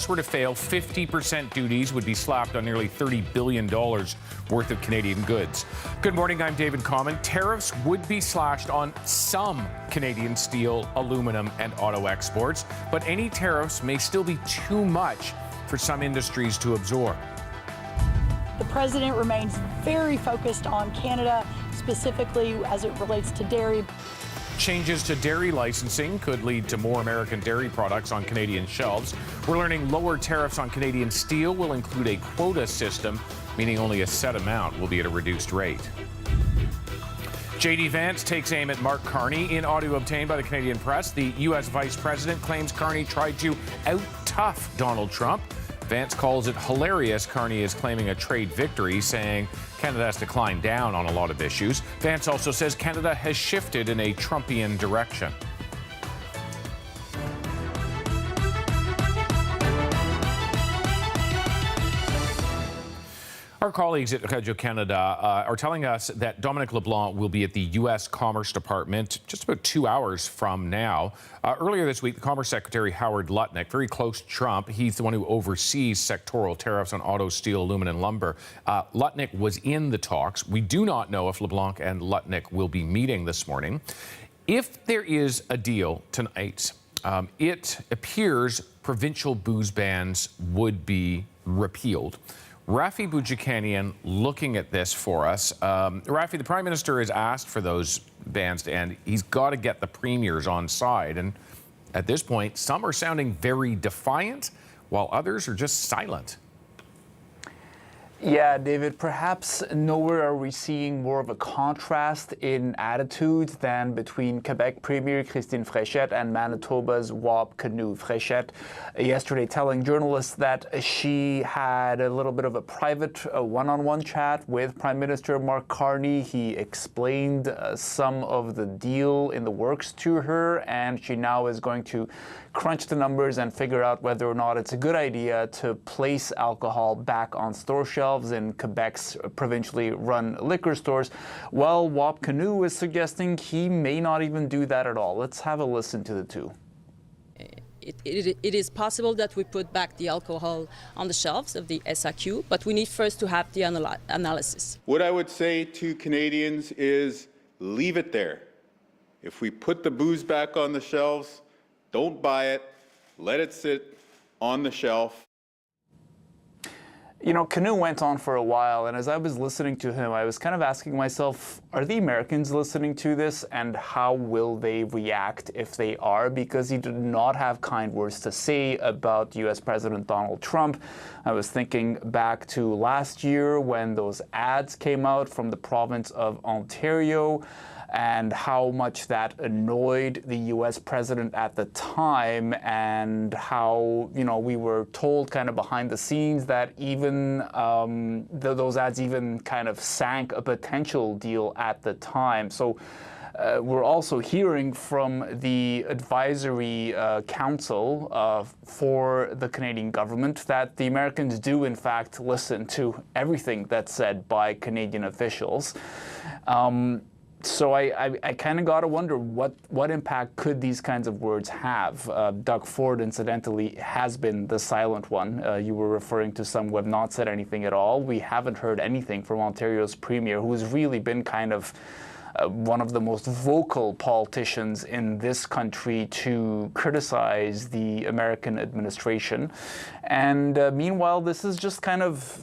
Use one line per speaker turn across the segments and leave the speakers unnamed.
Were to fail, 50% duties would be slapped on nearly $30 billion worth of Canadian goods. Good morning, I'm David Common. Tariffs would be slashed on some Canadian steel, aluminum, and auto exports, but any tariffs may still be too much for some industries to absorb.
The president remains very focused on Canada, specifically as it relates to dairy.
Changes to dairy licensing could lead to more American dairy products on Canadian shelves. We're learning lower tariffs on Canadian steel will include a quota system, meaning only a set amount will be at a reduced rate. J.D. Vance takes aim at Mark Carney. In audio obtained by the Canadian press, the U.S. vice president claims Carney tried to out-tough Donald Trump. Vance calls it hilarious Carney is claiming a trade victory, saying Canada has to climb down on a lot of issues. Vance also says Canada has shifted in a Trumpian direction. Our colleagues at Radio Canada are telling us that Dominic LeBlanc will be at the U.S. Commerce Department just about 2 hours from now. Earlier this week, the Commerce Secretary Howard Lutnick, very close to Trump, he's the one who oversees sectoral tariffs on auto, steel, aluminum, and lumber. Lutnick was in the talks. We do not know if LeBlanc and Lutnick will be meeting this morning. If there is a deal tonight, it appears provincial booze bans would be repealed. Rafi Boudjikanian looking at this for us. Rafi, the Prime Minister has asked for those bans to end. He's got to get the premiers on side. And at this point, some are sounding very defiant, while others are just silent.
Yeah, David, perhaps nowhere are we seeing more of a contrast in attitudes than between Quebec Premier Christine Fréchette and Manitoba's Wab Kinew. Fréchette yesterday telling journalists that she had a little bit of a private one-on-one chat with Prime Minister Mark Carney. He explained some of the deal in the works to her, and she now is going to crunch the numbers and figure out whether or not it's a good idea to place alcohol back on store shelves in Quebec's provincially run liquor stores. Well, Wab Kinew is suggesting he may not even do that at all. Let's have a listen to the two.
It is possible that we put back the alcohol on the shelves of the SAQ, but we need first to have the analysis.
What I would say to Canadians is leave it there. If we put the booze back on the shelves, don't buy it, let it sit on the shelf.
You know, Kinew went on for a while, and as I was listening to him, I was kind of asking myself, are the Americans listening to this, and how will they react if they are? Because he did not have kind words to say about U.S. President Donald Trump. I was thinking back to last year when those ads came out from the province of Ontario, and how much that annoyed the U.S. president at the time, and how, you know, we were told kind of behind the scenes that even those ads even kind of sank a potential deal at the time. So we're also hearing from the advisory council for the Canadian government that the Americans do in fact listen to everything that's said by Canadian officials. So I kind of got to wonder what impact could these kinds of words have. Doug Ford, incidentally, has been the silent one. You were referring to some who have not said anything at all. We haven't heard anything from Ontario's premier, who has really been kind of one of the most vocal politicians in this country to criticize the American administration. And meanwhile, this is just kind of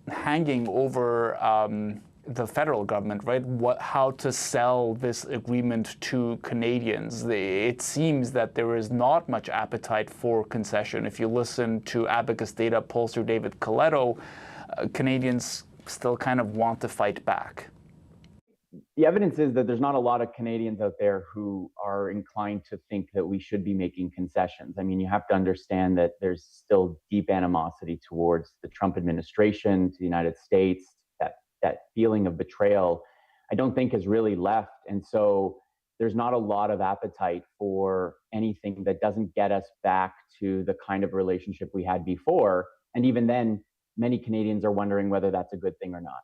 hanging over the federal government, right? How to sell this agreement to Canadians. It seems that there is not much appetite for concession. If you listen to Abacus data pollster David Coletto, Canadians still kind of want to fight back.
The evidence is that there's not a lot of Canadians out there who are inclined to think that we should be making concessions. I mean, you have to understand that there's still deep animosity towards the Trump administration, to the United States. That feeling of betrayal, I don't think has really left. And so there's not a lot of appetite for anything that doesn't get us back to the kind of relationship we had before. And even then, many Canadians are wondering whether that's a good thing or not.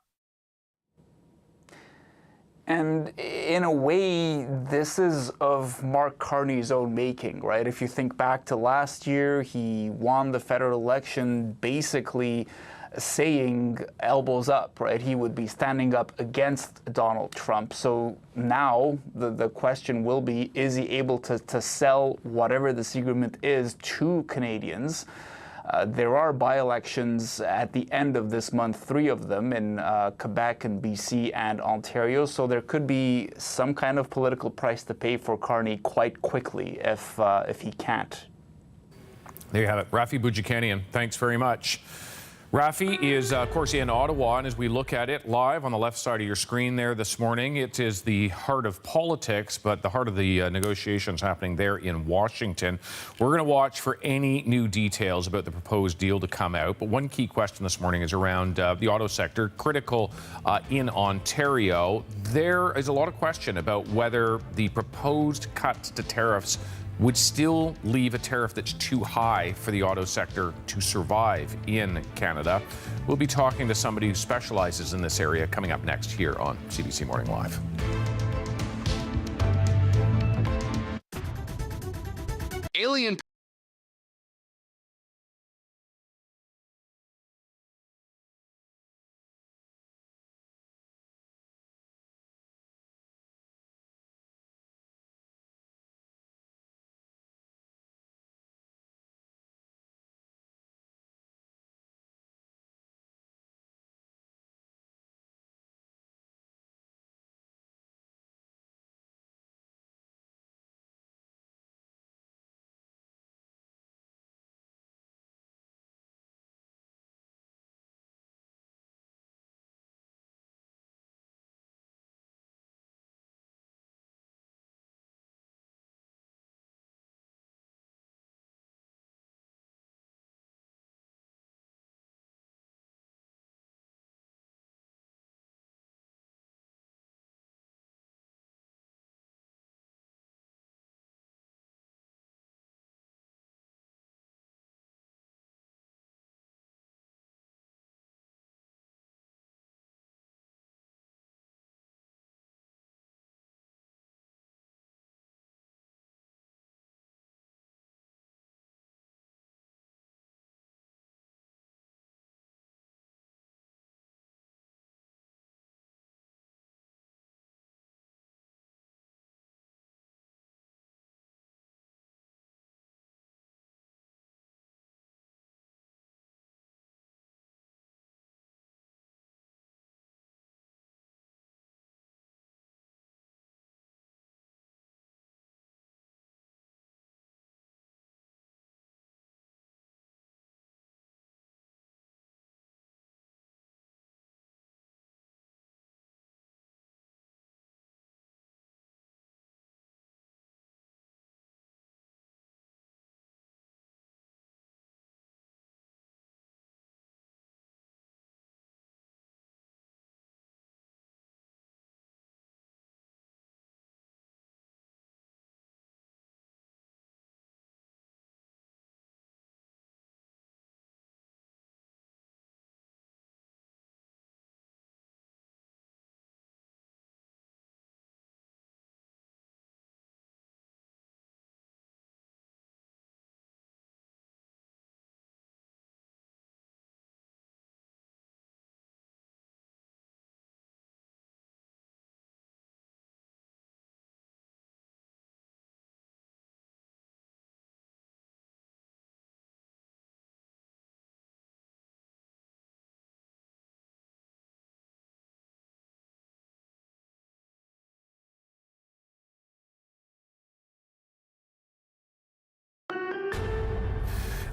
And in a way, this is of Mark Carney's own making, right? If you think back to last year, he won the federal election basically saying elbows up, right? He would be standing up against Donald Trump. So now the question will be, is he able to sell whatever this agreement is to Canadians? There are by-elections at the end of this month, 3 of them in Quebec and BC and Ontario. So there could be some kind of political price to pay for Carney quite quickly if he can't.
There you have it. Rafi Boudjikanian, thanks very much. Rafi is, of course, in Ottawa, and as we look at it live on the left side of your screen there this morning, it is the heart of politics, but the heart of the negotiations happening there in Washington. We're going to watch for any new details about the proposed deal to come out, but one key question this morning is around the auto sector, critical in Ontario. There is a lot of question about whether the proposed cuts to tariffs would still leave a tariff that's too high for the auto sector to survive in Canada. We'll be talking to somebody who specializes in this area coming up next here on CBC Morning Live.
Alien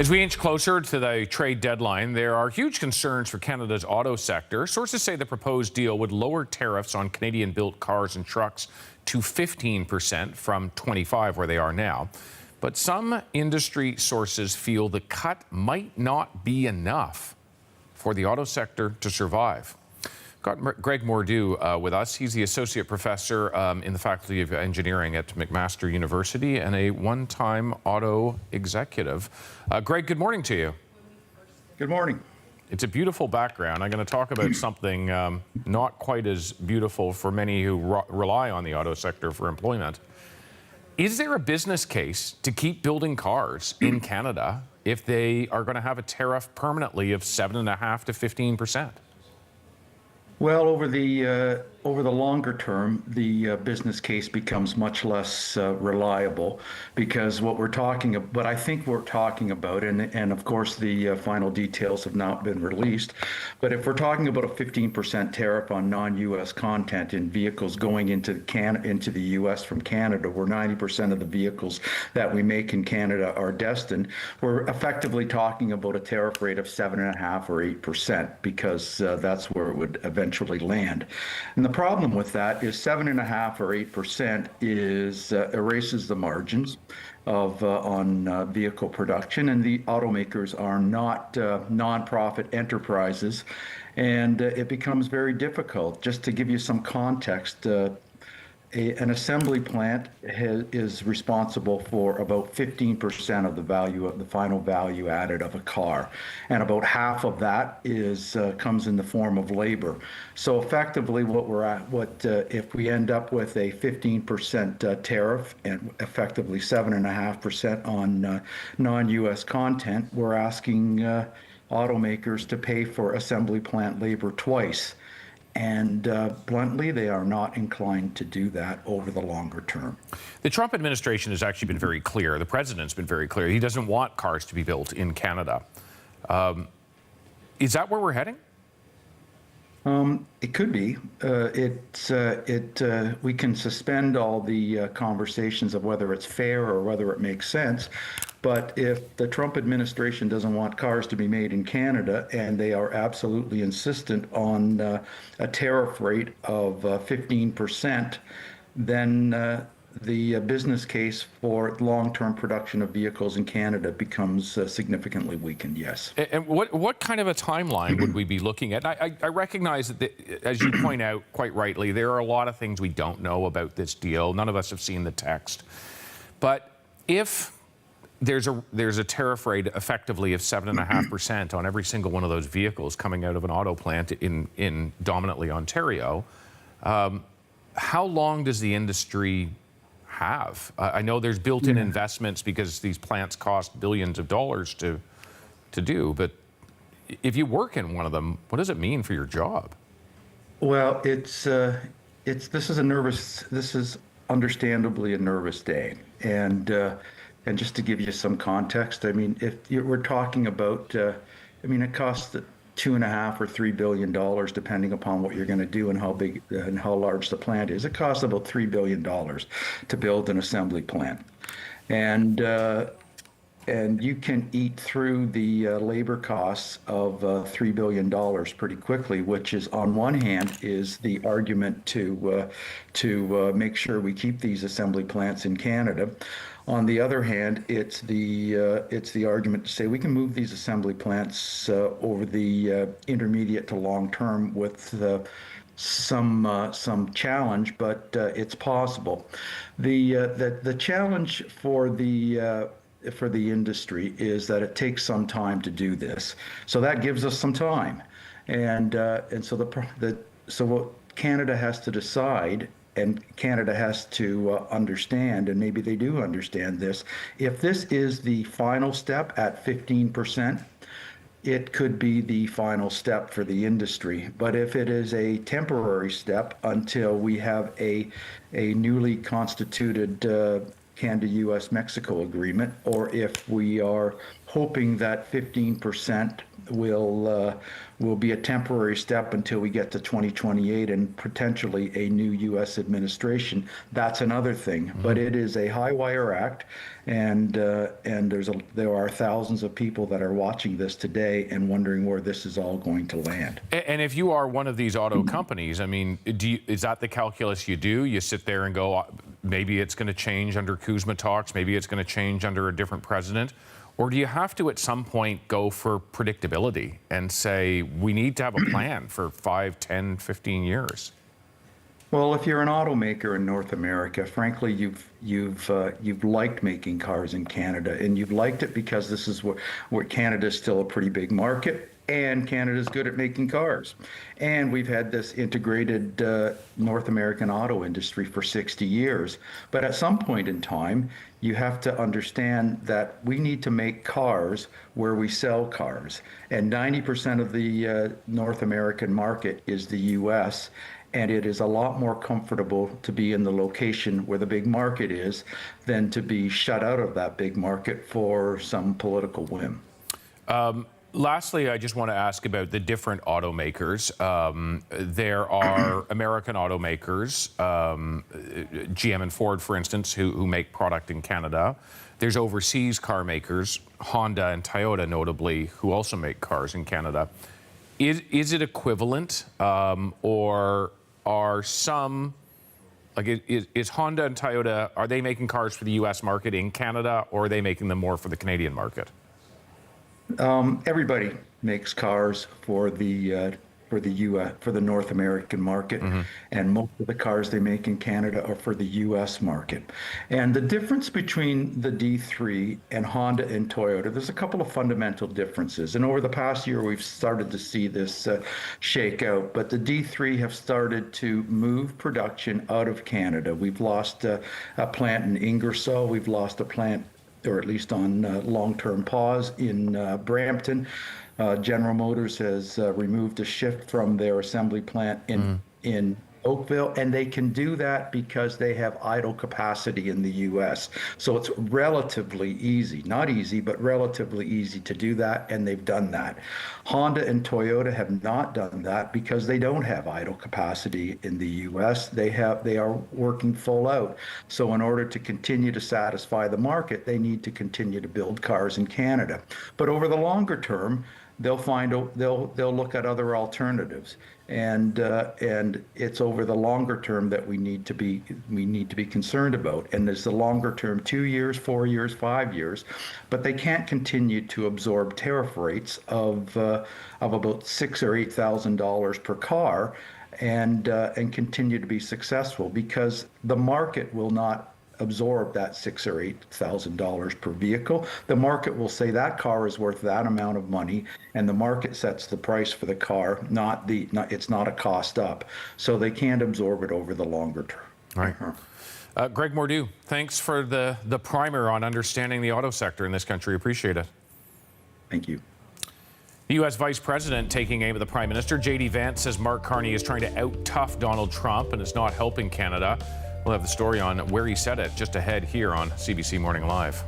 As we inch closer to the trade deadline, there are huge concerns for Canada's auto sector. Sources say the proposed deal would lower tariffs on Canadian-built cars and trucks to 15% from 25% where they are now. But some industry sources feel the cut might not be enough for the auto sector to survive. Got Greg Mordew with us. He's the associate professor in the Faculty of Engineering at McMaster University and a one-time auto executive. Greg, good morning to you.
Good morning.
It's a beautiful background. I'm going to talk about something not quite as beautiful for many who rely on the auto sector for employment. Is there a business case to keep building cars in Canada if they are going to have a tariff permanently of 7.5% to 15%?
Well, over the longer term, the business case becomes much less reliable, because what I think we're talking about, and of course the final details have not been released, but if we're talking about a 15% tariff on non-U.S. content in vehicles going into the U.S. from Canada, where 90% of the vehicles that we make in Canada are destined, we're effectively talking about a tariff rate of 7.5% or 8%, because that's where it would eventually land. And the problem with that is 7.5% or 8% erases the margins on vehicle production, and the automakers are not nonprofit enterprises, and it becomes very difficult. Just to give you some context, an assembly plant is responsible for about 15% of the value of the final value added of a car, and about half of that comes in the form of labor. So effectively, if we end up with a 15% tariff and effectively 7.5% on non-U.S. content, we're asking automakers to pay for assembly plant labor twice. And bluntly, they are not inclined to do that over the longer term.
The Trump administration has actually been very clear. The president's been very clear. He doesn't want cars to be built in Canada. Is that where we're heading?
It could be. We can suspend all the conversations of whether it's fair or whether it makes sense. But if the Trump administration doesn't want cars to be made in Canada, and they are absolutely insistent on a tariff rate of 15%, then the business case for long-term production of vehicles in Canada becomes significantly weakened, yes.
And what kind of a timeline would we be looking at? I recognize that, as you point out quite rightly, there are a lot of things we don't know about this deal. None of us have seen the text. But if there's a tariff rate effectively of 7.5% on every single one of those vehicles coming out of an auto plant in dominantly Ontario, how long does the industry have? I know there's built-in investments because these plants cost billions of dollars to do, but if you work in one of them, what does it mean for your job?
Well, this is understandably a nervous day, and just to give you some context, I mean, we're talking about, it costs $2.5 or $3 billion, depending upon what you're going to do and how big and how large the plant is. It costs about $3 billion to build an assembly plant, and you can eat through the labor costs of $3 billion pretty quickly, which is, on one hand, is the argument to make sure we keep these assembly plants in Canada. On the other hand, it's the argument to say we can move these assembly plants over the intermediate to long term with some challenge, but it's possible. The challenge for the industry is that it takes some time to do this. So that gives us some time, and so what Canada has to decide. And Canada has to understand, and maybe they do understand this, if this is the final step at 15%, it could be the final step for the industry. But if it is a temporary step until we have a newly constituted Canada-US-Mexico agreement, or if we are hoping that 15% will be a temporary step until we get to 2028 and potentially a new U.S. administration, that's another thing. Mm-hmm. But it is a high wire act, and there are thousands of people that are watching this today and wondering where this is all going to land.
And if you are one of these auto companies, I mean, is that the calculus you do? You sit there and go, maybe it's going to change under Kuzma talks, maybe it's going to change under a different president? Or do you have to at some point go for predictability and say, we need to have a plan for 5, 10, 15 years?
Well, if you're an automaker in North America, frankly, you've liked making cars in Canada, and you've liked it because this is where Canada is still a pretty big market, and Canada's good at making cars, and we've had this integrated North American auto industry for 60 years. But at some point in time, you have to understand that we need to make cars where we sell cars, and 90% of the North American market is the U.S. And it is a lot more comfortable to be in the location where the big market is than to be shut out of that big market for some political whim.
Lastly, I just want to ask about the different automakers. There are American automakers, GM and Ford, for instance, who make product in Canada. There's overseas car makers, Honda and Toyota notably, who also make cars in Canada. Is it equivalent, or are some, like, is Honda and Toyota, are they making cars for the U.S. market in Canada, or are they making them more for the Canadian market?
Everybody makes cars for the U.S. for the North American market, and most of the cars they make in Canada are for the U.S. market. And the difference between the D3 and Honda and Toyota, there's a couple of fundamental differences. And over the past year, we've started to see this shake out. But the D3 have started to move production out of Canada. We've lost a plant in Ingersoll. We've lost a plant, or at least on long-term pause, in Brampton. General Motors has removed a shift from their assembly plant in Oakville, and they can do that because they have idle capacity in the U.S. So it's relatively easy, not easy, but relatively easy to do that, and they've done that. Honda and Toyota have not done that because they don't have idle capacity in the U.S. They are working full out. So in order to continue to satisfy the market, they need to continue to build cars in Canada. But over the longer term, they'll look at other alternatives, and it's over the longer term that we need to be concerned about. And there's the longer term, 2 years, 4 years, 5 years, but they can't continue to absorb tariff rates of about $6,000 or $8,000 per car, and continue to be successful, because the market will not absorb that $6,000 or $8,000 per vehicle. The market will say that car is worth that amount of money, and the market sets the price for the car, it's not a cost up. So they can't absorb it over the longer term.
Right. Greg Mordew, thanks for the primer on understanding the auto sector in this country. Appreciate it.
Thank you.
The U.S. Vice President taking aim at the Prime Minister. J.D. Vance says Mark Carney is trying to out-tough Donald Trump and is not helping Canada. We'll have the story on where he said it just ahead here on CBC Morning Live.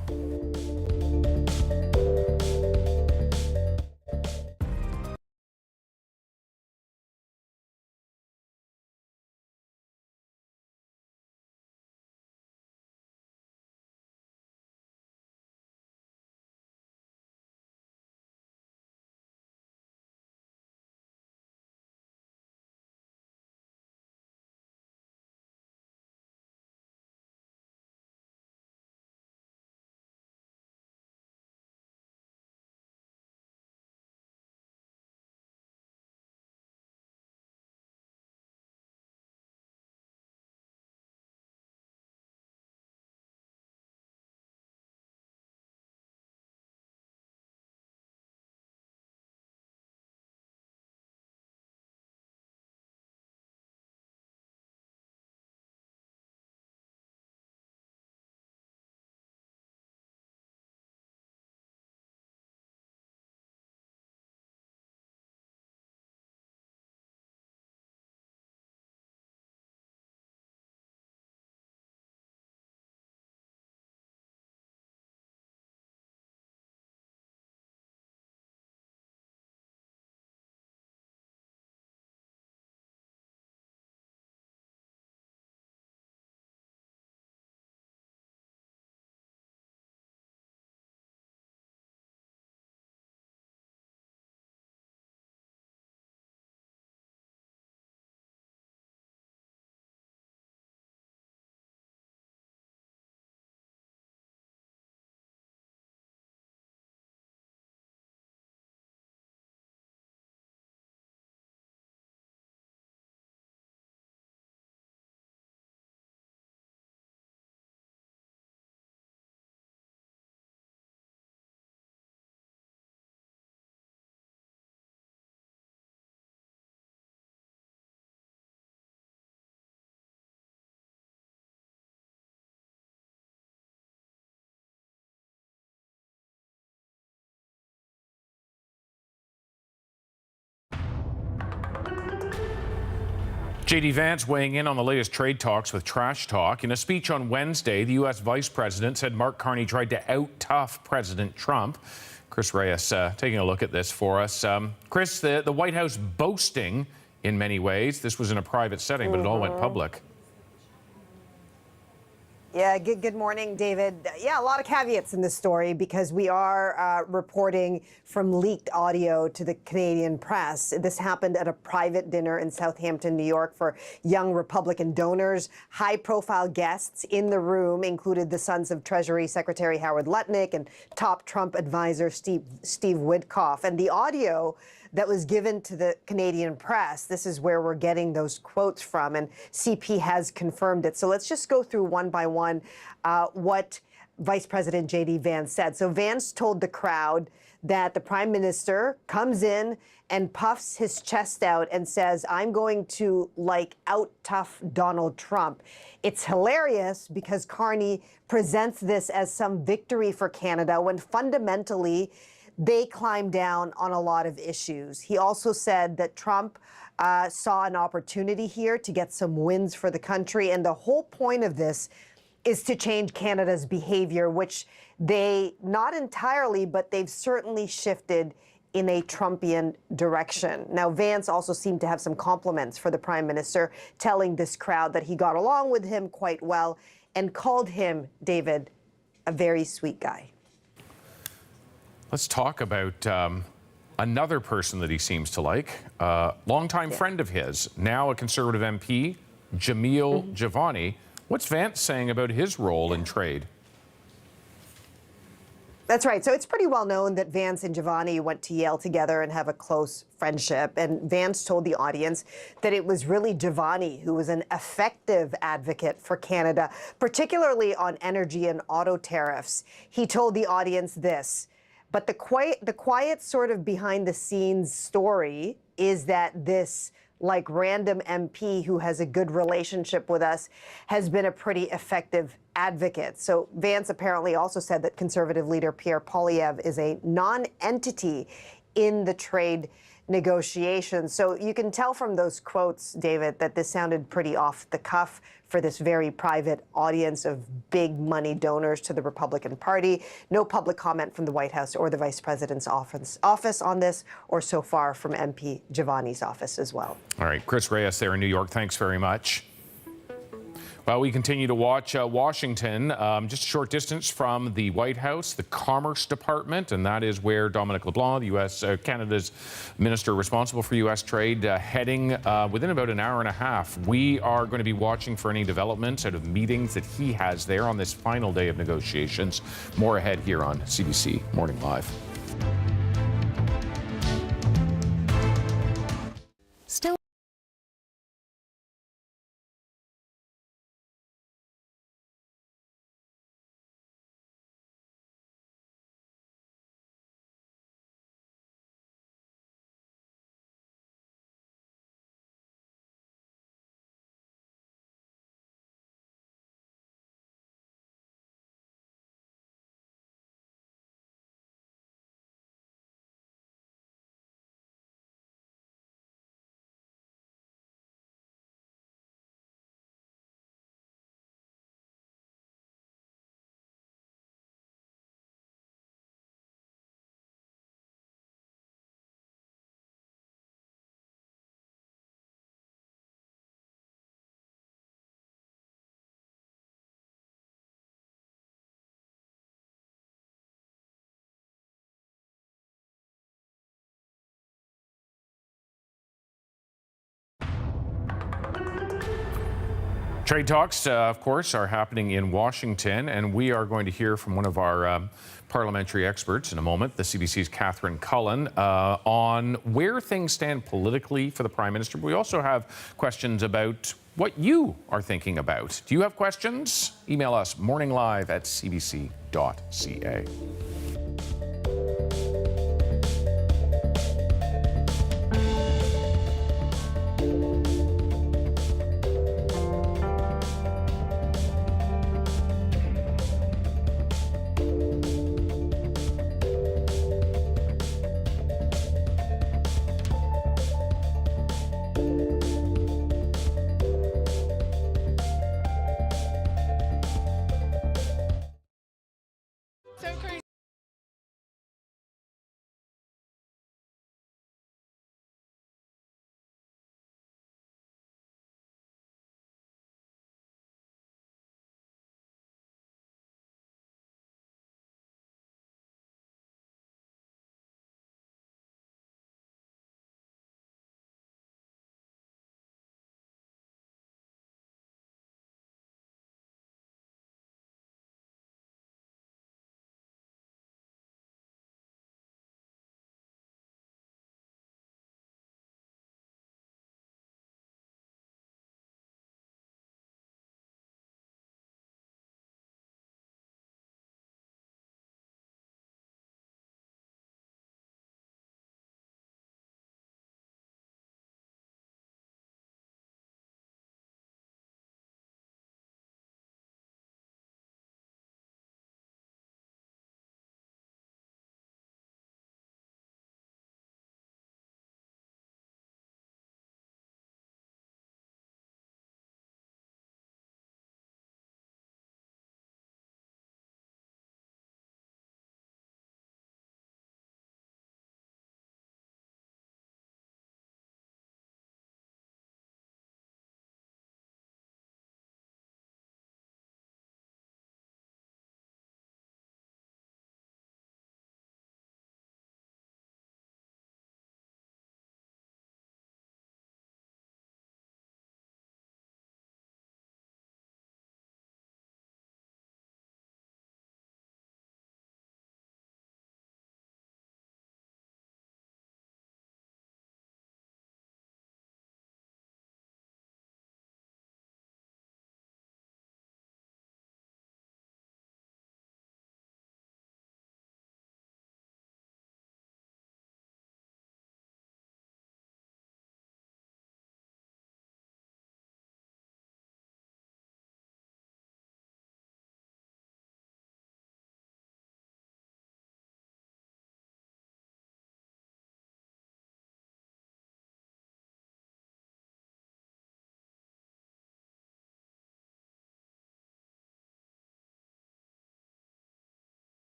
J.D. Vance weighing in on the latest trade talks with Trash Talk. In a speech on Wednesday, the U.S. Vice President said Mark Carney tried to out-tough President Trump. Chris Reyes taking a look at this for us. Chris, the White House boasting in many ways. This was in a private setting, but it all went public.
Yeah, good morning, David. Yeah, a lot of caveats in this story because we are reporting from leaked audio to the Canadian press. This happened at a private dinner in Southampton, New York for young Republican donors. High-profile guests in the room included the sons of Treasury Secretary Howard Lutnick and top Trump advisor Steve Witkoff. And the audio that was given to the Canadian press, this is where we're getting those quotes from, and CP has confirmed it. So let's just go through one by one what Vice President J.D. Vance said. So Vance told the crowd that the Prime Minister comes in and puffs his chest out and says, I'm going to, out-tough Donald Trump. It's hilarious because Carney presents this as some victory for Canada when fundamentally they climb down on a lot of issues. He also said that Trump saw an opportunity here to get some wins for the country. And the whole point of this is to change Canada's behavior, which they, not entirely, but they've certainly shifted in a Trumpian direction. Now, Vance also seemed to have some compliments for the Prime Minister, telling this crowd that he got along with him quite well and called him, David, a very sweet guy.
Let's talk about another person that he seems to like, longtime friend of his, now a Conservative MP, Jamil Jivani. What's Vance saying about his role in trade?
That's right. So it's pretty well known that Vance and Jivani went to Yale together and have a close friendship. And Vance told the audience that it was really Jivani who was an effective advocate for Canada, particularly on energy and auto tariffs. He told the audience this. But the quiet sort of behind-the-scenes story is that this, random MP who has a good relationship with us has been a pretty effective advocate. So Vance apparently also said that Conservative leader Pierre Poilievre is a non-entity in the trade negotiations. So you can tell from those quotes, David, that this sounded pretty off the cuff for this very private audience of big money donors to the Republican Party. No public comment from the White House or the Vice President's office on this, or so far from MP Jivani's office as well.
All right, Chris Reyes there in New York, thanks very much. Well, we continue to watch Washington, just a short distance from the White House, the Commerce Department, and that is where Dominic LeBlanc, the Canada's minister responsible for U.S. trade, heading within about an hour and a half. We are going to be watching for any developments out of meetings that he has there on this final day of negotiations. More ahead here on CBC Morning Live.
Still
Trade talks, of course, are happening in Washington, and we are going to hear from one of our parliamentary experts in a moment, the CBC's Catherine Cullen, on where things stand politically for the Prime Minister. But we also have questions about what you are thinking about. Do you have questions? Email us morninglive@cbc.ca.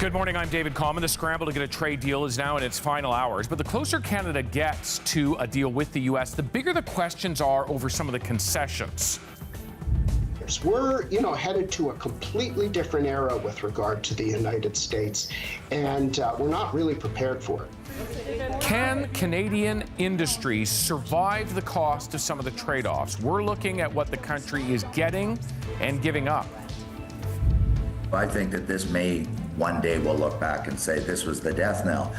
Good morning, I'm David Common. The scramble to get a trade deal is now in its final hours, but the closer Canada gets to a deal with the U.S., the bigger the questions are over some of the concessions.
We're, headed to a completely different era with regard to the United States, and we're not really prepared for it.
Can Canadian industries survive the cost of some of the trade-offs? We're looking at what the country is getting and giving up.
I think that this may one day we'll look back and say this was the death knell.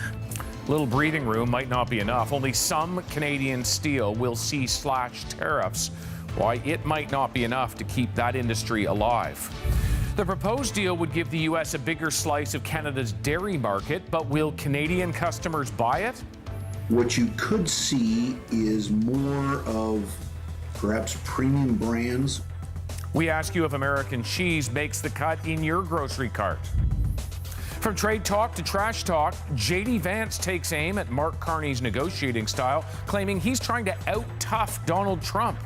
Little breathing room might not be enough. Only some Canadian steel will see slashed tariffs. Why it might not be enough to keep that industry alive. The proposed deal would give the U.S. a bigger slice of Canada's dairy market, but will Canadian customers buy it?
What you could see is more of perhaps premium brands.
We ask you if American cheese makes the cut in your grocery cart. From trade talk to trash talk, J.D. Vance takes aim at Mark Carney's negotiating style, claiming he's trying to out-tough Donald Trump.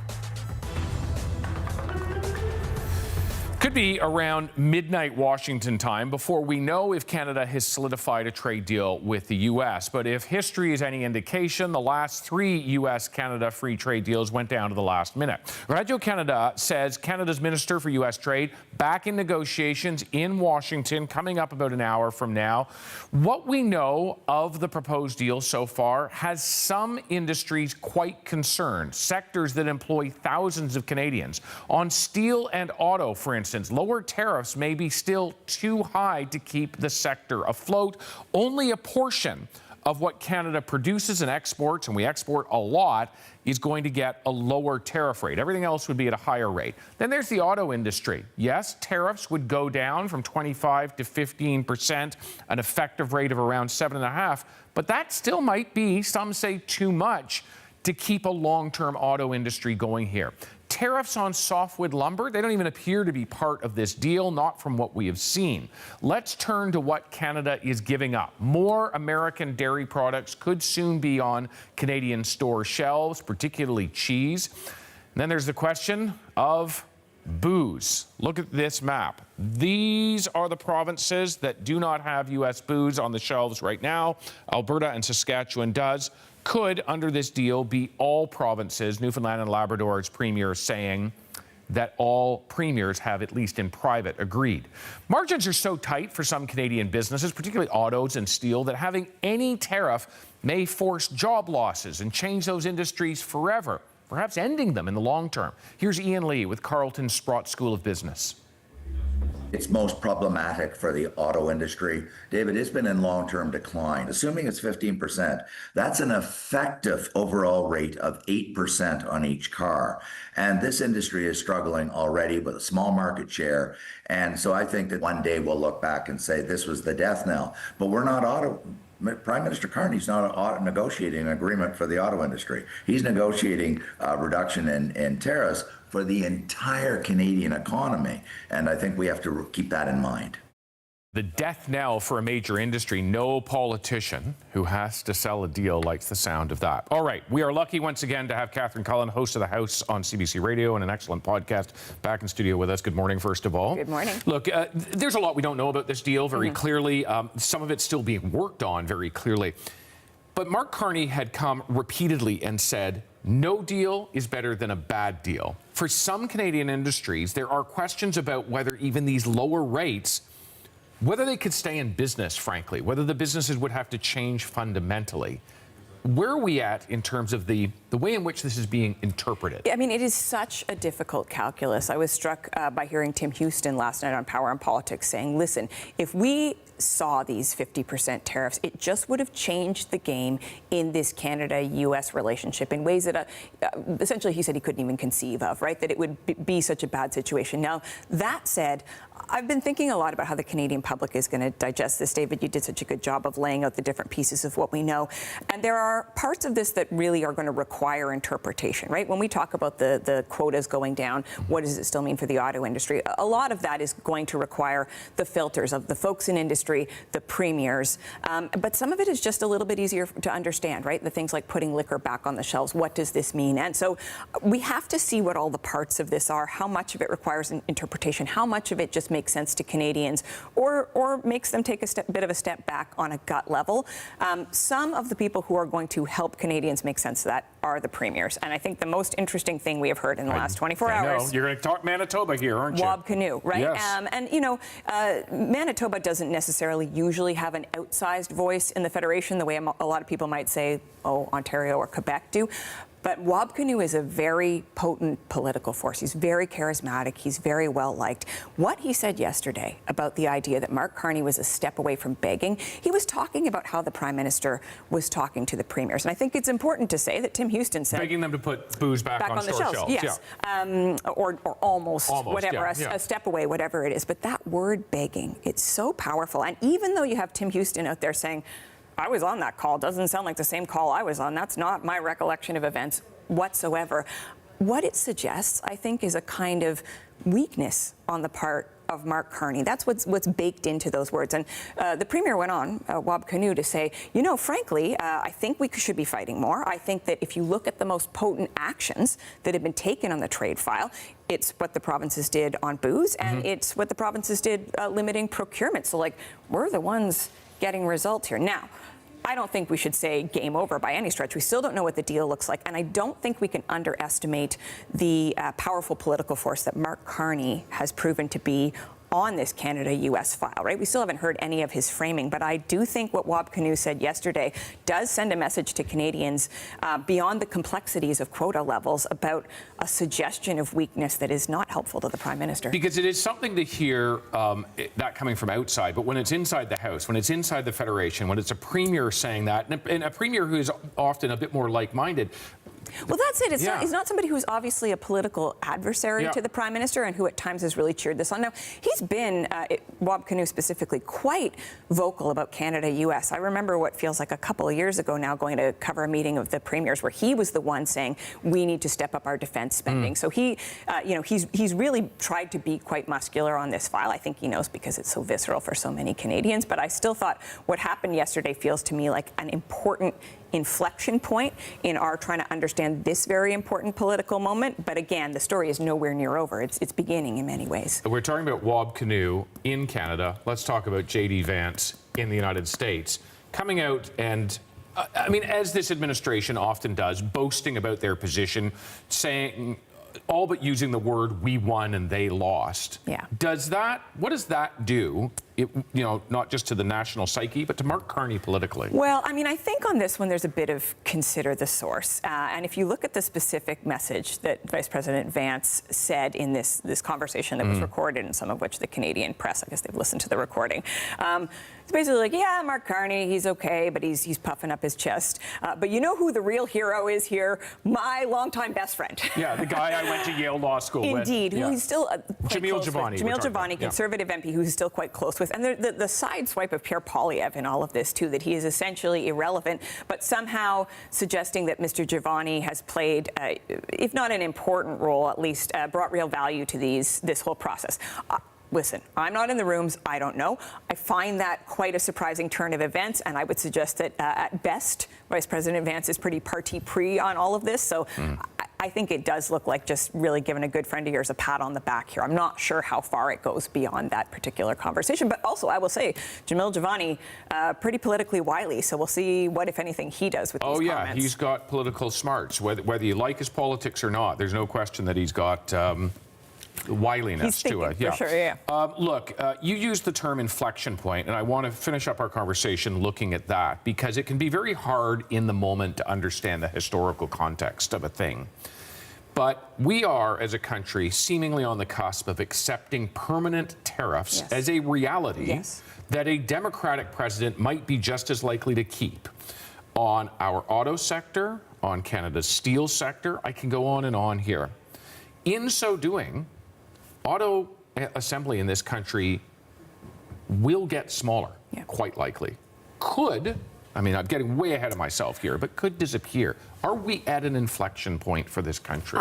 Could be around midnight Washington time before we know if Canada has solidified a trade deal with the U.S. But if history is any indication, the last 3 U.S.-Canada free trade deals went down to the last minute. Radio-Canada says Canada's Minister for U.S. Trade back in negotiations in Washington coming up about an hour from now. What we know of the proposed deal so far has some industries quite concerned, sectors that employ thousands of Canadians. On steel and auto, for instance, lower tariffs may be still too high to keep the sector afloat. Only a portion of what Canada produces and exports, and we export a lot, is going to get a lower tariff rate. Everything else would be at a higher rate. Then there's the auto industry. Yes, tariffs would go down from 25% to 15%, an effective rate of around 7.5%, but that still might be, some say, too much to keep a long-term auto industry going here. Tariffs on softwood lumber, they don't even appear to be part of this deal, not from what we have seen. Let's turn to what Canada is giving up. More American dairy products could soon be on Canadian store shelves, particularly cheese. And then there's the question of booze. Look at this map. These are the provinces that do not have U.S. booze on the shelves right now. Alberta and Saskatchewan does. Could, under this deal, be all provinces. Newfoundland and Labrador's premier saying that all premiers have, at least in private, agreed. Margins are so tight for some Canadian businesses, particularly autos and steel, that having any tariff may force job losses and change those industries forever, perhaps ending them in the long term. Here's Ian Lee with Carleton Sprott School of Business.
It's most problematic for the auto industry. David, it's been in long-term decline. Assuming it's 15%, that's an effective overall rate of 8% on each car. And this industry is struggling already with a small market share. And so I think that one day we'll look back and say this was the death knell. But we're not Prime Minister Carney's not negotiating an agreement for the auto industry. He's negotiating a reduction in tariffs for the entire Canadian economy. And I think we have to keep that in mind.
The death knell for a major industry. No politician who has to sell a deal likes the sound of that. All right, we are lucky once again to have Catherine Cullen, host of The House on CBC Radio and an excellent podcast, back in studio with us. Good morning, first of all.
Good morning.
Look, there's a lot we don't know about this deal very clearly. Some of it's still being worked on very clearly. But Mark Carney had come repeatedly and said, no deal is better than a bad deal. For some Canadian industries, there are questions about whether even these lower rates, whether they could stay in business, frankly, whether the businesses would have to change fundamentally. Where are we at in terms of the way in which this is being interpreted?
I mean, it is such a difficult calculus. I was struck by hearing Tim Houston last night on Power and Politics saying, listen, if we saw these 50% tariffs, it just would have changed the game in this Canada-U.S. relationship in ways that essentially he said he couldn't even conceive of, right? That it would be such a bad situation. Now, that said, I've been thinking a lot about how the Canadian public is going to digest this. David, you did such a good job of laying out the different pieces of what we know. And there are are parts of this that really are going to require interpretation, right? When we talk about the quotas going down, what does it still mean for the auto industry? A lot of that is going to require the filters of the folks in industry, the premiers, but some of it is just a little bit easier to understand, right? The things like putting liquor back on the shelves. What does this mean? And so we have to see what all the parts of this are, how much of it requires an interpretation, how much of it just makes sense to Canadians, or makes them take a bit of a step back on a gut level. Some of the people who are going to help Canadians make sense of that are the premiers. And I think the most interesting thing we have heard in the last 24 hours.
I know. You're going to talk Manitoba here, aren't you?
Wab Kinew, right?
Yes.
And, you know, Manitoba doesn't necessarily usually have an outsized voice in the Federation the way a lot of people might say, oh, Ontario or Quebec do. But Wab Kinew is a very potent political force. He's very charismatic. He's very well liked. What he said yesterday about the idea that Mark Carney was a step away from begging, he was talking about how the Prime Minister was talking to the premiers. And I think it's important to say that Tim Houston said...
Begging them to put booze back on
the
store
shelves. Yes. Yeah. Or almost whatever, a step away, whatever it is. But that word begging, it's so powerful. And even though you have Tim Houston out there saying, I was on that call. Doesn't sound like the same call I was on. That's not my recollection of events whatsoever. What it suggests, I think, is a kind of weakness on the part of Mark Carney. That's what's baked into those words. And the Premier went on, Wab Kinew, to say, you know, frankly, I think we should be fighting more. I think that if you look at the most potent actions that have been taken on the trade file, it's what the provinces did on booze, and it's what the provinces did limiting procurement. So, like, we're the ones getting results here. Now, I don't think we should say game over by any stretch. We still don't know what the deal looks like, and I don't think we can underestimate the powerful political force that Mark Carney has proven to be on this Canada-U.S. file, right? We still haven't heard any of his framing, but I do think what Wab Kinew said yesterday does send a message to Canadians beyond the complexities of quota levels about a suggestion of weakness that is not helpful to the Prime Minister.
Because it is something to hear that coming from outside, but when it's inside the House, when it's inside the Federation, when it's a Premier saying that, and a Premier who is often a bit more like-minded.
Well, that's it. He's not somebody who's obviously a political adversary to the Prime Minister and who at times has really cheered this on. Now, he's been, Wab Kinew specifically, quite vocal about Canada-U.S. I remember what feels like a couple of years ago now going to cover a meeting of the premiers where he was the one saying, we need to step up our defense spending. So he, you know, he's really tried to be quite muscular on this file. I think he knows because it's so visceral for so many Canadians. But I still thought what happened yesterday feels to me like an important inflection point in our trying to understand this very important political moment. But again, the story is nowhere near over. It's beginning in many ways.
We're talking about Wab Kinew in Canada. Let's talk about J.D. Vance in the United States. Coming out and, I mean, as this administration often does, boasting about their position, saying, all but using the word we won and they lost.
Yeah.
What does that do, you know, not just to the national psyche, but to Mark Carney politically?
Well, I mean, I think on this one, there's a bit of consider the source. And if you look at the specific message that Vice President Vance said in this conversation that was recorded, and some of which the Canadian press, I guess they've listened to the recording, it's basically like, yeah, Mark Carney, he's okay, but he's puffing up his chest. But you know who the real hero is here? My longtime best friend.
Yeah, the guy I went to Yale Law School with.
Indeed, who he's still
Jamil Jivani.
Jamil Jivani, Conservative MP, who's still quite close with. And the side swipe of Pierre Poilievre in all of this, too, that he is essentially irrelevant, but somehow suggesting that Mr. Jivani has played, if not an important role, at least brought real value to this whole process. Listen, I'm not in the rooms. I don't know. I find that quite a surprising turn of events, and I would suggest that at best, Vice President Vance is pretty parti pris on all of this. So I think it does look like just really giving a good friend of yours a pat on the back here. I'm not sure how far it goes beyond that particular conversation. But also, I will say, Jamil Jivani, pretty politically wily. So we'll see what, if anything, he does with these comments.
Oh, yeah. He's got political smarts. Whether you like his politics or not, there's no question that he's got wiliness to it.
Yeah. For sure, yeah.
Look, you used the term inflection point, and I want to finish up our conversation looking at that, because it can be very hard in the moment to understand the historical context of a thing. But we are, as a country, seemingly on the cusp of accepting permanent tariffs as a reality that a Democratic president might be just as likely to keep on our auto sector, on Canada's steel sector. I can go on and on here. In so doing, auto assembly in this country will get smaller, quite likely. Could I mean, I'm getting way ahead of myself here, but could disappear. Are we at an inflection point for this country?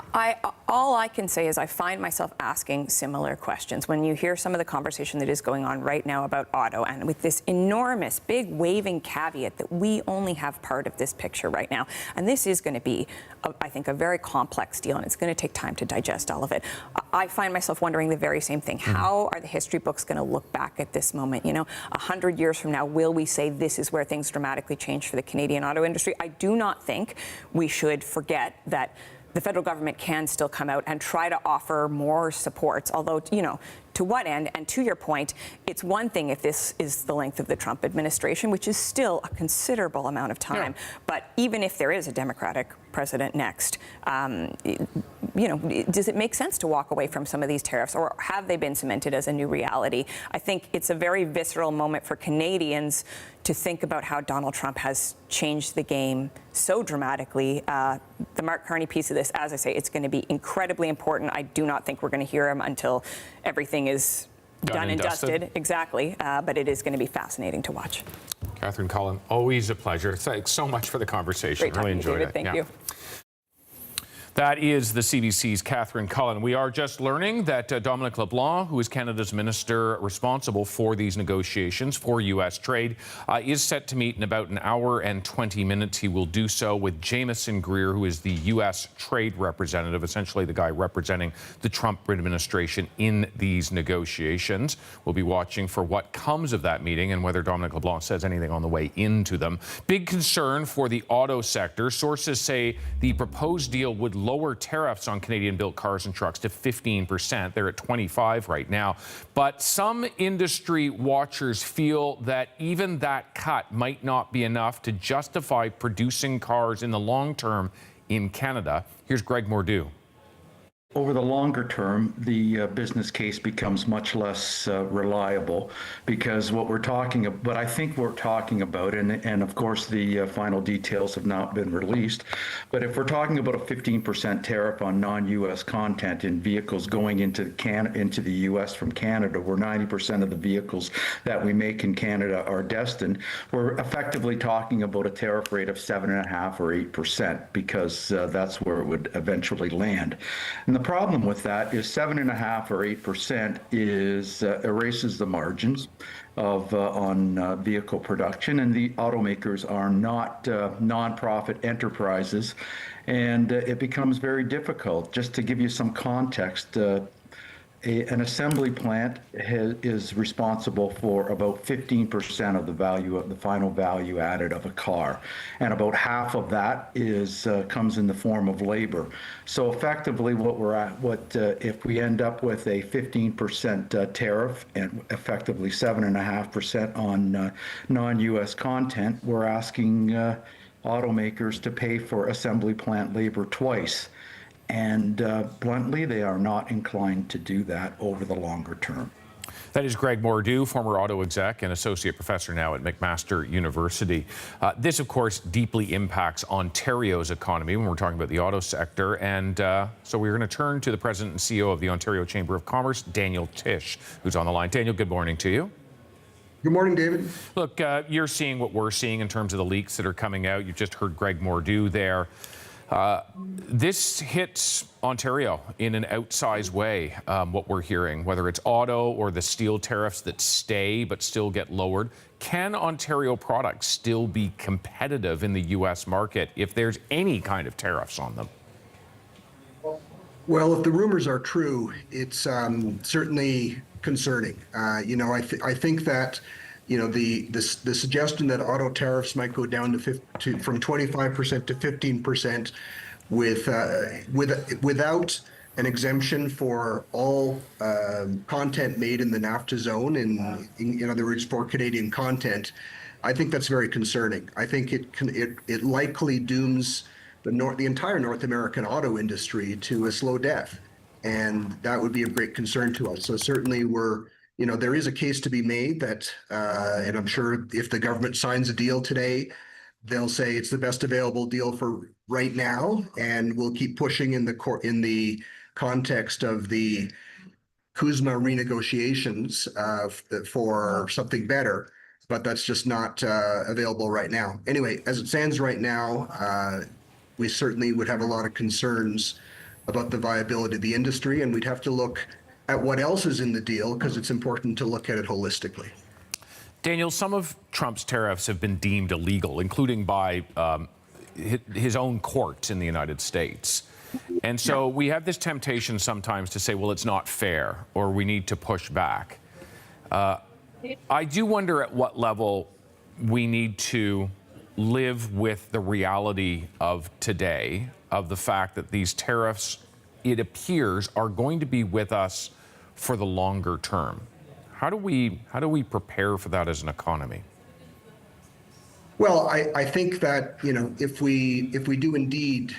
All I can say is I find myself asking similar questions. When you hear some of the conversation that is going on right now about auto, and with this enormous, big, waving caveat that we only have part of this picture right now. And this is going to be, I think, a very complex deal, and it's going to take time to digest all of it. I find myself wondering the very same thing. How are the history books going to look back at this moment? 100 years from now, will we say this is where things dramatically change for the Canadian auto industry? I do not think we should forget that the federal government can still come out and try to offer more supports, although, to what end? And to your point, it's one thing if this is the length of the Trump administration, which is still a considerable amount of time. Yeah. But even if there is a Democratic president next, does it make sense to walk away from some of these tariffs, or have they been cemented as a new reality? I think it's a very visceral moment for Canadians to think about how Donald Trump has changed the game so dramatically. The Mark Carney piece of this, as I say, it's going to be incredibly important. I do not think we're going to hear him until everything is done and dusted. Exactly. But it is going to be fascinating to watch.
Catherine Cullen, always a pleasure. Thanks so much for the conversation.
Great talking
really enjoyed
to you,
it.
Thank you.
That is the CBC's Catherine Cullen. We are just learning that Dominic LeBlanc, who is Canada's minister responsible for these negotiations for U.S. trade, is set to meet in about an hour and 20 minutes. He will do so with Jamieson Greer, who is the U.S. trade representative, essentially the guy representing the Trump administration in these negotiations. We'll be watching for what comes of that meeting and whether Dominic LeBlanc says anything on the way into them. Big concern for the auto sector. Sources say the proposed deal would lower tariffs on Canadian-built cars and trucks to 15%. They're at 25% right now. But some industry watchers feel that even that cut might not be enough to justify producing cars in the long term in Canada. Here's Greg Mordew.
Over the longer term, the business case becomes much less reliable, because what we're talking about, but I think we're talking about, and of course the final details have not been released, but if we're talking about a 15% tariff on non-U.S. content in vehicles going into the U.S. from Canada, where 90% of the vehicles that we make in Canada are destined, we're effectively talking about a tariff rate of 7.5% or 8%, because that's where it would eventually land. And the problem with that is 7.5% or 8% erases the margins of on vehicle production, and the automakers are not nonprofit enterprises, and it becomes very difficult. Just to give you some context, an assembly plant is responsible for about 15% of the value of the final value added of a car, and about half of that comes in the form of labor. So effectively, if we end up with a 15% tariff and effectively 7.5% on non-U.S. content, we're asking automakers to pay for assembly plant labor twice. And bluntly, they are not inclined to do that over the longer term.
That is Greg Mordew, former auto exec and associate professor now at McMaster University. This, of course, deeply impacts Ontario's economy when we're talking about the auto sector. And so we're going to turn to the president and CEO of the Ontario Chamber of Commerce, Daniel Tisch, who's on the line. Daniel, good morning to you.
Good morning, David.
Look, you're seeing what we're seeing in terms of the leaks that are coming out. You just heard Greg Mordew there. This hits Ontario in an outsized way, what we're hearing, whether it's auto or the steel tariffs that stay but still get lowered. Can Ontario products still be competitive in the U.S. market if there's any kind of tariffs on them?
Well, if the rumors are true, it's certainly concerning. I think that the suggestion that auto tariffs might go down from 25% to 15% without an exemption for all content made in the NAFTA zone, in other words, for Canadian content, I think that's very concerning. I think it likely dooms the entire North American auto industry to a slow death, and that would be of great concern to us. So certainly there is a case to be made that, and I'm sure if the government signs a deal today, they'll say it's the best available deal for right now, and we'll keep pushing in the context of the CUSMA renegotiations for something better. but that's just not available right now. Anyway, as it stands right now, we certainly would have a lot of concerns about the viability of the industry, and we'd have to look at what else is in the deal, because it's important to look at it holistically.
Daniel, some of Trump's tariffs have been deemed illegal, including by his own courts in the United States. And so we have this temptation sometimes to say, well, it's not fair, or we need to push back. I do wonder at what level we need to live with the reality of today, of the fact that these tariffs, it appears, are going to be with us for the longer term. How do we prepare for that as an economy?
Well, I think that, you know, if we do indeed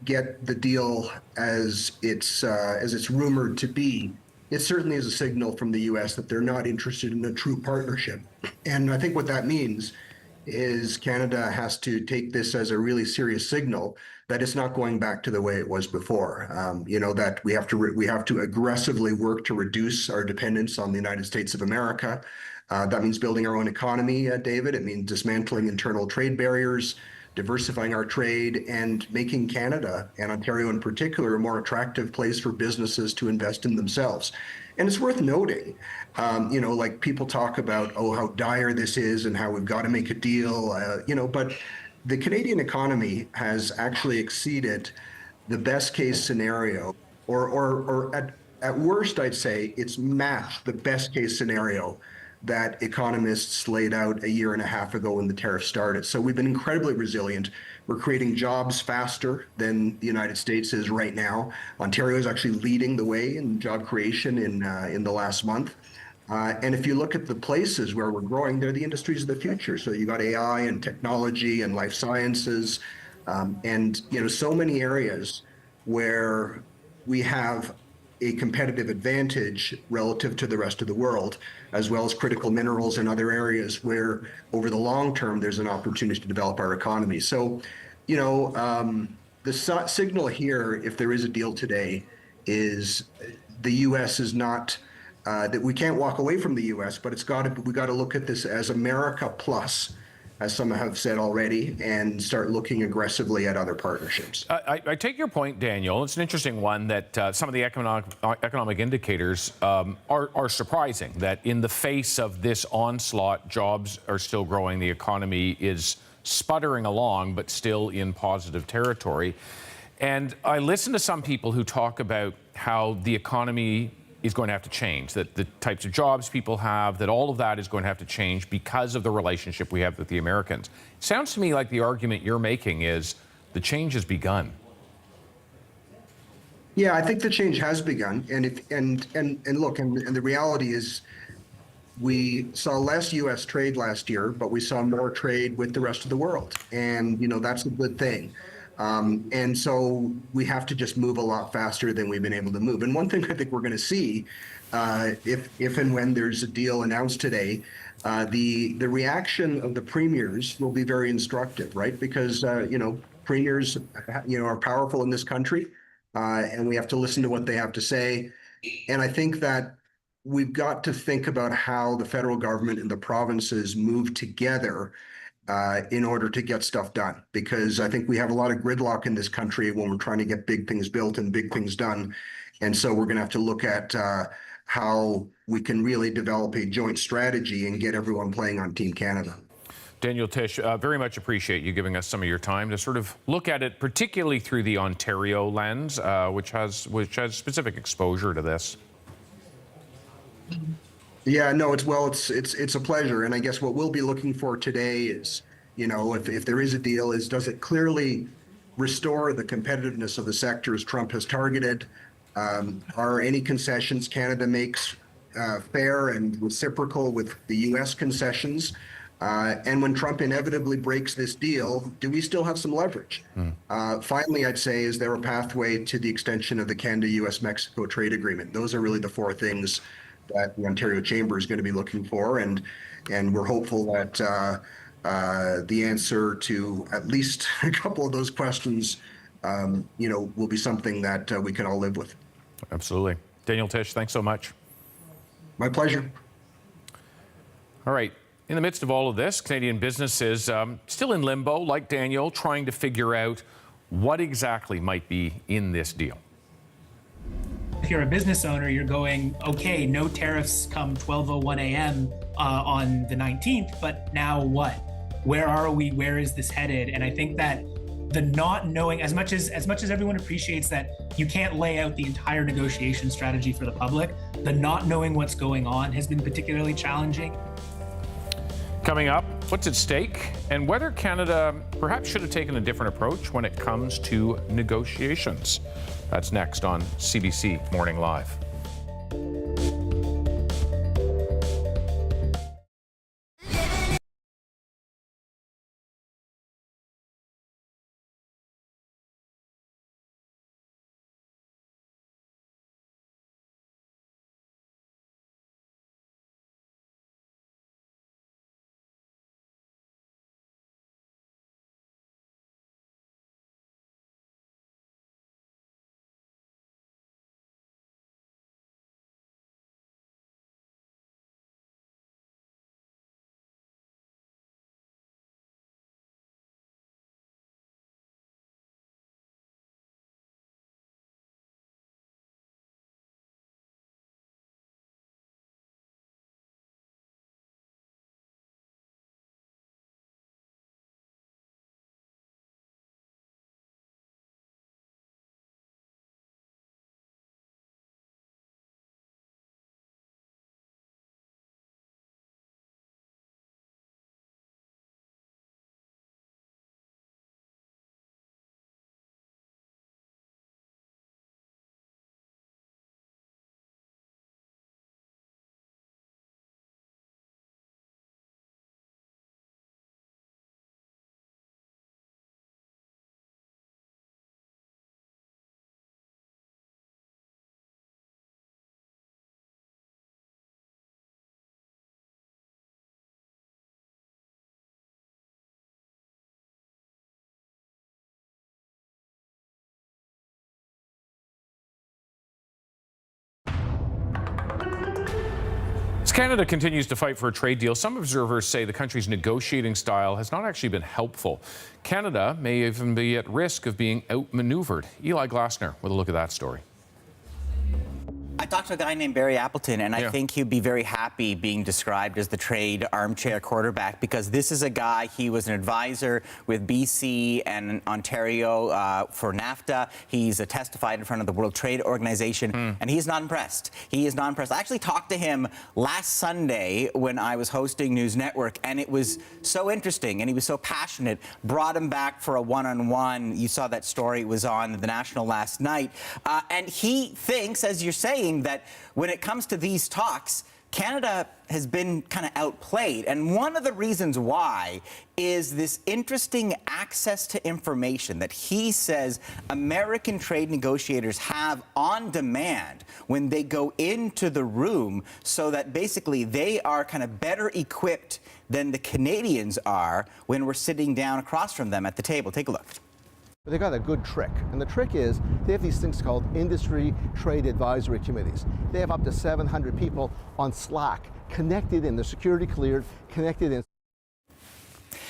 get the deal as it's rumored to be, it certainly is a signal from the U.S. that they're not interested in a true partnership. And I think what that means is Canada has to take this as a really serious signal that it's not going back to the way it was before. You know, that we have to aggressively work to reduce our dependence on the United States of America. That means building our own economy, David. It means dismantling internal trade barriers, diversifying our trade, and making Canada, and Ontario in particular, a more attractive place for businesses to invest in themselves. And it's worth noting, you know, like people talk about, oh, how dire this is and how we've got to make a deal, you know, but the Canadian economy has actually exceeded the best case scenario, or at worst, I'd say it's matched the best case scenario that economists laid out a year and a half ago when the tariff started. So we've been incredibly resilient. We're creating jobs faster than the United States is right now. Ontario is actually leading the way in job creation in the last month. And if you look at the places where we're growing, they're the industries of the future. So you got AI and technology and life sciences, and you know, so many areas where we have a competitive advantage relative to the rest of the world, as well as critical minerals and other areas where over the long term there's an opportunity to develop our economy. So, you know, the signal here, if there is a deal today, is the U.S. is not, that we can't walk away from the U.S., but we got to look at this as America plus, as some have said already, and start looking aggressively at other partnerships.
I take your point, Daniel. It's an interesting one that some of the economic indicators are surprising, that in the face of this onslaught, jobs are still growing, the economy is sputtering along, but still in positive territory. And I listen to some people who talk about how the economy is going to have to change, that the types of jobs people have, that all of that is going to have to change because of the relationship we have with the Americans. It sounds to me like the argument you're making is the change has begun.
Yeah, I think the change has begun, and look, and the reality is, we saw less U.S. trade last year, but we saw more trade with the rest of the world, and you know, that's a good thing. And so we have to just move a lot faster than we've been able to move. And one thing I think we're going to see, if and when there's a deal announced today, the reaction of the premiers will be very instructive, right? Because you know, premiers, you know, are powerful in this country, and we have to listen to what they have to say. And I think that we've got to think about how the federal government and the provinces move together in order to get stuff done, because I think we have a lot of gridlock in this country when we're trying to get big things built and big things done. And so we're going to have to look at how we can really develop a joint strategy and get everyone playing on Team Canada.
Daniel Tish, very much appreciate you giving us some of your time to sort of look at it, particularly through the Ontario lens, which has specific exposure to this.
Yeah, no, it's a pleasure. And I guess what we'll be looking for today is, you know, if there is a deal, is does it clearly restore the competitiveness of the sectors Trump has targeted? Are any concessions Canada makes fair and reciprocal with the U.S. concessions? And when Trump inevitably breaks this deal, do we still have some leverage? Finally, I'd say, is there a pathway to the extension of the Canada-U.S.-Mexico trade agreement? Those are really the four things that the Ontario Chamber is going to be looking for, and we're hopeful that the answer to at least a couple of those questions, you know, will be something that we can all live with.
Absolutely. Daniel Tish, thanks so much.
My pleasure.
All right. In the midst of all of this, Canadian businesses still in limbo, like Daniel, trying to figure out what exactly might be in this deal.
If you're a business owner, you're going, okay, no tariffs come 12:01 a.m. On the 19th, but now what? Where are we? Where is this headed? And I think that the not knowing, as much as everyone appreciates that you can't lay out the entire negotiation strategy for the public, the not knowing what's going on has been particularly challenging.
Coming up, what's at stake and whether Canada perhaps should have taken a different approach when it comes to negotiations. That's next on CBC Morning Live. As Canada continues to fight for a trade deal, some observers say the country's negotiating style has not actually been helpful. Canada may even be at risk of being outmaneuvered. Eli Glasner with a look at that story.
I talked to a guy named Barry Appleton, and I think he'd be very happy being described as the trade armchair quarterback, because this is a guy, he was an advisor with BC and Ontario for NAFTA. He's testified in front of the World Trade Organization, and he's not impressed. He is not impressed. I actually talked to him last Sunday when I was hosting News Network, and it was so interesting, and he was so passionate. Brought him back for a one-on-one. You saw that story, it was on The National last night. And he thinks, as you're saying, that when it comes to these talks, Canada has been kind of outplayed. And one of the reasons why is this interesting access to information that he says American trade negotiators have on demand when they go into the room, so that basically they are kind of better equipped than the Canadians are when we're sitting down across from them at the table. Take a look.
But they've got a good trick, and the trick is they have these things called industry trade advisory committees. They have up to 700 people on Slack, connected in, the security cleared, connected in.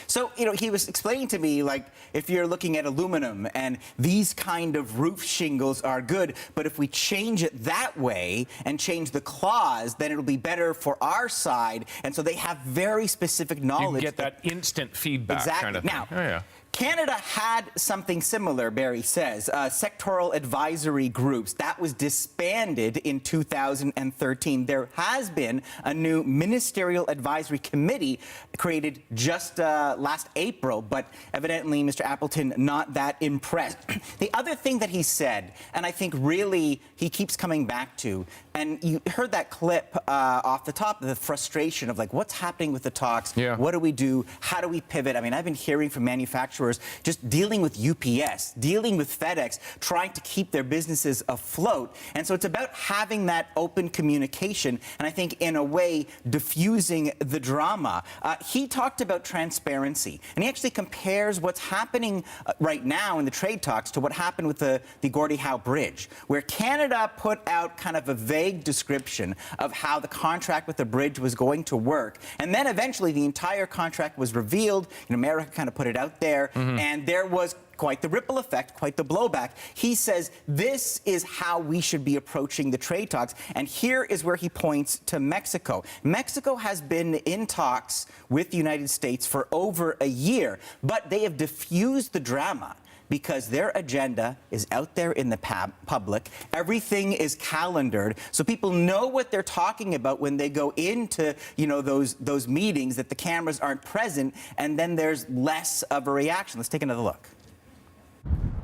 So, you know, he was explaining to me, like, if you're looking at aluminum and these kind of roof shingles are good, but if we change it that way and change the clause, then it'll be better for our side. And so they have very specific knowledge.
You can get that instant feedback.
Exactly.
Kind of
Now,
thing.
Canada had something similar, Barry says, sectoral advisory groups. That was disbanded in 2013. There has been a new ministerial advisory committee created just last April, but evidently Mr. Appleton not that impressed. The other thing that he said, and I think really he keeps coming back to, and you heard that clip off the top, the frustration of like, what's happening with the talks? What do we do? How do we pivot? I mean, I've been hearing from manufacturers manufacturers just dealing with UPS, dealing with FedEx, trying to keep their businesses afloat. And so it's about having that open communication, and I think in a way diffusing the drama. He talked about transparency, and he actually compares what's happening right now in the trade talks to what happened with the Gordie Howe Bridge, where Canada put out kind of a vague description of how the contract with the bridge was going to work, and then eventually the entire contract was revealed, and America kind of put it out there, and there was quite the ripple effect, quite the blowback. He says this is how we should be approaching the trade talks, and here is where he points to Mexico. Mexico has been in talks with the United States for over a year, but they have diffused the drama because their agenda is out there in the public. Everything is calendared, so people know what they're talking about when they go into, you know, those meetings, that the cameras aren't present, and then there's less of a reaction. Let's take another look.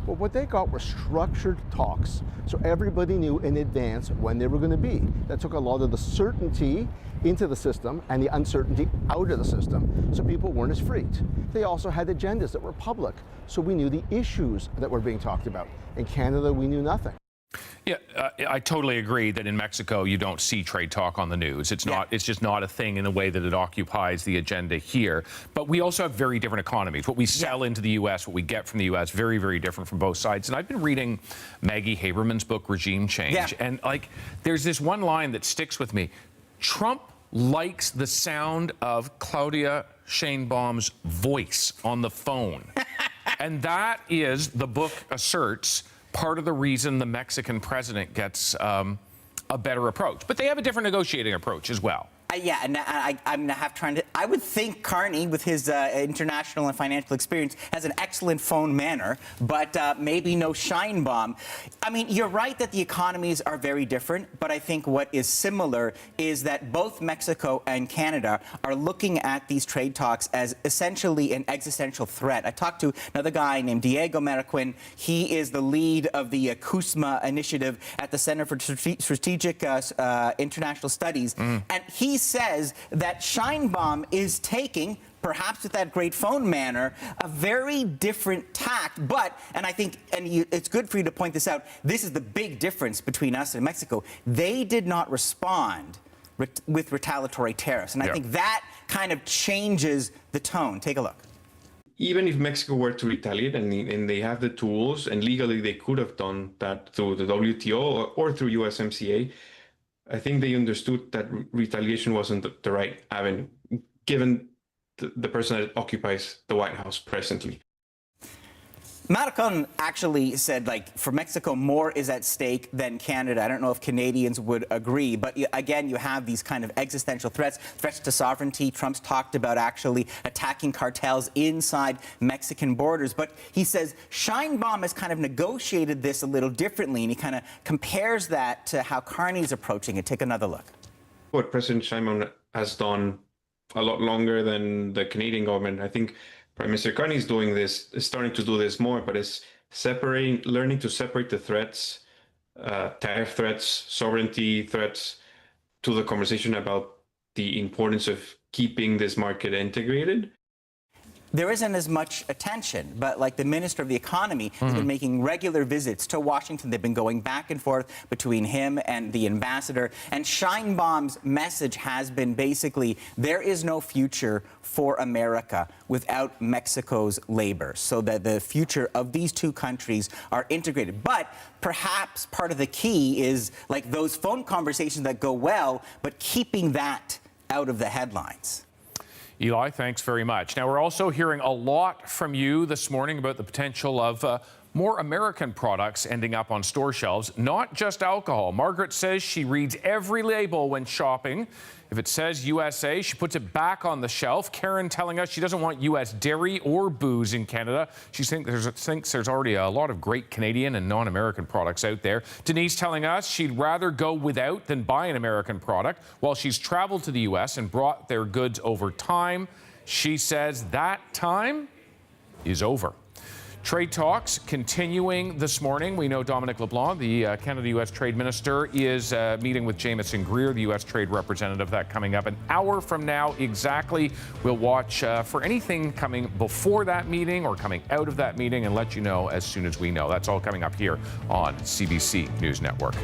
But what they got were structured talks, so everybody knew in advance when they were going to be. That took a lot of the certainty into the system and the uncertainty out of the system, so people weren't as freaked. They also had agendas that were public, so we knew the issues that were being talked about. In Canada, we knew nothing.
Yeah, I totally agree that in Mexico you don't see trade talk on the news. It's not. It's just not a thing in the way that it occupies the agenda here. But we also have very different economies. What we sell into the U.S., what we get from the U.S., very, very different from both sides. And I've been reading Maggie Haberman's book, Regime Change, and like, there's this one line that sticks with me. Trump likes the sound of Claudia Sheinbaum's voice on the phone, and that is, the book asserts, part of the reason the Mexican president gets a better approach. But they have a different negotiating approach as well.
Yeah, and I'm half trying to. I would think Carney, with his international and financial experience, has an excellent phone manner, but maybe no Sheinbaum. I mean, you're right that the economies are very different, but I think what is similar is that both Mexico and Canada are looking at these trade talks as essentially an existential threat. I talked to another guy named Diego Mariquin. He is the lead of the CUSMA initiative at the Center for Strategic International Studies, and he says that Sheinbaum is taking, perhaps with that great phone manner, a very different tact. But, and I think, it's good for you to point this out, this is the big difference between us and Mexico. They did not respond with retaliatory tariffs. And I think that kind of changes the tone. Take a look.
Even if Mexico were to retaliate, and they have the tools, and legally they could have done that through the WTO or through USMCA, I think they understood that retaliation wasn't the right avenue, given the person that occupies the White House presently.
Maricon actually said, like, for Mexico, more is at stake than Canada. I don't know if Canadians would agree, but again, you have these kind of existential threats to sovereignty. Trump's talked about actually attacking cartels inside Mexican borders, but he says Sheinbaum has kind of negotiated this a little differently, and he kind of compares that to how Carney's approaching it. Take another look.
What President Sheinbaum has done a lot longer than the Canadian government, I think Prime Minister Carney is doing this, is starting to do this more, but is learning to separate the threats, tariff threats, sovereignty threats, to the conversation about the importance of keeping this market integrated.
There isn't as much attention, but like the Minister of the Economy has been making regular visits to Washington. They've been going back and forth between him and the ambassador. And Sheinbaum's message has been basically, there is no future for America without Mexico's labor, so that the future of these two countries are integrated. But perhaps part of the key is like those phone conversations that go well, but keeping that out of the headlines.
Eli, thanks very much. Now, we're also hearing a lot from you this morning about the potential of more American products ending up on store shelves, not just alcohol. Margaret says she reads every label when shopping. If it says USA, she puts it back on the shelf. Karen telling us she doesn't want U.S. dairy or booze in Canada. She thinks there's already a lot of great Canadian and non-American products out there. Denise telling us she'd rather go without than buy an American product. While she's traveled to the U.S. and brought their goods over time, she says that time is over. Trade talks continuing this morning. We know Dominic LeBlanc, the Canada-U.S. Trade Minister, is meeting with Jamieson Greer, the U.S. Trade Representative. That coming up an hour from now exactly. We'll watch for anything coming before that meeting or coming out of that meeting and let you know as soon as we know. That's all coming up here on CBC News Network.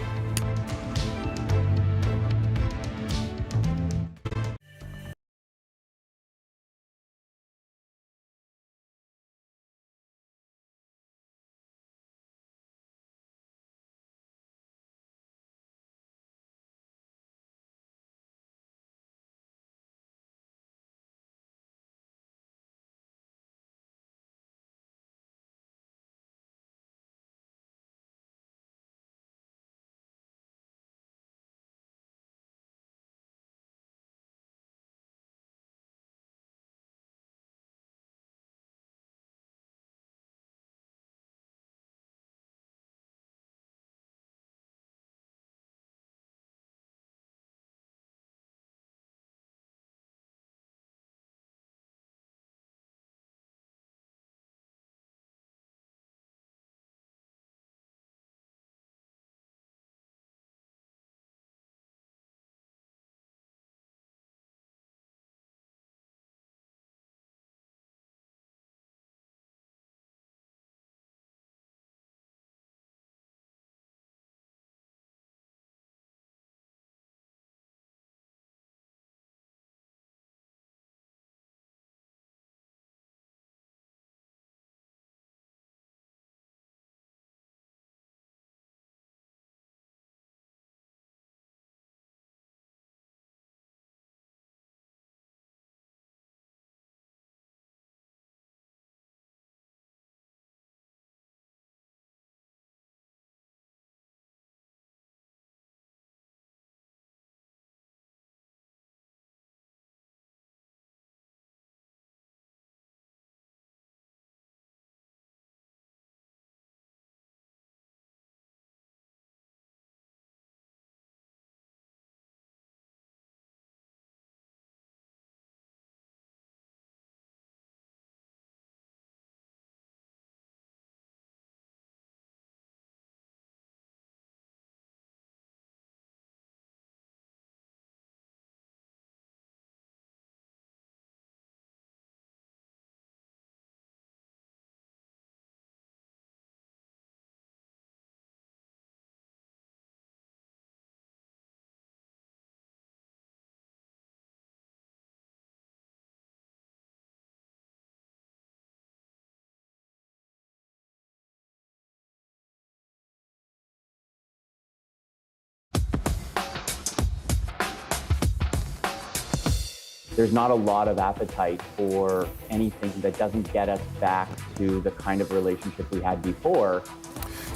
There's not a lot of appetite for anything that doesn't get us back to the kind of relationship we had before.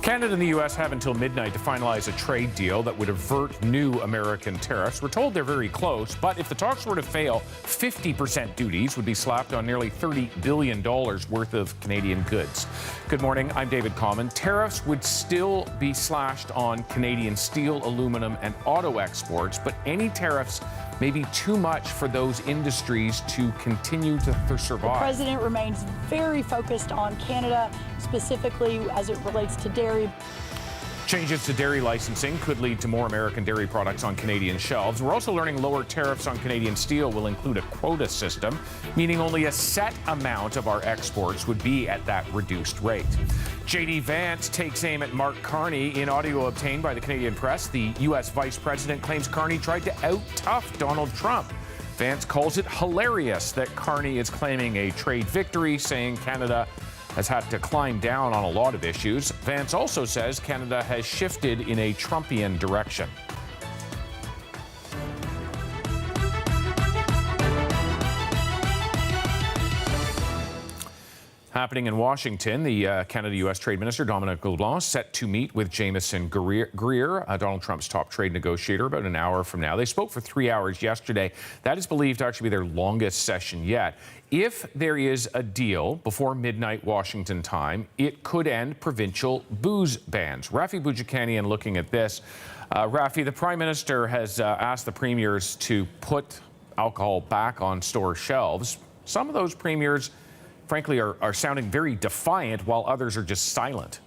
Canada and the U.S. have until midnight to finalize a trade deal that would avert new American tariffs. We're told they're very close, but if the talks were to fail, 50% duties would be slapped on nearly $30 billion worth of Canadian goods. Good morning, I'm David Common. Tariffs would still be slashed on Canadian steel, aluminum, and auto exports, but any tariffs may be too much for those industries to continue to survive.
The president remains very focused on Canada, specifically as it relates to dairy.
Changes to dairy licensing could lead to more American dairy products on Canadian shelves. We're also learning lower tariffs on Canadian steel will include a quota system, meaning only a set amount of our exports would be at that reduced rate. J.D. Vance takes aim at Mark Carney. In audio obtained by the Canadian press, the U.S. vice president claims Carney tried to out-tough Donald Trump. Vance calls it hilarious that Carney is claiming a trade victory, saying Canada has had to climb down on a lot of issues. Vance also says Canada has shifted in a Trumpian direction. Happening in Washington, the Canada-U.S. Trade Minister, Dominic LeBlanc, set to meet with Jamieson Greer, Donald Trump's top trade negotiator, about an hour from now. They spoke for 3 hours yesterday. That is believed to actually be their longest session yet. If there is a deal before midnight Washington time, it could end provincial booze bans. Rafi Boudjikanian looking at this. Rafi, the Prime Minister has asked the premiers to put alcohol back on store shelves. Some of those premiers frankly, are sounding very defiant while others are just silent.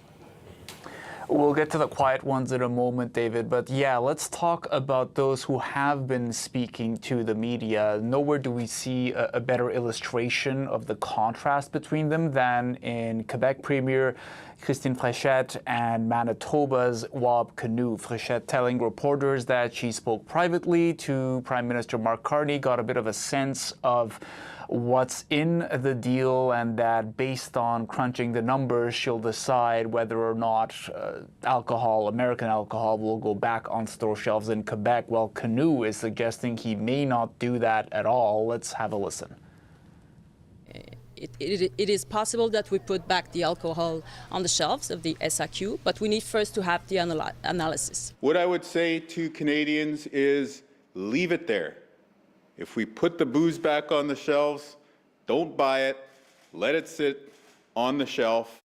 We'll get to the quiet ones in a moment, David, but yeah, let's talk about those who have been speaking to the media. Nowhere do we see a better illustration of the contrast between them than in Quebec Premier Christine Fréchette and Manitoba's Wab Kinew. Fréchette telling reporters that she spoke privately to Prime Minister Mark Carney, got a bit of a sense of what's in the deal, and that based on crunching the numbers, she'll decide whether or not American alcohol, will go back on store shelves in Quebec. Well, Kinew is suggesting he may not do that at all. Let's have a listen.
It is possible that we put back the alcohol on the shelves of the SAQ, but we need first to have the analysis.
What I would say to Canadians is leave it there. If we put the booze back on the shelves, don't buy it, let it sit on the shelf.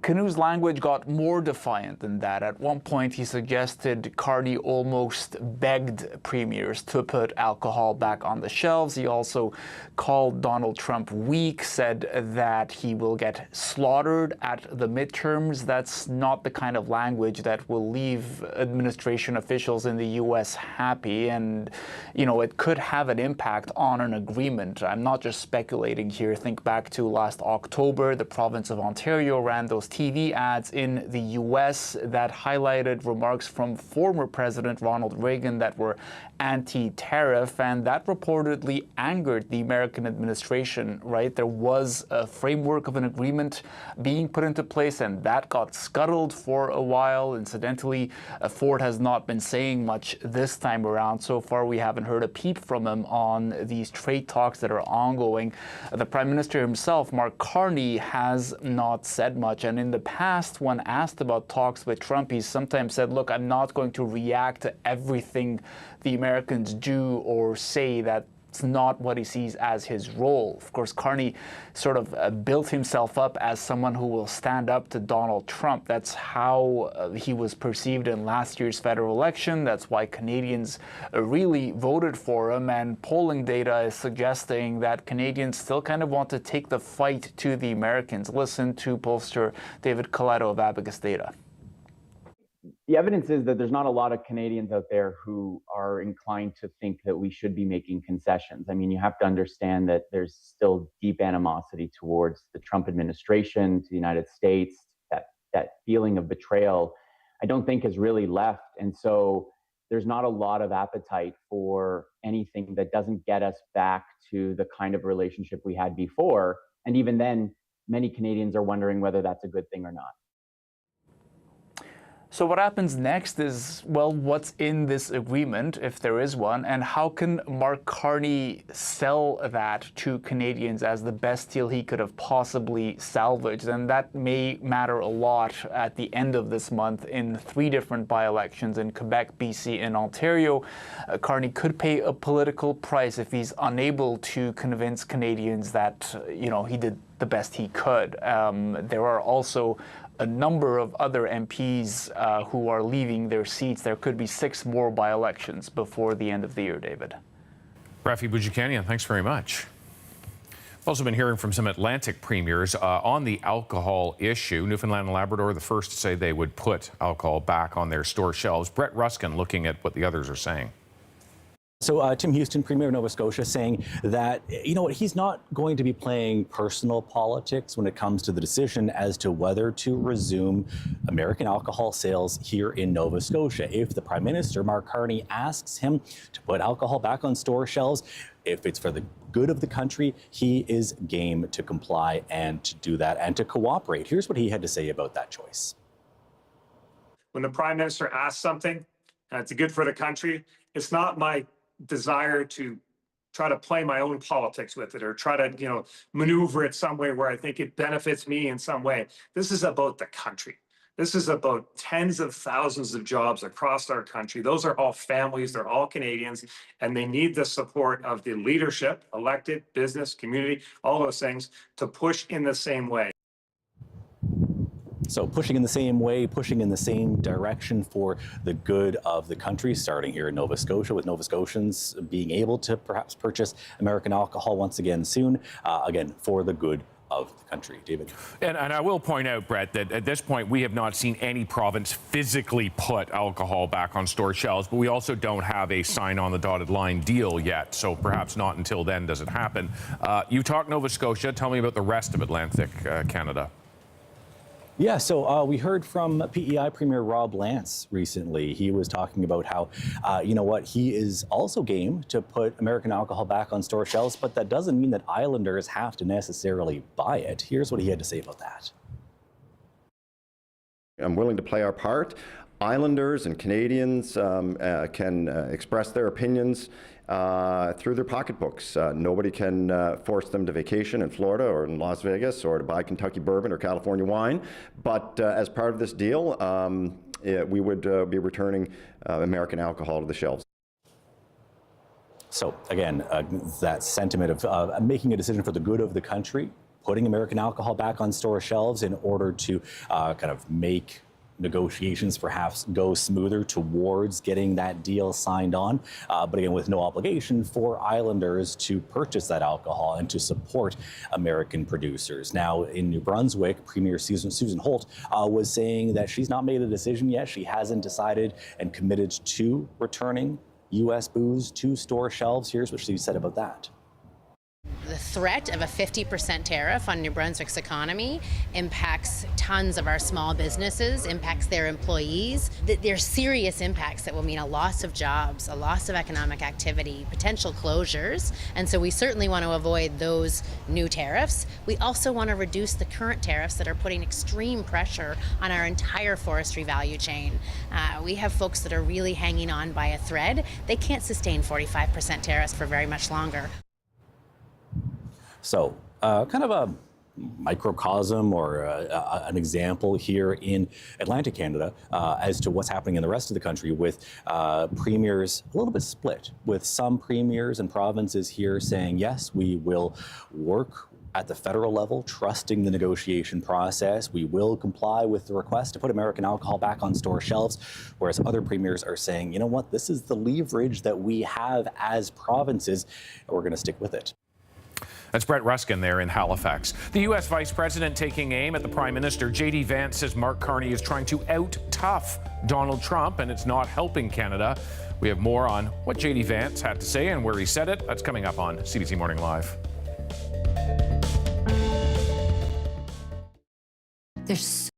Kinew's language got more defiant than that. At one point, he suggested Carney almost begged premiers to put alcohol back on the shelves. He also called Donald Trump weak, said that he will get slaughtered at the midterms. That's not the kind of language that will leave administration officials in the U.S. happy. And, you know, it could have an impact on an agreement. I'm not just speculating here. Think back to last October, the province of Ontario ran those TV ads in the U.S. that highlighted remarks from former President Ronald Reagan that were anti-tariff, and that reportedly angered the American administration, right? There was a framework of an agreement being put into place, and that got scuttled for a while. Incidentally, Ford has not been saying much this time around. So far, we haven't heard a peep from him on these trade talks that are ongoing. The Prime Minister himself, Mark Carney, has not said much. And in the past, when asked about talks with Trump, he sometimes said, look, I'm not going to react to everything the Americans do or say. That's not what he sees as his role. Of course, Carney sort of built himself up as someone who will stand up to Donald Trump. That's how he was perceived in last year's federal election. That's why Canadians really voted for him. And polling data is suggesting that Canadians still kind of want to take the fight to the Americans. Listen to pollster David Coletto of Abacus Data.
The evidence is that there's not a lot of Canadians out there who are inclined to think that we should be making concessions. I mean, you have to understand that there's still deep animosity towards the Trump administration, to the United States. That feeling of betrayal, I don't think has really left. And so there's not a lot of appetite for anything that doesn't get us back to the kind of relationship we had before. And even then, many Canadians are wondering whether that's a good thing or not.
So what happens next is, well, what's in this agreement, if there is one, and how can Mark Carney sell that to Canadians as the best deal he could have possibly salvaged? And that may matter a lot at the end of this month in 3 different by-elections in Quebec, BC, and Ontario. Carney could pay a political price if he's unable to convince Canadians that, you know, he did the best he could. There are also a number of other MPs who are leaving their seats. There could be 6 more by-elections before the end of the year, David.
Rafi Boudjikanian, thanks very much. We've also been hearing from some Atlantic premiers on the alcohol issue. Newfoundland and Labrador, the first to say they would put alcohol back on their store shelves. Brett Ruskin looking at what the others are saying.
So Tim Houston, Premier of Nova Scotia, saying that, you know what, he's not going to be playing personal politics when it comes to the decision as to whether to resume American alcohol sales here in Nova Scotia. If the Prime Minister, Mark Carney, asks him to put alcohol back on store shelves, if it's for the good of the country, he is game to comply and to do that and to cooperate. Here's what he had to say about that choice.
When the Prime Minister asks something and it's good for the country, it's not my desire to try to play my own politics with it or try to, you know, maneuver it some way where I think it benefits me in some way. This is about the country. This is about tens of thousands of jobs across our country. Those are all families, they're all Canadians, and they need the support of the leadership, elected, business, community, all those things to push in the same way.
So pushing in the same way, pushing in the same direction for the good of the country, starting here in Nova Scotia, with Nova Scotians being able to perhaps purchase American alcohol once again soon, again, for the good of the country. David.
And I will point out, Brett, that at this point we have not seen any province physically put alcohol back on store shelves, but we also don't have a sign on the dotted line deal yet, so perhaps not until then does it happen. You talk Nova Scotia. Tell me about the rest of Atlantic Canada.
Yeah, so we heard from PEI Premier Rob Lance recently. He was talking about how, you know what, he is also game to put American alcohol back on store shelves, but that doesn't mean that Islanders have to necessarily buy it. Here's what he had to say about that.
I'm willing to play our part. Islanders and Canadians can express their opinions through their pocketbooks. Nobody can force them to vacation in Florida or in Las Vegas or to buy Kentucky bourbon or California wine. But as part of this deal, we would be returning American alcohol to the shelves.
So again, that sentiment of making a decision for the good of the country, putting American alcohol back on store shelves in order to kind of make negotiations perhaps go smoother towards getting that deal signed on, but again with no obligation for Islanders to purchase that alcohol and to support American producers. Now in New Brunswick, Premier Susan Holt was saying that she's not made a decision yet. She hasn't decided and committed to returning U.S. booze to store shelves. Here's what she said about that.
The threat of a 50% tariff on New Brunswick's economy impacts tons of our small businesses, impacts their employees. There's serious impacts that will mean a loss of jobs, a loss of economic activity, potential closures. And so we certainly want to avoid those new tariffs. We also want to reduce the current tariffs that are putting extreme pressure on our entire forestry value chain. We have folks that are really hanging on by a thread. They can't sustain 45% tariffs for very much longer.
So kind of a microcosm or an example here in Atlantic Canada as to what's happening in the rest of the country with premiers a little bit split, with some premiers and provinces here saying, yes, we will work at the federal level, trusting the negotiation process. We will comply with the request to put American alcohol back on store shelves, whereas other premiers are saying, you know what, this is the leverage that we have as provinces, and we're going to stick with it.
That's Brett Ruskin there in Halifax. The U.S. Vice President taking aim at the Prime Minister. J.D. Vance says Mark Carney is trying to out-tough Donald Trump, and it's not helping Canada. We have more on what J.D. Vance had to say and where he said it. That's coming up on CBC Morning Live.
There's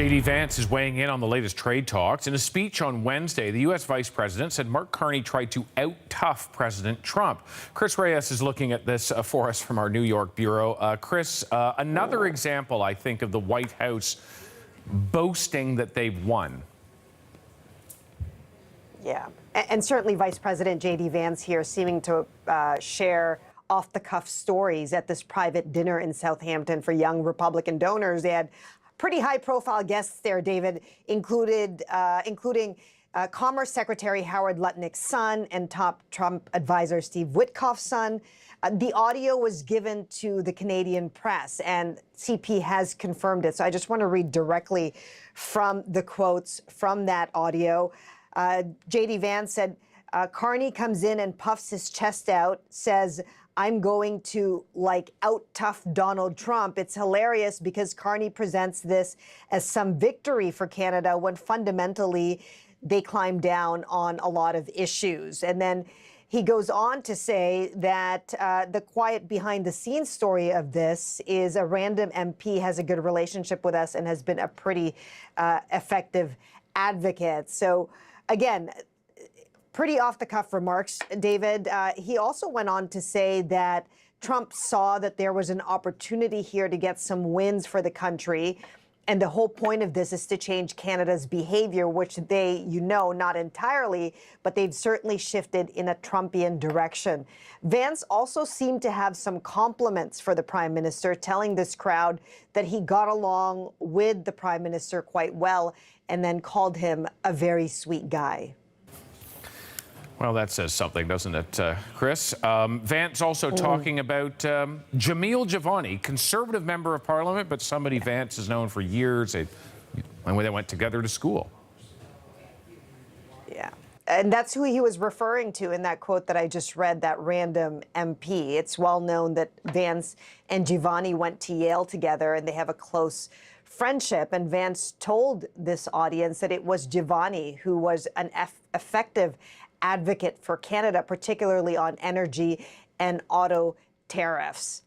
J.D. Vance is weighing in on the latest trade talks. In a speech on Wednesday, the U.S. Vice President said Mark Carney tried to out-tough President Trump. Chris Reyes is looking at this for us from our New York bureau. Chris, another example, I think, of the White House boasting that they've won.
Yeah, and certainly Vice President J.D. Vance here seeming to share off-the-cuff stories at this private dinner in Southampton for young Republican donors. They had pretty high-profile guests there, David, including Commerce Secretary Howard Lutnick's son and top Trump advisor Steve Witkoff's son. The audio was given to the Canadian press, and CP has confirmed it. So I just want to read directly from the quotes from that audio. J.D. Vance said, Carney comes in and puffs his chest out, says, I'm going to, like, out-tough Donald Trump. It's hilarious because Carney presents this as some victory for Canada when fundamentally they climb down on a lot of issues. And then he goes on to say that the quiet behind-the-scenes story of this is a random MP has a good relationship with us and has been a pretty effective advocate. So, again, pretty off-the-cuff remarks, David. He also went on to say that Trump saw that there was an opportunity here to get some wins for the country. And the whole point of this is to change Canada's behavior, which they, not entirely, but they've certainly shifted in a Trumpian direction. Vance also seemed to have some compliments for the Prime Minister, telling this crowd that he got along with the Prime Minister quite well and then called him a very sweet guy.
Well, that says something, doesn't it, Chris? Vance also talking about Jamil Javani, conservative member of parliament, but somebody Vance has known for years. They went together to school.
Yeah. And that's who he was referring to in that quote that I just read, that random MP. It's well known that Vance and Giovanni went to Yale together and they have a close friendship. And Vance told this audience that it was Giovanni who was an effective advocate for Canada, particularly on energy and auto tariffs.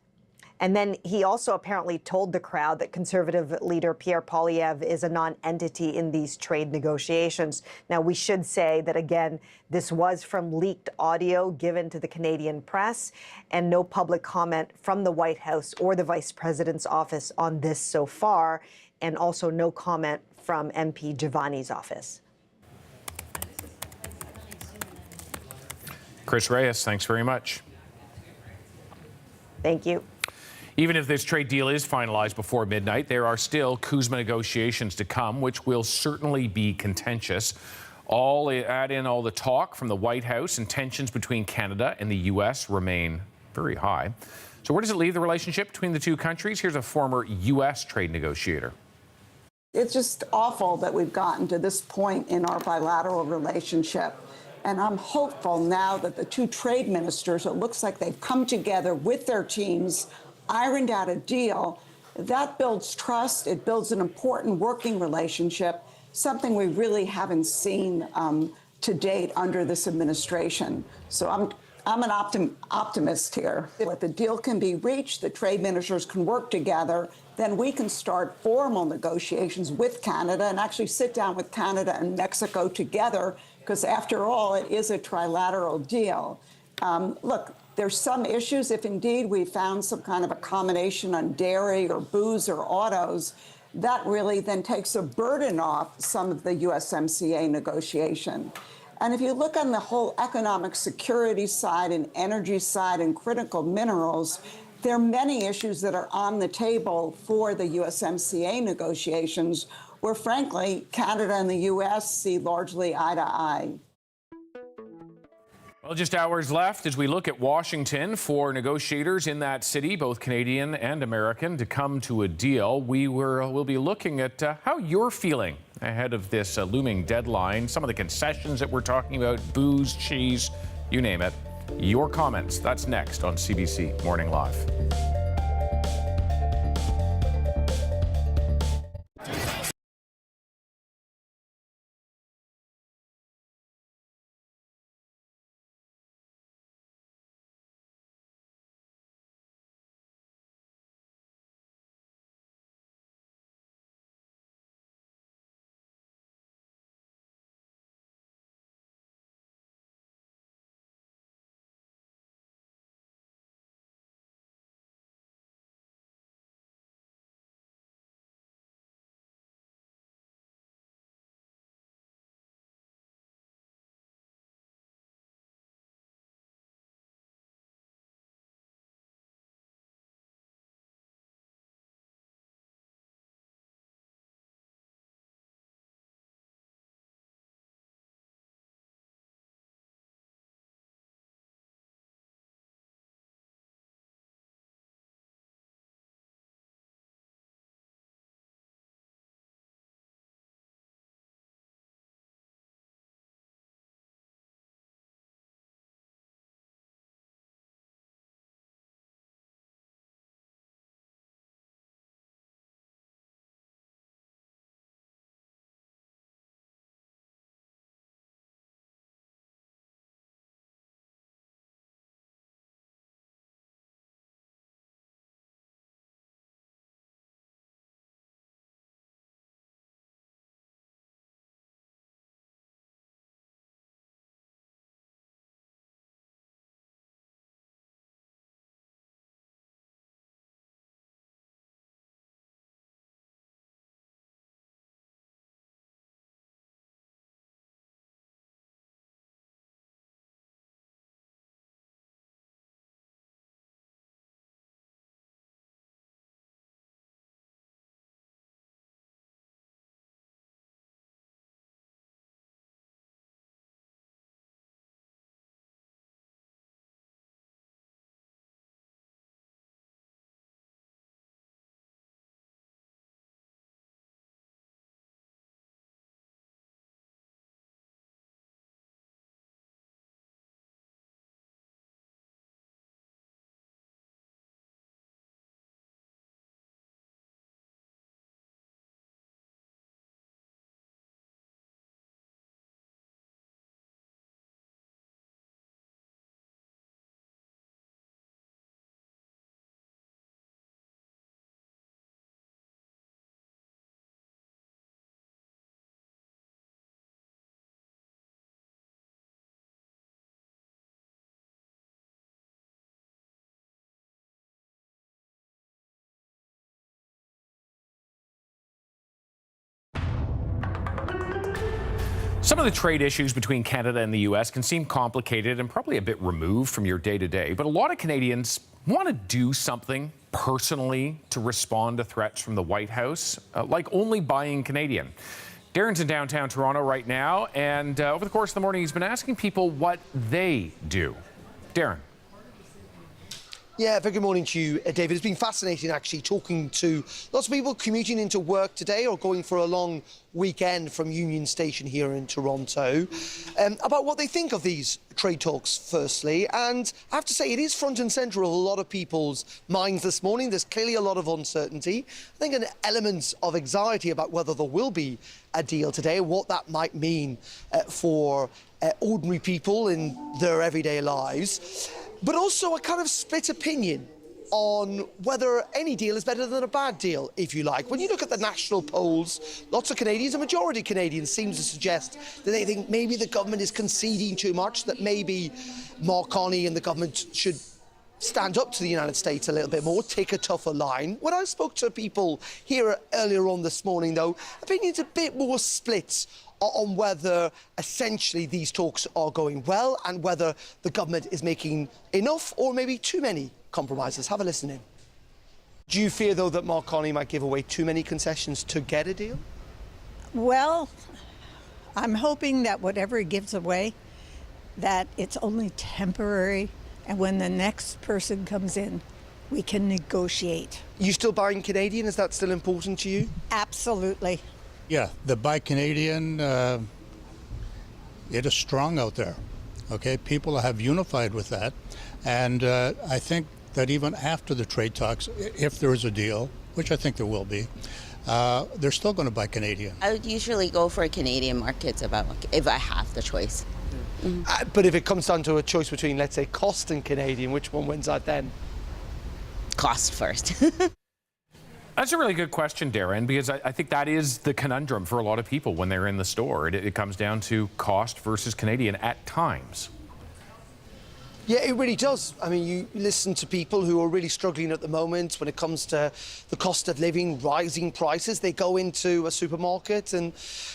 And then he also apparently told the crowd that Conservative leader Pierre Poilievre is a non-entity in these trade negotiations. Now, we should say that, again, this was from leaked audio given to the Canadian press, and no public comment from the White House or the Vice President's office on this so far, and also no comment from MP Giovanni's office.
Chris Reyes, thanks very much.
Thank you.
Even if this trade deal is finalized before midnight, there are still CUSMA negotiations to come, which will certainly be contentious. Add in all the talk from the White House, and tensions between Canada and the U.S. remain very high. So where does it leave the relationship between the two countries? Here's a former U.S. trade negotiator.
It's just awful that we've gotten to this point in our bilateral relationship. And I'm hopeful now that the two trade ministers, it looks like they've come together with their teams, ironed out a deal. That builds trust. It builds an important working relationship, something we really haven't seen to date under this administration. So I'm an optimist here. If the deal can be reached, the trade ministers can work together, then we can start formal negotiations with Canada and actually sit down with Canada and Mexico together, because after all, it is a trilateral deal. Look, there's some issues. If indeed we found some kind of a combination on dairy or booze or autos, that really then takes a burden off some of the USMCA negotiation. And if you look on the whole economic security side and energy side and critical minerals, there are many issues that are on the table for the USMCA negotiations where, frankly, Canada and the U.S. see largely eye to eye.
Well, just hours left as we look at Washington for negotiators in that city, both Canadian and American, to come to a deal. We'll be looking at how you're feeling ahead of this looming deadline, some of the concessions that we're talking about, booze, cheese, you name it. Your comments, that's next on CBC Morning Live. Some of the trade issues between Canada and the U.S. can seem complicated and probably a bit removed from your day-to-day, but a lot of Canadians want to do something personally to respond to threats from the White House, like only buying Canadian. Darren's in downtown Toronto right now, and over the course of the morning, he's been asking people what they do. Darren.
Yeah, very good morning to you, David. It's been fascinating, actually, talking to lots of people commuting into work today or going for a long weekend from Union Station here in Toronto, about what they think of these trade talks, firstly. And I have to say, it is front and centre of a lot of people's minds this morning. There's clearly a lot of uncertainty. I think an element of anxiety about whether there will be a deal today, what that might mean for ordinary people in their everyday lives. But also a kind of split opinion on whether any deal is better than a bad deal, if you like. When you look at the national polls, lots of Canadians, a majority of Canadians, seem to suggest that they think maybe the government is conceding too much, that maybe Mark Carney and the government should stand up to the United States a little bit more, take a tougher line. When I spoke to people here earlier on this morning, though, opinions a bit more split on whether essentially these talks are going well and whether the government is making enough or maybe too many compromises. Have a listen in. Do you fear, though, that Mark Carney might give away too many concessions to get a deal?
Well, I'm hoping that whatever he gives away, that it's only temporary, and when the next person comes in, we can negotiate.
You still buying Canadian? Is that still important to you?
Absolutely.
Yeah, the Buy Canadian, it is strong out there, okay? People have unified with that, and I think that even after the trade talks, if there is a deal, which I think there will be, they're still going to buy Canadian.
I would usually go for Canadian markets if I have the choice.
But if it comes down to a choice between, let's say, cost and Canadian, which one wins out then?
Cost first.
That's a really good question, Darren, because I think that is the conundrum for a lot of people when they're in the store. It comes down to cost versus Canadian at times.
Yeah, it really does. I mean, you listen to people who are really struggling at the moment when it comes to the cost of living, rising prices. They go into a supermarket and,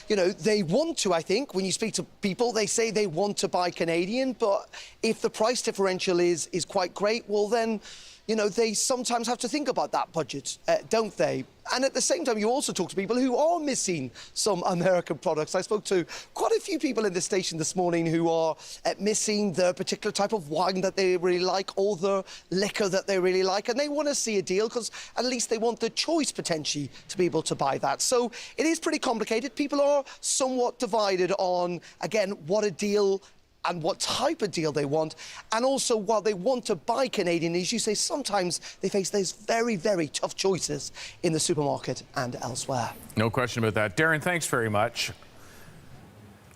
you know, they want to, I think, when you speak to people, they say they want to buy Canadian, but if the price differential is quite great, well then, you know, they sometimes have to think about that budget, don't they? And at the same time, you also talk to people who are missing some American products. I spoke to quite a few people in the station this morning who are missing the particular type of wine that they really like or the liquor that they really like. And they want to see a deal because at least they want the choice potentially to be able to buy that. So it is pretty complicated. People are somewhat divided on, again, what a deal and what type of deal they want. And also, while they want to buy Canadian, as you say, sometimes they face those very, very tough choices in the supermarket and elsewhere.
No question about that. Darren, thanks very much.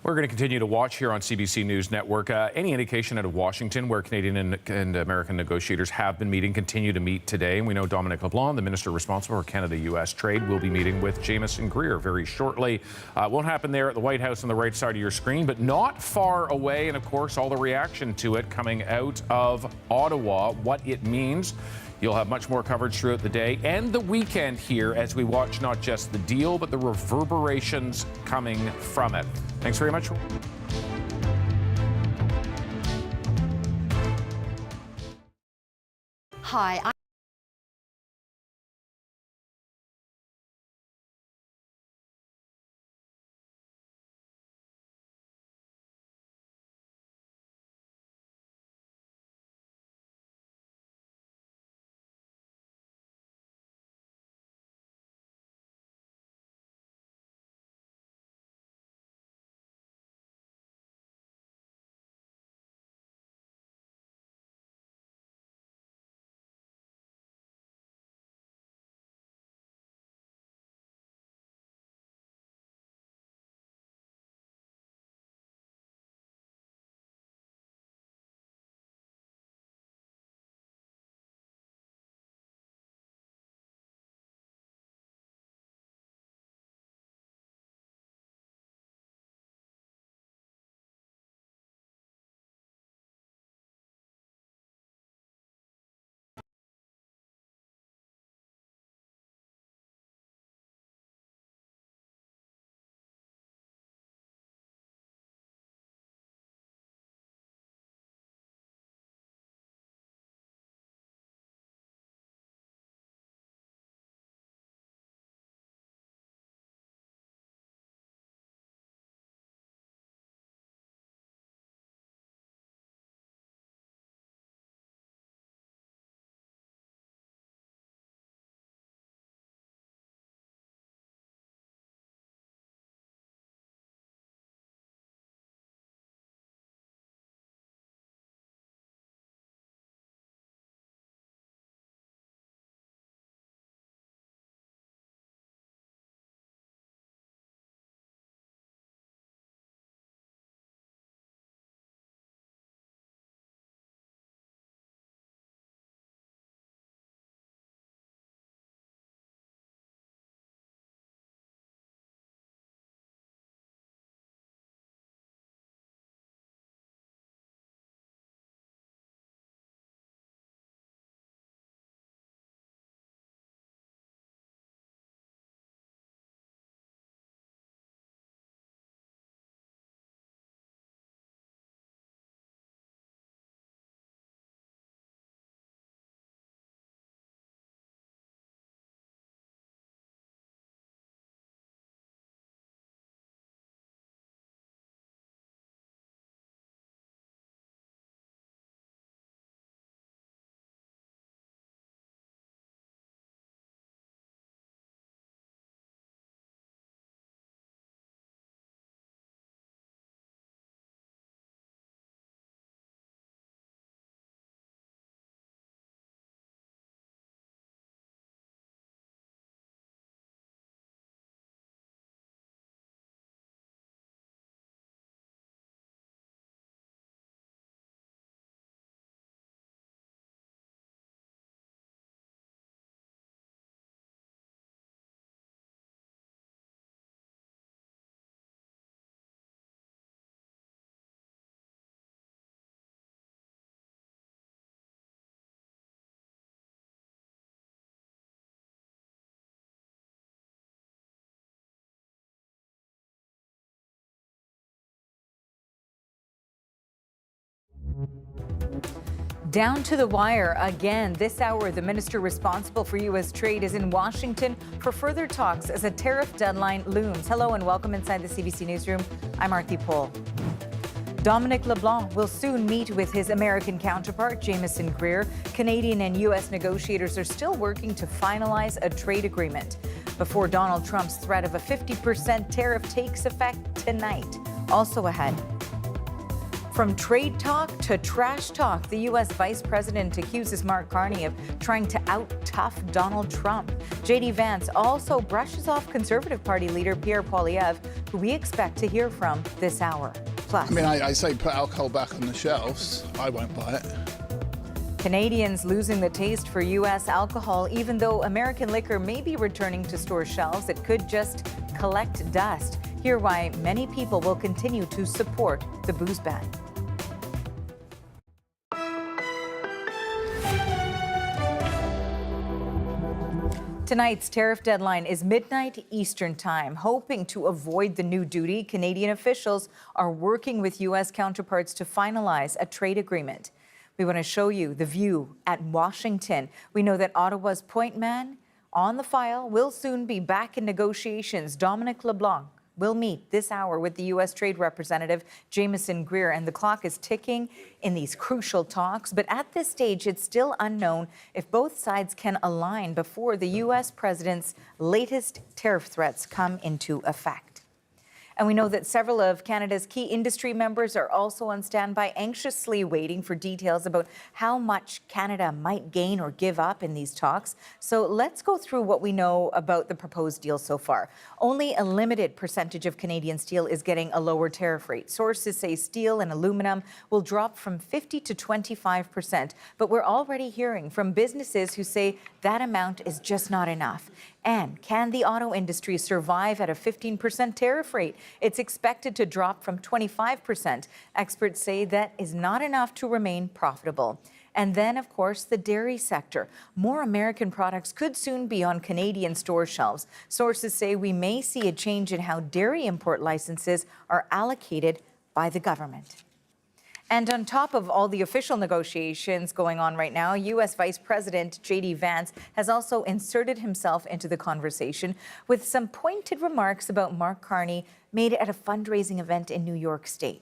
We're going to continue to watch here on CBC News Network. Any indication out of Washington, where Canadian and American negotiators have been meeting, continue to meet today. And we know Dominic LeBlanc, the minister responsible for Canada-U.S. trade, will be meeting with Jamieson Greer very shortly. Won't happen there at the White House on the right side of your screen, but not far away. And of course, all the reaction to it coming out of Ottawa, what it means. You'll have much more coverage throughout the day and the weekend here as we watch not just the deal, but the reverberations coming from it. Thanks very much.
Hi.
Down to the wire again. This hour, the minister responsible for U.S. trade is in Washington for further talks as a tariff deadline looms. Hello and welcome inside the CBC Newsroom. I'm Arthi Pohl. Dominic LeBlanc will soon meet with his American counterpart, Jamieson Greer. Canadian and U.S. negotiators are still working to finalize a trade agreement before Donald Trump's threat of a 50% tariff takes effect tonight. Also ahead. From trade talk to trash talk, the U.S. Vice President accuses Mark Carney of trying to out-tough Donald Trump. J.D. Vance also brushes off Conservative Party leader Pierre Poilievre, who we expect to hear from this hour. Plus,
I mean, I say put alcohol back on the shelves. I won't buy it.
Canadians losing the taste for U.S. alcohol, even though American liquor may be returning to store shelves, it could just collect dust. Hear why many people will continue to support the booze ban. Tonight's tariff deadline is midnight Eastern Time. Hoping to avoid the new duty, Canadian officials are working with U.S. counterparts to finalize a trade agreement. We want to show you the view at Washington. We know that Ottawa's point man on the file will soon be back in negotiations. Dominic LeBlanc will meet this hour with the U.S. Trade Representative Jamieson Greer, and the clock is ticking in these crucial talks. But at this stage, it's still unknown if both sides can align before the U.S. president's latest tariff threats come into effect. And we know that several of Canada's key industry members are also on standby, anxiously waiting for details about how much Canada might gain or give up in these talks. So let's go through what we know about the proposed deal so far. Only a limited percentage of Canadian steel is getting a lower tariff rate. Sources say steel and aluminum will drop from 50 to 25%. But we're already hearing from businesses who say that amount is just not enough. And can the auto industry survive at a 15% tariff rate? It's expected to drop from 25%. Experts say that is not enough to remain profitable. And then, of course, the dairy sector. More American products could soon be on Canadian store shelves. Sources say we may see a change in how dairy import licenses are allocated by the government. And on top of all the official negotiations going on right now, U.S. Vice President J.D. Vance has also inserted himself into the conversation with some pointed remarks about Mark Carney made at a fundraising event in New York State.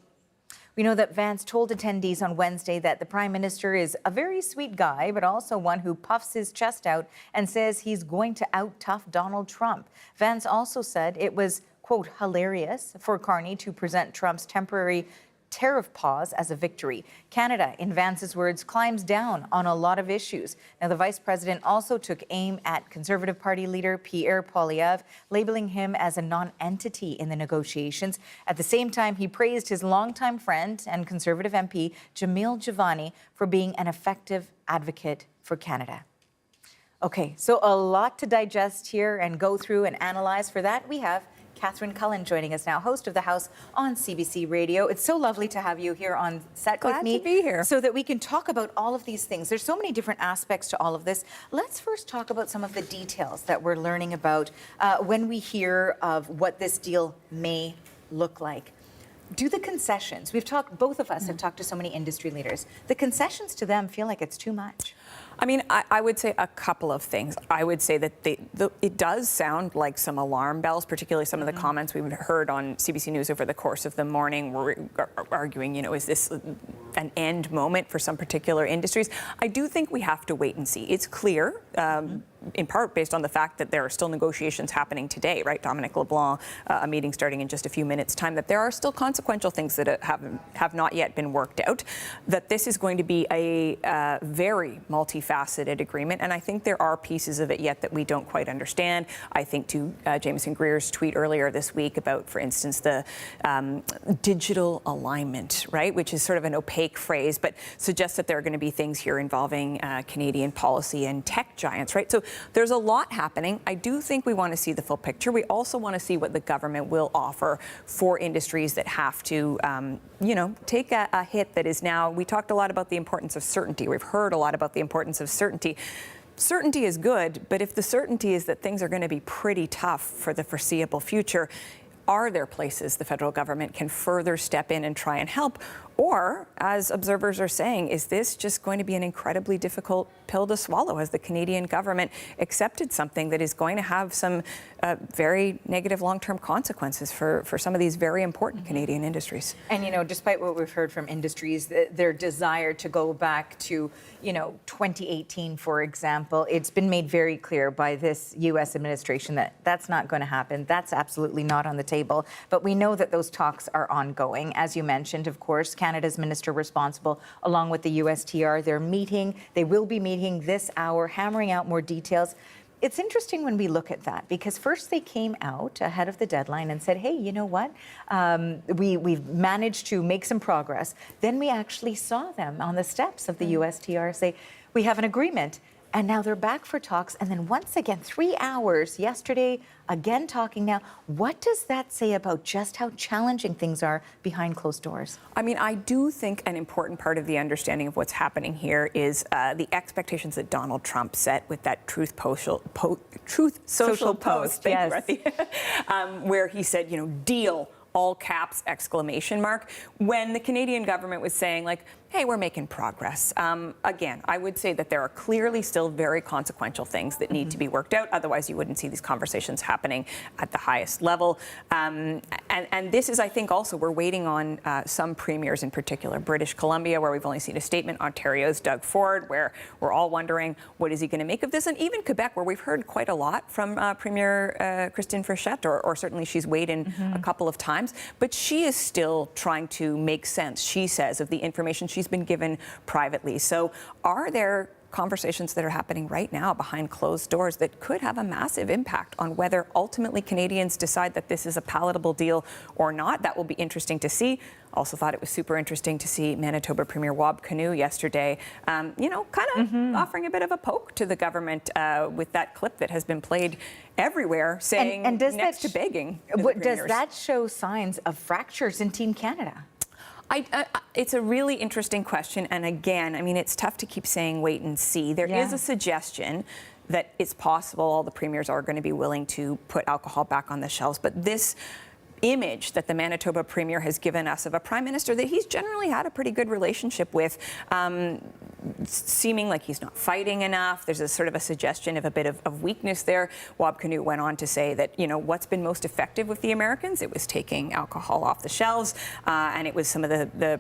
We know that Vance told attendees on Wednesday that the Prime Minister is a very sweet guy, but also one who puffs his chest out and says he's going to out-tough Donald Trump. Vance also said it was, quote, hilarious for Carney to present Trump's temporary tariff pause as a victory. Canada, in Vance's words, climbs down on a lot of issues. Now, the Vice President also took aim at Conservative Party leader Pierre Poilievre, labeling him as a non-entity in the negotiations. At the same time, he praised his longtime friend and Conservative MP Jamil Jivani for being an effective advocate for Canada. Okay, so a lot to digest here and go through and analyze. For that, we have Catherine Cullen joining us now, host of The House on CBC Radio. It's so lovely to have you here on set with me.
Glad to be here.
So that we can talk about all of these things. There's so many different aspects to all of this. Let's first talk about some of the details that we're learning about when we hear of what this deal may look like. Do the concessions, both of us have talked to so many industry leaders, the concessions to them feel like it's too much?
I mean, I would say a couple of things. I would say that it does sound like some alarm bells, particularly some of the comments we've heard on CBC News over the course of the morning. We're arguing, is this an end moment for some particular industries? I do think we have to wait and see. It's clear, in part based on the fact that there are still negotiations happening today, right? Dominic LeBlanc, a meeting starting in just a few minutes' time, that there are still consequential things that have not yet been worked out, that this is going to be a very multifaceted agreement, and I think there are pieces of it yet that we don't quite understand. I think to Jamieson Greer's tweet earlier this week about, for instance, the digital alignment, right, which is sort of an opaque phrase, but suggests that there are going to be things here involving Canadian policy and tech giants, right? So there's a lot happening. I do think we want to see the full picture. We also want to see what the government will offer for industries that have to, take a hit that is now. We talked a lot about the importance of certainty. We've heard a lot about the importance of certainty. Certainty is good, but if the certainty is that things are going to be pretty tough for the foreseeable future, are there places the federal government can further step in and try and help? Or, as observers are saying, is this just going to be an incredibly difficult pill to swallow as the Canadian government accepted something that is going to have some very negative long-term consequences for some of these very important Canadian industries?
And, you know, despite what we've heard from industries, their desire to go back to, 2018, for example, it's been made very clear by this U.S. administration that that's not going to happen. That's absolutely not on the table. But we know that those talks are ongoing. As you mentioned, of course, Canada's minister responsible, along with the USTR, they will be meeting this hour, hammering out more details. It's interesting when we look at that, because first they came out ahead of the deadline and said, hey, you know what? We've managed to make some progress. Then we actually saw them on the steps of the USTR say, we have an agreement. And now they're back for talks. And then once again, 3 hours yesterday, again talking now. What does that say about just how challenging things are behind closed doors?
I mean, I do think an important part of the understanding of what's happening here is the expectations that Donald Trump set with that Truth Social post,
yes.
Where he said, deal, all caps, exclamation mark, when the Canadian government was saying, like, hey, we're making progress. Again, I would say that there are clearly still very consequential things that need to be worked out. Otherwise, you wouldn't see these conversations happening at the highest level. And this is, I think, also we're waiting on some premiers, in particular British Columbia, where we've only seen a statement, Ontario's Doug Ford, where we're all wondering, what is he going to make of this? And even Quebec, where we've heard quite a lot from Premier Christine Frechette, or certainly she's weighed in a couple of times. But she is still trying to make sense, she says, of the information she's been given privately. So are there conversations that are happening right now behind closed doors that could have a massive impact on whether ultimately Canadians decide that this is a palatable deal or not? That will be interesting to see. Also thought it was super interesting to see Manitoba Premier Wab Kinew yesterday, offering a bit of a poke to the government with that clip that has been played everywhere, saying
and does
next to begging.
Does that show signs of fractures in Team Canada?
It's a really interesting question. And again, I mean, it's tough to keep saying wait and see. There is a suggestion that it's possible all the premiers are going to be willing to put alcohol back on the shelves. But this image that the Manitoba Premier has given us of a Prime Minister that he's generally had a pretty good relationship with, seeming like he's not fighting enough. There's a sort of a suggestion of a bit of weakness there. Wab Kinew went on to say that, what's been most effective with the Americans? It was taking alcohol off the shelves, and it was some of the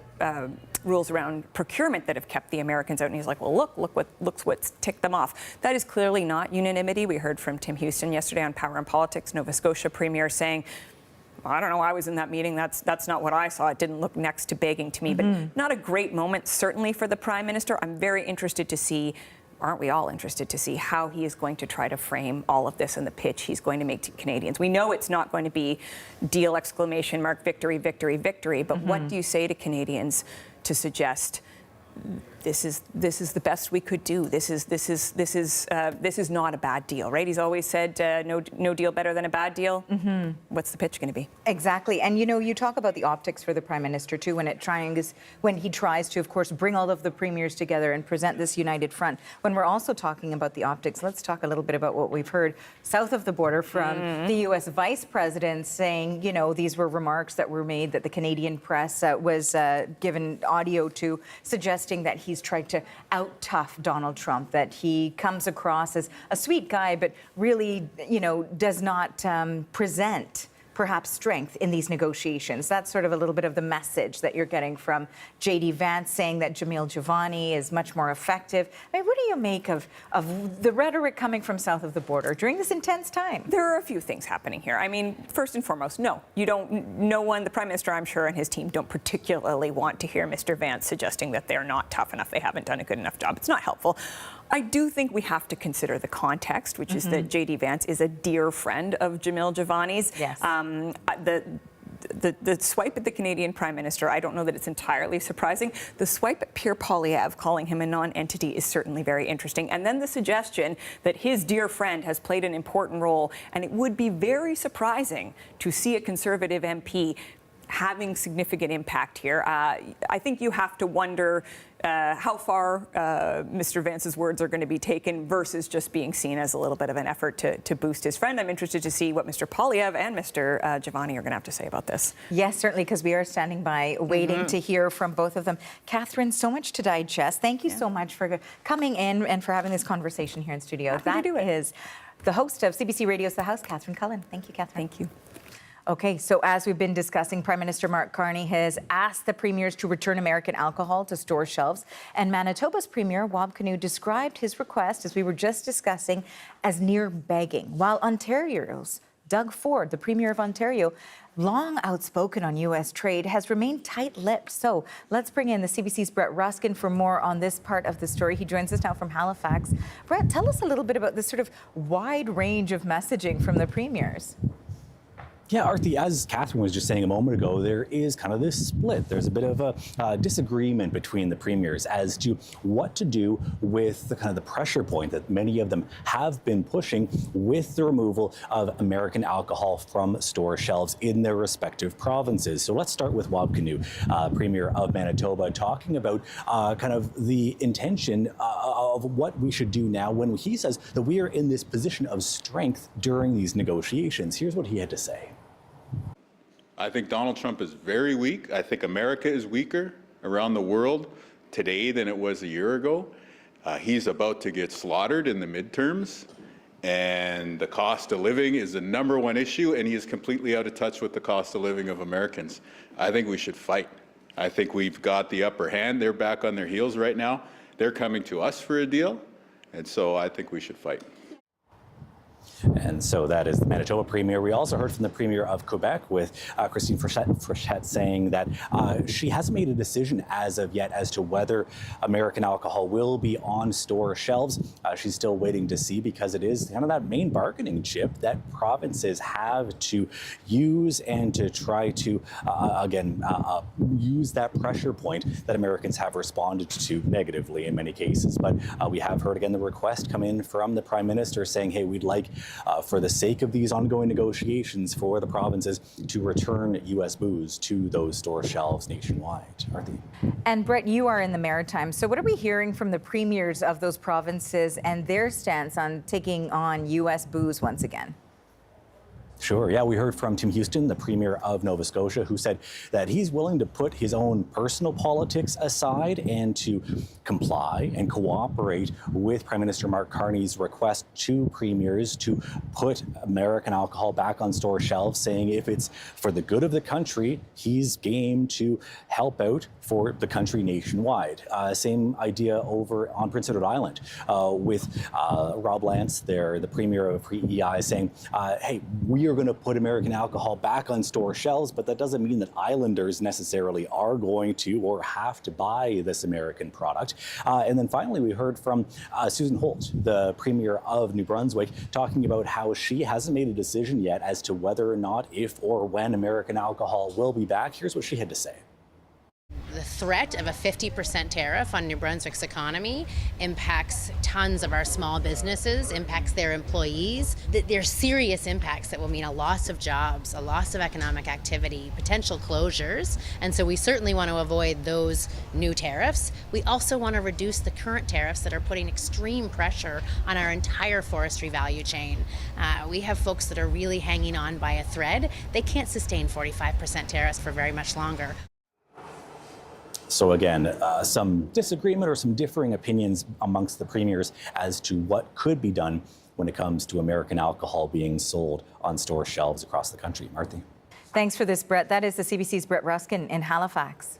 rules around procurement that have kept the Americans out. And he's like, well, look what's ticked them off. That is clearly not unanimity. We heard from Tim Houston yesterday on Power and Politics, Nova Scotia Premier, saying, I don't know, I was in that meeting. That's not what I saw. It didn't look next to begging to me, but not a great moment, certainly for the Prime Minister. I'm very interested to see, aren't we all interested to see how he is going to try to frame all of this and the pitch he's going to make to Canadians. We know it's not going to be deal, exclamation mark, victory, victory, victory, but what do you say to Canadians to suggest this is the best we could do? This is not a bad deal, right? He's always said no deal better than a bad deal. What's the pitch going to be?
Exactly. And you talk about the optics for the Prime Minister too when he tries to, of course, bring all of the premiers together and present this united front. When we're also talking about the optics, let's talk a little bit about what we've heard south of the border from the U.S. Vice President saying, these were remarks that were made that the Canadian press was given audio to, suggesting that he's tried to out-tough Donald Trump, that he comes across as a sweet guy, but really, does not present perhaps strength in these negotiations. That's sort of a little bit of the message that you're getting from J.D. Vance, saying that Jamil Jivani is much more effective. I mean, what do you make of the rhetoric coming from south of the border during this intense time?
There are a few things happening here. I mean, first and foremost, no one, the Prime Minister, I'm sure, and his team don't particularly want to hear Mr. Vance suggesting that they're not tough enough, they haven't done a good enough job. It's not helpful. I do think we have to consider the context, which is that J.D. Vance is a dear friend of Jamil Jivani's.
Yes.
The swipe at the Canadian Prime Minister, I don't know that it's entirely surprising. The swipe at Pierre Poilievre, calling him a non-entity, is certainly very interesting. And then the suggestion that his dear friend has played an important role, and it would be very surprising to see a Conservative MP having significant impact here. I think you have to wonder how far Mr. Vance's words are going to be taken versus just being seen as a little bit of an effort to boost his friend. I'm interested to see what Mr. Poilievre and Mr. Giovanni are going to have to say about this.
Yes, certainly, because we are standing by waiting to hear from both of them. Catherine, so much to digest. Thank you so much for coming in and for having this conversation here in studio. That is the host of CBC Radio's The House, Catherine Cullen. Thank you, Catherine.
Thank you.
Okay, so as we've been discussing, Prime Minister Mark Carney has asked the premiers to return American alcohol to store shelves. And Manitoba's Premier, Wab Kinew, described his request, as we were just discussing, as near begging. While Ontario's Doug Ford, the Premier of Ontario, long outspoken on U.S. trade, has remained tight-lipped. So let's bring in the CBC's Brett Ruskin for more on this part of the story. He joins us now from Halifax. Brett, tell us a little bit about this sort of wide range of messaging from the premiers.
Yeah, Arthi, as Catherine was just saying a moment ago, there is kind of this split. There's a bit of a disagreement between the premiers as to what to do with the kind of the pressure point that many of them have been pushing with the removal of American alcohol from store shelves in their respective provinces. So let's start with Wab Kinew, Premier of Manitoba, talking about kind of the intention of what we should do now when he says that we are in this position of strength during these negotiations. Here's what he had to say.
I think Donald Trump is very weak. I think America is weaker around the world today than it was a year ago. He's about to get slaughtered in the midterms, and the cost of living is the #1 issue, and he is completely out of touch with the cost of living of Americans. I think we should fight. I think we've got the upper hand. They're back on their heels right now. They're coming to us for a deal, and so I think we should fight.
And so that is the Manitoba Premier. We also heard from the Premier of Quebec with Christine Frechette saying that she hasn't made a decision as of yet as to whether American alcohol will be on store shelves. She's still waiting to see because it is kind of that main bargaining chip that provinces have to use and to try to, use that pressure point that Americans have responded to negatively in many cases. But we have heard again the request come in from the Prime Minister saying, hey, we'd like for the sake of these ongoing negotiations for the provinces to return U.S. booze to those store shelves nationwide. Arthi.
And Brett, you are in the Maritimes. So what are we hearing from the premiers of those provinces and their stance on taking on U.S. booze once again?
Sure. Yeah, we heard from Tim Houston, the Premier of Nova Scotia, who said that he's willing to put his own personal politics aside and to comply and cooperate with Prime Minister Mark Carney's request to premiers to put American alcohol back on store shelves, saying if it's for the good of the country, he's game to help out for the country nationwide. Same idea over on Prince Edward Island with Rob Lance there, the Premier of PEI, saying, hey, we are going to put American alcohol back on store shelves, but that doesn't mean that Islanders necessarily are going to or have to buy this American product. And then finally, we heard from Susan Holt, the Premier of New Brunswick, talking about how she hasn't made a decision yet as to whether or not, if or when American alcohol will be back. Here's what she had to say.
The threat of a 50% tariff on New Brunswick's economy impacts tons of our small businesses, impacts their employees. There's serious impacts that will mean a loss of jobs, a loss of economic activity, potential closures. And so we certainly want to avoid those new tariffs. We also want to reduce the current tariffs that are putting extreme pressure on our entire forestry value chain. We have folks that are really hanging on by a thread. They can't sustain 45% tariffs for very much longer.
So again, some disagreement or some differing opinions amongst the premiers as to what could be done when it comes to American alcohol being sold on store shelves across the country. Martha.
Thanks for this, Brett. That is the CBC's Brett Ruskin in Halifax.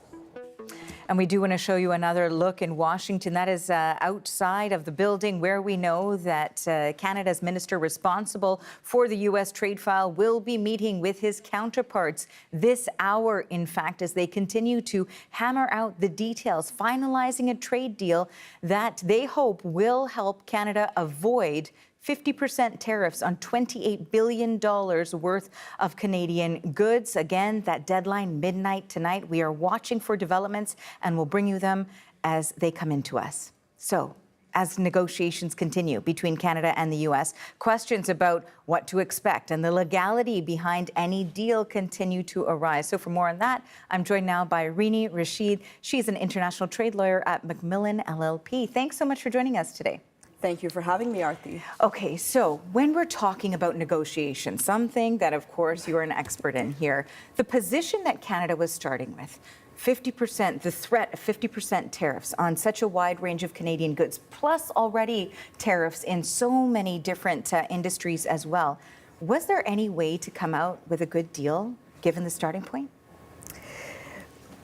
And we do want to show you another look in Washington. That is outside of the building where we know that Canada's minister responsible for the U.S. trade file will be meeting with his counterparts this hour, in fact, as they continue to hammer out the details, finalizing a trade deal that they hope will help Canada avoid 50% tariffs on $28 billion worth of Canadian goods. Again, that deadline, midnight tonight. We are watching for developments and we'll bring you them as they come into us. So as negotiations continue between Canada and the U.S., questions about what to expect and the legality behind any deal continue to arise. So for more on that, I'm joined now by Rini Rashid. She's an international trade lawyer at Macmillan LLP. Thanks so much for joining us today.
Thank you for having me, Aarti.
Okay, so when we're talking about negotiations, something that, of course, you're an expert in here, the position that Canada was starting with, 50%, the threat of 50% tariffs on such a wide range of Canadian goods, plus already tariffs in so many different industries as well. Was there any way to come out with a good deal, given the starting point?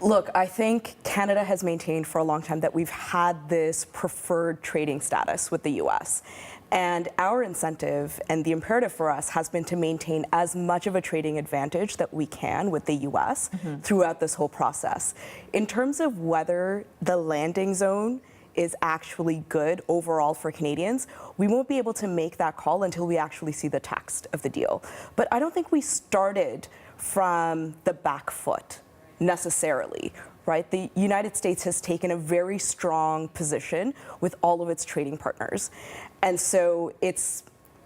Look, I think Canada has maintained for a long time that we've had this preferred trading status with the U.S. And our incentive and the imperative for us has been to maintain as much of a trading advantage that we can with the U.S. Throughout this whole process. In terms of whether the landing zone is actually good overall for Canadians, we won't be able to make that call until we actually see the text of the deal. But I don't think we started from the back foot necessarily, right? The United States has taken a very strong position with all of its trading partners. And so it's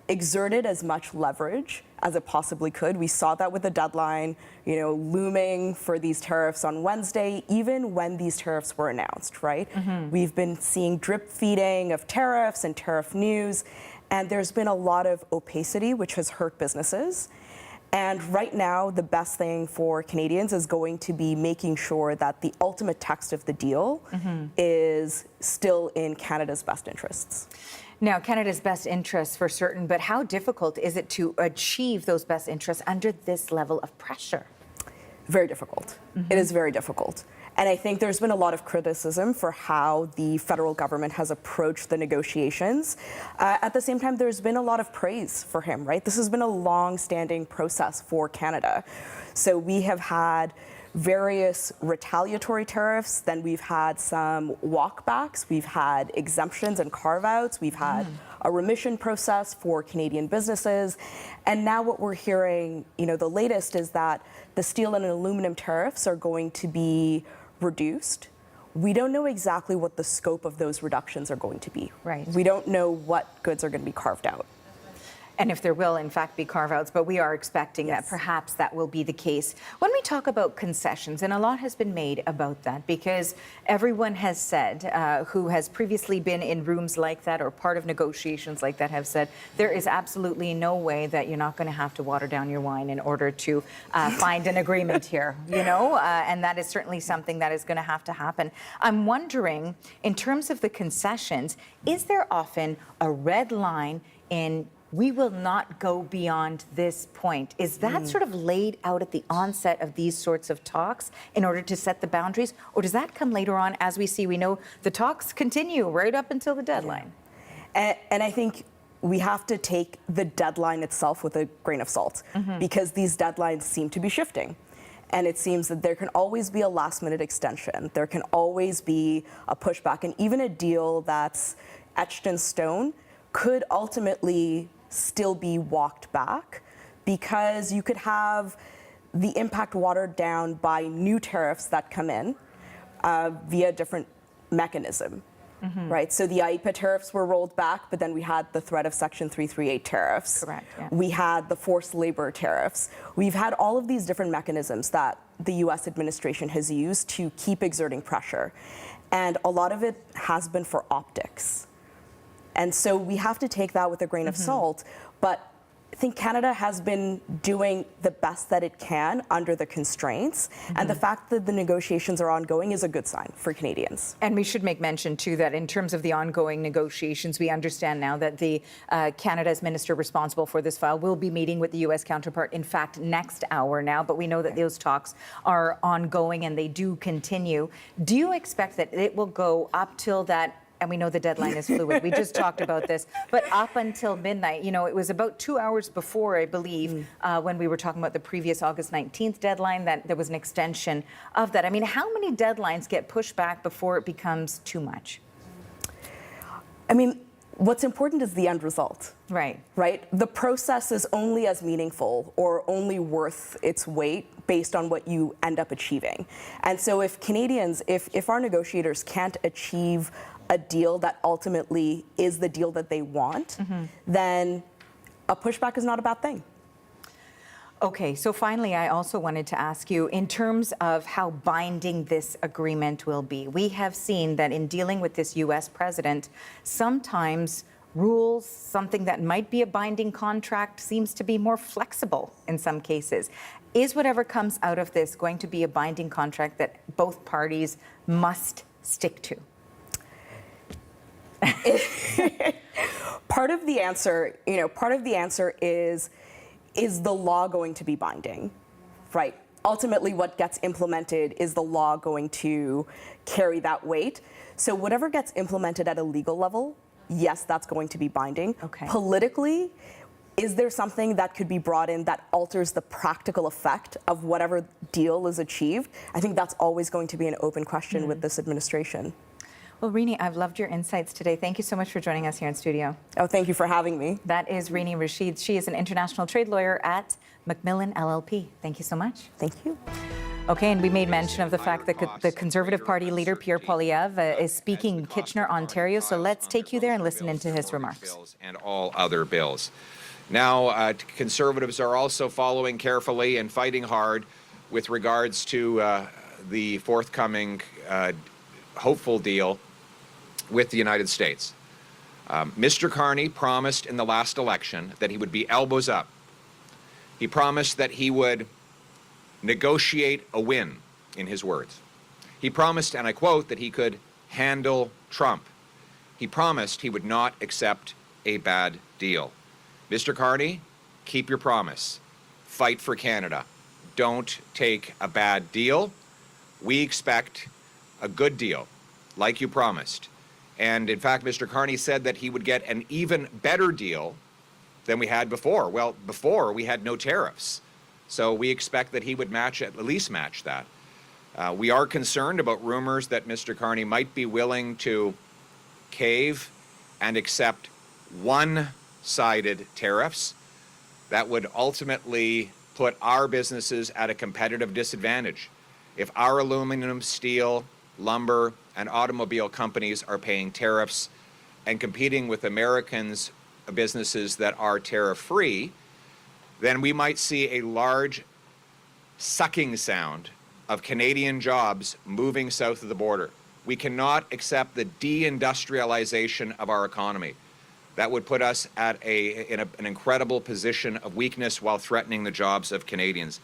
exerted as much leverage as it possibly could. We saw that with the deadline, looming for these tariffs on Wednesday, even when these tariffs were announced, right? We've been seeing drip feeding of tariffs and tariff news, and there's been a lot of opacity, which has hurt businesses. And right now, the best thing for Canadians is going to be making sure that the ultimate text of the deal is still in Canada's best interests.
Now, Canada's best interests for certain, but how difficult is it to achieve those best interests under this level of pressure?
Very difficult. It is very difficult. And I think there's been a lot of criticism for how the federal government has approached the negotiations. At the same time, there's been a lot of praise for him, right? This has been a long-standing process for Canada. So we have had various retaliatory tariffs, then we've had some walkbacks, we've had exemptions and carve-outs, we've had a remission process for Canadian businesses, and now what we're hearing, the latest is that the steel and aluminum tariffs are going to be reduced. We don't know exactly what the scope of those reductions are going to be.
Right.
We don't know what goods are going to be carved out.
And if there will, in fact, be carve-outs, but we are expecting that perhaps that will be the case. When we talk about concessions, and a lot has been made about that, because everyone has said, who has previously been in rooms like that or part of negotiations like that, have said, there is absolutely no way that you're not going to have to water down your wine in order to find an agreement here, and that is certainly something that is going to have to happen. I'm wondering, in terms of the concessions, is there often a red line in we will not go beyond this point? Is that sort of laid out at the onset of these sorts of talks in order to set the boundaries? Or does that come later on as we know the talks continue right up until the deadline?
And I think we have to take the deadline itself with a grain of salt because these deadlines seem to be shifting. And it seems that there can always be a last-minute extension. There can always be a pushback. And even a deal that's etched in stone could ultimately still be walked back because you could have the impact watered down by new tariffs that come in via a different mechanism, right? So the IEEPA tariffs were rolled back, but then we had the threat of Section 338 tariffs.
Correct. Yeah.
We had the forced labor tariffs. We've had all of these different mechanisms that the U.S. administration has used to keep exerting pressure. And a lot of it has been for optics. And so we have to take that with a grain of salt. But I think Canada has been doing the best that it can under the constraints. And the fact that the negotiations are ongoing is a good sign for Canadians.
And we should make mention, too, that in terms of the ongoing negotiations, we understand now that the Canada's minister responsible for this file will be meeting with the U.S. counterpart, in fact, next hour now. But we know that those talks are ongoing and they do continue. Do you expect that it will go up till that? And we know the deadline is fluid. We just talked about this. But up until midnight, it was about 2 hours before, I believe, when we were talking about the previous August 19th deadline, that there was an extension of that. I mean, how many deadlines get pushed back before it becomes too much?
I mean, what's important is the end result.
Right.
Right? The process is only as meaningful or only worth its weight based on what you end up achieving. And so if Canadians, if our negotiators can't achieve a deal that ultimately is the deal that they want, then a pushback is not a bad thing.
Okay, so finally, I also wanted to ask you, in terms of how binding this agreement will be, we have seen that in dealing with this U.S. president, sometimes rules, something that might be a binding contract, seems to be more flexible in some cases. Is whatever comes out of this going to be a binding contract that both parties must stick to?
Part of the answer, is the law going to be binding, right? Ultimately, what gets implemented is the law going to carry that weight. So whatever gets implemented at a legal level, yes, that's going to be binding.
Okay.
Politically, is there something that could be brought in that alters the practical effect of whatever deal is achieved? I think that's always going to be an open question with this administration.
Well, Rini, I've loved your insights today. Thank you so much for joining us here in studio.
Oh, thank you for having me.
That is Rini Rashid. She is an international trade lawyer at Macmillan LLP. Thank you so much.
Thank you.
Okay, and we made mention of the fact that the Conservative Party leader, Pierre Poilievre, is speaking in Kitchener, Ontario. So let's take you there and listen into his remarks.
And all other bills. Now, Conservatives are also following carefully and fighting hard with regards to the forthcoming hopeful deal with the United States. Mr. Carney promised in the last election that he would be elbows up. He promised that he would negotiate a win, in his words. He promised, and I quote, that he could handle Trump. He promised he would not accept a bad deal. Mr. Carney, keep your promise. Fight for Canada. Don't take a bad deal. We expect a good deal, like you promised. And in fact, Mr. Carney said that he would get an even better deal than we had before. Well, before we had no tariffs. So we expect that he would at least match that. We are concerned about rumors that Mr. Carney might be willing to cave and accept one-sided tariffs that would ultimately put our businesses at a competitive disadvantage. If our aluminum, steel, lumber, and automobile companies are paying tariffs and competing with Americans' businesses that are tariff-free, then we might see a large sucking sound of Canadian jobs moving south of the border. We cannot accept the deindustrialization of our economy. That would put us at an incredible position of weakness while threatening the jobs of Canadians.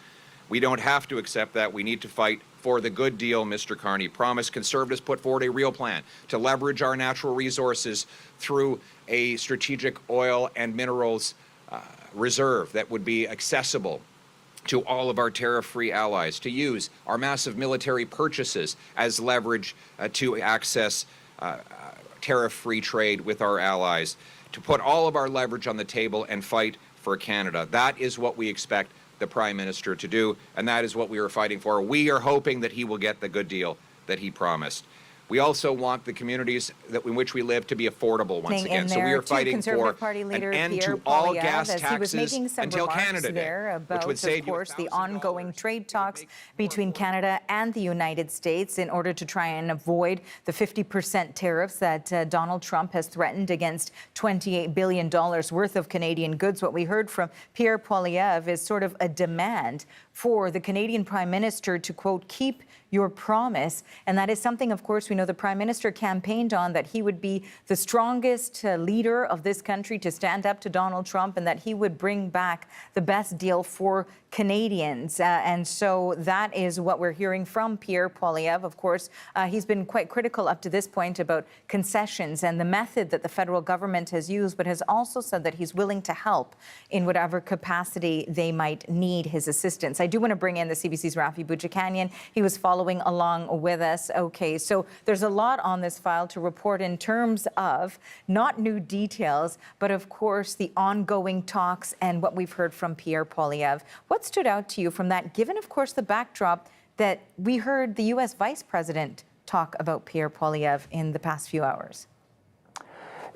We don't have to accept that. We need to fight for the good deal Mr. Carney promised. Conservatives put forward a real plan to leverage our natural resources through a strategic oil and minerals reserve that would be accessible to all of our tariff-free allies, to use our massive military purchases as leverage to access tariff-free trade with our allies, to put all of our leverage on the table and fight for Canada. That is what we expect the Prime Minister to do, and that is what we are fighting for. We are hoping that he will get the good deal that he promised. We also want the communities in which we live to be affordable once again. So we are fighting for an end to all gas taxes until Canada Day, which would save, of course,
the ongoing trade talks between Canada and the United States in order to try and avoid the 50% tariffs that Donald Trump has threatened against $28 billion worth of Canadian goods. What we heard from Pierre Poilievre is sort of a demand for the Canadian Prime Minister to, quote, keep your promise. And that is something, of course, we know the Prime Minister campaigned on, that he would be the strongest leader of this country to stand up to Donald Trump, and that he would bring back the best deal for Canadians. And so that is what we're hearing from Pierre Poilievre. Of course, he's been quite critical up to this point about concessions and the method that the federal government has used, but has also said that he's willing to help in whatever capacity they might need his assistance. I do want to bring in the CBC's Rafi Bouchikanian. He was following along with us. Okay, so there's a lot on this file to report in terms of not new details, but of course the ongoing talks and what we've heard from Pierre Poilievre. What stood out to you from that, given, of course, the backdrop that we heard the U.S. Vice President talk about Pierre Poilievre in the past few hours?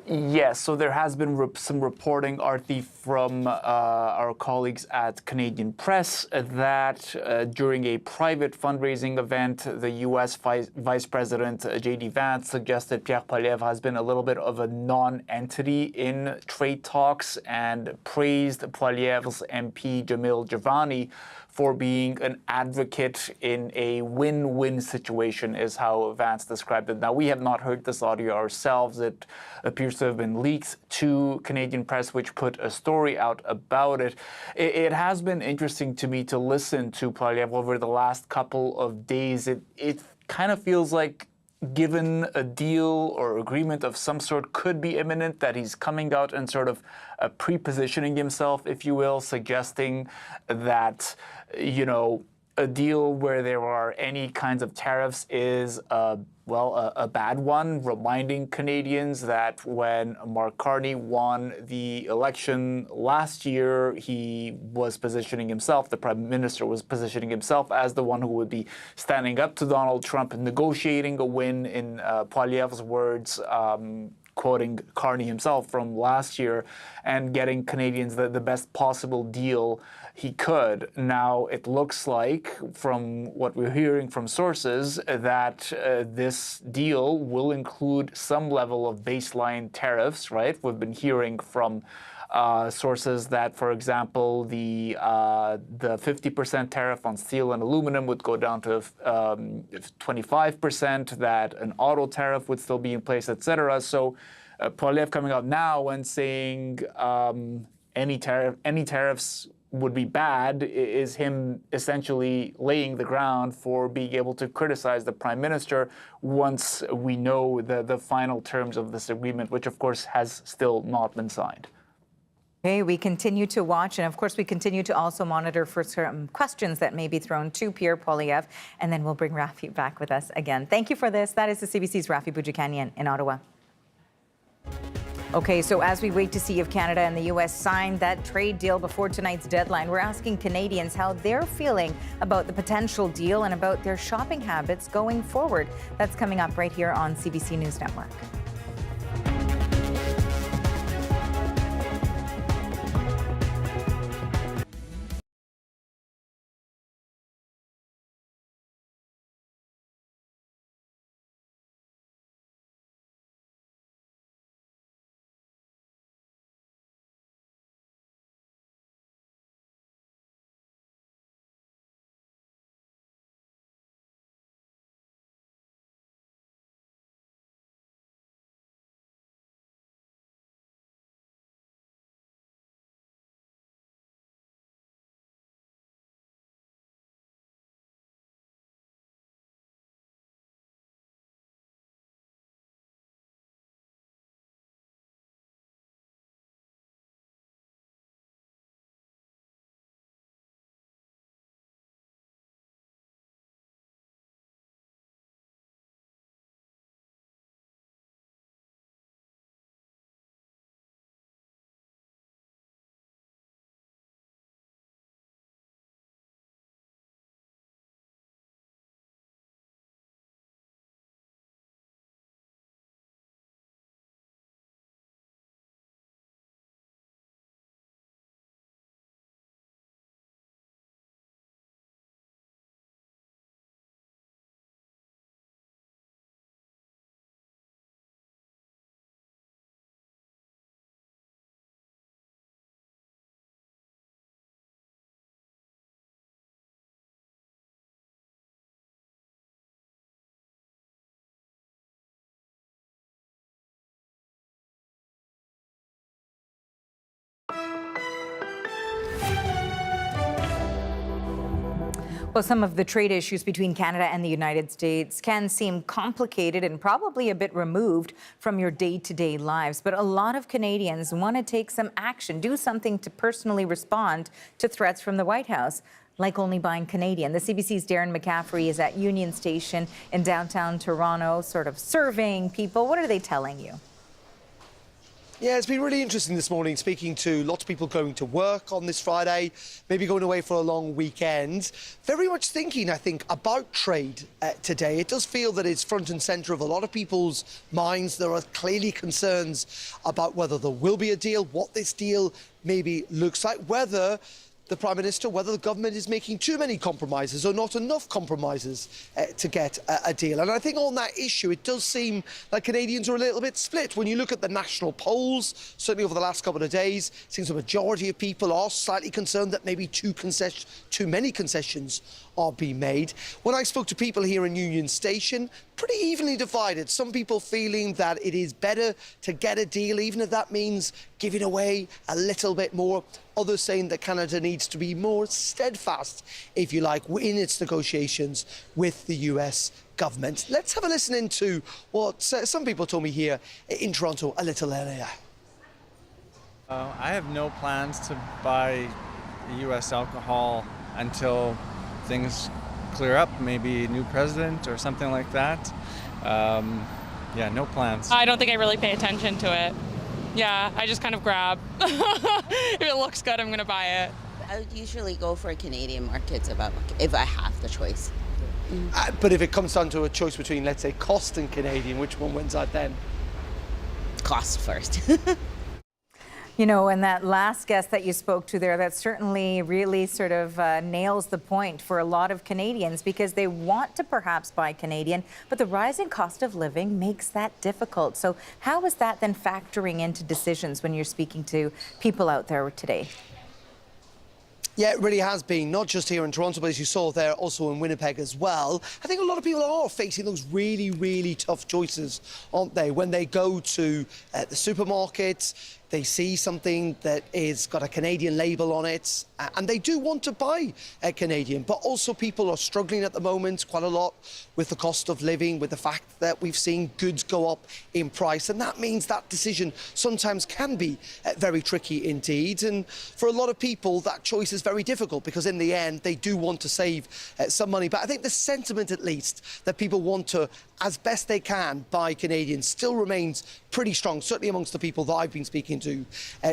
Yes, so there has been some reporting, Arthi, from our colleagues at Canadian Press that during a private fundraising event, the U.S. Vice President J.D. Vance suggested Pierre Poilievre has been a little bit of a non-entity in trade talks and praised Poilievre's MP Jamil Javani for being an advocate in a win-win situation, is how Vance described it. Now, we have not heard this audio ourselves. It appears to have been leaked to Canadian Press, which put a story out about it. It has been interesting to me to listen to Poilievre over the last couple of days. It kind of feels like, given a deal or agreement of some sort could be imminent, that he's coming out and sort of pre-positioning himself, if you will, suggesting that, you know, a deal where there are any kinds of tariffs is, a bad one, reminding Canadians that when Mark Carney won the election last year, he was positioning himself, the Prime Minister was positioning himself as the one who would be standing up to Donald Trump and negotiating a win, in Poilievre's words, quoting Carney himself from last year, and getting Canadians the best possible deal he could. Now, it looks like, from what we're hearing from sources, that this deal will include some level of baseline tariffs, right? We've been hearing from sources that, for example, the 50% tariff on steel and aluminum would go down to 25%, that an auto tariff would still be in place, etc. So Poilievre coming out now and saying any tariffs would be bad is him essentially laying the ground for being able to criticize the Prime Minister once we know the final terms of this agreement, which of course has still not been signed.
Okay, we continue to watch, and of course we continue to also monitor for some questions that may be thrown to Pierre Poilievre, and then we'll bring Rafi back with us again. Thank you for this. That is the CBC's Rafi Boudjikanian in Ottawa. Okay, so as we wait to see if Canada and the U.S. sign that trade deal before tonight's deadline, we're asking Canadians how they're feeling about the potential deal and about their shopping habits going forward. That's coming up right here on CBC News Network. Well, some of the trade issues between Canada and the United States can seem complicated and probably a bit removed from your day-to-day lives. But a lot of Canadians want to take some action, do something to personally respond to threats from the White House, like only buying Canadian. The CBC's Darren McCaffrey is at Union Station in downtown Toronto, sort of surveying people. What are they telling you?
Yeah, it's been really interesting this morning speaking to lots of people going to work on this Friday, maybe going away for a long weekend. Very much thinking, I think, about trade today. It does feel that it's front and centre of a lot of people's minds. There are clearly concerns about whether there will be a deal, what this deal maybe looks like, whether the Prime Minister, whether the government is making too many compromises or not enough compromises to get a deal. And I think on that issue, it does seem like Canadians are a little bit split. When you look at the national polls, certainly over the last couple of days, it seems the majority of people are slightly concerned that maybe too many concessions are being made. When I spoke to people here in Union Station, pretty evenly divided. Some people feeling that it is better to get a deal, even if that means giving away a little bit more. Others saying that Canada needs to be more steadfast, if you like, in its negotiations with the US government. Let's have a listen into what some people told me here in Toronto a little earlier.
I have no plans to buy US alcohol until things clear up, maybe a new president or something like that. Yeah, no plans.
I don't think I really pay attention to it. Yeah, I just kind of grab. If it looks good, I'm going to buy it.
I would usually go for Canadian markets if I have the choice.
But if it comes down to a choice between, let's say, cost and Canadian, which one wins out then?
Cost first.
You know, and that last guest that you spoke to there, that certainly really sort of nails the point for a lot of Canadians, because they want to perhaps buy Canadian, but the rising cost of living makes that difficult. So how is that then factoring into decisions when you're speaking to people out there today?
Yeah, it really has been, not just here in Toronto, but as you saw there, also in Winnipeg as well. I think a lot of people are facing those really, really tough choices, aren't they? When they go to the supermarket, they see something that is got a Canadian label on it, and they do want to buy a Canadian. But also people are struggling at the moment quite a lot with the cost of living, with the fact that we've seen goods go up in price. And that means that decision sometimes can be very tricky indeed. And for a lot of people, that choice is very difficult, because in the end, they do want to save some money. But I think the sentiment, at least, that people want to, as best they can, buy Canadian still remains pretty strong, certainly amongst the people that I've been speaking to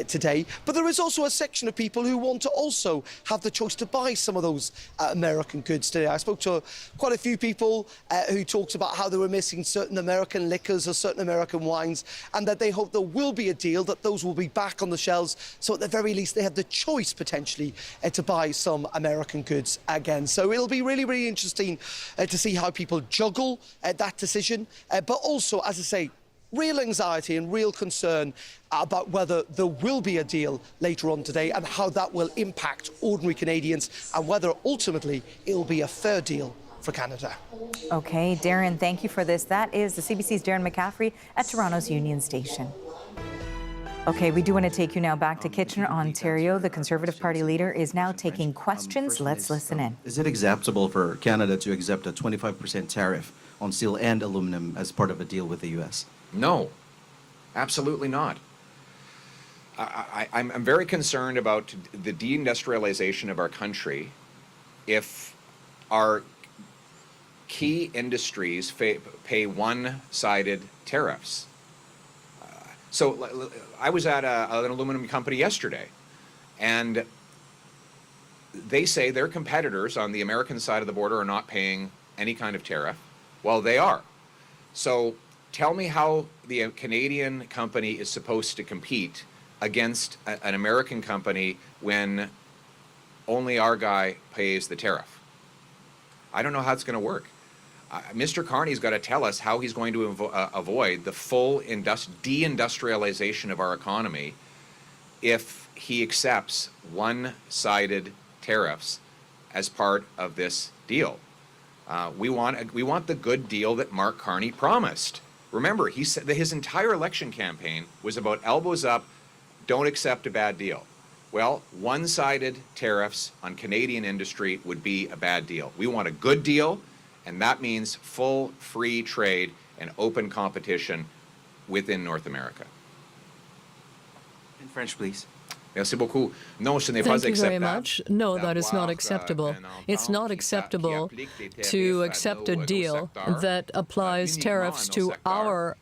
today. But there is also a section of people who want to also have the choice to buy some of those American goods today. I spoke to quite a few people who talked about how they were missing certain American liquors or certain American wines, and that they hope there will be a deal, that those will be back on the shelves, so at the very least they have the choice potentially to buy some American goods again. So it'll be really, really interesting to see how people juggle that decision, but also, as I say, real anxiety and real concern about whether there will be a deal later on today and how that will impact ordinary Canadians, and whether ultimately it'll be a fair deal for Canada.
Okay, Darren, thank you for this. That is the CBC's Darren McCaffrey at Toronto's Union Station. Okay, we do want to take you now back to Kitchener, Ontario. The Conservative Party leader is now taking questions. Let's listen in.
Is it acceptable for Canada to accept a 25% tariff on steel and aluminum as part of a deal with the U.S.?
No, absolutely not. I'm very concerned about the deindustrialization of our country if our key industries pay one-sided tariffs. So I was at an aluminum company yesterday, and they say their competitors on the American side of the border are not paying any kind of tariff. Well, they are. So tell me how the Canadian company is supposed to compete against an American company when only our guy pays the tariff. I don't know how it's going to work. Mr. Carney's got to tell us how he's going to avoid the full deindustrialization of our economy if he accepts one-sided tariffs as part of this deal. We want the good deal that Mark Carney promised. Remember, he said that his entire election campaign was about elbows up, don't accept a bad deal. Well, one-sided tariffs on Canadian industry would be a bad deal. We want a good deal, and that means full free trade and open competition within North America.
In French, please.
Merci beaucoup. Non, ce n'est pas
Thank you very
acceptable.
much. No, that is not acceptable. It's not acceptable to accept a deal that applies tariffs to our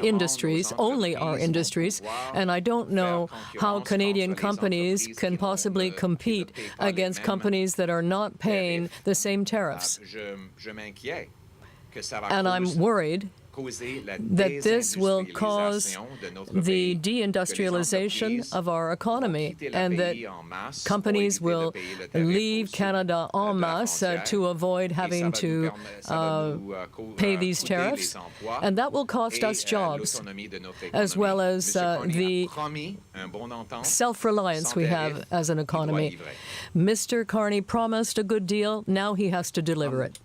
industries, only our industries, and I don't know how Canadian companies can possibly compete against companies that are not paying the same tariffs. And I'm worried that this will cause the deindustrialization of our economy and that companies will leave Canada en masse to avoid having to pay these tariffs. And that will cost us jobs, as well as the self-reliance we have as an economy. Mr. Carney promised a good deal. Now he has to deliver it.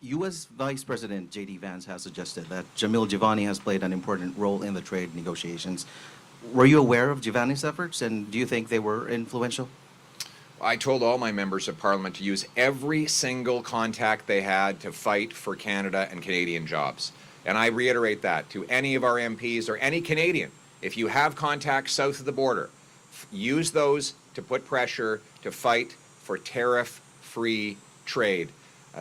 U.S. Vice President J.D. Vance has suggested that Jamil Jivani has played an important role in the trade negotiations. Were you aware of Jivani's efforts, and do you think they were influential?
I told all my members of Parliament to use every single contact they had to fight for Canada and Canadian jobs. And I reiterate that to any of our MPs or any Canadian. If you have contacts south of the border, use those to put pressure to fight for tariff-free trade.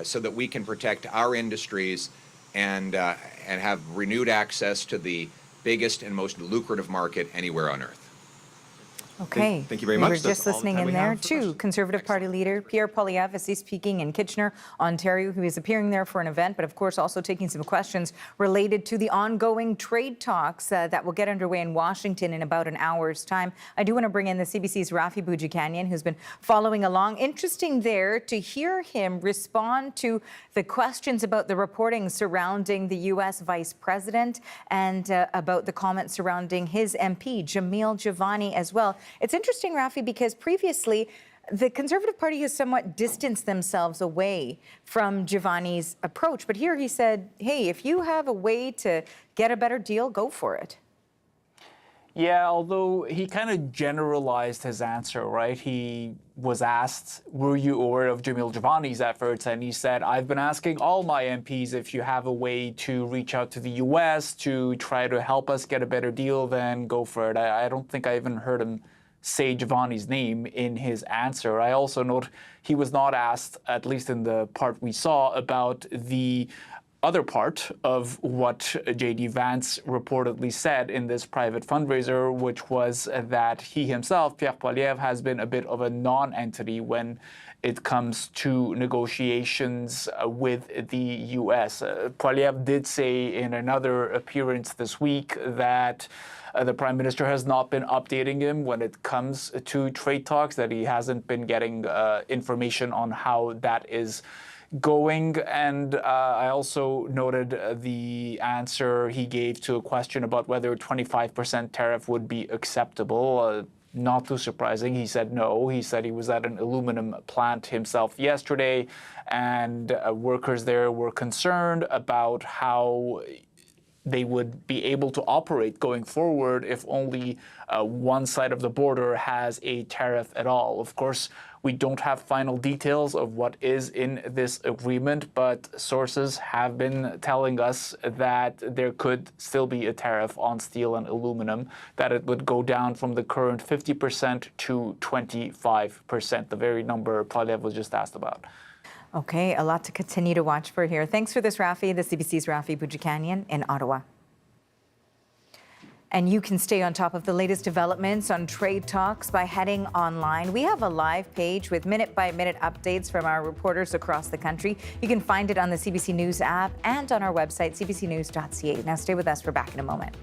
So that we can protect our industries and have renewed access to the biggest and most lucrative market anywhere on earth.
Okay.
Thank you very much.
We were just listening in there to Conservative Party leader Pierre Poilievre as he's speaking in Kitchener, Ontario, who is appearing there for an event, but of course also taking some questions related to the ongoing trade talks that will get underway in Washington in about an hour's time. I do want to bring in the CBC's Rafi Boudjikanian, who's been following along. Interesting there to hear him respond to the questions about the reporting surrounding the U.S. Vice President and about the comments surrounding his MP, Jamil Jivani, as well. It's interesting, Rafi, because previously the Conservative Party has somewhat distanced themselves away from Jivani's approach. But here he said, hey, if you have a way to get a better deal, go for it.
Yeah, although he kind of generalized his answer, right? He was asked, were you aware of Jamil Jivani's efforts? And he said, I've been asking all my MPs if you have a way to reach out to the U.S. to try to help us get a better deal, then go for it. I don't think I even heard him say Jivani's name in his answer. I also note he was not asked, at least in the part we saw, about the other part of what J.D. Vance reportedly said in this private fundraiser, which was that he himself, Pierre Poilievre, has been a bit of a non-entity when it comes to negotiations with the U.S. Poilievre did say in another appearance this week that the Prime Minister has not been updating him when it comes to trade talks, that he hasn't been getting information on how that is going. And I also noted the answer he gave to a question about whether a 25% tariff would be acceptable. Not too surprising. He said no. He said he was at an aluminum plant himself yesterday, and workers there were concerned about how they would be able to operate going forward if only one side of the border has a tariff at all. Of course, we don't have final details of what is in this agreement, but sources have been telling us that there could still be a tariff on steel and aluminum, that it would go down from the current 50% to 25%, the very number Poilievre was just asked about.
Okay, a lot to continue to watch for here. Thanks for this, Rafi. The CBC's Rafi Boudjikanian in Ottawa. And you can stay on top of the latest developments on trade talks by heading online. We have a live page with minute-by-minute updates from our reporters across the country. You can find it on the CBC News app and on our website, CBCNews.ca. Now stay with us. We're back in a moment.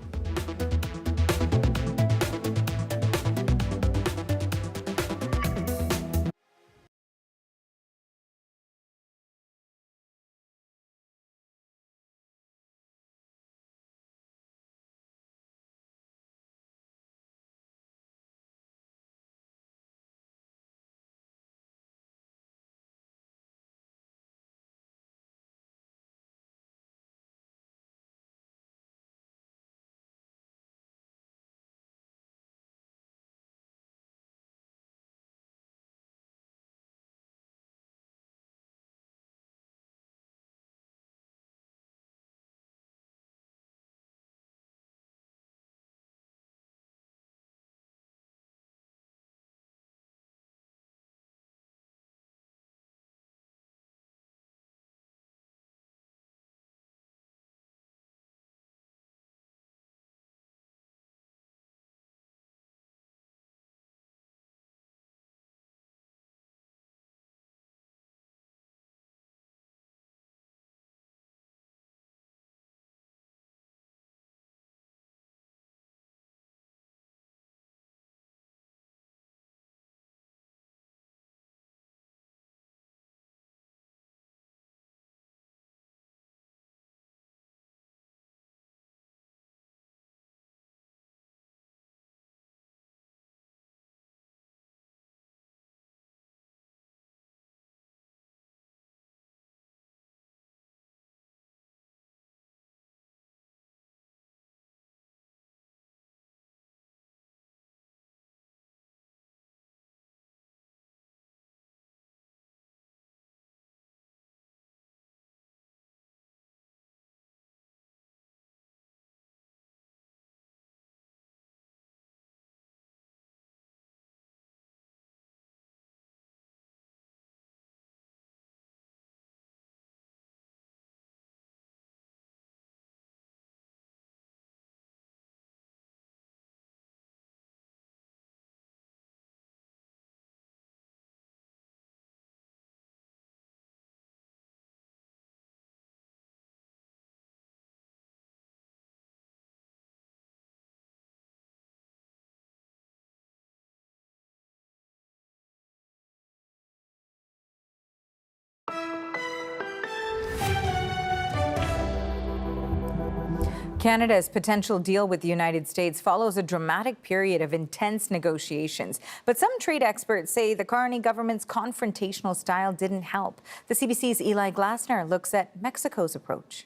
Canada's potential deal with the United States follows a dramatic period of intense negotiations. But some trade experts say the Carney government's confrontational style didn't help. The CBC's Eli Glasner looks at Mexico's approach.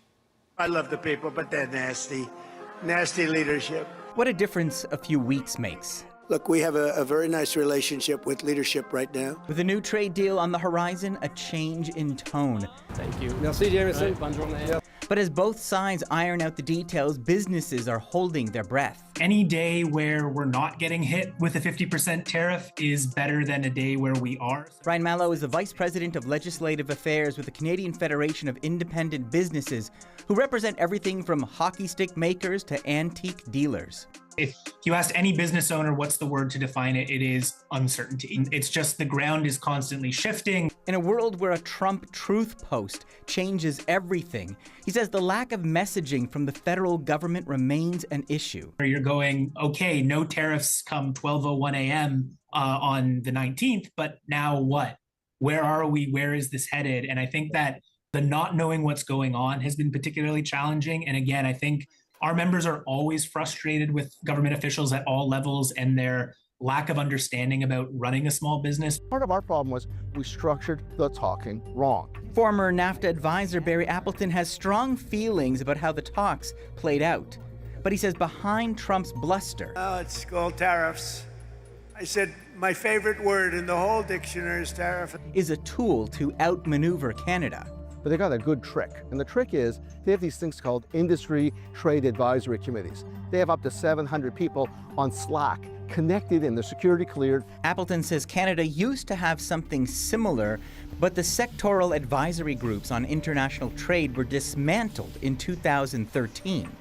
I love the people, but they're nasty. Nasty leadership.
What a difference a few weeks makes.
Look, we have a very nice relationship with leadership right now.
With a new trade deal on the horizon, a change in tone.
Thank you. Merci, Jameson. Bonne journée.
But as both sides iron out the details, businesses are holding their breath.
Any day where we're not getting hit with a 50% tariff is better than a day where we are.
Brian Mallow is the Vice President of Legislative Affairs with the Canadian Federation of Independent Businesses, who represent everything from hockey stick makers to antique dealers.
If you asked any business owner what's the word to define it, it is uncertainty. It's just the ground is constantly shifting.
In a world where a Trump truth post changes everything, he says the lack of messaging from the federal government remains an issue.
You're going, okay, no tariffs come 12:01 a.m. On the 19th, but now what? Where are we? Where is this headed? And I think that the not knowing what's going on has been particularly challenging. And again, I think our members are always frustrated with government officials at all levels and their lack of understanding about running a small business.
Part of our problem was we structured the talking wrong.
Former NAFTA advisor Barry Appleton has strong feelings about how the talks played out. But he says behind Trump's bluster...
Oh, it's called tariffs. I said my favorite word in the whole dictionary is tariff.
...is a tool to outmaneuver Canada.
But they got a good trick. And the trick is they have these things called industry trade advisory committees. They have up to 700 people on Slack connected and they're security cleared.
Appleton says Canada used to have something similar, but the sectoral advisory groups on international trade were dismantled in 2013.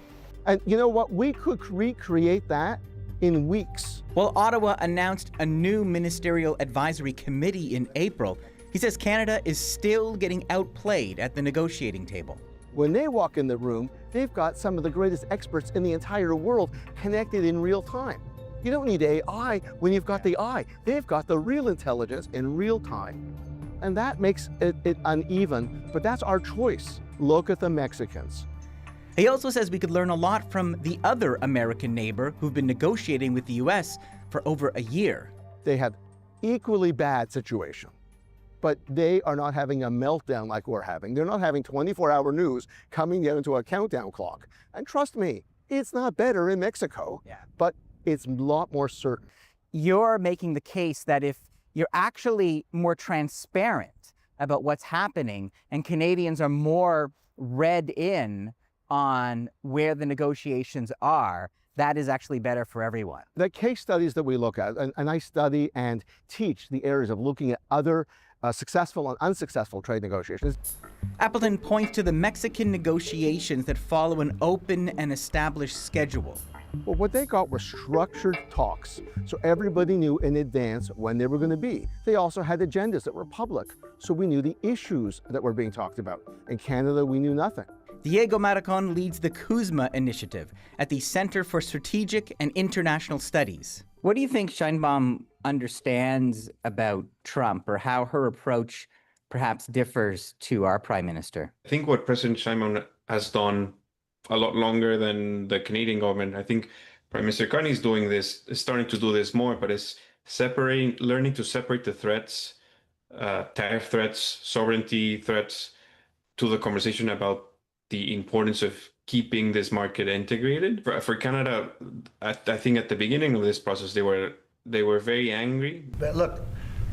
And you know what? We could recreate that in weeks.
Well, Ottawa announced a new ministerial advisory committee in April. He says Canada is still getting outplayed at the negotiating table.
When they walk in the room, they've got some of the greatest experts in the entire world connected in real time. You don't need AI when you've got the eye. They've got the real intelligence in real time. And that makes it uneven, but that's our choice. Look at the Mexicans.
He also says we could learn a lot from the other American neighbor who've been negotiating with the U.S. for over a year.
They have equally bad situation. But they are not having a meltdown like we're having. They're not having 24-hour news coming down to a countdown clock. And trust me, it's not better in Mexico, but it's a lot more certain.
You're making the case that if you're actually more transparent about what's happening and Canadians are more read in on where the negotiations are, that is actually better for everyone.
The case studies that we look at, and I study and teach the areas of looking at other successful and unsuccessful trade negotiations.
Appleton points to the Mexican negotiations that follow an open and established schedule.
Well, what they got were structured talks, so everybody knew in advance when they were going to be. They also had agendas that were public, so we knew the issues that were being talked about. In Canada, we knew nothing.
Diego Maricon leads the CUSMA initiative at the Center for Strategic and International Studies. What do you think Sheinbaum understands about Trump, or how her approach perhaps differs to our Prime Minister?
I think what President Sheinbaum has done a lot longer than the Canadian government, I think Prime Minister Carney is doing this, is starting to do this more, but it's learning to separate the threats, tariff threats, sovereignty threats, to the conversation about the importance of keeping this market integrated. For Canada, I think at the beginning of this process, they were very angry.
But look,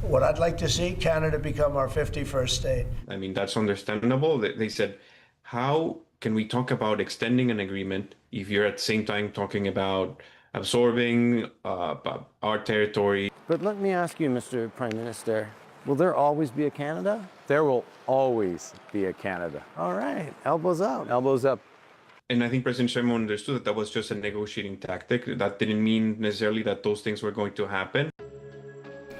what I'd like to see, Canada become our 51st state.
I mean, that's understandable. They said, how can we talk about extending an agreement if you're at the same time talking about absorbing our territory?
But let me ask you, Mr. Prime Minister, will there always be a Canada? There will always be a Canada. All right, elbows up. Elbows up.
And I think President Sheinbaum understood that was just a negotiating tactic. That didn't mean necessarily that those things were going to happen.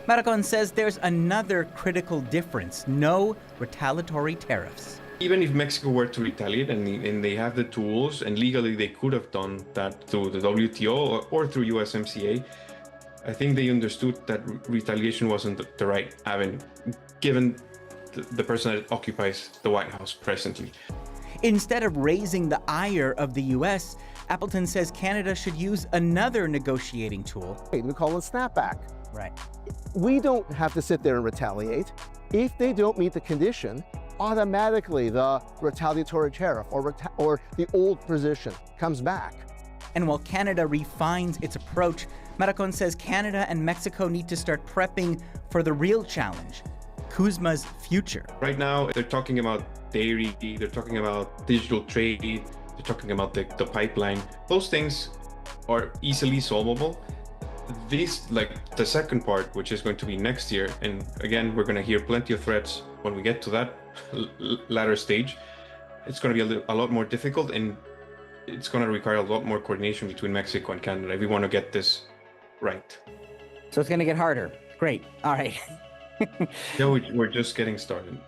Maricon says there's another critical difference: no retaliatory tariffs.
Even if Mexico were to retaliate, and they have the tools, and legally they could have done that through the WTO or through USMCA, I think they understood that retaliation wasn't the right avenue, given the person that occupies the White House presently.
Instead of raising the ire of the U.S., Appleton says Canada should use another negotiating tool.
We call it snapback.
Right.
We don't have to sit there and retaliate. If they don't meet the condition, automatically the retaliatory tariff or the old position comes back.
And while Canada refines its approach, Maracon says Canada and Mexico need to start prepping for the real challenge, CUSMA's future.
Right now, they're talking about dairy, they're talking about digital trade, they're talking about the pipeline. Those things are easily solvable. These, like the second part, which is going to be next year, and again, we're going to hear plenty of threats when we get to that latter stage. It's going to be a lot more difficult, and it's going to require a lot more coordination between Mexico and Canada if we want to get this right.
So it's going to get harder. Great. All right.
Yeah, we're just getting started.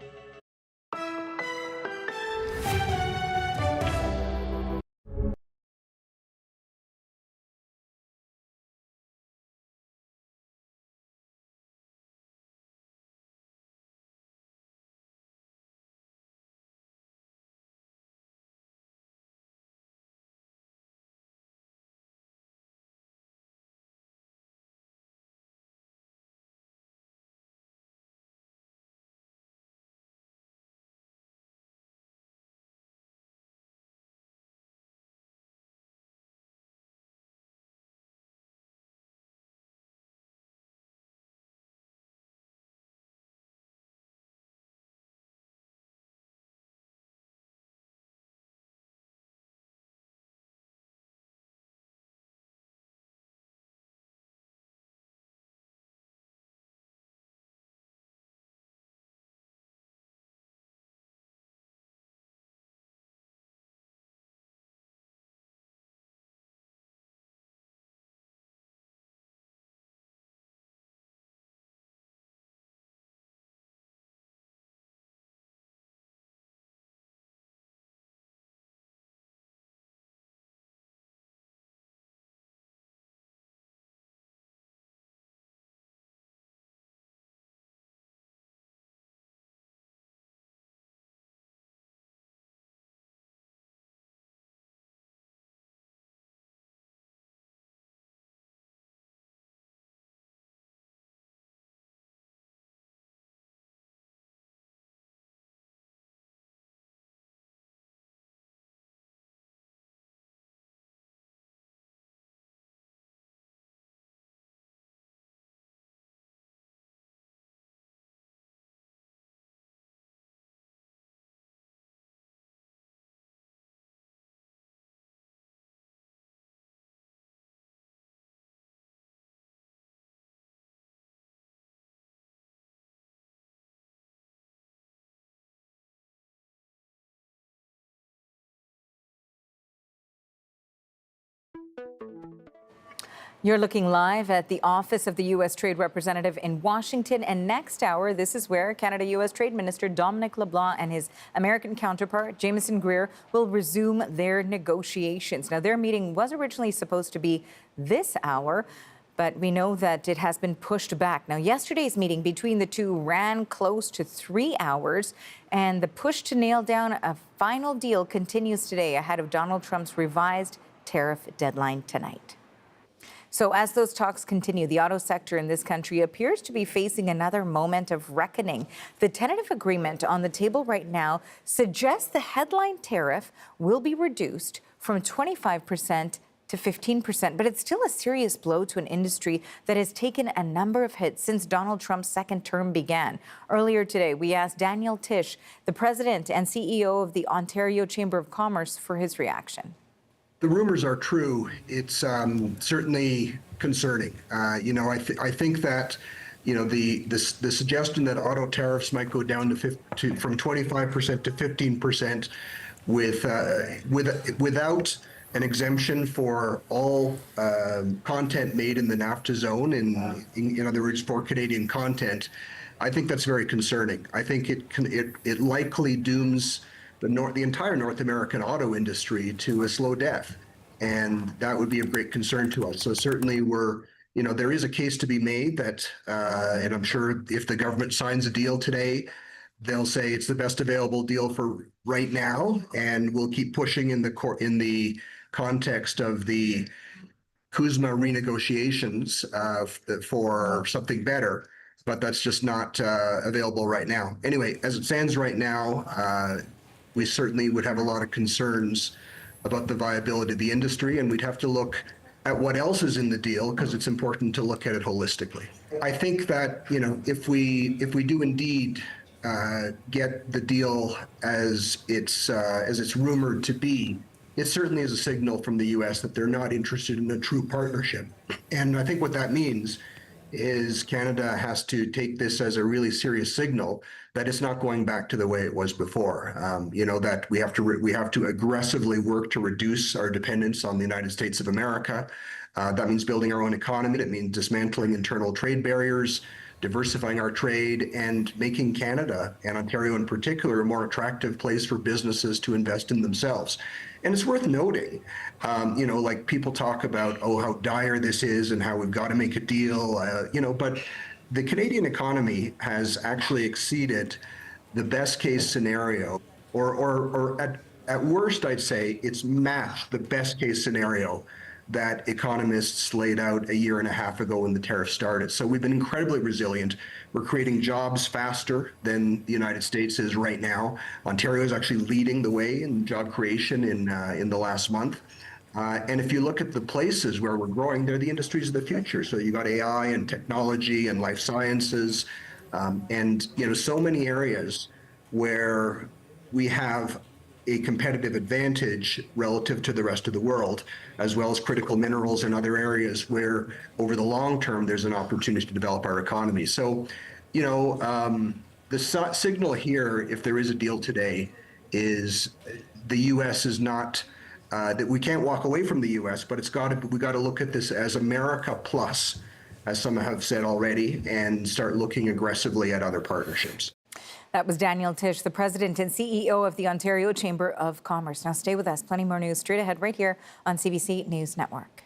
You're looking live at the office of the U.S. Trade Representative in Washington. And next hour, this is where Canada-U.S. Trade Minister Dominic LeBlanc and his American counterpart, Jameson Greer, will resume their negotiations. Now, their meeting was originally supposed to be this hour, but we know that it has been pushed back. Now, yesterday's meeting between the two ran close to 3 hours, and the push to nail down a final deal continues today ahead of Donald Trump's revised tariff deadline tonight. So as those talks continue, the auto sector in this country appears to be facing another moment of reckoning. The tentative agreement on the table right now suggests the headline tariff will be reduced from 25% to 15%, but it's still a serious blow to an industry that has taken a number of hits since Donald Trump's second term began. Earlier today, we asked Daniel Tisch, the president and CEO of the Ontario Chamber of Commerce, for his reaction.
The rumors are true. It's certainly concerning. I think that, the suggestion that auto tariffs might go down from 25% to 15% without an exemption for all content made in the NAFTA zone, in other words, for Canadian content, I think that's very concerning. I think it likely dooms the entire North American auto industry to a slow death, and that would be a great concern to us. So certainly there is a case to be made that, and I'm sure if the government signs a deal today, they'll say it's the best available deal for right now, and we'll keep pushing in the context of the Kuzma renegotiations for something better, but that's just not available right now. Anyway, as it stands right now, we certainly would have a lot of concerns about the viability of the industry, and we'd have to look at what else is in the deal because it's important to look at it holistically. I think that, you know, if we do indeed get the deal as it's rumored to be, it certainly is a signal from the U.S. that they're not interested in a true partnership. And I think what that means is Canada has to take this as a really serious signal that it's not going back to the way it was before. You know, that we have to aggressively work to reduce our dependence on the United States of America. That means building our own economy. It means dismantling internal trade barriers, diversifying our trade, and making Canada, and Ontario in particular, a more attractive place for businesses to invest in themselves. And it's worth noting, you know, like people talk about, oh, how dire this is and how we've got to make a deal, you know, but the Canadian economy has actually exceeded the best case scenario, or at worst, I'd say it's matched the best case scenario that economists laid out a year and a half ago when the tariff started. So we've been incredibly resilient. We're creating jobs faster than the United States is right now. Ontario is actually leading the way in job creation in the last month. And if you look at the places where we're growing, they're the industries of the future. So you got AI and technology and life sciences, and you know, so many areas where we have a competitive advantage relative to the rest of the world, as well as critical minerals and other areas where over the long term, there's an opportunity to develop our economy. So, you know, the signal here, if there is a deal today, is the U.S. is not, that we can't walk away from the U.S., but we got to look at this as America plus, as some have said already, and start looking aggressively at other partnerships.
That was Daniel Tish, the president and CEO of the Ontario Chamber of Commerce. Now stay with us. Plenty more news straight ahead right here on CBC News Network.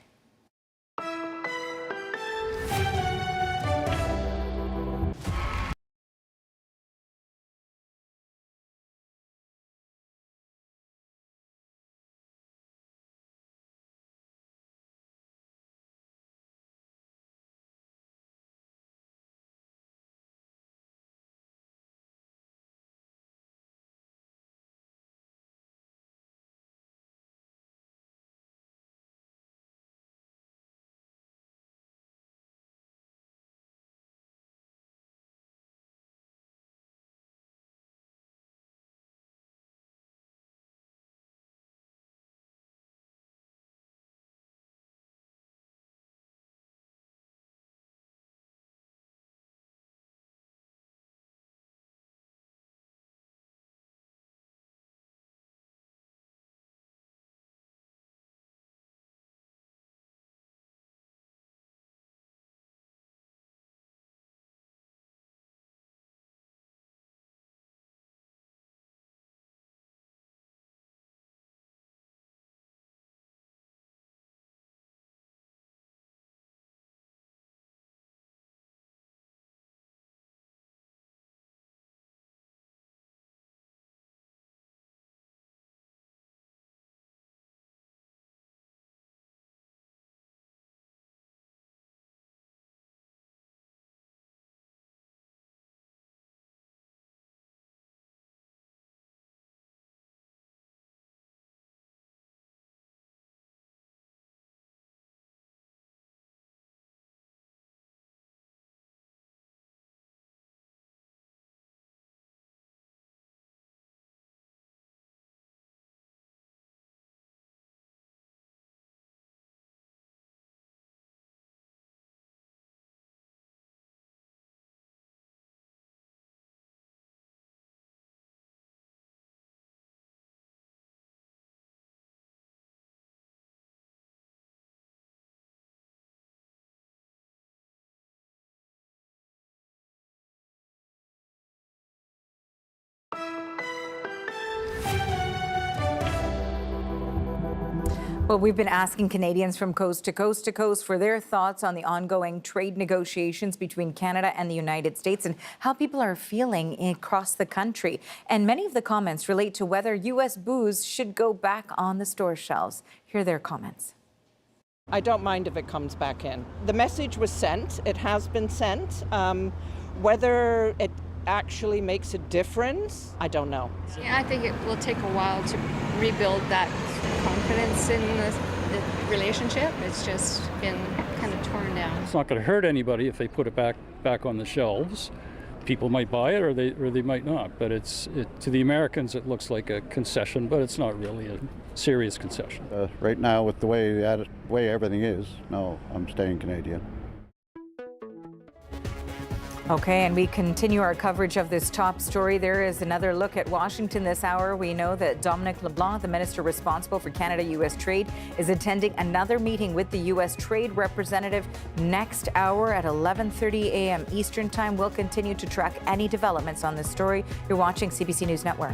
Well, we've been asking Canadians from coast to coast to coast for their thoughts on the ongoing trade negotiations between Canada and the United States and how people are feeling across the country. And many of the comments relate to whether U.S. booze should go back on the store shelves. Here are their comments.
I don't mind if it comes back in. The message was sent. It has been sent. Whether it actually makes a difference, I don't know.
Yeah, I think it will take a while to rebuild that confidence in the relationship. It's just been kind of torn down.
It's not going to hurt anybody if they put it back on the shelves. People might buy it or they might not. But to the Americans, it looks like a concession, but it's not really a serious concession.
Right now, with the way everything is, no, I'm staying Canadian.
Okay, and we continue our coverage of this top story. There is another look at Washington this hour. We know that Dominic LeBlanc, the minister responsible for Canada-U.S. trade, is attending another meeting with the U.S. trade representative next hour at 11:30 a.m. Eastern Time. We'll continue to track any developments on this story. You're watching CBC News Network.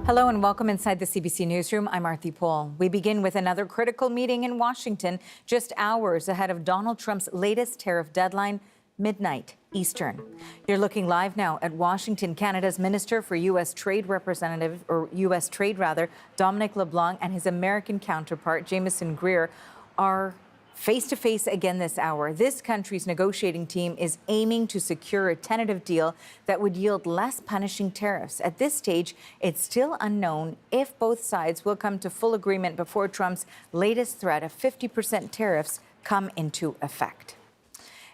Hello and welcome inside the CBC Newsroom. I'm Arthi Paul. We begin with another critical meeting in Washington just hours ahead of Donald Trump's latest tariff deadline, midnight Eastern. You're looking live now at Washington. Canada's Minister for U.S. Trade Representative, or U.S. Trade rather, Dominic LeBlanc and his American counterpart, Jamieson Greer, are Face-to-face again this hour, this country's negotiating team is aiming to secure a tentative deal that would yield less punishing tariffs. At this stage, it's still unknown if both sides will come to full agreement before Trump's latest threat of 50% tariffs come into effect.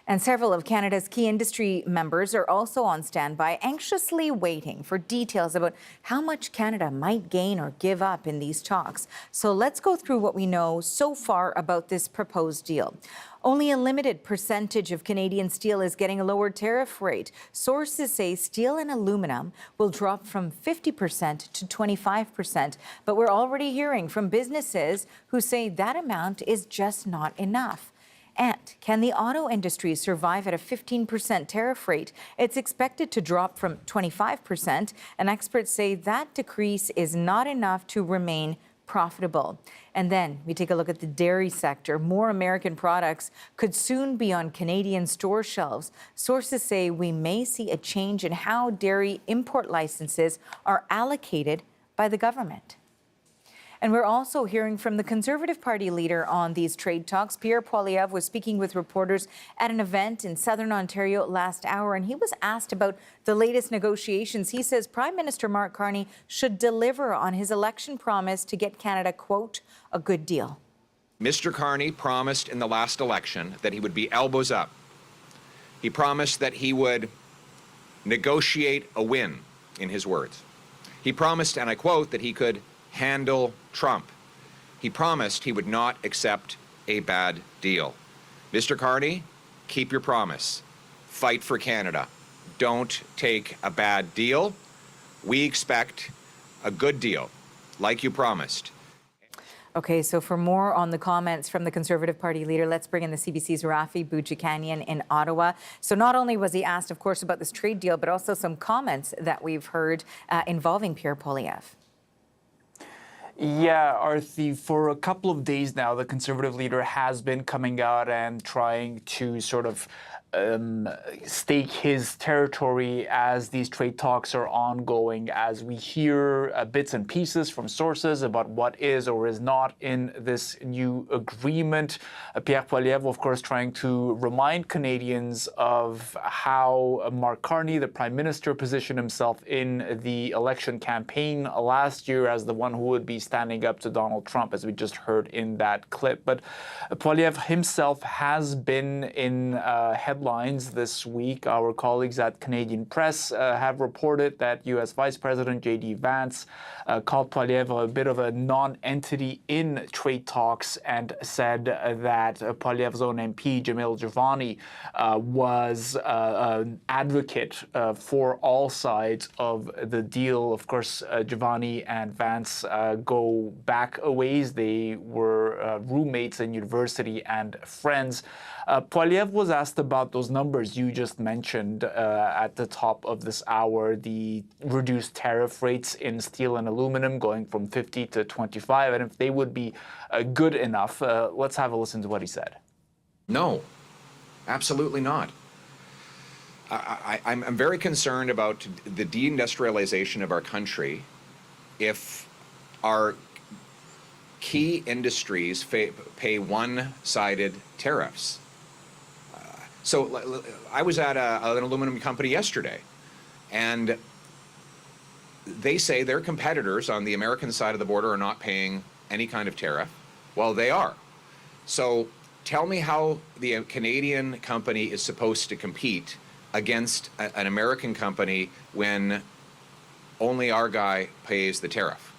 And several of Canada's key industry members are also on standby, anxiously waiting for details about how much Canada might gain or give up in these talks. So let's go through what we know so far about this proposed deal. Only a limited percentage of Canadian steel is getting a lower tariff rate. Sources say steel and aluminum will drop from 50% to 25%. But we're already hearing from businesses who say that amount is just not enough. And can the auto industry survive at a 15% tariff rate? It's expected to drop from 25%, and experts say that decrease is not enough to remain profitable. And then we take a look at the dairy sector. More American products could soon be on Canadian store shelves. Sources say we may see a change in how dairy import licenses are allocated by the government. And we're also hearing from the Conservative Party leader on these trade talks. Pierre Poilievre was speaking with reporters at an event in Southern Ontario last hour, and he was asked about the latest negotiations. He says Prime Minister Mark Carney should deliver on his election promise to get Canada, quote, a good deal.
Mr. Carney promised in the last election that he would be elbows up. He promised that he would negotiate a win, in his words. He promised, and I quote, that he could handle Trump. He promised he would not accept a bad deal. Mr. Carney, keep your promise. Fight for Canada. Don't take a bad deal. We expect a good deal, like you promised.
Okay, so for more on the comments from the Conservative Party leader, let's bring in the CBC's Rafi Boudjikanian in Ottawa. So not only was he asked, of course, about this trade deal, but also some comments that we've heard involving Pierre Poilievre.
Yeah, Arthi, for a couple of days now, the Conservative leader has been coming out and trying to sort of stake his territory as these trade talks are ongoing, as we hear bits and pieces from sources about what is or is not in this new agreement. Pierre Poilievre, of course, trying to remind Canadians of how Mark Carney, the Prime Minister, positioned himself in the election campaign last year as the one who would be standing up to Donald Trump, as we just heard in that clip. But Poilievre himself has been in headlines this week. Our colleagues at Canadian Press have reported that U.S. Vice President J.D. Vance called Poilievre a bit of a non-entity in trade talks and said that Poilievre's own MP, Jamil Jivani, was an advocate for all sides of the deal. Of course, Jivani and Vance go back a ways. They were roommates in university and friends. Poilievre was asked about those numbers you just mentioned at the top of this hour, the reduced tariff rates in steel and aluminum going from 50 to 25, and if they would be good enough. Let's have a listen to what he said.
No, absolutely not. I'm very concerned about the deindustrialization of our country if our key industries pay one-sided tariffs. So I was at an aluminum company yesterday, and they say their competitors on the American side of the border are not paying any kind of tariff. Well, they are. So tell me how the Canadian company is supposed to compete against an American company when only our guy pays the tariff.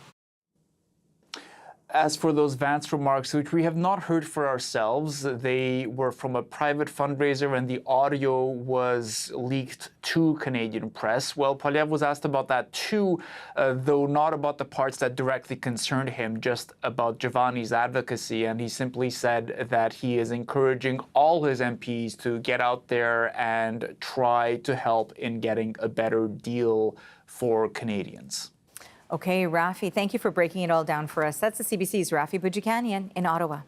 As for those Vance remarks, which we have not heard for ourselves, they were from a private fundraiser and the audio was leaked to Canadian Press. Well, Poilievre was asked about that too, though not about the parts that directly concerned him, just about Jivani's advocacy. And he simply said that he is encouraging all his MPs to get out there and try to help in getting a better deal for Canadians.
Okay, Rafi, thank you for breaking it all down for us. That's the CBC's Rafi Boudjikanian in Ottawa.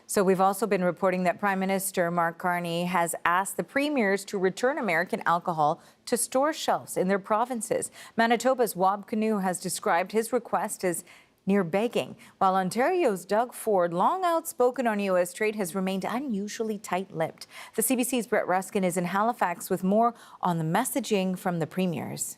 So we've also been reporting that Prime Minister Mark Carney has asked the premiers to return American alcohol to store shelves in their provinces. Manitoba's Wab Kinew has described his request as near begging, while Ontario's Doug Ford, long outspoken on U.S. trade, has remained unusually tight-lipped. The CBC's Brett Ruskin is in Halifax with more on the messaging from the premiers.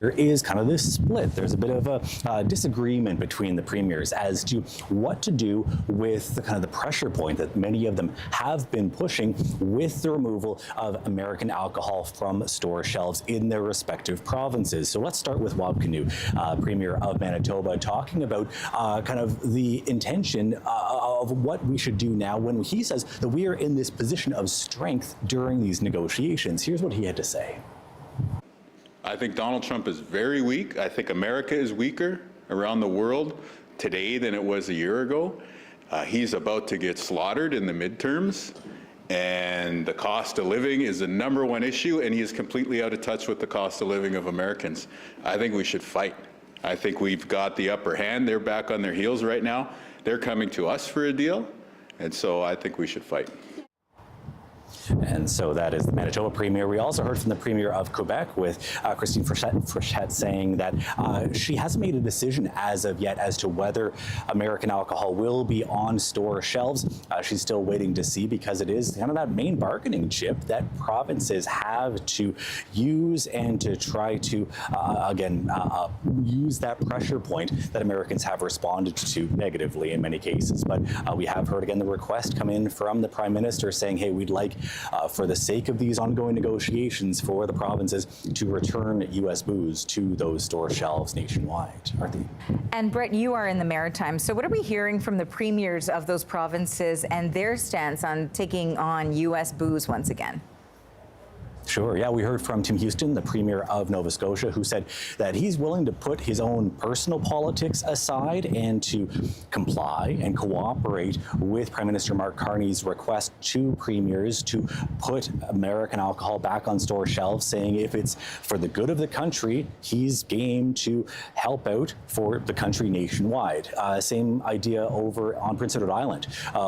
There is kind of this split. There's a bit of a disagreement between the premiers as to what to do with the kind of the pressure point that many of them have been pushing with the removal of American alcohol from store shelves in their respective provinces. So let's start with Wab Kinew, Premier of Manitoba, talking about kind of the intention of what we should do now when he says that we are in this position of strength during these negotiations. Here's what he had to say.
I think Donald Trump is very weak. I think America is weaker around the world today than it was a year ago. He's about to get slaughtered in the midterms, and the cost of living is the #1 issue, and he is completely out of touch with the cost of living of Americans. I think we should fight. I think we've got the upper hand. They're back on their heels right now. They're coming to us for a deal, and so I think we should fight.
And so that is the Manitoba Premier. We also heard from the Premier of Quebec with Christine Frechette saying that she hasn't made a decision as of yet as to whether American alcohol will be on store shelves. She's still waiting to see because it is kind of that main bargaining chip that provinces have to use and to try to, use that pressure point that Americans have responded to negatively in many cases. But we have heard again the request come in from the Prime Minister saying, hey, we'd like for the sake of these ongoing negotiations for the provinces to return U.S. booze to those store shelves nationwide. Arthi.
And Brett, you are in the Maritimes. So what are we hearing from the premiers of those provinces and their stance on taking on U.S. booze once again?
Sure. Yeah, we heard from Tim Houston, the Premier of Nova Scotia, who said that he's willing to put his own personal politics aside and to comply and cooperate with Prime Minister Mark Carney's request to premiers to put American alcohol back on store shelves, saying if it's for the good of the country, he's game to help out for the country nationwide. Same idea over on Prince Edward Island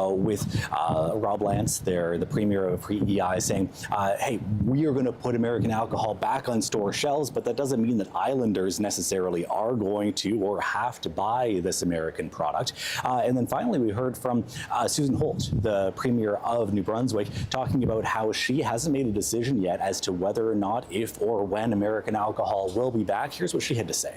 with Rob Lance there, the Premier of PEI, saying, hey, we are going to put American alcohol back on store shelves, but that doesn't mean that islanders necessarily are going to or have to buy this American product. And then finally, we heard from Susan Holt, the Premier of New Brunswick, talking about how she hasn't made a decision yet as to whether or not, if or when American alcohol will be back. Here's what she had to say.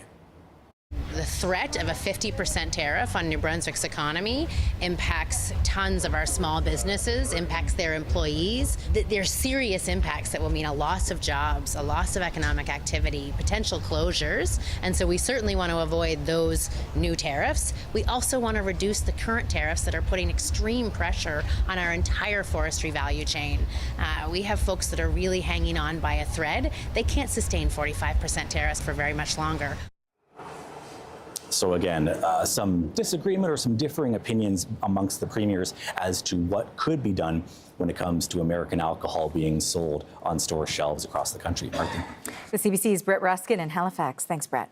The threat of a 50% tariff on New Brunswick's economy impacts tons of our small businesses, impacts their employees. There's serious impacts that will mean a loss of jobs, a loss of economic activity, potential closures. And so we certainly want to avoid those new tariffs. We also want to reduce the current tariffs that are putting extreme pressure on our entire forestry value chain. We have folks that are really hanging on by a thread. They can't sustain 45% tariffs for very much longer.
So again, some disagreement or some differing opinions amongst the premiers as to what could be done when it comes to American alcohol being sold on store shelves across the country. Martin.
The CBC's Brett Ruskin in Halifax. Thanks, Brett.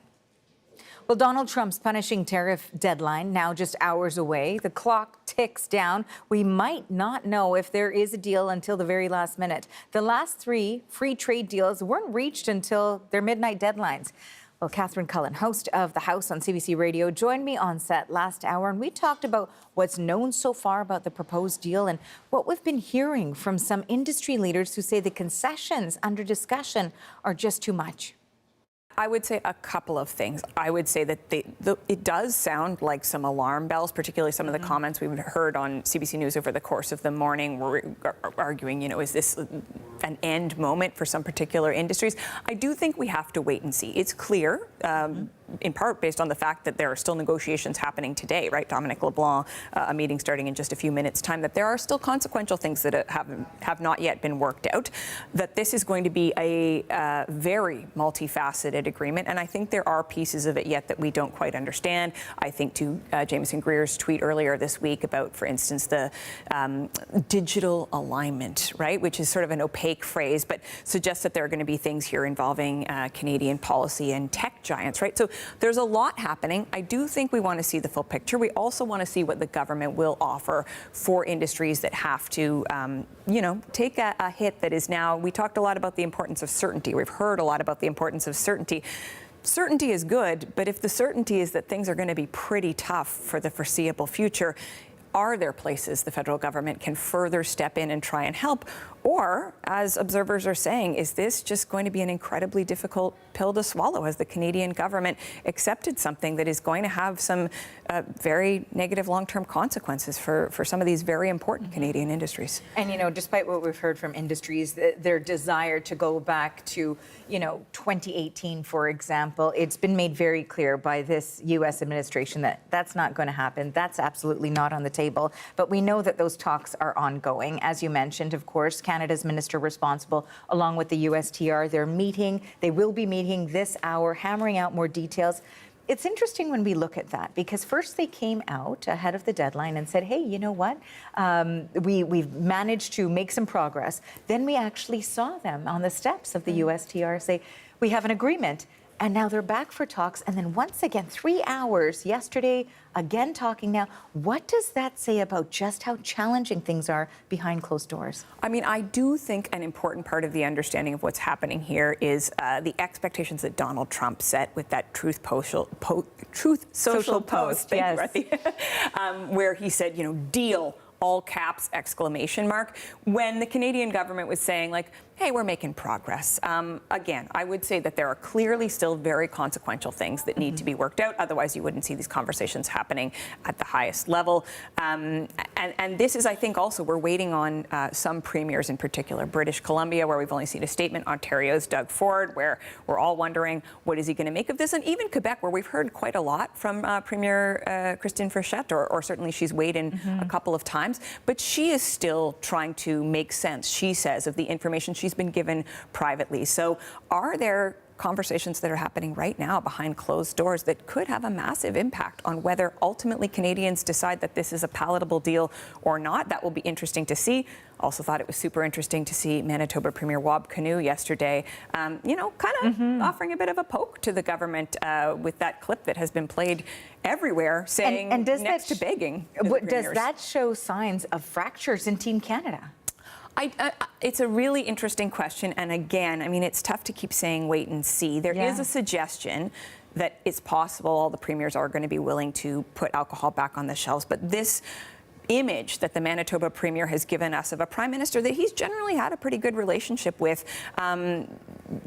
Well, Donald Trump's punishing tariff deadline now just hours away. The clock ticks down. We might not know if there is a deal until the very last minute. The last 3 free trade deals weren't reached until their midnight deadlines. Well, Catherine Cullen, host of The House on CBC Radio, joined me on set last hour, and we talked about what's known so far about the proposed deal and what we've been hearing from some industry leaders who say the concessions under discussion are just too much.
I would say a couple of things. I would say that it does sound like some alarm bells, particularly some of the comments we've heard on CBC News over the course of the morning. We're arguing, is this an end moment for some particular industries? I do think we have to wait and see. It's clear, in part based on the fact that there are still negotiations happening today, right? Dominic LeBlanc, a meeting starting in just a few minutes' time, that there are still consequential things that have not yet been worked out, that this is going to be a very multifaceted agreement, and I think there are pieces of it yet that we don't quite understand. I think to Jameson Greer's tweet earlier this week about, for instance, the digital alignment, right, which is sort of an opaque phrase, but suggests that there are going to be things here involving Canadian policy and tech giants, right? So there's a lot happening. I do think we want to see the full picture. We also want to see what the government will offer for industries that have to, take a hit that is now. We talked a lot about the importance of certainty. We've heard a lot about the importance of certainty. certainty is good, but if the certainty is that things are going to be pretty tough for the foreseeable future, are there places the federal government can further step in and try and help? Or, as observers are saying, is this just going to be an incredibly difficult pill to swallow as the Canadian government accepted something that is going to have some very negative long-term consequences for some of these very important Canadian industries?
And, you know, despite what we've heard from industries, their desire to go back to, 2018, for example, it's been made very clear by this U.S. administration that that's not going to happen. That's absolutely not on the table. But we know that those talks are ongoing. As you mentioned, of course, Canada's minister responsible, along with the USTR, they will be meeting this hour, hammering out more details. It's interesting when we look at that, because first they came out ahead of the deadline and said, hey, you know what? We've managed to make some progress. Then we actually saw them on the steps of the USTR say, we have an agreement. And now they're back for talks. And then once again, 3 hours yesterday, again talking now. What does that say about just how challenging things are behind closed doors?
I mean, I do think an important part of the understanding of what's happening here is the expectations that Donald Trump set with that Truth Social post. Thank you, Ruthie. Where he said, deal, all caps, exclamation mark, when the Canadian government was saying, like, hey, we're making progress. Again, I would say that there are clearly still very consequential things that need to be worked out. Otherwise, you wouldn't see these conversations happening at the highest level. And this is, I think, also we're waiting on some premiers, in particular British Columbia, where we've only seen a statement, Ontario's Doug Ford, where we're all wondering, what is he going to make of this? And even Quebec, where we've heard quite a lot from Premier Christine Frechette, or certainly she's weighed in a couple of times. But she is still trying to make sense, she says, of the information she's been given privately. So are there conversations that are happening right now behind closed doors that could have a massive impact on whether ultimately Canadians decide that this is a palatable deal or not? That will be interesting to see. Also thought it was super interesting to see Manitoba Premier Wab Kinew yesterday, offering a bit of a poke to the government with that clip that has been played everywhere, saying
and does
next to begging.
Does that show signs of fractures in Team Canada?
It's a really interesting question. And again, I mean, it's tough to keep saying wait and see. There is a suggestion that it's possible all the premiers are going to be willing to put alcohol back on the shelves. But this image that the Manitoba Premier has given us of a Prime Minister that he's generally had a pretty good relationship with,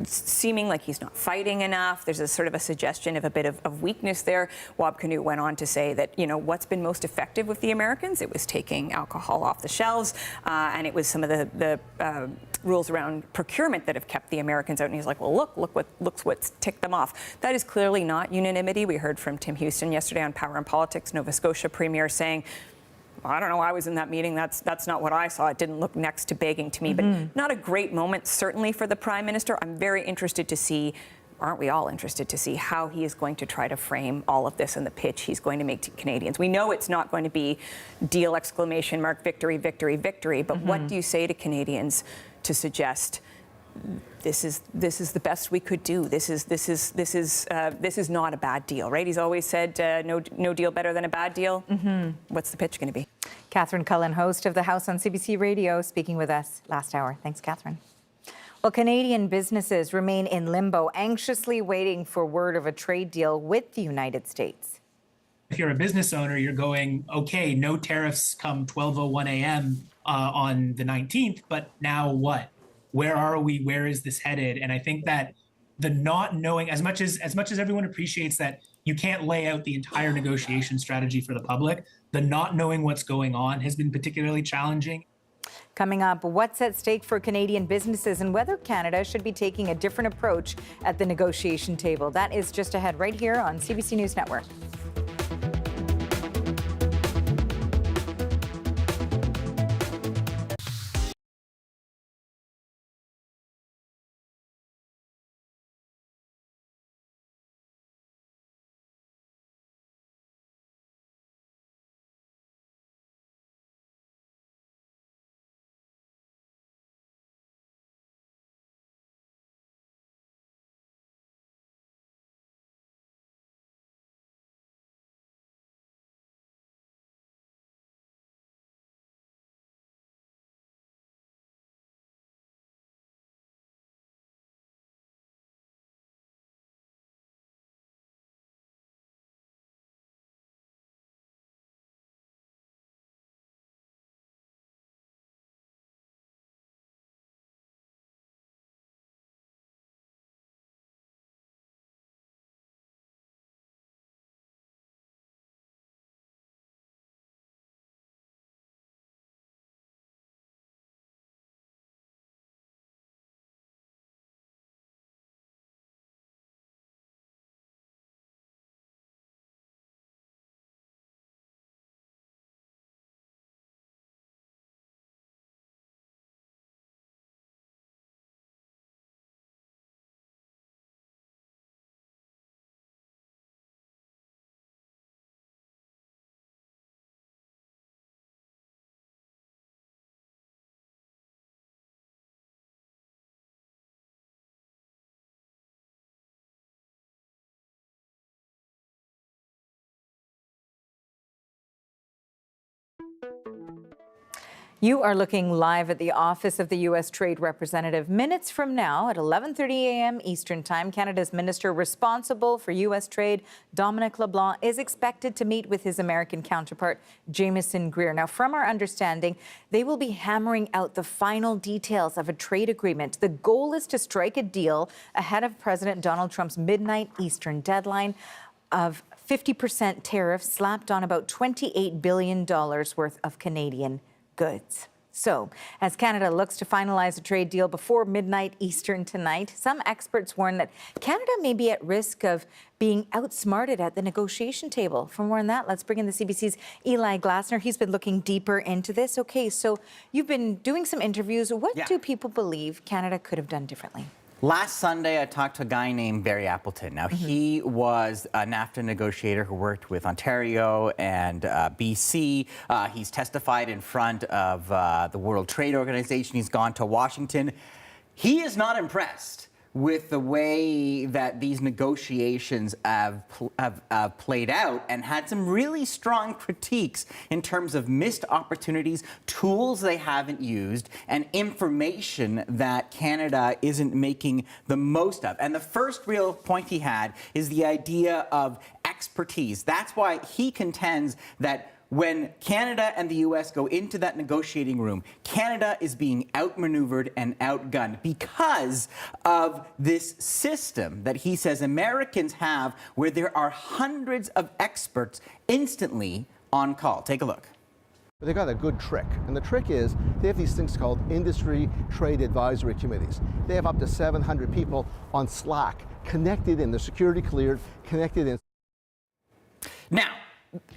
seeming like he's not fighting enough. There's a sort of a suggestion of a bit of weakness there. Wab Kinew went on to say that, what's been most effective with the Americans? It was taking alcohol off the shelves, and it was some of the rules around procurement that have kept the Americans out. And he's like, well, look what's ticked them off. That is clearly not unanimity. We heard from Tim Houston yesterday on Power and Politics, Nova Scotia Premier, saying, I don't know, I was in that meeting. That's not what I saw. It didn't look next to begging to me, but not a great moment, certainly for the Prime Minister. I'm very interested to see, aren't we all interested to see how he is going to try to frame all of this and the pitch he's going to make to Canadians. We know it's not going to be deal, exclamation mark, victory, victory, victory, but what do you say to Canadians to suggest this is the best we could do? This is not a bad deal, right? He's always said no deal better than a bad deal. What's the pitch going to be?
Catherine Cullen, host of The House on CBC Radio, speaking with us last hour. Thanks, Catherine. Well, Canadian businesses remain in limbo, anxiously waiting for word of a trade deal with the United States.
If you're a business owner, you're going, okay, no tariffs come 12:01 a.m. On the 19th, but now what? Where are we? Where is this headed? And I think that the not knowing, as much as everyone appreciates that you can't lay out the entire negotiation strategy for the public, the not knowing what's going on has been particularly challenging.
Coming up, what's at stake for Canadian businesses and whether Canada should be taking a different approach at the negotiation table. That is just ahead right here on CBC News Network. You are looking live at the office of the U.S. Trade Representative. Minutes from now at 11:30 a.m. Eastern Time, Canada's minister responsible for U.S. trade, Dominic LeBlanc, is expected to meet with his American counterpart, Jamieson Greer. Now, from our understanding, they will be hammering out the final details of a trade agreement. The goal is to strike a deal ahead of President Donald Trump's midnight Eastern deadline of 50% tariffs slapped on about $28 billion worth of Canadian goods. So, as Canada looks to finalize a trade deal before midnight Eastern tonight, some experts warn that Canada may be at risk of being outsmarted at the negotiation table. For more on that, let's bring in the CBC's Eli Glasner. He's been looking deeper into this. Okay, so you've been doing some interviews. What do people believe Canada could have done differently?
Last Sunday, I talked to a guy named Barry Appleton. Now, he was a NAFTA negotiator who worked with Ontario and BC. He's testified in front of the World Trade Organization. He's gone to Washington. He is not impressed with the way that these negotiations have played out, and had some really strong critiques in terms of missed opportunities, tools they haven't used, and information that Canada isn't making the most of. And the first real point he had is the idea of expertise. That's why he contends that when Canada and the U.S. go into that negotiating room, Canada is being outmaneuvered and outgunned because of this system that he says Americans have, where there are hundreds of experts instantly on call. Take a look.
But they got a good trick, and the trick is they have these things called industry trade advisory committees. They have up to 700 people on Slack, connected in, they're security cleared, connected in.
Now,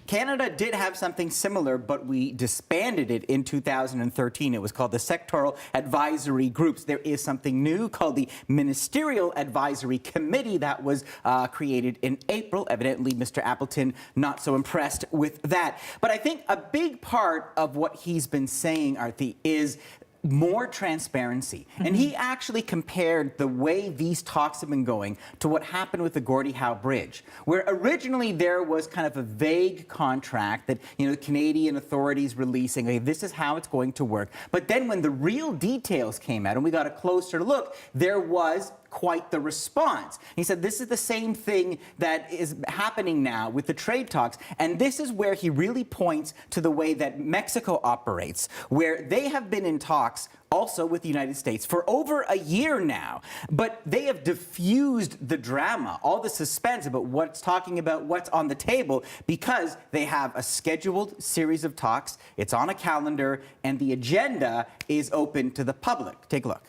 Canada did have something similar, but we disbanded it in 2013. It was called the Sectoral Advisory Groups. There is something new called the Ministerial Advisory Committee that was created in April. Evidently, Mr. Appleton not so impressed with that. But I think a big part of what he's been saying, Arthi, is more transparency. And he actually compared the way these talks have been going to what happened with the Gordie Howe Bridge, where originally there was kind of a vague contract that, you know, the Canadian authorities releasing, okay, this is how it's going to work. But then when the real details came out and we got a closer look, there was quite the response. He said this is the same thing that is happening now with the trade talks, and this is where he really points to the way that Mexico operates, where they have been in talks also with the United States for over a year now, but they have diffused the drama, all the suspense about what's talking about, what's on the table, because they have a scheduled series of talks, it's on a calendar, and the agenda is open to the public. Take a look.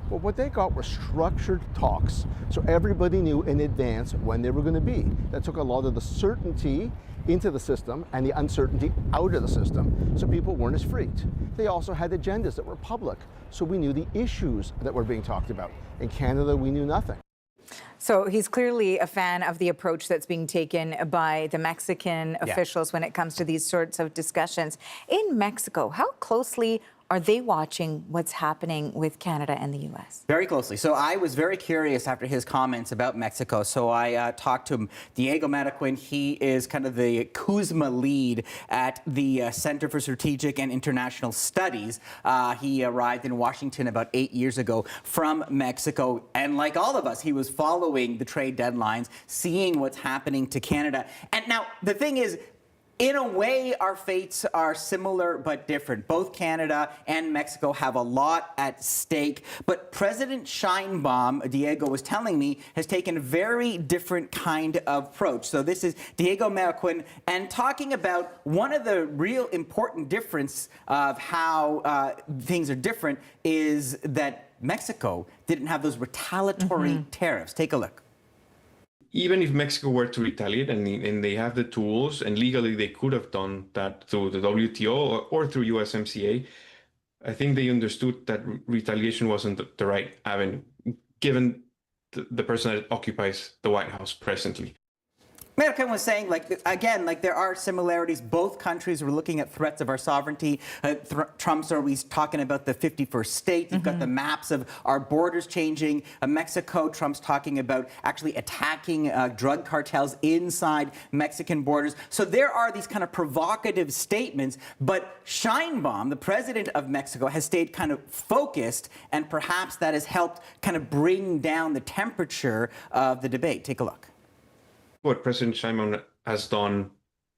Well, what they got were structured talks, so everybody knew in advance when they were going to be. That took a lot of the certainty into the system and the uncertainty out of the system, so people weren't as freaked. They also had agendas that were public, so we knew the issues that were being talked about. In Canada, we knew nothing.
So he's clearly a fan of the approach that's being taken by the Mexican officials when it comes to these sorts of discussions. In Mexico, how closely are they watching what's happening with Canada and the U.S.?
Very closely. So I was very curious after his comments about Mexico. So I talked to him. Diego Mariquin, he is kind of the Kuzma lead at the Center for Strategic and International Studies. He arrived in Washington about 8 years ago from Mexico. And like all of us, he was following the trade deadlines, seeing what's happening to Canada. And now the thing is, in a way, our fates are similar but different. Both Canada and Mexico have a lot at stake. But President Sheinbaum, Diego was telling me, has taken a very different kind of approach. So this is Diego Mariquin, and talking about one of the real important difference of how things are different is that Mexico didn't have those retaliatory tariffs. Take a look.
Even if Mexico were to retaliate, and they have the tools, and legally they could have done that through the WTO or through USMCA, I think they understood that retaliation wasn't the right avenue, given the person that occupies the White House presently.
American was saying, like, again, like there are similarities. Both countries were looking at threats of our sovereignty. Trump's always talking about the 51st state. You've got the maps of our borders changing. Mexico, Trump's talking about actually attacking drug cartels inside Mexican borders. So there are these kind of provocative statements, but Sheinbaum, the president of Mexico, has stayed kind of focused, and perhaps that has helped kind of bring down the temperature of the debate. Take a look.
What President Sheinbaum has done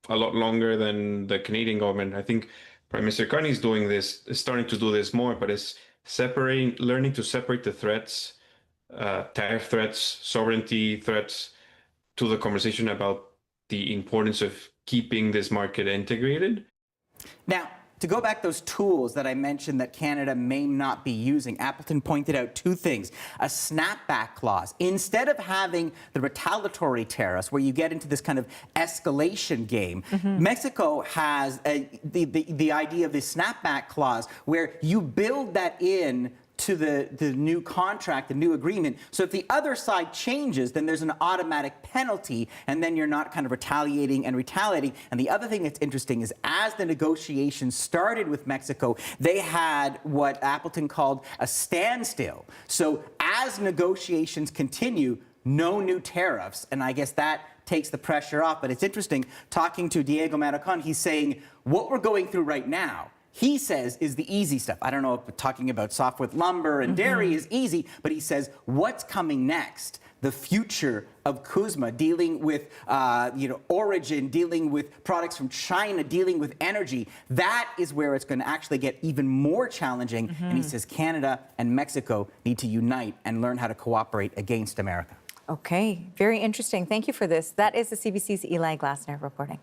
a lot longer than the Canadian government. I think Prime Minister Carney is doing this, is starting to do this more, but it's learning to separate the threats, tariff threats, sovereignty threats, to the conversation about the importance of keeping this market integrated.
Now, to go back those tools that I mentioned that Canada may not be using, Appleton pointed out two things. A snapback clause. Instead of having the retaliatory tariffs where you get into this kind of escalation game, Mexico has the idea of the snapback clause where you build that in to the new contract, the new agreement. So if the other side changes, then there's an automatic penalty, and then you're not kind of retaliating. And the other thing that's interesting is as the negotiations started with Mexico, they had what Appleton called a standstill. So as negotiations continue, no new tariffs, and I guess that takes the pressure off. But it's interesting, talking to Diego Maricon, he's saying what we're going through right now, he says, is the easy stuff. I don't know if talking about softwood lumber and dairy is easy, but he says what's coming next, the future of CUSMA, dealing with origin, dealing with products from China, dealing with energy, that is where it's going to actually get even more challenging. And he says Canada and Mexico need to unite and learn how to cooperate against America.
Okay, very interesting. Thank you for this. That is the CBC's Eli Glasner reporting.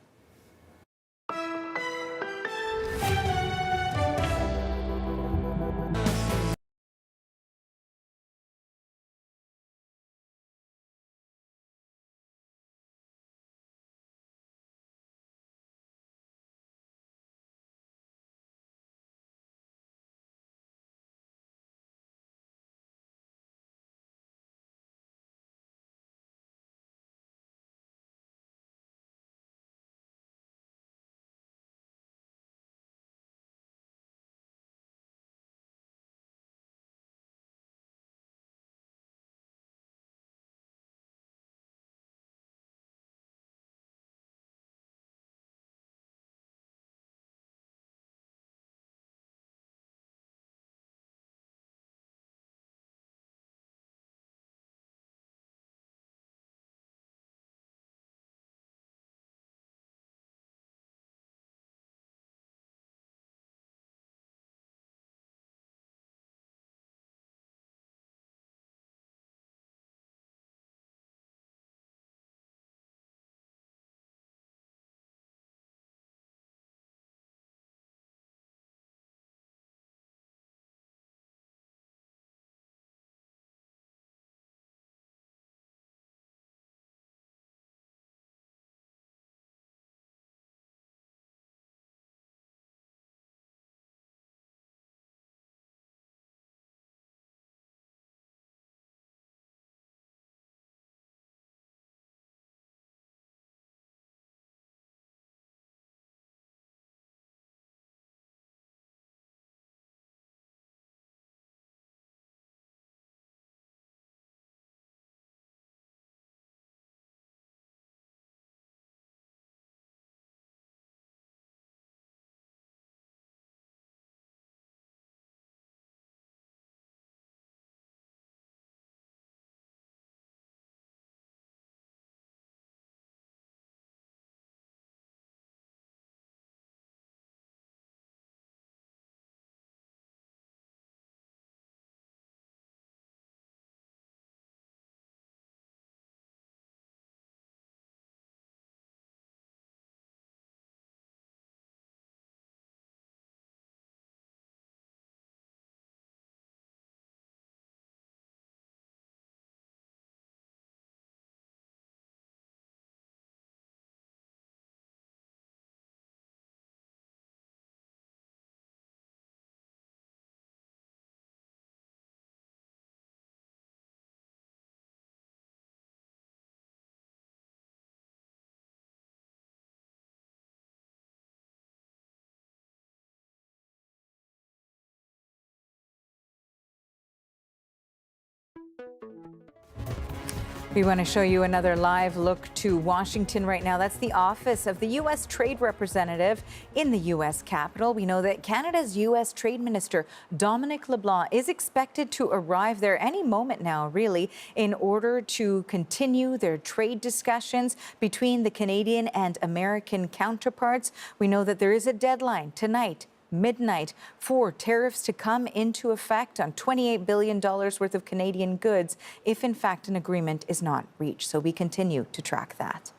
We want to show you another live look to Washington right now. That's the office of the U.S. Trade Representative in the U.S. Capitol. We know that Canada's U.S. Trade Minister, Dominic LeBlanc, is expected to arrive there any moment now, really, in order to continue their trade discussions between the Canadian and American counterparts. We know that there is a deadline tonight, midnight, for tariffs to come into effect on $28 billion worth of Canadian goods if, in fact, an agreement is not reached. So we continue to track that.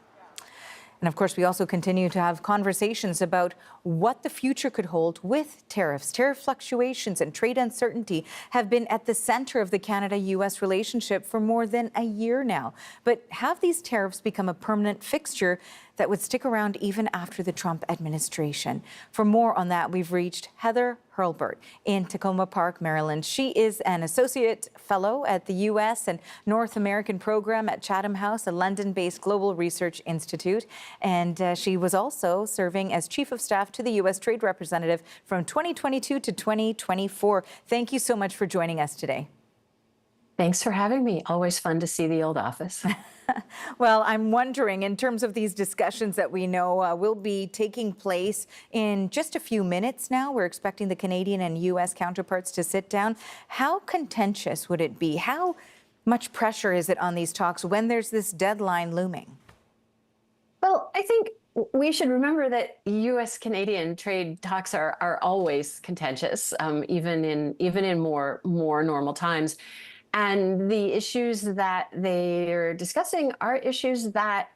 And of course, we also continue to have conversations about what the future could hold with tariffs. Tariff fluctuations and trade uncertainty have been at the center of the Canada-U.S. relationship for more than a year now. But have these tariffs become a permanent fixture that would stick around even after the Trump administration? For more on that, we've reached Heather Hurlbert in Tacoma Park, Maryland. She is an associate fellow at the U.S. and North American program at Chatham House, a London-based global research institute. And she was also serving as chief of staff to the U.S. Trade Representative from 2022 to 2024. Thank you so much for joining us today.
Thanks for having me. Always fun to see the old office.
Well, I'm wondering, in terms of these discussions that we know will be taking place in just a few minutes now, we're expecting the Canadian and U.S. counterparts to sit down. How contentious would it be? How much pressure is it on these talks when there's this deadline looming?
Well, I think we should remember that U.S.-Canadian trade talks are always contentious, even in more normal times. And the issues that they're discussing are issues that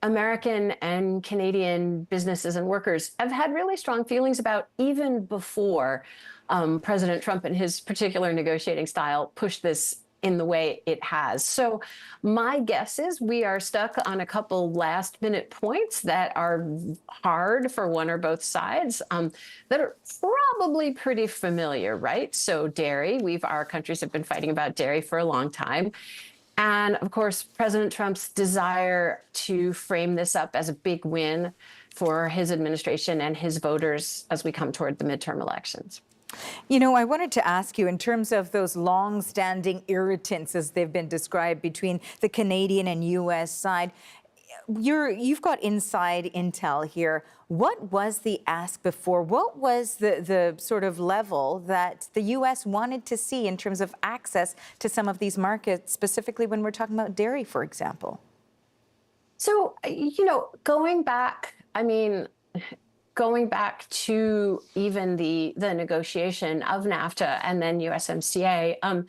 American and Canadian businesses and workers have had really strong feelings about even before President Trump and his particular negotiating style pushed this in the way it has. So my guess is we are stuck on a couple last minute points that are hard for one or both sides that are probably pretty familiar, right? So dairy, our countries have been fighting about dairy for a long time. And of course, President Trump's desire to frame this up as a big win for his administration and his voters as we come toward the midterm elections.
You know, I wanted to ask you, in terms of those long-standing irritants, as they've been described, between the Canadian and U.S. side, you've got inside intel here. What was the ask before? What was the sort of level that the U.S. wanted to see in terms of access to some of these markets, specifically when we're talking about dairy, for example?
So, going back to even the negotiation of NAFTA and then USMCA,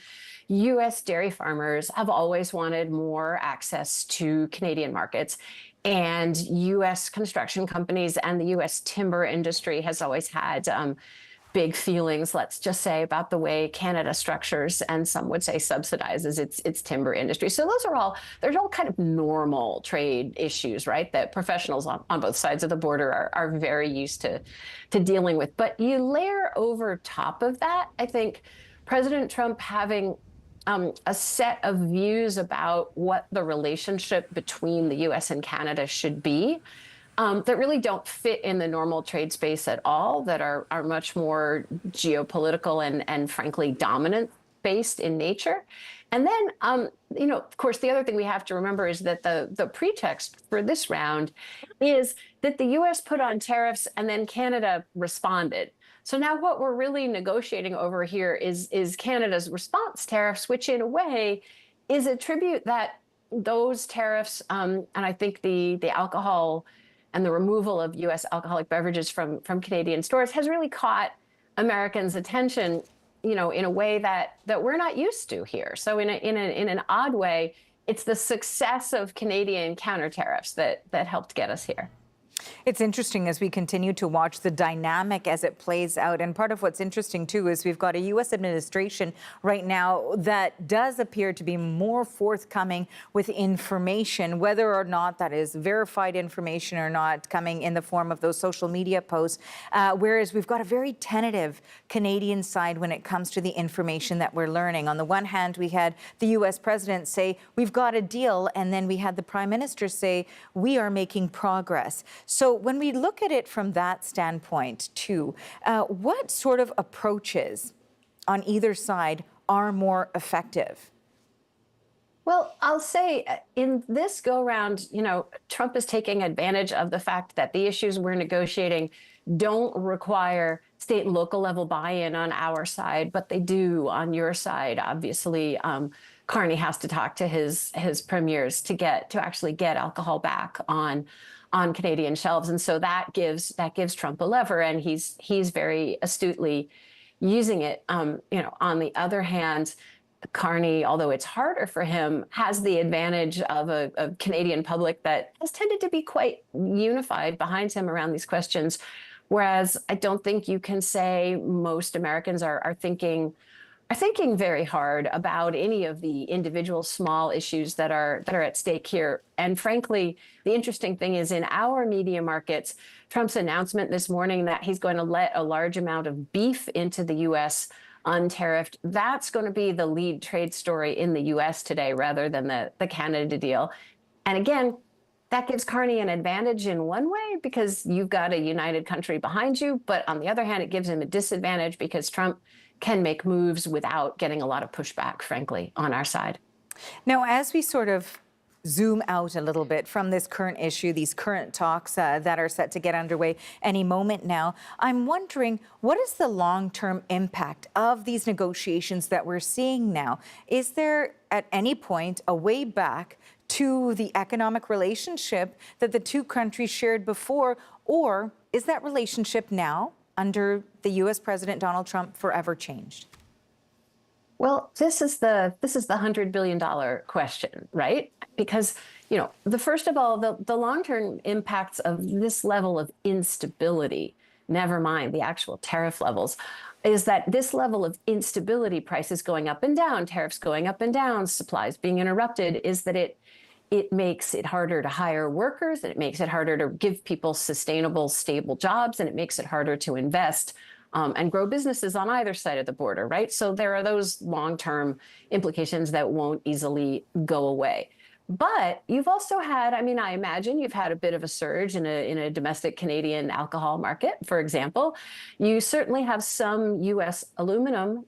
U.S. dairy farmers have always wanted more access to Canadian markets. And U.S. construction companies and the U.S. timber industry has always had big feelings, let's just say, about the way Canada structures, and some would say subsidizes its timber industry. So they're all kind of normal trade issues, right, that professionals on both sides of the border are very used to dealing with. But you layer over top of that, I think, President Trump having a set of views about what the relationship between the U.S. and Canada should be, that really don't fit in the normal trade space at all, that are much more geopolitical and frankly dominant based in nature. And then, of course, the other thing we have to remember is that the pretext for this round is that the U.S. put on tariffs and then Canada responded. So now what we're really negotiating over here is Canada's response tariffs, which in a way is a tribute that those tariffs, and I think the alcohol and the removal of U.S. alcoholic beverages from Canadian stores has really caught Americans' attention, in a way that we're not used to here. So in an odd way, it's the success of Canadian counter tariffs that helped get us here.
It's interesting as we continue to watch the dynamic as it plays out. And part of what's interesting, too, is we've got a U.S. administration right now that does appear to be more forthcoming with information, whether or not that is verified information or not, coming in the form of those social media posts. Whereas we've got a very tentative Canadian side when it comes to the information that we're learning. On the one hand, we had the U.S. president say, we've got a deal. And then we had the prime minister say, we are making progress. So when we look at it from that standpoint, too, what sort of approaches on either side are more effective?
Well, I'll say in this go round, Trump is taking advantage of the fact that the issues we're negotiating don't require state and local level buy-in on our side, but they do on your side. Obviously, Carney has to talk to his premiers to actually get alcohol back on Canadian shelves, and so that gives Trump a lever, and he's very astutely using it. On the other hand, Carney, although it's harder for him, has the advantage of a Canadian public that has tended to be quite unified behind him around these questions. Whereas I don't think you can say most Americans are thinking very hard about any of the individual small issues that are at stake here. And frankly, the interesting thing is in our media markets, Trump's announcement this morning that he's going to let a large amount of beef into the U.S. untariffed, that's going to be the lead trade story in the U.S. today rather than the Canada deal. And again, that gives Carney an advantage in one way because you've got a united country behind you. But on the other hand, it gives him a disadvantage because Trump can make moves without getting a lot of pushback, frankly, on our side.
Now, as we sort of zoom out a little bit from this current issue, these current talks that are set to get underway any moment now, I'm wondering, what is the long-term impact of these negotiations that we're seeing now? Is there at any point a way back to the economic relationship that the two countries shared before, or is that relationship now, under the U.S. President Donald Trump, forever changed?
Well, this is the $100 billion question, right? Because, first of all, the long-term impacts of this level of instability, never mind the actual tariff levels, is that this level of instability, prices going up and down, tariffs going up and down, supplies being interrupted, is that it makes it harder to hire workers, and it makes it harder to give people sustainable, stable jobs, and it makes it harder to invest and grow businesses on either side of the border, right? So there are those long-term implications that won't easily go away. But you've also had, I imagine you've had a bit of a surge in a domestic Canadian alcohol market, for example. You certainly have some U.S. aluminum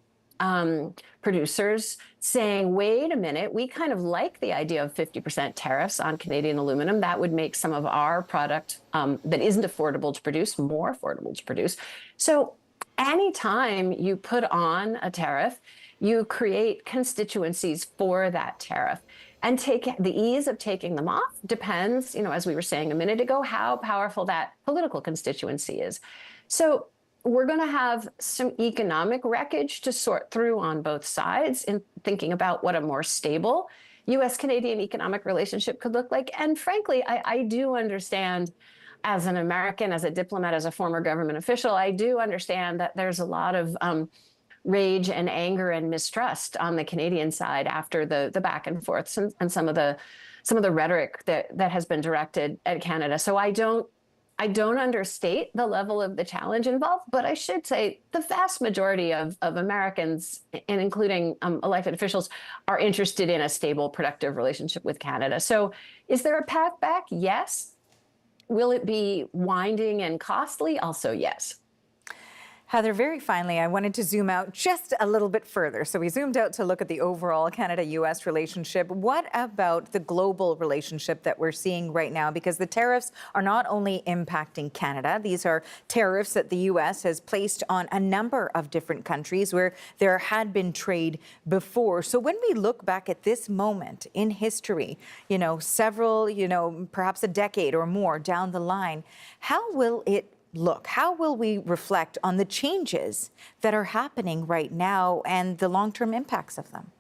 producers saying, wait a minute, we kind of like the idea of 50% tariffs on Canadian aluminum. That would make some of our product that isn't affordable to produce more affordable to produce. So anytime you put on a tariff, you create constituencies for that tariff. And the ease of taking them off depends, as we were saying a minute ago, how powerful that political constituency is. So we're going to have some economic wreckage to sort through on both sides in thinking about what a more stable U.S.-Canadian economic relationship could look like. And frankly, I do understand, as an American, as a diplomat, as a former government official, I do understand that there's a lot of rage and anger and mistrust on the Canadian side after the back and forths and some of the rhetoric that has been directed at Canada. So I don't understate the level of the challenge involved, but I should say the vast majority of Americans, and including elected officials, are interested in a stable, productive relationship with Canada. So is there a path back? Yes. Will it be winding and costly? Also, yes.
Heather, very finally, I wanted to zoom out just a little bit further. So we zoomed out to look at the overall Canada-U.S. relationship. What about the global relationship that we're seeing right now? Because the tariffs are not only impacting Canada, these are tariffs that the U.S. has placed on a number of different countries where there had been trade before. So when we look back at this moment in history, several, perhaps a decade or more down the line, how will it look? How will we reflect on the changes that are happening right now and the long-term impacts of them?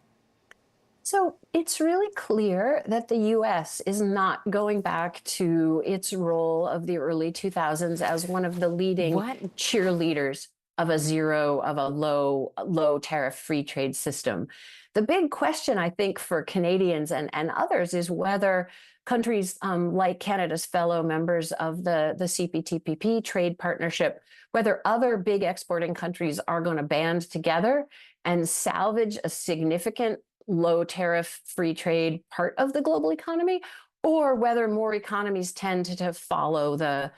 So it's really clear that the U.S. is not going back to its role of the early 2000s as one of the leading cheerleaders of a low tariff free trade system. The big question, I think, for Canadians and others is whether countries like Canada's fellow members of the CPTPP trade partnership, whether other big exporting countries are going to band together and salvage a significant low tariff free trade part of the global economy, or whether more economies tend to follow the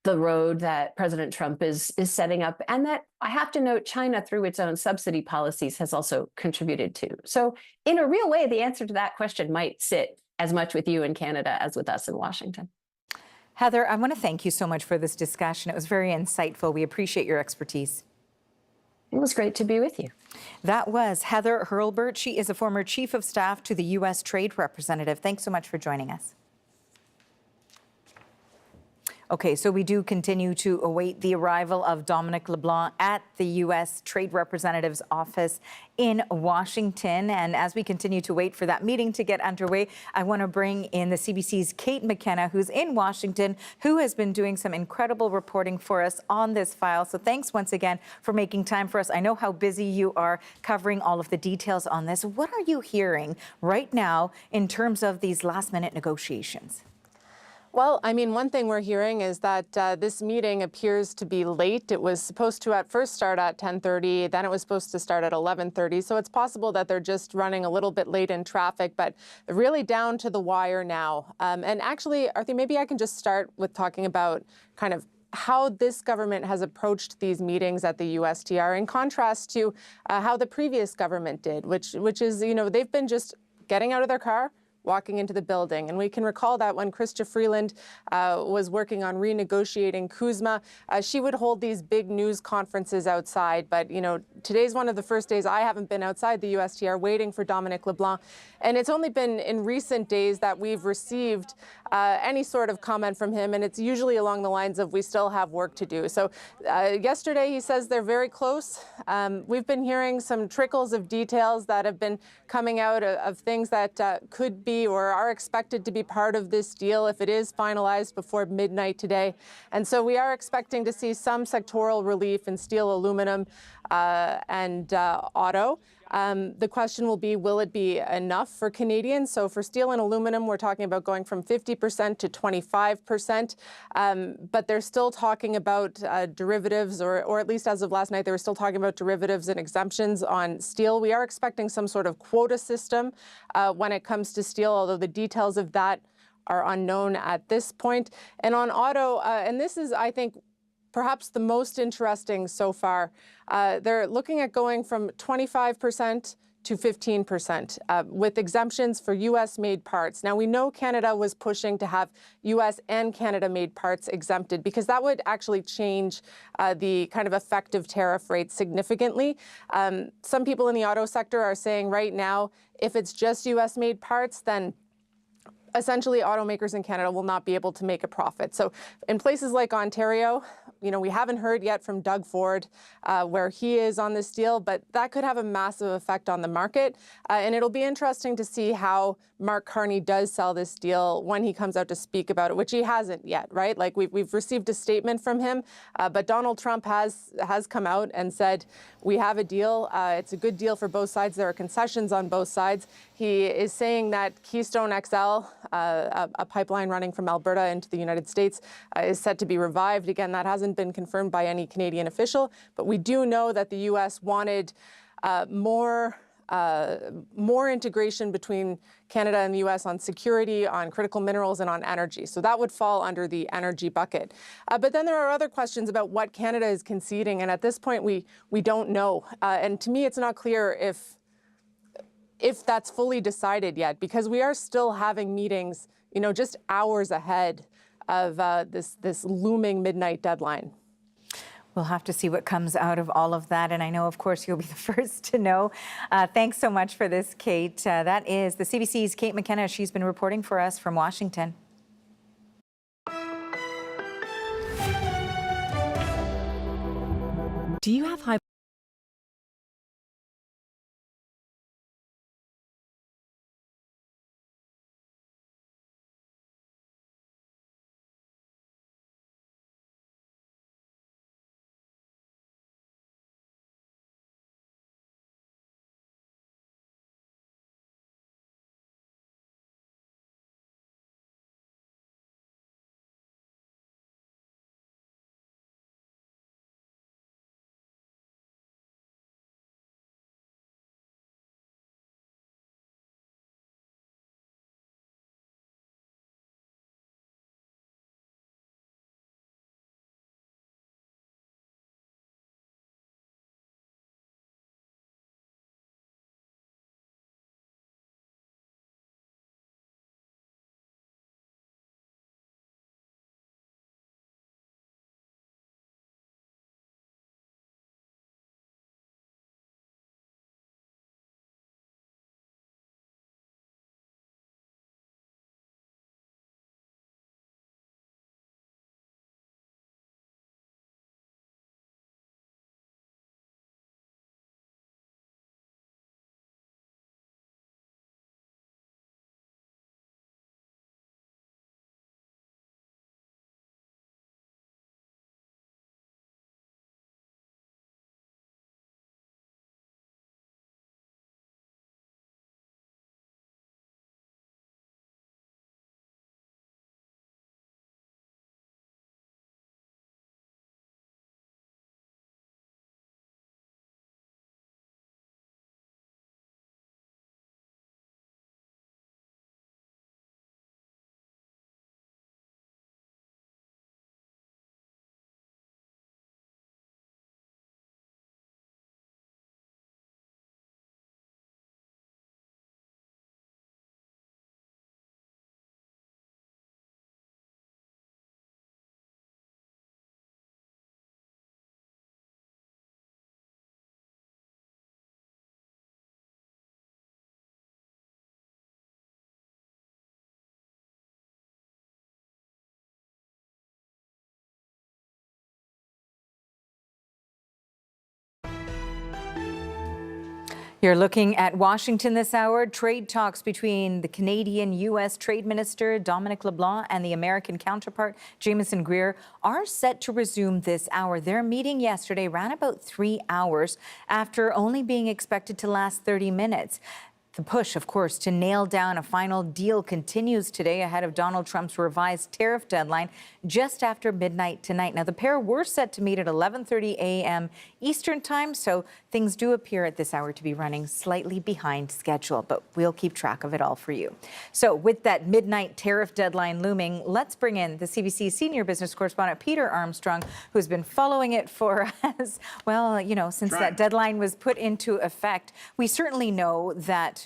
the road that President Trump is setting up, and that I have to note China, through its own subsidy policies, has also contributed to. So in a real way, the answer to that question might sit as much with you in Canada as with us in Washington.
Heather, I want to thank you so much for this discussion. It was very insightful. We appreciate your expertise.
It was great to be with you.
That was Heather Hurlbert. She is a former chief of staff to the U.S. Trade Representative. Thanks so much for joining us. Okay, so we do continue to await the arrival of Dominic LeBlanc at the U.S. Trade Representative's office in Washington. And as we continue to wait for that meeting to get underway, I want to bring in the CBC's Kate McKenna, who's in Washington, who has been doing some incredible reporting for us on this file. So thanks once again for making time for us. I know how busy you are covering all of the details on this. What are you hearing right now in terms of these last-minute negotiations?
Well, I mean, one thing we're hearing is that this meeting appears to be late. It was supposed to at first start at 10:30, then it was supposed to start at 11:30. So it's possible that they're just running a little bit late in traffic, but really down to the wire now. And actually, Arthur, maybe I can just start with talking about kind of how this government has approached these meetings at the USTR in contrast to how the previous government did, which is, you know, they've been just getting out of their car, walking into the building. And we can recall that when Chrystia Freeland was working on renegotiating CUSMA, she would hold these big news conferences outside. But, you know, today's one of the first days I haven't been outside the USTR waiting for Dominic LeBlanc. And it's only been in recent days that we've received any sort of comment from him. And it's usually along the lines of, we still have work to do. So yesterday he says they're very close. We've been hearing some trickles of details that have been coming out of things that could be or are expected to be part of this deal if it is finalized before midnight today. And so we are expecting to see some sectoral relief in steel, aluminum, and auto. The question will be, will it be enough for Canadians? So for steel and aluminum, we're talking about going from 50% to 25%, but they're still talking about derivatives, or at least as of last night, they were still talking about derivatives and exemptions on steel. We are expecting some sort of quota system when it comes to steel, although the details of that are unknown at this point. And on auto, and this is, I think, perhaps the most interesting so far, they're looking at going from 25% to 15% with exemptions for U.S.-made parts. Now, we know Canada was pushing to have U.S. and Canada-made parts exempted because that would actually change the kind of effective tariff rate significantly. Some people in the auto sector are saying right now, if it's just U.S.-made parts, then essentially automakers in Canada will not be able to make a profit. So in places like Ontario, you know, we haven't heard yet from Doug Ford where he is on this deal, but that could have a massive effect on the market. And it'll be interesting to see how Mark Carney does sell this deal when he comes out to speak about it, which he hasn't yet, right? Like we've received a statement from him, but Donald Trump has come out and said, we have a deal. It's a good deal for both sides. There are concessions on both sides. He is saying that Keystone XL, a pipeline running from Alberta into the United States, is set to be revived. Again, that hasn't been confirmed by any Canadian official, but we do know that the U.S. wanted more integration between Canada and the U.S. on security, on critical minerals, and on energy. So that would fall under the energy bucket. But then there are other questions about what Canada is conceding, and at this point we don't know. And to me, it's not clear if that's fully decided yet, because we are still having meetings, you know, just hours ahead of this looming midnight deadline.
We'll have to see what comes out of all of that. And I know, of course, you'll be the first to know. Thanks so much for this, Kate. That is the CBC's Kate McKenna. She's been reporting for us from Washington.
Do you have high
You're looking at Washington this hour. Trade talks between the Canadian-U.S. Trade Minister Dominic LeBlanc and the American counterpart Jamieson Greer are set to resume this hour. Their meeting yesterday ran about 3 hours after only being expected to last 30 minutes. The push, of course, to nail down a final deal continues today ahead of Donald Trump's revised tariff deadline just after midnight tonight. Now, the pair were set to meet at 11:30 a.m. Eastern time, so things do appear at this hour to be running slightly behind schedule, but we'll keep track of it all for you. So with that midnight tariff deadline looming, let's bring in the CBC senior business correspondent Peter Armstrong, who's been following it for as well, since that deadline was put into effect. We certainly know that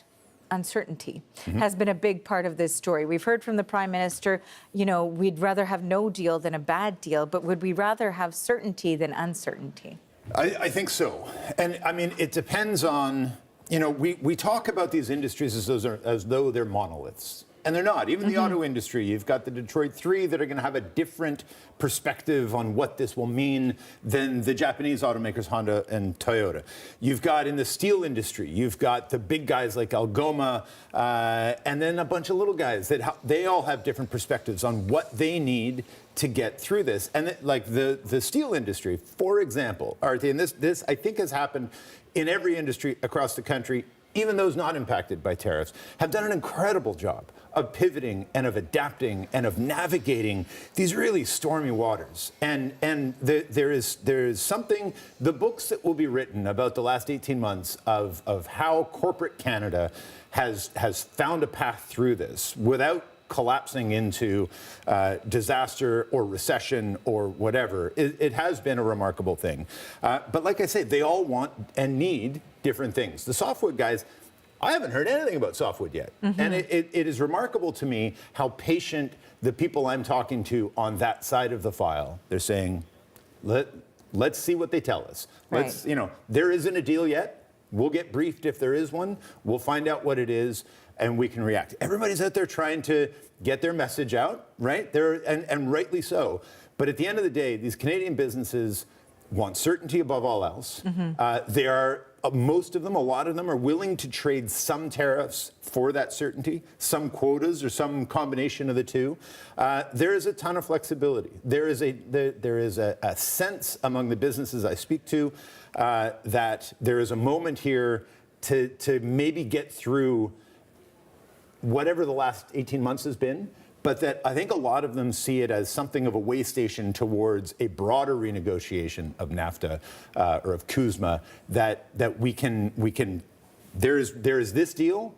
uncertainty has been a big part of this story. We've heard from the Prime Minister, we'd rather have no deal than a bad deal, but would we rather have certainty than uncertainty?
I think so. And I mean, it depends on, we talk about these industries as though they're monoliths. And they're not. Even the auto industry, you've got the Detroit Three that are going to have a different perspective on what this will mean than the Japanese automakers Honda and Toyota. You've got in the steel industry, you've got the big guys like Algoma, and then a bunch of little guys that they all have different perspectives on what they need to get through this. And like the steel industry, for example, Artie, and this I think has happened in every industry across the country, even those not impacted by tariffs, have done an incredible job of pivoting and of adapting and of navigating these really stormy waters. And there is something, the books that will be written about the last 18 months of how corporate Canada has found a path through this without collapsing into disaster or recession or whatever. It has been a remarkable thing. But like I say, they all want and need different things. The softwood guys, I haven't heard anything about softwood yet. And it is remarkable to me how patient the people I'm talking to on that side of the file, they're saying, let's see what they tell us. Let's, there isn't a deal yet. We'll get briefed if there is one. We'll find out what it is and we can react. Everybody's out there trying to get their message out, right? And rightly so. But at the end of the day, these Canadian businesses want certainty above all else. They are, most of them, a lot of them are willing to trade some tariffs for that certainty, some quotas or some combination of the two. There is a ton of flexibility. There is a sense among the businesses I speak to that there is a moment here to maybe get through whatever the last 18 months has been, but that I think a lot of them see it as something of a way station towards a broader renegotiation of NAFTA or of CUSMA, that we can there is this deal,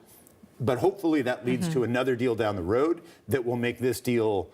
but hopefully that leads to another deal down the road that will make this deal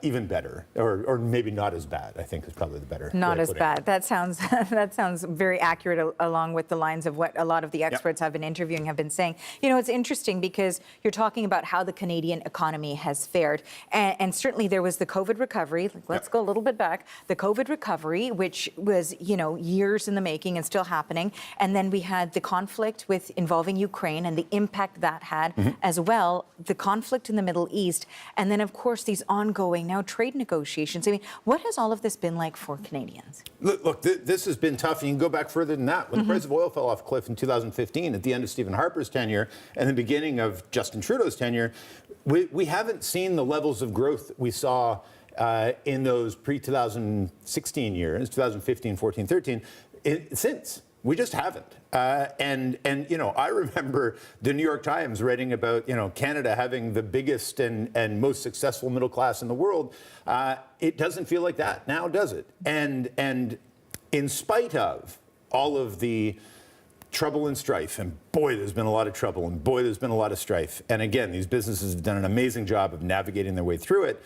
even better, or maybe not as bad, I think is probably the better.
Not as bad. That sounds very accurate, along with the lines of what a lot of the experts I've been interviewing have been saying. It's interesting because you're talking about how the Canadian economy has fared, and certainly there was the COVID recovery. Let's go a little bit back. The COVID recovery, which was years in the making and still happening, and then we had the conflict involving Ukraine and the impact that had, as well. The conflict in the Middle East, and then of course these ongoing now trade negotiations. I mean, what has all of this been like for Canadians?
Look, this has been tough, and you can go back further than that. When the price of oil fell off a cliff in 2015, at the end of Stephen Harper's tenure and the beginning of Justin Trudeau's tenure, we haven't seen the levels of growth that we saw in those pre-2016 years, 2015, 14, 13, since. We just haven't. And I remember the New York Times writing about, Canada having the biggest and most successful middle class in the world. It doesn't feel like that now, does it? And in spite of all of the trouble and strife, and boy, there's been a lot of trouble, and boy, there's been a lot of strife. And again, these businesses have done an amazing job of navigating their way through it.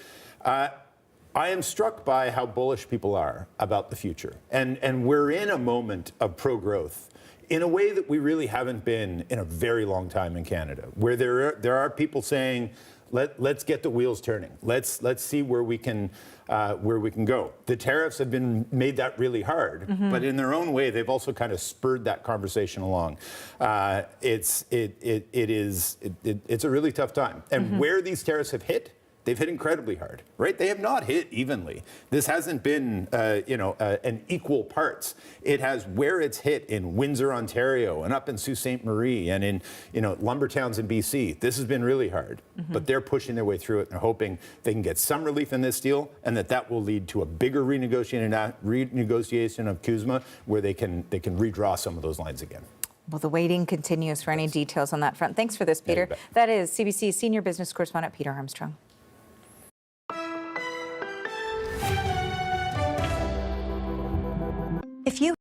I am struck by how bullish people are about the future. And we're in a moment of pro-growth in a way that we really haven't been in a very long time in Canada, where there are people saying, let's get the wheels turning. Let's see where we can go. The tariffs have made that really hard, but in their own way, they've also kind of spurred that conversation along. It's a really tough time. And where these tariffs have hit They've hit incredibly hard, right? They have not hit evenly. This hasn't been, an equal parts. It has where it's hit in Windsor, Ontario, and up in Sault Ste. Marie, and in, lumber towns in BC. This has been really hard, but they're pushing their way through it. And they're hoping they can get some relief in this deal, and that will lead to a bigger renegotiation of CUSMA, where they can redraw some of those lines again.
Well, the waiting continues for any details on that front. Thanks for this, Peter. That is CBC Senior Business Correspondent Peter Armstrong. If you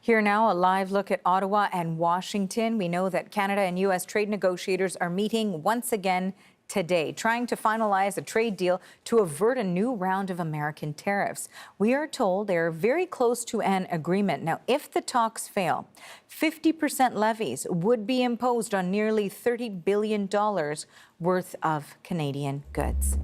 Here now, a live look at Ottawa and Washington. We know that Canada and U.S. trade negotiators are meeting once again today, trying to finalize a trade deal to avert a new round of American tariffs. We are told they're very close to an agreement. Now, if the talks fail, 50% levies would be imposed on nearly $30 billion worth of Canadian goods.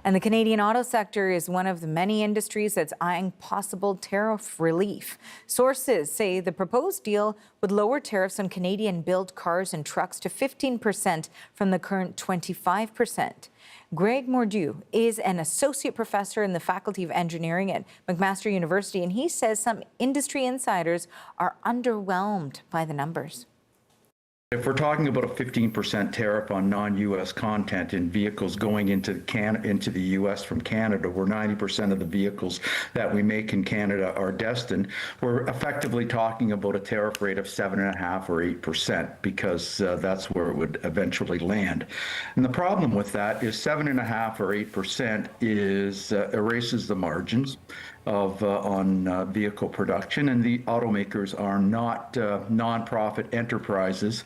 And the Canadian auto sector is one of the many industries that's eyeing possible tariff relief. Sources say the proposed deal would lower tariffs on Canadian-built cars and trucks to 15% from the current 25%. Greg Mordieu is an associate professor in the Faculty of Engineering at McMaster University, and he says some industry insiders are underwhelmed by the numbers.
If we're talking about a 15% tariff on non-U.S. content in vehicles going into the U.S. from Canada, where 90% of the vehicles that we make in Canada are destined, we're effectively talking about a tariff rate of 7.5% or 8%, because that's where it would eventually land. And the problem with that is 7.5% or 8% erases the margins on vehicle production, and the automakers are not nonprofit enterprises,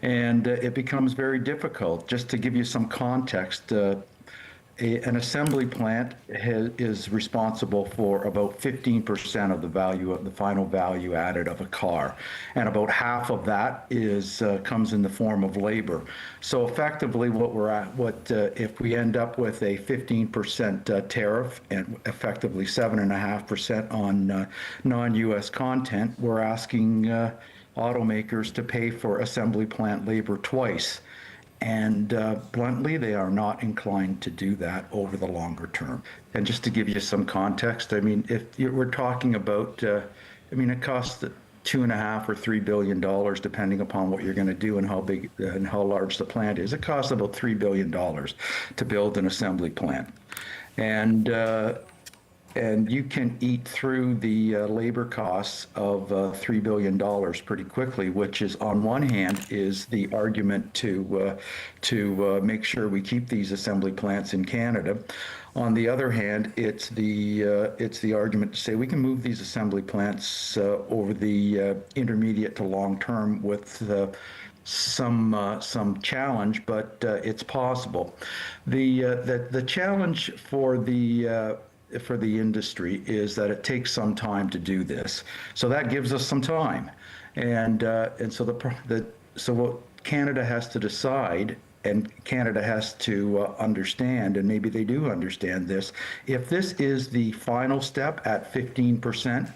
and it becomes very difficult. Just to give you some context, an assembly plant is responsible for about 15% of the value of the final value added of a car, and about half of that comes in the form of labor. So effectively, if we end up with a 15% tariff and effectively 7.5% on non-U.S. content, we're asking automakers to pay for assembly plant labor twice. And bluntly, they are not inclined to do that over the longer term. And just to give you some context, I mean, if we're talking about, it costs $2.5 or $3 billion, depending upon what you're going to do and how big and how large the plant is. It costs about $3 billion to build an assembly plant. And you can eat through the labor costs of $3 billion pretty quickly, which is, on one hand, is the argument to make sure we keep these assembly plants in Canada. On the other hand, it's the argument to say we can move these assembly plants over the intermediate to long term with some challenge, but it's possible. The challenge for the industry is that it takes some time to do this. So that gives us some time. And so what Canada has to decide, and Canada has to understand, and maybe they do understand this, if this is the final step at 15%,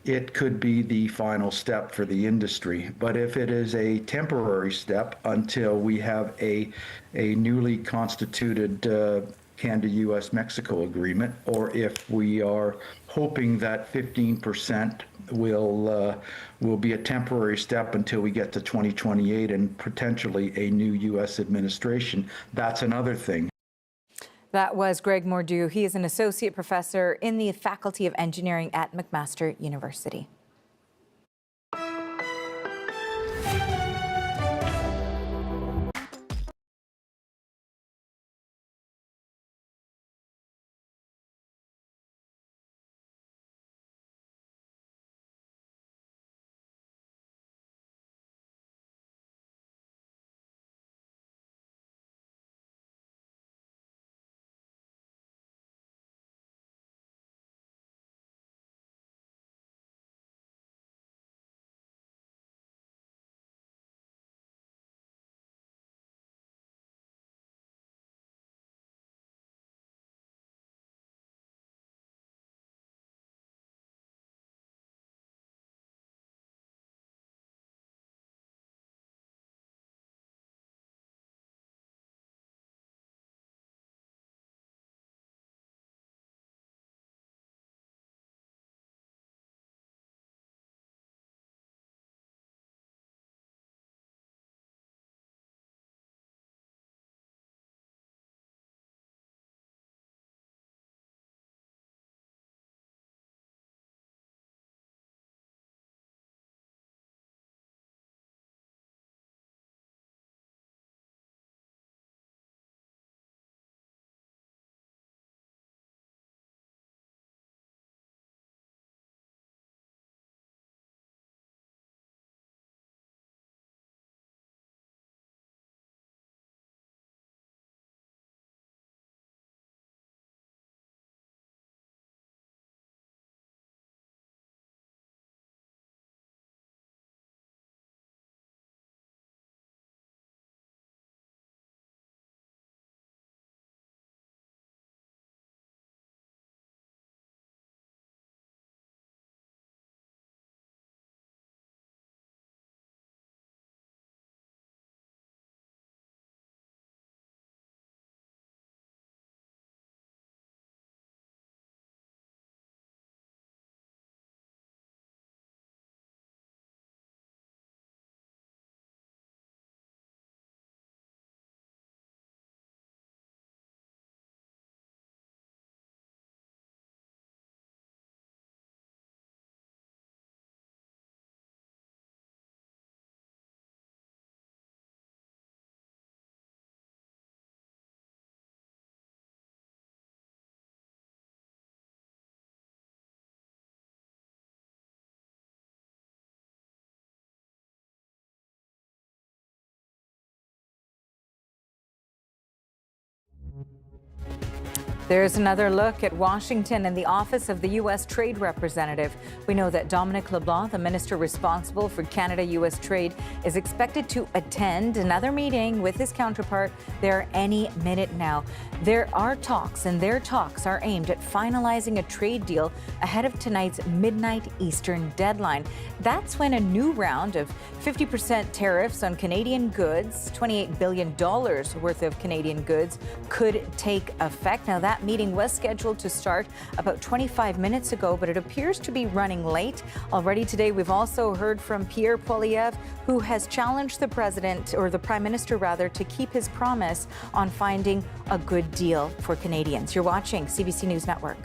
it could be the final step for the industry. But if it is a temporary step until we have a newly constituted Canada-U.S.-Mexico agreement, or if we are hoping that 15% will be a temporary step until we get to 2028 and potentially a new U.S. administration. That's another thing.
That was Greg Mordew. He is an associate professor in the Faculty of Engineering at McMaster University. There's another look at Washington and the Office of the U.S. Trade Representative. We know that Dominic LeBlanc, the minister responsible for Canada-U.S. trade, is expected to attend another meeting with his counterpart there any minute now. There are talks, and their talks are aimed at finalizing a trade deal ahead of tonight's midnight Eastern deadline. That's when a new round of 50% tariffs on Canadian goods, $28 billion worth of Canadian goods, could take effect. Now, that meeting was scheduled to start about 25 minutes ago, but it appears to be running late. Already today, we've also heard from Pierre Poilievre, who has challenged the president, or the prime minister rather, to keep his promise on finding a good deal for Canadians. You're watching CBC News Network.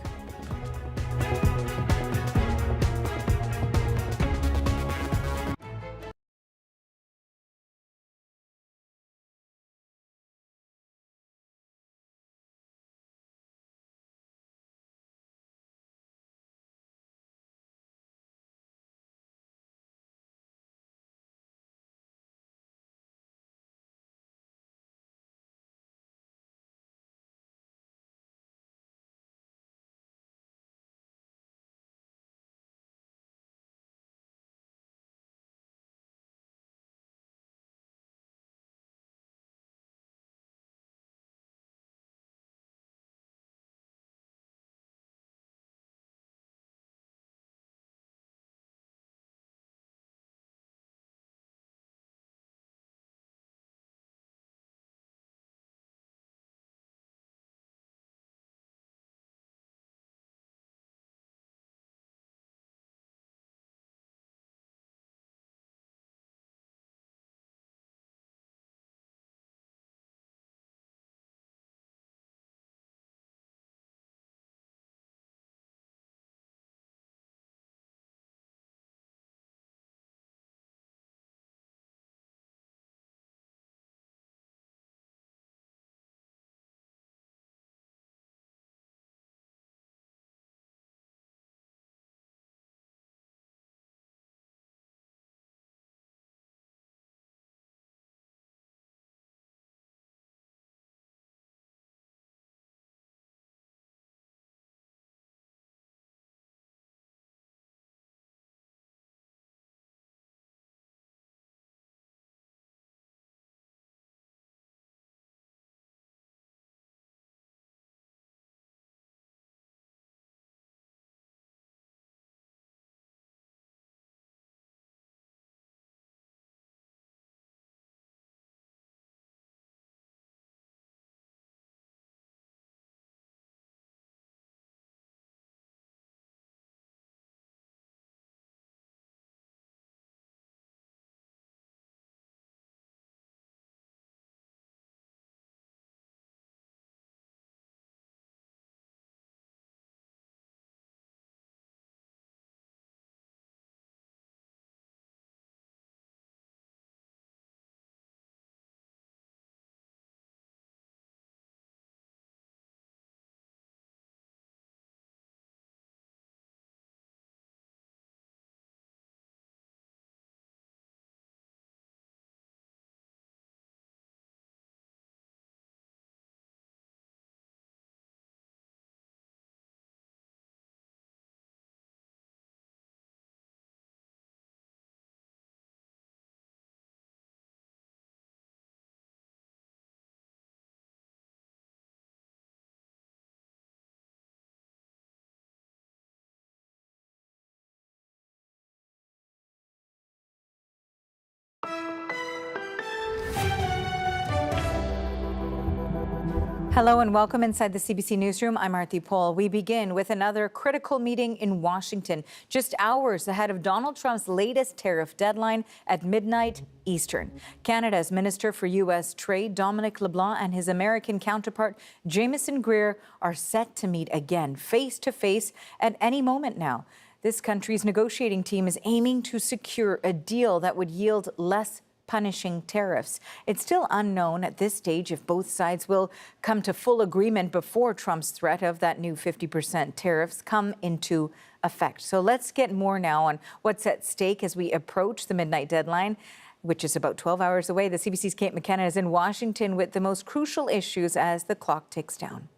Hello and welcome inside the CBC Newsroom. I'm Arthi Paul. We begin with another critical meeting in Washington, just hours ahead of Donald Trump's latest tariff deadline at midnight Eastern. Canada's Minister for U.S. Trade, Dominic LeBlanc, and his American counterpart, Jamieson Greer, are set to meet again face-to-face at any moment now. This country's negotiating team is aiming to secure a deal that would yield less punishing tariffs. It's still unknown at this stage if both sides will come to full agreement before Trump's threat of that new 50% tariffs come into effect. So let's get more now on what's at stake as we approach the midnight deadline, which is about 12 hours away. The CBC's Kate McKenna is in Washington with the most crucial issues as the clock ticks down.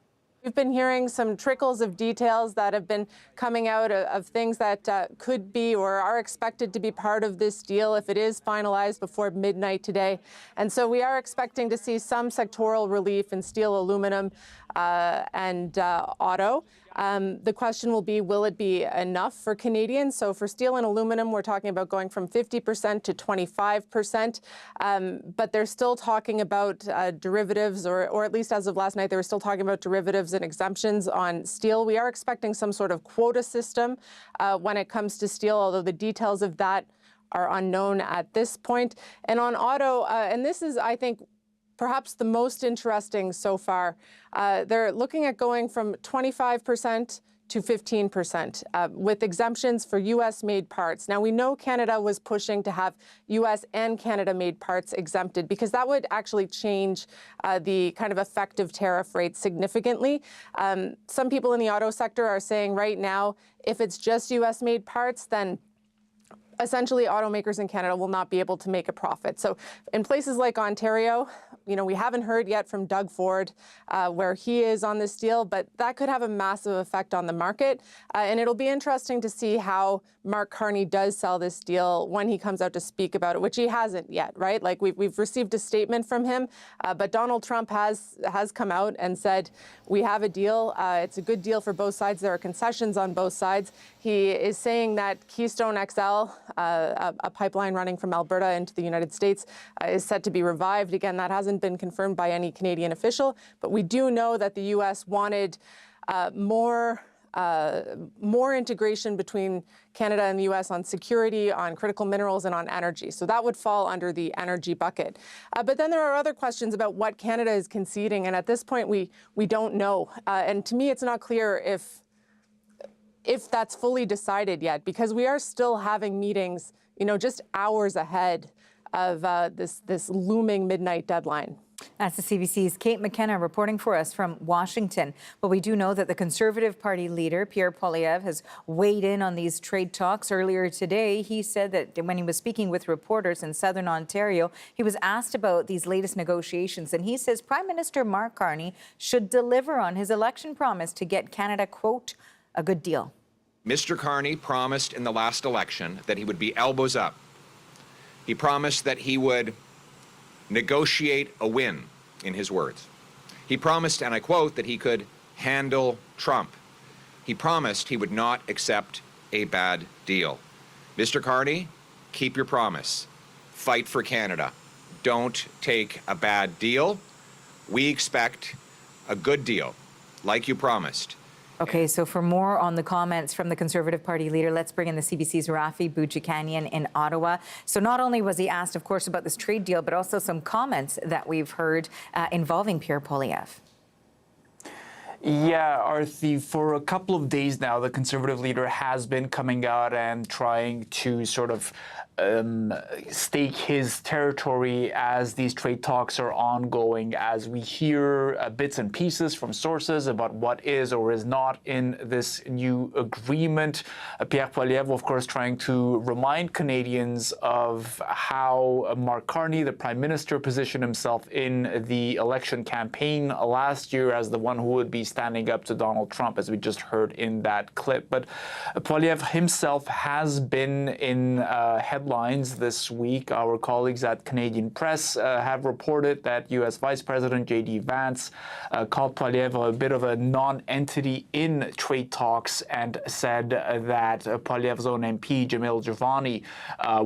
We've been hearing some trickles of details that have been coming out of things that could be or are expected to be part of this deal if it is finalized before midnight today. And so we are expecting to see some sectoral relief in steel, aluminum, and auto. The question will be, will it be enough for Canadians? So for steel and aluminum, we're talking about going from 50% to 25%. But they're still talking about derivatives, or at least as of last night, they were still talking about derivatives and exemptions on steel. We are expecting some sort of quota system when it comes to steel, although the details of that are unknown at this point. And on auto, and this is, I think, perhaps the most interesting so far. They're looking at going from 25% to 15% with exemptions for U.S.-made parts. Now, we know Canada was pushing to have U.S. and Canada-made parts exempted because that would actually change the kind of effective tariff rate significantly. Some people in the auto sector are saying right now, if it's just U.S.-made parts, then essentially automakers in Canada will not be able to make a profit. So in places like Ontario, you know, we haven't heard yet from Doug Ford where he is on this deal, but that could have a massive effect on the market. And it'll be interesting to see how Mark Carney does sell this deal when he comes out to speak about it, which he hasn't yet, right? Like we've received a statement from him, but Donald Trump has come out and said, we have a deal. It's a good deal for both sides. There are concessions on both sides. He is saying that Keystone XL, a pipeline running from Alberta into the United States, is set to be revived. Again, that hasn't been confirmed by any Canadian official, but we do know that the U.S. wanted more integration between Canada and the U.S. on security, on critical minerals, and on energy. So that would fall under the energy bucket. But then there are other questions about what Canada is conceding, and at this point we don't know. And to me, it's not clear if that's fully decided yet, because we are still having meetings, you know, just hours ahead of this looming midnight deadline.
That's the CBC's Kate McKenna reporting for us from Washington. But we do know that the Conservative Party leader, Pierre Poilievre, has weighed in on these trade talks. Earlier today, he said that when he was speaking with reporters in Southern Ontario, he was asked about these latest negotiations. And he says Prime Minister Mark Carney should deliver on his election promise to get Canada, quote, a good deal.
Mr. Carney promised in the last election that he would be elbows up. He promised that he would negotiate a win, in his words. He promised, and I quote, that he could handle Trump. He promised he would not accept a bad deal. Mr. Carney, keep your promise. Fight for Canada. Don't take a bad deal. We expect a good deal, like you promised.
Okay, so for more on the comments from the Conservative Party leader, let's bring in the CBC's Rafi Boudjikanian in Ottawa. So not only was he asked, of course, about this trade deal, but also some comments that we've heard involving Pierre Poilievre.
Yeah, Arthi, for a couple of days now, the Conservative leader has been coming out and trying to sort of stake his territory as these trade talks are ongoing, as we hear bits and pieces from sources about what is or is not in this new agreement. Pierre Poilievre, of course, trying to remind Canadians of how Mark Carney, the Prime Minister, positioned himself in the election campaign last year as the one who would be standing up to Donald Trump, as we just heard in that clip. But Poilievre himself has been in headlines headlines this week. Our colleagues at Canadian Press have reported that U.S. Vice President J.D. Vance called Poilievre a bit of a non-entity in trade talks and said that Poilievre's own MP, Jamil Javani,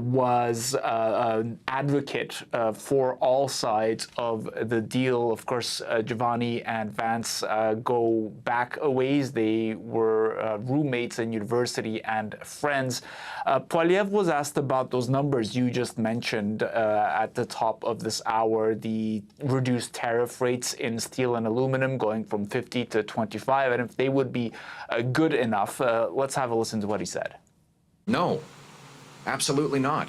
was an advocate for all sides of the deal. Of course, Javani and Vance go back a ways. They were roommates in university and friends. Poilievre was asked about those numbers you just mentioned at the top of this hour, the reduced tariff rates in steel and aluminum going from 50 to 25, and if they would be good enough. Let's have a listen to what he said.
No, absolutely not.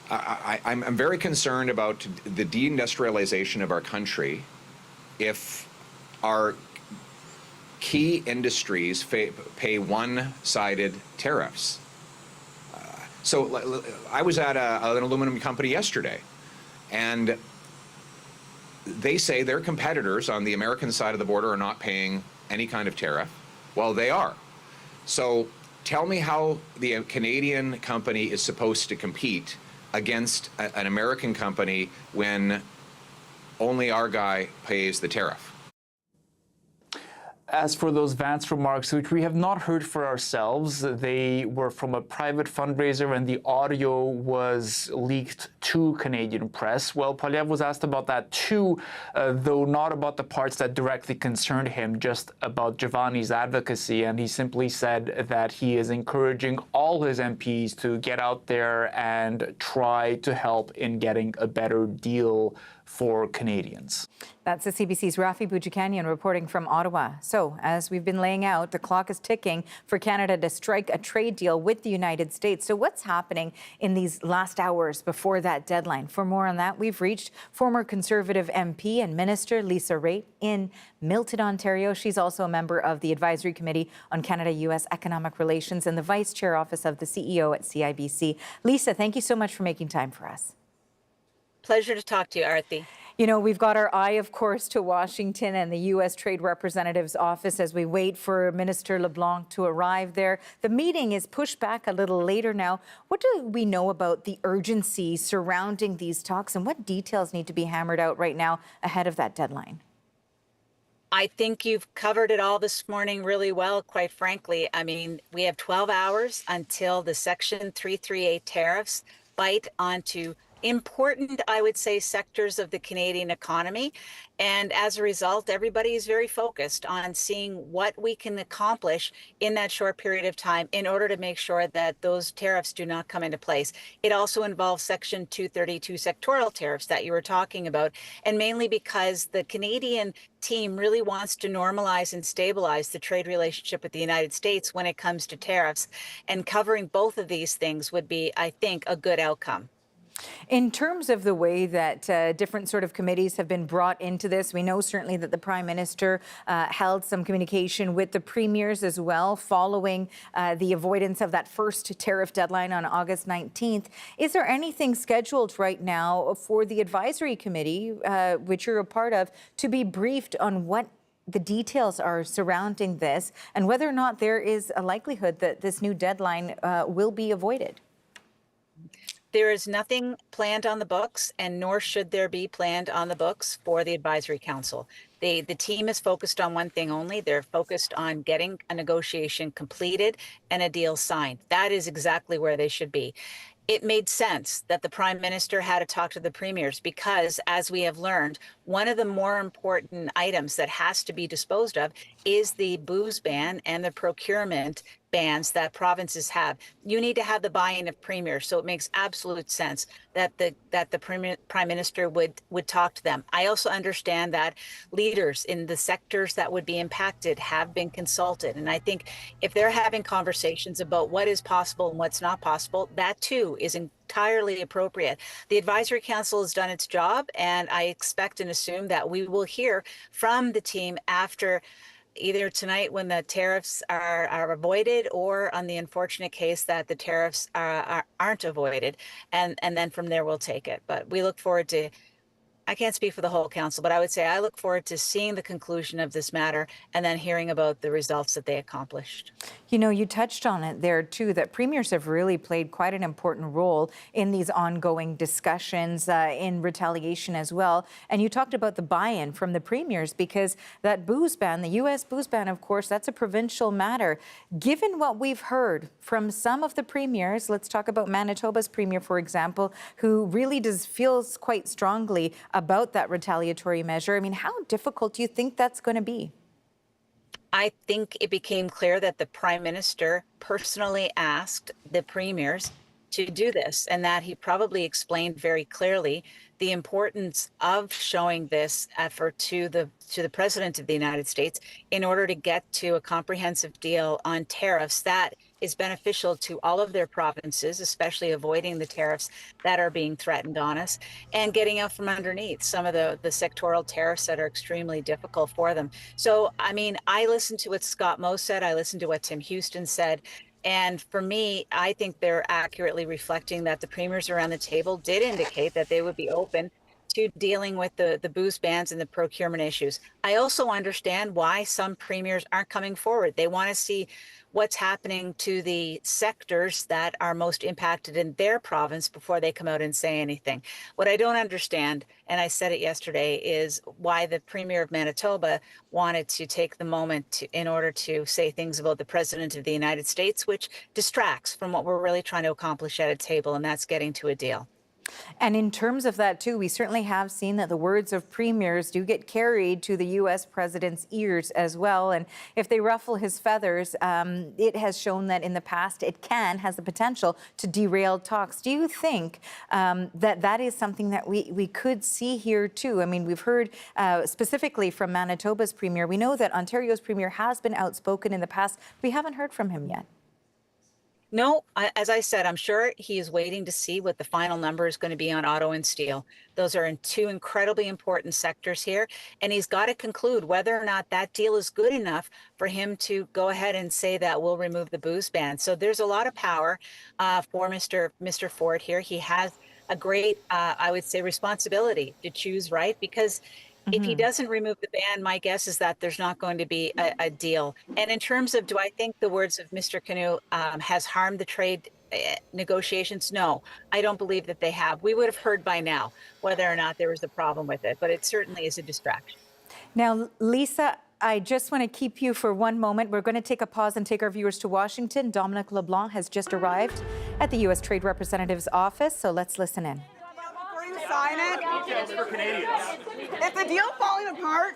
I'm very concerned about the deindustrialization of our country if our key industries pay one-sided tariffs. So I was at an aluminum company yesterday, and they say their competitors on the American side of the border are not paying any kind of tariff. Well, they are. So tell me how the Canadian company is supposed to compete against an American company when only our guy pays the tariff.
As for those Vance remarks, which we have not heard for ourselves, they were from a private fundraiser and the audio was leaked to Canadian Press. Well, Poilievre was asked about that too, though not about the parts that directly concerned him, just about Javani's advocacy. And he simply said that he is encouraging all his MPs to get out there and try to help in getting a better deal for Canadians.
That's the CBC's Rafi Boudjikanian reporting from Ottawa. So, as we've been laying out, the clock is ticking for Canada to strike a trade deal with the United States. So what's happening in these last hours before that deadline? For more on that, we've reached former Conservative MP and Minister Lisa Raitt in Milton, Ontario. She's also a member of the Advisory Committee on Canada-U.S. Economic Relations and the Vice Chair Office of the CEO at CIBC. Lisa, thank you so much for making time for us.
Pleasure to talk to you, Arthi.
You know, we've got our eye, of course, to Washington and the U.S. Trade Representative's office as we wait for Minister LeBlanc to arrive there. The meeting is pushed back a little later now. What do we know about the urgency surrounding these talks, and what details need to be hammered out right now ahead of that deadline?
I think you've covered it all this morning really well, quite frankly. I mean, we have 12 hours until the Section 338 tariffs bite onto important, I would say, sectors of the Canadian economy. And as a result, everybody is very focused on seeing what we can accomplish in that short period of time in order to make sure that those tariffs do not come into place. It also involves Section 232 sectoral tariffs that you were talking about, and mainly because the Canadian team really wants to normalize and stabilize the trade relationship with the United States when it comes to tariffs. And covering both of these things would be, I think, a good outcome.
In terms of the way that different sort of committees have been brought into this, we know certainly that the Prime Minister held some communication with the premiers as well following the avoidance of that first tariff deadline on August 19th. Is there anything scheduled right now for the Advisory Committee, which you're a part of, to be briefed on what the details are surrounding this and whether or not there is a likelihood that this new deadline will be avoided?
There is nothing planned on the books, and nor should there be planned on the books for the Advisory Council. The team is focused on one thing only. They're focused on getting a negotiation completed and a deal signed. That is exactly where they should be. It made sense that the Prime Minister had to talk to the premiers because, as we have learned, one of the more important items that has to be disposed of is the booze ban and the procurement bans that provinces have. You need to have the buy-in of premiers, so it makes absolute sense that the Prime Minister would talk to them. I also understand that leaders in the sectors that would be impacted have been consulted, and I think if they're having conversations about what is possible and what's not possible, that too is entirely appropriate. The Advisory Council has done its job, and I expect and assume that we will hear from the team after either tonight when the tariffs are avoided, or on the unfortunate case that the tariffs aren't avoided. And then from there we'll take it. But we look forward to I can't speak for the whole council, but I would say I look forward to seeing the conclusion of this matter and then hearing about the results that they accomplished.
You know, you touched on it there too, that premiers have really played quite an important role in these ongoing discussions in retaliation as well. And you talked about the buy-in from the premiers, because that booze ban, the U.S. booze ban, of course, that's a provincial matter. Given what we've heard from some of the premiers, let's talk about Manitoba's premier, for example, who really feels quite strongly about that retaliatory measure. I mean, how difficult do you think that's going to be?
I think it became clear that the Prime Minister personally asked the premiers to do this, and that he probably explained very clearly the importance of showing this effort to the President of the United States in order to get to a comprehensive deal on tariffs that is beneficial to all of their provinces, especially avoiding the tariffs that are being threatened on us and getting out from underneath some of the sectoral tariffs that are extremely difficult for them. So, I mean, I listened to what Scott Moe said. I listened to what Tim Houston said. And for me, I think they're accurately reflecting that the premiers around the table did indicate that they would be open to dealing with the booze bans and the procurement issues. I also understand why some premiers aren't coming forward. They want to see what's happening to the sectors that are most impacted in their province before they come out and say anything. What I don't understand, and I said it yesterday, is why the Premier of Manitoba wanted to take the moment in order to say things about the President of the United States, which distracts from what we're really trying to accomplish at a table, and that's getting to a deal.
And in terms of that, too, we certainly have seen that the words of premiers do get carried to the U.S. president's ears as well. And if they ruffle his feathers, it has shown that in the past it has the potential to derail talks. Do you think that is something that we could see here, too? I mean, we've heard specifically from Manitoba's premier. We know that Ontario's premier has been outspoken in the past. We haven't heard from him yet.
No, as I said, I'm sure he is waiting to see what the final number is going to be on auto and steel. Those are in two incredibly important sectors here. And he's got to conclude whether or not that deal is good enough for him to go ahead and say that we'll remove the booze ban. So there's a lot of power for Mr. Ford here. He has a great, I would say, responsibility to choose right, because if he doesn't remove the ban, my guess is that there's not going to be a deal. And in terms of, do I think the words of Mr. Canoe has harmed the trade negotiations? No, I don't believe that they have. We would have heard by now whether or not there was a problem with it, but it certainly is a distraction.
Now, Lisa, I just want to keep you for one moment. We're going to take a pause and take our viewers to Washington. Dominic LeBlanc has just arrived at the U.S. Trade Representative's office, so let's listen in.
Sign it.
Details for Canadians.
Is the deal falling apart?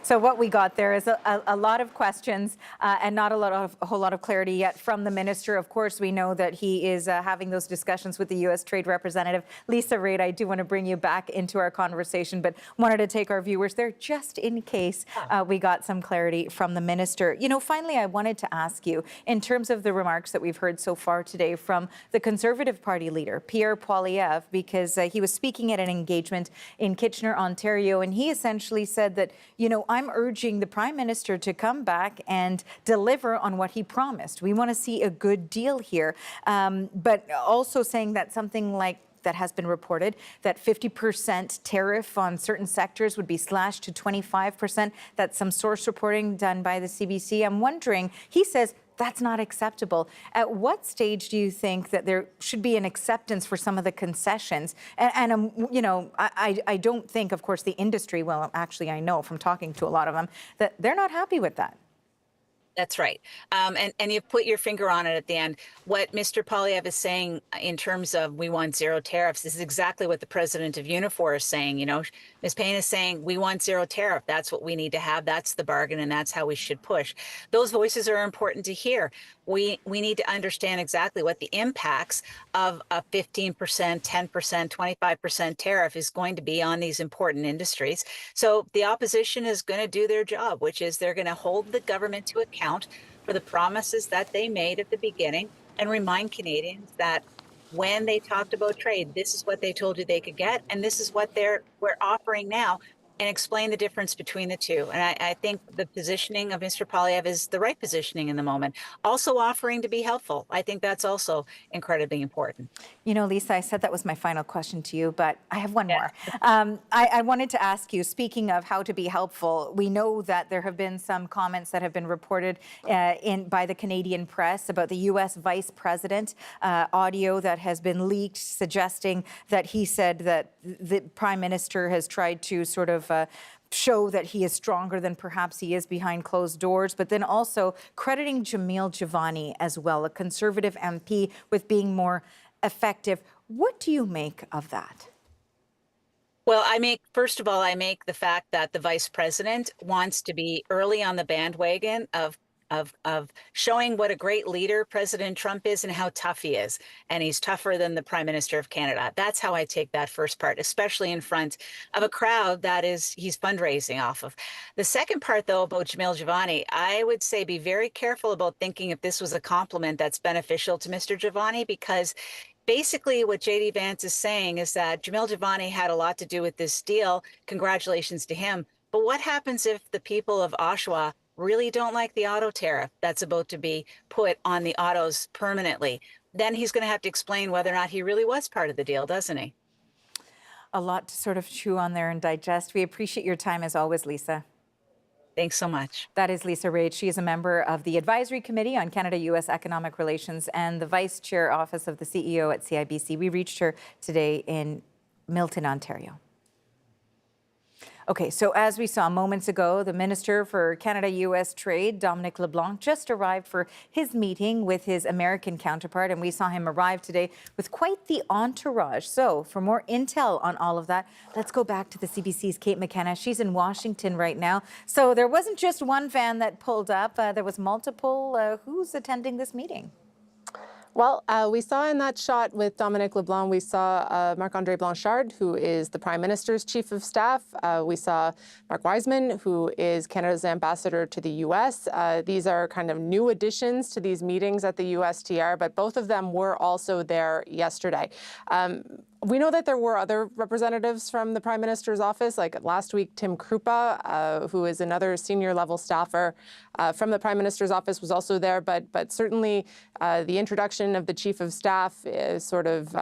So what we got there is a lot of questions and not a whole lot of clarity yet from the minister. Of course, we know that he is having those discussions with the U.S. Trade Representative. Lisa Raitt, I do want to bring you back into our conversation, but wanted to take our viewers there just in case we got some clarity from the minister. You know, finally, I wanted to ask you, in terms of the remarks that we've heard so far today from the Conservative Party leader, Pierre Poilievre, because he was speaking at an engagement in Kitchener, Ontario, and he essentially said that, you know, I'm urging the Prime Minister to come back and deliver on what he promised. We want to see a good deal here, but also saying that something like that has been reported, that 50% tariff on certain sectors would be slashed to 25%. That's some source reporting done by the CBC. I'm wondering, he says, that's not acceptable. At what stage do you think that there should be an acceptance for some of the concessions? And you know, I don't think, of course, the industry, well, actually, I know from talking to a lot of them, that they're not happy with that.
That's right. And you put your finger on it at the end. What Mr. Poilievre is saying in terms of we want zero tariffs, this is exactly what the president of Unifor is saying. You know, Ms. Payne is saying we want zero tariff. That's what we need to have. That's the bargain, and that's how we should push. Those voices are important to hear. We need to understand exactly what the impacts of a 15%, 10%, 25% tariff is going to be on these important industries. So the opposition is going to do their job, which is they're going to hold the government to account for the promises that they made at the beginning and remind Canadians that when they talked about trade, this is what they told you they could get, and this is what we're offering now. and explain the difference between the two. And I think the positioning of Mr. Poilievre is the right positioning in the moment. Also offering to be helpful. I think that's also incredibly important.
You know, Lisa, I said that was my final question to you, but I have one more. I wanted to ask you, speaking of how to be helpful, we know that there have been some comments that have been reported by the Canadian press about the U.S. Vice President, audio that has been leaked suggesting that he said that the Prime Minister has tried to sort of show that he is stronger than perhaps he is behind closed doors, but then also crediting Jamil Jivani as well, a Conservative MP, with being more effective. What do you make of that?
Well, first of all, I make the fact that the vice president wants to be early on the bandwagon of showing what a great leader President Trump is and how tough he is. And he's tougher than the Prime Minister of Canada. That's how I take that first part, especially in front of a crowd that he's fundraising off of. The second part, though, about Jamil Jivani, I would say be very careful about thinking if this was a compliment that's beneficial to Mr. Jivani, because basically what J.D. Vance is saying is that Jamil Jivani had a lot to do with this deal. Congratulations to him. But what happens if the people of Oshawa really don't like the auto tariff that's about to be put on the autos permanently? Then he's going to have to explain whether or not he really was part of the deal, doesn't he?
A lot to sort of chew on there and digest. We appreciate your time as always, Lisa.
Thanks so much.
That is Lisa Raitt. She is a member of the Advisory Committee on Canada-U.S. Economic Relations and the Vice Chair Office of the CEO at CIBC. We reached her today in Milton, Ontario. Okay, so as we saw moments ago, the Minister for Canada-U.S. Trade, Dominic LeBlanc, just arrived for his meeting with his American counterpart, and we saw him arrive today with quite the entourage. So for more intel on all of that, let's go back to the CBC's Kate McKenna. She's in Washington right now. So there wasn't just one van that pulled up. There was multiple. Who's attending this meeting?
Well, we saw in that shot with Dominic LeBlanc, we saw Marc-André Blanchard, who is the Prime Minister's Chief of Staff. We saw Mark Wiseman, who is Canada's ambassador to the U.S. These are kind of new additions to these meetings at the USTR, but both of them were also there yesterday. We know that there were other representatives from the Prime Minister's office, like last week, Tim Krupa, who is another senior level staffer from the Prime Minister's office, was also there. But certainly the introduction of the Chief of Staff is sort of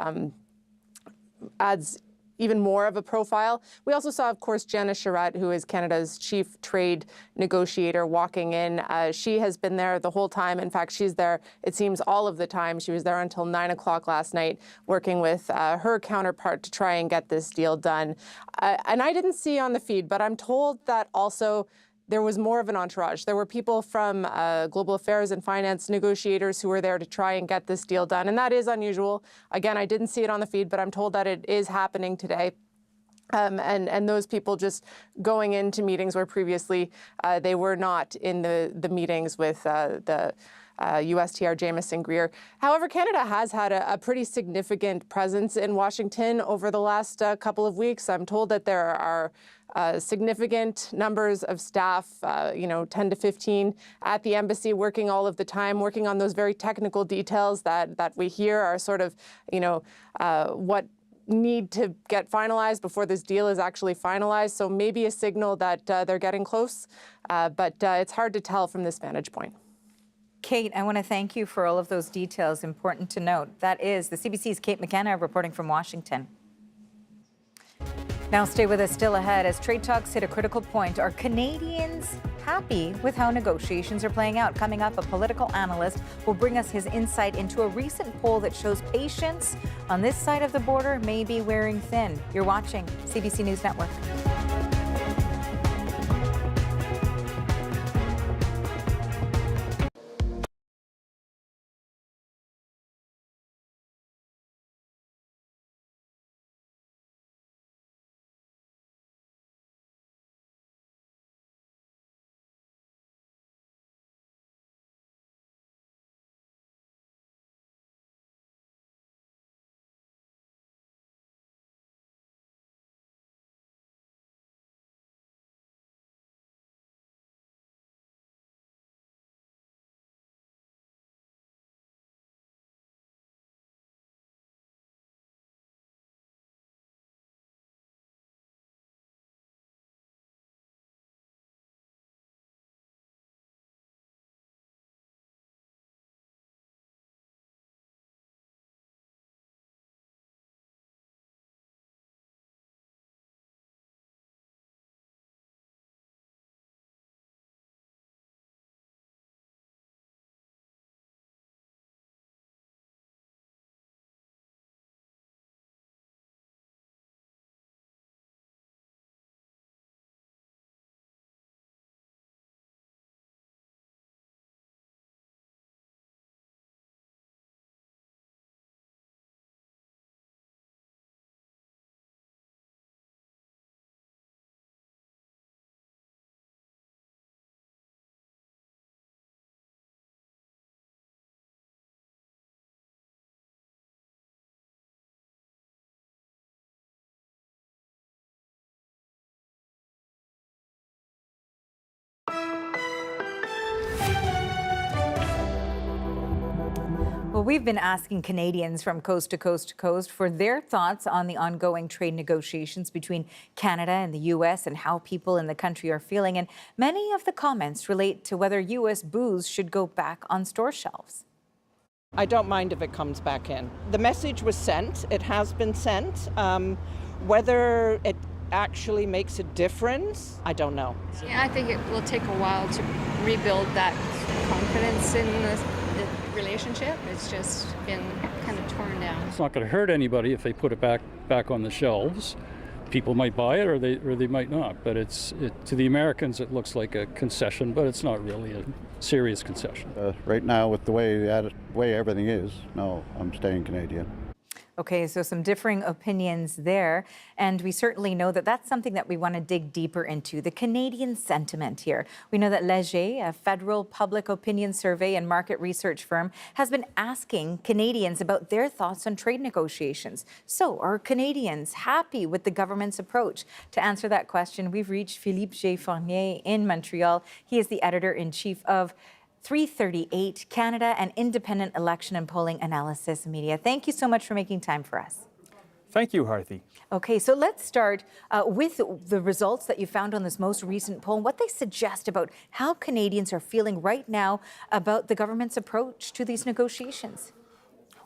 adds even more of a profile. We also saw, of course, Janice Charette, who is Canada's chief trade negotiator, walking in. She has been there the whole time. In fact, she's there, it seems, all of the time. She was there until 9 o'clock last night, working with her counterpart to try and get this deal done. And I didn't see on the feed, but I'm told that also there was more of an entourage. There were people from global affairs and finance negotiators who were there to try and get this deal done. And that is unusual. Again, I didn't see it on the feed, but I'm told that it is happening today. And those people just going into meetings where previously they were not in the meetings with the USTR Jamieson Greer. However, Canada has had a pretty significant presence in Washington over the last couple of weeks. I'm told that there are significant numbers of staff, 10 to 15 at the embassy, working all of the time, working on those very technical details that we hear are sort of, what need to get finalized before this deal is actually finalized. So maybe a signal that they're getting close, but it's hard to tell from this vantage point.
Kate, I want to thank you for all of those details. Important to note. That is the CBC's Kate McKenna reporting from Washington. Now stay with us. Still ahead, as trade talks hit a critical point, are Canadians happy with how negotiations are playing out? Coming up, a political analyst will bring us his insight into a recent poll that shows patience on this side of the border may be wearing thin. You're watching CBC News Network. Well, we've been asking Canadians from coast to coast to coast for their thoughts on the ongoing trade negotiations between Canada and the U.S. and how people in the country are feeling. And many of the comments relate to whether U.S. booze should go back on store shelves.
I don't mind if it comes back in. The message was sent. It has been sent. Whether it actually makes a difference, I don't know.
Yeah, I think it will take a while to rebuild that confidence in the relationship. It's just been kind of torn down.
It's not going to hurt anybody if they put it back on the shelves. People might buy it or they might not. But to the Americans, it looks like a concession, but it's not really a serious concession.
Right now, with the way everything is, no, I'm staying Canadian.
Okay, so some differing opinions there, and we certainly know that that's something that we want to dig deeper into, the Canadian sentiment here. We know that Léger, a federal public opinion survey and market research firm, has been asking Canadians about their thoughts on trade negotiations. So are Canadians happy with the government's approach? To answer that question, we've reached Philippe J. Fournier in Montreal. He is the editor-in-chief of 338 Canada, and independent election and polling analysis media. Thank you so much for making time for us.
Thank you, Harthi.
Okay, so let's start with the results that you found on this most recent poll, what they suggest about how Canadians are feeling right now about the government's approach to these negotiations.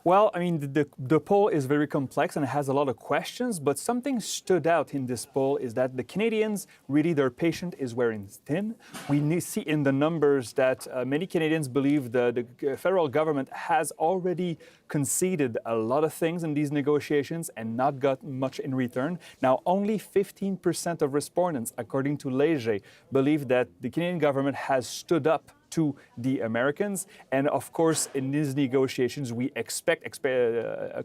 Well, I mean, the poll is very complex and it has a lot of questions, but something stood out in this poll is that the Canadians, really their patience is wearing thin. We see in the numbers that many Canadians believe the federal government has already conceded a lot of things in these negotiations and not got much in return. Now, only 15% of respondents, according to Léger, believe that the Canadian government has stood up to the Americans. And of course, in these negotiations, we expect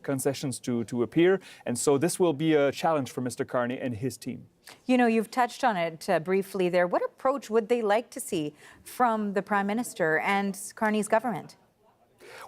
concessions to appear. And so this will be a challenge for Mr. Carney and his team.
You know, you've touched on it briefly there. What approach would they like to see from the Prime Minister and Carney's government?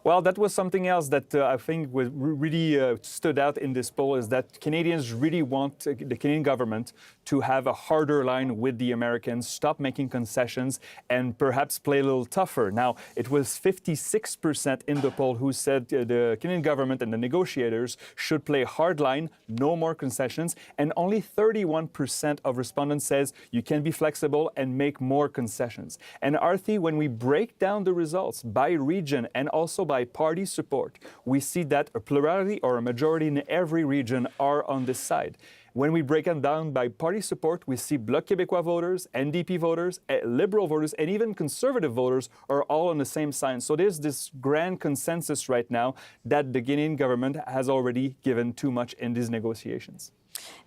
Well, that was something else that I think really stood out in this poll, is that Canadians really want the Canadian government to have a harder line with the Americans, stop making concessions, and perhaps play a little tougher. Now, it was 56% in the poll who said the Canadian government and the negotiators should play a hard line, no more concessions, and only 31% of respondents says you can be flexible and make more concessions. And Arthi, when we break down the results by region and also by party support, we see that a plurality or a majority in every region are on this side. When we break them down by party support, we see Bloc Québécois voters, NDP voters, Liberal voters, and even Conservative voters are all on the same side. So there's this grand consensus right now that the Guinean government has already given too much in these negotiations.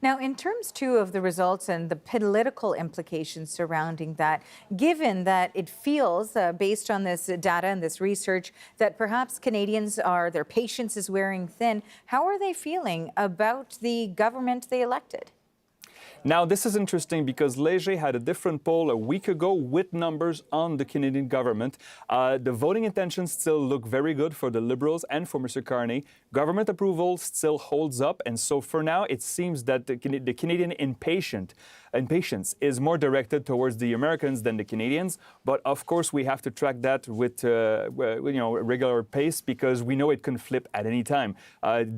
Now, in terms, too, of the results and the political implications surrounding that, given that it feels, based on this data and this research, that perhaps Canadians their patience is wearing thin, how are they feeling about the government they elected?
Now, this is interesting because Léger had a different poll a week ago with numbers on the Canadian government. The voting intentions still look very good for the Liberals and for Mr. Carney. Government approval still holds up. And so for now, it seems that the Canadian impatience is more directed towards the Americans than the Canadians. But of course, we have to track that with a regular pace because we know it can flip at any time.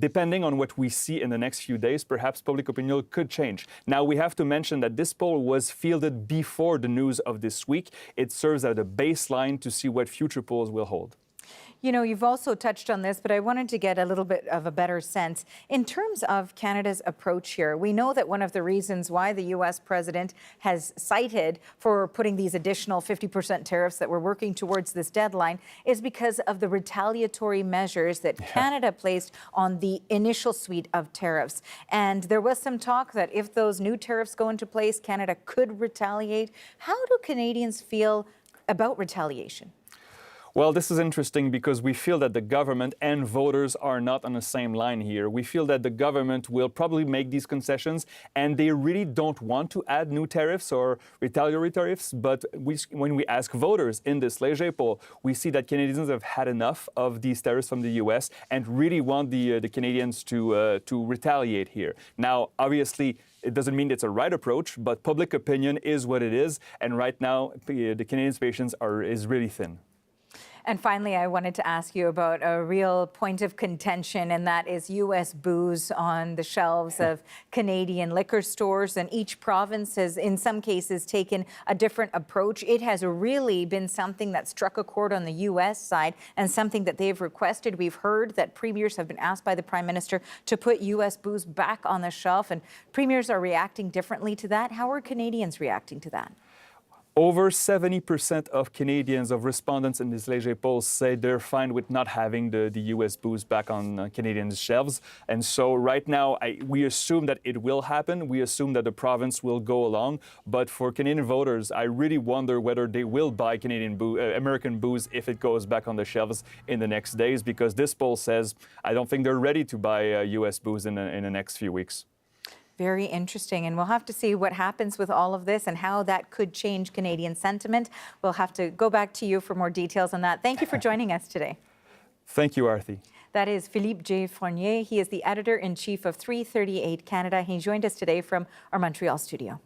Depending on what we see in the next few days, perhaps public opinion could change. Now, we have to mention that this poll was fielded before the news of this week. It serves as a baseline to see what future polls will hold.
You know, you've also touched on this, but I wanted to get a little bit of a better sense. In terms of Canada's approach here, we know that one of the reasons why the U.S. president has cited for putting these additional 50% tariffs that we're working towards this deadline is because of the retaliatory measures that Canada placed on the initial suite of tariffs. And there was some talk that if those new tariffs go into place, Canada could retaliate. How do Canadians feel about retaliation?
Well, this is interesting because we feel that the government and voters are not on the same line here. We feel that the government will probably make these concessions and they really don't want to add new tariffs or retaliatory tariffs. But when we ask voters in this Léger poll, we see that Canadians have had enough of these tariffs from the U.S. and really want the Canadians to retaliate here. Now, obviously, it doesn't mean it's a right approach, but public opinion is what it is. And right now, the Canadians' patience is really thin.
And finally, I wanted to ask you about a real point of contention, and that is U.S. booze on the shelves of Canadian liquor stores. And each province has, in some cases, taken a different approach. It has really been something that struck a chord on the U.S. side and something that they've requested. We've heard that premiers have been asked by the Prime Minister to put U.S. booze back on the shelf, and premiers are reacting differently to that. How are Canadians reacting to that?
Over 70% of Canadians, of respondents in this Léger poll, say they're fine with not having the U.S. booze back on Canadian shelves. And so right now, we assume that it will happen. We assume that the province will go along. But for Canadian voters, I really wonder whether they will buy American booze if it goes back on the shelves in the next days, because this poll says I don't think they're ready to buy U.S. booze in the next few weeks.
Very interesting, and we'll have to see what happens with all of this and how that could change Canadian sentiment. We'll have to go back to you for more details on that. Thank you for joining us today.
Thank you, Arthi.
That is Philippe J. Fournier. He is the editor-in-chief of 338 Canada. He joined us today from our Montreal studio.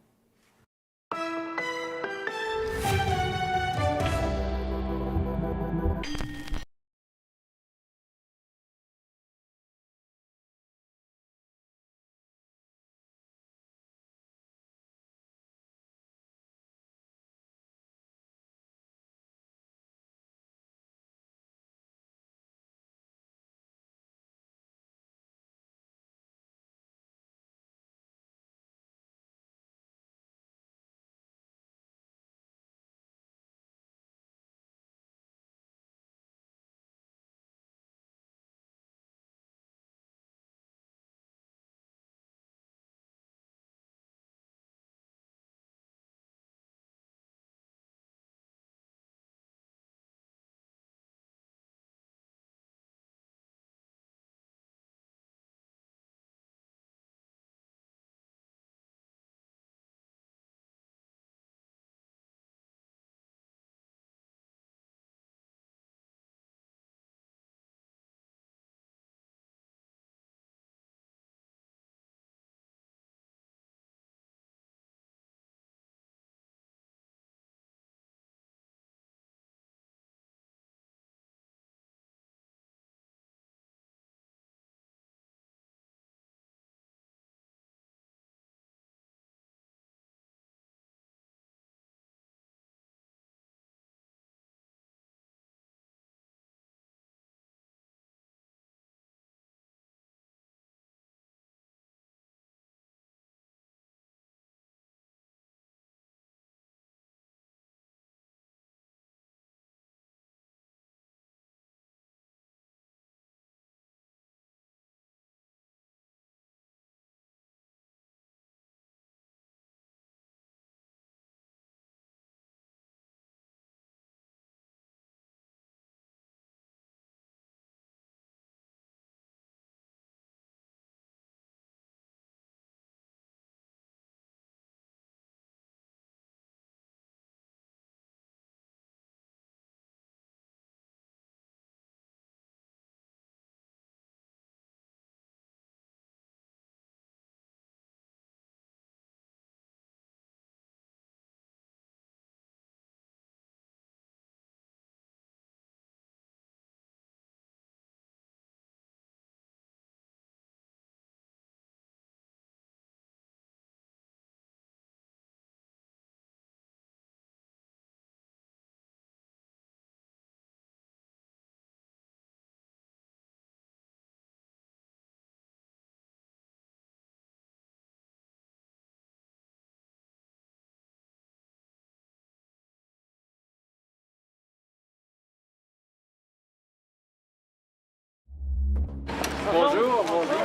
Bonjour, bonjour.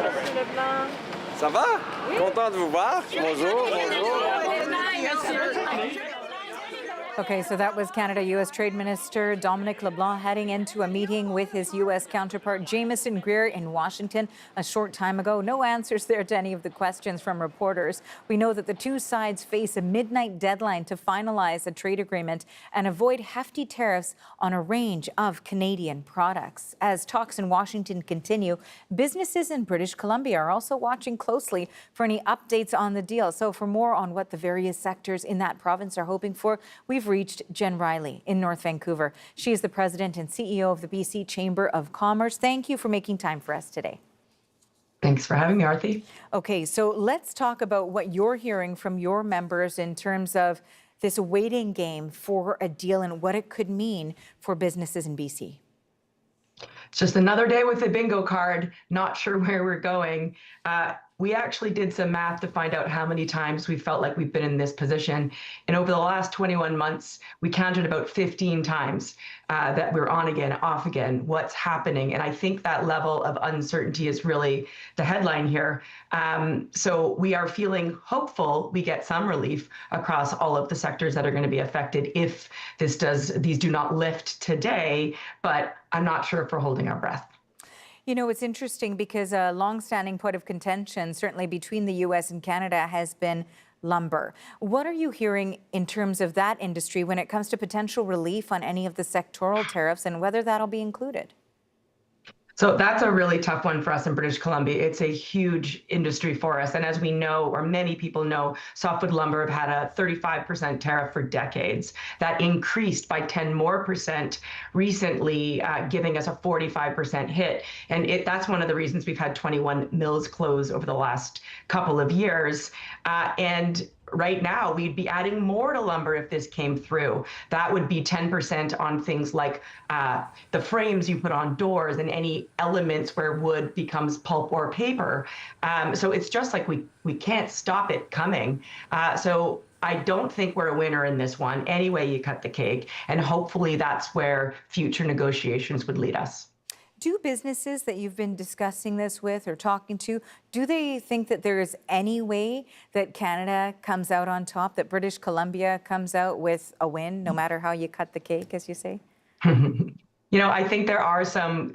Ça va? Oui. Content de vous voir. Bonjour, bonjour.
Okay, so that was Canada-U.S. Trade Minister Dominic LeBlanc heading into a meeting with his U.S. counterpart Jamieson Greer in Washington a short time ago. No answers there to any of the questions from reporters. We know that the two sides face a midnight deadline to finalize a trade agreement and avoid hefty tariffs on a range of Canadian products. As talks in Washington continue, businesses in British Columbia are also watching closely for any updates on the deal. So for more on what the various sectors in that province are hoping for, we've we've reached Jen Riley in North Vancouver. She is the president and CEO of the BC Chamber of Commerce. Thank you for making time for us today.
Thanks for having me, Arthi.
Okay, so let's talk about what you're hearing from your members in terms of this waiting game for a deal and what it could mean for businesses in BC.
It's just another day with a bingo card, not sure where we're going. We actually did some math to find out how many times we felt like we've been in this position. And over the last 21 months, we counted about 15 times that we're on again, off again, what's happening. And I think that level of uncertainty is really the headline here. So we are feeling hopeful we get some relief across all of the sectors that are going to be affected if these do not lift today, but I'm not sure if we're holding our breath.
You know, it's interesting because a longstanding point of contention, certainly between the U.S. and Canada, has been lumber. What are you hearing in terms of that industry when it comes to potential relief on any of the sectoral tariffs and whether that'll be included?
So that's a really tough one for us in British Columbia. It's a huge industry for us. And as we know, or many people know, softwood lumber have had a 35% tariff for decades. That increased by 10% more recently, giving us a 45% hit. And that's one of the reasons we've had 21 mills close over the last couple of years. And right now, we'd be adding more to lumber if this came through. That would be 10% on things like the frames you put on doors and any elements where wood becomes pulp or paper. So it's just like we can't stop it coming. So I don't think we're a winner in this one. Any way you cut the cake. And hopefully that's where future negotiations would lead us.
Do businesses that you've been discussing this with or talking to, do they think that there is any way that Canada comes out on top, that British Columbia comes out with a win, no matter how you cut the cake, as you say?
You know, I think there are some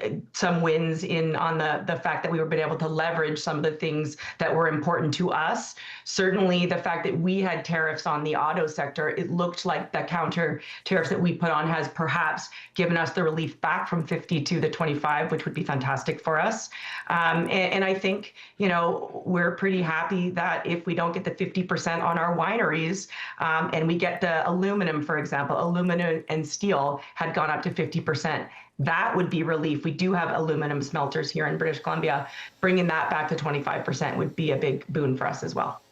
wins on the fact that we've been able to leverage some of the things that were important to us. Certainly the fact that we had tariffs on the auto sector, it looked like the counter tariffs that we put on has perhaps given us the relief back from 50 to the 25, which would be fantastic for us. And I think, you know, we're pretty happy that if we don't get the 50% on our wineries and we get the aluminum, for example, aluminum and steel had gone up to 50%. That would be relief. We do have aluminum smelters here in British Columbia. Bringing that back to 25% would be a big boon for us as well.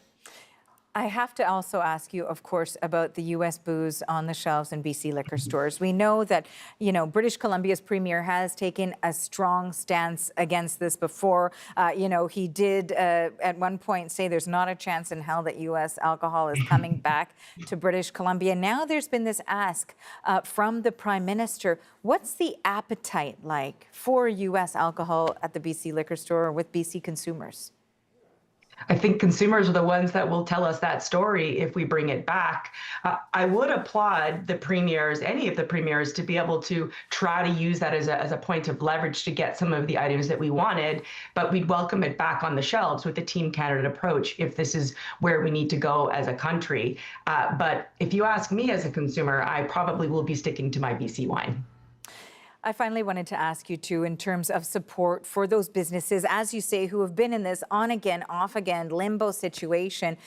I have to also ask you, of course, about the U.S. booze on the shelves in BC liquor stores. We know that, you know, British Columbia's premier has taken a strong stance against this before. You know, he did at one point say there's not a chance in hell that U.S. alcohol is coming back to British Columbia. Now there's been this ask from the Prime Minister. What's the appetite like for U.S. alcohol at the BC liquor store or with BC consumers?
I think consumers are the ones that will tell us that story if we bring it back. I would applaud the premiers, any of the premiers, to be able to try to use that as a point of leverage to get some of the items that we wanted, but we'd welcome it back on the shelves with the Team Canada approach if this is where we need to go as a country. But if you ask me as a consumer, I probably will be sticking to my BC wine.
I finally wanted to ask you too, in terms of support for those businesses, as you say, who have been in this on again, off again limbo situation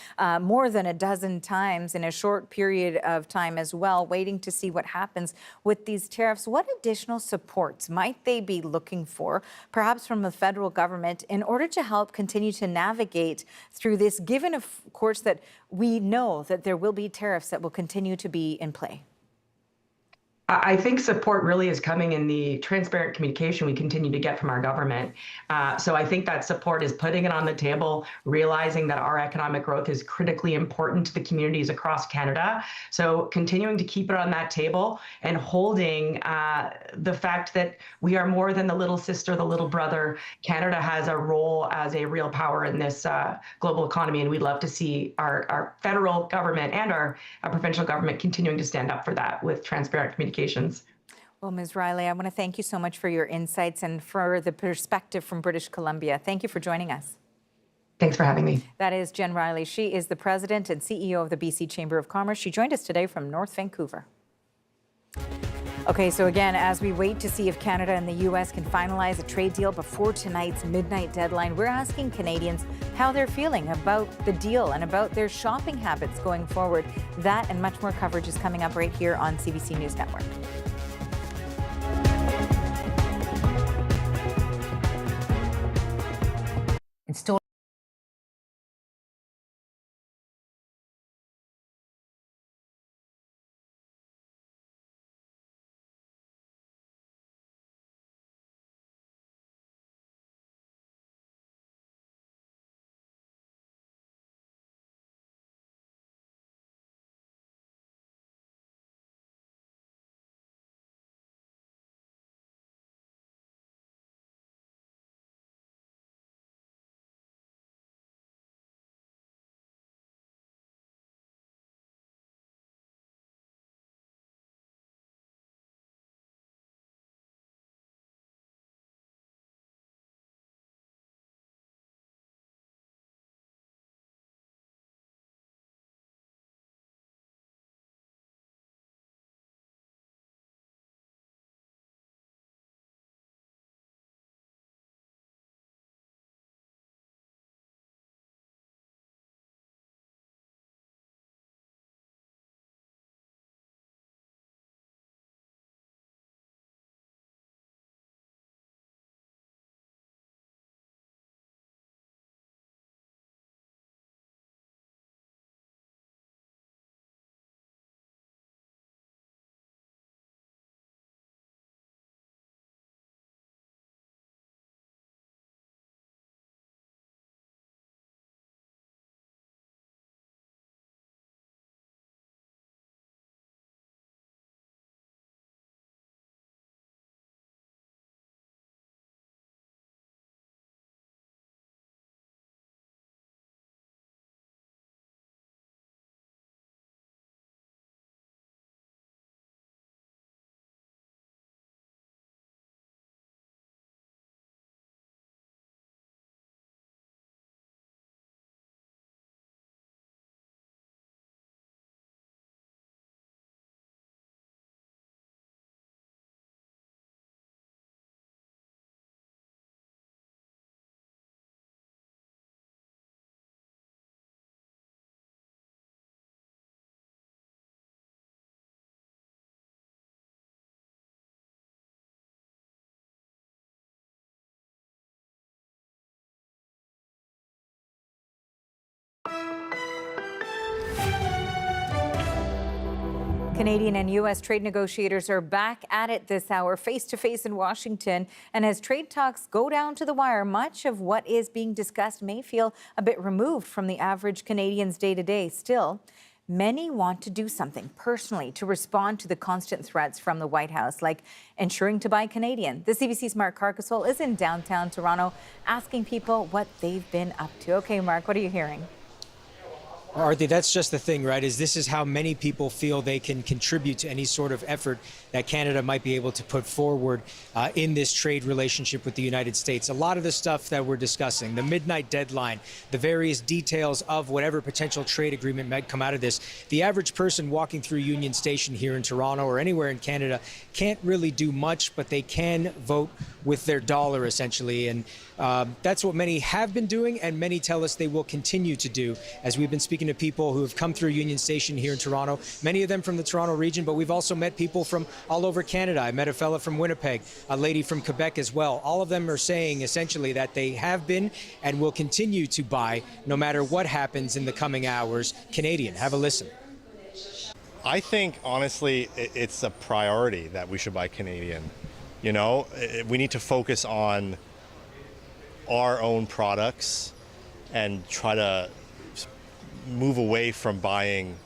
more than a dozen times in a short period of time as well, waiting to see what happens with these tariffs. What additional supports might they be looking for, perhaps from the federal government, in order to help continue to navigate through this, given, of course, that we know that there will be tariffs that will continue to be in play?
I think support really is coming in the transparent communication we continue to get from our government. So I think that support is putting it on the table, realizing that our economic growth is critically important to the communities across Canada. So continuing to keep it on that table and holding the fact that we are more than the little sister, the little brother. Canada has a role as a real power in this global economy, and we'd love to see our federal government and our provincial government continuing to stand up for that with transparent communication.
Well, Ms. Riley, I want to thank you so much for your insights and for the perspective from British Columbia. Thank you for joining us.
Thanks for having me.
That is Jen Riley. She is the president and CEO of the BC Chamber of Commerce. She joined us today from North Vancouver. Okay, so again, as we wait to see if Canada and the U.S. can finalize a trade deal before tonight's midnight deadline, we're asking Canadians how they're feeling about the deal and about their shopping habits going forward. That and much more coverage is coming up right here on CBC News Network. Canadian and U.S. trade negotiators are back at it this hour, face-to-face in Washington. And as trade talks go down to the wire, much of what is being discussed may feel a bit removed from the average Canadian's day-to-day. Still, many want to do something personally to respond to the constant threats from the White House, like ensuring to buy Canadian. The CBC's Mark Carcasole is in downtown Toronto asking people what they've been up to. Okay, Mark, what are you hearing?
Arthi, that's just the thing, right? This is how many people feel they can contribute to any sort of effort that Canada might be able to put forward in this trade relationship with the United States. A lot of the stuff that we're discussing, the midnight deadline, the various details of whatever potential trade agreement might come out of this, the average person walking through Union Station here in Toronto or anywhere in Canada can't really do much, but they can vote with their dollar, essentially. And that's what many have been doing, and many tell us they will continue to do. As we've been speaking to people who have come through Union Station here in Toronto, many of them from the Toronto region, but we've also met people from all over Canada. I met a fella from Winnipeg, a lady from Quebec as well. All of them are saying essentially that they have been and will continue to buy, no matter what happens in the coming hours, Canadian. Have a listen.
I think, honestly, it's a priority that we should buy Canadian. You know, we need to focus on our own products and try to move away from buying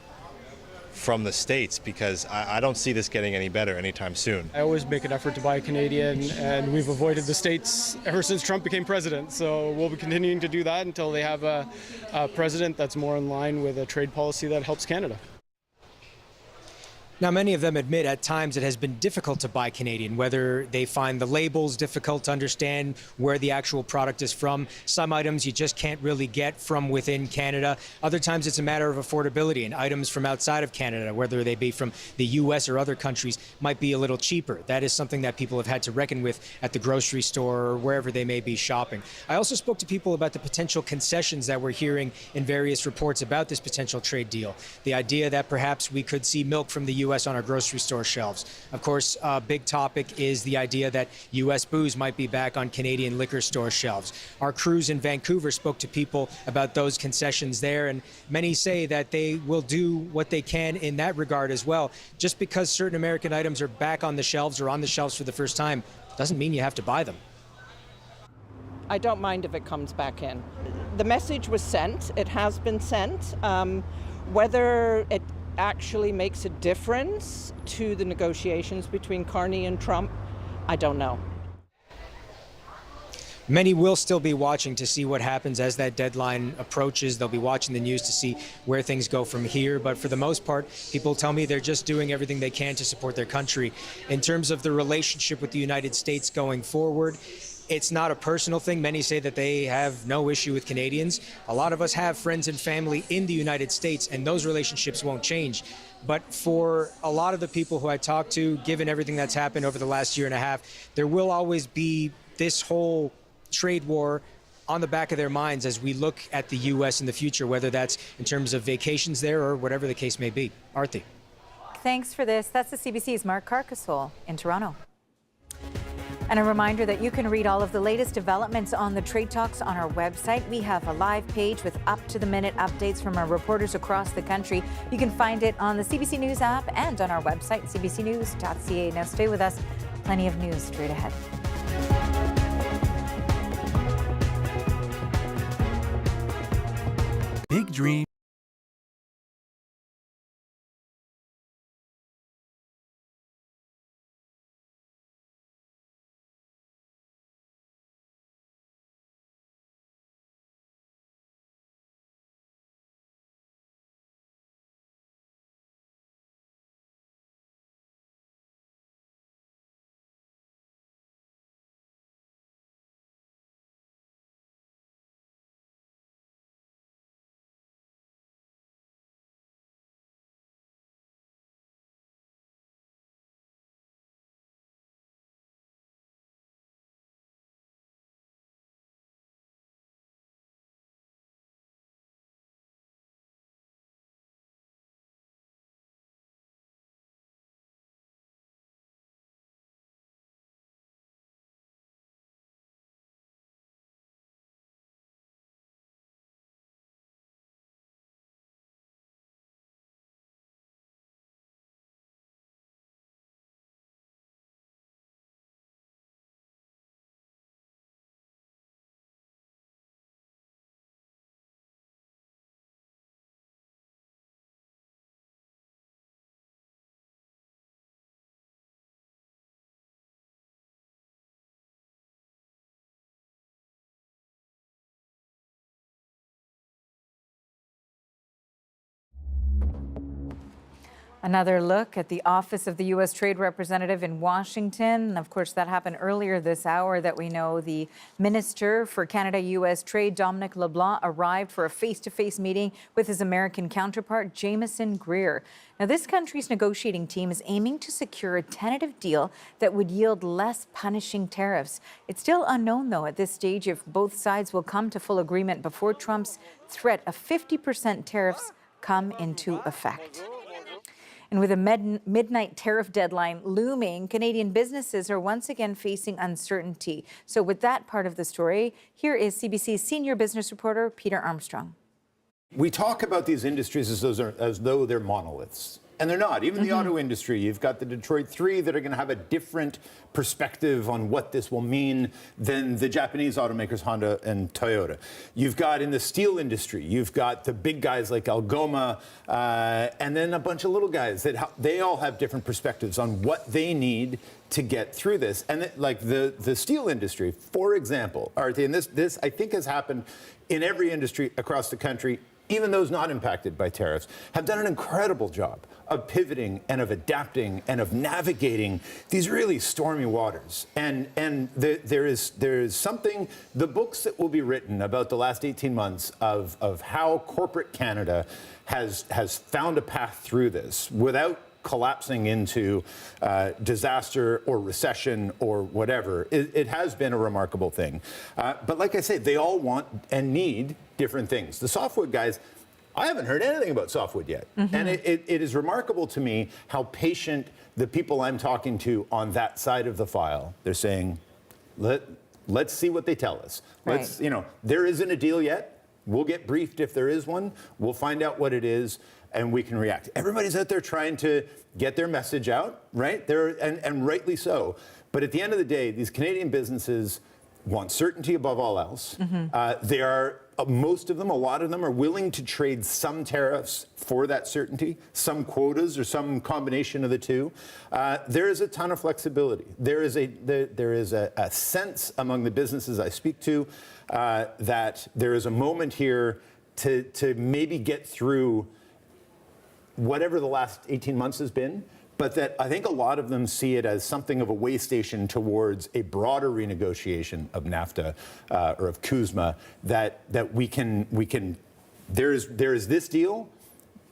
from the States, because I don't see this getting any better anytime soon.
I always make an effort to buy Canadian, and we've avoided the States ever since Trump became president. So we'll be continuing to do that until they have a president that's more in line with a trade policy that helps Canada.
Now, many of them admit at times it has been difficult to buy Canadian, whether they find the labels difficult to understand where the actual product is from. Some items you just can't really get from within Canada. Other times it's a matter of affordability, and items from outside of Canada, whether they be from the U.S. or other countries, might be a little cheaper. That is something that people have had to reckon with at the grocery store or wherever they may be shopping. I also spoke to people about the potential concessions that we're hearing in various reports about this potential trade deal. The idea that perhaps we could see milk from the U.S. on our grocery store shelves. Of course, a big topic is the idea that U.S. booze might be back on Canadian liquor store shelves. Our crews in Vancouver spoke to people about those concessions there, and many say that they will do what they can in that regard as well. Just because certain American items are back on the shelves or on the shelves for the first time doesn't mean you have to buy them.
I don't mind if it comes back in. The message was sent. It has been sent. Whether it actually makes a difference to the negotiations between Carney and Trump, I don't know.
Many will still be watching to see what happens as that deadline approaches. They'll be watching the news to see where things go from here. But for the most part, people tell me they're just doing everything they can to support their country. In terms of the relationship with the United States going forward, it's not a personal thing. Many say that they have no issue with Canadians. A lot of us have friends and family in the United States, and those relationships won't change. But for a lot of the people who I talk to, given everything that's happened over the last year and a half, there will always be this whole trade war on the back of their minds as we look at the U.S. in the future, whether that's in terms of vacations there or whatever the case may be. Arthi.
Thanks for this. That's the CBC's Mark Carcassole in Toronto. And a reminder that you can read all of the latest developments on the trade talks on our website. We have a live page with up-to-the-minute updates from our reporters across the country. You can find it on the CBC News app and on our website, CBCNews.ca. Now stay with us. Plenty of news straight ahead.
Big dream.
Another look at the office of the U.S. Trade Representative in Washington. Of course, that happened earlier this hour that we know the Minister for Canada-U.S. Trade, Dominic LeBlanc, arrived for a face-to-face meeting with his American counterpart, Jamieson Greer. Now, this country's negotiating team is aiming to secure a tentative deal that would yield less punishing tariffs. It's still unknown, though, at this stage if both sides will come to full agreement before Trump's threat of 50% tariffs come into effect. And with a midnight tariff deadline looming, Canadian businesses are once again facing uncertainty. So with that part of the story, here is CBC's senior business reporter, Peter Armstrong.
We talk about these industries as though they're monoliths. And they're not. Even the auto industry, you've got the Detroit Three that are going to have a different perspective on what this will mean than the Japanese automakers Honda and Toyota. You've got in the steel industry, you've got the big guys like Algoma, and then a bunch of little guys that they all have different perspectives on what they need to get through this. And like the steel industry, for example, Arti, and this I think has happened in every industry across the country even those not impacted by tariffs, have done an incredible job of pivoting and of adapting and of navigating these really stormy waters. And there is something, the books that will be written about the last 18 months of how corporate Canada has found a path through this without collapsing into disaster or recession or whatever. It has been a remarkable thing. But like I say, they all want and need different things. The softwood guys, I haven't heard anything about softwood yet. And it is remarkable to me how patient the people I'm talking to on that side of the file, they're saying, let's see what they tell us. Let's, you know, there isn't a deal yet. We'll get briefed if there is one. We'll find out what it is, and we can react. Everybody's out there trying to get their message out, right? And rightly so. But at the end of the day, these Canadian businesses want certainty above all else. They are, most of them, a lot of them are willing to trade some tariffs for that certainty, some quotas or some combination of the two. There is a ton of flexibility. There is a sense among the businesses I speak to that there is a moment here to maybe get through whatever the last 18 months has been, but that I think a lot of them see it as something of a way station towards a broader renegotiation of NAFTA or of CUSMA, that we can there is this deal,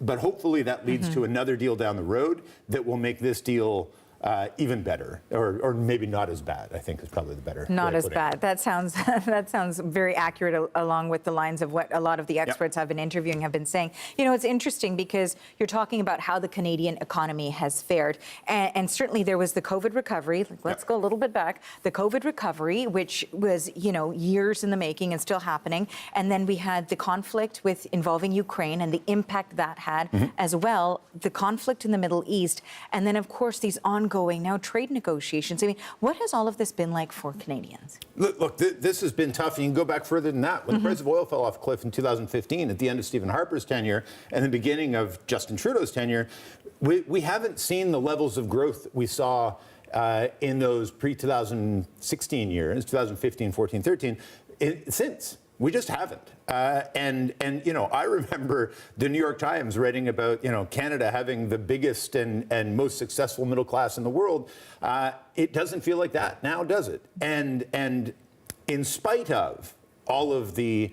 but hopefully that leads to another deal down the road that will make this deal even better, or maybe not as bad, I think is probably the better.
Not as bad. That sounds very accurate, along with the lines of what a lot of the experts I've been interviewing have been saying. You know, it's interesting because you're talking about how the Canadian economy has fared, and certainly there was the COVID recovery. Let's go a little bit back. The COVID recovery, which was, you know, years in the making and still happening, and then we had the conflict involving Ukraine and the impact that had as well. The conflict in the Middle East, and then of course these ongoing now trade negotiations. I mean, what has all of this been like for Canadians?
Look, this has been tough, and you can go back further than that. When the price of oil fell off a cliff in 2015, at the end of Stephen Harper's tenure and the beginning of Justin Trudeau's tenure, we haven't seen the levels of growth that we saw in those pre-2016 years, 2015, 14, 13, since. We just haven't. And you know, I remember the New York Times writing about, you know, Canada having the biggest and most successful middle class in the world. It doesn't feel like that now, does it? And in spite of all of the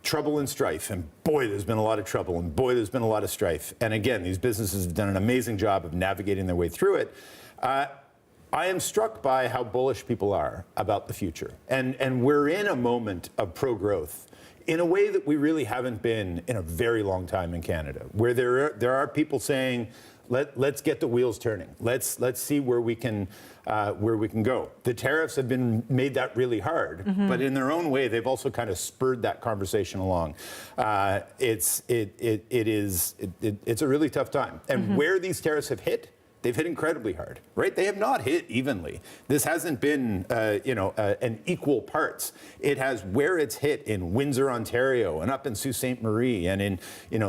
trouble and strife, and boy, there's been a lot of trouble, and boy, there's been a lot of strife. And again, these businesses have done an amazing job of navigating their way through it. I am struck by how bullish people are about the future. And we're in a moment of pro-growth in a way that we really haven't been in a very long time in Canada, where there are people saying, let's get the wheels turning. Let's see where we can go. The tariffs have made that really hard, but in their own way, they've also kind of spurred that conversation along. It's a really tough time. And where these tariffs have hit, they've hit incredibly hard, right? They have not hit evenly. This hasn't been, an equal parts. It has, where it's hit in Windsor, Ontario, and up in Sault Ste. Marie, and in,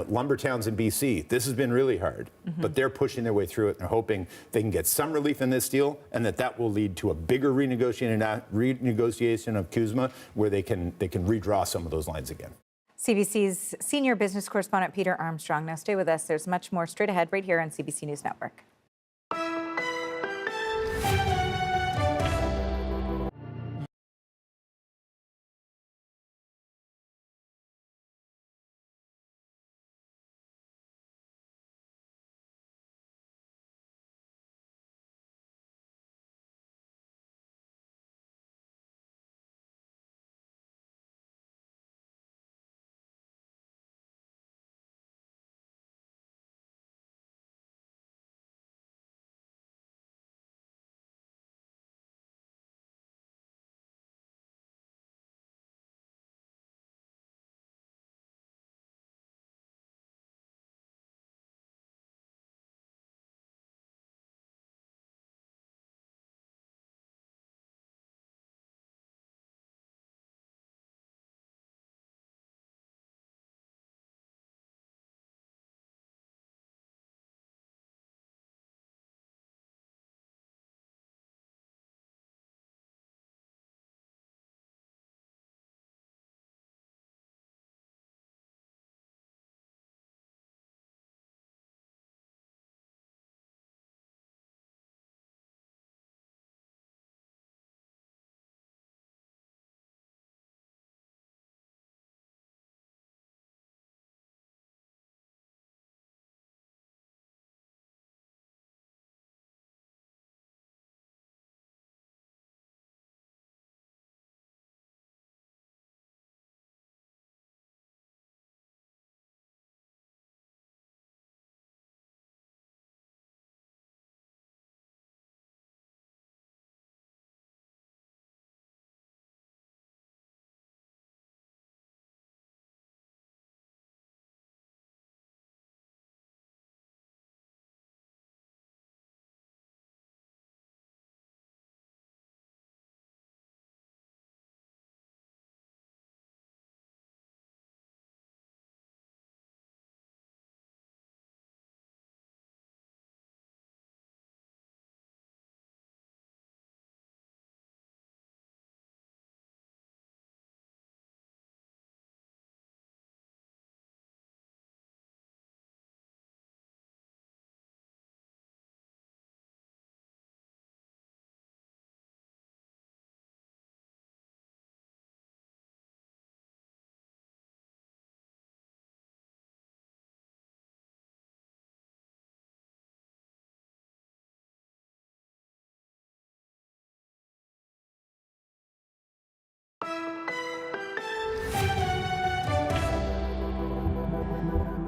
lumber towns in BC. This has been really hard, but they're pushing their way through it. And they're hoping they can get some relief in this deal, and that will lead to a bigger renegotiation of CUSMA, where they can redraw some of those lines again.
CBC's senior business correspondent Peter Armstrong. Now stay with us. There's much more straight ahead right here on CBC News Network.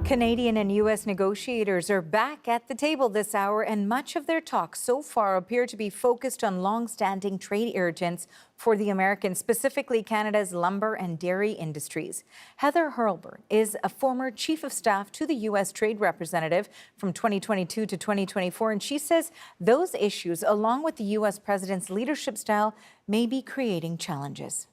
Canadian and U.S. negotiators are back at the table this hour, and much of their talks so far appear to be focused on long-standing trade irritants for the Americans, specifically Canada's lumber and dairy industries. Heather Hurlburt is a former chief of staff to the U.S. trade representative from 2022 to 2024, and she says those issues, along with the U.S. president's leadership style, may be creating challenges.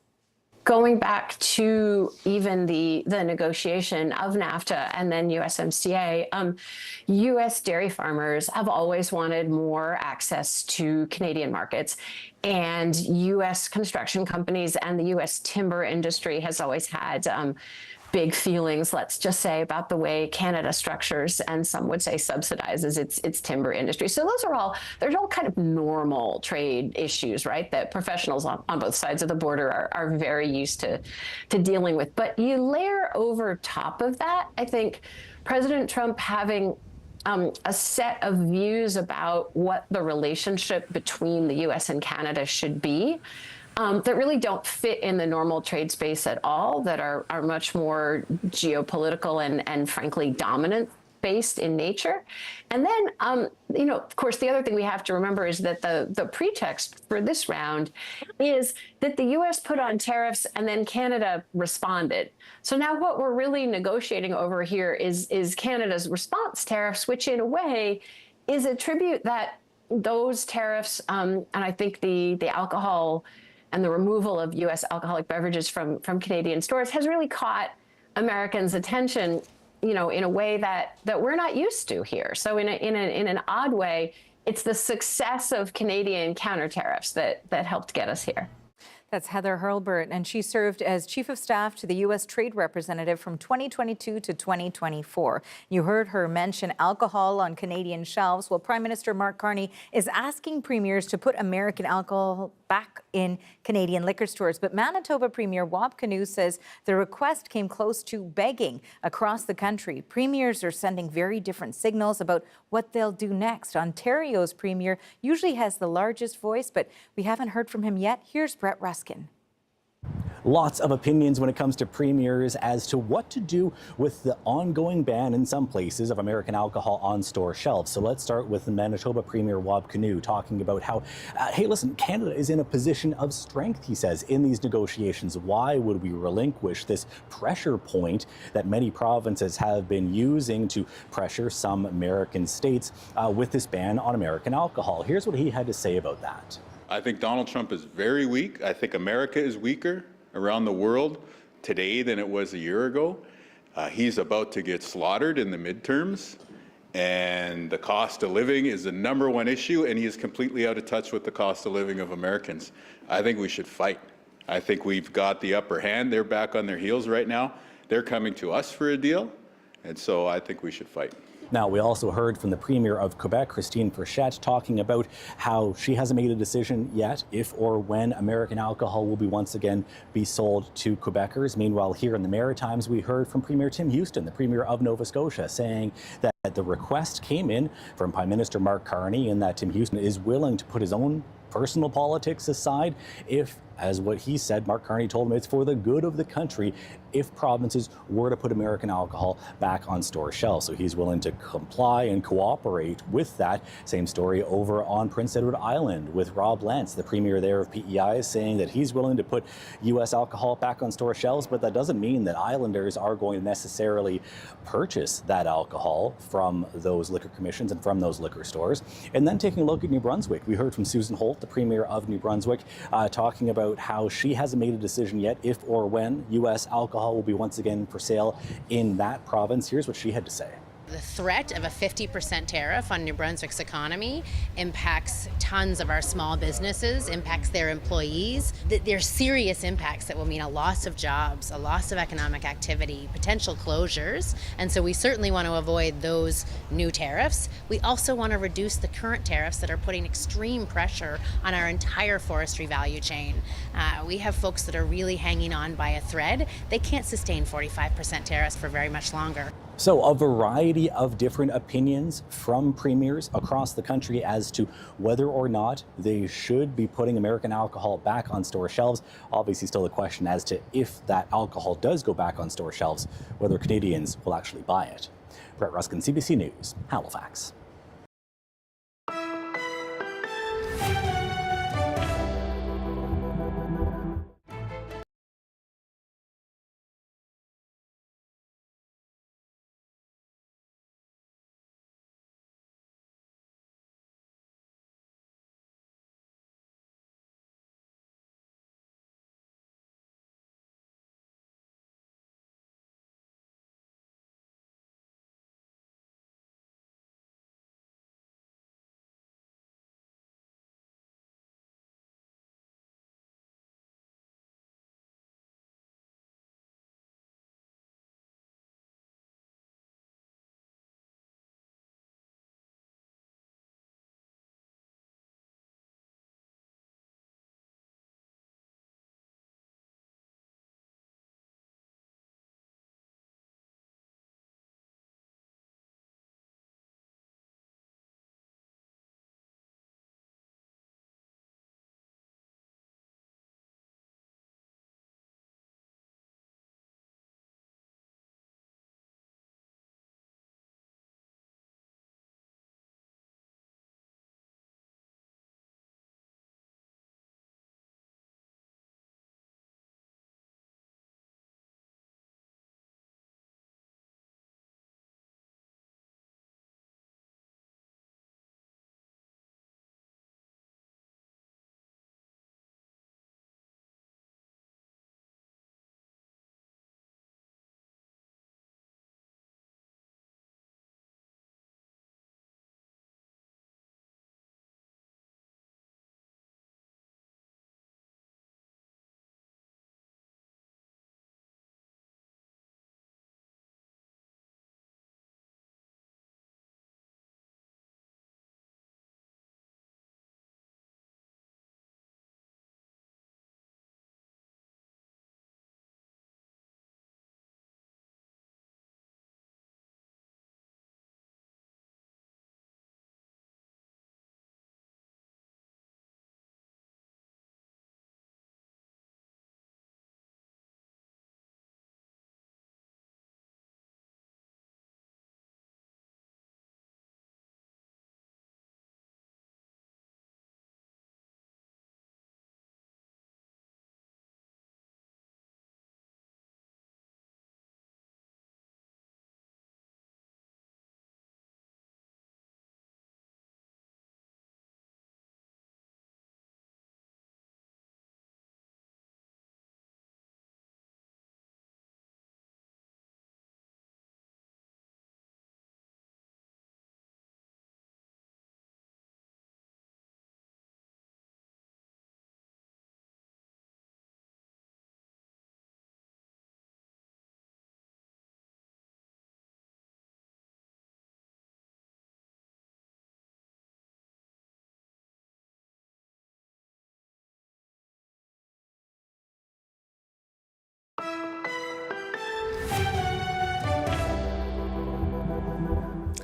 Going back to even the negotiation of NAFTA and then USMCA, U.S. dairy farmers have always wanted more access to Canadian markets. And U.S. construction companies and the U.S. timber industry has always had big feelings, let's just say, about the way Canada structures, and some would say subsidizes its timber industry. So they're all kind of normal trade issues, right, that professionals on both sides of the border are very used to dealing with. But you layer over top of that, I think, President Trump having a set of views about what the relationship between the U.S. and Canada should be, that really don't fit in the normal trade space at all, that are much more geopolitical and frankly dominant based in nature. And then, of course, the other thing we have to remember is that the pretext for this round is that the U.S. put on tariffs and then Canada responded. So now what we're really negotiating over here is Canada's response tariffs, which in a way is a tribute that those tariffs, and I think the alcohol and the removal of U.S. alcoholic beverages from Canadian stores has really caught Americans' attention, in a way that we're not used to here. So in an odd way, it's the success of Canadian counter tariffs that helped get us here.
That's Heather Hurlburt, and she served as Chief of Staff to the U.S. Trade Representative from 2022 to 2024. You heard her mention alcohol on Canadian shelves. Well, Prime Minister Mark Carney is asking premiers to put American alcohol back in Canadian liquor stores. But Manitoba Premier Wab Kinew says the request came close to begging across the country. Premiers are sending very different signals about what they'll do next. Ontario's premier usually has the largest voice, but we haven't heard from him yet. Here's Brett Ruskin.
Lots of opinions when it comes to premiers as to what to do with the ongoing ban in some places of American alcohol on store shelves. So let's start with the Manitoba Premier Wab Kinew talking about how, hey, listen, Canada is in a position of strength, he says, in these negotiations. Why would we relinquish this pressure point that many provinces have been using to pressure some American states with this ban on American alcohol? Here's what he had to say about that.
I think Donald Trump is very weak. I think America is weaker around the world today than it was a year ago. He's about to get slaughtered in the midterms, and the cost of living is the #1 issue, and he is completely out of touch with the cost of living of Americans. I think we should fight. I think we've got the upper hand. They're back on their heels right now. They're coming to us for a deal, and so I think we should fight.
Now, we also heard from the Premier of Quebec, Christine Frechette, talking about how she hasn't made a decision yet if or when American alcohol will be once again be sold to Quebecers. Meanwhile, here in the Maritimes, we heard from Premier Tim Houston, the Premier of Nova Scotia, saying that the request came in from Prime Minister Mark Carney and that Tim Houston is willing to put his own personal politics aside if, as what he said, Mark Carney told him, it's for the good of the country if provinces were to put American alcohol back on store shelves. So he's willing to comply and cooperate with that. Same story over on Prince Edward Island with Rob Lance, the premier there of PEI, saying that he's willing to put U.S. alcohol back on store shelves, but that doesn't mean that Islanders are going to necessarily purchase that alcohol from those liquor commissions and from those liquor stores. And then taking a look at New Brunswick, we heard from Susan Holt, the premier of New Brunswick, talking about how she hasn't made a decision yet if or when U.S. alcohol will be once again for sale in that province. Here's what she had to say.
The threat of a 50% tariff on New Brunswick's economy impacts tons of our small businesses, impacts their employees. There's serious impacts that will mean a loss of jobs, a loss of economic activity, potential closures. And so we certainly want to avoid those new tariffs. We also want to reduce the current tariffs that are putting extreme pressure on our entire forestry value chain. We have folks that are really hanging on by a thread. They can't sustain 45% tariffs for very much longer.
So a variety of different opinions from premiers across the country as to whether or not they should be putting American alcohol back on store shelves. Obviously still a question as to if that alcohol does go back on store shelves, whether Canadians will actually buy it. Brett Ruskin, CBC News, Halifax.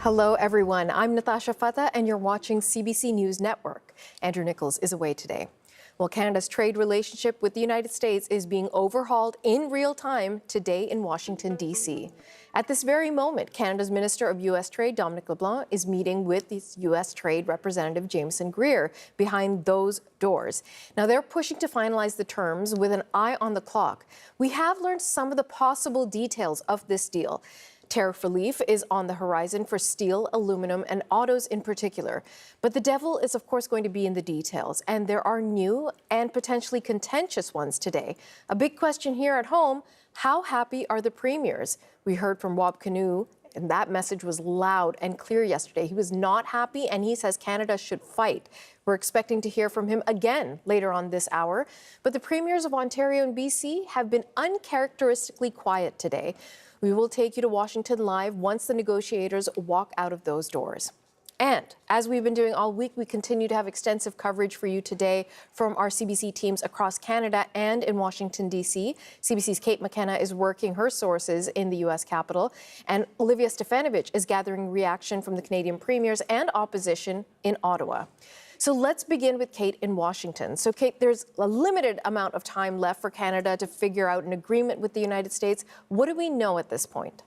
Hello, everyone. I'm Natasha Fatah, and you're watching CBC News Network. Andrew Nichols is away today. Well, Canada's trade relationship with the United States is being overhauled in real time today in Washington, D.C. At this very moment, Canada's Minister of U.S. Trade, Dominic LeBlanc, is meeting with the U.S. Trade Representative Jameson Greer behind those doors. Now, they're pushing to finalize the terms with an eye on the clock. We have learned some of the possible details of this deal. Tariff relief is on the horizon for steel, aluminum, and autos in particular. But the devil is, of course, going to be in the details, and there are new and potentially contentious ones today. A big question here at home, how happy are the premiers? We heard from Wab Kinew, and that message was loud and clear yesterday. He was not happy, and he says Canada should fight. We're expecting to hear from him again later on this hour. But the premiers of Ontario and BC have been uncharacteristically quiet today. We will take you to Washington live once the negotiators walk out of those doors. And as we've been doing all week, we continue to have extensive coverage for you today from our CBC teams across Canada and in Washington, D.C. CBC's Kate McKenna is working her sources in the U.S. Capitol, and Olivia Stefanovich is gathering reaction from the Canadian premiers and opposition in Ottawa. So let's begin with Kate in Washington. So Kate, there's a limited amount of time left for Canada to figure out an agreement with the United States. What do we know at this point?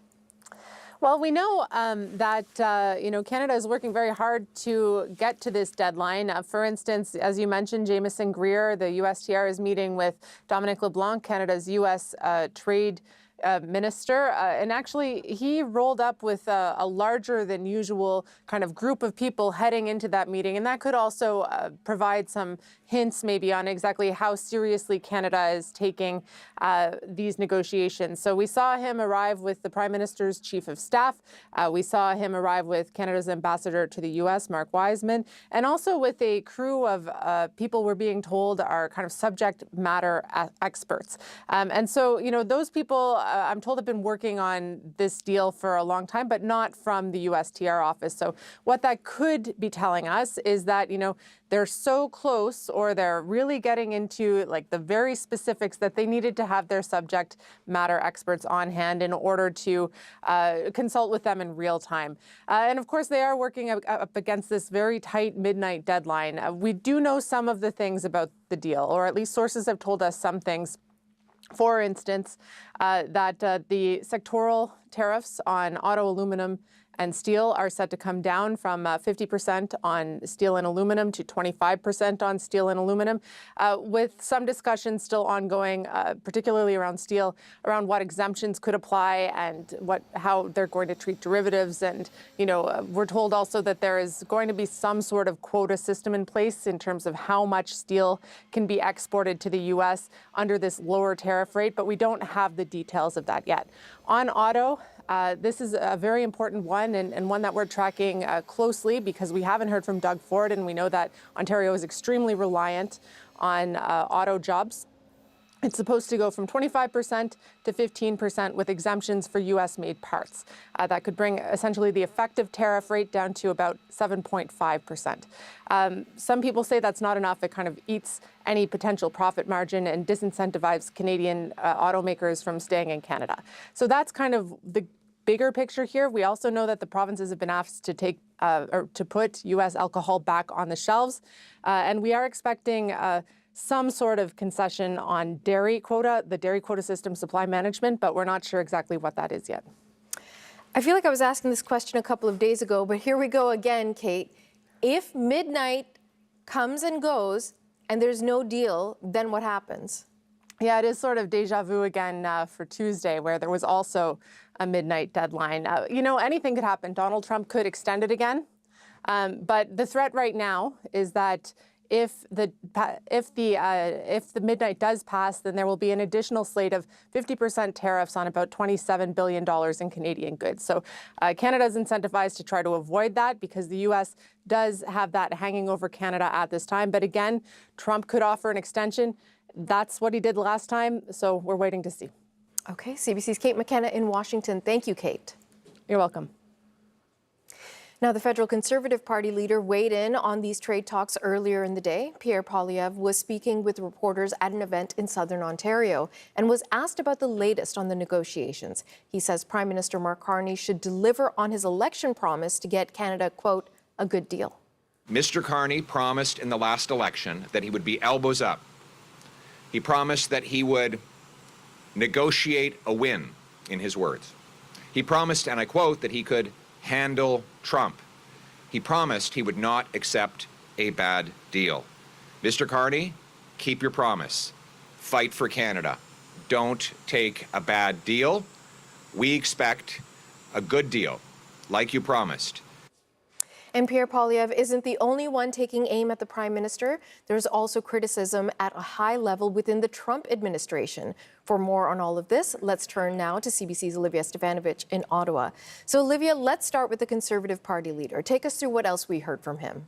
Well, we know that Canada is working very hard to get to this deadline. For instance, as you mentioned, Jameson Greer, the USTR, is meeting with Dominic LeBlanc, Canada's U.S. Trade Minister, and actually he rolled up with a larger than usual kind of group of people heading into that meeting, and that could also provide some hints maybe on exactly how seriously Canada is taking these negotiations. So we saw him arrive with the Prime Minister's Chief of Staff. We saw him arrive with Canada's ambassador to the U.S., Mark Wiseman, and also with a crew of people we're being told are kind of subject matter experts. And so, those people, I'm told, have been working on this deal for a long time, but not from the USTR office. So what that could be telling us is that, they're so close, or they're really getting into like the very specifics that they needed to have their subject matter experts on hand in order to consult with them in real time. And of course, they are working up against this very tight midnight deadline. We do know some of the things about the deal, or at least sources have told us some things. For instance, that the sectoral tariffs on auto, aluminum, and steel are set to come down from 50% on steel and aluminum to 25% on steel and aluminum, with some discussion still ongoing, particularly around steel, around what exemptions could apply and how they're going to treat derivatives. And, we're told also that there is going to be some sort of quota system in place in terms of how much steel can be exported to the U.S. under this lower tariff rate, but we don't have the details of that yet. On auto, this is a very important one, and one that we're tracking closely because we haven't heard from Doug Ford, and we know that Ontario is extremely reliant on auto jobs. It's supposed to go from 25% to 15% with exemptions for U.S.-made parts. That could bring essentially the effective tariff rate down to about 7.5%. Some people say that's not enough. It kind of eats any potential profit margin and disincentivizes Canadian automakers from staying in Canada. So that's kind of the bigger picture here. We also know that the provinces have been asked to take or to put U.S. alcohol back on the shelves, and we are expecting some sort of concession on dairy quota, the dairy quota system supply management, but we're not sure exactly what that is yet.
I feel like I was asking this question a couple of days ago, but here we go again, Kate. If midnight comes and goes and there's no deal, then what happens?
Yeah, it is sort of deja vu again for Tuesday, where there was also a midnight deadline. Anything could happen. Donald Trump could extend it again. But the threat right now is that if the midnight does pass, then there will be an additional slate of 50% tariffs on about $27 billion in Canadian goods. So Canada is incentivized to try to avoid that because the U.S. does have that hanging over Canada at this time. But again, Trump could offer an extension. That's what he did last time, so we're waiting to see.
Okay, CBC's Kate McKenna in Washington. Thank you, Kate.
You're welcome.
Now, the federal Conservative Party leader weighed in on these trade talks earlier in the day. Pierre Poilievre was speaking with reporters at an event in southern Ontario and was asked about the latest on the negotiations. He says Prime Minister Mark Carney should deliver on his election promise to get Canada, quote, a good deal.
Mr. Carney promised in the last election that he would be elbows up. He promised that he would negotiate a win, in his words. He promised, and I quote, that he could handle Trump. He promised he would not accept a bad deal. Mr. Carney, keep your promise. Fight for Canada. Don't take a bad deal. We expect a good deal, like you promised.
And Pierre Poilievre isn't the only one taking aim at the Prime Minister. There's also criticism at a high level within the Trump administration. For more on all of this, let's turn now to CBC's Olivia Stefanovich in Ottawa. So, Olivia, let's start with the Conservative Party leader. Take us through what else we heard from him.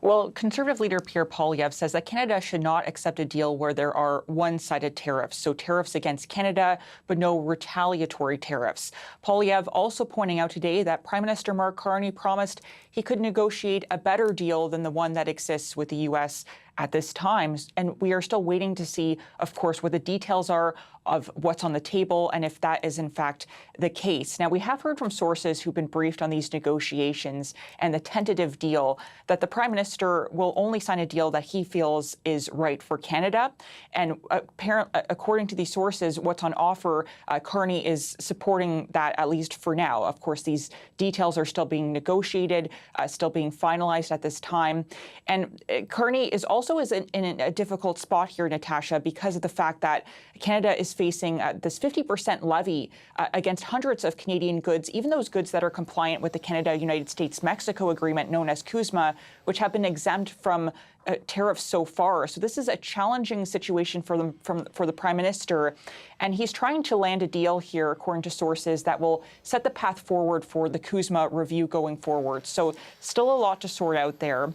Well, Conservative leader Pierre Poilievre says that Canada should not accept a deal where there are one-sided tariffs, so tariffs against Canada, but no retaliatory tariffs. Poilievre also pointing out today that Prime Minister Mark Carney promised he could negotiate a better deal than the one that exists with the U.S. at this time. And we are still waiting to see, of course, what the details are of what's on the table and if that is in fact the case. Now, we have heard from sources who've been briefed on these negotiations and the tentative deal that the Prime Minister will only sign a deal that he feels is right for Canada. And according to these sources, what's on offer, Carney is supporting that, at least for now. Of course, these details are still being negotiated, still being finalized at this time. And Carney is also in a difficult spot here, Natasha, because of the fact that Canada is facing this 50% levy against hundreds of Canadian goods, even those goods that are compliant with the Canada-United States-Mexico agreement known as CUSMA, which have been exempt from tariffs so far. So this is a challenging situation for the Prime Minister. And he's trying to land a deal here, according to sources, that will set the path forward for the CUSMA review going forward. So still a lot to sort out there.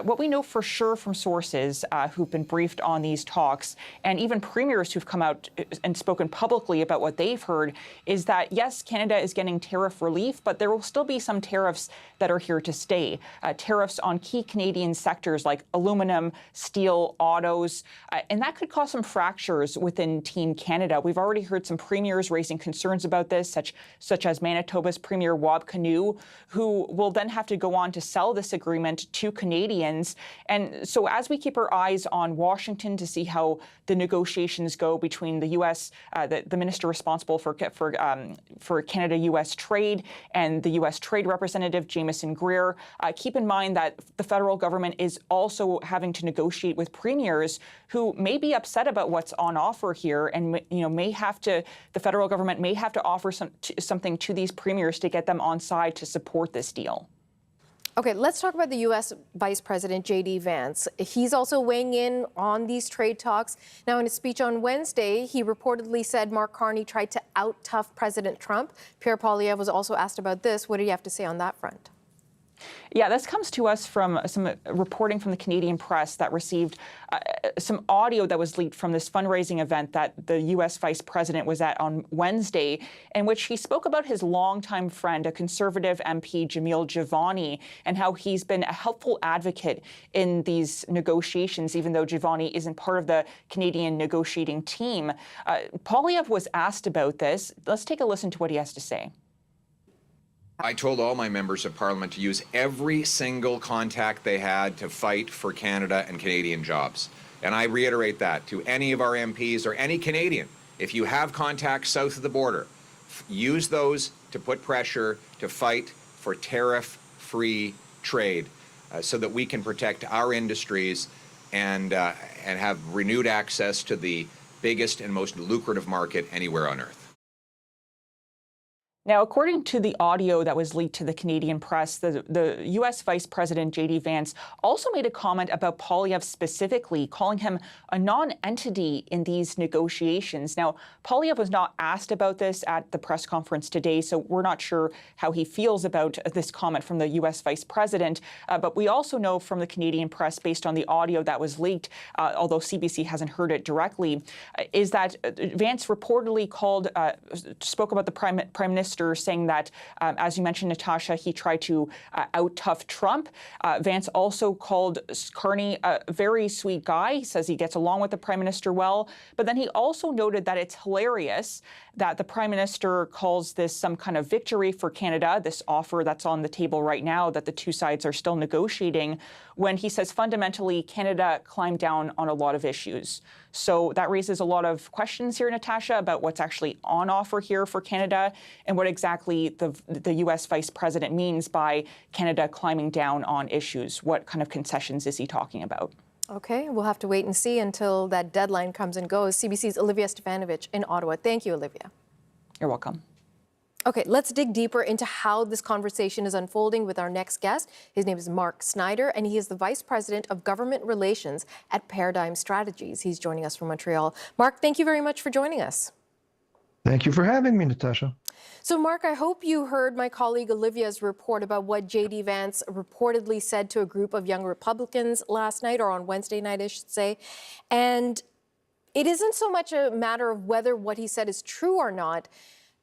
What we know for sure from sources who've been briefed on these talks, and even premiers who've come out and spoken publicly about what they've heard, is that, yes, Canada is getting tariff relief, but there will still be some tariffs that are here to stay. Tariffs on key Canadian sectors like aluminum, steel, autos, and that could cause some fractures within Team Canada. We've already heard some premiers raising concerns about this, such as Manitoba's Premier Wab Kinew, who will then have to go on to sell this agreement to Canadians. And so as we keep our eyes on Washington to see how the negotiations go between the U.S., the minister responsible for Canada-U.S. trade and the U.S. Trade Representative Jameson Greer, keep in mind that the federal government is also having to negotiate with premiers who may be upset about what's on offer here, and the federal government may have to offer something to these premiers to get them on side to support this deal.
Okay, let's talk about the U.S. Vice President J.D. Vance. He's also weighing in on these trade talks. Now, in a speech on Wednesday, he reportedly said Mark Carney tried to out-tough President Trump. Pierre Poilievre was also asked about this. What do you have to say on that front?
Yeah, this comes to us from some reporting from the Canadian press that received some audio that was leaked from this fundraising event that the U.S. Vice President was at on Wednesday, in which he spoke about his longtime friend, a Conservative MP, Jamil Jivani, and how he's been a helpful advocate in these negotiations, even though Jivani isn't part of the Canadian negotiating team. Poilievre was asked about this. Let's take a listen to what he has to say.
I told all my members of Parliament to use every single contact they had to fight for Canada and Canadian jobs. And I reiterate that to any of our MPs or any Canadian. If you have contacts south of the border, use those to put pressure to fight for tariff-free trade so that we can protect our industries and have renewed access to the biggest and most lucrative market anywhere on earth.
Now, according to the audio that was leaked to the Canadian press, the U.S. Vice President J.D. Vance also made a comment about Poilievre specifically, calling him a non-entity in these negotiations. Now, Poilievre was not asked about this at the press conference today, so we're not sure how he feels about this comment from the U.S. Vice President. But we also know from the Canadian press, based on the audio that was leaked, although CBC hasn't heard it directly, is that Vance reportedly spoke about the Prime Minister, saying that, as you mentioned, Natasha, he tried to out-tough Trump. Vance also called Carney a very sweet guy. He says he gets along with the Prime Minister well. But then he also noted that it's hilarious that the Prime Minister calls this some kind of victory for Canada, this offer that's on the table right now that the two sides are still negotiating, when he says fundamentally Canada climbed down on a lot of issues. So that raises a lot of questions here, Natasha, about what's actually on offer here for Canada and what exactly the U.S. Vice President means by Canada climbing down on issues. What kind of concessions is he talking about?
Okay, we'll have to wait and see until that deadline comes and goes. CBC's Olivia Stefanovic in Ottawa. Thank you, Olivia.
You're welcome.
Okay, let's dig deeper into how this conversation is unfolding with our next guest. His name is Mark Snyder, and he is the Vice President of Government Relations at Paradigm Strategies. He's joining us from Montreal. Mark, thank you very much for joining us.
Thank you for having me, Natasha.
So, Mark, I hope you heard my colleague Olivia's report about what J.D. Vance reportedly said to a group of young Republicans last night, or on Wednesday night, I should say. And it isn't so much a matter of whether what he said is true or not.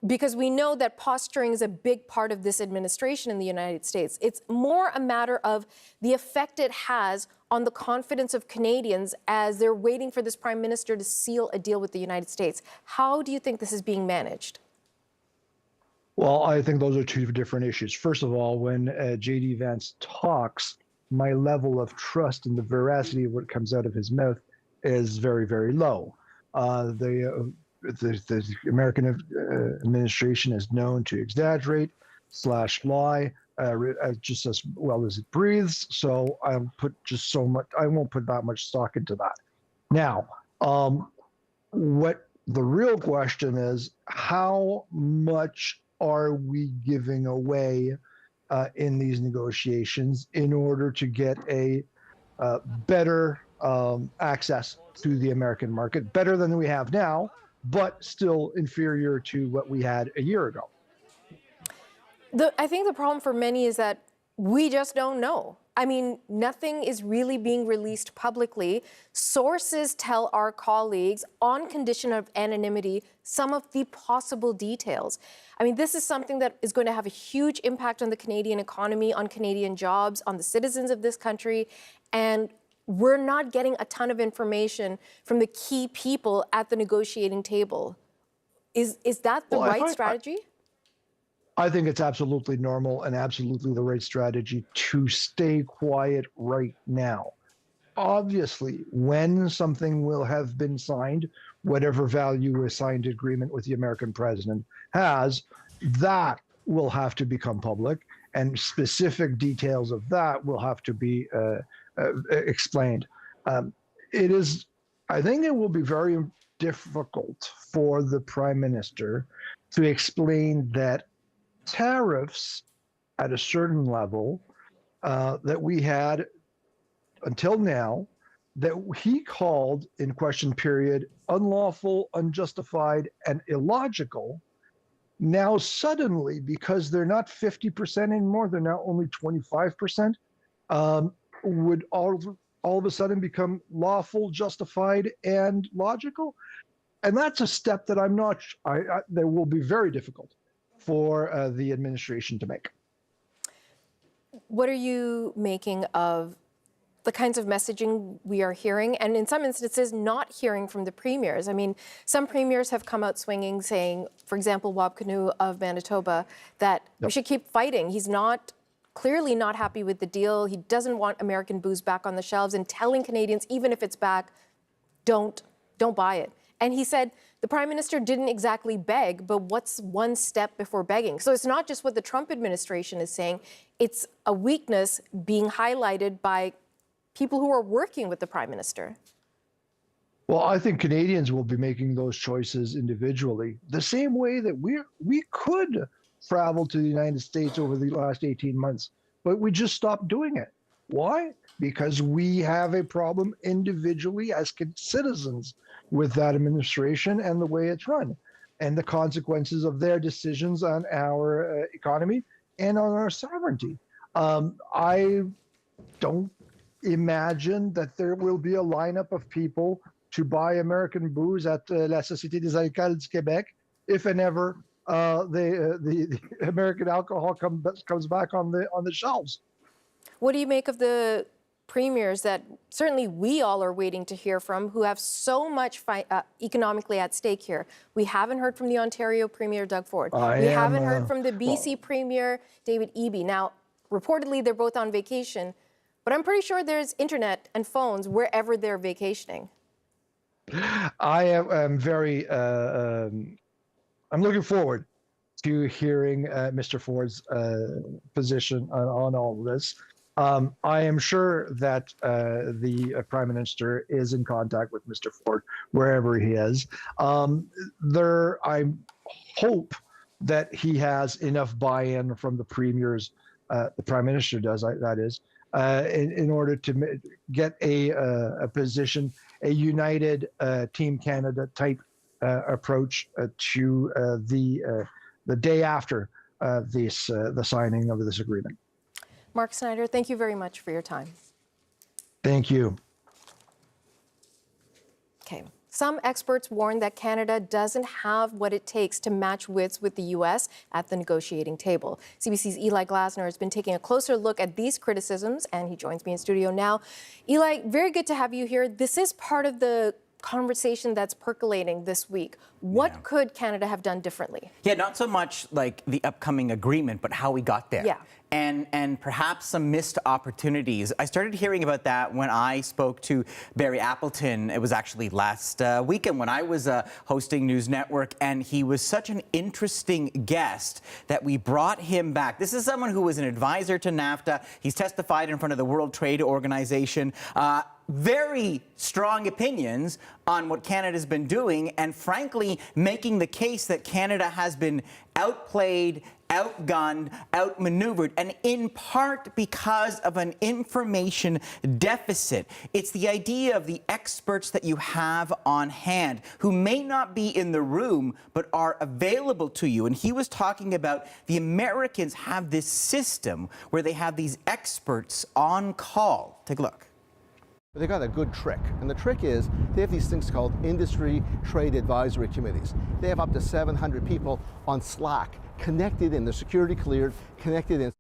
Because we know that posturing is a big part of this administration in the United States. It's more a matter of the effect it has on the confidence of Canadians as they're waiting for this Prime Minister to seal a deal with the United States. How do you think this is being managed?
Well, I think those are two different issues. First of all, when J.D. Vance talks, my level of trust in the veracity of what comes out of his mouth is very, very low. The American administration is known to exaggerate / lie just as well as it breathes. So I won't put that much stock into that. Now, what the real question is, how much are we giving away in these negotiations in order to get a better access to the American market, better than we have now, but still inferior to what we had a year ago?
I think the problem for many is that we just don't know. I mean, nothing is really being released publicly. Sources tell our colleagues, on condition of anonymity, some of the possible details. I mean, this is something that is going to have a huge impact on the Canadian economy, on Canadian jobs, on the citizens of this country, and we're not getting a ton of information from the key people at the negotiating table. Is that the right strategy?
I think it's absolutely normal and absolutely the right strategy to stay quiet right now. Obviously, when something will have been signed, whatever value a signed agreement with the American president has, that will have to become public, and specific details of that will have to be explained. I think it will be very difficult for the Prime Minister to explain that tariffs at a certain level that we had until now, that he called in question period unlawful, unjustified, and illogical, now suddenly, because they're not 50% anymore, they're now only 25%, would all of a sudden become lawful, justified, and logical. And that's a step that that will be very difficult for the administration to make.
What are you making of the kinds of messaging we are hearing, and in some instances not hearing from the premiers? I mean, some premiers have come out swinging, saying, for example, Wab Kinew of Manitoba, that we should keep fighting. He's clearly not happy with the deal. He doesn't want American booze back on the shelves, and telling Canadians, even if it's back, don't buy it. And he said the Prime Minister didn't exactly beg, but what's one step before begging? So it's not just what the Trump administration is saying, it's a weakness being highlighted by people who are working with the Prime Minister.
Well, I think Canadians will be making those choices individually, the same way that we could travel to the United States over the last 18 months, but we just stopped doing it. Why? Because we have a problem individually as citizens with that administration and the way it's run, and the consequences of their decisions on our economy and on our sovereignty. I don't imagine that there will be a lineup of people to buy American booze at La Société des Alcools du Québec if and ever the American alcohol comes back on the shelves.
What do you make of the premiers that certainly we all are waiting to hear from, who have so much economically at stake here? We haven't heard from the Ontario Premier, Doug Ford. We haven't heard from the BC Premier, David Eby. Now, reportedly, they're both on vacation, but I'm pretty sure there's internet and phones wherever they're vacationing.
I am very, I'm looking forward to hearing Mr. Ford's position on all of this. I am sure that the Prime Minister is in contact with Mr. Ford wherever he is. I hope that he has enough buy-in from the premiers, the Prime Minister does, that is, in order to get a position, a united Team Canada type approach to the day after the signing of this agreement.
Mark Snyder, thank you very much for your time.
Thank you.
Okay. some experts warn that Canada doesn't have what it takes to match wits with the U.S. at the negotiating table. CBC's Eli Glasner has been taking a closer look at these criticisms, and he joins me in studio now. Eli, very good to have you here. This is part of the conversation that's percolating this week. What could Canada have done differently?
Yeah, not so much like the upcoming agreement, but how we got there.
Yeah.
And perhaps some missed opportunities. I started hearing about that when I spoke to Barry Appleton. It was actually last weekend when I was hosting News Network, and he was such an interesting guest that we brought him back. This is someone who was an advisor to NAFTA. He's testified in front of the World Trade Organization. Very strong opinions on what Canada's been doing, and frankly, making the case that Canada has been outplayed, outgunned, outmaneuvered, and in part because of an information deficit. It's the idea of the experts that you have on hand who may not be in the room but are available to you. And he was talking about the Americans have this system where they have these experts on call. Take a look.
They got a good trick, and the trick is they have these things called industry trade advisory committees. They have up to 700 people on Slack connected in, they're security cleared, connected in.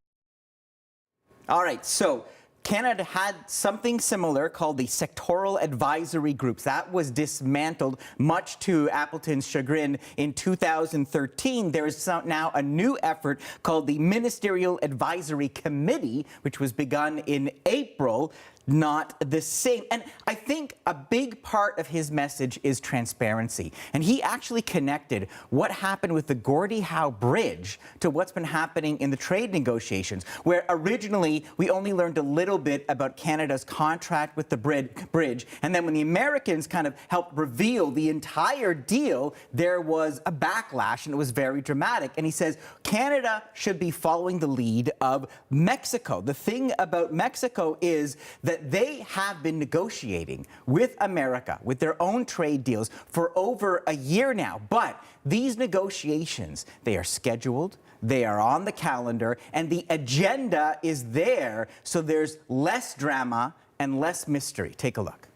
All right, so Canada had something similar called the sectoral advisory groups. That was dismantled, much to Appleton's chagrin, in 2013. There is now a new effort called the Ministerial Advisory Committee, which was begun in April. Not the same. And I think a big part of his message is transparency. And he actually connected what happened with the Gordie Howe Bridge to what's been happening in the trade negotiations, where originally we only learned a little bit about Canada's contract with the bridge. And then when the Americans kind of helped reveal the entire deal, there was a backlash, and it was very dramatic. And he says Canada should be following the lead of Mexico. The thing about Mexico is that they have been negotiating with America, with their own trade deals, for over a year now. But these negotiations, they are scheduled, they are on the calendar, and the agenda is there, so there's less drama and less mystery. Take a look.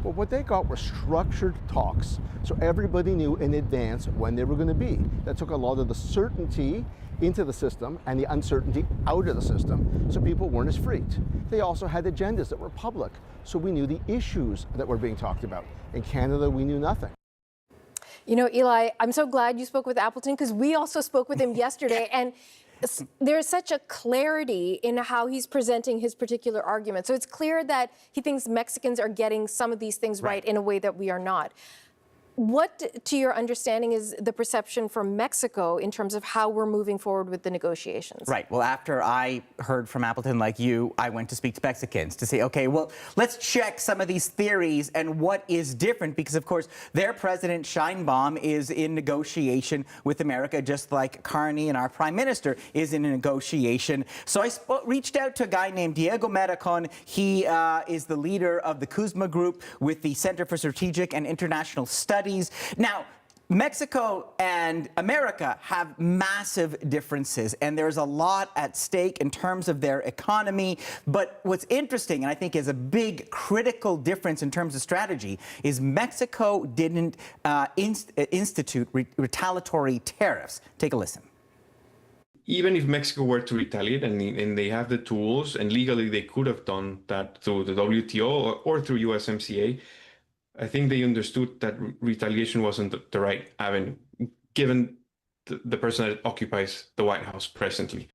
Well, what they got were structured talks, so everybody knew in advance when they were going to be. That took a lot of the certainty into the system and the uncertainty out of the system, so people weren't as freaked. They also had agendas that were public, so we knew the issues that were being talked about. In Canada, we knew nothing.
You know, Eli, I'm so glad you spoke with Appleton, because we also spoke with him yesterday, and there's such a clarity in how he's presenting his particular argument. So it's clear that he thinks Mexicans are getting some of these things right in a way that we are not. What, to your understanding, is the perception from Mexico in terms of how we're moving forward with the negotiations?
Right. Well, after I heard from Appleton, like you, I went to speak to Mexicans to say, okay, well, let's check some of these theories and what is different, because, of course, their president, Sheinbaum, is in negotiation with America, just like Carney and our prime minister is in a negotiation. So I reached out to a guy named Diego Maricon. He is the leader of the Kuzma Group with the Center for Strategic and International Studies. Now, Mexico and America have massive differences, and there's a lot at stake in terms of their economy. But what's interesting, and I think is a big critical difference in terms of strategy, is Mexico didn't institute retaliatory tariffs. Take a listen.
Even if Mexico were to retaliate, and they have the tools, and legally they could have done that through the WTO or through USMCA, I think they understood that retaliation wasn't the right avenue, given the person that occupies the White House presently.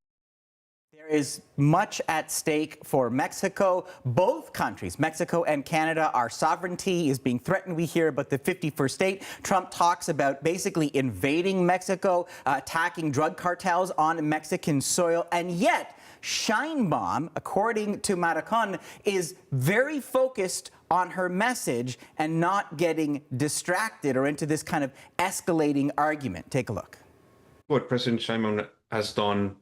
There is much at stake for Mexico. Both countries, Mexico and Canada, our sovereignty is being threatened. We hear about the 51st state. Trump talks about basically invading Mexico, attacking drug cartels on Mexican soil, and yet Sheinbaum, according to Maricon, is very focused on her message and not getting distracted or into this kind of escalating argument. Take a look.
What President Sheinbaum has done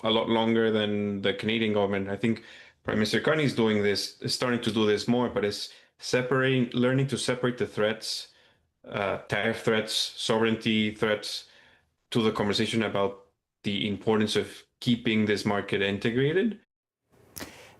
a lot longer than the Canadian government. I think Prime Minister Carney is doing this, is starting to do this more, but it's learning to separate the threats, tariff threats, sovereignty threats, to the conversation about the importance of keeping this market integrated.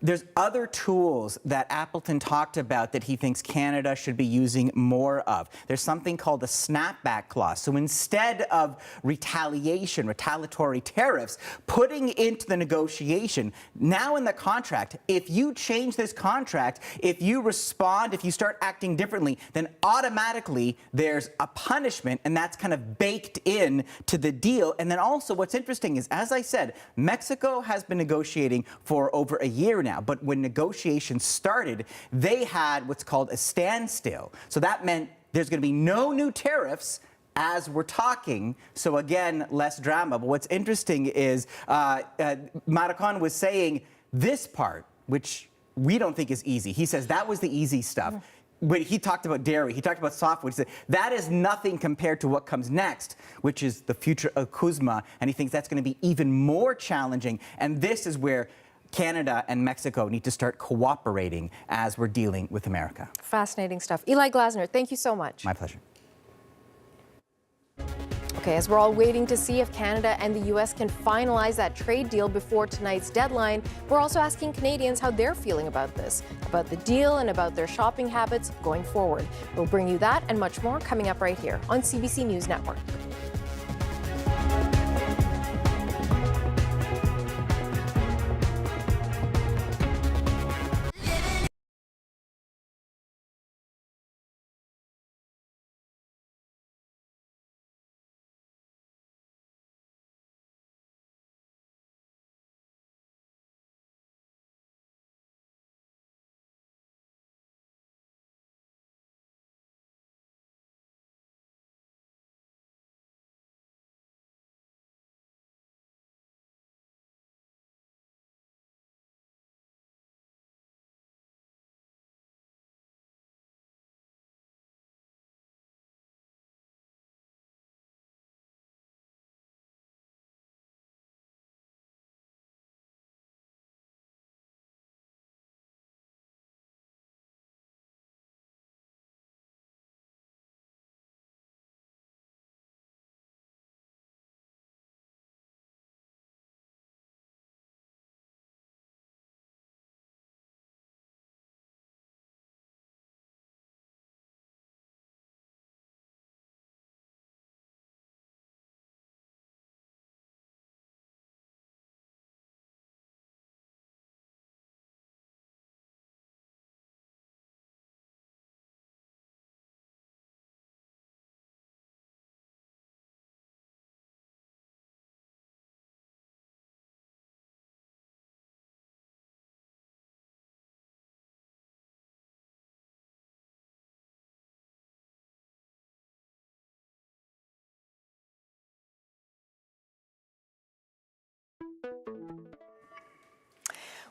There's other tools that Appleton talked about that he thinks Canada should be using more of. There's something called a snapback clause. So instead of retaliatory tariffs, putting into the negotiation, now in the contract, if you change this contract, if you respond, if you start acting differently, then automatically there's a punishment, and that's kind of baked in to the deal. And then also what's interesting is, as I said, Mexico has been negotiating for over a year now, but when negotiations started, they had what's called a standstill. So that meant there's going to be no new tariffs as we're talking. So again, less drama. But what's interesting is Maricon was saying this part, which we don't think is easy. He says that was the easy stuff. But he talked about dairy, he talked about softwood. He said that is nothing compared to what comes next, which is the future of CUSMA. And he thinks that's going to be even more challenging. And this is where Canada and Mexico need to start cooperating as we're dealing with America.
Fascinating stuff. Eli Glasner, thank you so much.
My pleasure.
Okay, as we're all waiting to see if Canada and the U.S. can finalize that trade deal before tonight's deadline, we're also asking Canadians how they're feeling about this, about the deal and about their shopping habits going forward. We'll bring you that and much more coming up right here on CBC News Network.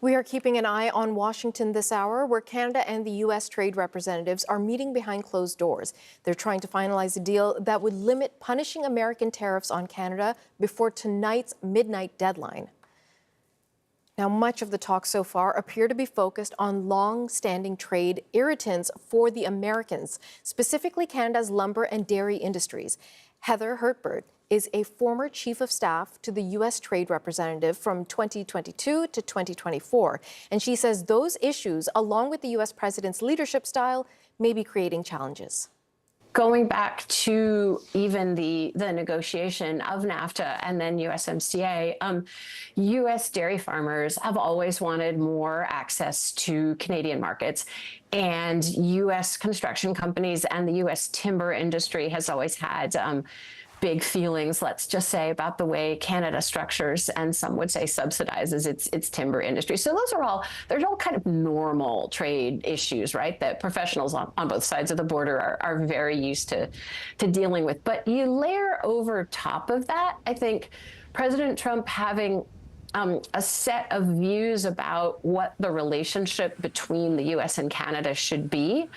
We are keeping an eye on Washington this hour, where Canada and the U.S. trade representatives are meeting behind closed doors. They're trying to finalize a deal that would limit punishing American tariffs on Canada before tonight's midnight deadline. Now, much of the talk so far appear to be focused on long-standing trade irritants for the Americans, specifically Canada's lumber and dairy industries. Heather Hertberg is a former chief of staff to the U.S. trade representative from 2022 to 2024. And she says those issues, along with the U.S. president's leadership style, may be creating challenges.
Going back to even the negotiation of NAFTA and then USMCA, U.S. dairy farmers have always wanted more access to Canadian markets. And U.S. construction companies and the U.S. timber industry has always had big feelings, let's just say, about the way Canada structures, and some would say subsidizes its timber industry. So they're all kind of normal trade issues, right, that professionals on both sides of the border are very used to dealing with. But you layer over top of that, I think, President Trump having a set of views about what the relationship between the U.S. and Canada should be,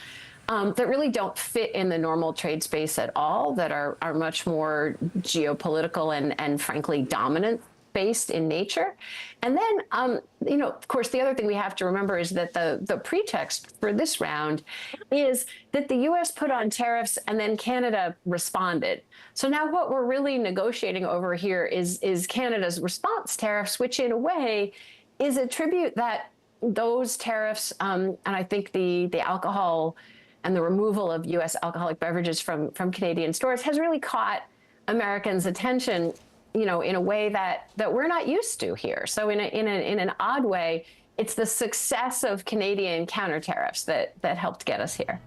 that really don't fit in the normal trade space at all, that are much more geopolitical and frankly dominant based in nature. And then, of course, the other thing we have to remember is that the pretext for this round is that the U.S. put on tariffs and then Canada responded. So now what we're really negotiating over here is Canada's response tariffs, which in a way is a tribute that those tariffs, and I think the alcohol and the removal of U.S. alcoholic beverages from Canadian stores has really caught Americans' attention, in a way that we're not used to here. So in an odd way, it's the success of Canadian counter tariffs that helped get us here.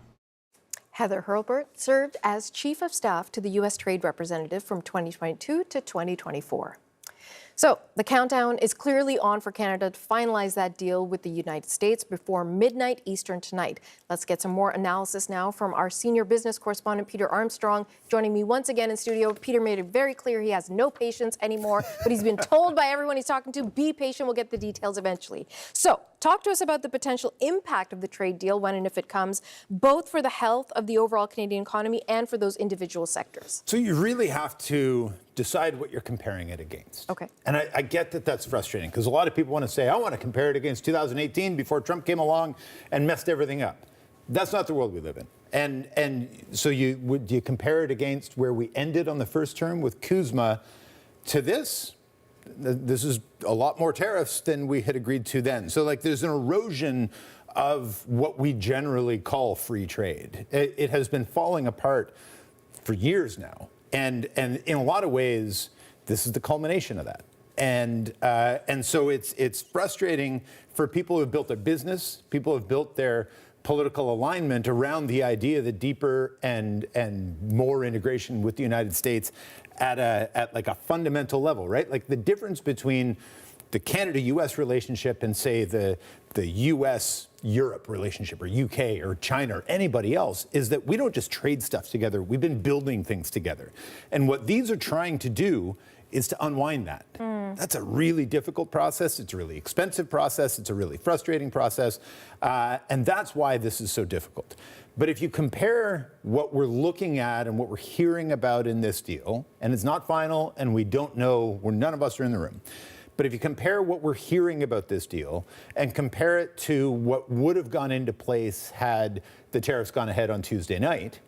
Heather Hurlbert served as Chief of Staff to the U.S. Trade Representative from 2022 to 2024. So the countdown is clearly on for Canada to finalize that deal with the United States before midnight Eastern tonight. Let's get some more analysis now from our senior business correspondent, Peter Armstrong, joining me once again in studio. Peter made it very clear he has no patience anymore, but he's been told by everyone he's talking to, be patient, we'll get the details eventually. So talk to us about the potential impact of the trade deal when and if it comes, both for the health of the overall Canadian economy and for those individual sectors.
So you really have to decide what you're comparing it against.
Okay.
And I get that that's frustrating because a lot of people want to say, I want to compare it against 2018 before Trump came along and messed everything up. That's not the world we live in. And so do you compare it against where we ended on the first term with Kuzma to this? This is a lot more tariffs than we had agreed to then. So there's an erosion of what we generally call free trade. It has been falling apart for years now. And in a lot of ways, this is the culmination of that. And so it's frustrating for people who have built a business, people who have built their political alignment around the idea that deeper and more integration with the United States at a fundamental level, right? Like the difference between the Canada-US relationship and say the US-Europe relationship or UK or China or anybody else is that we don't just trade stuff together, we've been building things together. And what these are trying to do is to unwind that. That's a really difficult process, it's a really expensive process, it's a really frustrating process, and that's why this is so difficult. But if you compare what we're looking at and what we're hearing about in this deal, and it's not final and we don't know, none of us are in the room, but if you compare what we're hearing about this deal and compare it to what would have gone into place had the tariffs gone ahead on Tuesday night,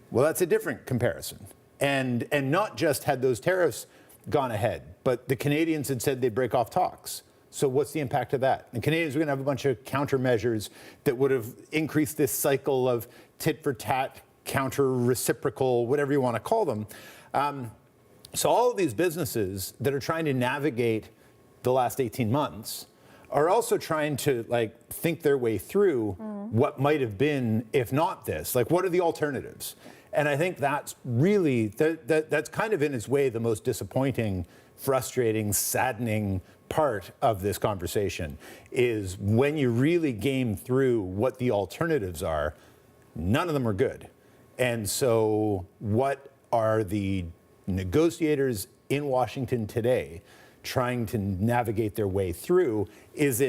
well, that's a different comparison. And not just had those tariffs gone ahead, but the Canadians had said they'd break off talks. So what's the impact of that? The Canadians are going to have a bunch of countermeasures that would have increased this cycle of tit for tat, counter reciprocal, whatever you want to call them. So all of these businesses that are trying to navigate the last 18 months are also trying to think their way through what might have been if not this. What are the alternatives? And I think that's really, that's kind of in its way the most disappointing, frustrating, saddening part of this conversation is when you really game through what the alternatives are, none of them are good. And so what are the negotiators in Washington today trying to navigate their way through? Is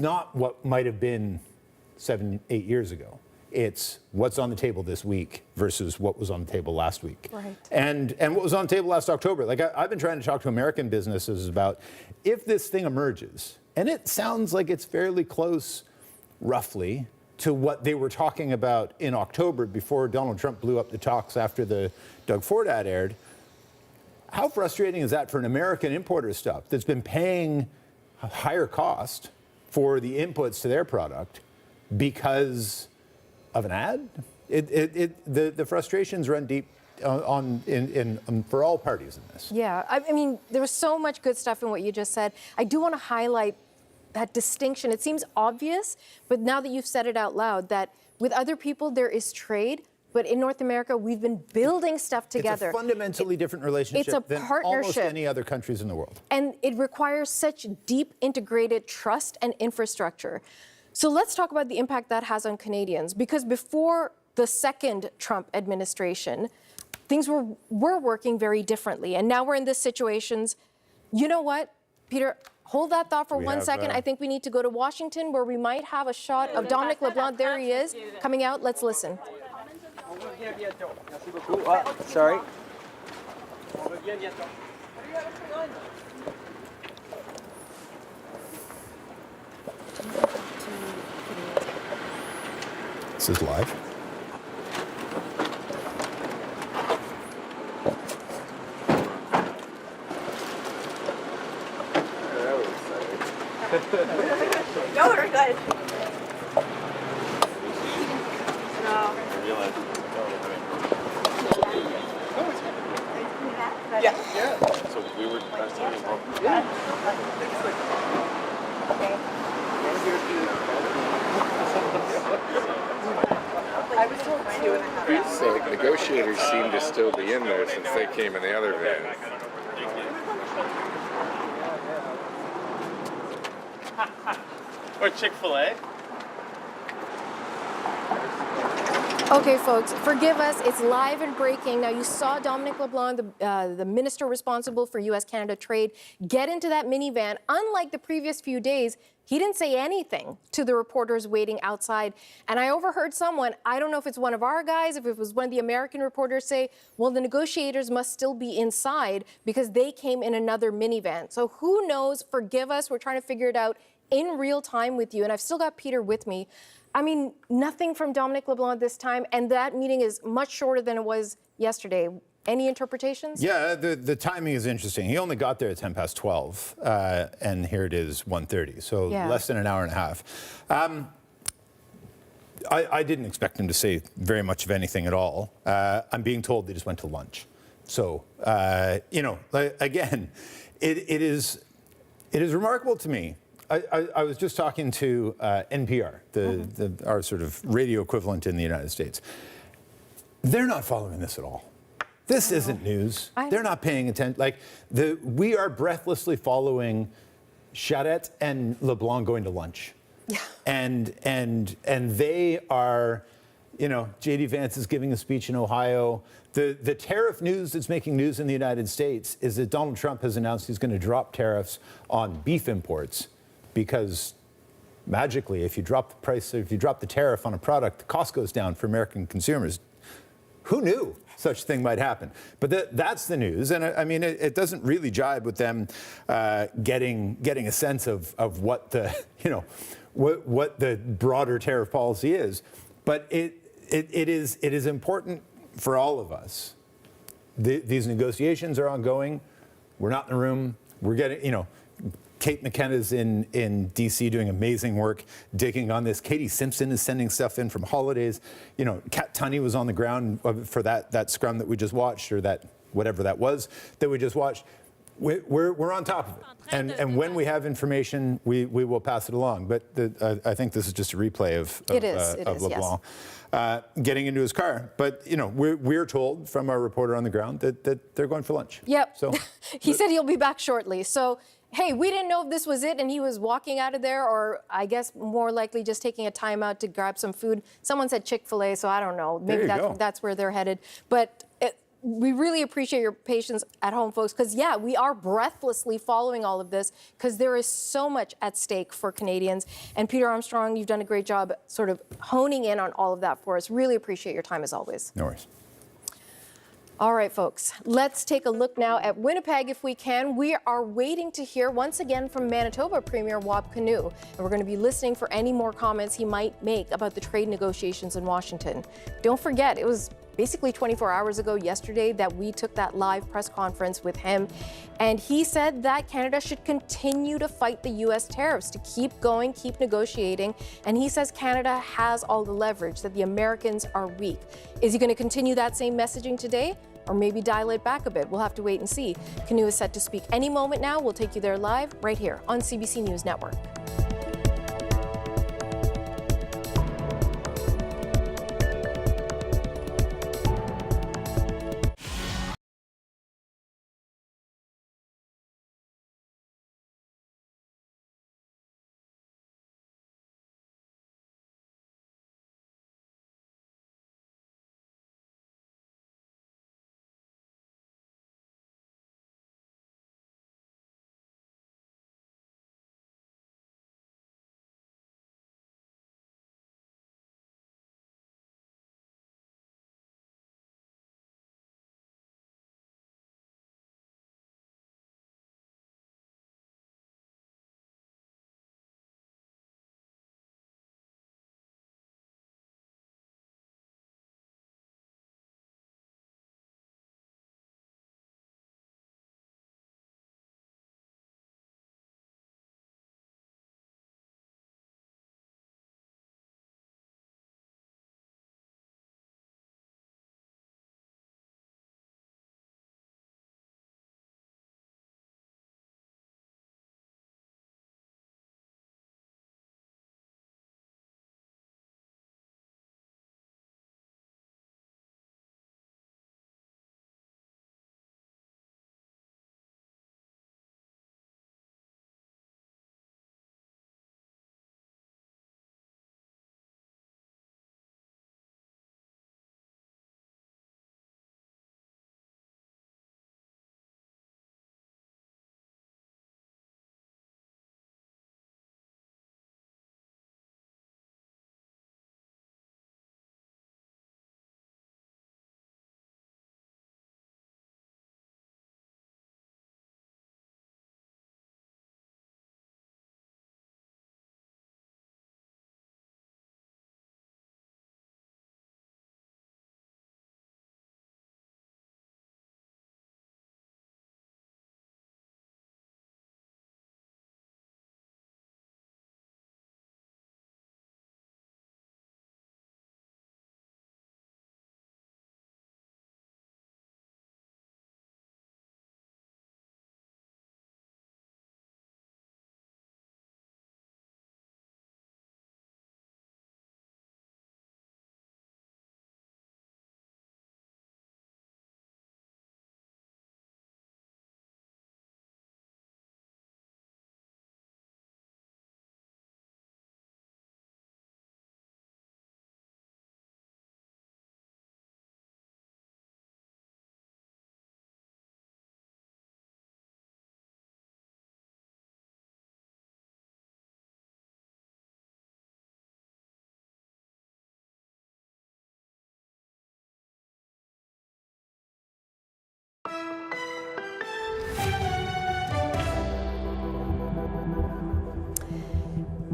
not what might have been 7-8 years ago. It's what's on the table this week versus what was on the table last week.
Right.
And what was on the table last October. I've been trying to talk to American businesses about if this thing emerges, and it sounds like it's fairly close, roughly, to what they were talking about in October before Donald Trump blew up the talks after the Doug Ford ad aired. How frustrating is that for an American importer of stuff that's been paying a higher cost for the inputs to their product because of an ad? The frustrations run deep for all parties in this.
Yeah, I mean, there was so much good stuff in what you just said. I do want to highlight that distinction. It seems obvious, but now that you've said it out loud, that with other people there is trade, but in North America we've been building stuff together.
It's a fundamentally different relationship than almost any other countries in the world.
And it requires such deep integrated trust and infrastructure. So let's talk about the impact that has on Canadians, because before the second Trump administration, things were working very differently. And now we're in this situations. You know what, Peter, hold that thought for 1 second. I think we need to go to Washington, where we might have a shot of Dominic LeBlanc. There he is, coming out. Let's listen.
Sorry.
This is live.
No, we're good. No.
Yeah. So we were talking about.
So negotiators seem to still be in there since they came in the other van.
Or Chick-fil-A.
Okay, folks, forgive us. It's live and breaking. Now, you saw Dominic LeBlanc, the minister responsible for U.S.-Canada trade, get into that minivan. Unlike the previous few days, he didn't say anything to the reporters waiting outside. And I overheard someone, I don't know if it's one of our guys, if it was one of the American reporters, say, well, the negotiators must still be inside because they came in another minivan. So who knows? Forgive us. We're trying to figure it out in real time with you. And I've still got Peter with me. I mean, nothing from Dominic LeBlanc this time, and that meeting is much shorter than it was yesterday. Any interpretations?
Yeah, the timing is interesting. He only got there at 12, and here it is 1:30, so less than an hour and a half. I didn't expect him to say very much of anything at all. I'm being told they just went to lunch. So, you know, again, it is remarkable to me. I was just talking to NPR, our sort of radio equivalent in the United States. They're not following this at all. This isn't news. They're not paying attention. Like, we are breathlessly following Charette and LeBlanc going to lunch. Yeah. And they are, you know, J.D. Vance is giving a speech in Ohio. The tariff news that's making news in the United States is that Donald Trump has announced he's going to drop tariffs on beef imports. Because magically, if you drop the price, if you drop the tariff on a product, the cost goes down for American consumers. Who knew such a thing might happen? But that's the news, and I mean, it doesn't really jibe with them getting a sense of what the what the broader tariff policy is. But it is important for all of us. These negotiations are ongoing. We're not in the room. We're getting, you know. Kate McKenna's in D.C. doing amazing work digging on this. Katie Simpson is sending stuff in from holidays. You know, Kat Tunney was on the ground for that scrum that we just watched, or that whatever that was that we just watched. We're on top of it. And when we have information, we will pass it along. But I think this is just a replay of LeBlanc getting into his car. But, you know, we're told from our reporter on the ground that they're going for lunch.
Yep.
So
he said he'll be back shortly. So, hey, we didn't know if this was it and he was walking out of there, or I guess more likely just taking a time out to grab some food. Someone said Chick-fil-A, so I don't know. Maybe that's where they're headed. But we really appreciate your patience at home, folks, because, yeah, we are breathlessly following all of this because there is so much at stake for Canadians. And Peter Armstrong, you've done a great job sort of honing in on all of that for us. Really appreciate your time as always.
No worries.
All right, folks, let's take a look now at Winnipeg if we can. We are waiting to hear once again from Manitoba Premier Wab Kinew, and we're going to be listening for any more comments he might make about the trade negotiations in Washington. Don't forget, it was basically 24 hours ago yesterday that we took that live press conference with him, and he said that Canada should continue to fight the U.S. tariffs, to keep going, keep negotiating, and he says Canada has all the leverage, that the Americans are weak. Is he going to continue that same messaging today, or maybe dial it back a bit? We'll have to wait and see. Kinew is set to speak any moment now. We'll take you there live right here on CBC News Network.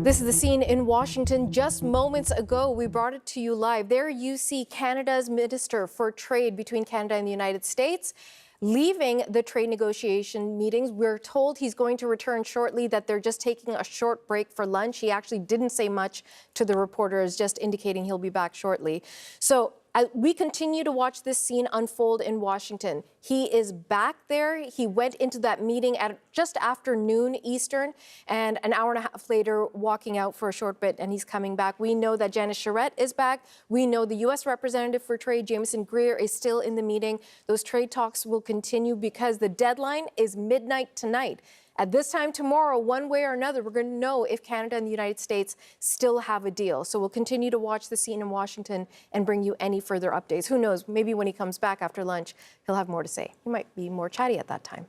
This is the scene in Washington. Just moments ago, we brought it to you live. There you see Canada's Minister for Trade between Canada and the United States leaving the trade negotiation meetings. We're told he's going to return shortly, that they're just taking a short break for lunch. He actually didn't say much to the reporters, just indicating he'll be back shortly. So we continue to watch this scene unfold in Washington. He is back there. He went into that meeting at just after noon Eastern, and an hour and a half later, walking out for a short bit, and he's coming back. We know that Janice Charette is back. We know the U.S. Representative for Trade, Jameson Greer, is still in the meeting. Those trade talks will continue because the deadline is midnight tonight. At this time tomorrow, one way or another, we're going to know if Canada and the United States still have a deal. So we'll continue to watch the scene in Washington and bring you any further updates. Who knows, maybe when he comes back after lunch, he'll have more to say. He might be more chatty at that time.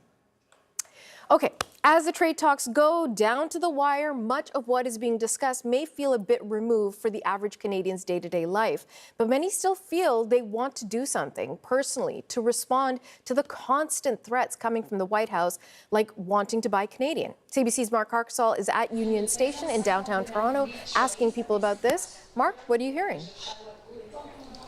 Okay, as the trade talks go down to the wire, much of what is being discussed may feel a bit removed for the average Canadian's day-to-day life. But many still feel they want to do something personally to respond to the constant threats coming from the White House, like wanting to buy Canadian. CBC's Mark Harkesall is at Union Station in downtown Toronto asking people about this. Mark, what are you hearing?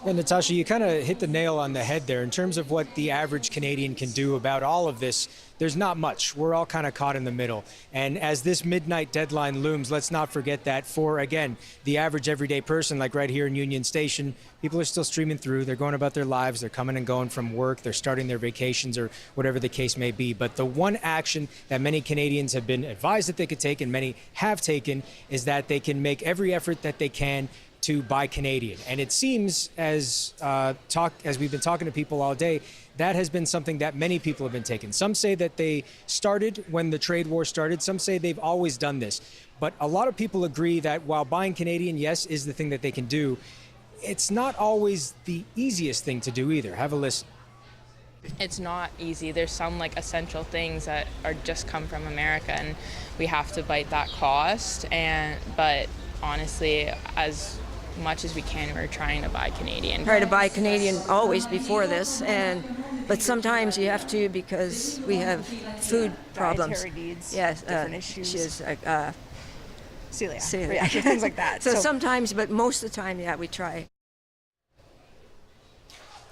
Well, Natasha, you kind of hit the nail on the head there. In terms of what the average Canadian can do about all of this, there's not much. We're all kind of caught in the middle. And as this midnight deadline looms, let's not forget that for, again, the average everyday person, like right here in Union Station, people are still streaming through. They're going about their lives. They're coming and going from work. They're starting their vacations or whatever the case may be. But the one action that many Canadians have been advised that they could take, and many have taken, is that they can make every effort that they can to buy Canadian. And it seems, as we've been talking to people all day, that has been something that many people have been taking. Some say that they started when the trade war started. Some say they've always done this. But a lot of people agree that while buying Canadian, yes, is the thing that they can do, it's not always the easiest thing to do either. Have a listen.
It's not easy. There's some essential things that are just come from America, and we have to bite that cost. But honestly, as much as we can, we're trying to buy Canadian.
Try to buy Canadian always before this, but sometimes you have to because we have food problems.
Dietary needs,
yes,
different issues.
She is
celiac, things like that.
So sometimes, but most of the time, yeah, we try.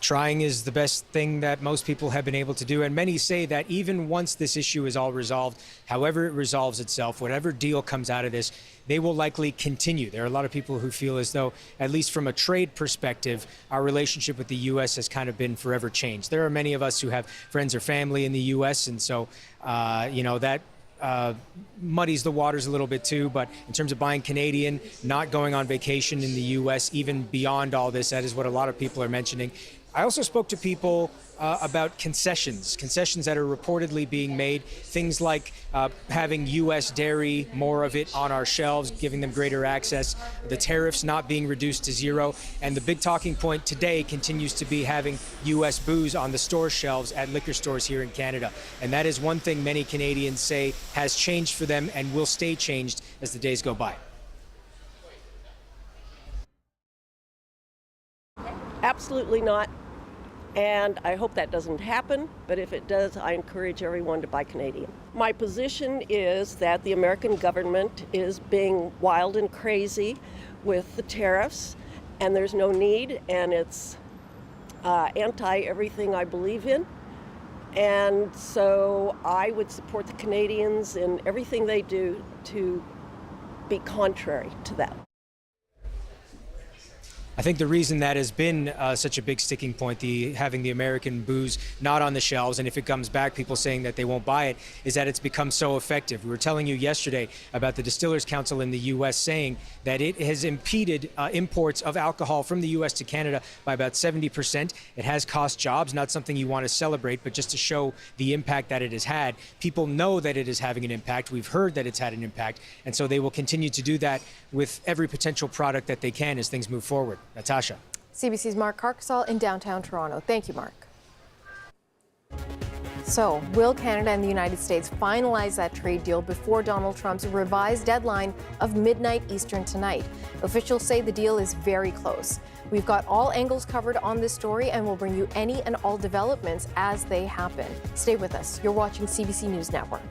Trying is the best thing that most people have been able to do. And many say that even once this issue is all resolved, however it resolves itself, whatever deal comes out of this, they will likely continue. There are a lot of people who feel as though, at least from a trade perspective, our relationship with the U.S. has kind of been forever changed. There are many of us who have friends or family in the U.S., and so, that muddies the waters a little bit too. But in terms of buying Canadian, not going on vacation in the U.S., even beyond all this, that is what a lot of people are mentioning. I also spoke to people about concessions that are reportedly being made, things like having U.S. dairy, more of it on our shelves, giving them greater access, the tariffs not being reduced to zero, and the big talking point today continues to be having U.S. booze on the store shelves at liquor stores here in Canada. And that is one thing many Canadians say has changed for them and will stay changed as the days go by.
Absolutely not. And I hope that doesn't happen, but if it does, I encourage everyone to buy Canadian. My position is that the American government is being wild and crazy with the tariffs, and there's no need, and it's anti-everything I believe in. And so I would support the Canadians in everything they do to be contrary to that.
I think the reason that has been such a big sticking point, having the American booze not on the shelves, and if it comes back, people saying that they won't buy it, is that it's become so effective. We were telling you yesterday about the Distillers Council in the U.S. saying that it has impeded imports of alcohol from the U.S. to Canada by about 70%. It has cost jobs, not something you want to celebrate, but just to show the impact that it has had. People know that it is having an impact. We've heard that it's had an impact, and so they will continue to do that with every potential product that they can as things move forward. Natasha.
CBC's Mark Harkesall in downtown Toronto. Thank you, Mark. So, will Canada and the United States finalize that trade deal before Donald Trump's revised deadline of midnight Eastern tonight? Officials say the deal is very close. We've got all angles covered on this story, and we'll bring you any and all developments as they happen. Stay with us. You're watching CBC News Network.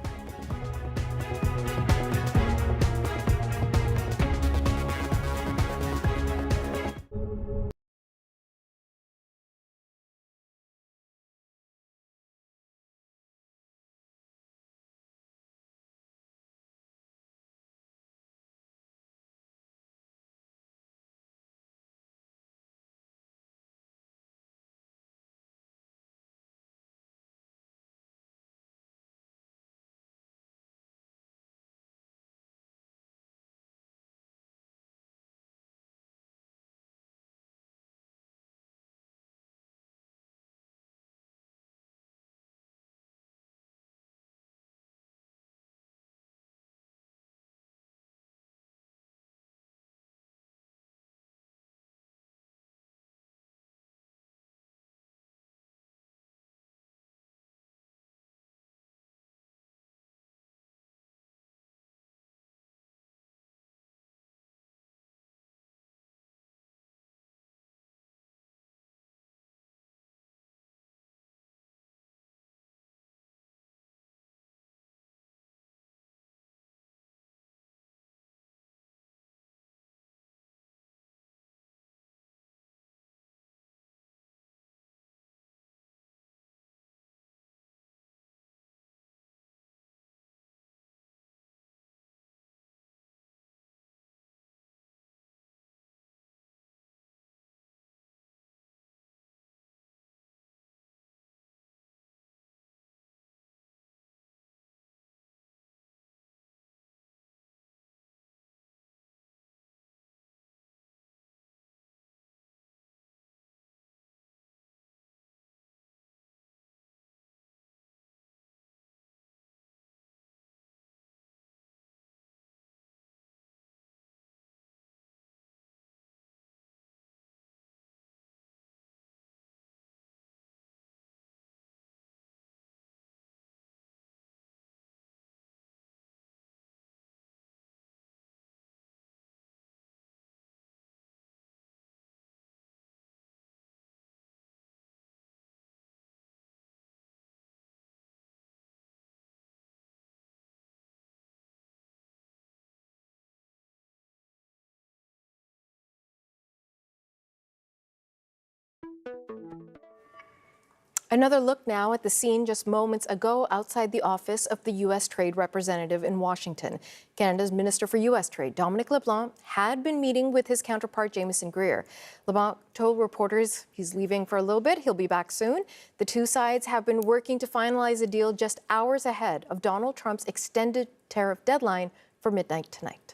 Another look now at the scene just moments ago outside the office of the U.S. Trade Representative in Washington. Canada's Minister for U.S. Trade, Dominic LeBlanc, had been meeting with his counterpart, Jamieson Greer. LeBlanc told reporters he's leaving for a little bit. He'll be back soon. The two sides have been working to finalize a deal just hours ahead of Donald Trump's extended tariff deadline for midnight tonight.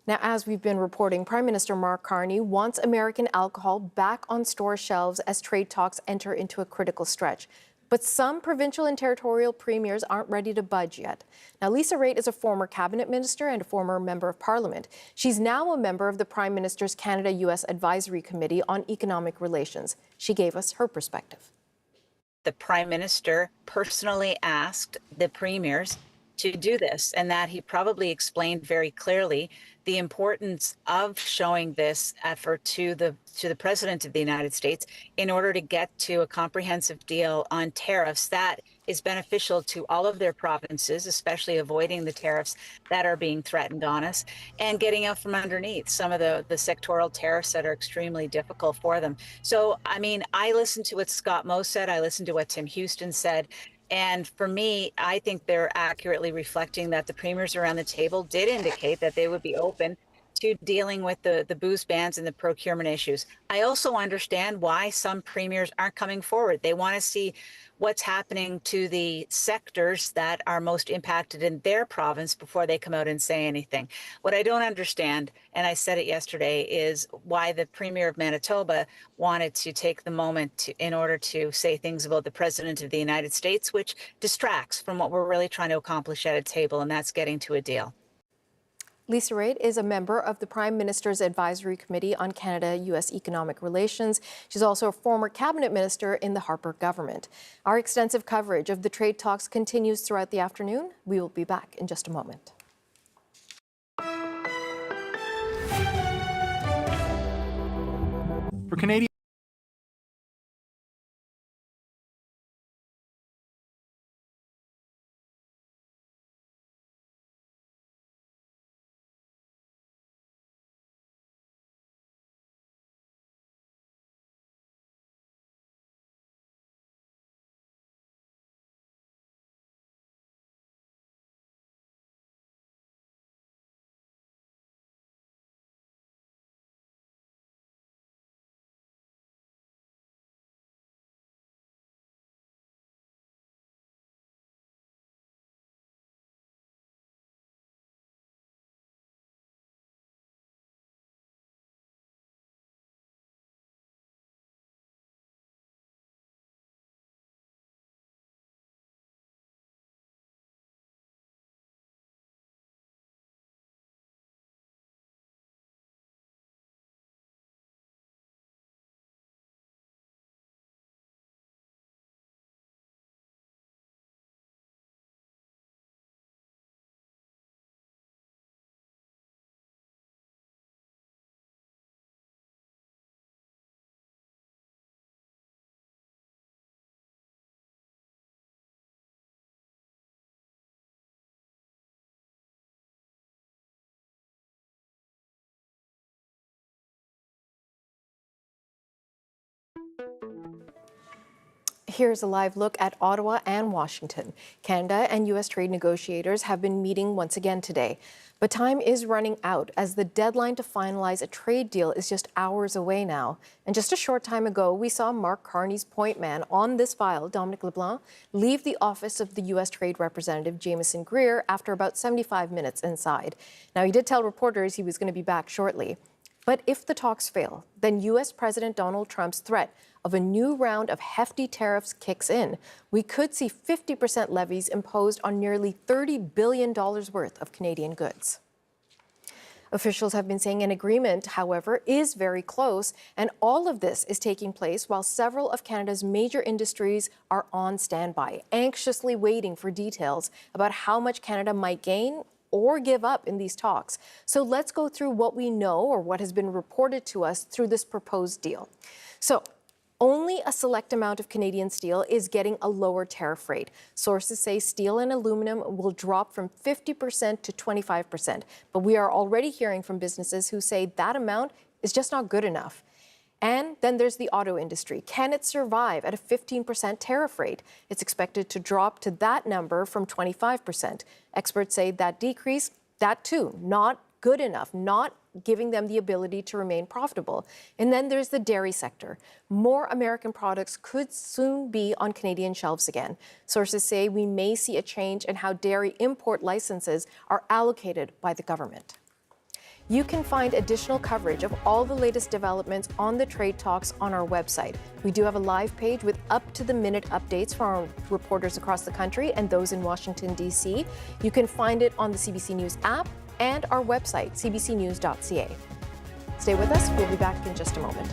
Now, as we've been reporting, Prime Minister Mark Carney wants American alcohol back on store shelves as trade talks enter into a critical stretch. But some provincial and territorial premiers aren't ready to budge yet. Now, Lisa Raitt is a former cabinet minister and a former member of parliament. She's now a member of the Prime Minister's Canada-U.S. Advisory Committee on Economic Relations. She gave us her perspective.
The Prime Minister personally asked the premiers to do this, and that he probably explained very clearly the importance of showing this effort to the President of the United States in order to get to a comprehensive deal on tariffs that is beneficial to all of their provinces, especially avoiding the tariffs that are being threatened on us and getting out from underneath some of the sectoral tariffs that are extremely difficult for them. So, I mean, I listened to what Scott Moe said. I listened to what Tim Houston said. And for me, I think they're accurately reflecting that the premiers around the table did indicate that they would be open to dealing with the booze bans and the procurement issues. I also understand why some premiers aren't coming forward. They want to see what's happening to the sectors that are most impacted in their province before they come out and say anything. What I don't understand, and I said it yesterday, is why the Premier of Manitoba wanted to take the moment in order to say things about the President of the United States, which distracts from what we're really trying to accomplish at a table, and that's getting to a deal.
Lisa Raitt is a member of the Prime Minister's Advisory Committee on Canada-U.S. Economic Relations. She's also a former cabinet minister in the Harper government. Our extensive coverage of the trade talks continues throughout the afternoon. We will be back in just a moment.
For Canadian
Here's a live look at Ottawa and Washington. Canada and U.S. trade negotiators have been meeting once again today. But time is running out as the deadline to finalize a trade deal is just hours away now. And just a short time ago, we saw Mark Carney's point man on this file, Dominic LeBlanc, leave the office of the U.S. Trade Representative Jamieson Greer after about 75 minutes inside. Now, he did tell reporters he was going to be back shortly. But if the talks fail, then U.S. President Donald Trump's threat of a new round of hefty tariffs kicks in. We could see 50% levies imposed on nearly $30 billion worth of Canadian goods. Officials have been saying an agreement, however, is very close, and all of this is taking place while several of Canada's major industries are on standby, anxiously waiting for details about how much Canada might gain or give up in these talks. So let's go through what we know or what has been reported to us through this proposed deal. So only a select amount of Canadian steel is getting a lower tariff rate. Sources say steel and aluminum will drop from 50% to 25%. But we are already hearing from businesses who say that amount is just not good enough. And then there's the auto industry. Can it survive at a 15% tariff rate? It's expected to drop to that number from 25%. Experts say that decrease, that too, not good enough, not giving them the ability to remain profitable. And then there's the dairy sector. More American products could soon be on Canadian shelves again. Sources say we may see a change in how dairy import licenses are allocated by the government. You can find additional coverage of all the latest developments on the trade talks on our website. We do have a live page with up-to-the-minute updates from our reporters across the country and those in Washington, D.C. You can find it on the CBC News app and our website, CBCNews.ca. Stay with us. We'll be back in just a moment.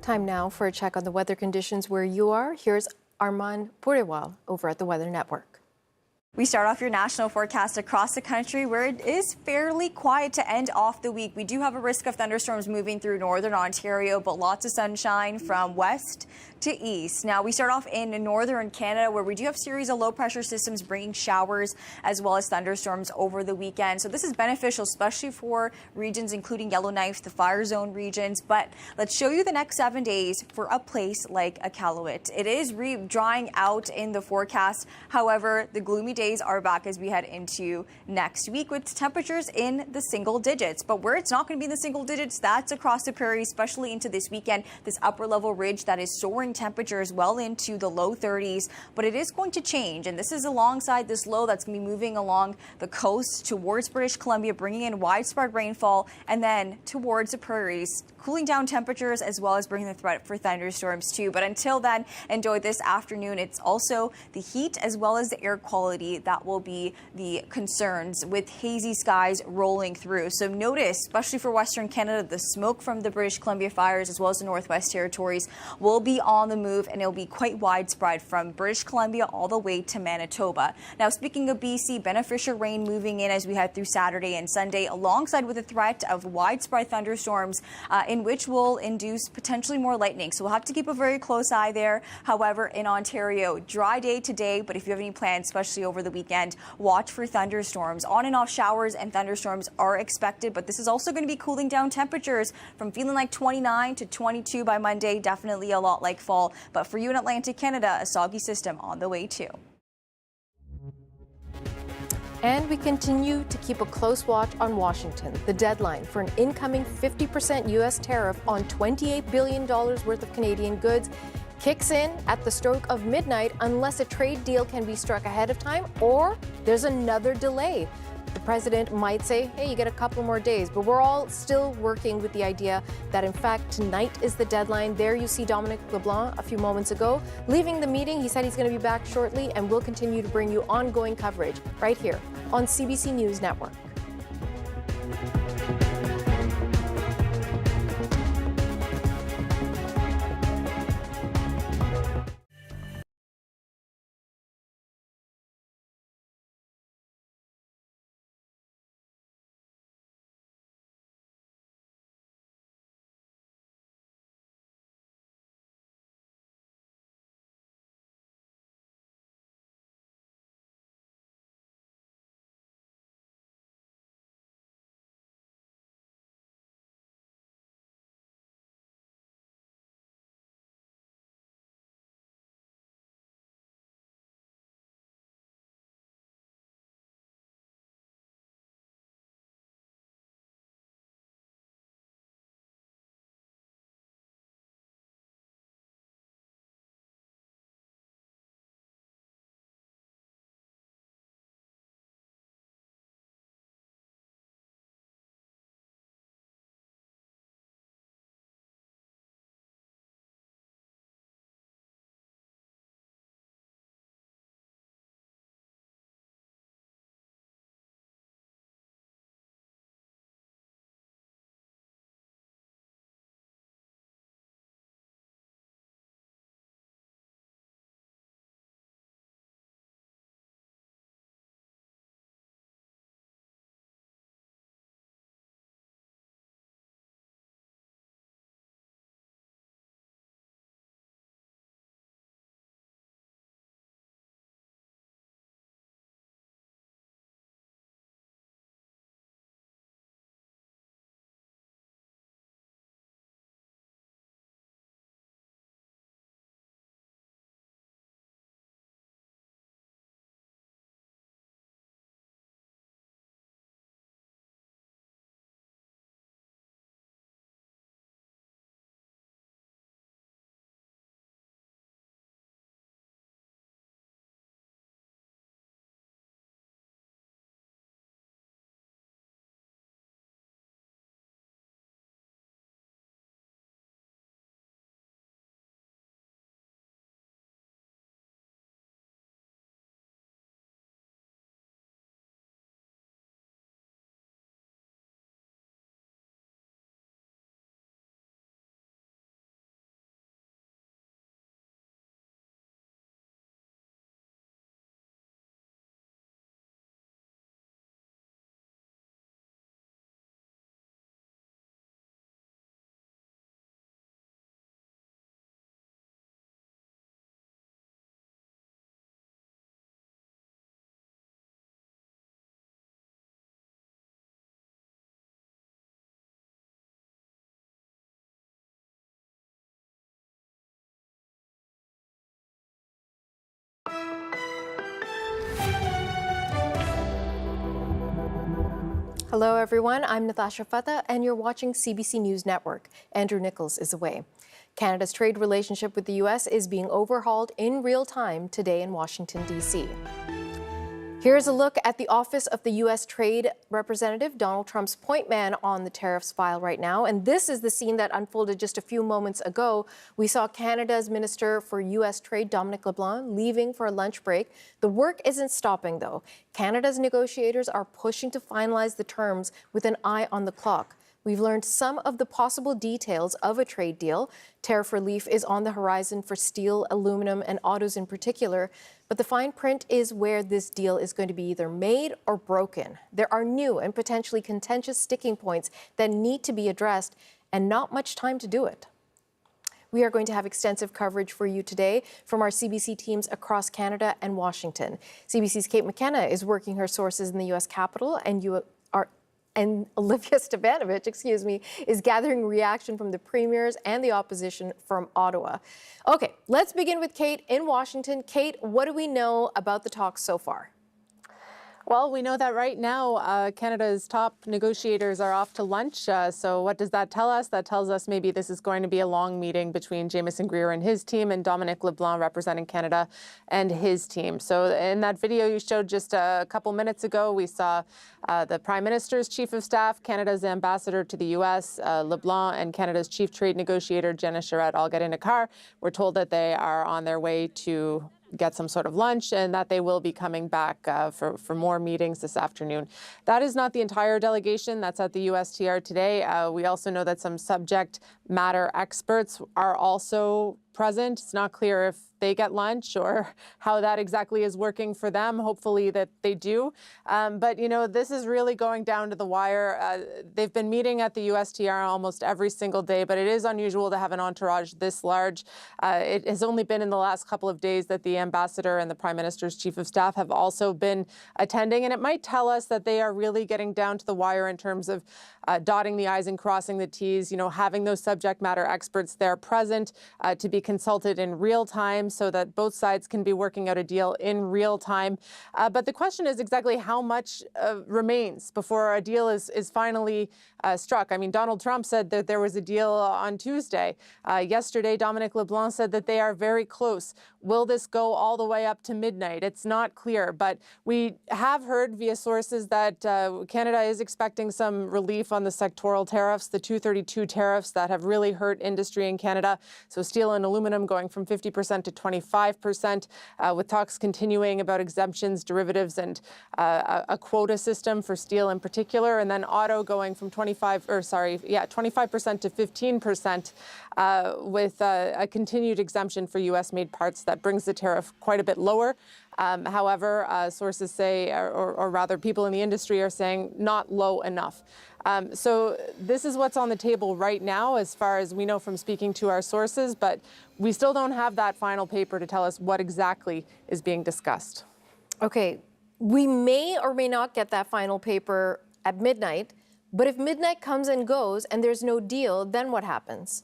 Time now for a check on the weather conditions where you are. Here's Arman Purewal over at the Weather Network.
We start off your national forecast across the country where it is fairly quiet to end off the week. We do have a risk of thunderstorms moving through northern Ontario, but lots of sunshine from west to east. Now, we start off in northern Canada where we do have a series of low pressure systems bringing showers as well as thunderstorms over the weekend. So this is beneficial, especially for regions including Yellowknife, the fire zone regions. But let's show you the next 7 days for a place like Iqaluit. It is drying out in the forecast. However, the gloomy days are back as we head into next week with temperatures in the single digits. But where it's not going to be in the single digits, that's across the prairie, especially into this weekend. This upper level ridge that is soaring temperatures well into the low 30s. But it is going to change. And this is alongside this low that's going to be moving along the coast towards British Columbia, bringing in widespread rainfall, and then towards the prairies, cooling down temperatures as well as bringing the threat for thunderstorms too. But until then, enjoy this afternoon. It's also the heat as well as the air quality likely that will be the concerns with hazy skies rolling through. So notice, especially for Western Canada, the smoke from the British Columbia fires as well as the Northwest Territories will be on the move, and it'll be quite widespread from British Columbia all the way to Manitoba. Now, speaking of BC, beneficial rain moving in as we head through Saturday and Sunday, alongside with a threat of widespread thunderstorms in which will induce potentially more lightning. So we'll have to keep a very close eye there. However, in Ontario, dry day today, but if you have any plans, especially over the weekend, watch for thunderstorms. On and off showers and thunderstorms are expected, but this is also going to be cooling down temperatures from feeling like 29 to 22 by Monday, definitely a lot like fall. But for you in Atlantic Canada, a soggy system on the way too.
And we continue to keep a close watch on Washington. The deadline for an incoming 50% U.S. tariff on $28 billion worth of Canadian goods kicks in at the stroke of midnight unless a trade deal can be struck ahead of time or there's another delay. The president might say, hey, you get a couple more days, but we're all still working with the idea that, in fact, tonight is the deadline. There you see Dominic LeBlanc a few moments ago leaving the meeting. He said he's going to be back shortly, and we'll continue to bring you ongoing coverage right here on CBC News Network. Hello, everyone. I'm Natasha Fatha, and you're watching CBC News Network. Andrew Nichols is away. Canada's trade relationship with the U.S. is being overhauled in real time today in Washington, D.C. Here's a look at the office of the U.S. Trade Representative, Donald Trump's point man on the tariffs file right now. And this is the scene that unfolded just a few moments ago. We saw Canada's Minister for U.S. Trade, Dominic LeBlanc, leaving for a lunch break. The work isn't stopping, though. Canada's negotiators are pushing to finalize the terms with an eye on the clock. We've learned some of the possible details of a trade deal. Tariff relief is on the horizon for steel, aluminum, and autos in particular. But the fine print is where this deal is going to be either made or broken. There are new and potentially contentious sticking points that need to be addressed, and not much time to do it. We are going to have extensive coverage for you today from our CBC teams across Canada and Washington. CBC's Kate McKenna is working her sources in the U.S. Capitol, and Olivia Stevanovich, is gathering reaction from the premiers and the opposition from Ottawa. Okay, let's begin with Kate in Washington. Kate, what do we know about the talks so far?
Well, we know that right now Canada's top negotiators are off to lunch. So what does that tell us? That tells us maybe this is going to be a long meeting between Jameson Greer and his team and Dominic LeBlanc representing Canada and his team. So in that video you showed just a couple minutes ago, we saw the Prime Minister's Chief of Staff, Canada's ambassador to the U.S., LeBlanc, and Canada's chief trade negotiator, Jenna Charette, all get in a car. We're told that they are on their way to get some sort of lunch and that they will be coming back for more meetings this afternoon. That is not the entire delegation that's at the USTR today. We also know that some subject matter experts are also present. It's not clear if they get lunch or how that exactly is working for them. Hopefully that they do. But, you know, this is really going down to the wire. They've been meeting at the USTR almost every single day, but it is unusual to have an entourage this large. It has only been in the last couple of days that the ambassador and the Prime Minister's Chief of Staff have also been attending. And it might tell us that they are really getting down to the wire in terms of dotting the I's and crossing the T's, you know, having those subject matter experts there present to be consulted in real time so that both sides can be working out a deal in real time. But the question is exactly how much remains before a deal is finally struck. I mean, Donald Trump said that there was a deal on Tuesday. Yesterday, Dominic LeBlanc said that they are very close. Will this go all the way up to midnight? It's not clear, but we have heard via sources that Canada is expecting some relief on the sectoral tariffs, the 232 tariffs that have really hurt industry in Canada. So steel and aluminum going from 50% to 25%, with talks continuing about exemptions, derivatives, and a quota system for steel in particular, and then auto going from 25% to 15%, with a continued exemption for U.S.-made parts that brings the tariff quite a bit lower. However, sources say, or rather people in the industry are saying, not low enough. So this is what's on the table right now as far as we know from speaking to our sources, but we still don't have that final paper to tell us what exactly is being discussed.
Okay, we may or may not get that final paper at midnight, but if midnight comes and goes and there's no deal, then what happens?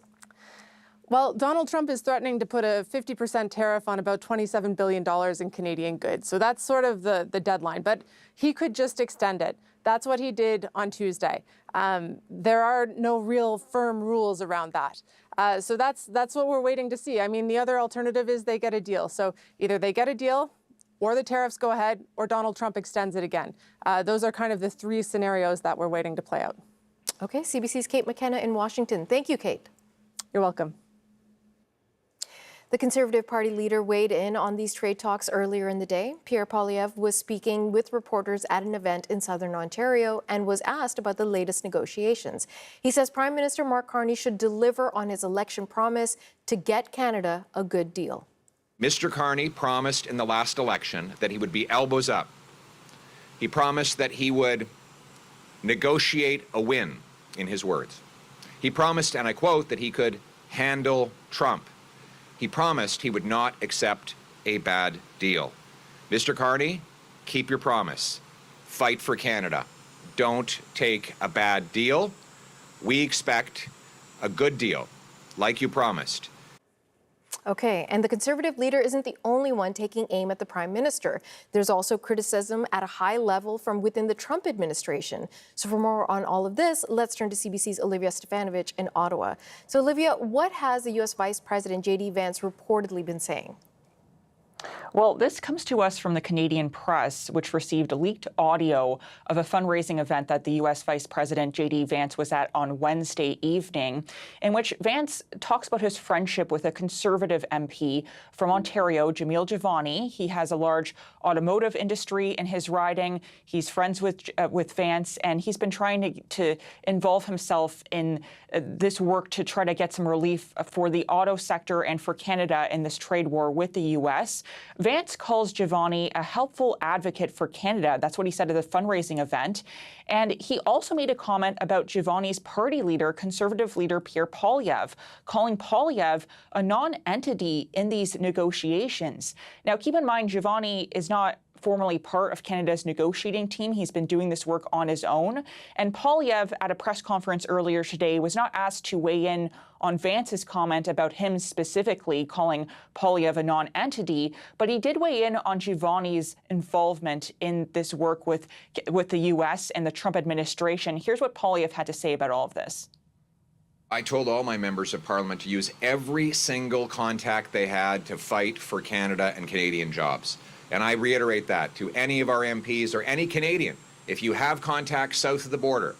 Well, Donald Trump is threatening to put a 50% tariff on about $27 billion in Canadian goods. So that's sort of the deadline, but he could just extend it. That's what he did on Tuesday. There are no real firm rules around that. So that's what we're waiting to see. I mean, the other alternative is they get a deal. So either they get a deal, or the tariffs go ahead, or Donald Trump extends it again. Those are kind of the three scenarios that we're waiting to play out.
Okay, CBC's Kate McKenna in Washington. Thank you, Kate.
You're welcome.
The Conservative Party leader weighed in on these trade talks earlier in the day. Pierre Poilievre was speaking with reporters at an event in Southern Ontario and was asked about the latest negotiations. He says Prime Minister Mark Carney should deliver on his election promise to get Canada a good deal.
Mr. Carney promised in the last election that he would be elbows up. He promised that he would negotiate a win, in his words. He promised, and I quote, that he could handle Trump. He promised he would not accept a bad deal. Mr. Carney, keep your promise. Fight for Canada. Don't take a bad deal. We expect a good deal, like you promised.
Okay, and the Conservative leader isn't the only one taking aim at the Prime Minister. There's also criticism at a high level from within the Trump administration. So for more on all of this, let's turn to CBC's Olivia Stevanovich in Ottawa. So Olivia, what has the U.S. Vice President J.D. Vance reportedly been saying?
Well, this comes to us from the Canadian Press, which received leaked audio of a fundraising event that the U.S. Vice President J.D. Vance was at on Wednesday evening, in which Vance talks about his friendship with a Conservative MP from Ontario, Jamil Jivani. He has a large automotive industry in his riding. He's friends with Vance, and he's been trying to involve himself in this work to try to get some relief for the auto sector and for Canada in this trade war with the U.S. Vance calls Jivani a helpful advocate for Canada. That's what he said at the fundraising event. And he also made a comment about Jivani's party leader, Conservative leader Pierre Poilievre, calling Poilievre a non-entity in these negotiations. Now, keep in mind, Jivani is not formally part of Canada's negotiating team. He's been doing this work on his own. And Poilievre, at a press conference earlier today, was not asked to weigh in on Vance's comment about him specifically calling Poilievre a non-entity, but he did weigh in on Jivani's involvement in this work with the U.S. and the Trump administration. Here's what Poilievre had to say about all of this.
I told all my members of Parliament to use every single contact they had to fight for Canada and Canadian jobs. And I reiterate that to any of our MPs or any Canadian. If you have contacts south of the border,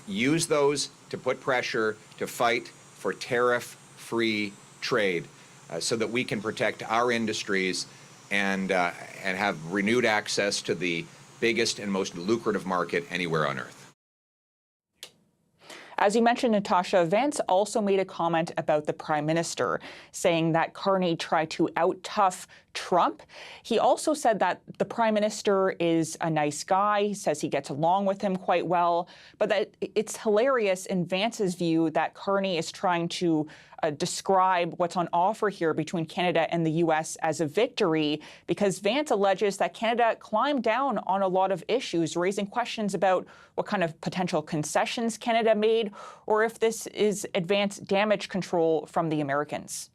use those to put pressure to fight for tariff-free trade so that we can protect our industries and have renewed access to the biggest and most lucrative market anywhere on earth.
As you mentioned, Natasha, Vance also made a comment about the Prime Minister, saying that Carney tried to out-tough Trump. He also said that the Prime Minister is a nice guy. He says he gets along with him quite well, but that it's hilarious in Vance's view that Carney is trying to describe what's on offer here between Canada and the U.S. as a victory, because Vance alleges that Canada climbed down on a lot of issues, raising questions about what kind of potential concessions Canada made, or if this is advanced damage control from the Americans.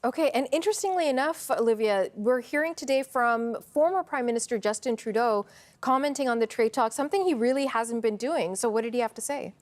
Okay, and interestingly enough, Olivia, we're hearing today from former Prime Minister Justin Trudeau commenting on the trade talks, something he really hasn't been doing. So what did he have to say?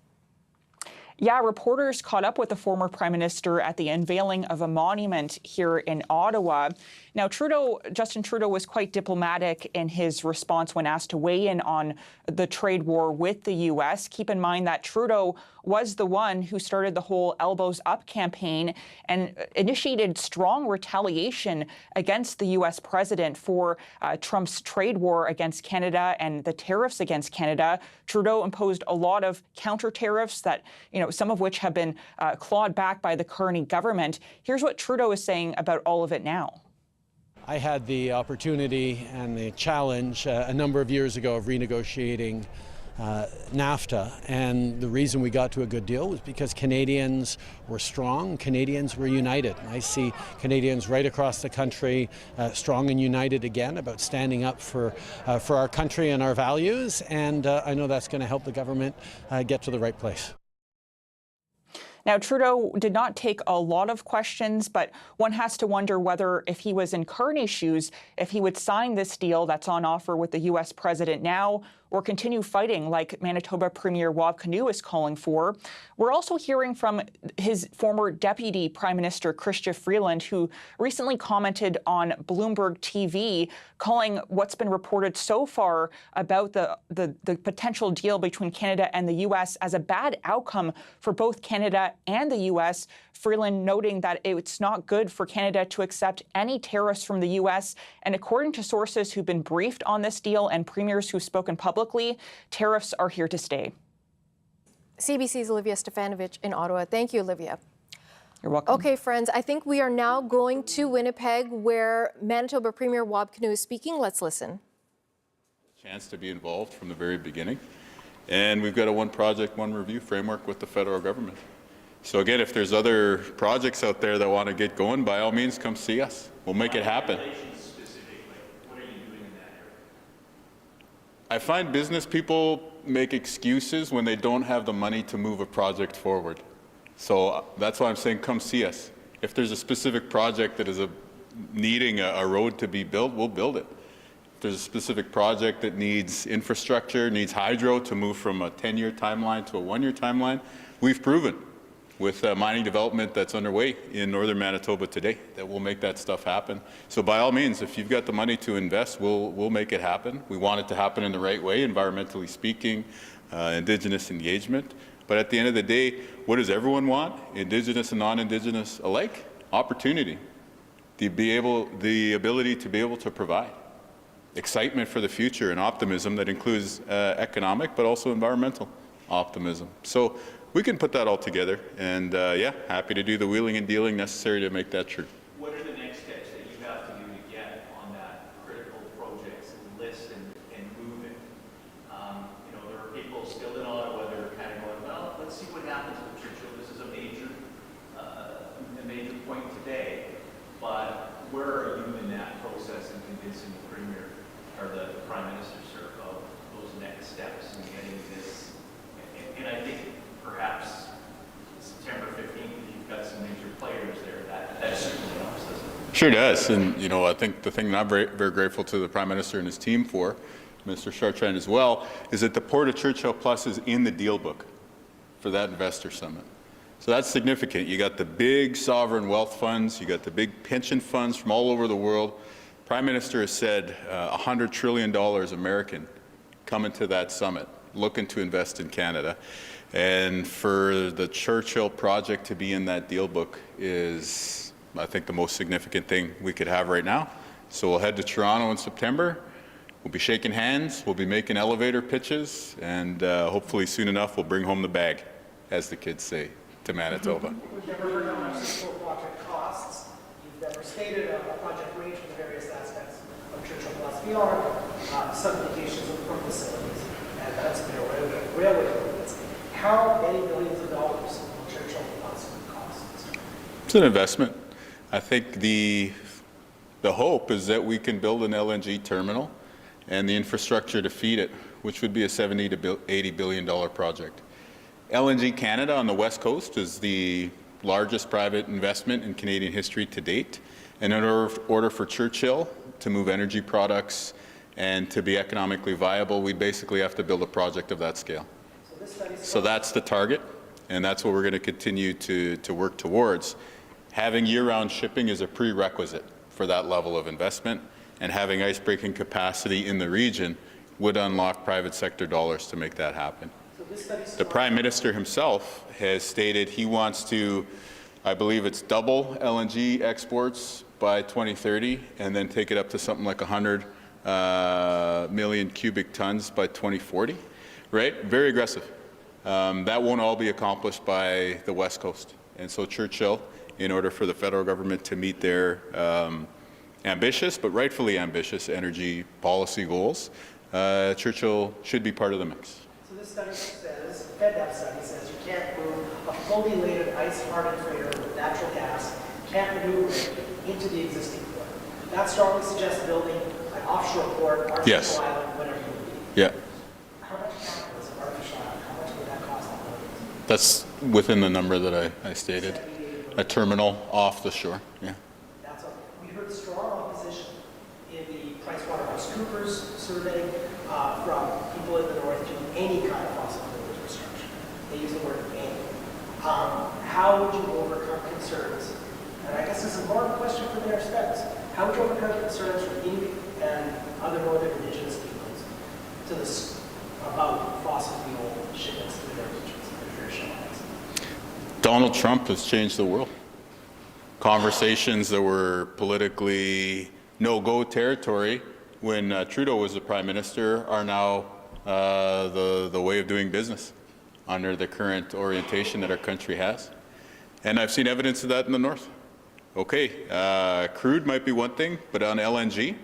Yeah, reporters caught up with the former Prime Minister at the unveiling of a monument here in Ottawa. Now, Justin Trudeau was quite diplomatic in his response when asked to weigh in on the trade war with the U.S. Keep in mind that Trudeau was the one who started the whole Elbows Up campaign and initiated strong retaliation against the U.S. president for Trump's trade war against Canada and the tariffs against Canada. Trudeau imposed a lot of counter tariffs that, some of which have been clawed back by the Carney government. Here's what Trudeau is saying about all of it now.
I had the opportunity and the challenge a number of years ago of renegotiating NAFTA, and the reason we got to a good deal was because Canadians were strong, Canadians were united. I see Canadians right across the country strong and united again about standing up for our country and our values, and I know that's going to help the government get to the right place.
Now, Trudeau did not take a lot of questions, but one has to wonder whether, if he was in Carney's shoes, if he would sign this deal that's on offer with the U.S. president now, or continue fighting like Manitoba Premier Wab Kinew is calling for. We're also hearing from his former Deputy Prime Minister, Chrystia Freeland, who recently commented on Bloomberg TV, calling what's been reported so far about the potential deal between Canada and the U.S. as a bad outcome for both Canada and the U.S., Freeland noting that it's not good for Canada to accept any tariffs from the U.S. And according to sources who've been briefed on this deal and premiers who've spoken publicly, tariffs are here to stay.
CBC's Olivia Stefanovich in Ottawa. Thank you, Olivia.
You're welcome.
Okay, friends, I think we are now going to Winnipeg, where Manitoba Premier Wab Kinew is speaking. Let's listen.
Chance to be involved from the very beginning. And we've got a one project, one review framework with the federal government. So again, if there's other projects out there that want to get going, by all means, come see us. We'll make it happen. I find business people make excuses when they don't have the money to move a project forward. So that's why I'm saying come see us. If there's a specific project that is needing a road to be built, we'll build it. If there's a specific project that needs infrastructure, needs hydro to move from a 10-year timeline to a 1-year timeline, we've proven with mining development that's underway in northern Manitoba today that will make that stuff happen. So by all means, if you've got the money to invest, we'll make it happen. We want it to happen in the right way, environmentally speaking, Indigenous engagement. But at the end of the day, what does everyone want, Indigenous and non-Indigenous alike? Opportunity, the ability to be able to provide, excitement for the future and optimism that includes economic but also environmental optimism. So we can put that all together, and yeah, happy to do the wheeling and dealing necessary to make that true.
What are the next steps that you have to do to get on that critical projects list and move it? You know, there are people still in Ottawa that are kind of going, well, let's see what happens with Churchill. This is a major point today, but where are you in that process in convincing the Premier or the Prime Minister, sir, of those next steps in getting this? And I think perhaps September 15th, you've got some major players there. That certainly helps, doesn't it?
Sure does. And, you know, I think the thing that I'm very, very grateful to the Prime Minister and his team for, Mr. Chartrand as well, is that the Port of Churchill Plus is in the deal book for that investor summit. So that's significant. You got the big sovereign wealth funds, you got the big pension funds from all over the world. Prime Minister has said $100 trillion American coming to that summit, looking to invest in Canada. And for the Churchill project to be in that deal book is, I think, the most significant thing we could have right now. So we'll head to Toronto in September. We'll be shaking hands, we'll be making elevator pitches, and hopefully soon enough we'll bring home the bag, as the kids say, to Manitoba.
We've never heard how much this whole project costs. You've never stated a project range for the various aspects of Churchill Plus beyond subdivisions of port facilities and that's railway improvements. How many millions of dollars will Churchill Plus cost?
It's an investment. I think the hope is that we can build an LNG terminal and the infrastructure to feed it, which would be a $70 to $80 billion project. LNG Canada on the West Coast is the largest private investment in Canadian history to date. And in order for Churchill to move energy products and to be economically viable, we basically have to build a project of that scale. So that's the target, and that's what we're going to continue to work towards. Having year-round shipping is a prerequisite for that level of investment, and having ice-breaking capacity in the region would unlock private sector dollars to make that happen. The Prime Minister himself has stated he wants to, I believe it's double LNG exports by 2030 and then take it up to something like 100 million cubic tons by 2040, right? Very aggressive. That won't all be accomplished by the West Coast. And so Churchill, in order for the federal government to meet their ambitious, but rightfully ambitious energy policy goals, Churchill should be part of the mix.
So this study says, the FedDAP study says you can't move a fully laden ice-hardened freighter with natural gas, can't maneuver it into the existing port. That strongly suggests building an offshore port, artificial island, whatever it would be.
Yeah.
How much capital is an artificial island? How much would that cost?
That's within the number that I stated. A terminal off the shore, yeah.
That's all. We heard strong opposition in the PricewaterhouseCoopers survey from people in the north to any kind of fossil fuel infrastructure. They use the word any. How would you overcome concerns? And I guess this is more of a question for their specs. How would you overcome concerns from Inuit and other northern Indigenous peoples to this about fossil fuel shipments to their regions, their traditional lands?
Donald Trump has changed the world. Conversations that were politically no-go territory when Trudeau was the Prime Minister are now the way of doing business under the current orientation that our country has. And I've seen evidence of that in the north. Okay, crude might be one thing, but on LNG,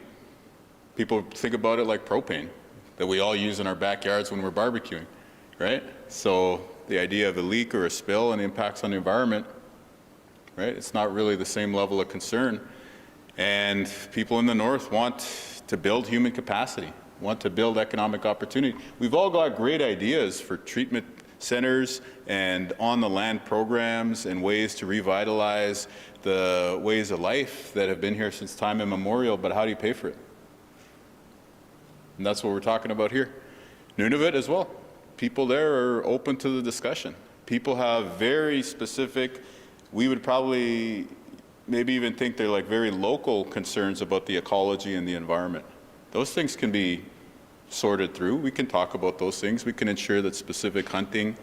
people think about it like propane that we all use in our backyards when we're barbecuing, right? So the idea of a leak or a spill and impacts on the environment, right? It's not really the same level of concern. And people in the north want to build human capacity, want to build economic opportunity. We've all got great ideas for treatment centers and on-the-land programs and ways to revitalize the ways of life that have been here since time immemorial, but how do you pay for it? And that's what we're talking about here. Nunavut as well. People there are open to the discussion. People have very specific, we would probably maybe even think they're like very local concerns about the ecology and the environment. Those things can be sorted through. We can talk about those things. We can ensure that specific hunting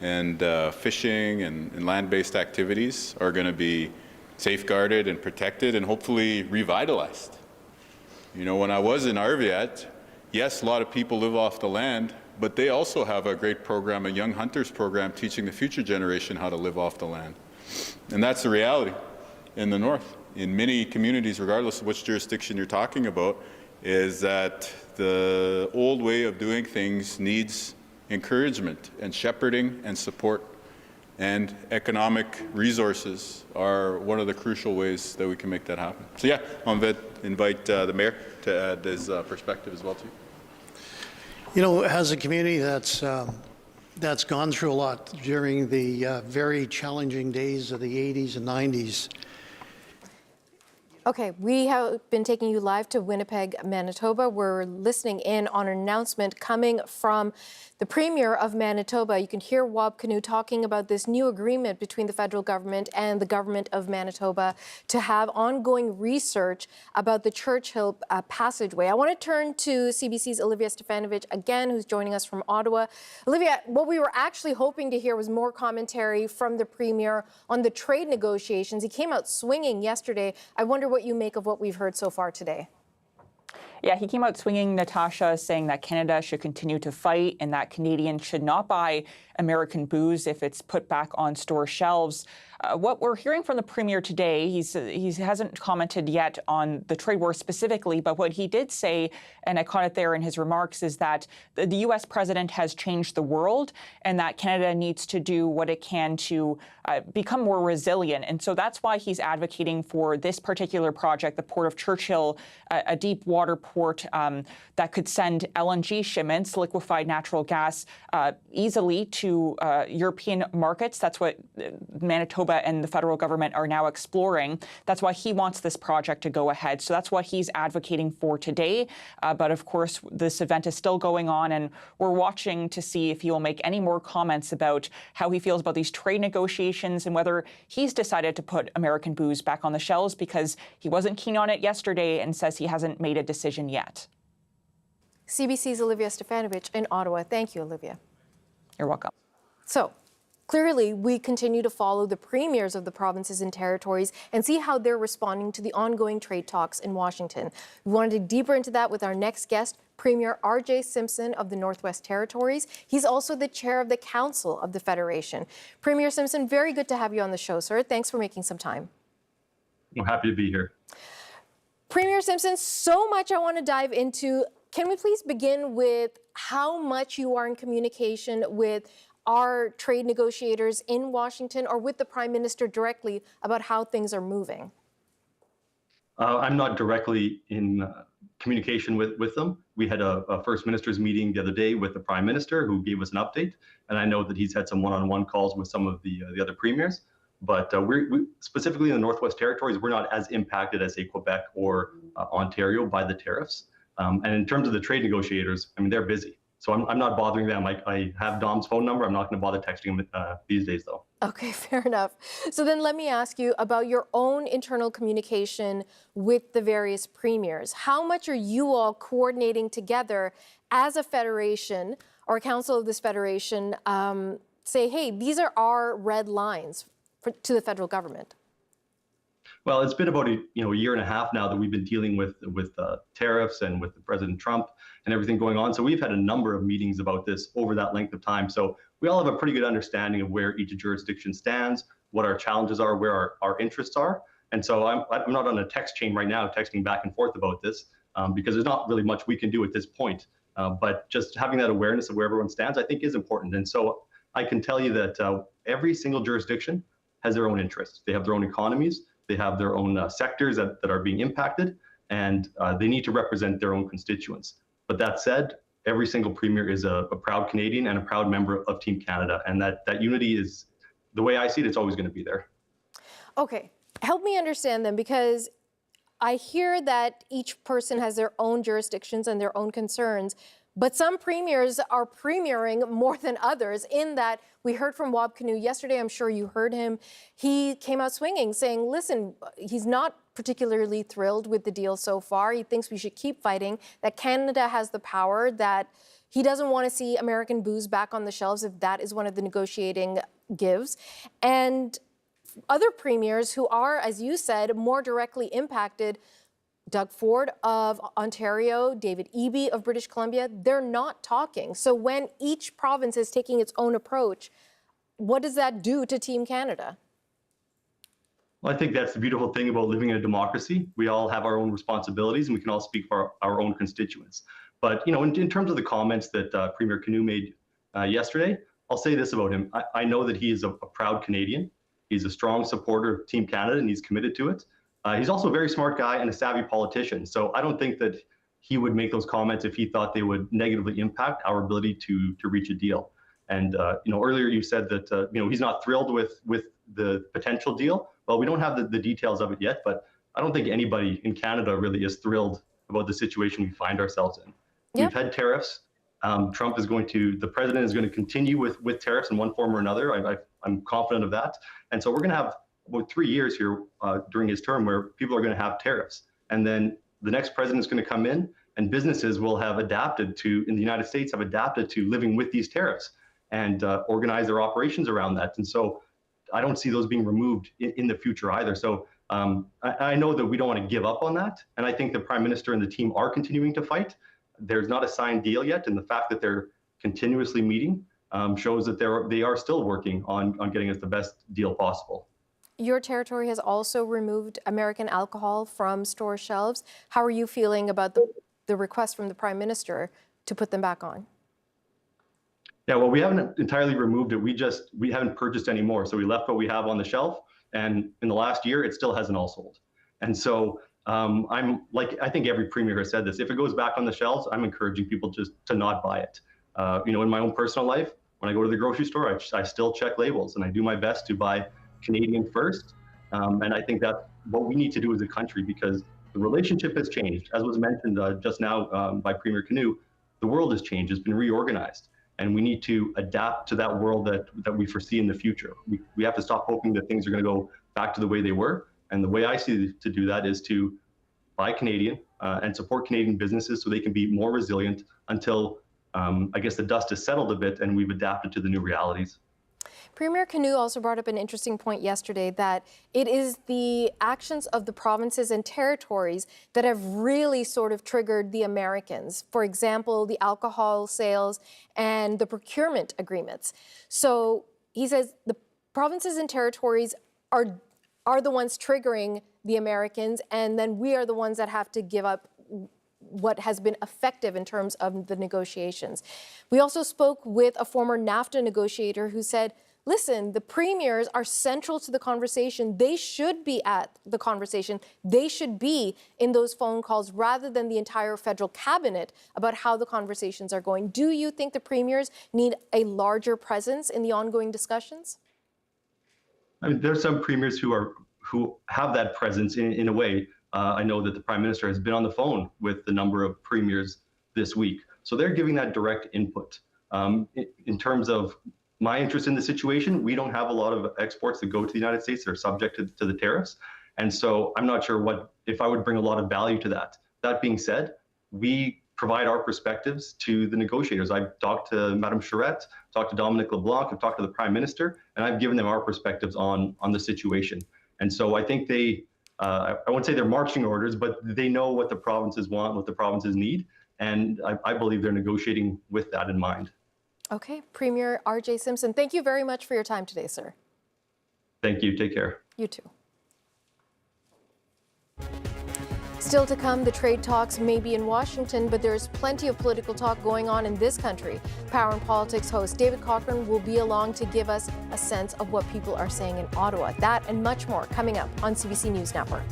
and fishing and land-based activities are going to be safeguarded and protected and hopefully revitalized. You know, when I was in Arviat, yes, a lot of people live off the land, but they also have a great program, a Young Hunters program, teaching the future generation how to live off the land. And that's the reality in the north. In many communities, regardless of which jurisdiction you're talking about, is that the old way of doing things needs encouragement and shepherding and support. And economic resources are one of the crucial ways that we can make that happen. So yeah, I'll invite the Mayor to add his perspective as well too.
You know, as a community that's gone through a lot during the very challenging days of the 80s and 90s.
Okay, we have been taking you live to Winnipeg, Manitoba. We're listening in on an announcement coming from the Premier of Manitoba. You can hear Wab Kinew talking about this new agreement between the federal government and the government of Manitoba to have ongoing research about the Churchill Passageway. I want to turn to CBC's Olivia Stefanovic again, who's joining us from Ottawa. Olivia, what we were actually hoping to hear was more commentary from the Premier on the trade negotiations. He came out swinging yesterday. I wonder what you make of what we've heard so far today.
Yeah, he came out swinging, Natasha, saying that Canada should continue to fight and that Canadians should not buy American booze if it's put back on store shelves. What we're hearing from the Premier today, he hasn't commented yet on the trade war specifically, but what he did say, and I caught it there in his remarks, is that the U.S. president has changed the world and that Canada needs to do what it can to become more resilient. And so that's why he's advocating for this particular project, the Port of Churchill, a deep water port that could send LNG shipments, liquefied natural gas, easily to European markets. That's what Manitoba and the federal government are now exploring. That's why he wants this project to go ahead. So that's what he's advocating for today. But of course, this event is still going on, and we're watching to see if he will make any more comments about how he feels about these trade negotiations and whether he's decided to put American booze back on the shelves, because he wasn't keen on it yesterday and says he hasn't made a decision yet.
CBC's Olivia Stefanovic in Ottawa. Thank you, Olivia.
You're welcome.
So, clearly, we continue to follow the premiers of the provinces and territories and see how they're responding to the ongoing trade talks in Washington. We want to dig deeper into that with our next guest, Premier R.J. Simpson of the Northwest Territories. He's also the chair of the Council of the Federation. Premier Simpson, very good to have you on the show, sir. Thanks for making some time.
I'm happy to be here.
Premier Simpson, so much I want to dive into. Can we please begin with how much you are in communication with our trade negotiators in Washington or with the Prime Minister directly about how things are moving?
I'm not directly in communication with them. We had a First Minister's meeting the other day with the Prime Minister, who gave us an update, and I know that he's had some one-on-one calls with some of the other premiers. But we specifically in the Northwest Territories, we're not as impacted as, say, Quebec or Ontario by the tariffs. And in terms of the trade negotiators, I mean, they're busy. So I'm not bothering them. I have Dom's phone number. I'm not going to bother texting him these days, though.
Okay, fair enough. So then let me ask you about your own internal communication with the various premiers. How much are you all coordinating together as a federation or a council of this federation, say, hey, these are our red lines to the federal government?
Well, it's been about a year and a half now that we've been dealing with tariffs and with President Trump and everything going on. So we've had a number of meetings about this over that length of time. So we all have a pretty good understanding of where each jurisdiction stands, what our challenges are, where our interests are. And so I'm not on a text chain right now texting back and forth about this because there's not really much we can do at this point. But just having that awareness of where everyone stands, I think, is important. And so I can tell you that every single jurisdiction has their own interests. They have their own economies. They have their own sectors that are being impacted, and they need to represent their own constituents. But that said, every single premier is a proud Canadian and a proud member of Team Canada, and that unity is, the way I see it, it's always going to be there.
Okay, help me understand then, because I hear that each person has their own jurisdictions and their own concerns, But some premiers are premiering more than others, in that we heard from Wab Kinew yesterday. I'm sure you heard him. He came out swinging, saying, listen, he's not particularly thrilled with the deal so far. He thinks we should keep fighting, that Canada has the power, that he doesn't want to see American booze back on the shelves if that is one of the negotiating gives. And other premiers who are, as you said, more directly impacted, Doug Ford of Ontario, David Eby of British Columbia, they're not talking. So when each province is taking its own approach, what does that do to Team Canada?
Well, I think that's the beautiful thing about living in a democracy. We all have our own responsibilities and we can all speak for our own constituents. But, in terms of the comments that Premier Kinew made yesterday, I'll say this about him. I know that he is a proud Canadian. He's a strong supporter of Team Canada and he's committed to it. He's also a very smart guy and a savvy politician. So I don't think that he would make those comments if he thought they would negatively impact our ability to reach a deal. And earlier you said that he's not thrilled with the potential deal. Well, we don't have the details of it yet, but I don't think anybody in Canada really is thrilled about the situation we find ourselves in. Yep. We've had tariffs. The president is going to continue with tariffs in one form or another. I'm confident of that. And so we're going to have about 3 years here during his term where people are going to have tariffs. And then the next president is going to come in and businesses will have adapted to, in the United States, have adapted to living with these tariffs and organize their operations around that. And so I don't see those being removed in the future either. So I know that we don't want to give up on that. And I think the Prime Minister and the team are continuing to fight. There's not a signed deal yet. And the fact that they're continuously meeting shows that they are still working on getting us the best deal possible.
Your territory has also removed American alcohol from store shelves. How are you feeling about the request from the Prime Minister to put them back on?
Yeah, well, we haven't entirely removed it. We haven't purchased any more. So we left what we have on the shelf. And in the last year, it still hasn't all sold. And so I think every premier has said this. If it goes back on the shelves, I'm encouraging people just to not buy it. In my own personal life, when I go to the grocery store, I still check labels and I do my best to buy Canadian first. And I think that's what we need to do as a country, because the relationship has changed. As was mentioned just now by Premier Kinew, the world has changed, it's been reorganized. And we need to adapt to that world that we foresee in the future. We have to stop hoping that things are going to go back to the way they were. And the way I see to do that is to buy Canadian and support Canadian businesses so they can be more resilient until, I guess, the dust has settled a bit and we've adapted to the new realities.
Premier Kinew also brought up an interesting point yesterday, that it is the actions of the provinces and territories that have really sort of triggered the Americans. For example, the alcohol sales and the procurement agreements. So he says the provinces and territories are the ones triggering the Americans, and then we are the ones that have to give up what has been effective in terms of the negotiations. We also spoke with a former NAFTA negotiator who said, listen, the premiers are central to the conversation. They should be at the conversation. They should be in those phone calls rather than the entire federal cabinet about how the conversations are going. Do you think the premiers need a larger presence in the ongoing discussions?
I mean, there are some premiers who have that presence in a way. I know that the Prime Minister has been on the phone with the number of premiers this week. So they're giving that direct input. In terms of my interest in the situation, we don't have a lot of exports that go to the United States that are subject to the tariffs. And so I'm not sure if I would bring a lot of value to that. That being said, we provide our perspectives to the negotiators. I've talked to Madame Charette, talked to Dominic LeBlanc, I've talked to the Prime Minister, and I've given them our perspectives on the situation. And so I think I won't say they're marching orders, but they know what the provinces want, what the provinces need. And I believe they're negotiating with that in mind.
Okay, Premier R.J. Simpson, thank you very much for your time today, sir.
Thank you. Take care.
You too. Still to come, the trade talks may be in Washington, but there's plenty of political talk going on in this country. Power and Politics host David Cochrane will be along to give us a sense of what people are saying in Ottawa. That and much more coming up on CBC News Network.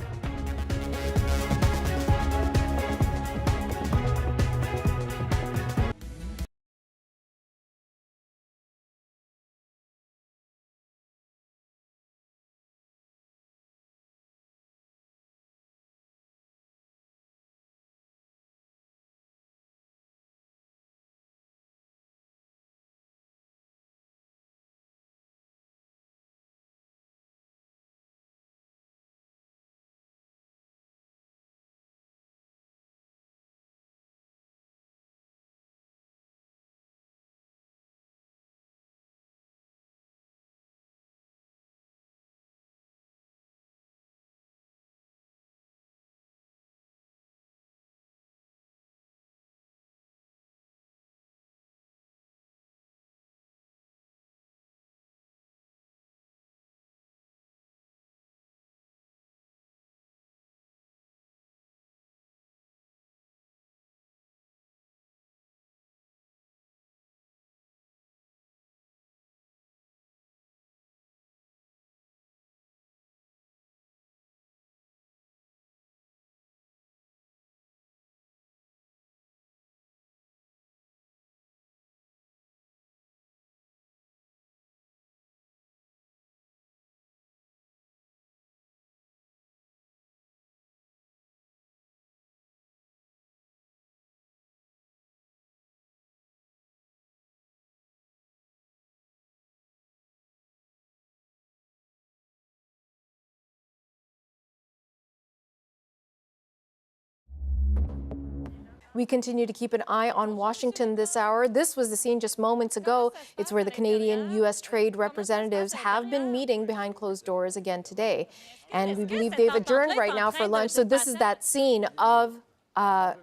We continue to keep an eye on Washington this hour. This was the scene just moments ago. It's where the Canadian-U.S. trade representatives have been meeting behind closed doors again today. And we believe they've adjourned right now for lunch. So this is that scene of our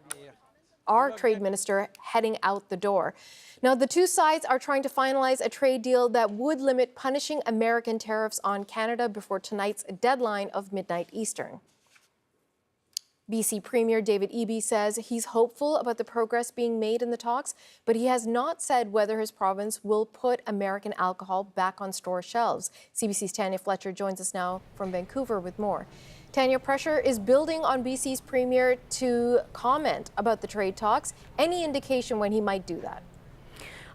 trade minister heading out the door. Now, the two sides are trying to finalize a trade deal that would limit punishing American tariffs on Canada before tonight's deadline of midnight Eastern. BC Premier David Eby says he's hopeful about the progress being made in the talks, but he has not said whether his province will put American alcohol back on store shelves. CBC's Tanya Fletcher joins us now from Vancouver with more. Tanya, pressure is building on BC's Premier to comment about the trade talks. Any indication when he might do that?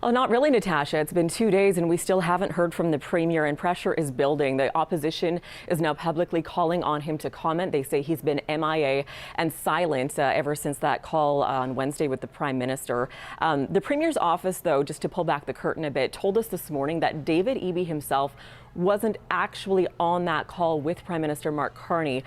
Well, not really, Natasha. It's been 2 days and we still haven't heard from the Premier, and pressure is building. The opposition is now publicly calling on him to comment. They say he's been MIA and silent ever since that call on Wednesday with the Prime Minister. The Premier's office, though, just to pull back the curtain a bit, told us this morning that David Eby himself wasn't actually on that call with Prime Minister Mark Carney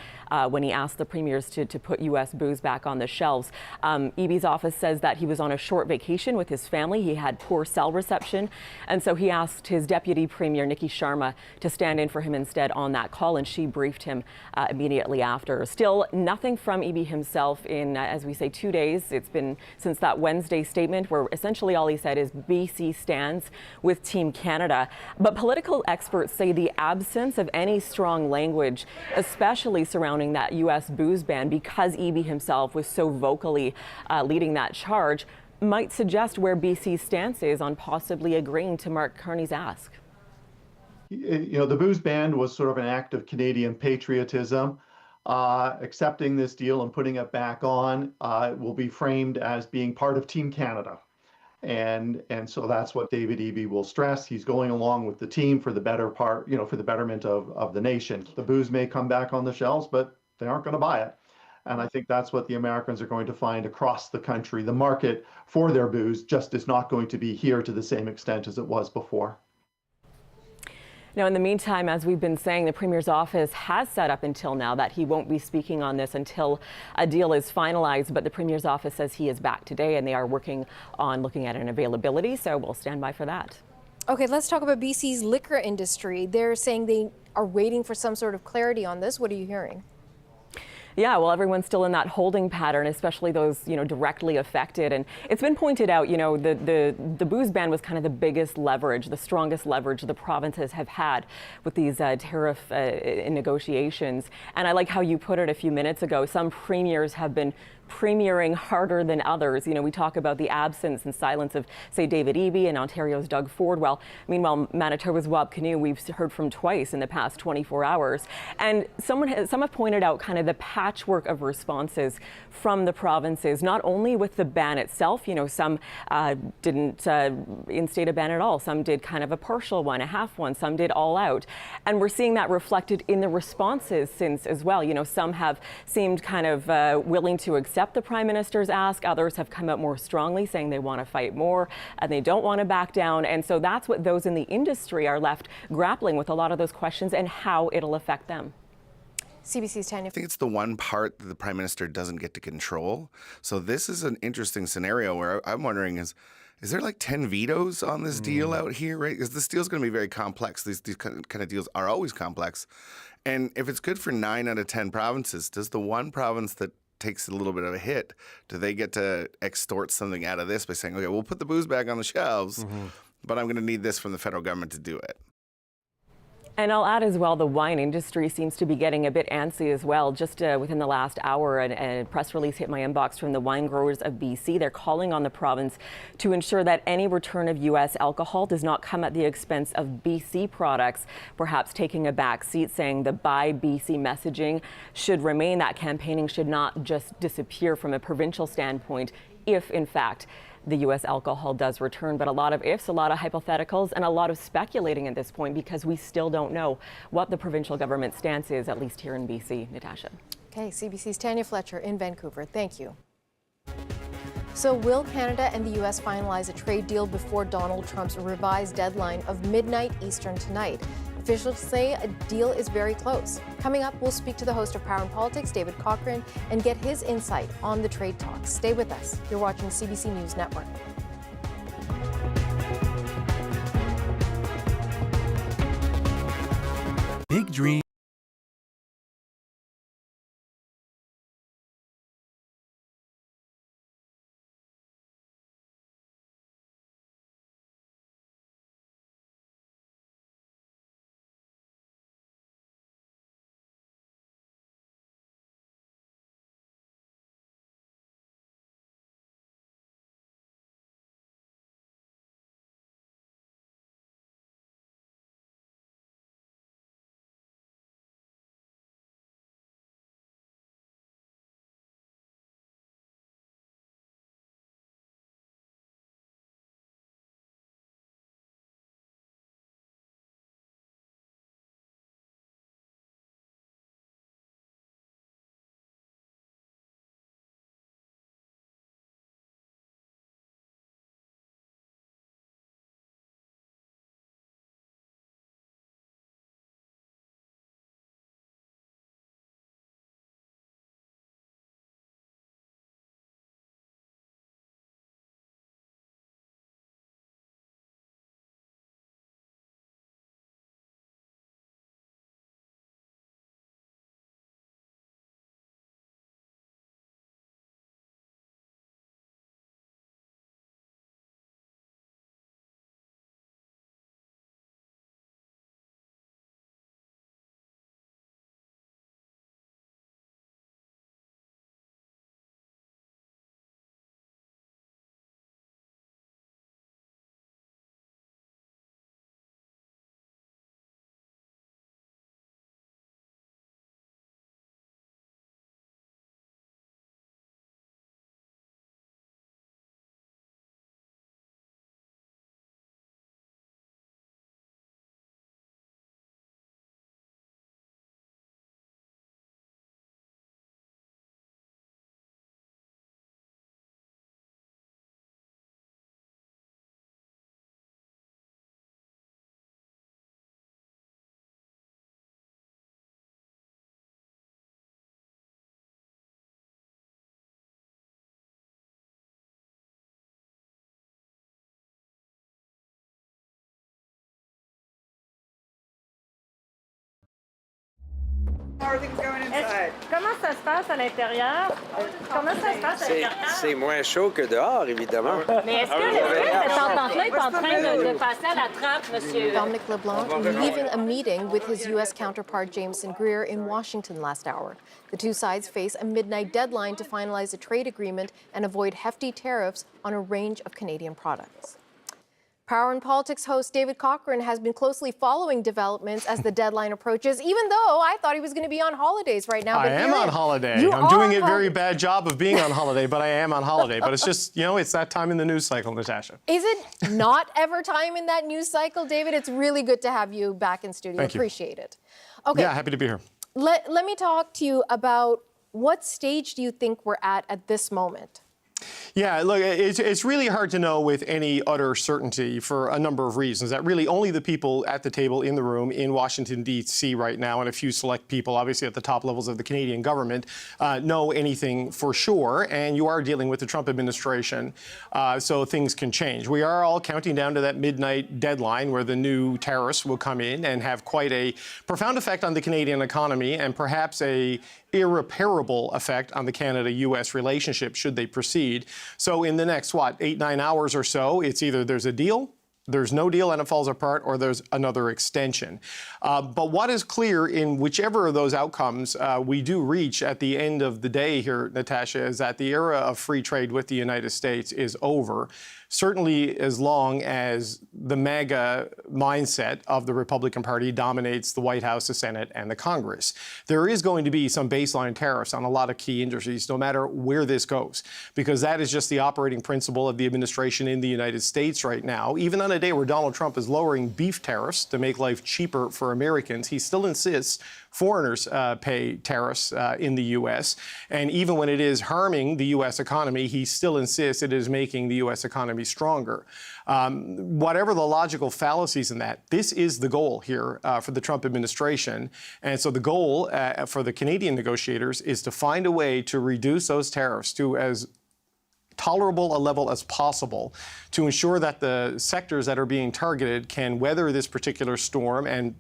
when he asked the premiers to put U.S. booze back on the shelves. Eby's office says that he was on a short vacation with his family. He had poor cell reception, and so he asked his deputy premier, Nikki Sharma, to stand in for him instead on that call, and she briefed him immediately after. Still, nothing from Eby himself in, as we say, 2 days. It's been since that Wednesday statement where essentially all he said is BC stands with Team Canada. But political experts say the absence of any strong language, especially surrounding that U.S. booze ban, because Eby himself was so vocally leading that charge, might suggest where BC's stance is on possibly agreeing to Mark Carney's ask.
You know, the booze ban was sort of an act of Canadian patriotism. Accepting this deal and putting it back on will be framed as being part of Team Canada. And so that's what David Eby will stress. He's going along with the team for the better part, you know, for the betterment of the nation. The booze may come back on the shelves, but they aren't going to buy it. And I think that's what the Americans are going to find across the country. The market for their booze just is not going to be here to the same extent as it was before.
Now, in the meantime, as we've been saying, the Premier's office has said up until now that he won't be speaking on this until a deal is finalized. But the Premier's office says he is back today and they are working on looking at an availability. So we'll stand by for that.
Okay, let's talk about BC's liquor industry. They're saying they are waiting for some sort of clarity on this. What are you hearing?
Yeah, well, everyone's still in that holding pattern, especially those, directly affected. And it's been pointed out, the booze ban was kind of the biggest leverage, the strongest leverage the provinces have had with these tariff negotiations. And I like how you put it a few minutes ago. Some premiers have been premiering harder than others. We talk about the absence and silence of, say, David Eby and Ontario's Doug Ford. Well, meanwhile, Manitoba's Wab Kinew, we've heard from twice in the past 24 hours. And some have pointed out kind of the patchwork of responses from the provinces, not only with the ban itself. Some didn't instate a ban at all. Some did kind of a partial one, a half one. Some did all out. And we're seeing that reflected in the responses since as well. Some have seemed kind of willing to accept the Prime Minister's ask. Others have come out more strongly saying they want to fight more and they don't want to back down. And so that's what those in the industry are left grappling with, a lot of those questions and how it'll affect them.
CBC's Tanya.
I think it's the one part that the Prime Minister doesn't get to control. So this is an interesting scenario where I'm wondering is there like 10 vetoes on this deal out here, right? Because this deal's going to be very complex. These kind of deals are always complex. And if it's good for 9 out of 10 provinces, does the one province that takes a little bit of a hit, do they get to extort something out of this by saying, okay, we'll put the booze back on the shelves, but I'm going to need this from the federal government to do it?
And I'll add as well, the wine industry seems to be getting a bit antsy as well. Just within the last hour, a press release hit my inbox from the wine growers of BC. They're calling on the province to ensure that any return of U.S. alcohol does not come at the expense of BC products, perhaps taking a back seat, saying the Buy BC messaging should remain. That campaigning should not just disappear from a provincial standpoint if, in fact, the U.S. alcohol does return. But a lot of ifs, a lot of hypotheticals, and a lot of speculating at this point because we still don't know what the provincial government stance is, at least here in BC. Natasha.
Okay, CBC's Tanya Fletcher in Vancouver. Thank you. So will Canada and the U.S. finalize a trade deal before Donald Trump's revised deadline of midnight Eastern tonight? Officials say a deal is very close. Coming up, we'll speak to the host of Power and Politics, David Cochrane, and get his insight on the trade talks. Stay with us. You're watching CBC News Network.
Big dream.
How are things going inside? Comment ça se passe à l'intérieur? Comment ça se passe à l'intérieur?
C'est moins chaud que dehors, évidemment.
Mais est-ce que cette entente-là est en train de passer à la trappe, monsieur?
Dominic LeBlanc leaving a meeting with his U.S. counterpart Jameson Greer in Washington last hour. The two sides face a midnight deadline to finalize a trade agreement and avoid hefty tariffs on a range of Canadian products. Power and Politics host David Cochrane has been closely following developments as the deadline approaches, even though I thought he was going to be on holidays right now.
I am on holiday. I'm doing a very bad job of being on holiday, but I am on holiday. But it's just, it's that time in the news cycle, Natasha.
Is it not ever time in that news cycle, David? It's really good to have you back in studio.
Thank you.
Appreciate it. Okay.
Yeah, happy to be here.
Let me talk to you about what stage do you think we're at this moment?
Yeah, look, it's really hard to know with any utter certainty for a number of reasons. That really only the people at the table in the room in Washington, D.C. right now, and a few select people, obviously at the top levels of the Canadian government, know anything for sure. And you are dealing with the Trump administration, so things can change. We are all counting down to that midnight deadline where the new tariffs will come in and have quite a profound effect on the Canadian economy and perhaps a irreparable effect on the Canada-U.S. relationship should they proceed. So in the next, 8-9 hours or so, it's either there's a deal, there's no deal and it falls apart, or there's another extension. But what is clear in whichever of those outcomes we do reach at the end of the day here, Natasha, is that the era of free trade with the United States is over. Certainly as long as the MAGA mindset of the Republican Party dominates the White House, the Senate, and the Congress. There is going to be some baseline tariffs on a lot of key industries, no matter where this goes, because that is just the operating principle of the administration in the United States right now. Even on a a day where Donald Trump is lowering beef tariffs to make life cheaper for Americans. He still insists foreigners pay tariffs in the U.S. And even when it is harming the U.S. economy, he still insists it is making the U.S. economy stronger. Whatever the logical fallacies in that, this is the goal here for the Trump administration. And so the goal for the Canadian negotiators is to find a way to reduce those tariffs to as tolerable a level as possible to ensure that the sectors that are being targeted can weather this particular storm and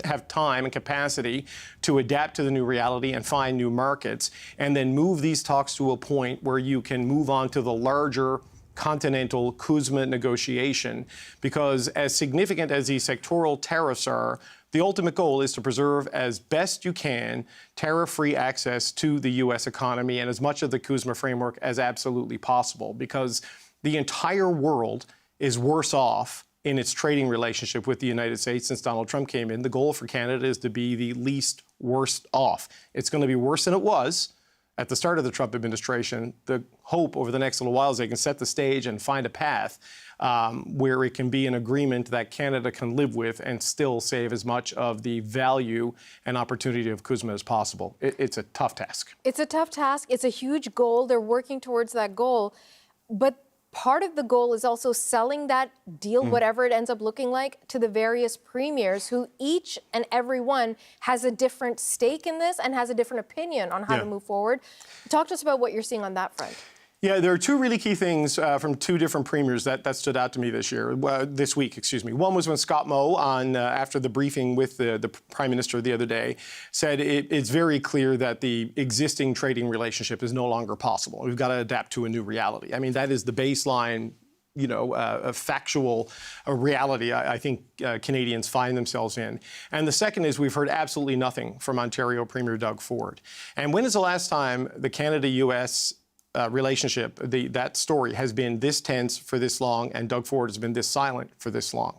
have time and capacity to adapt to the new reality and find new markets, and then move these talks to a point where you can move on to the larger continental CUSMA negotiation. Because as significant as these sectoral tariffs are, the ultimate goal is to preserve as best you can tariff-free access to the U.S. economy and as much of the CUSMA framework as absolutely possible, because the entire world is worse off in its trading relationship with the United States since Donald Trump came in. The goal for Canada is to be the least worst off. It's going to be worse than it was at the start of the Trump administration. The hope over the next little while is they can set the stage and find a path where it can be an agreement that Canada can live with and still save as much of the value and opportunity of CUSMA as possible. It's a tough task.
It's a tough task. It's a huge goal. They're working towards that goal. But part of the goal is also selling that deal, whatever it ends up looking like, to the various premiers who each and every one has a different stake in this and has a different opinion on how to move forward. Talk to us about what you're seeing on that front.
Yeah, there are two really key things from two different premiers that stood out to me this week. One was when Scott Moe, after the briefing with the Prime Minister the other day, said it's very clear that the existing trading relationship is no longer possible. We've got to adapt to a new reality. I mean, that is the baseline, a factual reality I think Canadians find themselves in. And the second is we've heard absolutely nothing from Ontario Premier Doug Ford. And when is the last time the Canada-U.S. relationship, that story has been this tense for this long, and Doug Ford has been this silent for this long?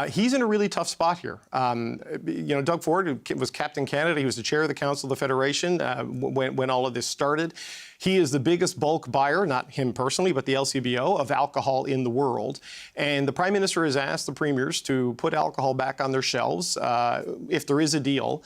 He's in a really tough spot here. Doug Ford was Captain Canada. He was the chair of the Council of the Federation when all of this started. He is the biggest bulk buyer, not him personally, but the LCBO, of alcohol in the world. And the Prime Minister has asked the premiers to put alcohol back on their shelves if there is a deal,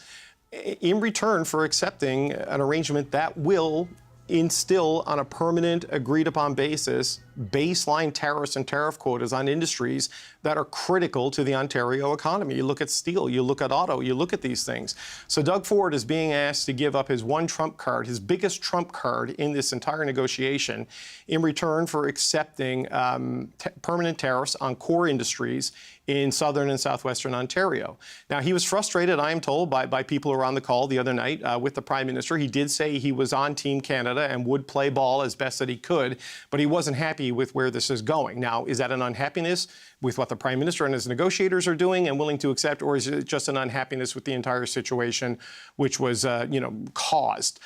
in return for accepting an arrangement that will instill on a permanent, agreed-upon basis baseline tariffs and tariff quotas on industries that are critical to the Ontario economy. You look at steel, you look at auto, you look at these things. So Doug Ford is being asked to give up his one trump card, his biggest trump card in this entire negotiation, in return for accepting permanent tariffs on core industries in southern and southwestern Ontario. Now, he was frustrated, I am told, by people who were on the call the other night with the Prime Minister. He did say he was on Team Canada and would play ball as best that he could, but he wasn't happy with where this is going. Now, is that an unhappiness with what the Prime Minister and his negotiators are doing and willing to accept, or is it just an unhappiness with the entire situation, which was, caused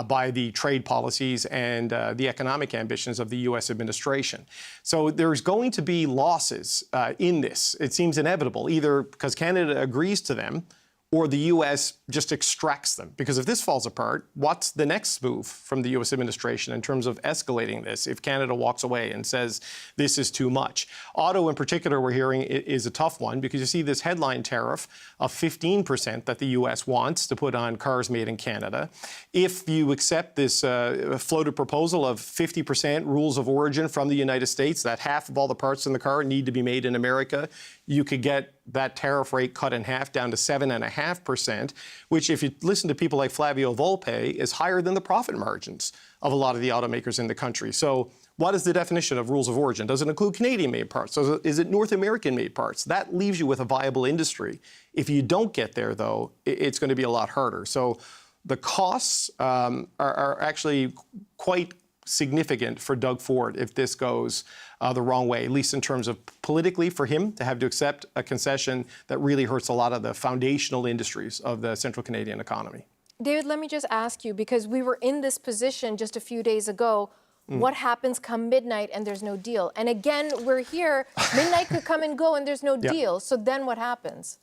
by the trade policies and the economic ambitions of the U.S. administration? So there's going to be losses in this. It seems inevitable, either because Canada agrees to them or the U.S. just extracts them. Because if this falls apart, what's the next move from the U.S. administration in terms of escalating this if Canada walks away and says this is too much? Auto in particular, we're hearing, is a tough one, because you see this headline tariff of 15% that the U.S. wants to put on cars made in Canada. If you accept this floated proposal of 50% rules of origin from the United States, that half of all the parts in the car need to be made in America, you could get that tariff rate cut in half down to 7.5%, which, if you listen to people like Flavio Volpe, is higher than the profit margins of a lot of the automakers in the country. So what is the definition of rules of origin? Does it include Canadian-made parts? Is it North American-made parts? That leaves you with a viable industry. If you don't get there, though, it's going to be a lot harder. So the costs are actually quite significant for Doug Ford if this goes the wrong way, at least in terms of politically for him to have to accept a concession that really hurts a lot of the foundational industries of the central Canadian economy.
David, let me just ask you, because we were in this position just a few days ago, what happens come midnight and there's no deal? And again, we're here, midnight could come and go and there's no deal. So then what happens?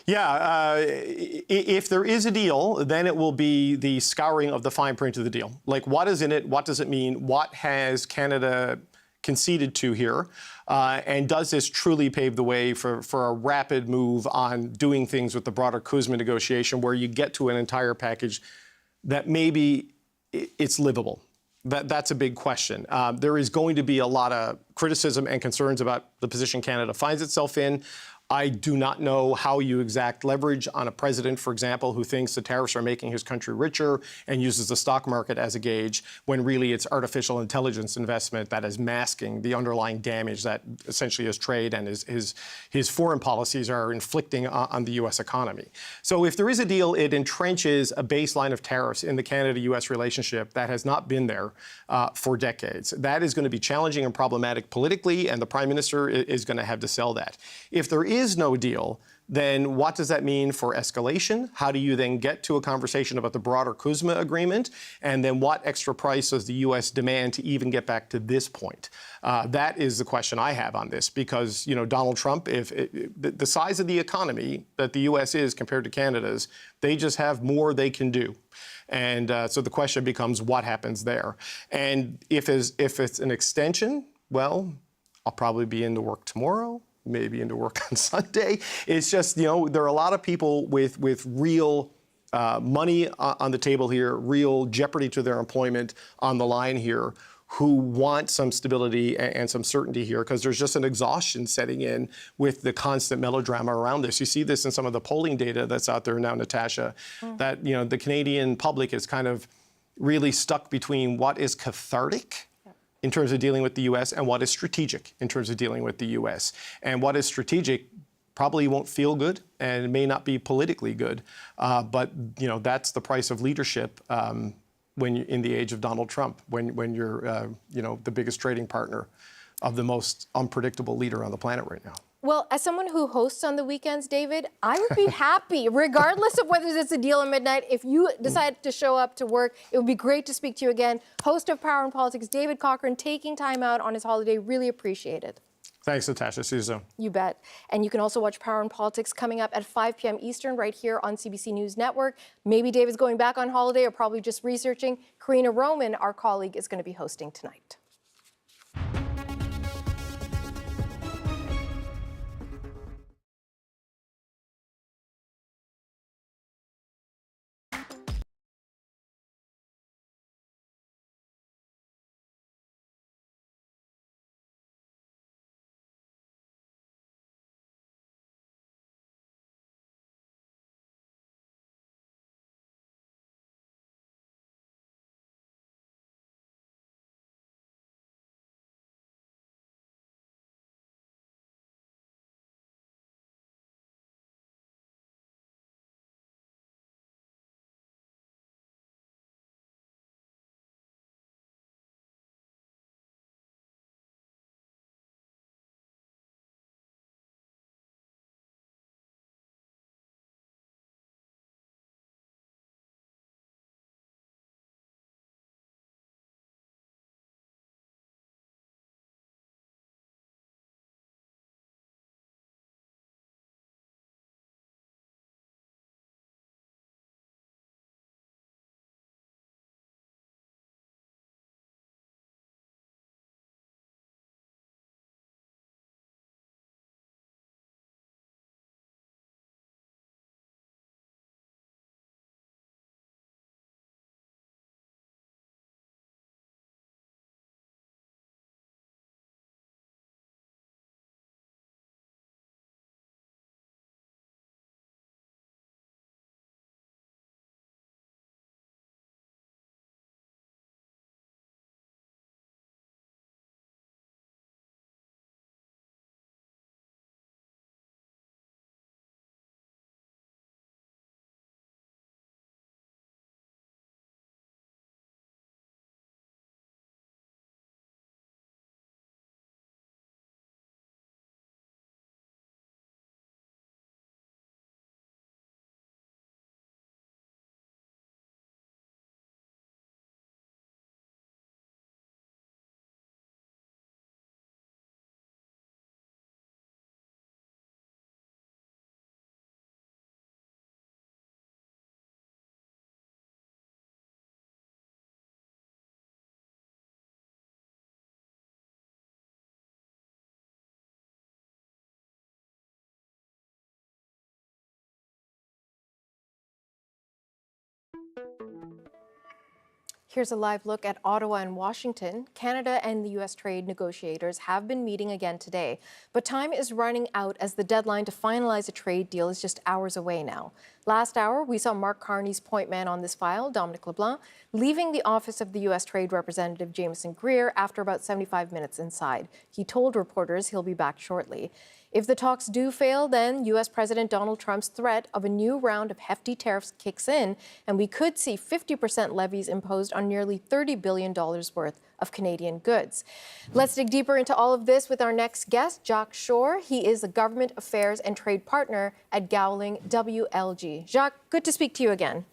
Yeah, if there is a deal, then it will be the scouring of the fine print of the deal. Like, what is in it? What does it mean? What has Canada conceded to here? And does this truly pave the way for a rapid move on doing things with the broader CUSMA negotiation where you get to an entire package that maybe it's livable? That's a big question. There is going to be a lot of criticism and concerns about the position Canada finds itself in. I do not know how you exact leverage on a president, for example, who thinks the tariffs are making his country richer and uses the stock market as a gauge, when really it's artificial intelligence investment that is masking the underlying damage that essentially his trade and his foreign policies are inflicting on the U.S. economy. So if there is a deal, it entrenches a baseline of tariffs in the Canada-U.S. relationship that has not been there for decades. That is going to be challenging and problematic politically, and the Prime Minister is going to have to sell that. If there is no deal, then what does that mean for escalation? How do you then get to a conversation about the broader CUSMA agreement? And then what extra price does the U.S. demand to even get back to this point? That is the question I have on this, because, Donald Trump, the size of the economy that the U.S. is compared to Canada's, they just have more they can do. And so the question becomes, what happens there? And if it's an extension, well, I'll probably be into work tomorrow, maybe into work on Sunday. It's just, there are a lot of people with real money on the table here, real jeopardy to their employment on the line here, who want some stability and some certainty here, because there's just an exhaustion setting in with the constant melodrama around this. You see this in some of the polling data that's out there now, Natasha, that, the Canadian public is kind of really stuck between what is cathartic in terms of dealing with the U.S. and what is strategic in terms of dealing with the U.S. And what is strategic probably won't feel good and may not be politically good. But, that's the price of leadership when you're in the age of Donald Trump, when you're, the biggest trading partner of the most unpredictable leader on the planet right now.
Well, as someone who hosts on the weekends, David, I would be happy, regardless of whether it's a deal at midnight. If you decide to show up to work, it would be great to speak to you again. Host of Power and Politics, David Cochrane, taking time out on his holiday. Really appreciate it.
Thanks, Natasha. See you soon.
You bet. And you can also watch Power and Politics coming up at 5 p.m. Eastern right here on CBC News Network. Maybe David's going back on holiday or probably just researching. Karina Roman, our colleague, is going to be hosting tonight. Here's a live look at Ottawa and Washington. Canada and the U.S. trade negotiators have been meeting again today, but time is running out as the deadline to finalize a trade deal is just hours away now. Last hour, we saw Mark Carney's point man on this file, Dominic LeBlanc, leaving the office of the U.S. Trade Representative Jameson Greer after about 75 minutes inside. He told reporters he'll be back shortly. If the talks do fail, then U.S. President Donald Trump's threat of a new round of hefty tariffs kicks in, and we could see 50% levies imposed on nearly $30 billion worth of Canadian goods. Let's dig deeper into all of this with our next guest, Jacques Shore. He is the Government Affairs and Trade Partner at Gowling WLG. Jacques, good to speak to you again.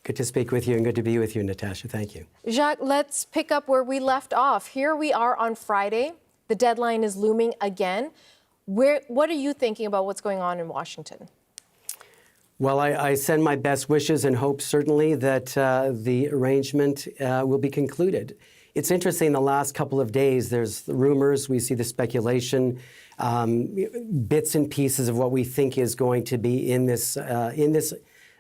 Good to speak with you and good to be with you, Natasha. Thank you.
Jacques, let's pick up where we left off. Here we are on Friday. The deadline is looming again. What are you thinking about what's going on in Washington?
Well, I send my best wishes and hope certainly that the arrangement will be concluded. It's interesting, the last couple of days, there's the rumors, we see the speculation, bits and pieces of what we think is going to be in this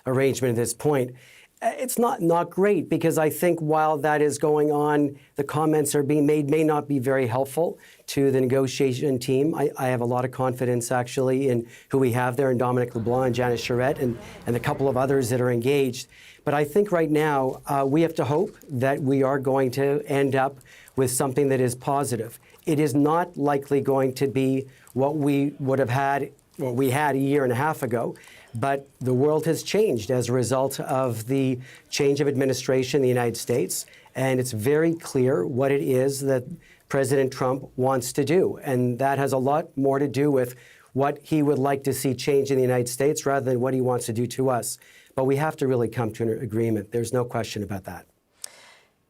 arrangement at this point. It's not great, because I think while that is going on, the comments are being made may not be very helpful to the negotiation team. I have a lot of confidence, actually, in who we have there, in Dominic LeBlanc and Janice Charette and a couple of others that are engaged. But I think right now we have to hope that we are going to end up with something that is positive. It is not likely going to be what we would have had, what we had a year and a half ago. But the world has changed as a result of the change of administration in the United States. And it's very clear what it is that President Trump wants to do. And that has a lot more to do with what he would like to see change in the United States rather than what he wants to do to us. But we have to really come to an agreement. There's no question about that.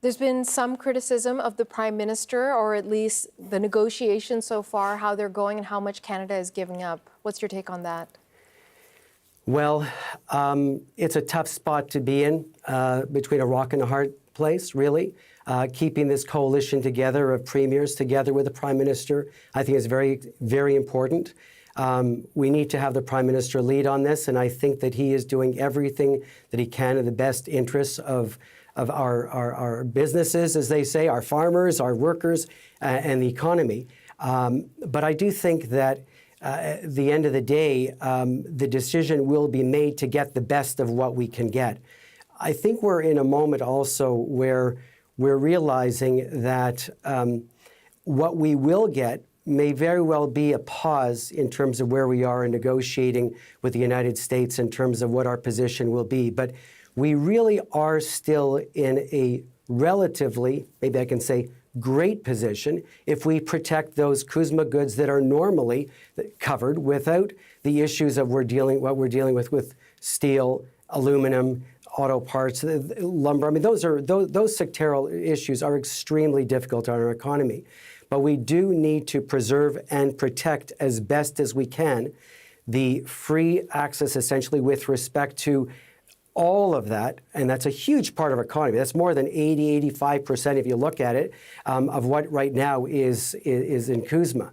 There's been some criticism of the Prime Minister, or at least the negotiations so far, how they're going and how much Canada is giving up. What's your take on that?
Well, it's a tough spot to be in, between a rock and a hard place, really. Keeping this coalition together of premiers together with the Prime Minister, I think is very, very important. We need to have the Prime Minister lead on this, and I think that he is doing everything that he can in the best interests of our businesses, as they say, our farmers, our workers, and the economy. But I do think that at the end of the day, the decision will be made to get the best of what we can get. I think we're in a moment also where we're realizing that what we will get may very well be a pause in terms of where we are in negotiating with the United States in terms of what our position will be. But we really are still in a relatively, maybe I can say, great position if we protect those CUSMA goods that are normally covered without the issues of what we're dealing with steel, aluminum, auto parts, lumber. I mean, those sectoral issues are extremely difficult on our economy. But we do need to preserve and protect as best as we can the free access, essentially, with respect to all of that, and that's a huge part of our economy. That's more than 85%, if you look at it, of what right now is in CUSMA.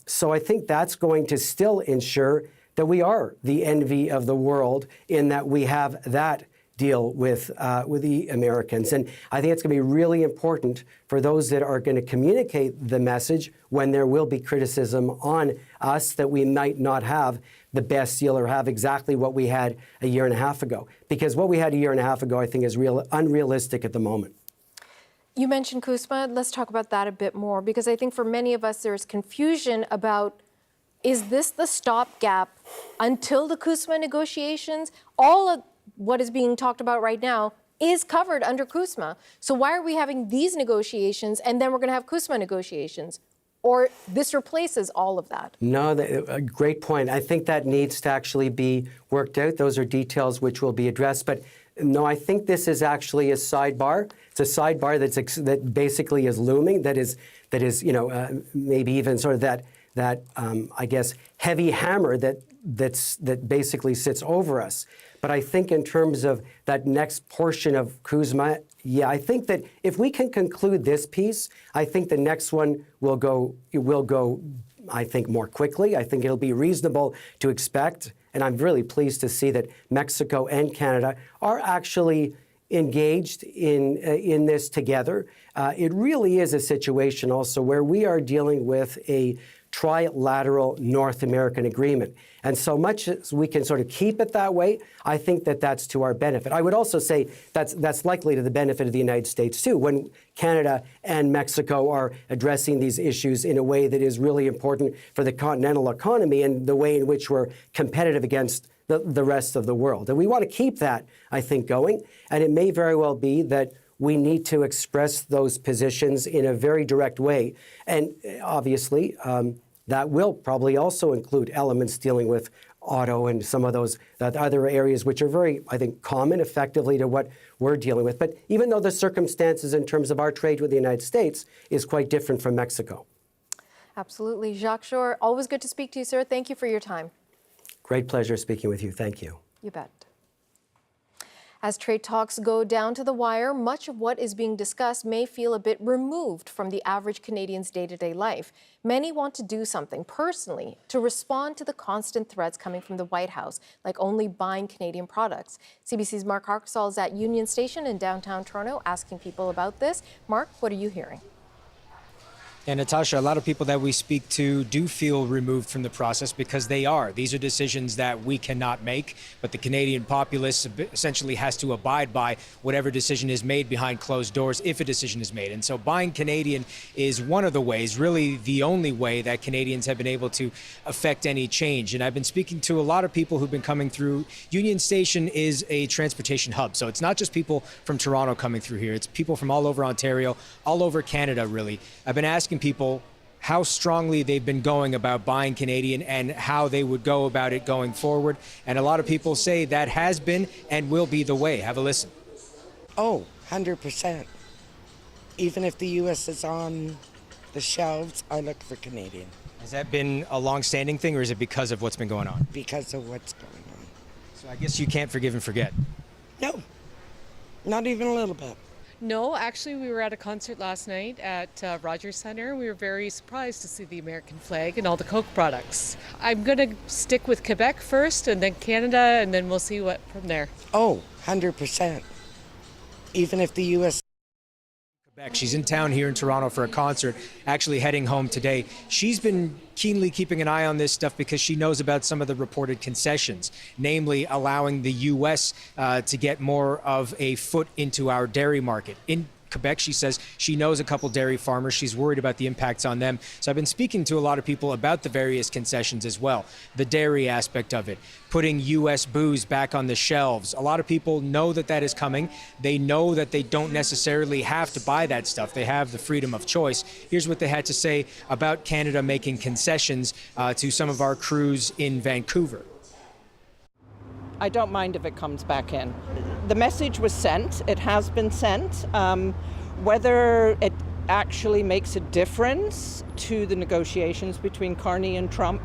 So I think that's going to still ensure that we are the envy of the world in that we have that deal with the Americans. And I think it's going to be really important for those that are going to communicate the message when there will be criticism on us that we might not have the best deal or have exactly what we had a year and a half ago. Because what we had a year and a half ago, I think, is unrealistic at the moment.
You mentioned CUSMA. Let's talk about that a bit more, because I think for many of us there's confusion about, is this the stopgap until the CUSMA negotiations? All of what is being talked about right now is covered under CUSMA. So why are we having these negotiations and then we're going to have CUSMA negotiations? Or this replaces all of that? No,
a great point. I think that needs to actually be worked out. Those are details which will be addressed. But no, I think this is actually a sidebar. It's a sidebar that basically is looming. That is, maybe even sort of that I guess heavy hammer that basically sits over us. But I think in terms of that next portion of CUSMA, yeah, I think that if we can conclude this piece, I think the next one will go, I think, more quickly. I think it'll be reasonable to expect, and I'm really pleased to see that Mexico and Canada are actually engaged in this together. It really is a situation also where we are dealing with a trilateral North American agreement. And so much as we can sort of keep it that way, I think that that's to our benefit. I would also say that's likely to the benefit of the United States, too, when Canada and Mexico are addressing these issues in a way that is really important for the continental economy and the way in which we're competitive against the rest of the world. And we want to keep that, I think, going. And it may very well be that we need to express those positions in a very direct way. And obviously, that will probably also include elements dealing with auto and some of those other areas which are very, I think, common effectively to what we're dealing with. But even though the circumstances in terms of our trade with the United States is quite different from Mexico.
Absolutely. Jacques Shore, always good to speak to you, sir. Thank you for your time.
Great pleasure speaking with you. Thank you.
You bet. As trade talks go down to the wire, much of what is being discussed may feel a bit removed from the average Canadian's day-to-day life. Many want to do something personally to respond to the constant threats coming from the White House, like only buying Canadian products. CBC's Mark Harksall is at Union Station in downtown Toronto asking people about this. Mark, what are you hearing?
And Natasha, a lot of people that we speak to do feel removed from the process because they are. These are decisions that we cannot make, but the Canadian populace essentially has to abide by whatever decision is made behind closed doors if a decision is made. And so buying Canadian is one of the ways, really the only way that Canadians have been able to affect any change. And I've been speaking to a lot of people who've been coming through. Union Station is a transportation hub. So it's not just people from Toronto coming through here. It's people from all over Ontario, all over Canada, really. I've been asking people how strongly they've been going about buying Canadian and how they would go about it going forward. And a lot of people say that has been and will be the way. Have a listen.
Oh, 100%. Even if the U.S. is on the shelves, I look for Canadian.
Has that been a long-standing thing, or is it because of what's been going on?
Because of what's going on.
So I guess you can't forgive and forget.
No, not even a little bit.
No, actually, we were at a concert last night at Rogers Centre. We were very surprised to see the American flag and all the Coke products. I'm going to stick with Quebec first and then Canada, and then we'll see what from there.
Oh, 100%. Even if the U.S.
Quebec. She's in town here in Toronto for a concert, actually heading home today. She's been keenly keeping an eye on this stuff because she knows about some of the reported concessions, namely allowing the U.S. To get more of a foot into our dairy market. In Quebec, she says she knows a couple dairy farmers. She's worried about the impacts on them. So I've been speaking to a lot of people about the various concessions as well, the dairy aspect of it, putting U.S. booze back on the shelves. A lot of people know that that is coming. They know that they don't necessarily have to buy that stuff. They have the freedom of choice. Here's what they had to say about Canada making concessions to some of our crews in Vancouver.
I don't mind if it comes back in. The message was sent. It has been sent. Whether it actually makes a difference to the negotiations between Carney and Trump,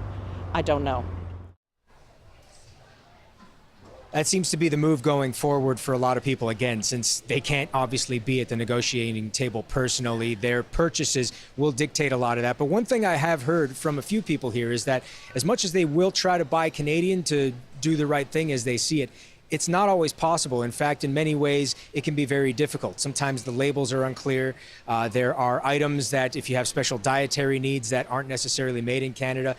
I don't know.
That seems to be the move going forward for a lot of people. Again, since they can't obviously be at the negotiating table personally, their purchases will dictate a lot of that. But one thing I have heard from a few people here is that as much as they will try to buy Canadian to do the right thing as they see it, it's not always possible. In fact, in many ways, it can be very difficult. Sometimes the labels are unclear. There are items that, if you have special dietary needs, that aren't necessarily made in Canada.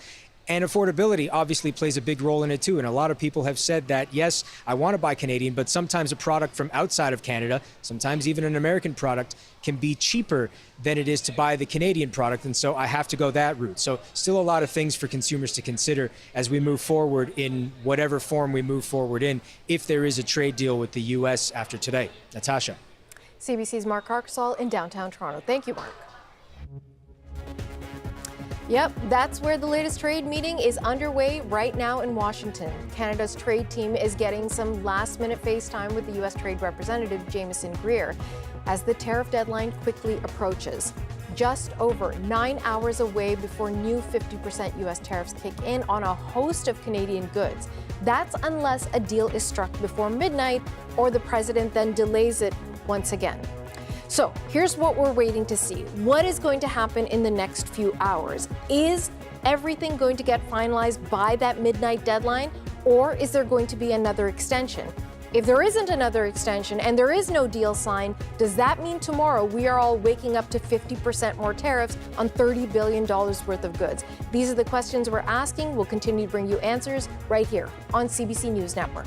And affordability obviously plays a big role in it too. And a lot of people have said that, yes, I want to buy Canadian, but sometimes a product from outside of Canada, sometimes even an American product, can be cheaper than it is to buy the Canadian product. And so I have to go that route. So still a lot of things for consumers to consider as we move forward in whatever form we move forward in, if there is a trade deal with the U.S. after today. Natasha.
CBC's Mark Harksall in downtown Toronto. Thank you, Mark. Yep, that's where the latest trade meeting is underway right now in Washington. Canada's trade team is getting some last-minute FaceTime with the U.S. Trade Representative Jameson Greer as the tariff deadline quickly approaches. Just over 9 hours away before new 50% U.S. tariffs kick in on a host of Canadian goods. That's unless a deal is struck before midnight or the president then delays it once again. So here's what we're waiting to see. What is going to happen in the next few hours? Is everything going to get finalized by that midnight deadline, or is there going to be another extension? If there isn't another extension and there is no deal signed, does that mean tomorrow we are all waking up to 50% more tariffs on $30 billion worth of goods? These are the questions we're asking. We'll continue to bring you answers right here on CBC News Network.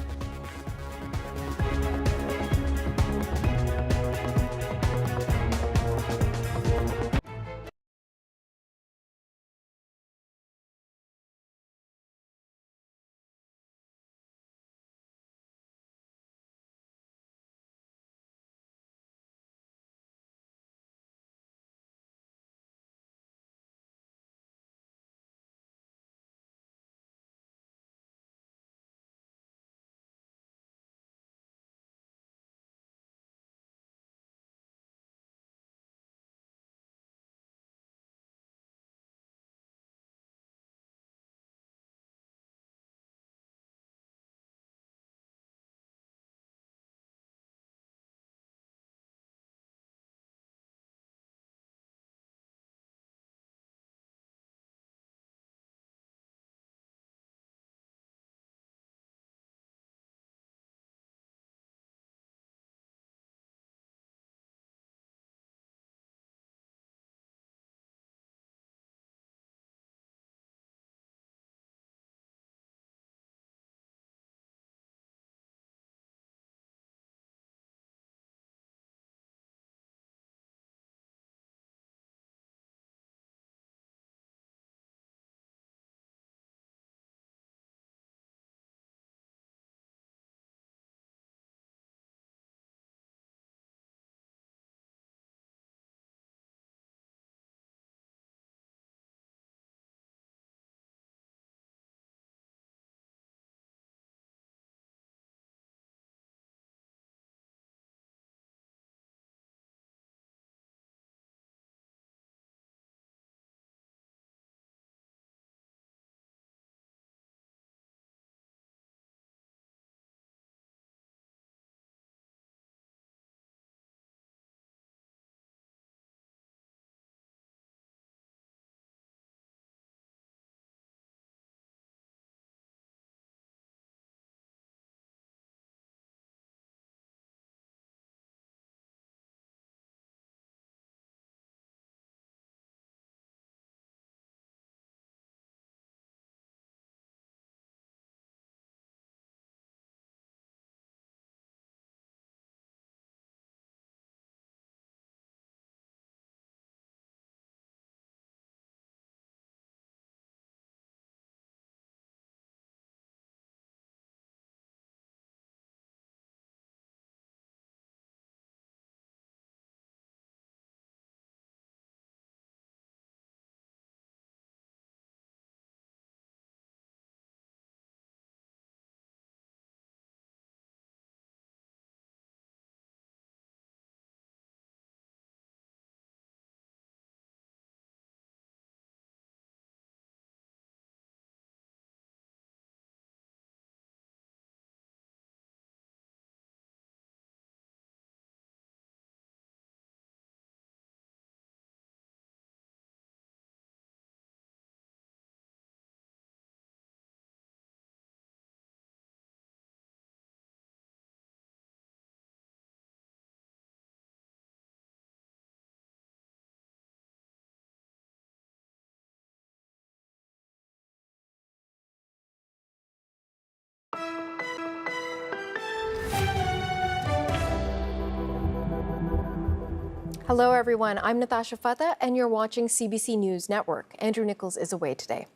Hello, everyone. I'm Natasha Fatha, and you're watching CBC News Network. Andrew Nichols is away today.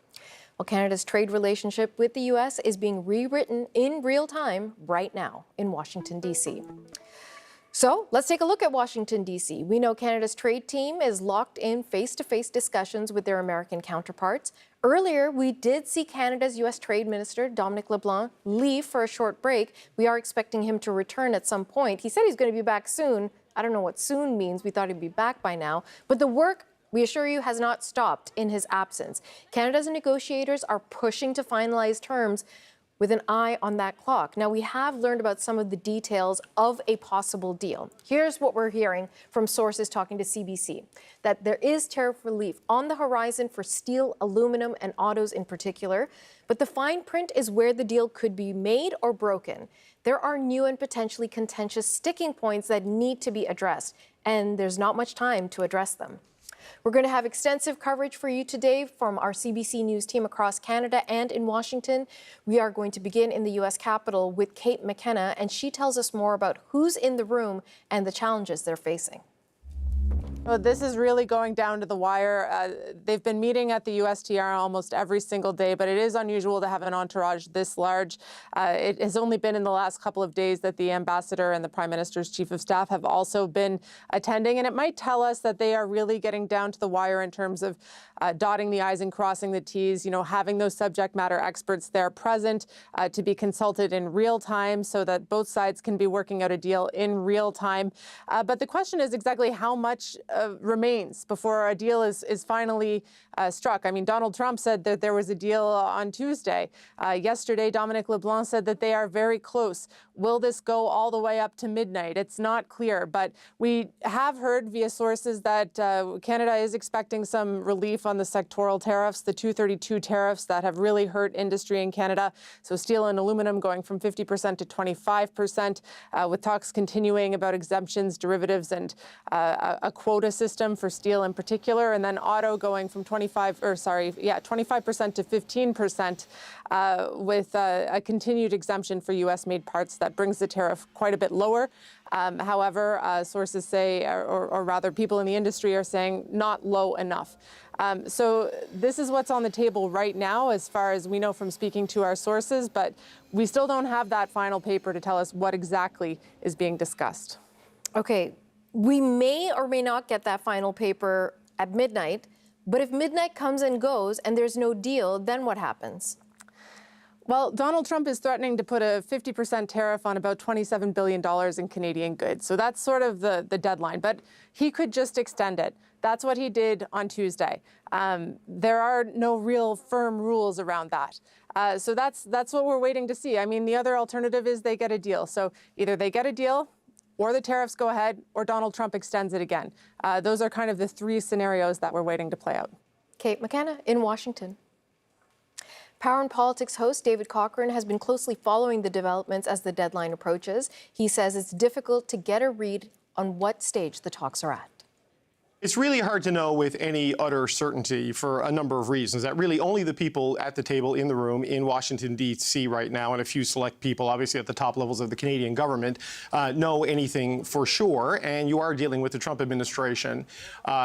Well, Canada's trade relationship with the U.S. is being rewritten in real time right now in Washington, D.C. So let's take a look at Washington, D.C. We know Canada's trade team is locked in face-to-face discussions with their American counterparts. Earlier, we did see Canada's U.S. Trade Minister, Dominic LeBlanc, leave for a short break. We are expecting him to return at some point. He said he's going to be back soon. I don't know what soon means. We thought he'd be back by now. But the work, we assure you, has not stopped in his absence. Canada's negotiators are pushing to finalize terms with an eye on that clock. Now, we have learned about some of the details of a possible deal. Here's what we're hearing from sources talking to CBC, that there is tariff relief on the horizon for steel, aluminum, and autos in particular, but the fine print is where the deal could be made or broken. There are new and potentially contentious sticking points that need to be addressed, and there's not much time to address them. We're going to have extensive coverage for you today from our CBC News team across Canada and in Washington. We are going to begin in the U.S. Capitol with Kate McKenna, and she tells us more about who's in the room and the challenges they're facing.
Well, this is really going down to the wire. They've been meeting at the USTR almost every single day, but it is unusual to have an entourage this large. It has only been in the last couple of days that the ambassador and the Prime Minister's chief of staff have also been attending, and it might tell us that they are really getting down to the wire in terms of dotting the I's and crossing the T's, you know, having those subject matter experts there present to be consulted in real time so that both sides can be working out a deal in real time. But the question is exactly how much remains before a deal is finally struck. I mean, Donald Trump said that there was a deal on Tuesday. Yesterday, Dominic LeBlanc said that they are very close. Will this go all the way up to midnight? It's not clear, but we have heard via sources that Canada is expecting some relief on the sectoral tariffs, the 232 tariffs that have really hurt industry in Canada. So steel and aluminum going from 50% to 25%, with talks continuing about exemptions, derivatives, and a quota system for steel in particular, and then auto going from 25% to 15%, with a continued exemption for U.S.-made parts that brings the tariff quite a bit lower. However, sources say, or rather people in the industry are saying, not low enough. So this is what's on the table right now, as far as we know from speaking to our sources, but we still don't have that final paper to tell us what exactly is being discussed.
Okay, we may or may not get that final paper at midnight, but if midnight comes and goes and there's no deal, then what happens?
Well, Donald Trump is threatening to put a 50% tariff on about $27 billion in Canadian goods. So that's sort of the deadline, but he could just extend it. That's what he did on Tuesday. There are no real firm rules around that. So that's what we're waiting to see. I mean, the other alternative is they get a deal. So either they get a deal, or the tariffs go ahead, or Donald Trump extends it again. Those are kind of the three scenarios that we're waiting to play out.
Kate McKenna in Washington. Power and Politics host David Cochrane has been closely following the developments as the deadline approaches. He says it's difficult to get a read on what stage the talks are at.
It's really hard to know with any utter certainty for a number of reasons. That really only the people at the table in the room in Washington, D.C. right now, and a few select people, obviously at the top levels of the Canadian government, know anything for sure. And you are dealing with the Trump administration,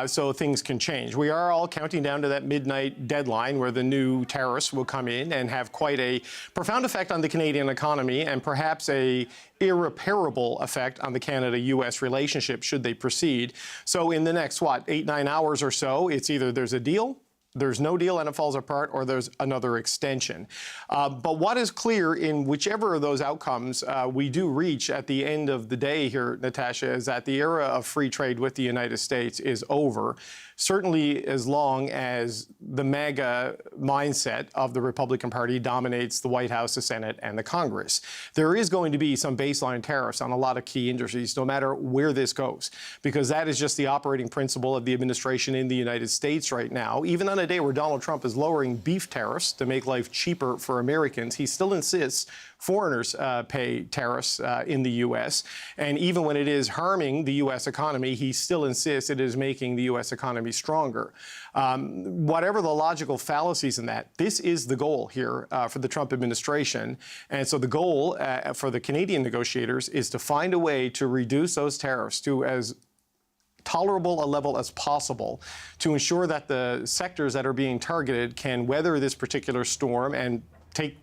so things can change. We are all counting down to that midnight deadline where the new tariffs will come in and have quite a profound effect on the Canadian economy and perhaps a irreparable effect on the Canada-U.S. relationship should they proceed. So in the next, 8-9 hours or so, it's either there's a deal, there's no deal and it falls apart, or there's another extension. But what is clear in whichever of those outcomes we do reach at the end of the day here, Natasha, is that the era of free trade with the United States is over. Certainly as long as the MAGA mindset of the Republican Party dominates the White House, the Senate, and the Congress. There is going to be some baseline tariffs on a lot of key industries, no matter where this goes, because that is just the operating principle of the administration in the United States right now. Even on a day where Donald Trump is lowering beef tariffs to make life cheaper for Americans, he still insists foreigners pay tariffs in the U.S. And even when it is harming the U.S. economy, he still insists it is making the U.S. economy stronger. Whatever the logical fallacies in that, this is the goal here for the Trump administration. And so the goal for the Canadian negotiators is to find a way to reduce those tariffs to as tolerable a level as possible to ensure that the sectors that are being targeted can weather this particular storm and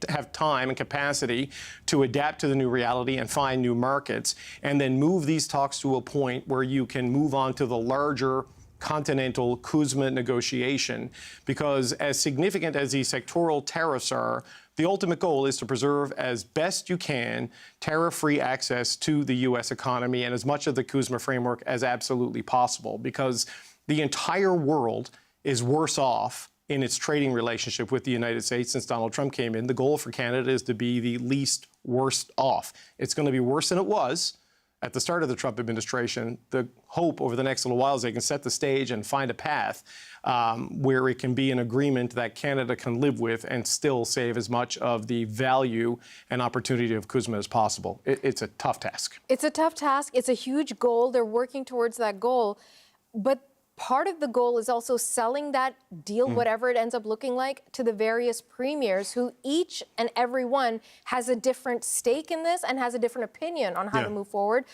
have time and capacity to adapt to the new reality and find new markets, and then move these talks to a point where you can move on to the larger continental CUSMA negotiation. Because as significant as these sectoral tariffs are, the ultimate goal is to preserve as best you can tariff-free access to the U.S. economy and as much of the CUSMA framework as absolutely possible, because the entire world is worse off in its trading relationship with the United States since Donald Trump came in. The goal for Canada is to be the least worst off. It's going to be worse than it was at the start of the Trump administration. The hope over the next little while is they can set the stage and find a path where it can be an agreement that Canada can live with and still save as much of the value and opportunity of CUSMA as possible. It's a tough task.
It's a tough task. It's a huge goal. They're working towards that goal. But part of the goal is also selling that deal, whatever it ends up looking like, to the various premiers who each and every one has a different stake in this and has a different opinion on how to move forward.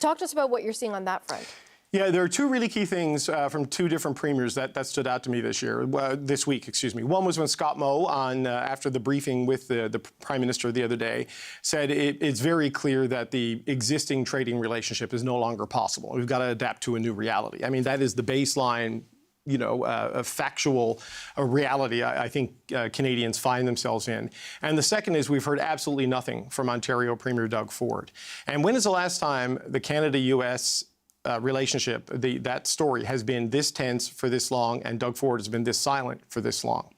Talk to us about what you're seeing on that front.
Yeah, there are two really key things from two different premiers that stood out to me this week. One was when Scott Moe, after the briefing with the Prime Minister the other day, said it's very clear that the existing trading relationship is no longer possible. We've got to adapt to a new reality. I mean, that is the baseline, a factual reality I think Canadians find themselves in. And the second is we've heard absolutely nothing from Ontario Premier Doug Ford. And when is the last time the Canada-U.S. relationship, that story has been this tense for this long, and Doug Ford has been this silent for this long?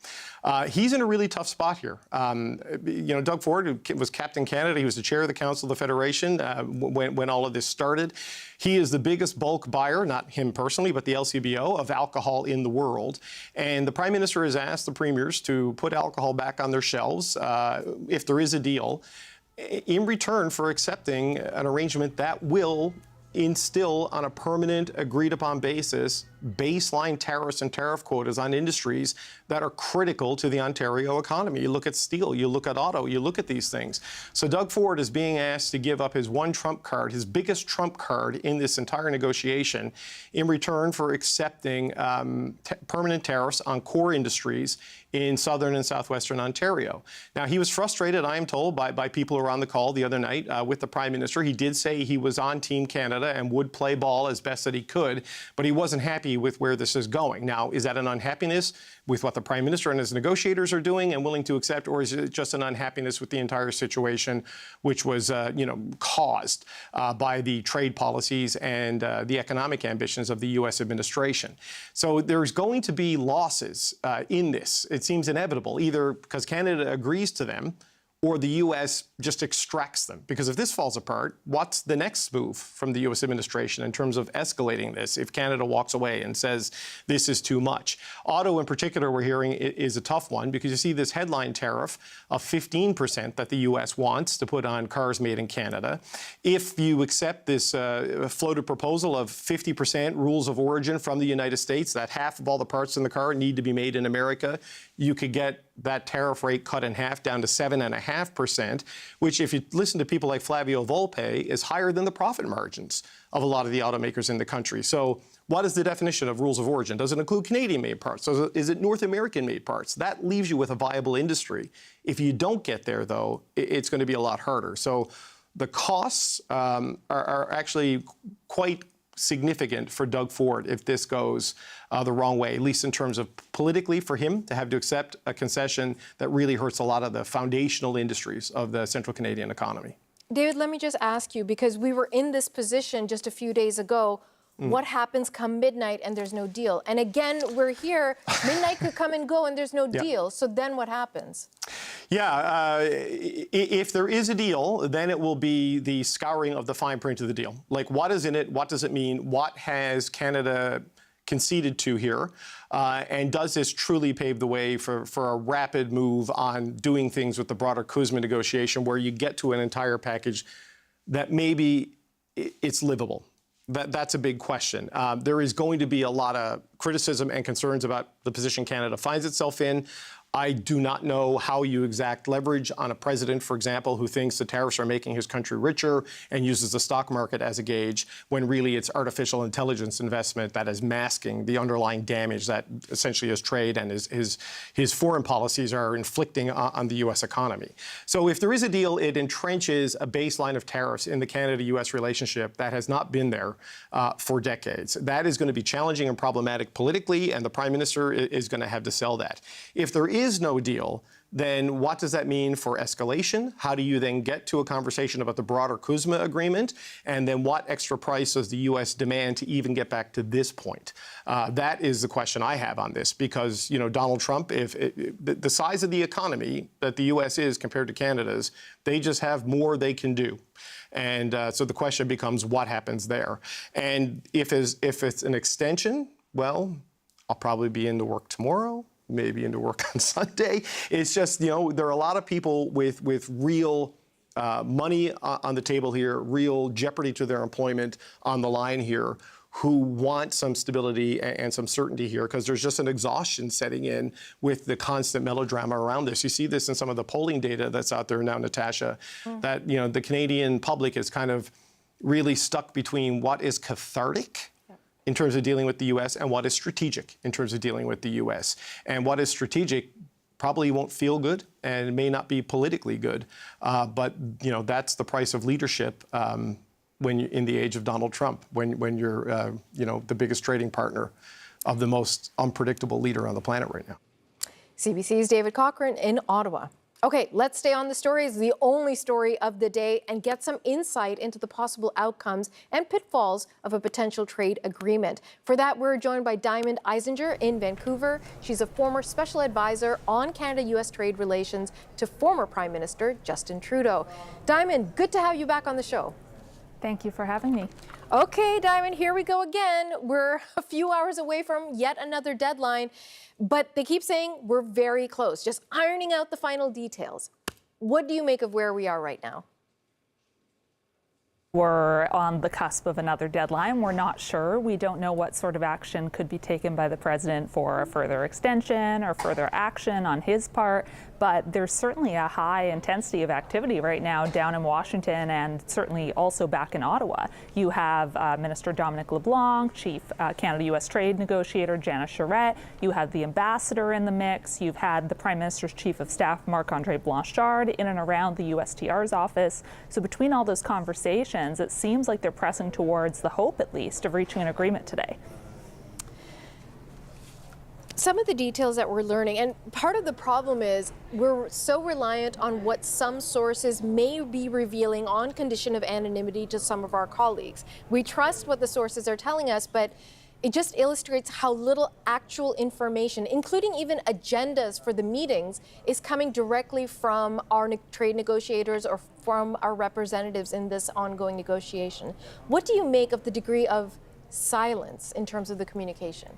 He's in a really tough spot here. Doug Ford was Captain Canada. He was the chair of the Council of the Federation when all of this started. He is the biggest bulk buyer, not him personally, but the LCBO, of alcohol in the world. And the Prime Minister has asked the premiers to put alcohol back on their shelves if there is a deal, in return for accepting an arrangement that will instill on a permanent, agreed-upon basis baseline tariffs and tariff quotas on industries that are critical to the Ontario economy. You look at steel, you look at auto, you look at these things. So Doug Ford is being asked to give up his one trump card, his biggest trump card in this entire negotiation, in return for accepting permanent tariffs on core industries in southern and southwestern Ontario. Now, he was frustrated, I am told, by people who were on the call the other night with the Prime Minister. He did say he was on Team Canada and would play ball as best that he could, but he wasn't happy with where this is going. Now, is that an unhappiness with what the Prime Minister and his negotiators are doing and willing to accept, or is it just an unhappiness with the entire situation, which was, caused by the trade policies and the economic ambitions of the U.S. administration? So there's going to be losses in this. It seems inevitable, either because Canada agrees to them or the U.S. just extracts them. Because if this falls apart, what's the next move from the U.S. administration in terms of escalating this if Canada walks away and says this is too much? Auto, in particular, we're hearing is a tough one, because you see this headline tariff of 15% that the U.S. wants to put on cars made in Canada. If you accept this floated proposal of 50% rules of origin from the United States, that half of all the parts in the car need to be made in America, you could get that tariff rate cut in half down to 7.5%, which, if you listen to people like Flavio Volpe, is higher than the profit margins of a lot of the automakers in the country. So what is the definition of rules of origin? Does it include Canadian-made parts? Is it North American-made parts? That leaves you with a viable industry. If you don't get there, though, it's going to be a lot harder. So the costs are actually quite significant for Doug Ford if this goes the wrong way, at least in terms of politically for him to have to accept a concession that really hurts a lot of the foundational industries of the central Canadian economy.
David, let me just ask you, because we were in this position just a few days ago, what happens come midnight and there's no deal? And again, we're here, midnight could come and go and there's no deal. So then what happens?
Yeah, if there is a deal, then it will be the scouring of the fine print of the deal. Like, what is in it? What does it mean? What has Canada conceded to here? And does this truly pave the way for a rapid move on doing things with the broader CUSMA negotiation, where you get to an entire package that maybe it's livable? That's a big question. There is going to be a lot of criticism and concerns about the position Canada finds itself in. I do not know how you exact leverage on a president, for example, who thinks the tariffs are making his country richer and uses the stock market as a gauge, when really it's artificial intelligence investment that is masking the underlying damage that essentially his trade and his foreign policies are inflicting on the U.S. economy. So if there is a deal, it entrenches a baseline of tariffs in the Canada-U.S. relationship that has not been there for decades. That is going to be challenging and problematic politically, and the Prime Minister is going to have to sell that. If there is no deal, then what does that mean for escalation? How do you then get to a conversation about the broader CUSMA agreement? And then what extra price does the U.S. demand to even get back to this point? That is the question I have on this, because, you know, Donald Trump, the size of the economy that the U.S. is compared to Canada's, they just have more they can do. And so the question becomes, what happens there? And if it's an extension, well, I'll probably be into work tomorrow, maybe into work on Sunday. It's just, you know, there are a lot of people with real money on the table here, real jeopardy to their employment on the line here, who want some stability and some certainty here, because there's just an exhaustion setting in with the constant melodrama around this. You see this in some of the polling data that's out there now, Natasha, that, you know, the Canadian public is kind of really stuck between what is cathartic in terms of dealing with the U.S. and what is strategic in terms of dealing with the U.S. And what is strategic probably won't feel good and may not be politically good, but, you know, that's the price of leadership when you're in the age of Donald Trump, when you're, you know, the biggest trading partner of the most unpredictable leader on the planet right now.
CBC's David Cochran in Ottawa. Okay, let's stay on the story. It's the only story of the day and get some insight into the possible outcomes and pitfalls of a potential trade agreement. For that, we're joined by Diamond Eisinger in Vancouver. She's a former special advisor on Canada-U.S. trade relations to former Prime Minister Justin Trudeau. Diamond, good to have you back on the show.
Thank you for having me.
Okay, Diamond, here we go again. We're a few hours away from yet another deadline, but they keep saying we're very close, just ironing out the final details. What do you make of where we are right now?
We're on the cusp of another deadline. We're not sure. We don't know what sort of action could be taken by the president for a further extension or further action on his part. But there's certainly a high intensity of activity right now down in Washington and certainly also back in Ottawa. You have Minister Dominic LeBlanc, Chief Canada-U.S. Trade Negotiator Janice Charette. You have the ambassador in the mix. You've had the Prime Minister's Chief of Staff, Marc-Andre Blanchard, in and around the USTR's office. So between all those conversations, it seems like they're pressing towards the hope, at least, of reaching an agreement today.
Some of the details that we're learning, and part of the problem is we're so reliant on what some sources may be revealing on condition of anonymity to some of our colleagues. We trust what the sources are telling us, but it just illustrates how little actual information, including even agendas for the meetings, is coming directly from our trade negotiators or from our representatives in this ongoing negotiation. What do you make of the degree of silence in terms of the communication?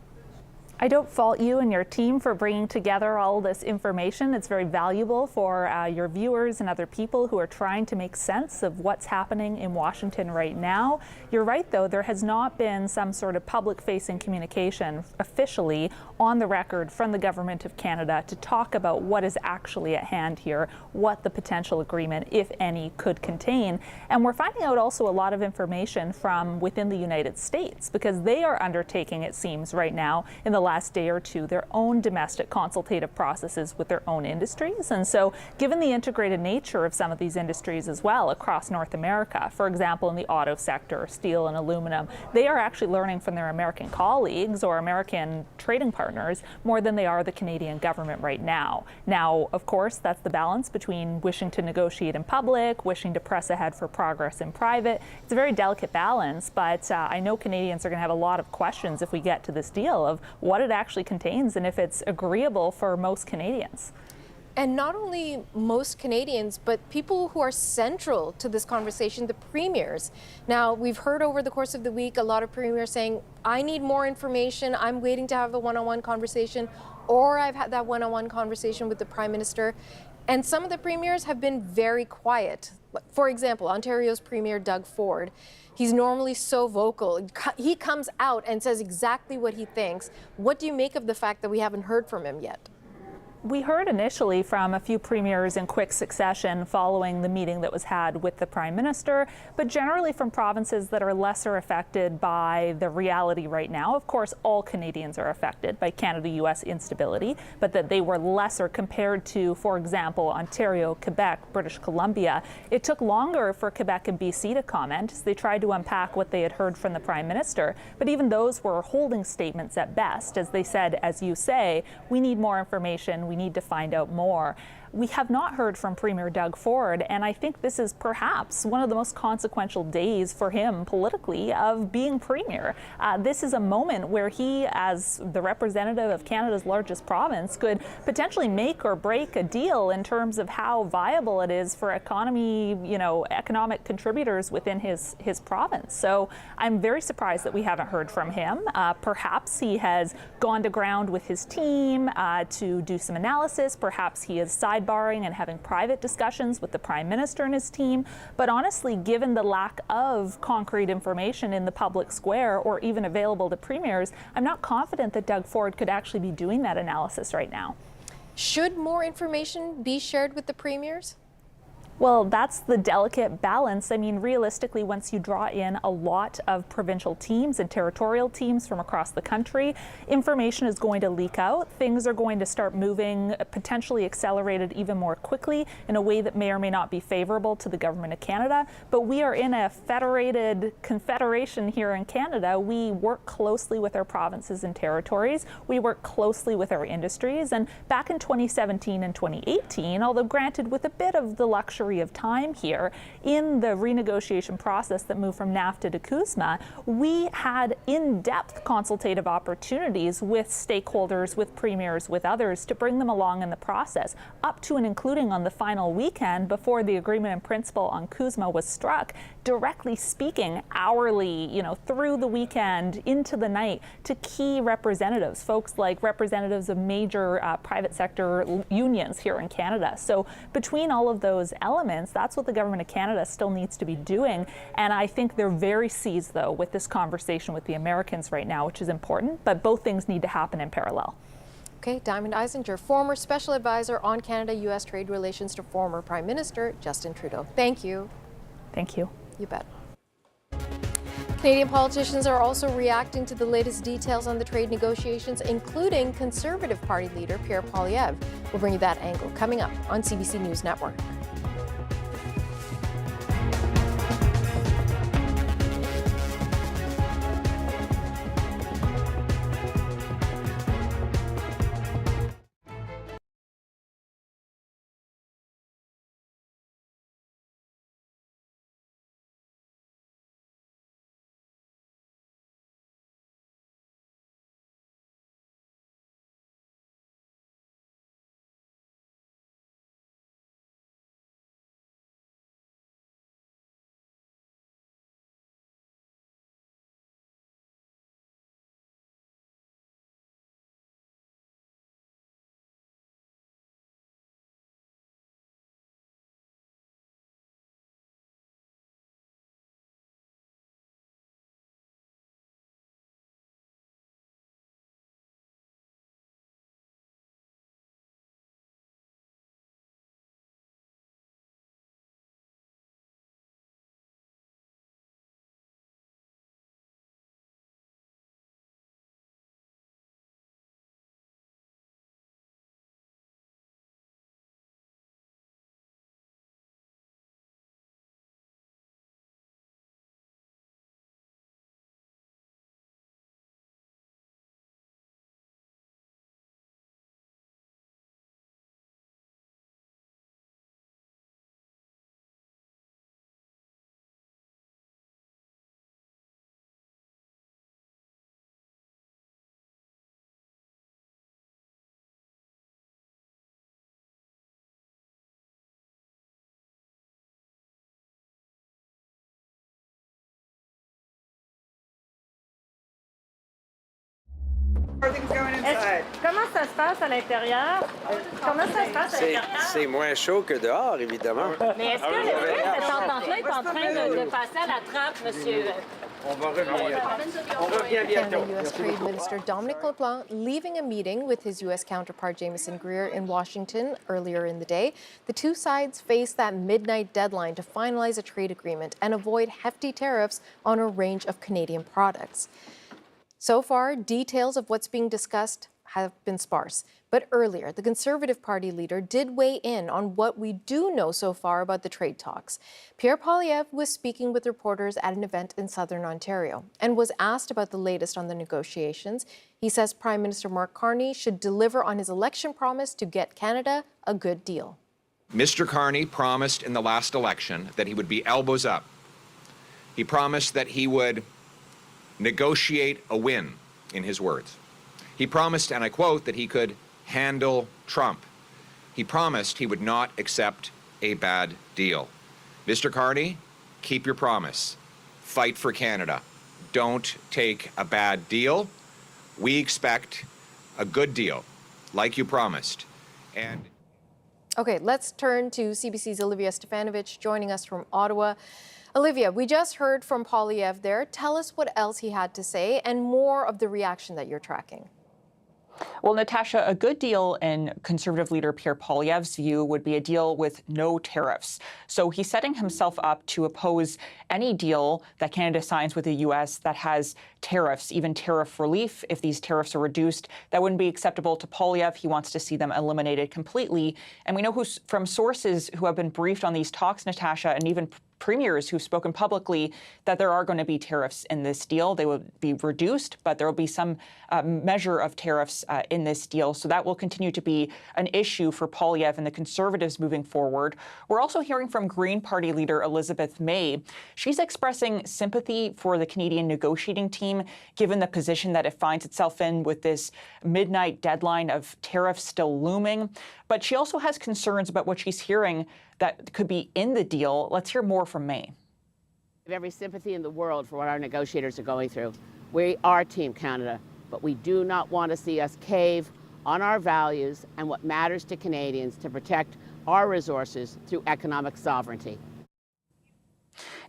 I don't fault you and your team for bringing together all this information. It's very valuable for your viewers and other people who are trying to make sense of what's happening in Washington right now. You're right, though, there has not been some sort of public-facing communication officially on the record from the Government of Canada to talk about what is actually at hand here, what the potential agreement, if any, could contain. And we're finding out also a lot of information from within the United States, because they are undertaking, it seems right now, in the last day or two, their own domestic consultative processes with their own industries. And so given the integrated nature of some of these industries as well across North America, for example, in the auto sector, steel and aluminum, they are actually learning from their American colleagues or American trading partners more than they are the Canadian government right now. Now, of course, that's the balance between wishing to negotiate in public, wishing to press ahead for progress in private. It's a very delicate balance, but I know Canadians are going to have a lot of questions if we get to this deal of what it actually contains and if it's agreeable for most Canadians.
And not only most Canadians, but people who are central to this conversation, the premiers. Now, we've heard over the course of the week a lot of premiers saying, I need more information, I'm waiting to have a one-on-one conversation, or I've had that one-on-one conversation with the Prime Minister. And some of the premiers have been very quiet. For example, Ontario's Premier Doug Ford. He's normally so vocal. He comes out and says exactly what he thinks. What do you make of the fact that we haven't heard from him yet?
We heard initially from a few premiers in quick succession following the meeting that was had with the Prime Minister, but generally from provinces that are lesser affected by the reality right now. Of course, all Canadians are affected by Canada-U.S. instability, but that they were lesser compared to, for example, Ontario, Quebec, British Columbia. It took longer for Quebec and BC to comment as they tried to unpack what they had heard from the Prime Minister, but even those were holding statements at best, as they said, as you say, we need more information, we need to find out more. We have not heard from Premier Doug Ford, and I think this is perhaps one of the most consequential days for him politically of being Premier. This is a moment where he, as the representative of Canada's largest province, could potentially make or break a deal in terms of how viable it is for economic contributors within his province. So I'm very surprised that we haven't heard from him. Perhaps he has gone to ground with his team to do some analysis. Perhaps he is sidebarring and having private discussions with the Prime Minister and his team. But honestly, given the lack of concrete information in the public square or even available to premiers, I'm not confident that Doug Ford could actually be doing that analysis right now.
Should more information be shared with the premiers?
Well, that's the delicate balance. I mean, realistically, once you draw in a lot of provincial teams and territorial teams from across the country, information is going to leak out. Things are going to start moving, potentially accelerated even more quickly in a way that may or may not be favorable to the Government of Canada. But we are in a federated confederation here in Canada. We work closely with our provinces and territories. We work closely with our industries. And back in 2017 and 2018, although granted with a bit of the luxury of time here, in the renegotiation process that moved from NAFTA to CUSMA, we had in-depth consultative opportunities with stakeholders, with premiers, with others to bring them along in the process, up to and including on the final weekend before the agreement in principle on CUSMA was struck, directly speaking hourly, through the weekend into the night to key representatives, folks like representatives of major private sector unions here in Canada. So between all of those elements, that's what the Government of Canada still needs to be doing. And I think they're very seized, though, with this conversation with the Americans right now, which is important, but both things need to happen in parallel.
Okay, Diamond Eisinger, former Special Advisor on Canada-U.S. Trade Relations to former Prime Minister Justin Trudeau. Thank you.
Thank you.
You bet. Canadian politicians are also reacting to the latest details on the trade negotiations, including Conservative Party leader Pierre Poilievre. We'll bring you that angle coming up on CBC News Network.
Comment ça se passe à l'intérieur? Comment ça se passe à l'intérieur?
C'est moins chaud que dehors, évidemment.
Mais est-ce que cette entente-là est en train de passer à la trappe, monsieur?
On va revenir. On revient bientôt.
Canada-U.S. Trade Minister Dominic LeBlanc leaving a meeting with his U.S. counterpart Jamieson Greer in Washington earlier in the day. The two sides face that midnight deadline to finalize a trade agreement and avoid hefty tariffs on a range of Canadian products. So far, details of what's being discussed have been sparse. But earlier, the Conservative Party leader did weigh in on what we do know so far about the trade talks. Pierre Poilievre was speaking with reporters at an event in Southern Ontario and was asked about the latest on the negotiations. He says Prime Minister Mark Carney should deliver on his election promise to get Canada a good deal.
Mr. Carney promised in the last election that he would be elbows up. He promised that he would negotiate a win, in his words. He promised, and I quote, that he could handle Trump. He promised he would not accept a bad deal. Mr. Carney, keep your promise. Fight for Canada. Don't take a bad deal. We expect a good deal, like you promised. And
okay, let's turn to CBC's Olivia Stefanovic joining us from Ottawa. Olivia, we just heard from Poilievre there. Tell us what else he had to say and more of the reaction that you're tracking.
Well, Natasha, a good deal in Conservative leader Pierre Poilievre's view would be a deal with no tariffs. So he's setting himself up to oppose any deal that Canada signs with the U.S. that has tariffs, even tariff relief. If these tariffs are reduced, that wouldn't be acceptable to Poilievre. He wants to see them eliminated completely. And we know from sources who have been briefed on these talks, Natasha, and even premiers who've spoken publicly that there are going to be tariffs in this deal. They will be reduced, but there will be some measure of tariffs in this deal. So that will continue to be an issue for Poilievre and the Conservatives moving forward. We're also hearing from Green Party leader Elizabeth May. She's expressing sympathy for the Canadian negotiating team, given the position that it finds itself in with this midnight deadline of tariffs still looming. But she also has concerns about what she's hearing that could be in the deal. Let's hear more from May.
I have every sympathy in the world for what our negotiators are going through. We are Team Canada, but we do not want to see us cave on our values and what matters to Canadians to protect our resources through economic sovereignty.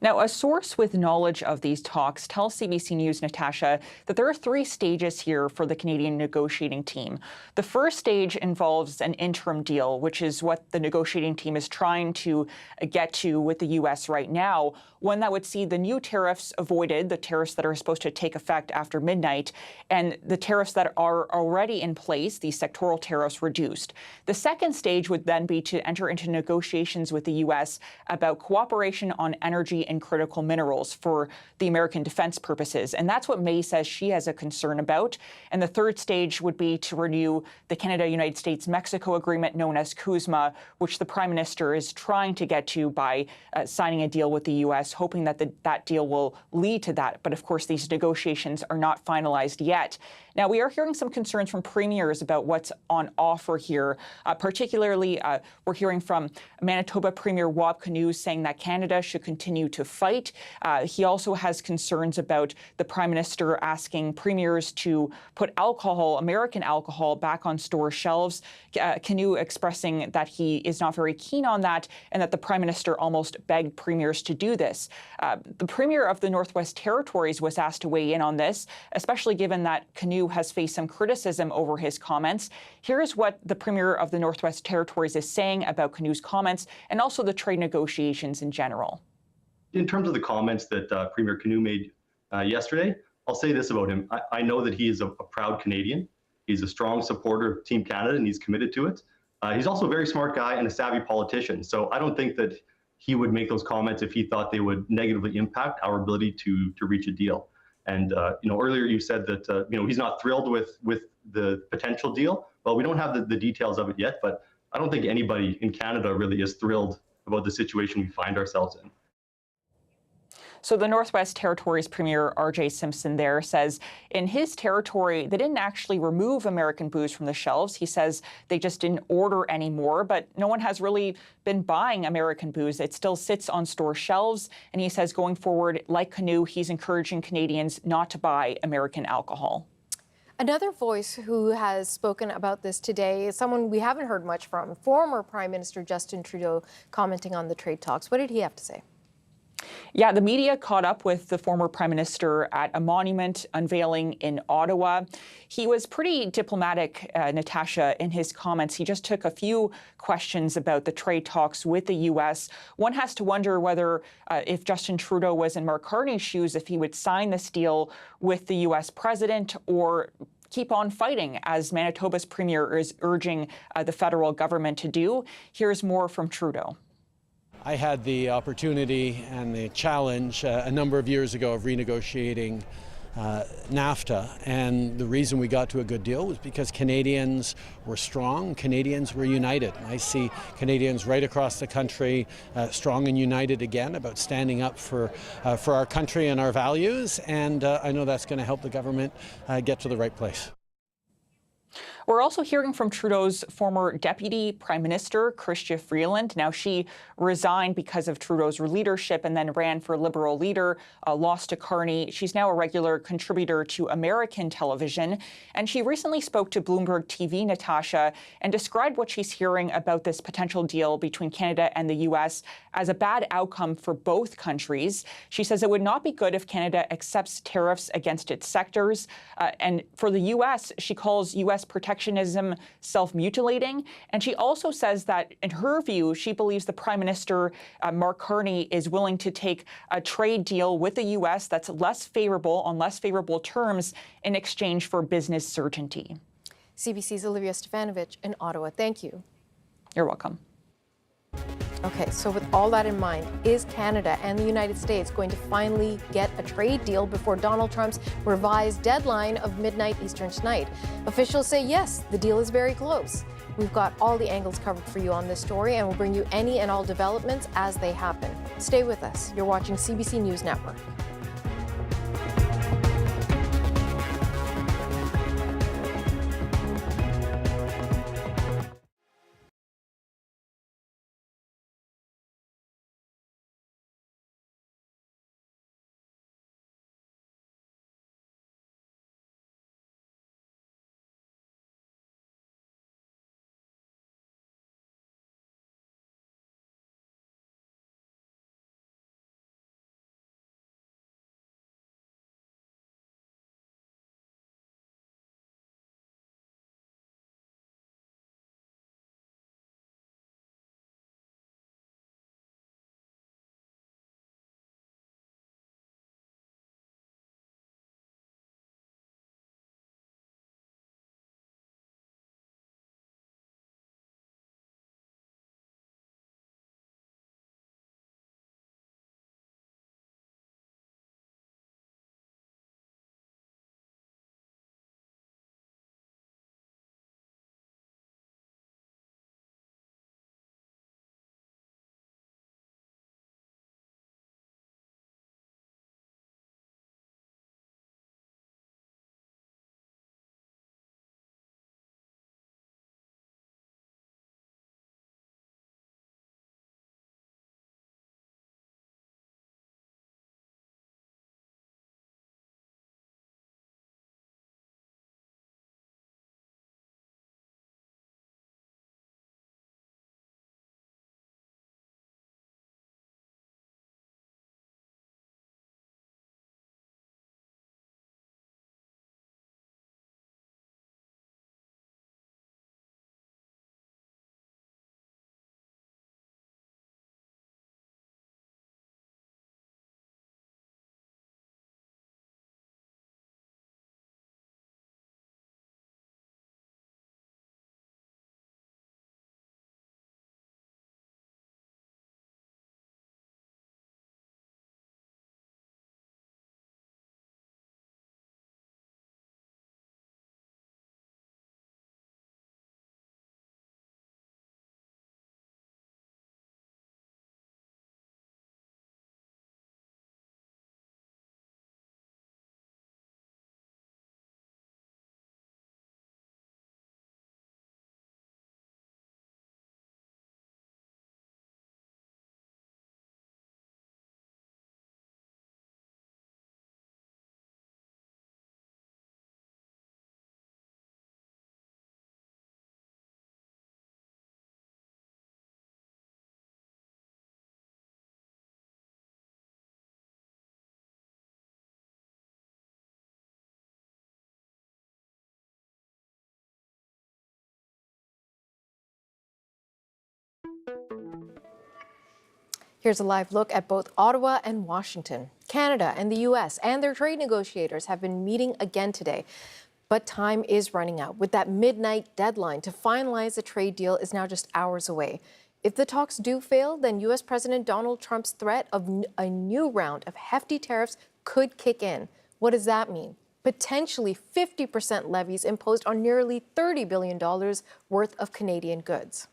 Now, a source with knowledge of these talks tells CBC News, Natasha, that there are 3 stages here for the Canadian negotiating team. The first stage involves an interim deal, which is what the negotiating team is trying to get to with the U.S. right now, one that would see the new tariffs avoided, the tariffs that are supposed to take effect after midnight, and the tariffs that are already in place, these sectoral tariffs, reduced. The second stage would then be to enter into negotiations with the U.S. about cooperation on energy and critical minerals for the American defense purposes. And that's what May says she has a concern about. And the third stage would be to renew the Canada-United States-Mexico agreement known as CUSMA, which the Prime Minister is trying to get to by signing a deal with the U.S., hoping that that deal will lead to that. But of course, these negotiations are not finalized yet. Now, we are hearing some concerns from premiers about what's on offer here. Particularly, we're hearing from Manitoba Premier Wab Kinew saying that Canada should continue to fight. He also has concerns about the Prime Minister asking premiers to put alcohol, American alcohol, back on store shelves. Kinew expressing that he is not very keen on that and that the Prime Minister almost begged premiers to do this. The Premier of the Northwest Territories was asked to weigh in on this, especially given that Kinew has faced some criticism over his comments. Here's what the Premier of the Northwest Territories is saying about Kinew's comments and also the trade negotiations in general.
In terms of the comments that Premier Kinew made yesterday, I'll say this about him. I know that he is a proud Canadian. He's a strong supporter of Team Canada, and he's committed to it. He's also a very smart guy and a savvy politician. So I don't think that he would make those comments if he thought they would negatively impact our ability to reach a deal. And earlier you said that he's not thrilled with the potential deal. Well, we don't have the details of it yet, but I don't think anybody in Canada really is thrilled about the situation we find ourselves in.
So the Northwest Territories Premier R.J. Simpson there says in his territory, they didn't actually remove American booze from the shelves. He says they just didn't order any more, but no one has really been buying American booze. It still sits on store shelves. And he says going forward, like Kinew, he's encouraging Canadians not to buy American alcohol.
Another voice who has spoken about this today is someone we haven't heard much from, former Prime Minister Justin Trudeau, commenting on the trade talks. What did he have to say?
Yeah, the media caught up with the former Prime Minister at a monument unveiling in Ottawa. He was pretty diplomatic, Natasha, in his comments. He just took a few questions about the trade talks with the U.S. One has to wonder whether if Justin Trudeau was in Mark Carney's shoes, if he would sign this deal with the U.S. president or keep on fighting, as Manitoba's premier is urging the federal government to do. Here's more from Trudeau.
I had the opportunity and the challenge a number of years ago of renegotiating NAFTA, and the reason we got to a good deal was because Canadians were strong, Canadians were united. I see Canadians right across the country strong and united again about standing up for our country and our values, and I know that's going to help the government get to the right place.
We're also hearing from Trudeau's former Deputy Prime Minister, Chrystia Freeland. Now, she resigned because of Trudeau's leadership and then ran for Liberal leader, lost to Carney. She's now a regular contributor to American television. And she recently spoke to Bloomberg TV, Natasha, and described what she's hearing about this potential deal between Canada and the U.S. as a bad outcome for both countries. She says it would not be good if Canada accepts tariffs against its sectors. And for the U.S., she calls U.S. protectionism self-mutilating. And she also says that, in her view, she believes the Prime Minister, Mark Carney, is willing to take a trade deal with the U.S. that's less favorable, on less favorable terms, in exchange for business certainty.
CBC's Olivia Stefanovic in Ottawa. Thank you.
You're welcome.
Okay, so with all that in mind, is Canada and the United States going to finally get a trade deal before Donald Trump's revised deadline of midnight Eastern tonight? Officials say yes, the deal is very close. We've got all the angles covered for you on this story, and we'll bring you any and all developments as they happen. Stay with us. You're watching CBC News Network. Here's a live look at both Ottawa and Washington. Canada and the U.S. and their trade negotiators have been meeting again today. But time is running out, with that midnight deadline to finalize the trade deal is now just hours away. If the talks do fail, then U.S. President Donald Trump's threat of a new round of hefty tariffs could kick in. What does that mean? Potentially 50% levies imposed on nearly $30 billion worth of Canadian goods.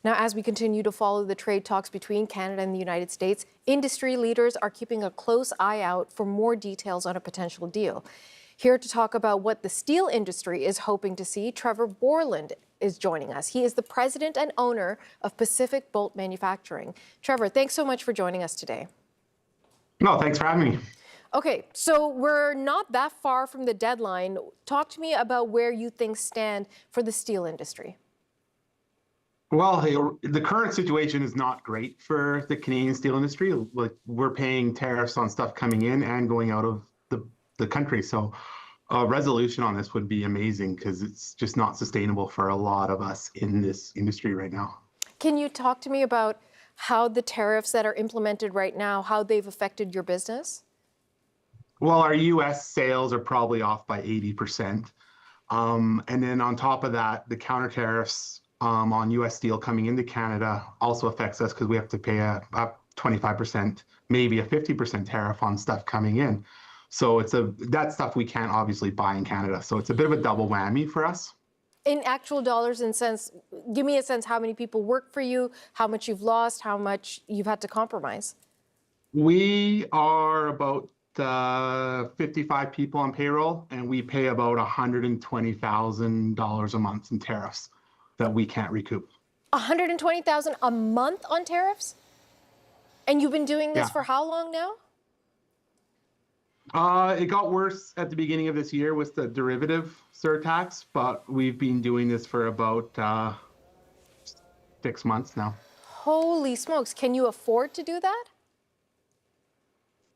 Now, as we continue to follow the trade talks between Canada and the United States, industry leaders are keeping a close eye out for more details on a potential deal. Here to talk about what the steel industry is hoping to see, Trevor Borland is joining us. He is the president and owner of Pacific Bolt Manufacturing. Trevor, thanks so much for joining us today.
No, thanks for having me.
Okay, so we're not that far from the deadline. Talk to me about where you things stand for the steel industry.
Well, the current situation is not great for the Canadian steel industry. Like, we're paying tariffs on stuff coming in and going out of the country. So a resolution on this would be amazing because it's just not sustainable for a lot of us in this industry right now.
Can you talk to me about how the tariffs that are implemented right now, how they've affected your business?
Well, our U.S. sales are probably off by 80%. And then on top of that, the counter tariffs on U.S. steel coming into Canada also affects us because we have to pay a 25%, maybe a 50% tariff on stuff coming in. So that's stuff we can't obviously buy in Canada. So it's a bit of a double whammy for us.
In actual dollars and cents, give me a sense how many people work for you, how much you've lost, how much you've had to compromise.
We are about 55 people on payroll, and we pay about $120,000 a month in tariffs that we can't recoup.
$120,000 a month on tariffs? And you've been doing this for how long now?
It got worse at the beginning of this year with the derivative surtax, but we've been doing this for about 6 months now.
Holy smokes, can you afford to do that?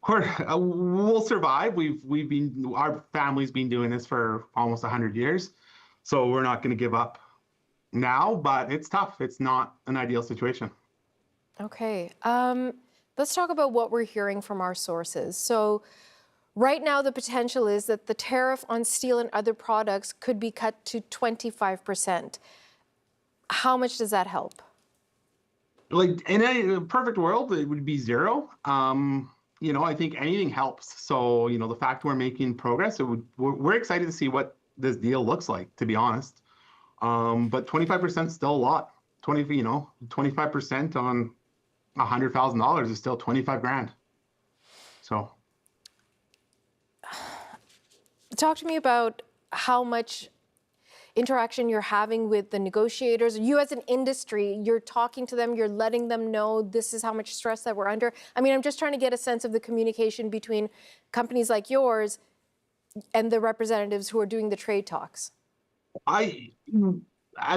We'll survive. Our family's been doing this for almost 100 years, so we're not going to give up now, but it's tough. It's not an ideal situation.
Okay, let's talk about what we're hearing from our sources. So right now, the potential is that the tariff on steel and other products could be cut to 25%. How much does that help?
Like, in a perfect world, it would be zero. I think anything helps. So, the fact we're making progress, we're excited to see what this deal looks like, to be honest. But 25% is still a lot. 25% on $100,000 is still 25 grand. So.
Talk to me about how much interaction you're having with the negotiators. You as an industry, you're talking to them, you're letting them know this is how much stress that we're under. I mean, I'm just trying to get a sense of the communication between companies like yours and the representatives who are doing the trade talks.
At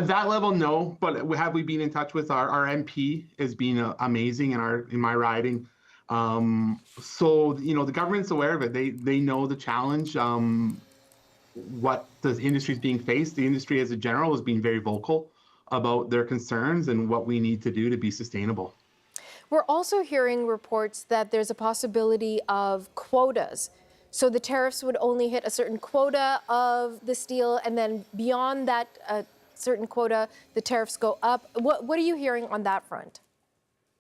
that level, no, but have we been in touch with our MP has been amazing in my riding. So, the government's aware of it. They know the challenge, what the industry is being faced. The industry as a general has been very vocal about their concerns and what we need to do to be sustainable.
We're also hearing reports that there's a possibility of quotas. So the tariffs would only hit a certain quota of the steel, and then beyond that certain quota, the tariffs go up. What are you hearing on that front?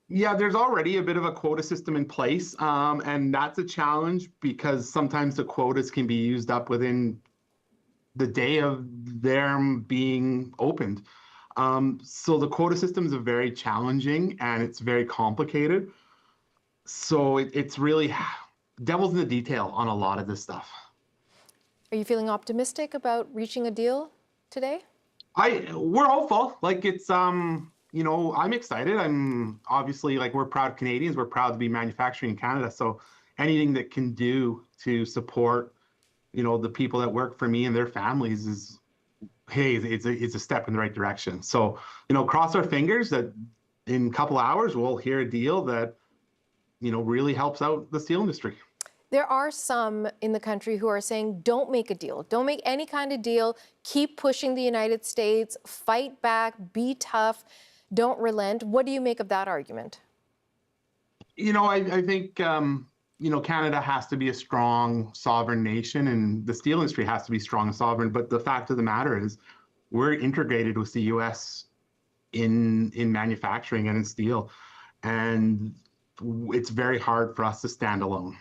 Yeah, there's already a bit of a quota system in place, and that's a challenge because sometimes the quotas can be used up within the day of them being opened. So the quota systems are very challenging and it's very complicated. So it's really devil's in the detail on a lot of this stuff.
Are you feeling optimistic about reaching a deal today?
We're hopeful. Like, it's I'm excited. I'm obviously, like, we're proud Canadians. We're proud to be manufacturing in Canada. So anything that can do to support, the people that work for me and their families is, hey, it's a step in the right direction. So, cross our fingers that in a couple hours we'll hear a deal that, really helps out the steel industry.
There are some in the country who are saying, don't make a deal. Don't make any kind of deal. Keep pushing the United States. Fight back. Be tough. Don't relent. What do you make of that argument?
I think, Canada has to be a strong sovereign nation, and the steel industry has to be strong and sovereign. But the fact of the matter is, we're integrated with the U.S. in manufacturing and in steel, and it's very hard for us to stand alone.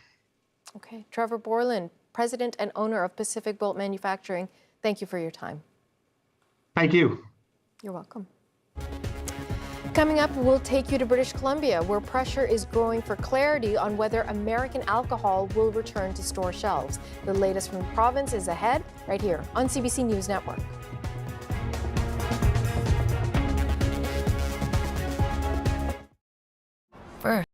Okay, Trevor Borland, president and owner of Pacific Bolt Manufacturing, thank you for your time.
Thank you.
You're welcome. Coming up, we'll take you to British Columbia, where pressure is growing for clarity on whether American alcohol will return to store shelves. The latest from the province is ahead, right here on CBC News Network. First.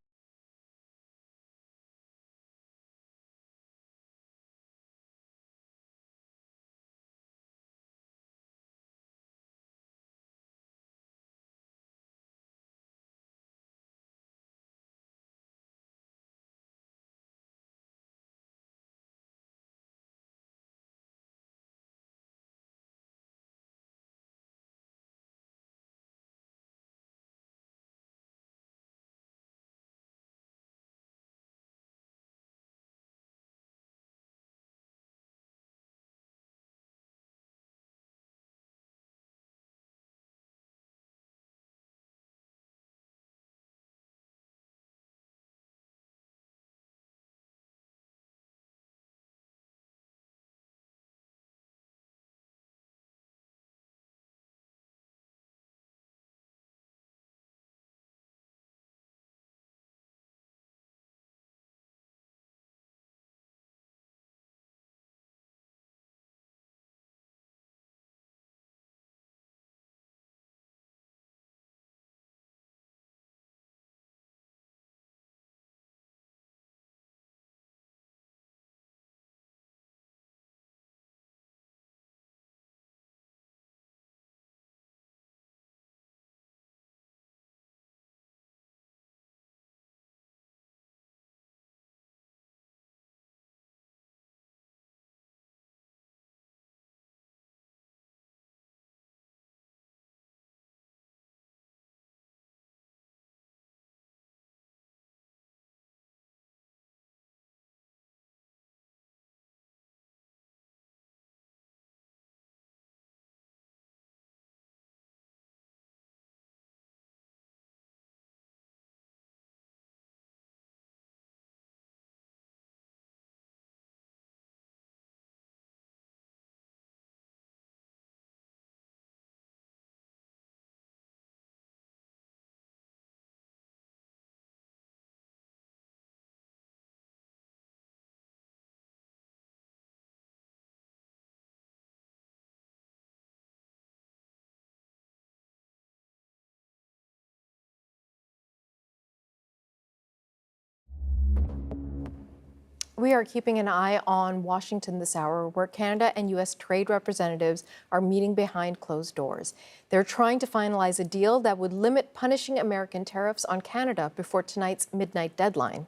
We are keeping an eye on Washington this hour, where Canada and U.S. trade representatives are meeting behind closed doors. They're trying to finalize a deal that would limit punishing American tariffs on Canada before tonight's midnight deadline.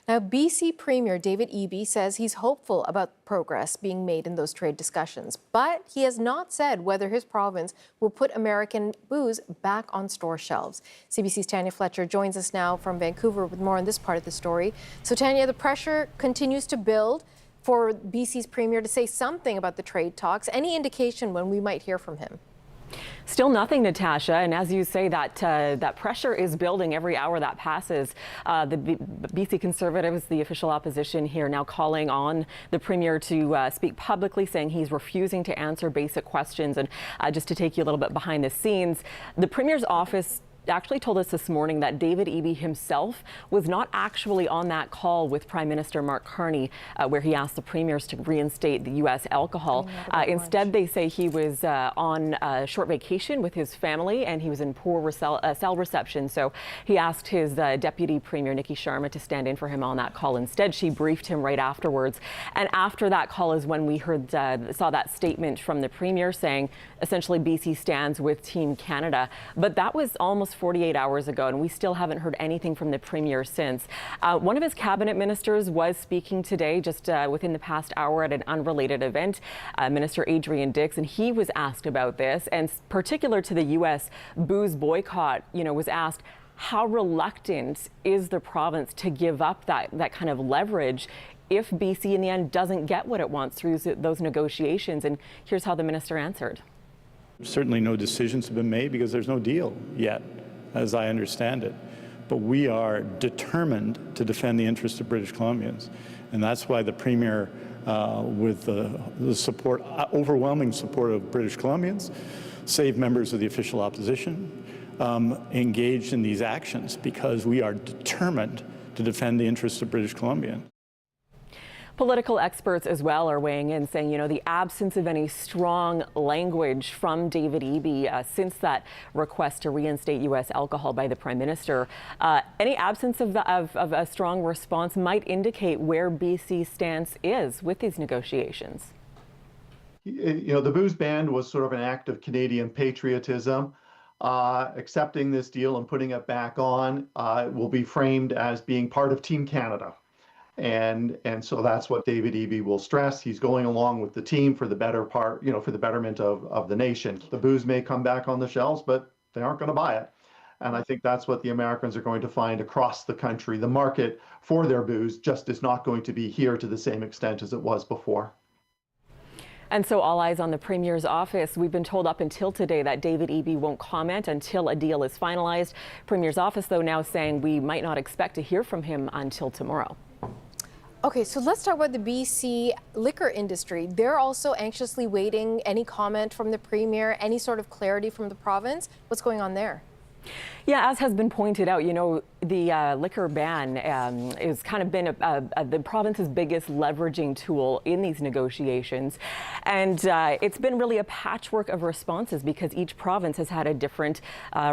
Now, BC Premier David Eby says he's hopeful about progress being made in those trade discussions, but he has not said whether his province will put American booze back on store shelves. CBC's Tanya Fletcher joins us now from Vancouver with more on this part of the story. So, Tanya, the pressure continues to build for BC's Premier to say something about the trade talks. Any indication when we might hear from him?
Still nothing, Natasha, and as you say, that pressure is building every hour that passes. The BC Conservatives, the official opposition here, now calling on the Premier to speak publicly, saying he's refusing to answer basic questions. And just to take you a little bit behind the scenes, the Premier's office actually told us this morning that David Eby himself was not actually on that call with Prime Minister Mark Carney, where he asked the premiers to reinstate the U.S. alcohol. Instead, they say he was on a short vacation with his family and he was in poor cell reception. So he asked his Deputy Premier, Nikki Sharma, to stand in for him on that call. Instead, she briefed him right afterwards. And after that call is when we saw that statement from the Premier saying, essentially, BC stands with Team Canada. But that was almost 48 hours ago, and we still haven't heard anything from the Premier since. One of his cabinet ministers was speaking today, just within the past hour, at an unrelated event, Minister Adrian Dix, and he was asked about this, and particular to the U.S. booze boycott, was asked, how reluctant is the province to give up that kind of leverage if BC in the end doesn't get what it wants through those negotiations? And here's how the minister answered.
Certainly no decisions have been made because there's no deal yet, as I understand it. But we are determined to defend the interests of British Columbians. And that's why the Premier, with the support, overwhelming support of British Columbians, save members of the official opposition, engaged in these actions, because we are determined to defend the interests of British Columbia.
Political experts as well are weighing in, saying, the absence of any strong language from David Eby since that request to reinstate U.S. alcohol by the Prime Minister, any absence of a strong response might indicate where BC's stance is with these negotiations.
The booze ban was sort of an act of Canadian patriotism. Accepting this deal and putting it back on will be framed as being part of Team Canada. And so that's what David Eby will stress. He's going along with the team for the better part, for the betterment of the nation. The booze may come back on the shelves, but they aren't going to buy it. And I think that's what the Americans are going to find across the country. The market for their booze just is not going to be here to the same extent as it was before.
And so all eyes on the Premier's office. We've been told up until today that David Eby won't comment until a deal is finalized. Premier's office, though, now saying we might not expect to hear from him until tomorrow.
Okay, so let's talk about the BC liquor industry. They're also anxiously waiting any comment from the Premier, any sort of clarity from the province. What's going on there?
Yeah, as has been pointed out, the liquor ban has kind of been the province's biggest leveraging tool in these negotiations. And it's been really a patchwork of responses because each province has had a different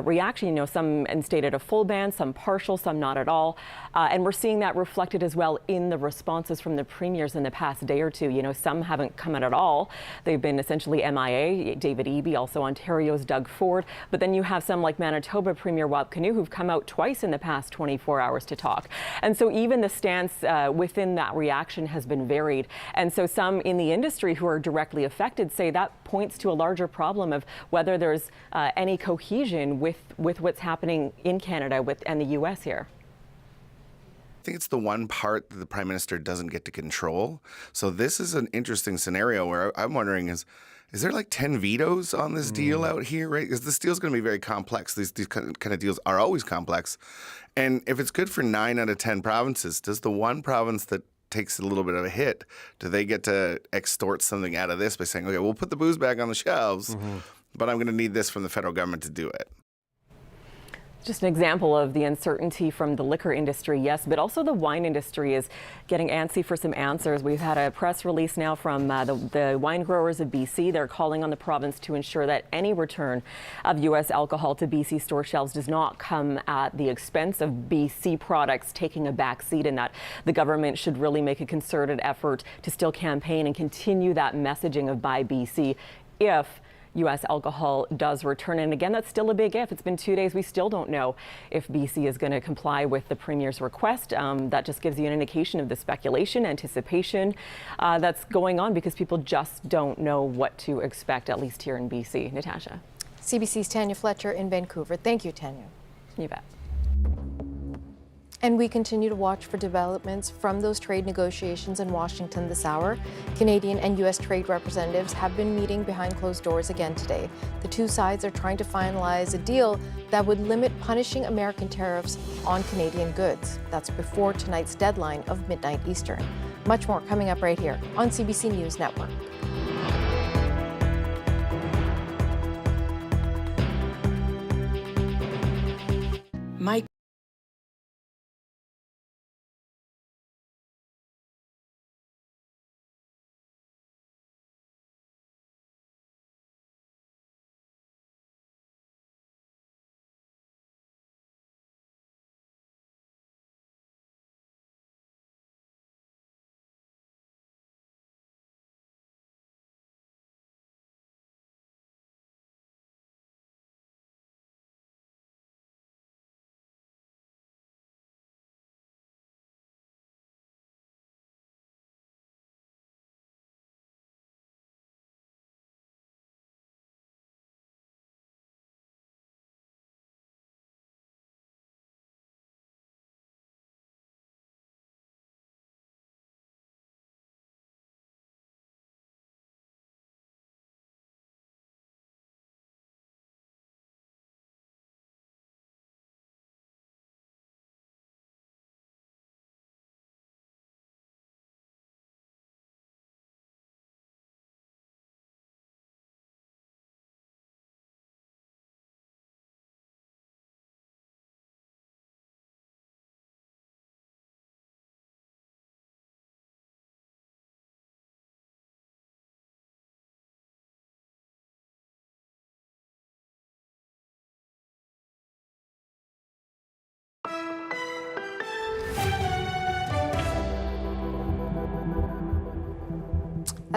reaction. Some instated a full ban, some partial, some not at all. And we're seeing that reflected as well in the responses from the premiers in the past day or two. Some haven't come out at all. They've been essentially MIA, David Eby, also Ontario's Doug Ford. But then you have some like Manitoba Premier Wap Kinew who've come out twice in the past 24 hours to talk. And so even the stance within that reaction has been varied. And so some in the industry who are directly affected say that points to a larger problem of whether there's any cohesion with what's happening in Canada and the U.S. here.
I think it's the one part that the Prime Minister doesn't get to control. So this is an interesting scenario where I'm wondering is there like 10 vetoes on this deal out here, right? Because this deal's going to be very complex. These kind of deals are always complex. And if it's good for 9 out of 10 provinces, does the one province that takes a little bit of a hit, do they get to extort something out of this by saying, okay, we'll put the booze back on the shelves, but I'm going to need this from the federal government to do it?
Just an example of the uncertainty from the liquor industry, yes, but also the wine industry is getting antsy for some answers. We've had a press release now from the wine growers of BC. They're calling on the province to ensure that any return of U.S. alcohol to BC store shelves does not come at the expense of BC products taking a back seat, and that the government should really make a concerted effort to still campaign and continue that messaging of Buy BC if U.S. alcohol does return. And again, that's still a big if. It's been 2 days. We still don't know if BC is going to comply with the Premier's request. That just gives you an indication of the speculation, anticipation that's going on because people just don't know what to expect, at least here in BC. Natasha.
CBC's Tanya Fletcher in Vancouver. Thank you, Tanya.
You bet.
And we continue to watch for developments from those trade negotiations in Washington this hour. Canadian and U.S. trade representatives have been meeting behind closed doors again today. The two sides are trying to finalize a deal that would limit punishing American tariffs on Canadian goods. That's before tonight's deadline of midnight Eastern. Much more coming up right here on CBC News Network.
My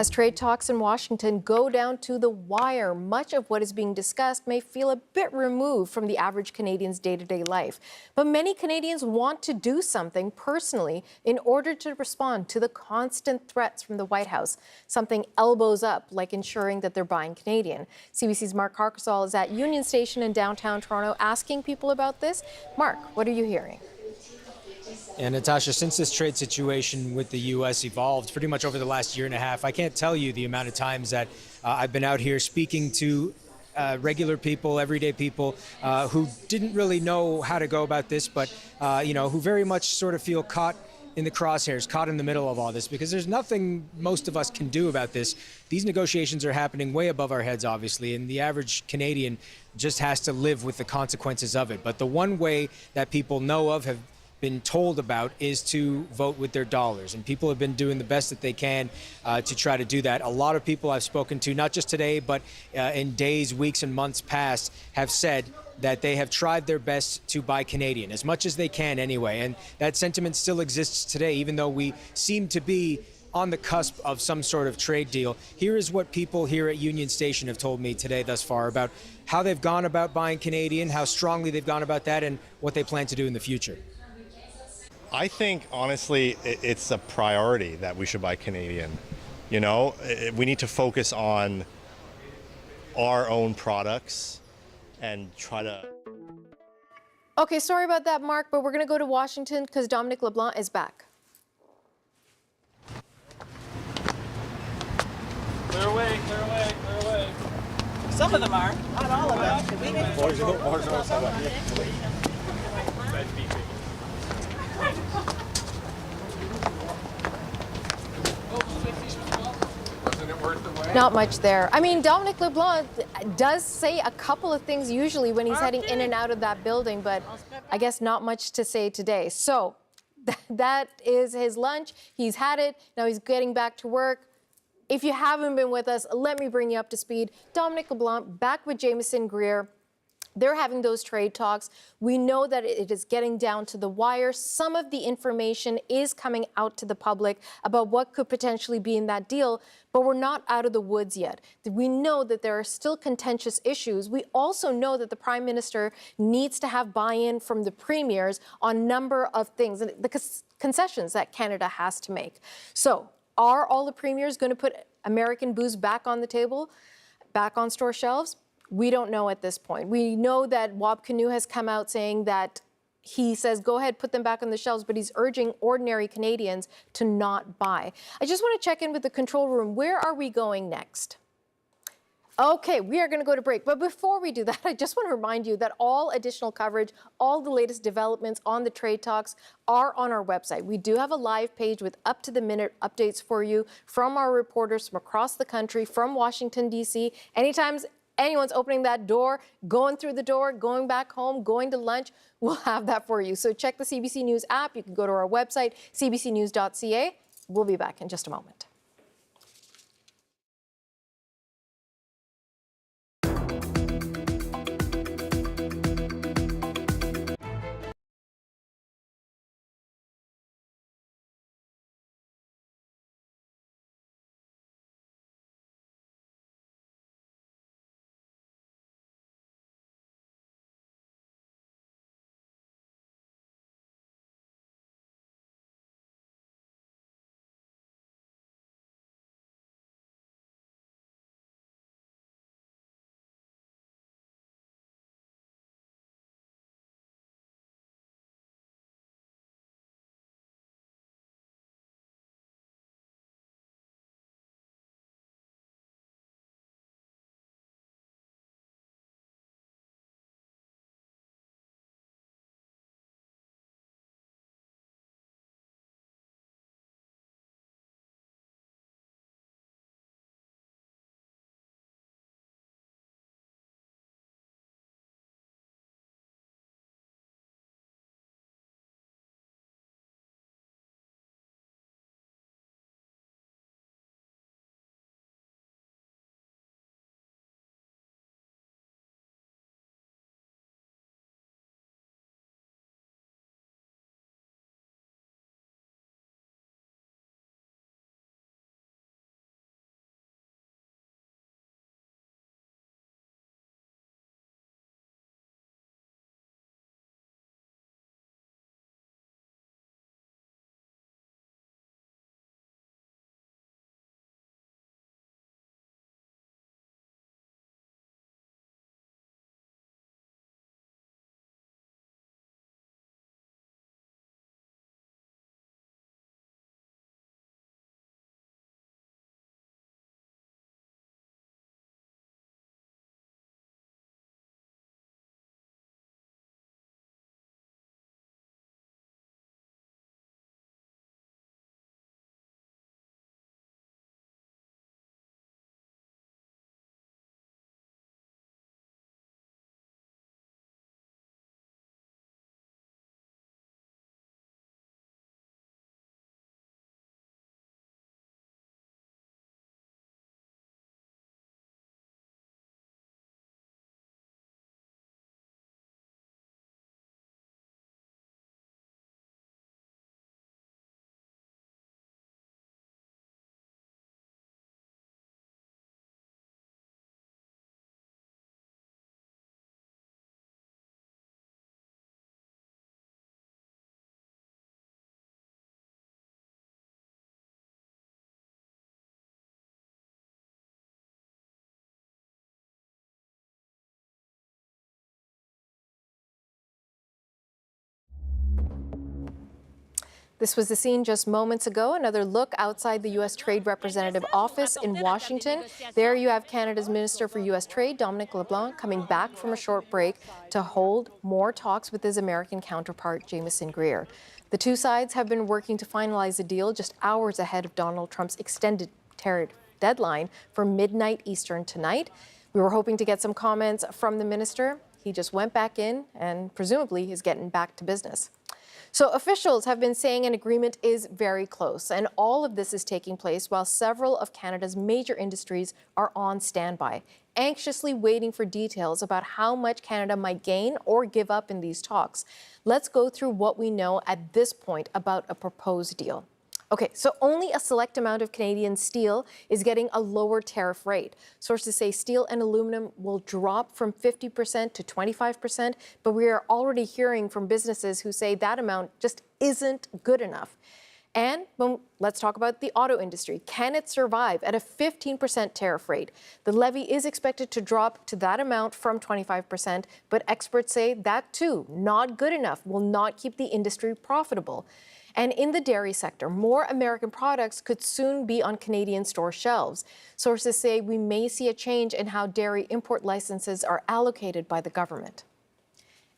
As trade talks in Washington go down to the wire, much of what is being discussed may feel a bit removed from the average Canadian's day-to-day life. But many Canadians want to do something personally in order to respond to the constant threats from the White House, something elbows up, like ensuring that they're buying Canadian. CBC's Mark Harkesall is at Union Station in downtown Toronto asking people about this. Mark, what are you hearing?
And Natasha, since this trade situation with the U.S. evolved pretty much over the last year and a half, I can't tell you the amount of times that I've been out here speaking to regular people, everyday people who didn't really know how to go about this, but who very much sort of feel caught in the crosshairs, caught in the middle of all this, because there's nothing most of us can do about this. These negotiations are happening way above our heads, obviously, and the average Canadian just has to live with the consequences of it. But the one way that people know of, have been told about, is to vote with their dollars. And people have been doing the best that they can to try to do that. A lot of people I've spoken to, not just today, but in days, weeks, and months past, have said that they have tried their best to buy Canadian, as much as they can anyway. And that sentiment still exists today, even though we seem to be on the cusp of some sort of trade deal. Here is what people here at Union Station have told me today thus far about how they've gone about buying Canadian, how strongly they've gone about that, and what they plan to do in the future.
I think, honestly, it's a priority that we should buy Canadian. You know, we need to focus on our own products and try to...
Okay, sorry about that, Mark, but we're going to go to Washington because Dominic LeBlanc is back.
Clear away, clear away, clear away.
Some of them are, not all of them.
Not much there. I mean, Dominic LeBlanc does say a couple of things usually when he's heading in and out of that building, but I guess not much to say today. So that is his lunch. He's had it. Now he's getting back to work. If you haven't been with us, let me bring you up to speed. Dominic LeBlanc back with Jameson Greer. They're having those trade talks. We know that it is getting down to the wire. Some of the information is coming out to the public about what could potentially be in that deal, but we're not out of the woods yet. We know that there are still contentious issues. We also know that the Prime Minister needs to have buy-in from the premiers on a number of things, and the concessions that Canada has to make. So are all the premiers going to put American booze back on the table, back on store shelves? We don't know at this point. We know that Wab Kinew has come out saying that he says, go ahead, put them back on the shelves, but he's urging ordinary Canadians to not buy. I just want to check in with the control room. Where are we going next? Okay, we are going to go to break. But before we do that, I just want to remind you that all additional coverage, all the latest developments on the trade talks are on our website. We do have a live page with up-to-the-minute updates for you from our reporters from across the country, from Washington, D.C. Anytime anyone's opening that door, going through the door, going back home, going to lunch, we'll have that for you. So check the CBC News app. You can go to our website, CBCNews.ca. We'll be back in just a moment. This was the scene just moments ago. Another look outside the U.S. Trade Representative office in Washington. There you have Canada's Minister for U.S. Trade, Dominic LeBlanc, coming back from a short break to hold more talks with his American counterpart, Jamieson Greer. The two sides have been working to finalize a deal just hours ahead of Donald Trump's extended tariff deadline for midnight Eastern tonight. We were hoping to get some comments from the minister. He just went back in and presumably is getting back to business. So officials have been saying an agreement is very close, and all of this is taking place while several of Canada's major industries are on standby, anxiously waiting for details about how much Canada might gain or give up in these talks. Let's go through what we know at this point about a proposed deal. Okay, so only a select amount of Canadian steel is getting a lower tariff rate. Sources say steel and aluminum will drop from 50% to 25%, but we are already hearing from businesses who say that amount just isn't good enough. And let's talk about the auto industry. Can it survive at a 15% tariff rate? The levy is expected to drop to that amount from 25%, but experts say that too, not good enough, will not keep the industry profitable. And in the dairy sector, more American products could soon be on Canadian store shelves. Sources say we may see a change in how dairy import licenses are allocated by the government.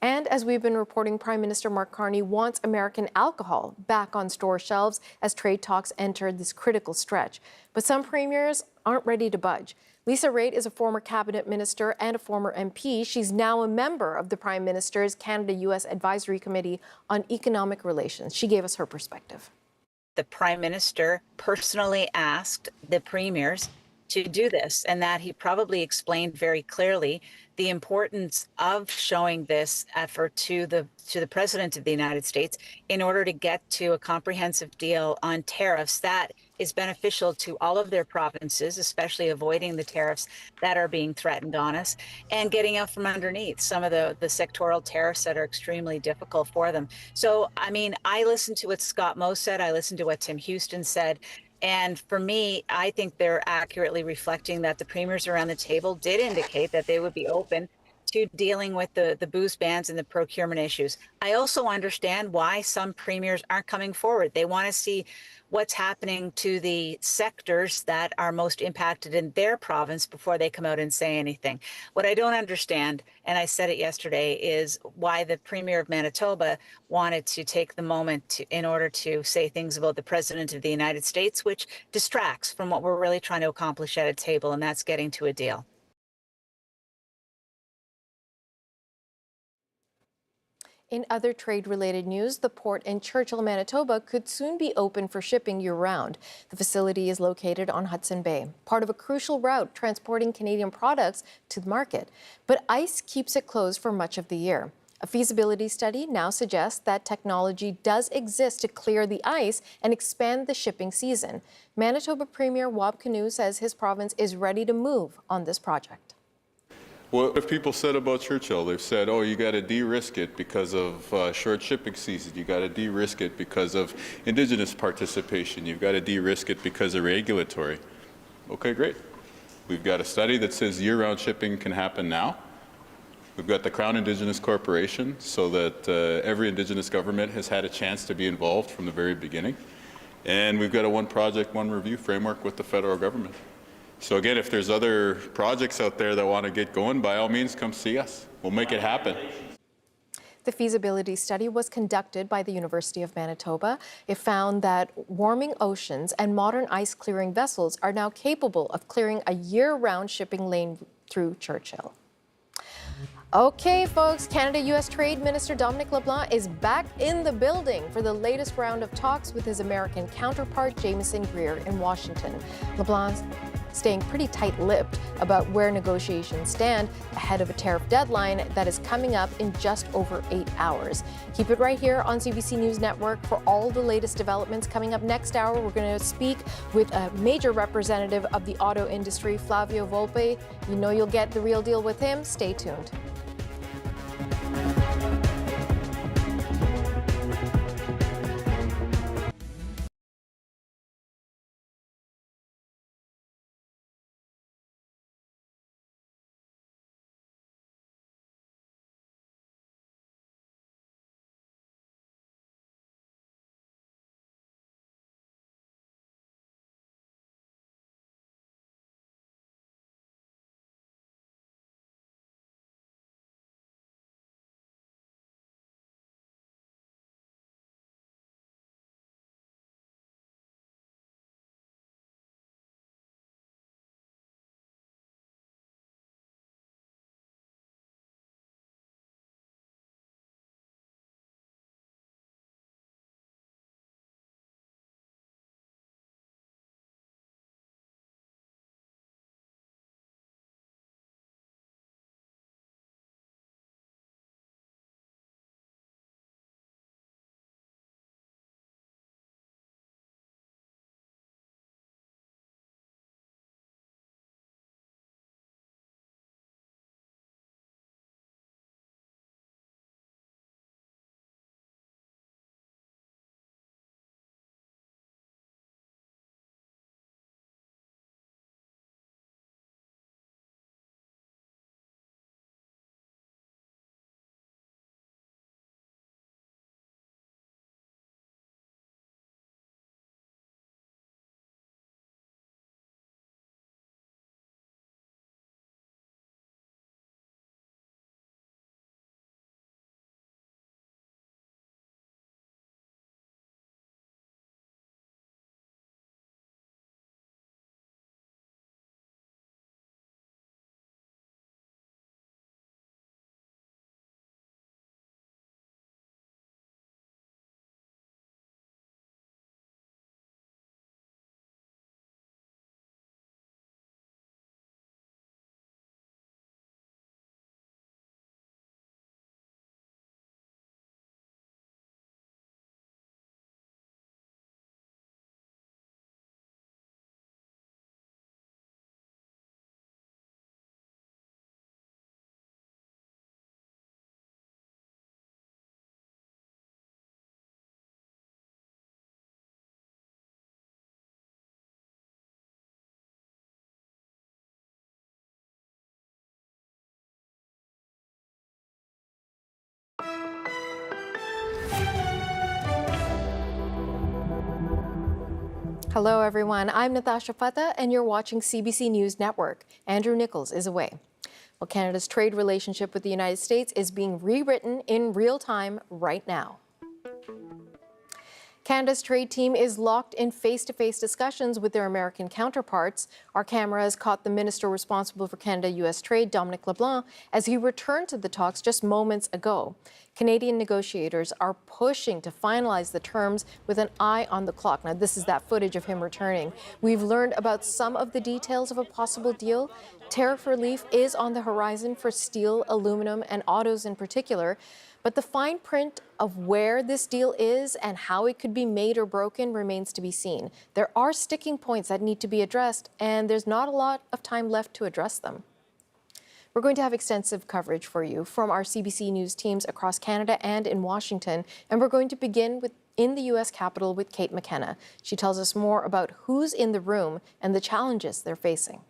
And as we've been reporting, Prime Minister Mark Carney wants American alcohol back on store shelves as trade talks enter this critical stretch. But some premiers aren't ready to budge. Lisa Raitt is a former cabinet minister and a former MP. She's now a member of the Prime Minister's Canada-U.S. Advisory Committee on Economic Relations. She gave us her perspective.
The Prime Minister personally asked the premiers to do this, and that he probably explained very clearly the importance of showing this effort to the President of the United States in order to get to a comprehensive deal on tariffs that is beneficial to all of their provinces, especially avoiding the tariffs that are being threatened on us and getting out from underneath some of the sectoral tariffs that are extremely difficult for them. So, I mean, I listened to what Scott Moe said. I listened to what Tim Houston said. And for me, I think they're accurately reflecting that the premiers around the table did indicate that they would be open to dealing with the booze bans and the procurement issues. I also understand why some premiers aren't coming forward. They want to see what's happening to the sectors that are most impacted in their province before they come out and say anything. What I don't understand, and I said it yesterday, is why the Premier of Manitoba wanted to take the moment in order to say things about the President of the United States, which distracts from what we're really trying to accomplish at a table, and that's getting to a deal.
In other trade-related news, the port in Churchill, Manitoba could soon be open for shipping year-round. The facility is located on Hudson Bay, part of a crucial route transporting Canadian products to the market. But ice keeps it closed for much of the year. A feasibility study now suggests that technology does exist to clear the ice and expand the shipping season. Manitoba Premier Wab Kinew says his province is ready to move on this project.
What have people said about Churchill? They've said, oh, you got to de-risk it because of short shipping season. You got to de-risk it because of Indigenous participation. You've got to de-risk it because of regulatory. Okay, great. We've got a study that says year-round shipping can happen now. We've got the Crown Indigenous Corporation so that every Indigenous government has had a chance to be involved from the very beginning. And we've got a one project, one review framework with the federal government. So again, if there's other projects out there that want to get going, by all means, come see us. We'll make it happen.
The feasibility study was conducted by the University of Manitoba. It found that warming oceans and modern ice-clearing vessels are now capable of clearing a year-round shipping lane through Churchill. Okay, folks, Canada-U.S. Trade Minister Dominic LeBlanc is back in the building for the latest round of talks with his American counterpart, Jamieson Greer, in Washington. LeBlanc staying pretty tight-lipped about where negotiations stand ahead of a tariff deadline that is coming up in just over 8 hours. Keep it right here on CBC News Network for all the latest developments. Coming up next hour, we're going to speak with a major representative of the auto industry, Flavio Volpe. You know you'll get the real deal with him. Stay tuned. Hello, everyone. I'm Natasha Fatah, and you're watching CBC News Network. Andrew Nichols is away. Well, Canada's trade relationship with the United States is being rewritten in real time right now. Canada's trade team is locked in face-to-face discussions with their American counterparts. Our cameras caught the minister responsible for Canada-U.S. trade, Dominic LeBlanc, as he returned to the talks just moments ago. Canadian negotiators are pushing to finalize the terms with an eye on the clock. Now, this is that footage of him returning. We've learned about some of the details of a possible deal. Tariff relief is on the horizon for steel, aluminum, and autos in particular. But the fine print of where this deal is and how it could be made or broken remains to be seen. There are sticking points that need to be addressed, and there's not a lot of time left to address them. We're going to have extensive coverage for you from our CBC News teams across Canada and in Washington, and we're going to begin in the U.S. Capitol with Kate McKenna. She tells us more about who's in the room and the challenges they're facing.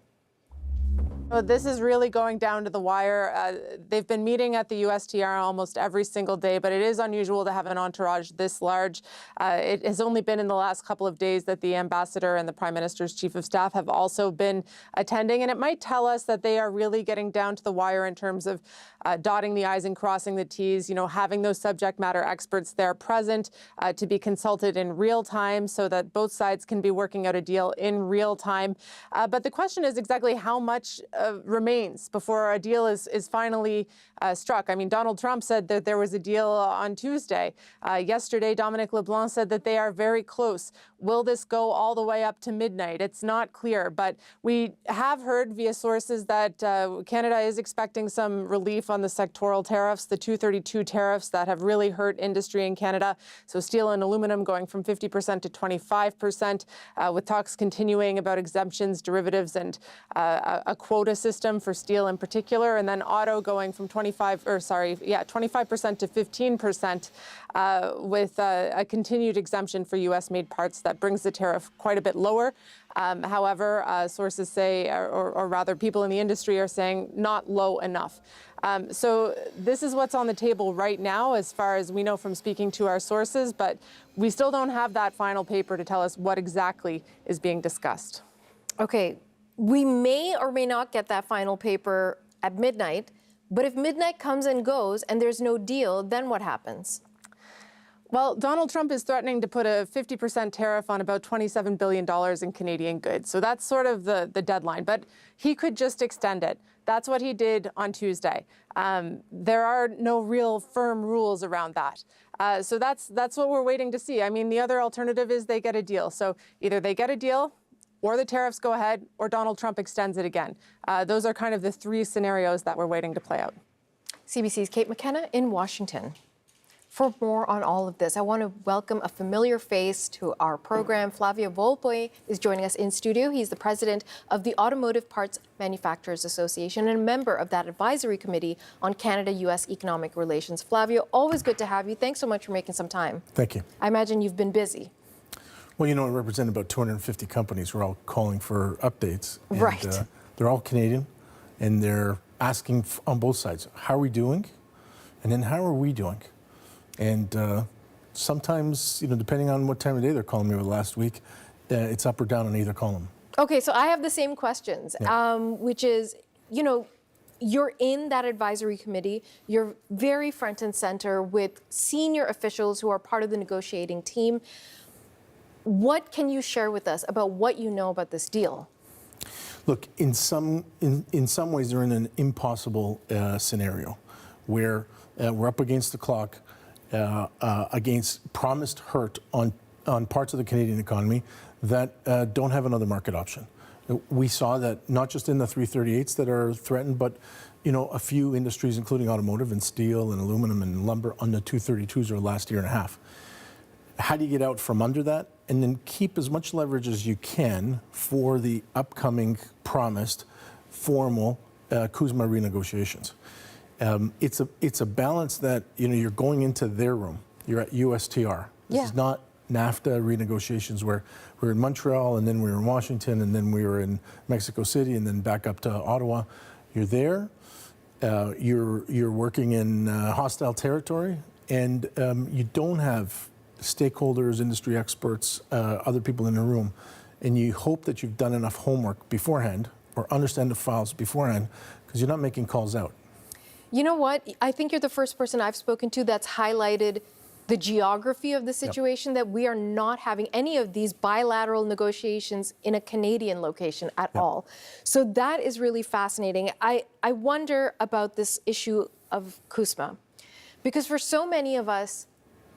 This is really going down to the wire. They've been meeting at the USTR almost every single day, but it is unusual to have an entourage this large. It has only been in the last couple of days that the ambassador and the Prime Minister's chief of staff have also been attending, and it might tell us that they are really getting down to the wire in terms of dotting the I's and crossing the T's, having those subject matter experts there present to be consulted in real time so that both sides can be working out a deal in real time. But the question is exactly how much remains before a deal is finally struck. I mean, Donald Trump said that there was a deal on Tuesday. Yesterday, Dominic LeBlanc said that they are very close. Will this go all the way up to midnight? It's not clear, but we have heard via sources that Canada is expecting some relief on the sectoral tariffs, the 232 tariffs that have really hurt industry in Canada. So steel and aluminum going from 50% to 25%, with talks continuing about exemptions, derivatives, and a quota system for steel in particular, and then auto going from 25% to 15%, with a continued exemption for U.S.-made parts that brings the tariff quite a bit lower. However, sources say, or rather people in the industry are saying, not low enough. So this is what's on the table right now as far as we know from speaking to our sources, but we still don't have that final paper to tell us what exactly is being discussed.
Okay, we may or may not get that final paper at midnight, but if midnight comes and goes and there's no deal, then what happens?
Well, Donald Trump is threatening to put a 50% tariff on about $27 billion in Canadian goods. So that's sort of the deadline, but he could just extend it. That's what he did on Tuesday. There are no real firm rules around that. So that's what we're waiting to see. I mean, the other alternative is they get a deal. So either they get a deal, or the tariffs go ahead, or Donald Trump extends it again. Those are kind of the three scenarios that we're waiting to play out.
CBC's Kate McKenna in Washington. For more on all of this, I want to welcome a familiar face to our program. Flavio Volpe is joining us in studio. He's the president of the Automotive Parts Manufacturers Association and a member of that advisory committee on Canada-U.S. economic relations. Flavio, always good to have you. Thanks so much for making some time.
Thank you.
I imagine you've been busy.
Well, I represent about 250 companies who are all calling for updates. And,
right.
They're all Canadian, and they're asking on both sides, how are we doing? And then how are we doing? And sometimes, depending on what time of day they're calling me over the last week, it's up or down on either column.
Okay, so I have the same questions, which is, you're in that advisory committee. You're very front and center with senior officials who are part of the negotiating team. What can you share with us about what you know about this deal?
Look, in some ways, they're in an impossible scenario where we're up against the clock, against promised hurt on parts of the Canadian economy that don't have another market option. We saw that not just in the 338s that are threatened, but a few industries, including automotive and steel and aluminum and lumber, on the 232s over the last year and a half. How do you get out from under that and then keep as much leverage as you can for the upcoming promised formal CUSMA renegotiations? It's a balance that, you're going into their room. You're at USTR. This is not NAFTA renegotiations where we're in Montreal and then we were in Washington and then we were in Mexico City and then back up to Ottawa. You're there. you're working in hostile territory, and you don't have stakeholders, industry experts, other people in the room, and you hope that you've done enough homework beforehand or understand the files beforehand, because you're not making calls out.
You know what? I think you're the first person I've spoken to that's highlighted the geography of the situation, that we are not having any of these bilateral negotiations in a Canadian location at all. So that is really fascinating. I wonder about this issue of CUSMA, because for so many of us,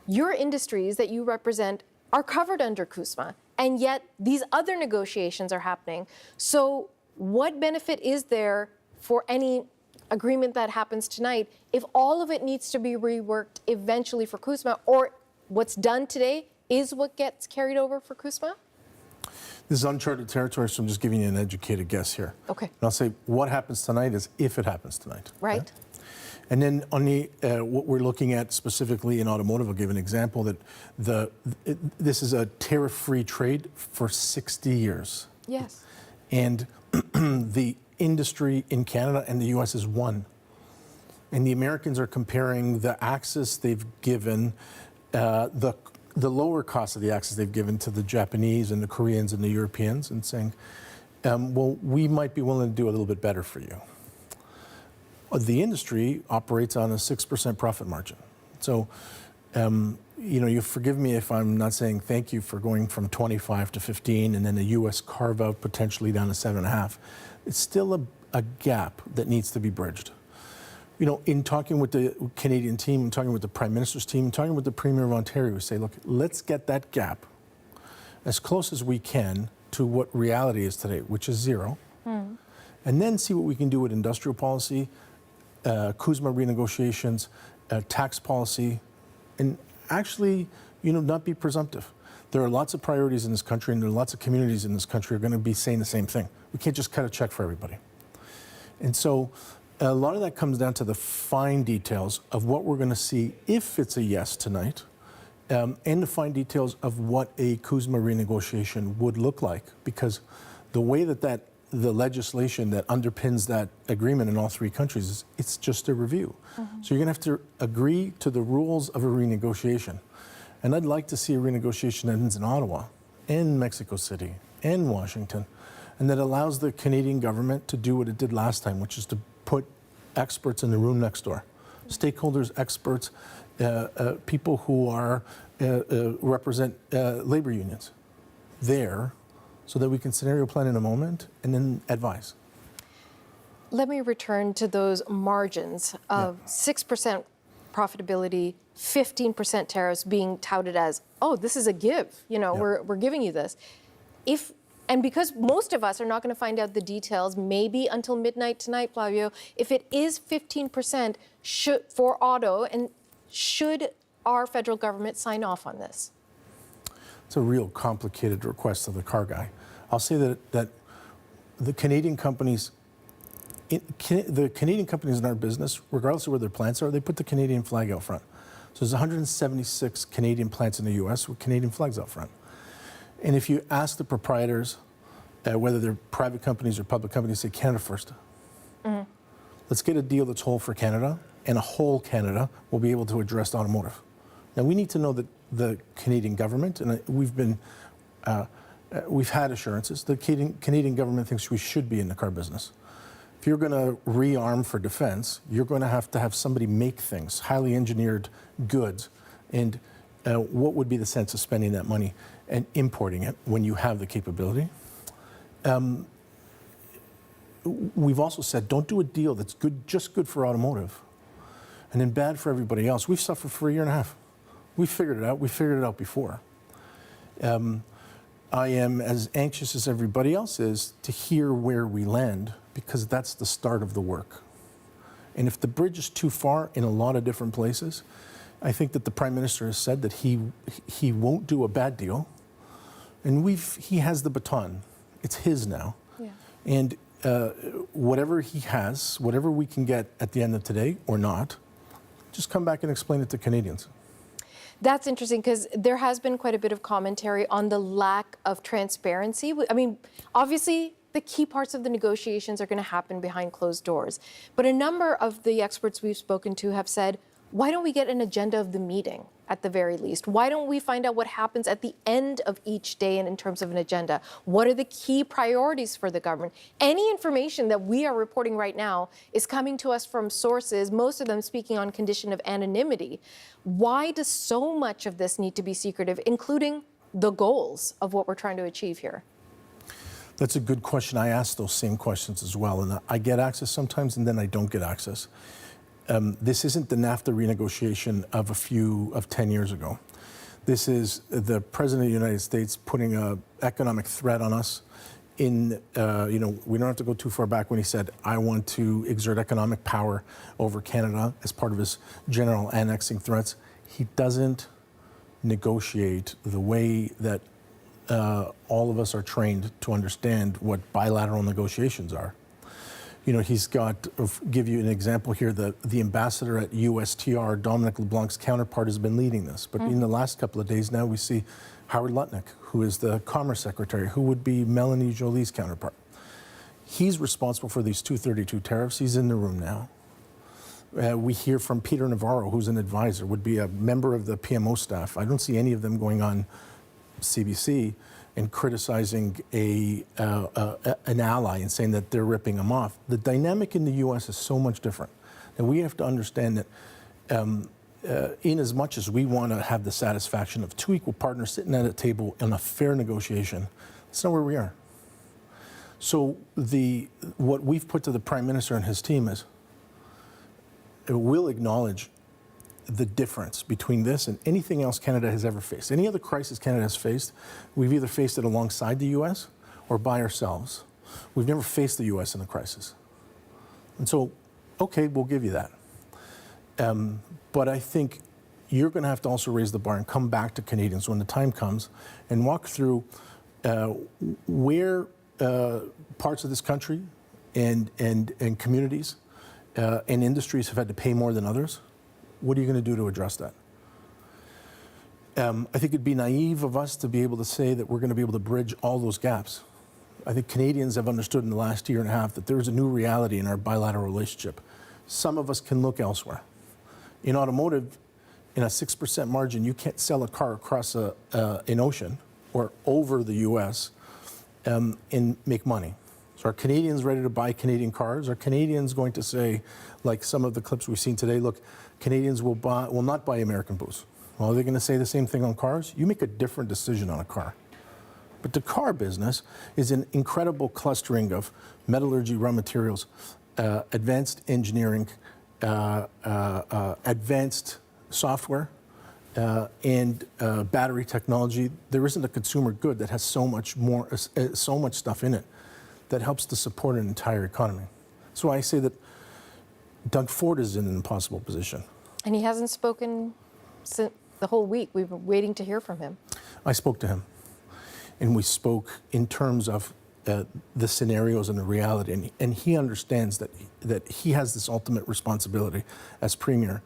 your industries that you represent are covered under CUSMA, and yet these other negotiations are happening. So what benefit is there for any agreement that happens tonight if all of it needs to be reworked eventually for CUSMA, or what's done today is what gets carried over for CUSMA?
This is uncharted territory, so I'm just giving you an educated guess here.
Okay.
And I'll say what happens tonight is if it happens tonight.
Right.
And then on the what we're looking at specifically in automotive, I'll give an example that this is a tariff-free trade for 60 years.
Yes.
And the industry in Canada and the U.S. is one. And the Americans are comparing the access they've given, the lower cost of the access they've given to the Japanese and the Koreans and the Europeans, and saying, well, we might be willing to do a little bit better for you. The industry operates on a 6% profit margin. So, you forgive me if I'm not saying thank you for going from 25 to 15 and then a U.S. carve out potentially down to 7.5. It's still a gap that needs to be bridged. In talking with the Canadian team, and talking with the Prime Minister's team, and talking with the Premier of Ontario, we say, look, let's get that gap as close as we can to what reality is today, which is zero, and then see what we can do with industrial policy, CUSMA renegotiations, tax policy, and actually, not be presumptive. There are lots of priorities in this country, and there are lots of communities in this country who are going to be saying the same thing. We can't just cut a check for everybody. And so a lot of that comes down to the fine details of what we're going to see if it's a yes tonight, and the fine details of what a CUSMA renegotiation would look like, because the way that the legislation that underpins that agreement in all three countries it's just a review. So you're going to have to agree to the rules of a renegotiation. And I'd like to see a renegotiation that ends in Ottawa, and Mexico City, and Washington, and that allows the Canadian government to do what it did last time, which is to put experts in the room next door. Stakeholders, experts, people who represent labor unions there, so that we can scenario plan in a moment and then advise.
Let me return to those margins of 6% profitability, 15% tariffs being touted as, oh, this is a give. We're giving you this. And because most of us are not going to find out the details, maybe until midnight tonight, Flavio, if it is 15% for auto, and should our federal government sign off on this?
It's a real complicated request of the car guy. I'll say that the Canadian companies, in our business, regardless of where their plants are, they put the Canadian flag out front. So there's 176 Canadian plants in the U.S. with Canadian flags out front. And if you ask the proprietors, whether they're private companies or public companies, say Canada first. Let's get a deal that's whole for Canada, and a whole Canada will be able to address automotive. Now we need to know that the Canadian government, and we've had assurances, the Canadian government thinks we should be in the car business. If you're going to rearm for defense, you're going to have somebody make things, highly engineered goods, and what would be the sense of spending that money and importing it when you have the capability? We've also said, don't do a deal that's just good for automotive and then bad for everybody else. We've suffered for a year and a half. We figured it out. We figured it out before. I am as anxious as everybody else is to hear where we land, because that's the start of the work. And if the bridge is too far in a lot of different places, I think that the Prime Minister has said that he won't do a bad deal, and he has the baton. It's his now. Yeah. And whatever he has, whatever we can get at the end of today or not, just come back and explain it to Canadians.
That's interesting, because there has been quite a bit of commentary on the lack of transparency. I mean, obviously, the key parts of the negotiations are going to happen behind closed doors. But a number of the experts we've spoken to have said, why don't we get an agenda of the meeting at the very least? Why don't we find out what happens at the end of each day and in terms of an agenda? What are the key priorities for the government? Any information that we are reporting right now is coming to us from sources, most of them speaking on condition of anonymity. Why does so much of this need to be secretive, including the goals of what we're trying to achieve here?
That's a good question. I ask those same questions as well, and I get access sometimes, and then I don't get access. This isn't the NAFTA renegotiation of 10 years ago. This is the President of the United States putting an economic threat on us. We don't have to go too far back when he said, I want to exert economic power over Canada as part of his general annexing threats. He doesn't negotiate the way that all of us are trained to understand what bilateral negotiations are. He's got, give you an example here, the ambassador at USTR, Dominic LeBlanc's counterpart, has been leading this. But in the last couple of days now, we see Howard Lutnick, who is the Commerce Secretary, who would be Melanie Joly's counterpart. He's responsible for these 232 tariffs. He's in the room now. We hear from Peter Navarro, who's an advisor, would be a member of the PMO staff. I don't see any of them going on CBC and criticizing an ally and saying that they're ripping them off. The dynamic in the U.S. is so much different. And we have to understand that in as much as we want to have the satisfaction of two equal partners sitting at a table in a fair negotiation, that's not where we are. So what we've put to the Prime Minister and his team is, we'll acknowledge the difference between this and anything else Canada has ever faced. Any other crisis Canada has faced, we've either faced it alongside the U.S. or by ourselves. We've never faced the U.S. in a crisis. And so, okay, we'll give you that. But I think you're going to have to also raise the bar and come back to Canadians when the time comes and walk through where parts of this country and communities and industries have had to pay more than others. What are you going to do to address that? I think it'd be naive of us to be able to say that we're going to be able to bridge all those gaps. I think Canadians have understood in the last year and a half that there's a new reality in our bilateral relationship. Some of us can look elsewhere. In automotive, in a 6% margin, you can't sell a car across an ocean or over the U.S. And make money. So are Canadians ready to buy Canadian cars? Are Canadians going to say, like some of the clips we've seen today, look, Canadians will not buy American booze? Well, are they going to say the same thing on cars? You make a different decision on a car. But the car business is an incredible clustering of metallurgy, raw materials, advanced engineering, advanced software, and battery technology. There isn't a consumer good that has so much stuff in it that helps to support an entire economy. So I say that Doug Ford is in an impossible position. And
he hasn't spoken since the whole week. We've been waiting to hear from him.
I spoke to him, and we spoke in terms of the scenarios and the reality, and he understands that he has this ultimate responsibility as Premier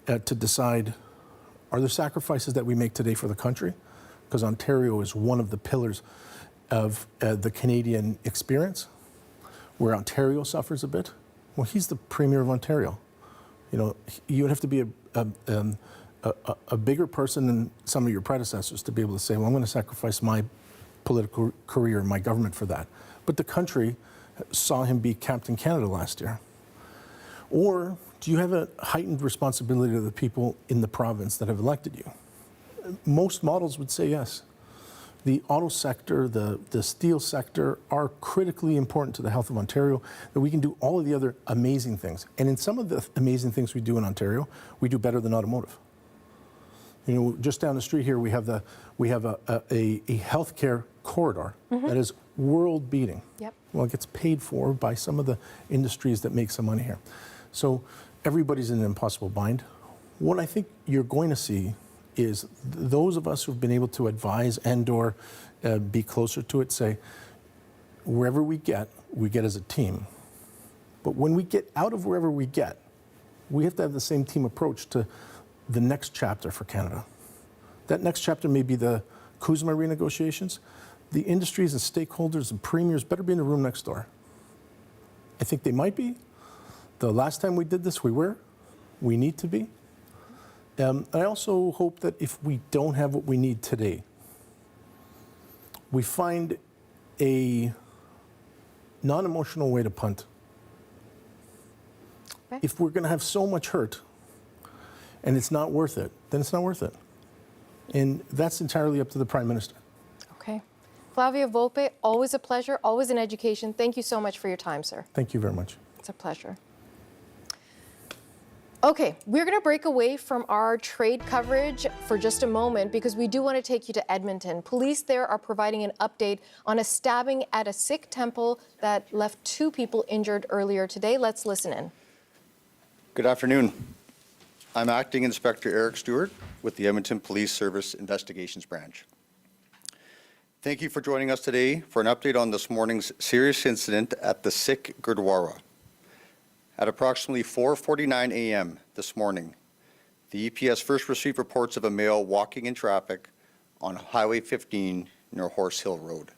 to decide, are there sacrifices that we make today for the country? Because Ontario is one of the pillars of the Canadian experience, where Ontario suffers a bit. Well, he's the Premier of Ontario. You would have to be a bigger person than some of your predecessors to be able to say, well, I'm going to sacrifice my political career and my government for that. But the country saw him be Captain Canada last year. Or do you have a heightened responsibility to the people in the province that have elected you? Most models would say yes. The auto sector, the steel sector are critically important to the health of Ontario, that we can do all of the other amazing things. And in some of the amazing things we do in Ontario, we do better than automotive. Just down the street here, we have a healthcare corridor that is world beating. Yep. Well, it gets paid for by some of the industries that make some money here. So everybody's in an impossible bind. What I think you're going to see is those of us who've been able to advise and or be closer to it say, wherever we get as a team. But when we get out of wherever we get, we have to have the same team approach to the next chapter for Canada. That next chapter may be the CUSMA renegotiations. the industries and stakeholders and premiers better be in the room next door. I think they might be. The last time we did this, we were. We need to be. I also hope that if we don't have what we need today, we find a non-emotional way to punt. Okay. If we're going to have so much hurt and it's not worth it, then it's not worth it. And that's entirely up to the Prime Minister.
Okay. Flavio Volpe, always a pleasure, always an education. Thank you so much for your time, sir.
Thank you very much.
It's a pleasure. Okay, we're going to break away from our trade coverage for just a moment because we do want to take you to Edmonton. Police there are providing an update on a stabbing at a Sikh temple that left 2 people injured earlier today. Let's listen in.
Good afternoon. I'm Acting Inspector Eric Stewart with the Edmonton Police Service Investigations Branch. Thank you for joining us today for an update on this morning's serious incident at the Sikh Gurdwara. At approximately 4:49 a.m. this morning, the EPS first received reports of a male walking in traffic on Highway 15 near Horse Hill Road.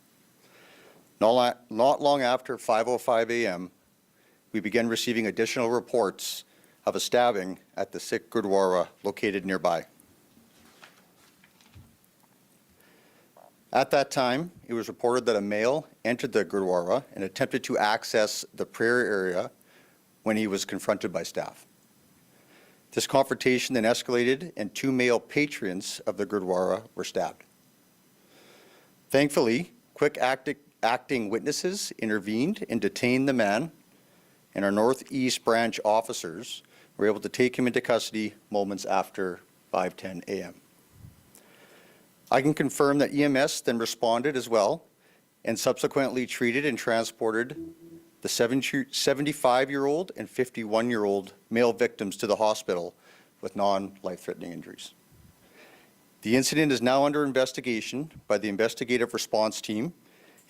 Not long after 5:05 a.m., we began receiving additional reports of a stabbing at the Sikh Gurdwara located nearby. At that time, it was reported that a male entered the Gurdwara and attempted to access the prayer area when he was confronted by staff. This confrontation then escalated and 2 male patrons of the Gurdwara were stabbed. Thankfully, quick acting witnesses intervened and detained the man, and our Northeast Branch officers were able to take him into custody moments after 5:10 a.m. I can confirm that EMS then responded as well and subsequently treated and transported the 75-year-old and 51-year-old male victims to the hospital with non-life-threatening injuries. The incident is now under investigation by the investigative response team,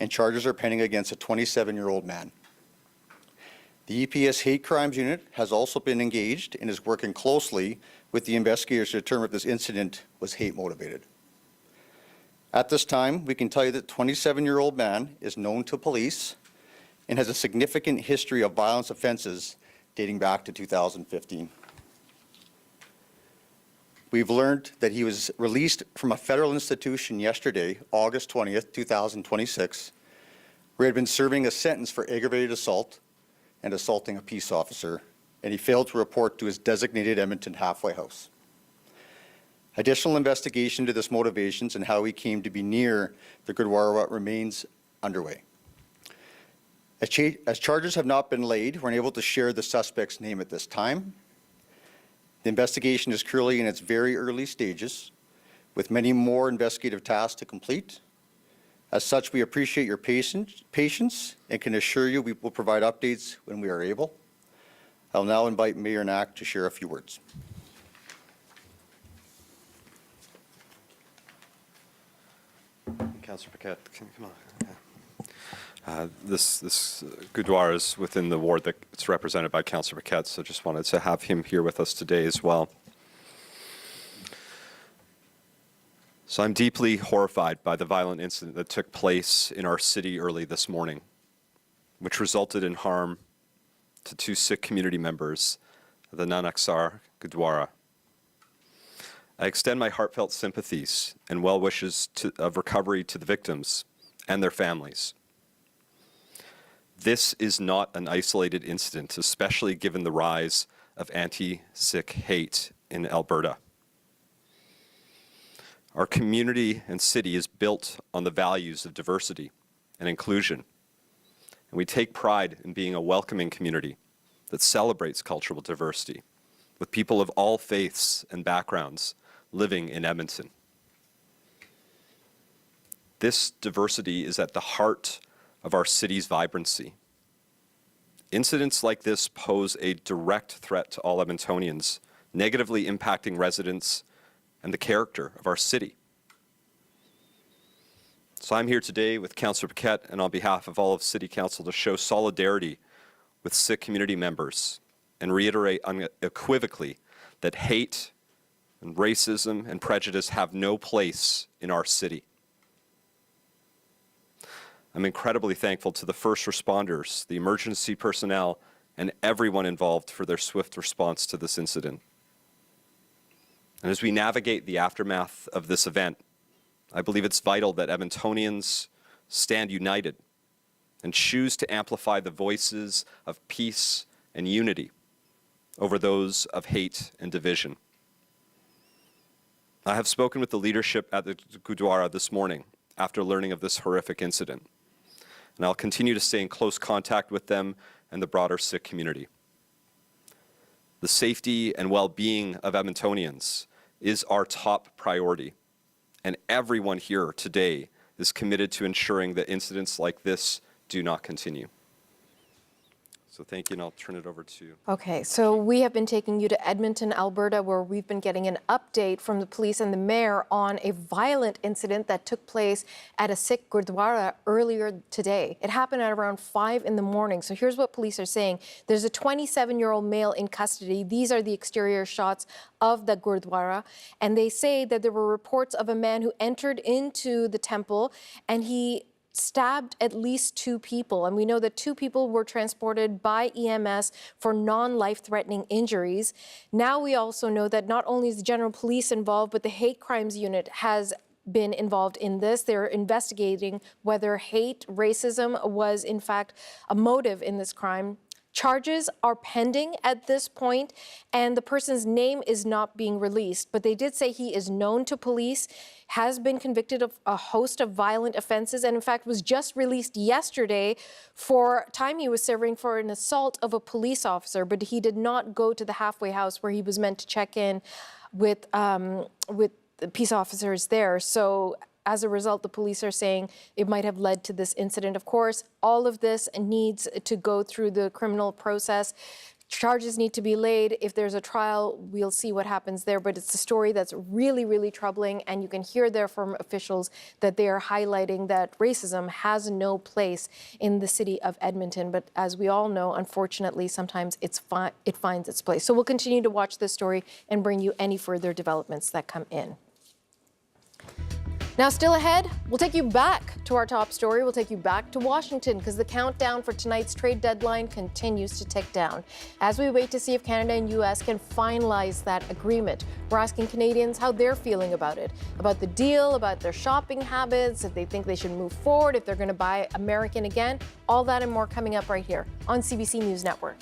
and charges are pending against a 27-year-old man. The EPS Hate Crimes Unit has also been engaged and is working closely with the investigators to determine if this incident was hate-motivated. At this time, we can tell you that the 27-year-old man is known to police and has a significant history of violence offenses dating back to 2015. We've learned that he was released from a federal institution yesterday, August 20th, 2026, where he had been serving a sentence for aggravated assault and assaulting a peace officer, and he failed to report to his designated Edmonton halfway house. Additional investigation into this motivations and how he came to be near the Gurdwara remains underway. As charges have not been laid, we're unable to share the suspect's name at this time. The investigation is currently in its very early stages, with many more investigative tasks to complete. As such, we appreciate your patience and can assure you we will provide updates when we are able. I'll now invite Mayor Knack to share a few words.
Councillor Paquette, come on. This Gurdwara is within the ward that's represented by Councillor Paquette, so just wanted to have him here with us today as well. So I'm deeply horrified by the violent incident that took place in our city early this morning, which resulted in harm to 2 Sikh community members of the Nanaksar Gurdwara. I extend my heartfelt sympathies and well wishes of recovery to the victims and their families. This is not an isolated incident, especially given the rise of anti-Sikh hate in Alberta. Our community and city is built on the values of diversity and inclusion, and we take pride in being a welcoming community that celebrates cultural diversity with people of all faiths and backgrounds living in Edmonton. This diversity is at the heart of our city's vibrancy. Incidents like this pose a direct threat to all Edmontonians, negatively impacting residents and the character of our city. So I'm here today with Councillor Paquette and on behalf of all of City Council to show solidarity with Sikh community members and reiterate unequivocally that hate and racism and prejudice have no place in our city. I'm incredibly thankful to the first responders, the emergency personnel, and everyone involved for their swift response to this incident. And as we navigate the aftermath of this event, I believe it's vital that Edmontonians stand united and choose to amplify the voices of peace and unity over those of hate and division. I have spoken with the leadership at the Gurdwara this morning after learning of this horrific incident, and I'll continue to stay in close contact with them and the broader Sikh community. The safety and well-being of Edmontonians is our top priority, and everyone here today is committed to ensuring that incidents like this do not continue. So thank you, and I'll turn it over to...
Okay, so we have been taking you to Edmonton, Alberta, where we've been getting an update from the police and the mayor on a violent incident that took place at a Sikh Gurdwara earlier today. It happened at around 5 in the morning. So here's what police are saying. There's a 27-year-old male in custody. These are the exterior shots of the Gurdwara. And they say that there were reports of a man who entered into the temple and he stabbed at least 2 people. And we know that 2 people were transported by EMS for non-life-threatening injuries. Now we also know that not only is the general police involved, but the hate crimes unit has been involved in this. They're investigating whether hate, racism was in fact a motive in this crime. Charges are pending at this point, and the person's name is not being released. But they did say he is known to police, has been convicted of a host of violent offenses, and in fact was just released yesterday for time he was serving for an assault of a police officer. But he did not go to the halfway house where he was meant to check in with the peace officers there. So as a result, the police are saying it might have led to this incident. Of course, all of this needs to go through the criminal process. Charges need to be laid. If there's a trial, we'll see what happens there. But it's a story that's really, really troubling. And you can hear there from officials that they are highlighting that racism has no place in the city of Edmonton. But as we all know, unfortunately, sometimes it finds its place. So we'll continue to watch this story and bring you any further developments that come in. Now, still ahead, we'll take you back to our top story. We'll take you back to Washington because the countdown for tonight's trade deadline continues to tick down as we wait to see if Canada and U.S. can finalize that agreement. We're asking Canadians how they're feeling about it, about the deal, about their shopping habits, if they think they should move forward, if they're going to buy American again. All that and more coming up right here on CBC News Network.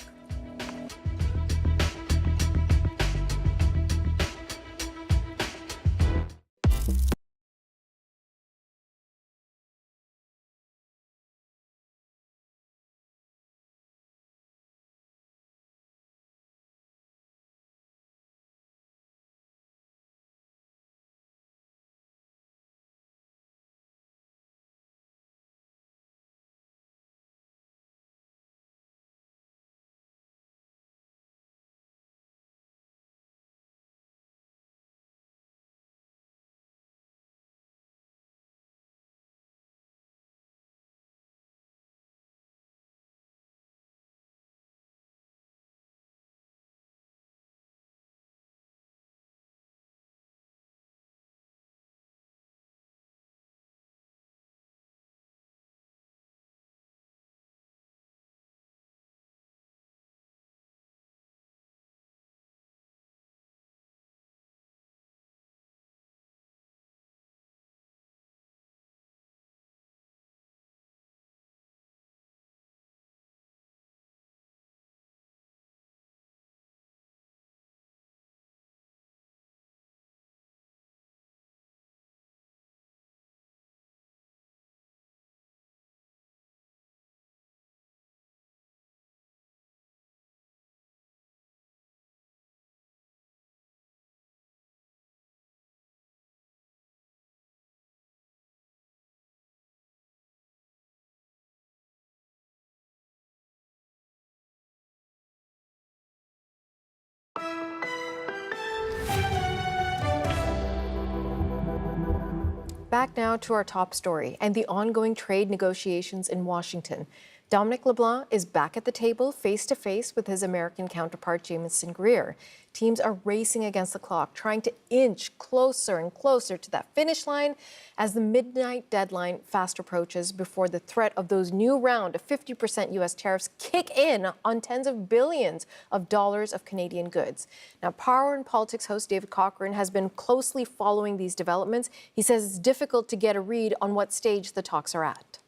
Back now to our top story and the ongoing trade negotiations in Washington. Dominic LeBlanc is back at the table face-to-face with his American counterpart, Jamieson Greer. Teams are racing against the clock, trying to inch closer and closer to that finish line as the midnight deadline fast approaches before the threat of those new round of 50% U.S. tariffs kick in on tens of billions of dollars of Canadian goods. Now, Power and Politics host David Cochrane has been closely following these developments. He says it's difficult to get a read on what stage the talks are at.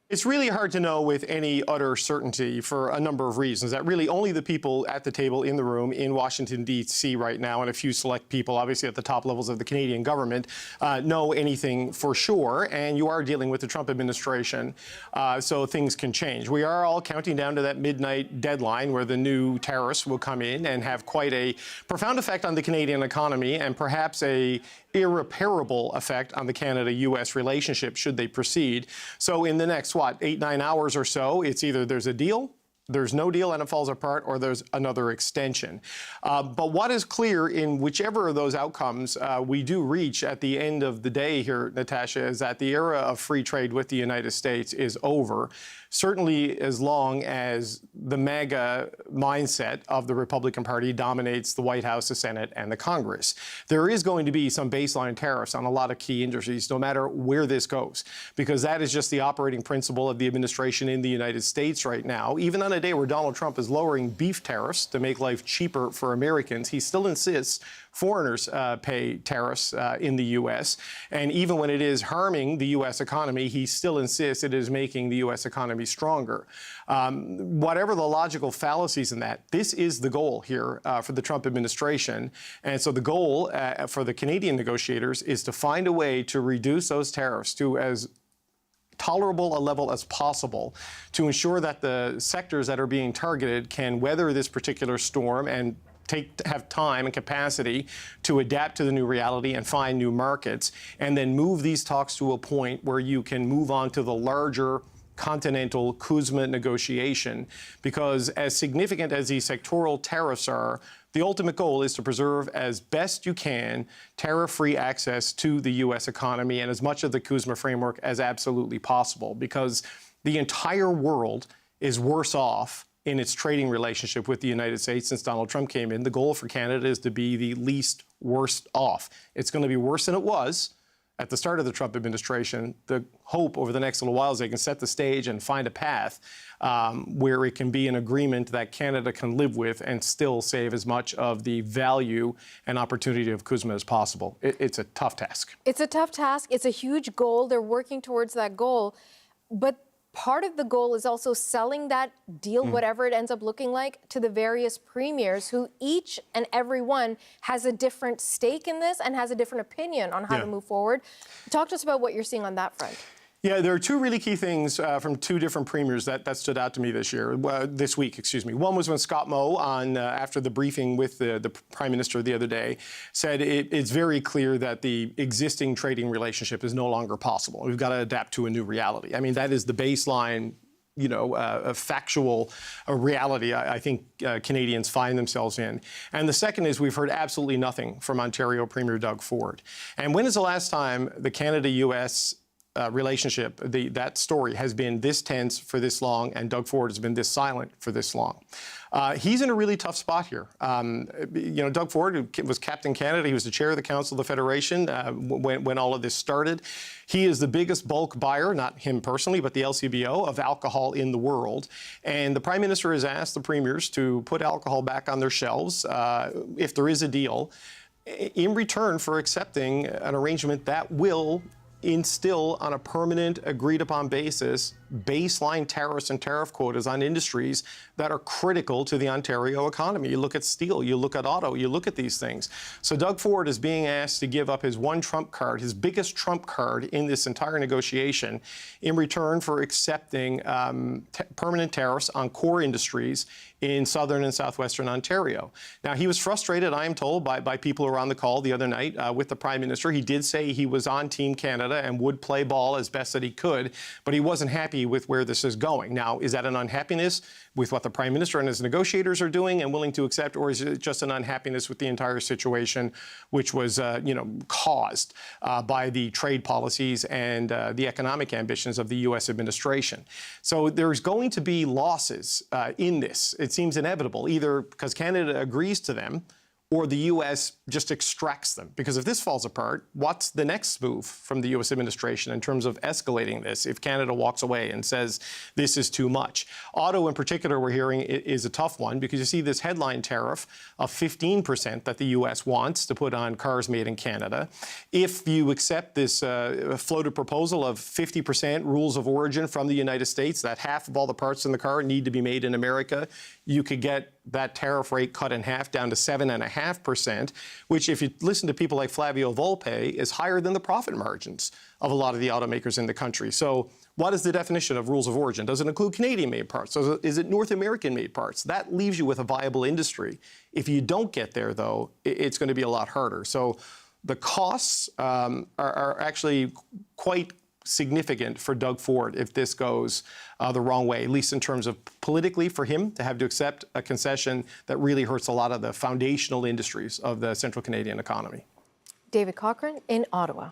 It's really hard to know with any utter certainty for a number of reasons. That really only the people at the table in the room in Washington, D.C. right now, and a few select people, obviously at the top levels of the Canadian government, know anything for sure. And you are dealing with the Trump administration, so things can change. We are all counting down to that midnight deadline where the new tariffs will come in and have quite a profound effect on the Canadian economy and perhaps a irreparable effect on the Canada-U.S. relationship should they proceed. So in the next, 8-9 hours or so, it's either there's a deal, there's no deal and it falls apart, or there's another extension. But what is clear in whichever of those outcomes we do reach at the end of the day here, Natasha, is that the era of free trade with the United States is over. Certainly as long as the MAGA mindset of the Republican Party dominates the White House, the Senate, and the Congress. There is going to be some baseline tariffs on a lot of key industries, no matter where this goes, because that is just the operating principle of the administration in the United States right now. Even on a day where Donald Trump is lowering beef tariffs to make life cheaper for Americans, he still insists foreigners pay tariffs in the U.S. And even when it is harming the U.S. economy, he still insists it is making the U.S. economy stronger. Whatever the logical fallacies in that, this is the goal here for the Trump administration. And so the goal for the Canadian negotiators is to find a way to reduce those tariffs to as tolerable a level as possible to ensure that the sectors that are being targeted can weather this particular storm and have time and capacity to adapt to the new reality and find new markets, and then move these talks to a point where you can move on to the larger continental CUSMA negotiation. Because as significant as these sectoral tariffs are, the ultimate goal is to preserve as best you can tariff-free access to the U.S. economy and as much of the CUSMA framework as absolutely possible, because the entire world is worse off in its trading relationship with the United States since Donald Trump came in. The goal for Canada is to be the least worst off. It's going to be worse than it was at the start of the Trump administration. The hope over the next little while is they can set the stage and find a path where it can be an agreement that Canada can live with and still save as much of the value and opportunity of CUSMA as possible. It's a tough task.
It's a tough task. It's a huge goal. They're working towards that goal. But part of the goal is also selling that deal, whatever it ends up looking like, to the various premiers who each and every one has a different stake in this and has a different opinion on how to move forward. Talk to us about what you're seeing on that front.
Yeah, there are two really key things from two different premiers that stood out to me this week. One was when Scott Moe, after the briefing with the Prime Minister the other day, said it's very clear that the existing trading relationship is no longer possible. We've got to adapt to a new reality. I mean, that is the baseline, a factual reality I think Canadians find themselves in. And the second is we've heard absolutely nothing from Ontario Premier Doug Ford. And when is the last time the Canada-U.S. relationship, that story has been this tense for this long, and Doug Ford has been this silent for this long? He's in a really tough spot here. Doug Ford was Captain Canada. He was the chair of the Council of the Federation when all of this started. He is the biggest bulk buyer, not him personally, but the LCBO, of alcohol in the world. And the Prime Minister has asked the premiers to put alcohol back on their shelves if there is a deal, in return for accepting an arrangement that will instill on a permanent, agreed-upon basis baseline tariffs and tariff quotas on industries that are critical to the Ontario economy. You look at steel, you look at auto, you look at these things. So Doug Ford is being asked to give up his one trump card, his biggest trump card in this entire negotiation, in return for accepting permanent tariffs on core industries in southern and southwestern Ontario. Now, he was frustrated, I am told, by people who were on the call the other night with the Prime Minister. He did say he was on Team Canada and would play ball as best that he could, but he wasn't happy with where this is going. Now, is that an unhappiness with what the Prime Minister and his negotiators are doing and willing to accept, or is it just an unhappiness with the entire situation, which was, caused by the trade policies and the economic ambitions of the U.S. administration? So there's going to be losses in this. It seems inevitable, either because Canada agrees to them or the U.S. just extracts them. Because if this falls apart, what's the next move from the U.S. administration in terms of escalating this if Canada walks away and says this is too much? Auto, in particular, we're hearing is a tough one, because you see this headline tariff of 15% that the U.S. wants to put on cars made in Canada. If you accept this floated proposal of 50% rules of origin from the United States, that half of all the parts in the car need to be made in America, you could get that tariff rate cut in half down to 7.5%, which, if you listen to people like Flavio Volpe, is higher than the profit margins of a lot of the automakers in the country. So what is the definition of rules of origin? Does it include Canadian-made parts? Is it North American-made parts? That leaves you with a viable industry. If you don't get there, though, it's going to be a lot harder. So the costs are actually quite significant for Doug Ford if this goes the wrong way, at least in terms of politically for him to have to accept a concession that really hurts a lot of the foundational industries of the central Canadian economy.
David Cochran in Ottawa.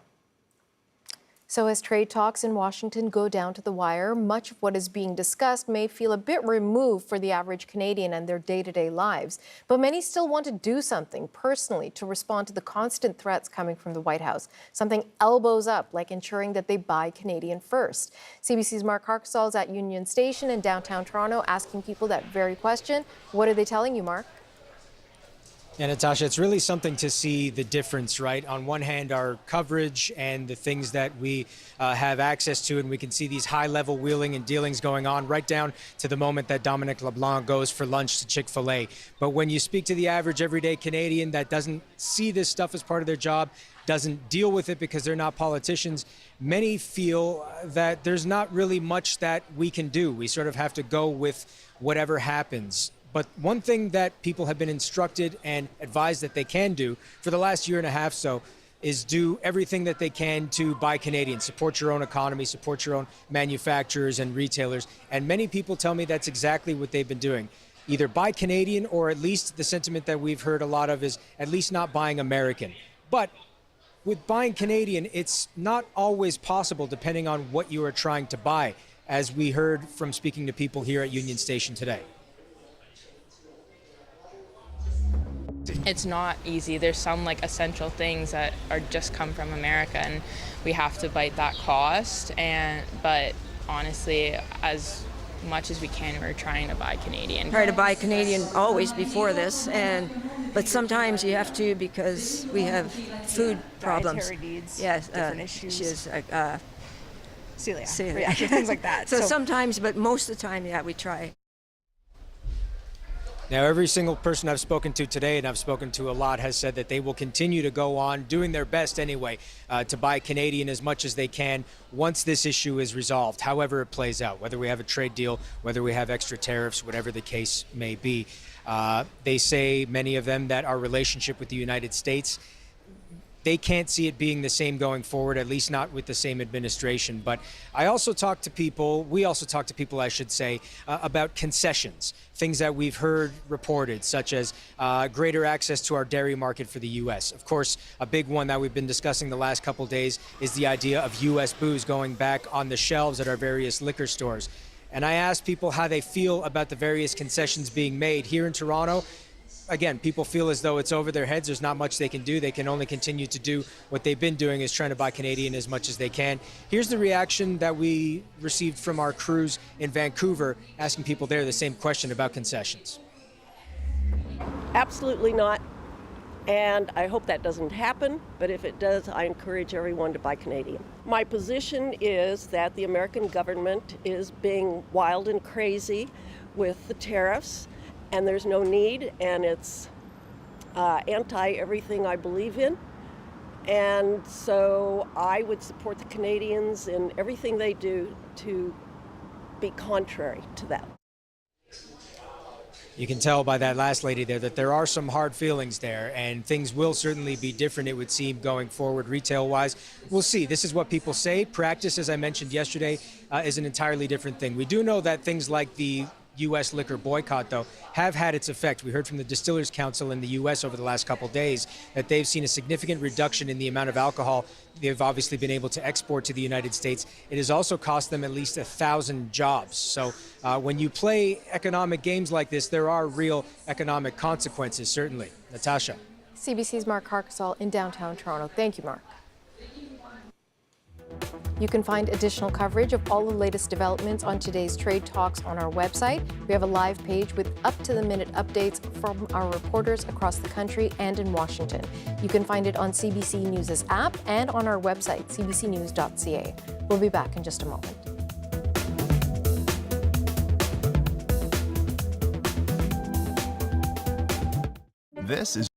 So as trade talks in Washington go down to the wire, much of what is being discussed may feel a bit removed for the average Canadian and their day-to-day lives. But many still want to do something personally to respond to the constant threats coming from the White House, something elbows up, like ensuring that they buy Canadian first. CBC's Mark Harkstall is at Union Station in downtown Toronto asking people that very question. What are they telling you, Mark?
Yeah, Natasha, it's really something to see the difference, right? On one hand, our coverage and the things that we have access to, and we can see these high-level wheeling and dealings going on right down to the moment that Dominic LeBlanc goes for lunch to Chick-fil-A. But when you speak to the average everyday Canadian that doesn't see this stuff as part of their job, doesn't deal with it because they're not politicians, many feel that there's not really much that we can do. We sort of have to go with whatever happens. But one thing that people have been instructed and advised that they can do for the last year and a half is do everything that they can to buy Canadian, support your own economy, support your own manufacturers and retailers. And many people tell me that's exactly what they've been doing. Either buy Canadian, or at least the sentiment that we've heard a lot of is at least not buying American. But with buying Canadian, it's not always possible depending on what you are trying to buy, as we heard from speaking to people here at Union Station today.
It's not easy. There's some essential things that are just come from America, and we have to bite that cost. But honestly, as much as we can, we're trying to buy Canadian.
Try to buy Canadian always before this, but sometimes you have to because we have food problems.
Dietary needs,
yes,
different issues.
She is
celiac, things like that.
So sometimes, but most of the time, yeah, we try.
Now, every single person I've spoken to today, and I've spoken to a lot, has said that they will continue to go on, doing their best anyway, to buy Canadian as much as they can once this issue is resolved, however it plays out, whether we have a trade deal, whether we have extra tariffs, whatever the case may be. They say, many of them, that our relationship with the United States, they can't see it being the same going forward, at least not with the same administration. But I also talk to people, we also talk to people, I should say, about concessions, things that we've heard reported, such as greater access to our dairy market for the U.S. Of course, a big one that we've been discussing the last couple of days is the idea of U.S. booze going back on the shelves at our various liquor stores. And I asked people how they feel about the various concessions being made here in Toronto. Again, people feel as though it's over their heads. There's not much they can do. They can only continue to do what they've been doing, is trying to buy Canadian as much as they can. Here's the reaction that we received from our crews in Vancouver, asking people there the same question about concessions.
Absolutely not. And I hope that doesn't happen. But if it does, I encourage everyone to buy Canadian. My position is that the American government is being wild and crazy with the tariffs. And there's no need, and it's anti-everything I believe in. And so I would support the Canadians in everything they do to be contrary to that.
You can tell by that last lady there that there are some hard feelings there, and things will certainly be different, it would seem, going forward retail-wise. We'll see. This is what people say. Practice, as I mentioned yesterday, is an entirely different thing. We do know that things like the U.S. liquor boycott, though, have had its effect. We heard from the Distillers Council in the U.S. over the last couple days that they've seen a significant reduction in the amount of alcohol they've obviously been able to export to the United States. It has also cost them at least 1,000 jobs. So when you play economic games like this, there are real economic consequences, certainly. Natasha.
CBC's Mark Harkesall in downtown Toronto. Thank you, Mark. You can find additional coverage of all the latest developments on today's trade talks on our website. We have a live page with up-to-the-minute updates from our reporters across the country and in Washington. You can find it on CBC News' app and on our website, CBCNews.ca. We'll be back in just a moment.
This is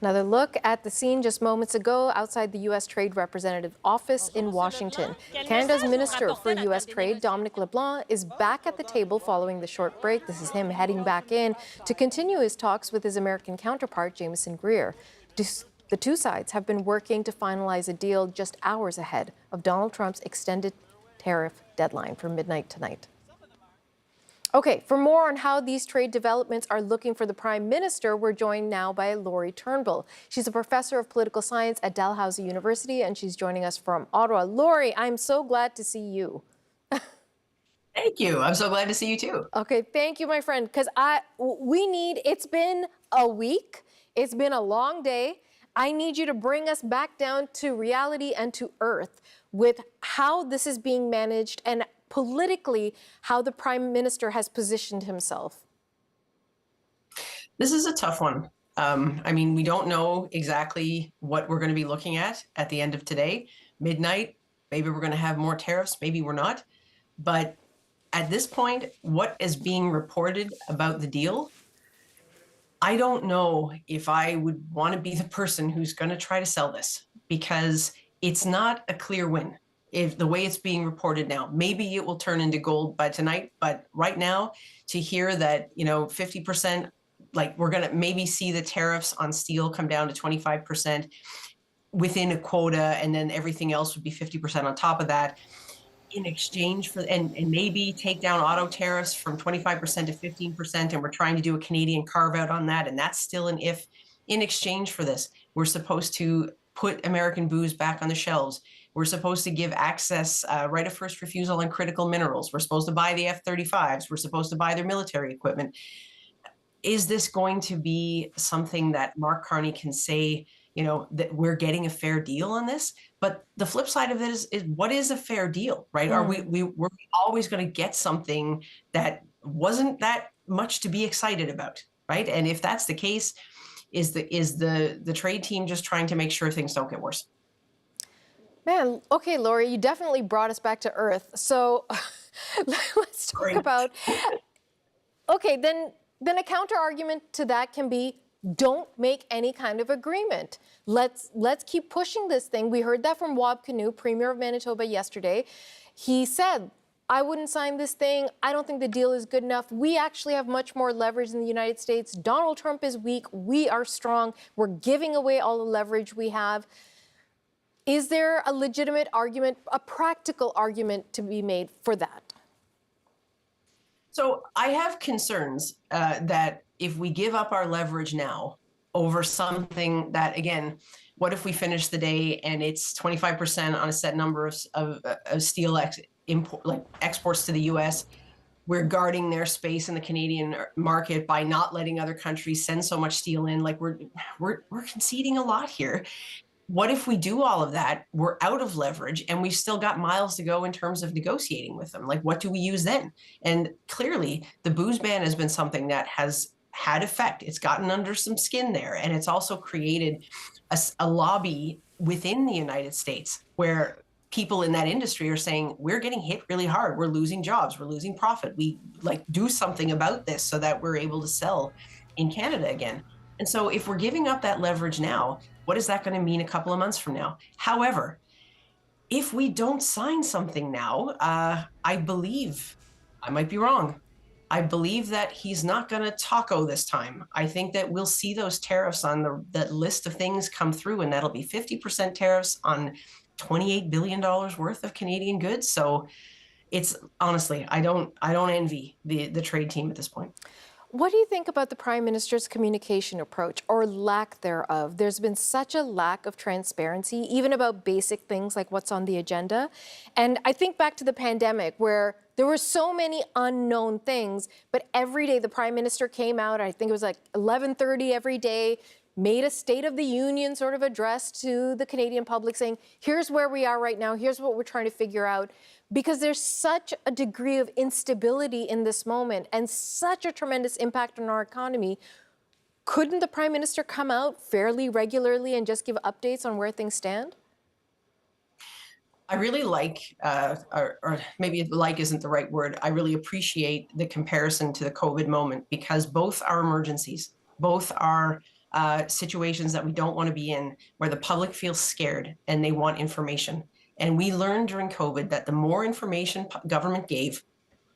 another look at the scene just moments ago outside the U.S. Trade Representative office in Washington. Canada's Minister for U.S. Trade, Dominic LeBlanc, is back at the table following the short break. This is him heading back in to continue his talks with his American counterpart, Jameson Greer. The two sides have been working to finalize a deal just hours ahead of Donald Trump's extended tariff deadline for midnight tonight. Okay, for more on how these trade developments are looking for the Prime Minister, we're joined now by Lori Turnbull. She's a professor of political science at Dalhousie University, and she's joining us from Ottawa. Lori, I'm so glad to see you.
Thank you. I'm so glad to see you too.
Okay, thank you, my friend, because it's been a week. It's been a long day. I need you to bring us back down to reality and to earth with how this is being managed and politically, how the Prime Minister has positioned himself.
This is a tough one. I mean, we don't know exactly what we're going to be looking at the end of today. Midnight, maybe we're going to have more tariffs, maybe we're not. But at this point, what is being reported about the deal, I don't know if I would want to be the person who's going to try to sell this, because it's not a clear win. if the way it's being reported now. Maybe it will turn into gold by tonight, but right now, to hear that, 50%, like we're going to maybe see the tariffs on steel come down to 25% within a quota, and then everything else would be 50% on top of that in exchange for, and maybe take down auto tariffs from 25% to 15%, and we're trying to do a Canadian carve out on that, and that's still an if. In exchange for this, we're supposed to put American booze back on the shelves. We're supposed to give access, right of first refusal on critical minerals. We're supposed to buy the F-35s. We're supposed to buy their military equipment. Is this going to be something that Mark Carney can say, that we're getting a fair deal on this? But the flip side of it is what is a fair deal, right? Are we're always going to get something that wasn't that much to be excited about, right? And if that's the case, is the trade team just trying to make sure things don't get worse?
Man, okay, Lori, you definitely brought us back to earth. So let's talk about, okay, then a counter argument to that can be, don't make any kind of agreement. Let's keep pushing this thing. We heard that from Wab Kinew, Premier of Manitoba, yesterday. He said, I wouldn't sign this thing. I don't think the deal is good enough. We actually have much more leverage in the United States. Donald Trump is weak. We are strong. We're giving away all the leverage we have. Is there a legitimate argument, a practical argument to be made for that?
So I have concerns that if we give up our leverage now over something that, again, what if we finish the day and it's 25% on a set number of steel exports to the U.S.? We're guarding their space in the Canadian market by not letting other countries send so much steel in. Like we're conceding a lot here. What if we do all of that? We're out of leverage and we've still got miles to go in terms of negotiating with them. Like, what do we use then? And clearly, the booze ban has been something that has had effect. It's gotten under some skin there. And it's also created a lobby within the United States where people in that industry are saying, we're getting hit really hard. We're losing jobs. We're losing profit. We do something about this so that we're able to sell in Canada again. And so if we're giving up that leverage now, what is that going to mean a couple of months from now? However, if we don't sign something now, I believe, I might be wrong, I believe that he's not going to taco this time. I think that we'll see those tariffs on that list of things come through, and that'll be 50% tariffs on $28 billion worth of Canadian goods. So it's honestly, I don't envy the trade team at this point.
What do you think about the Prime Minister's communication approach, or lack thereof? There's been such a lack of transparency, even about basic things like what's on the agenda. And I think back to the pandemic, where there were so many unknown things, but every day the Prime Minister came out, I think it was like 11:30 every day, made a State of the Union sort of address to the Canadian public saying, here's where we are right now, here's what we're trying to figure out. Because there's such a degree of instability in this moment and such a tremendous impact on our economy. Couldn't the Prime Minister come out fairly regularly and just give updates on where things stand?
I really like, or maybe like isn't the right word, I really appreciate the comparison to the COVID moment, because both are emergencies, both are situations that we don't want to be in, where the public feels scared and they want information. And we learned during COVID that the more information government gave,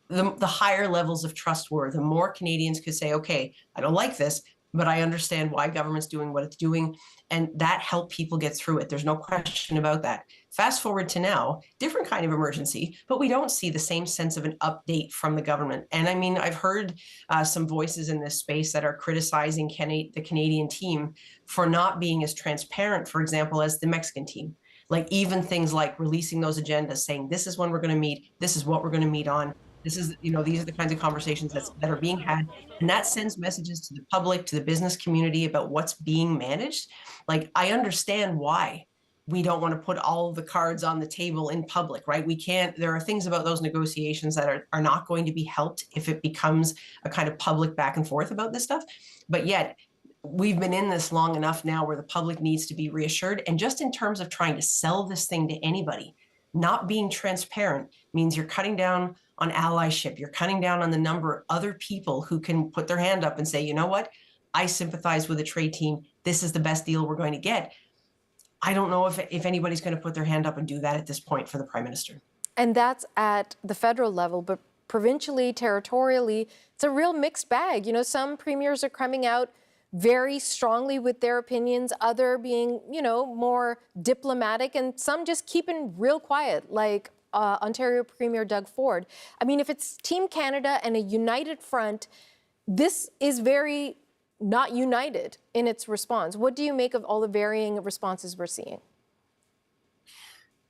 the higher levels of trust were, the more Canadians could say, okay, I don't like this, but I understand why government's doing what it's doing. And that helped people get through it. There's no question about that. Fast forward to now, different kind of emergency, but we don't see the same sense of an update from the government. And I mean, I've heard some voices in this space that are criticizing the Canadian team for not being as transparent, for example, as the Mexican team. Like even things like releasing those agendas, saying this is when we're going to meet, this is what we're going to meet on, this is, these are the kinds of conversations that are being had, and that sends messages to the public, to the business community about what's being managed. Like, I understand why we don't want to put all of the cards on the table in public, right? We can't, there are things about those negotiations that are not going to be helped if it becomes a kind of public back and forth about this stuff. But yet, we've been in this long enough now where the public needs to be reassured. And just in terms of trying to sell this thing to anybody, not being transparent means you're cutting down on allyship. You're cutting down on the number of other people who can put their hand up and say, you know what, I sympathize with the trade team. This is the best deal we're going to get. I don't know if anybody's going to put their hand up and do that at this point for the Prime Minister.
And that's at the federal level, but provincially, territorially, it's a real mixed bag. You know, some premiers are coming out very strongly with their opinions, other being, you know, more diplomatic, and some just keeping real quiet, like Ontario Premier Doug Ford. I mean, if it's Team Canada and a united front, this is very not united in its response. What do you make of all the varying responses we're seeing?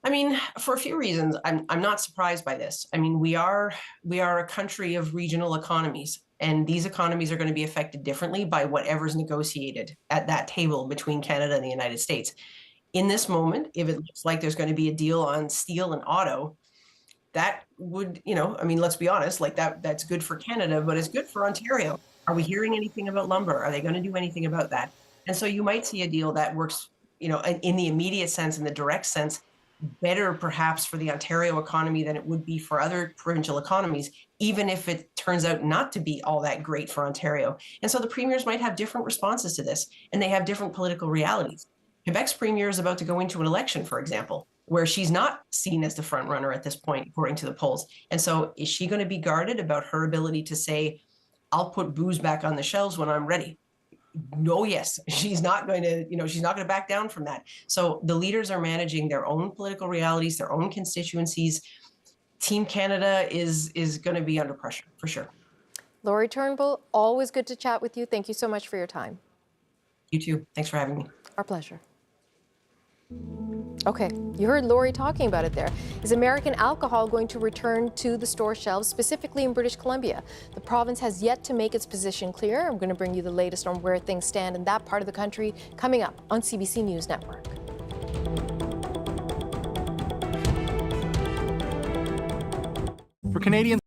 I mean, for a few reasons, I'm not surprised by this. I mean, we are a country of regional economies, and these economies are going to be affected differently by whatever's negotiated at that table between Canada and the United States. In this moment, if it looks like there's going to be a deal on steel and auto, that would, you know, I mean, let's be honest, like that's good for Canada, but it's good for Ontario. Are we hearing anything about lumber? Are they going to do anything about that? And so you might see a deal that works, you know, in the immediate sense, in the direct sense, better perhaps for the Ontario economy than it would be for other provincial economies, even if it turns out not to be all that great for Ontario. And so the premiers might have different responses to this, and they have different political realities. Quebec's premier is about to go into an election, for example, where she's not seen as the front runner at this point, according to the polls. And so is she going to be guarded about her ability to say, I'll put booze back on the shelves when I'm ready? No, yes, she's not going to, you know, she's not going to back down from that. So the leaders are managing their own political realities, their own constituencies. Team Canada is going to be under pressure, for sure.
Laurie Turnbull, always good to chat with you. Thank you so much for your time.
You too. Thanks for having me.
Our pleasure. Okay, you heard Laurie talking about it there. Is American alcohol going to return to the store shelves, specifically in British Columbia? The province has yet to make its position clear. I'm going to bring you the latest on where things stand in that part of the country coming up on CBC News Network.
For Canadians.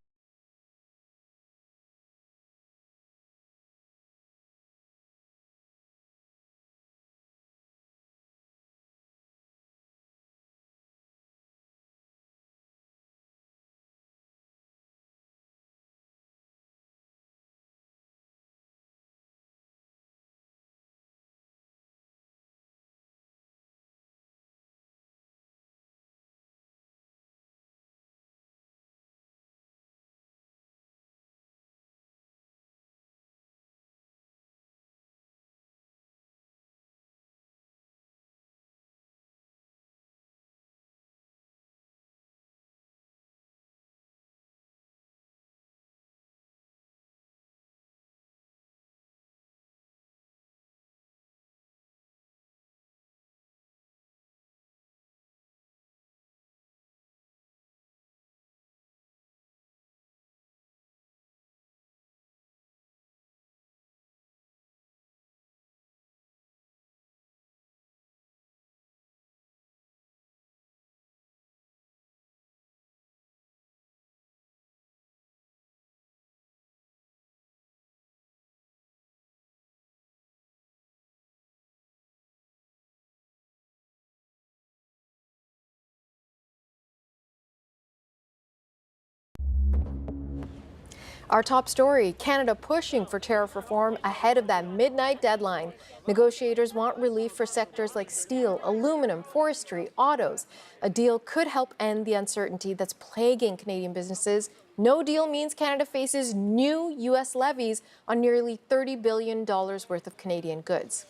Our top story, Canada pushing for tariff reform ahead of that midnight deadline. Negotiators want relief for sectors like steel, aluminum, forestry, autos. A deal could help end the uncertainty that's plaguing Canadian businesses. No deal means Canada faces new U.S. levies on nearly $30 billion worth of Canadian goods.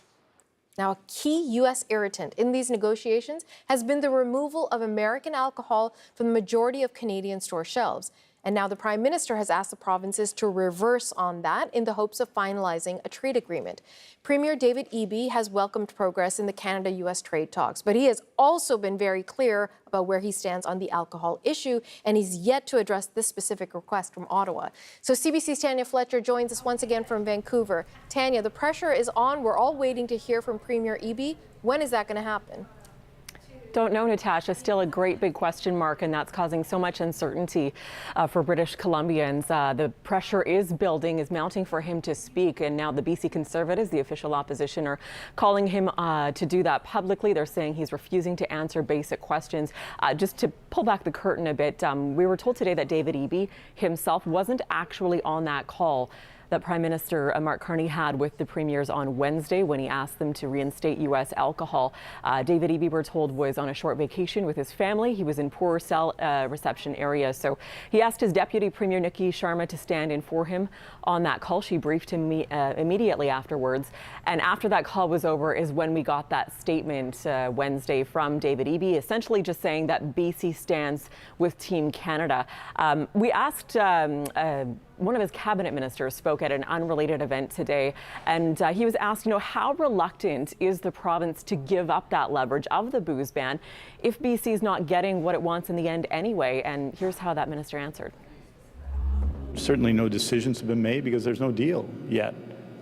Now, a key U.S. irritant in these negotiations has been the removal of American alcohol from the majority of Canadian store shelves. And now the Prime Minister has asked the provinces to reverse on that in the hopes of finalizing a trade agreement. Premier David Eby has welcomed progress in the Canada-U.S. trade talks, but he has also been very clear about where he stands on the alcohol issue, and he's yet to address this specific request from Ottawa. So CBC's Tanya Fletcher joins us once again from Vancouver. Tanya, the pressure is on. We're all waiting to hear from Premier Eby. When is that going to happen?
Don't know, Natasha. Still a great big question mark, and that's causing so much uncertainty for British Columbians. The pressure is building, is mounting for him to speak, and now the BC Conservatives, the official opposition, are calling him to do that publicly. They're saying he's refusing to answer basic questions. Just to pull back the curtain a bit, we were told today that David Eby himself wasn't actually on that call. that Prime Minister Mark Carney had with the premiers on Wednesday when he asked them to reinstate U.S. alcohol. David Eby, we're told, was on a short vacation with his family. He was in poorer cell reception area, so he asked his Deputy Premier Nikki Sharma to stand in for him on that call. She briefed him immediately afterwards, and after that call was over is when we got that statement Wednesday from David Eby, essentially just saying that BC stands with Team Canada. We asked one of his cabinet ministers spoke at an unrelated event today, and he was asked, how reluctant is the province to give up that leverage of the booze ban if BC is not getting what it wants in the end anyway? And here's how that minister answered.
Certainly no decisions have been made because there's no deal yet,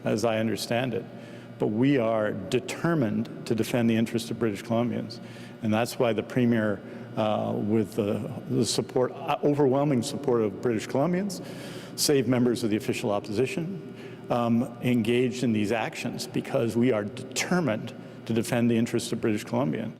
as I understand it. But we are determined to defend the interests of British Columbians. And that's why the Premier, with the support, overwhelming support of British Columbians, save members of the official opposition, engaged in these actions because we are determined to defend the interests of British Columbia.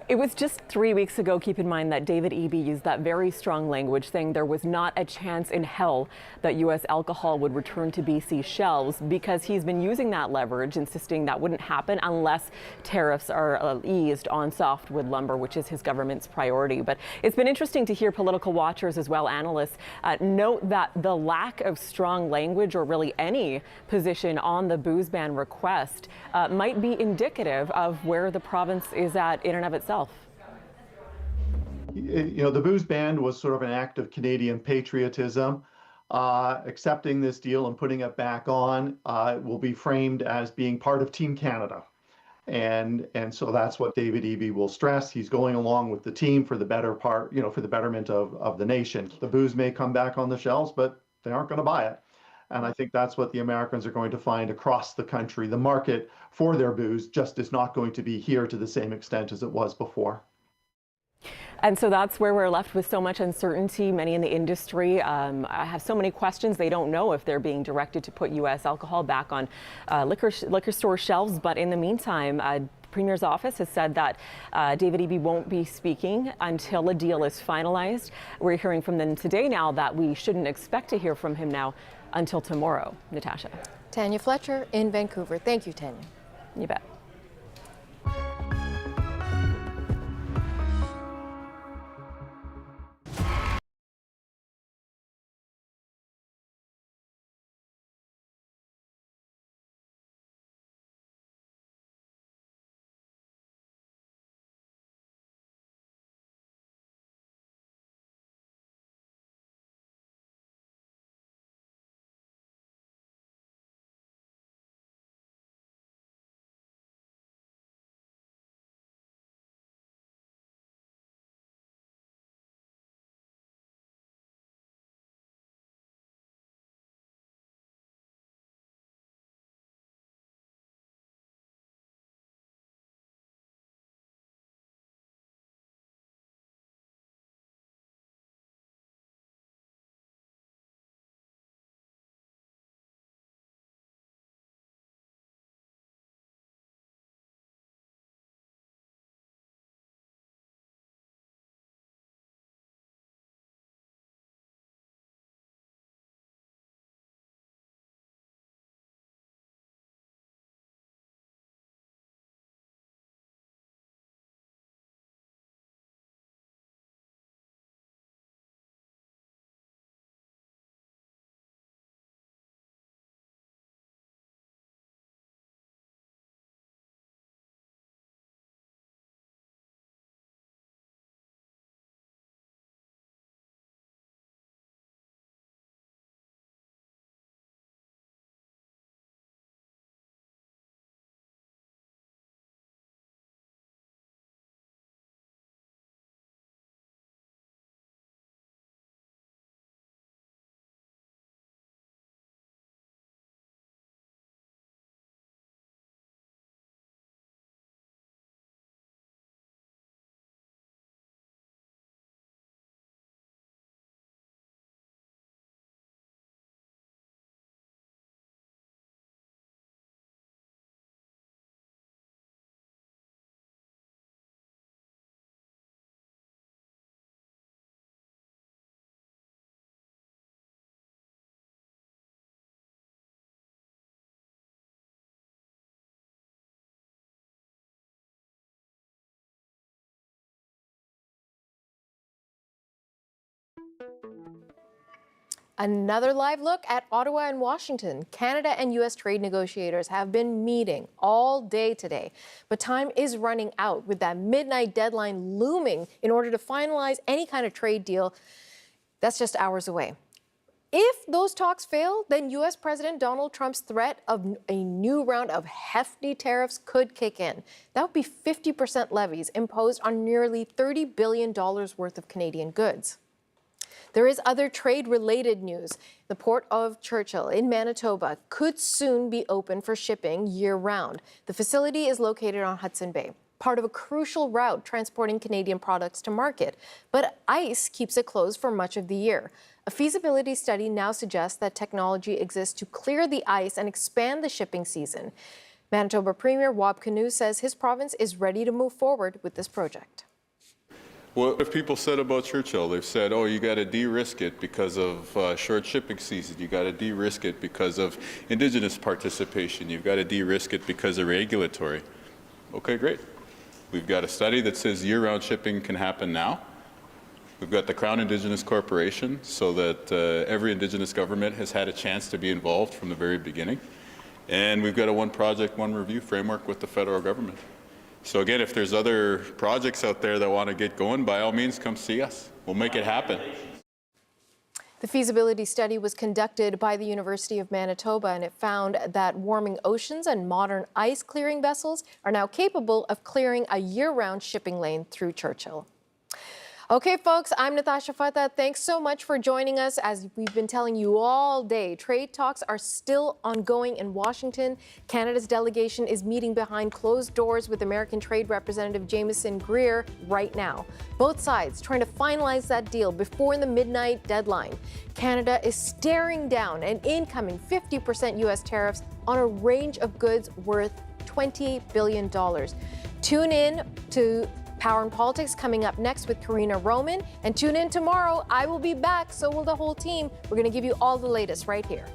It was just 3 weeks ago, keep in mind, that David Eby used that very strong language, saying there was not a chance in hell that U.S. alcohol would return to BC shelves, because he's been using that leverage, insisting that wouldn't happen unless tariffs are eased on softwood lumber, which is his government's priority. But it's been interesting to hear political watchers, as well analysts, note that the lack of strong language or really any position on the booze ban request might be indicative of where the province is at in and of itself.
The booze ban was sort of an act of Canadian patriotism. Accepting this deal and putting it back on will be framed as being part of Team Canada. And so that's what David Eby will stress. He's going along with the team for the better part, for the betterment of the nation. The booze may come back on the shelves, but they aren't going to buy it. And I think that's what the Americans are going to find across the country. The market for their booze just is not going to be here to the same extent as it was before.
And so that's where we're left with so much uncertainty. Many in the industry have so many questions. They don't know if they're being directed to put U.S. alcohol back on liquor store shelves. But in the meantime, Premier's office has said that David Eby won't be speaking until a deal is finalized. We're hearing from them today now that we shouldn't expect to hear from him now until tomorrow. Natasha.
Tanya Fletcher in Vancouver. Thank you, Tanya.
You bet.
Another live look at Ottawa and Washington. Canada and U.S. trade negotiators have been meeting all day today, but time is running out with that midnight deadline looming in order to finalize any kind of trade deal that's just hours away. If those talks fail, then U.S. President Donald Trump's threat of a new round of hefty tariffs could kick in. That would be 50% levies imposed on nearly $30 billion worth of Canadian goods. There is other trade-related news. The Port of Churchill in Manitoba could soon be open for shipping year-round. The facility is located on Hudson Bay, part of a crucial route transporting Canadian products to market. But ice keeps it closed for much of the year. A feasibility study now suggests that technology exists to clear the ice and expand the shipping season. Manitoba Premier Wab Kinew says his province is ready to move forward with this project.
What have people said about Churchill? They've said, oh, you got to de-risk it because of short shipping season. You got to de-risk it because of Indigenous participation. You've got to de-risk it because of regulatory. Okay, great. We've got a study that says year-round shipping can happen now. We've got the Crown Indigenous Corporation so that every Indigenous government has had a chance to be involved from the very beginning. And we've got a one project, one review framework with the federal government. So again, if there's other projects out there that want to get going, by all means, come see us. We'll make it happen.
The feasibility study was conducted by the University of Manitoba, and it found that warming oceans and modern ice clearing vessels are now capable of clearing a year-round shipping lane through Churchill. Okay, folks, I'm Natasha Fatha. Thanks so much for joining us. As we've been telling you all day, trade talks are still ongoing in Washington. Canada's delegation is meeting behind closed doors with American Trade Representative Jameson Greer right now. Both sides trying to finalize that deal before the midnight deadline. Canada is staring down an incoming 50% U.S. tariffs on a range of goods worth $20 billion. Tune in to Power and Politics coming up next with Karina Roman. And tune in tomorrow. I will be back. So will the whole team. We're going to give you all the latest right here.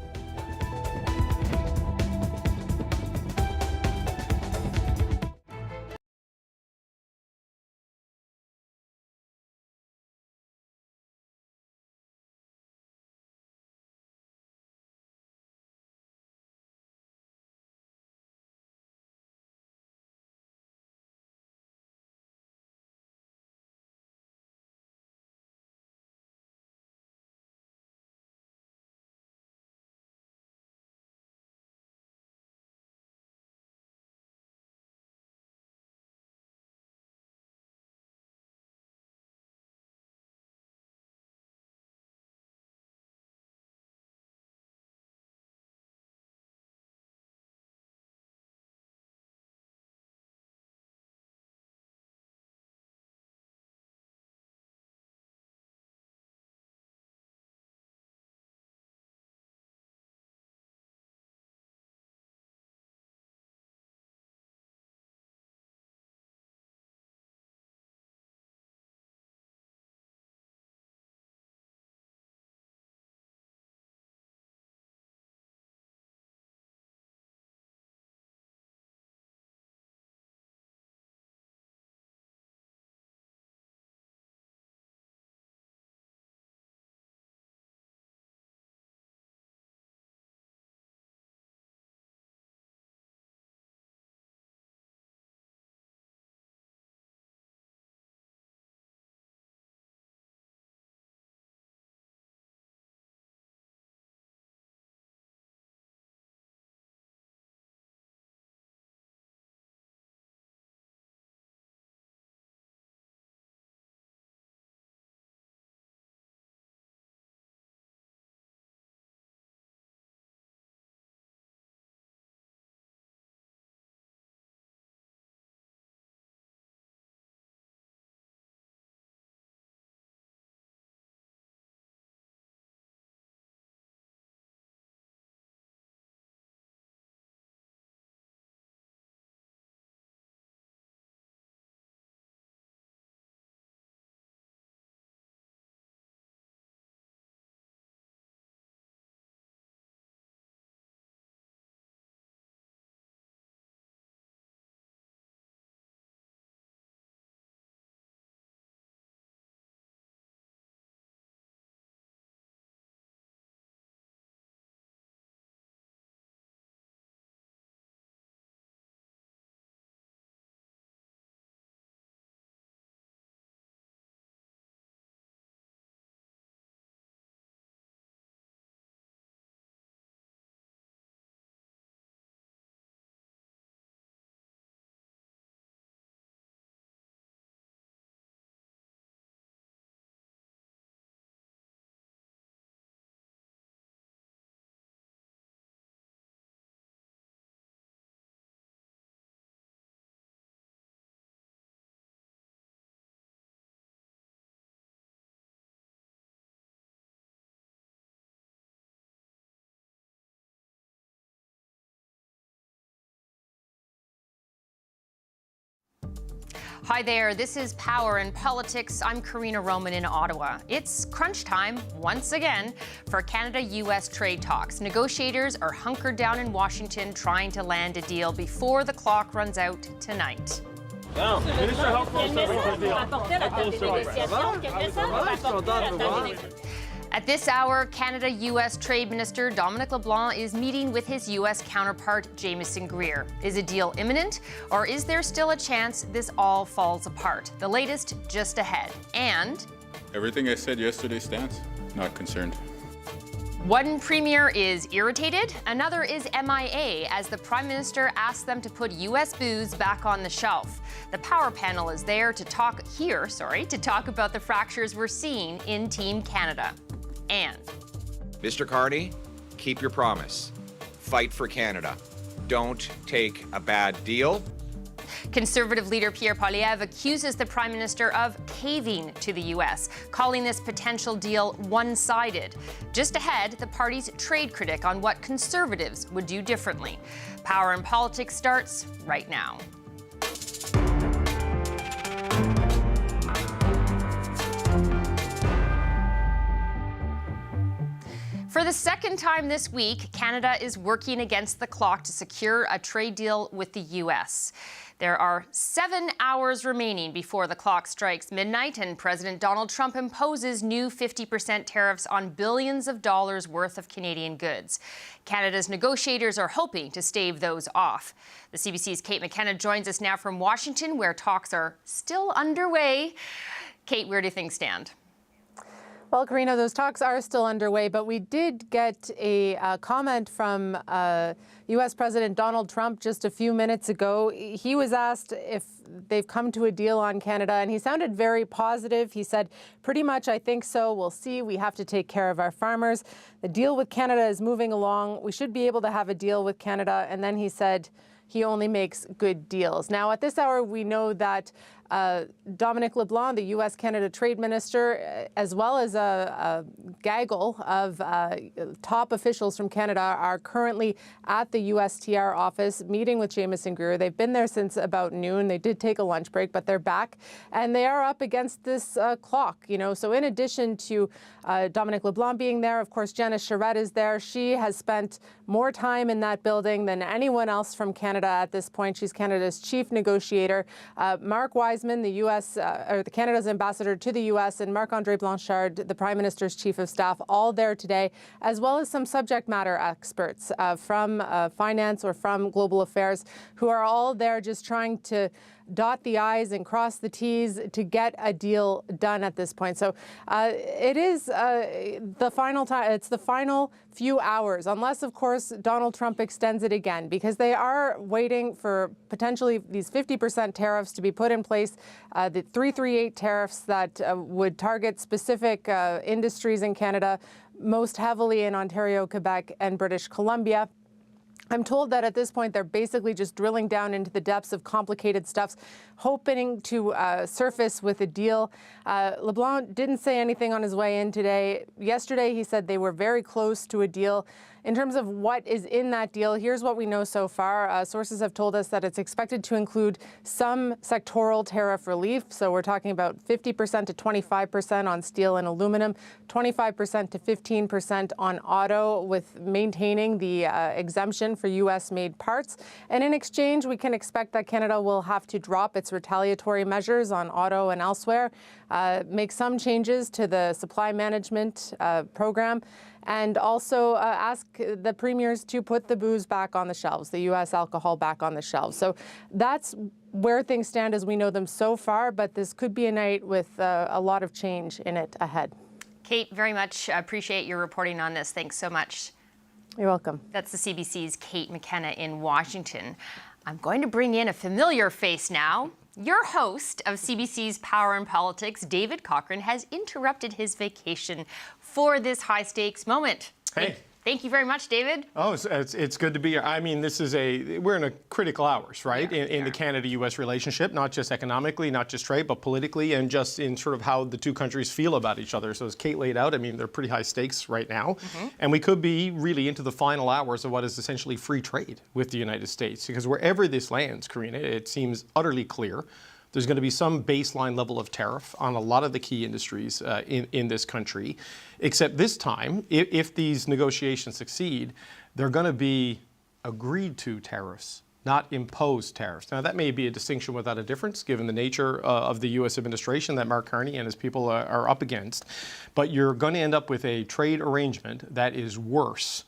Hi there, this is Power in Politics. I'm Karina Roman in Ottawa. It's crunch time once again for Canada-US trade talks. Negotiators are hunkered down in Washington trying to land a deal before the clock runs out tonight. At this hour, Canada-US Trade Minister Dominic LeBlanc is meeting with his US counterpart Jamieson Greer. Is a deal imminent, or is there still a chance this all falls apart? The latest just ahead. And
Everything I said yesterday stands. Not concerned.
one premier is irritated, another is MIA as the Prime Minister asks them to put US booze back on the shelf. The Power Panel is there to talk about the fractures we're seeing in Team Canada. And
Mr. Carney, keep your promise. Fight for Canada. Don't take a bad deal.
Conservative leader Pierre Poilievre accuses the Prime Minister of caving to the U.S., calling this potential deal one-sided. Just ahead, the party's trade critic on what Conservatives would do differently. Power in Politics starts right now. For the second time this week, Canada is working against the clock to secure a trade deal with the U.S. There are 7 hours remaining before the clock strikes midnight, and President Donald Trump imposes new 50% tariffs on billions of dollars worth of Canadian goods. Canada's negotiators are hoping to stave those off. The CBC's Kate McKenna joins us now from Washington, where talks are still underway. Kate, where do things stand?
Well, Karina, those talks are still underway, but we did get a comment from U.S. President Donald Trump just a few minutes ago. He was asked if they've come to a deal on Canada, and he sounded very positive. He said, pretty much, I think so. We'll see. We have to take care of our farmers. The deal with Canada is moving along. We should be able to have a deal with Canada. And then he said he only makes good deals. Now, at this hour, we know that Dominic LeBlanc, the U.S.-Canada Trade Minister, as well as a gaggle of top officials from Canada are currently at the USTR office meeting with Jamieson Greer. They've been there since about noon. They did take a lunch break, but they're back. And they are up against this clock, So in addition to Dominic LeBlanc being there, of course, Jenna Charette is there. She has spent more time in that building than anyone else from Canada at this point. She's Canada's chief negotiator. Mark Wiseman, the Canada's ambassador to the U.S., and Marc-André Blanchard, the Prime Minister's chief of staff, all there today, as well as some subject matter experts from finance or from global affairs who are all there just trying to dot the I's and cross the T's to get a deal done at this point. So it is the final time. It's the final few hours, unless, of course, Donald Trump extends it again, because they are waiting for potentially these 50% tariffs to be put in place, the 338 tariffs that would target specific industries in Canada, most heavily in Ontario, Quebec, and British Columbia. I'm told that at this point, they're basically just drilling down into the depths of complicated stuff, hoping to surface with a deal. LeBlanc didn't say anything on his way in today. Yesterday, he said they were very close to a deal. In terms of what is in that deal, here's what we know so far. Sources have told us that it's expected to include some sectoral tariff relief. So we're talking about 50% to 25% on steel and aluminum, 25% to 15% on auto, with maintaining the exemption for U.S.-made parts. And in exchange, we can expect that Canada will have to drop its retaliatory measures on auto and elsewhere, make some changes to the supply management program, and also ask the premiers to put the booze back on the shelves, the U.S. alcohol back on the shelves. So that's where things stand as we know them so far, but this could be a night with a lot of change in it ahead.
Kate, very much appreciate your reporting on this. Thanks so much.
You're welcome.
That's the CBC's Kate McKenna in Washington. I'm going to bring in a familiar face now. Your host of CBC's Power in Politics, David Cochrane, has interrupted his vacation for this high-stakes moment.
Hey.
Thank you very much, David.
Oh, it's good to be here. I mean, we're in a critical hours, right, in the Canada-U.S. relationship, not just economically, not just trade, but politically, and just in sort of how the two countries feel about each other. So as Kate laid out, I mean, they're pretty high stakes right now. And we could be really into the final hours of what is essentially free trade with the United States, because wherever this lands, Karina, it seems utterly clear There's going to be some baseline level of tariff on a lot of the key industries in this country, except this time, if these negotiations succeed, they're going to be agreed to tariffs, not imposed tariffs. Now, that may be a distinction without a difference, given the nature of the U.S. administration that Mark Carney and his people are up against. But you're going to end up with a trade arrangement that is worse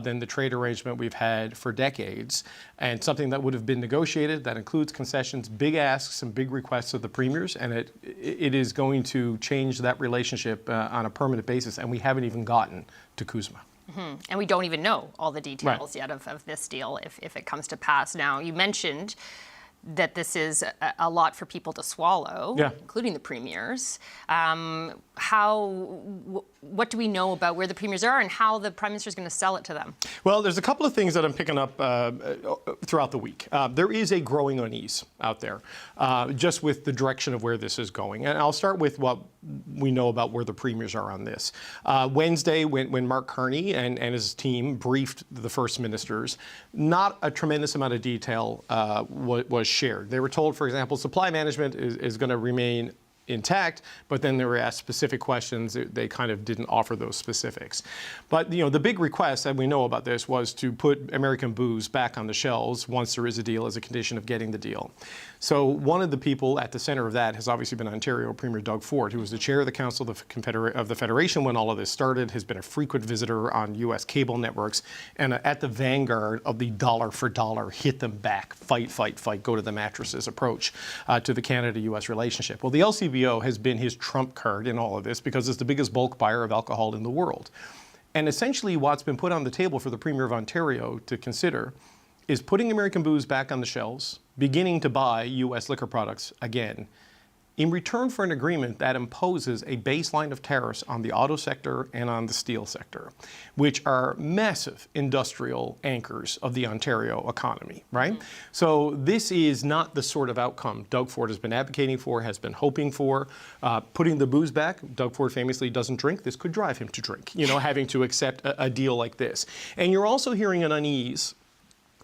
than the trade arrangement we've had for decades, and something that would have been negotiated that includes concessions, big asks, and big requests of the premiers, and it is going to change that relationship on a permanent basis, and we haven't even gotten to CUSMA.
Mm-hmm. And we don't even know all the details yet of this deal if it comes to pass. Now, you mentioned that this is a lot for people to swallow, including the premiers. What do we know about where the premiers are and how the Prime Minister is going to sell it to them?
Well, there's a couple of things that I'm picking up throughout the week. There is a growing unease out there, just with the direction of where this is going. And I'll start with what we know about where the premiers are on this. Wednesday, when Mark Carney and his team briefed the First Ministers, not a tremendous amount of detail was shared. They were told, for example, supply management is going to remain intact, but then they were asked specific questions. They kind of didn't offer those specifics. But the big request that we know about this was to put American booze back on the shelves once there is a deal as a condition of getting the deal. So one of the people at the center of that has obviously been Ontario Premier Doug Ford, who was the chair of the Council of the Federation when all of this started, has been a frequent visitor on U.S. cable networks, and at the vanguard of the dollar for dollar, hit them back, fight, fight, fight, go to the mattresses approach to the Canada-U.S. relationship. Well, the LCBO has been his trump card in all of this because it's the biggest bulk buyer of alcohol in the world. And essentially what's been put on the table for the Premier of Ontario to consider is putting American booze back on the shelves, beginning to buy U.S. liquor products again, in return for an agreement that imposes a baseline of tariffs on the auto sector and on the steel sector, which are massive industrial anchors of the Ontario economy, right? Mm-hmm. So this is not the sort of outcome Doug Ford has been advocating for, has been hoping for. Putting the booze back, Doug Ford famously doesn't drink. This could drive him to drink, having to accept a deal like this. And you're also hearing an unease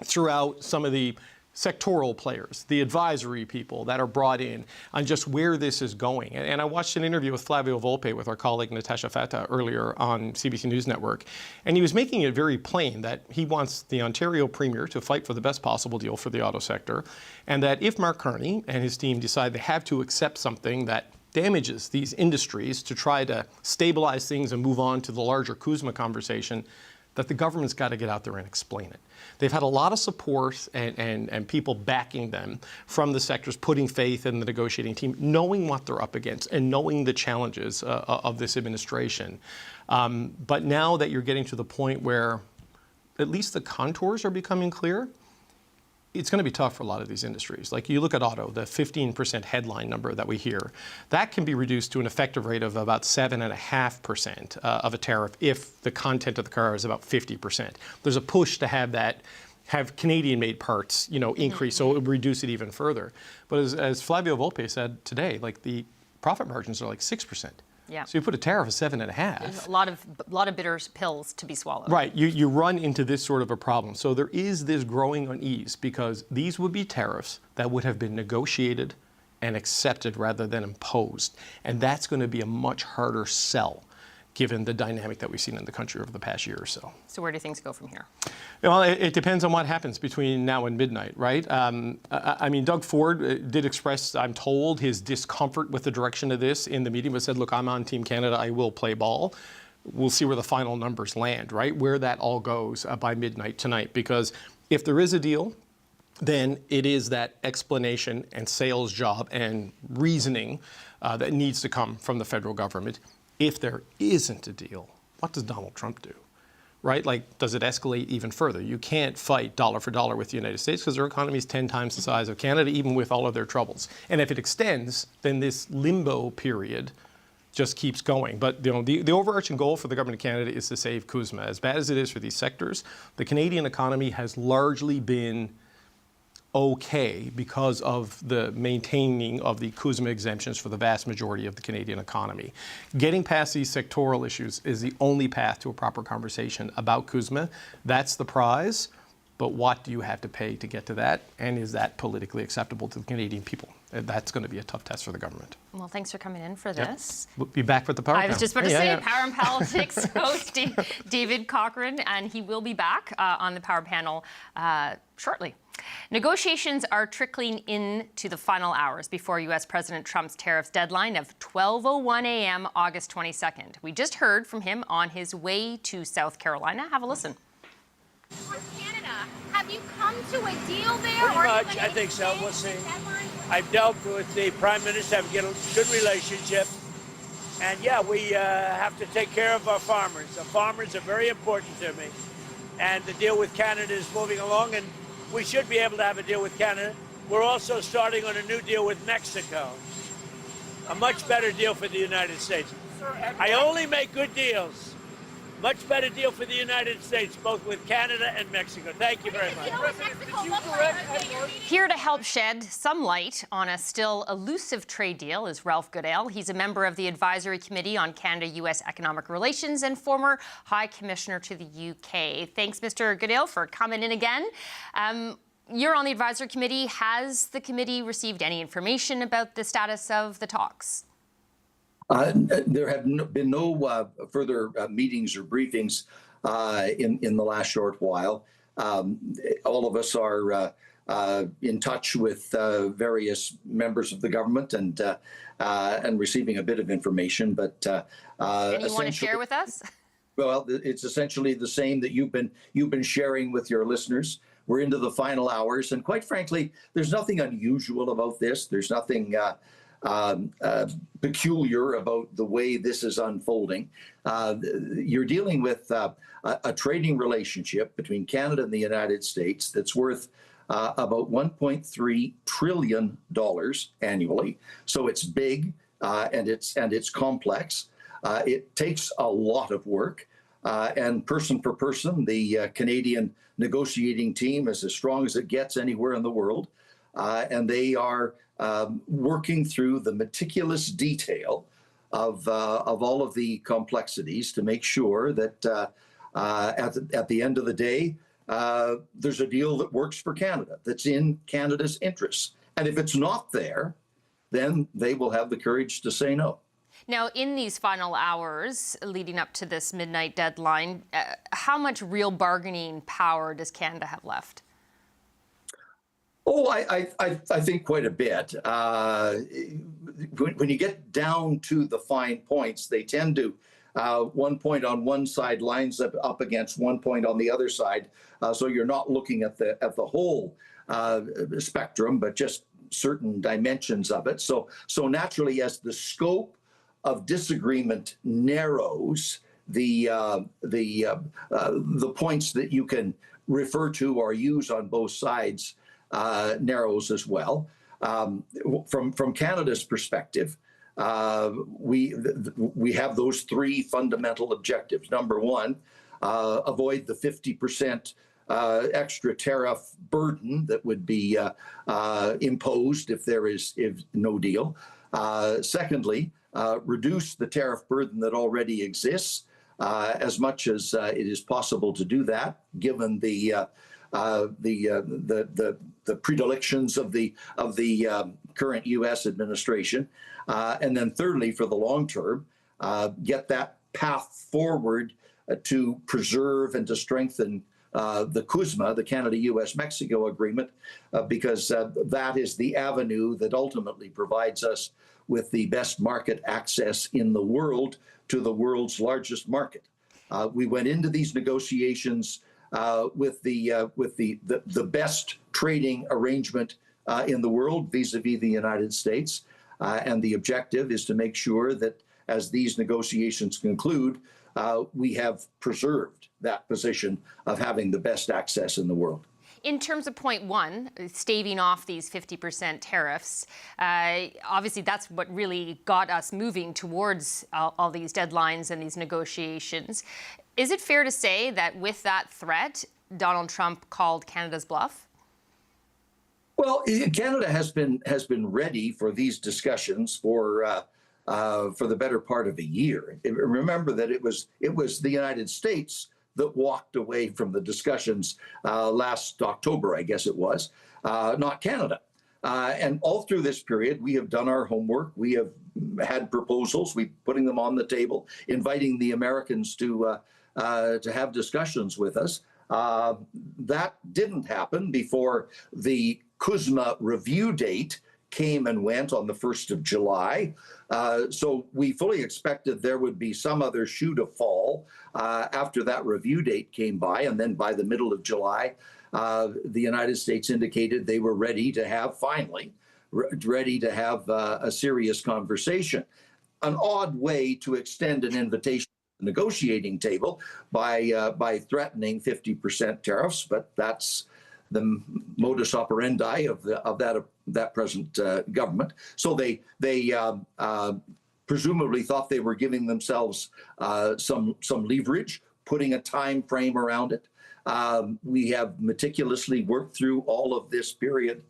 throughout some of the sectoral players, the advisory people that are brought in on just where this is going. And I watched an interview with Flavio Volpe with our colleague Natasha Fata earlier on CBC News Network, and he was making it very plain that he wants the Ontario Premier to fight for the best possible deal for the auto sector, and that if Mark Carney and his team decide they have to accept something that damages these industries to try to stabilize things and move on to the larger CUSMA conversation, that the government's got to get out there and explain it. They've had a lot of support and people backing them from the sectors, putting faith in the negotiating team, knowing what they're up against and knowing the challenges of this administration. But now that you're getting to the point where at least the contours are becoming clear, it's going to be tough for a lot of these industries. Like you look at auto, the 15% headline number that we hear, that can be reduced to an effective rate of about 7.5% of a tariff if the content of the car is about 50%. There's a push to have Canadian-made parts, increase, so it would reduce it even further. But as Flavio Volpe said today, like the profit margins are like 6%.
Yeah.
So you put a tariff of 7.5%.
There's a lot of bitter pills to be swallowed.
Right. You run into this sort of a problem. So there is this growing unease because these would be tariffs that would have been negotiated and accepted rather than imposed. And that's going to be a much harder sell given the dynamic that we've seen in the country over the past year or so.
So where do things go from here?
Well, it depends on what happens between now and midnight, right? I mean, Doug Ford did express, I'm told, his discomfort with the direction of this in the meeting, but said, look, I'm on Team Canada, I will play ball. We'll see where the final numbers land, right? Where that all goes by midnight tonight. Because if there is a deal, then it is that explanation and sales job and reasoning that needs to come from the federal government. If there isn't a deal, what does Donald Trump do? Right? Like, does it escalate even further? You can't fight dollar for dollar with the United States because their economy is 10 times the size of Canada, even with all of their troubles. And if it extends, then this limbo period just keeps going. But the overarching goal for the government of Canada is to save CUSMA. As bad as it is for these sectors, the Canadian economy has largely been okay because of the maintaining of the CUSMA exemptions for the vast majority of the Canadian economy. Getting past these sectoral issues is the only path to a proper conversation about CUSMA. That's the prize, but what do you have to pay to get to that? And is that politically acceptable to the Canadian people? that's going to be a tough test for the government.
Well, thanks for coming in for this.
We'll be back with the Power
I
Panel.
was just about to say, Power and Politics host David Cochrane, and he will be back on the Power Panel shortly. Negotiations are trickling into the final hours before U.S. President Trump's tariffs deadline of 12:01 a.m. August 22nd. We just heard from him on his way to South Carolina. Have a listen.
Canada, have you come to a deal there?
Pretty much, I think so. We'll see. I've dealt with the Prime Minister, have a good relationship. And yeah, we have to take care of our farmers. The farmers are very important to me. And the deal with Canada is moving along, and we should be able to have a deal with Canada. We're also starting on a new deal with Mexico. A much better deal for the United States. I only make good deals. Much better deal for the United States, both with Canada and Mexico. Thank you very much.
Here to help shed some light on a still elusive trade deal is Ralph Goodale. He's a member of the Advisory Committee on Canada-U.S. Economic Relations and former High Commissioner to the UK. Thanks, Mr. Goodale, for coming in again. You're on the Advisory Committee. Has the committee received any information about the status of the talks?
There have been no further meetings or briefings in the last short while. All of us are in touch with various members of the government and receiving a bit of information. But
and you want to share with us?
Well, it's essentially the same that you've been sharing with your listeners. We're into the final hours, and quite frankly, there's nothing unusual about this. There's nothing peculiar about the way this is unfolding. You're dealing with a trading relationship between Canada and the United States that's worth about $1.3 trillion annually. So it's big and it's complex. It takes a lot of work. And person for person, the Canadian negotiating team is as strong as it gets anywhere in the world. And they are working through the meticulous detail of all of the complexities to make sure that at the end of the day, there's a deal that works for Canada, that's in Canada's interests. And if it's not there, then they will have the courage to say no.
Now, in these final hours leading up to this midnight deadline, how much real bargaining power does Canada have left?
Oh, I think quite a bit. When you get down to the fine points, they tend to, 1 point on one side lines up against 1 point on the other side. So you're not looking at the whole spectrum, but just certain dimensions of it. So naturally, as the scope of disagreement narrows, the points that you can refer to or use on both sides narrows as well. From Canada's perspective, we have those three fundamental objectives. Number one, avoid the 50% extra tariff burden that would be imposed if there is no deal. Secondly, reduce the tariff burden that already exists as much as it is possible to do that, given the predilections of the current U.S. administration, and then thirdly, for the long term, get that path forward to preserve and to strengthen the CUSMA, the Canada-U.S.-Mexico agreement, because that is the avenue that ultimately provides us with the best market access in the world to the world's largest market. We went into these negotiations with the best trading arrangement in the world vis-a-vis the United States, and the objective is to make sure that as these negotiations conclude, we have preserved that position of having the best access in the world.
In terms of point one, staving off these 50% tariffs, obviously that's what really got us moving towards all these deadlines and these negotiations. Is it fair to say that with that threat, Donald Trump called Canada's bluff?
Well, Canada has been ready for these discussions for the better part of a year. Remember that it was the United States that walked away from the discussions last October, I guess it was, not Canada. And all through this period, we have done our homework. We have had proposals. We're putting them on the table, inviting the Americans to have discussions with us. That didn't happen before the CUSMA review date came and went on the 1st of July. So we fully expected there would be some other shoe to fall after that review date came by. And then by the middle of July, the United States indicated they were ready to have, finally, ready to have a serious conversation. An odd way to extend an invitation to the negotiating table by threatening 50% tariffs, but that's the modus operandi of that present government. So they presumably thought they were giving themselves some leverage, putting a time frame around it. We have meticulously worked through all of this period,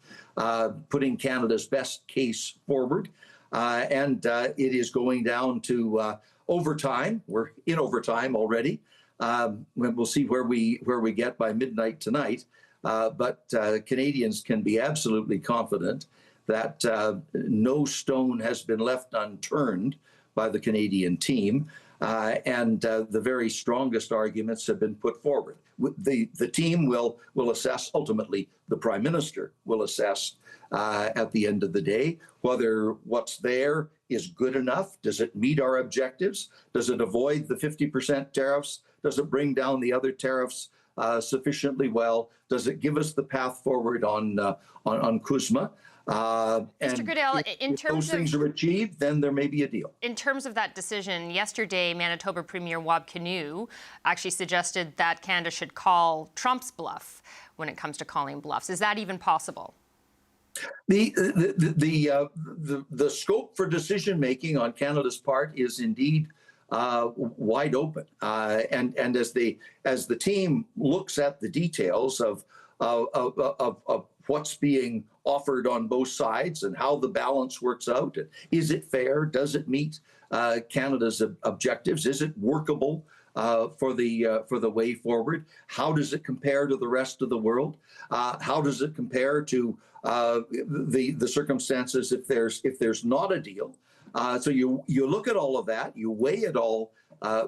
putting Canada's best case forward, and it is going down to overtime. We're in overtime already. We'll see where we get by midnight tonight. But Canadians can be absolutely confident that no stone has been left unturned by the Canadian team, and the very strongest arguments have been put forward. The team will assess, ultimately the Prime Minister will assess at the end of the day whether what's there is good enough. Does it meet our objectives? Does it avoid the 50% tariffs? Does it bring down the other tariffs sufficiently well? Does it give us the path forward on CUSMA?
Mr. Goodell,
if those things are achieved, then there may be a deal.
In terms of that decision, yesterday, Manitoba Premier Wab Kinew actually suggested that Canada should call Trump's bluff when it comes to calling bluffs. Is that even possible?
The scope for decision making on Canada's part is indeed wide open, and as the team looks at the details of what's being offered on both sides and how the balance works out, is it fair? Does it meet Canada's objectives? Is it workable for the way forward? How does it compare to the rest of the world? How does it compare to the circumstances if there's not a deal? So you look at all of that, you weigh it all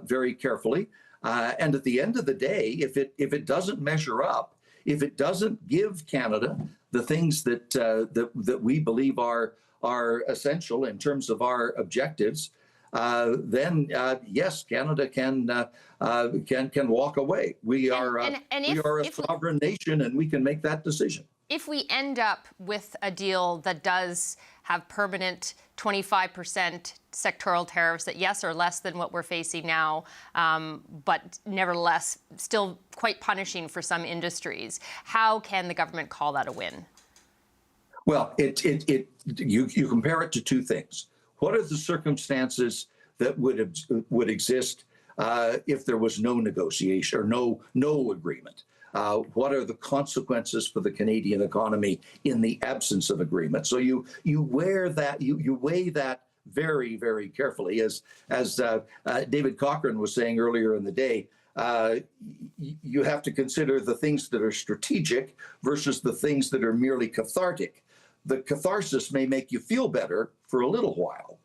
very carefully, and at the end of the day, if it doesn't measure up, if it doesn't give Canada the things that we believe are essential in terms of our objectives, then yes, Canada can walk away. We are a sovereign nation, and we can make that decision.
If we end up with a deal that does have permanent 25% sectoral tariffs that, yes, are less than what we're facing now, but nevertheless still quite punishing for some industries, how can the government call that a win?
Well, you compare it to two things. What are the circumstances that would exist if there was no negotiation or no agreement? What are the consequences for the Canadian economy in the absence of agreement? So you weigh that very, very carefully. As David Cochrane was saying earlier in the day, you have to consider the things that are strategic versus the things that are merely cathartic. The catharsis may make you feel better for a little while,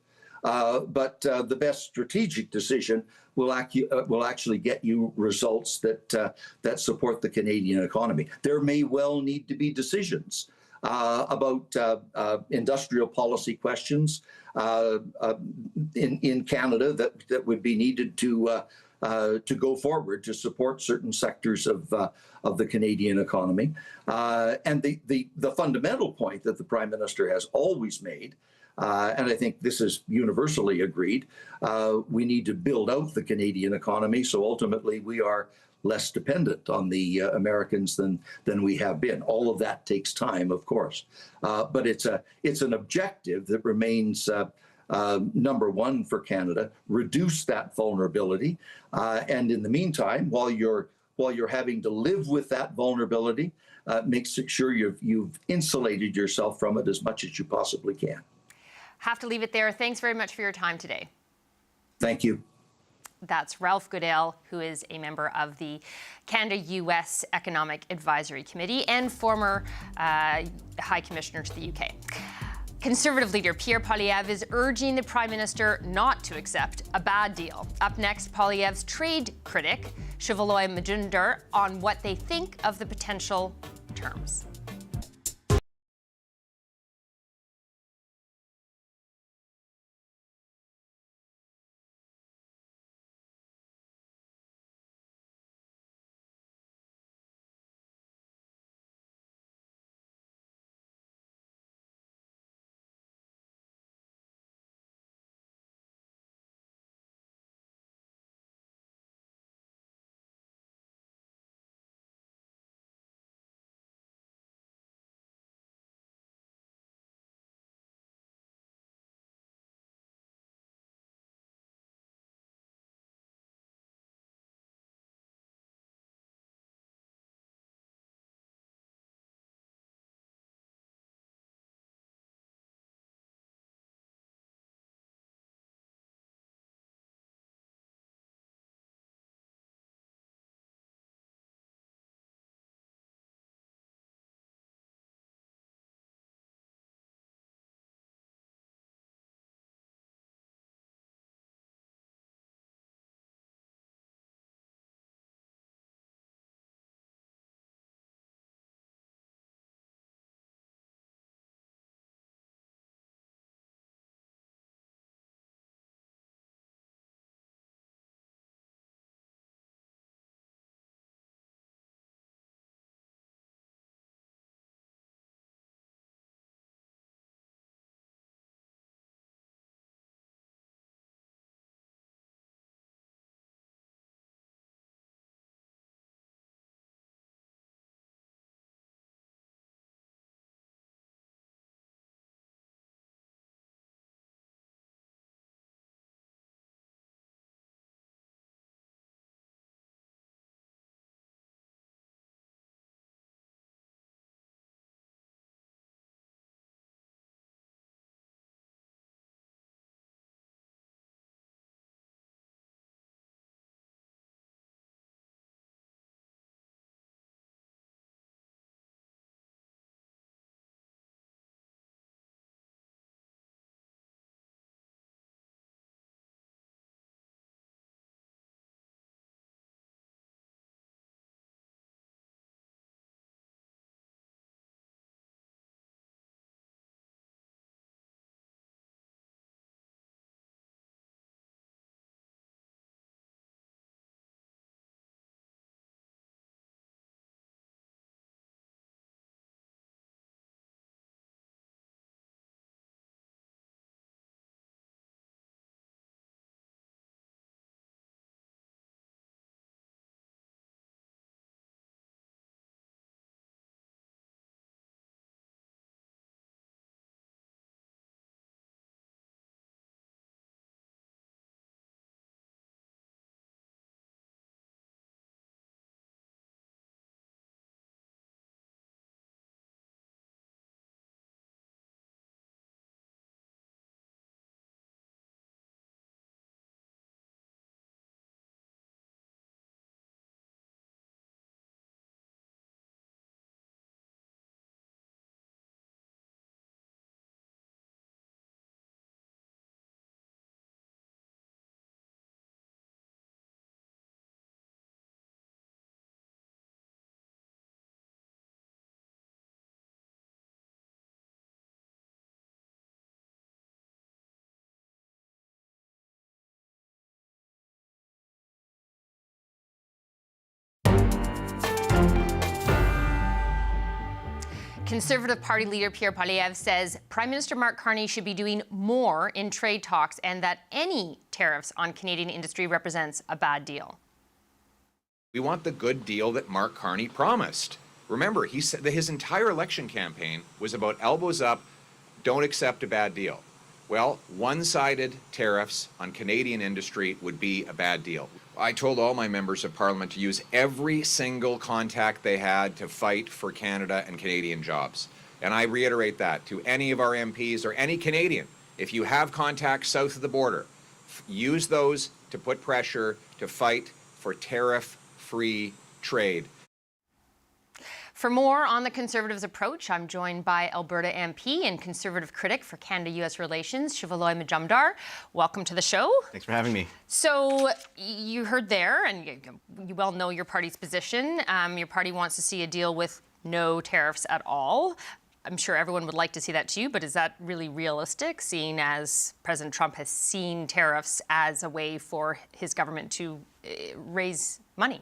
but the best strategic decision will actually get you results that support the Canadian economy. There may well need to be decisions about industrial policy questions in Canada that would be needed to go forward to support certain sectors of the Canadian economy. And the fundamental point that the Prime Minister has always made, and I think this is universally agreed, we need to build out the Canadian economy so ultimately we are less dependent on the Americans than we have been. All of that takes time, of course, but it's an objective that remains number one for Canada. Reduce that vulnerability, and in the meantime, while you're having to live with that vulnerability, make sure you've insulated yourself from it as much as you possibly can.
Have to leave it there. Thanks very much for your time today.
Thank you.
That's Ralph Goodale, who is a member of the Canada-US Economic Advisory Committee and former High Commissioner to the UK. Conservative leader Pierre Poilievre is urging the Prime Minister not to accept a bad deal. Up next, Poilievre's trade critic, Shivaloy Majumdar, on what they think of the potential terms. Conservative Party leader Pierre Poilievre says Prime Minister Mark Carney should be doing more in trade talks and that any tariffs on Canadian industry represents a bad deal.
We want the good deal that Mark Carney promised. Remember, he said that his entire election campaign was about elbows up, don't accept a bad deal. Well, one-sided tariffs on Canadian industry would be a bad deal. I told all my members of Parliament to use every single contact they had to fight for Canada and Canadian jobs. And I reiterate that to any of our MPs or any Canadian. If you have contacts south of the border, use those to put pressure to fight for tariff-free trade.
For more on the Conservatives' approach, I'm joined by Alberta MP and Conservative critic for Canada-US relations, Shivaloy Majumdar. Welcome to the show.
Thanks for having me.
So you heard there, and you well know your party's position. Your party wants to see a deal with no tariffs at all. I'm sure everyone would like to see that too, but is that really realistic, seeing as President Trump has seen tariffs as a way for his government to raise money?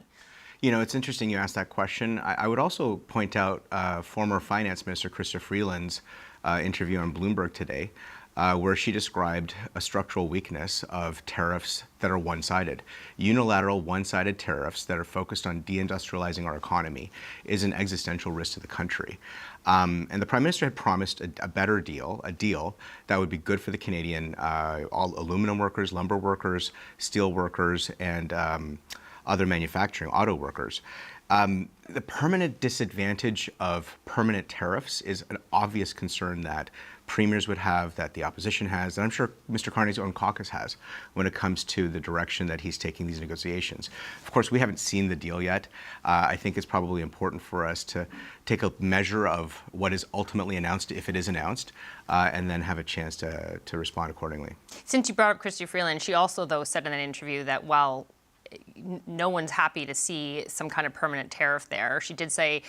You know, it's interesting you asked that question. I would also point out former Finance Minister Chrystia Freeland's interview on Bloomberg today, where she described a structural weakness of tariffs that are one-sided. Unilateral, one-sided tariffs that are focused on deindustrializing our economy is an existential risk to the country. And the Prime Minister had promised a better deal, a deal that would be good for the Canadian all aluminum workers, lumber workers, steel workers, and other manufacturing, auto workers. The permanent disadvantage of permanent tariffs is an obvious concern that premiers would have, that the opposition has, and I'm sure Mr. Carney's own caucus has when it comes to the direction that he's taking these negotiations. Of course, we haven't seen the deal yet. I think it's probably important for us to take a measure of what is ultimately announced, if it is announced, and then have a chance to respond accordingly.
Since you brought up Chrystia Freeland, she also, though, said in an interview that while no one's happy to see some kind of permanent tariff there, she did say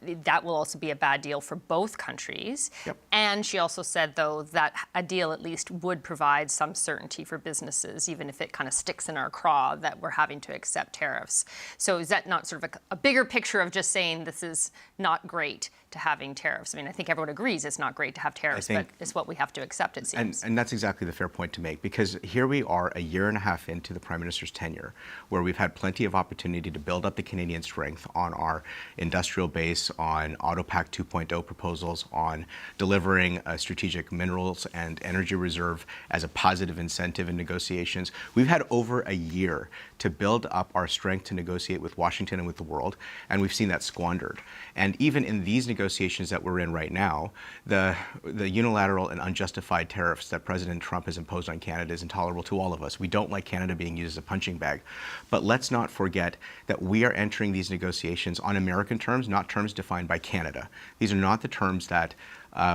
that will also be a bad deal for both countries.
Yep.
And she also said, though, that a deal at least would provide some certainty for businesses, even if it kind of sticks in our craw that we're having to accept tariffs. So is that not sort of a bigger picture of just saying this is not great to having tariffs? I mean, I think everyone agrees it's not great to have tariffs, but it's what we have to accept, it seems.
And that's exactly the fair point to make, because here we are a year and a half into the Prime Minister's tenure, where we've had plenty of opportunity to build up the Canadian strength on our industrial base, on AutoPac 2.0 proposals, on delivering a strategic minerals and energy reserve as a positive incentive in negotiations. We've had over a year to build up our strength to negotiate with Washington and with the world, and we've seen that squandered. And even in these negotiations that we're in right now, the unilateral and unjustified tariffs that President Trump has imposed on Canada is intolerable to all of us. We don't like Canada being used as a punching bag. But let's not forget that we are entering these negotiations on American terms, not terms defined by Canada. These are not the terms that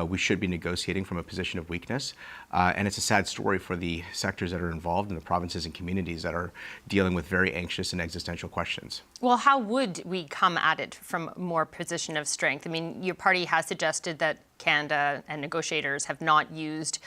we should be negotiating from a position of weakness. And it's a sad story for the sectors that are involved in the provinces and communities that are dealing with very anxious and existential questions.
Well, how would we come at it from a more position of strength? I mean, your party has suggested that Canada and negotiators have not used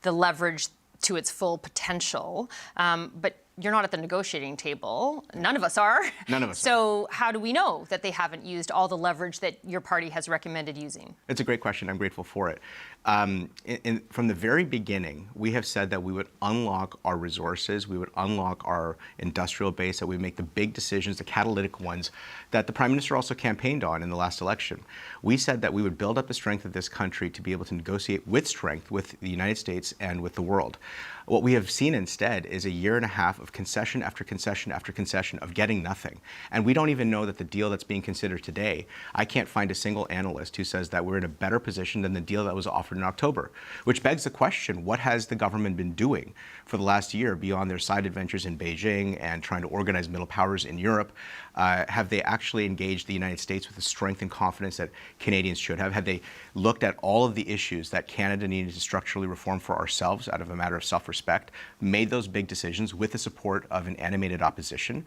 the leverage to its full potential, but you're not at the negotiating table. None of us are.
None of us.
So how do we know that they haven't used all the leverage that your party has recommended using?
It's a great question. I'm grateful for it. From the very beginning, we have said that we would unlock our resources, we would unlock our industrial base, that we make the big decisions, the catalytic ones that the Prime Minister also campaigned on in the last election. We said that we would build up the strength of this country to be able to negotiate with strength with the United States and with the world. What we have seen instead is a year and a half of concession after concession after concession of getting nothing. And we don't even know that the deal that's being considered today, I can't find a single analyst who says that we're in a better position than the deal that was offered in October, which begs the question, what has the government been doing for the last year beyond their side adventures in Beijing and trying to organize middle powers in Europe? Have they actually engaged the United States with the strength and confidence that Canadians should have? Have they looked at all of the issues that Canada needed to structurally reform for ourselves out of a matter of self-respect, made those big decisions with the support of an animated opposition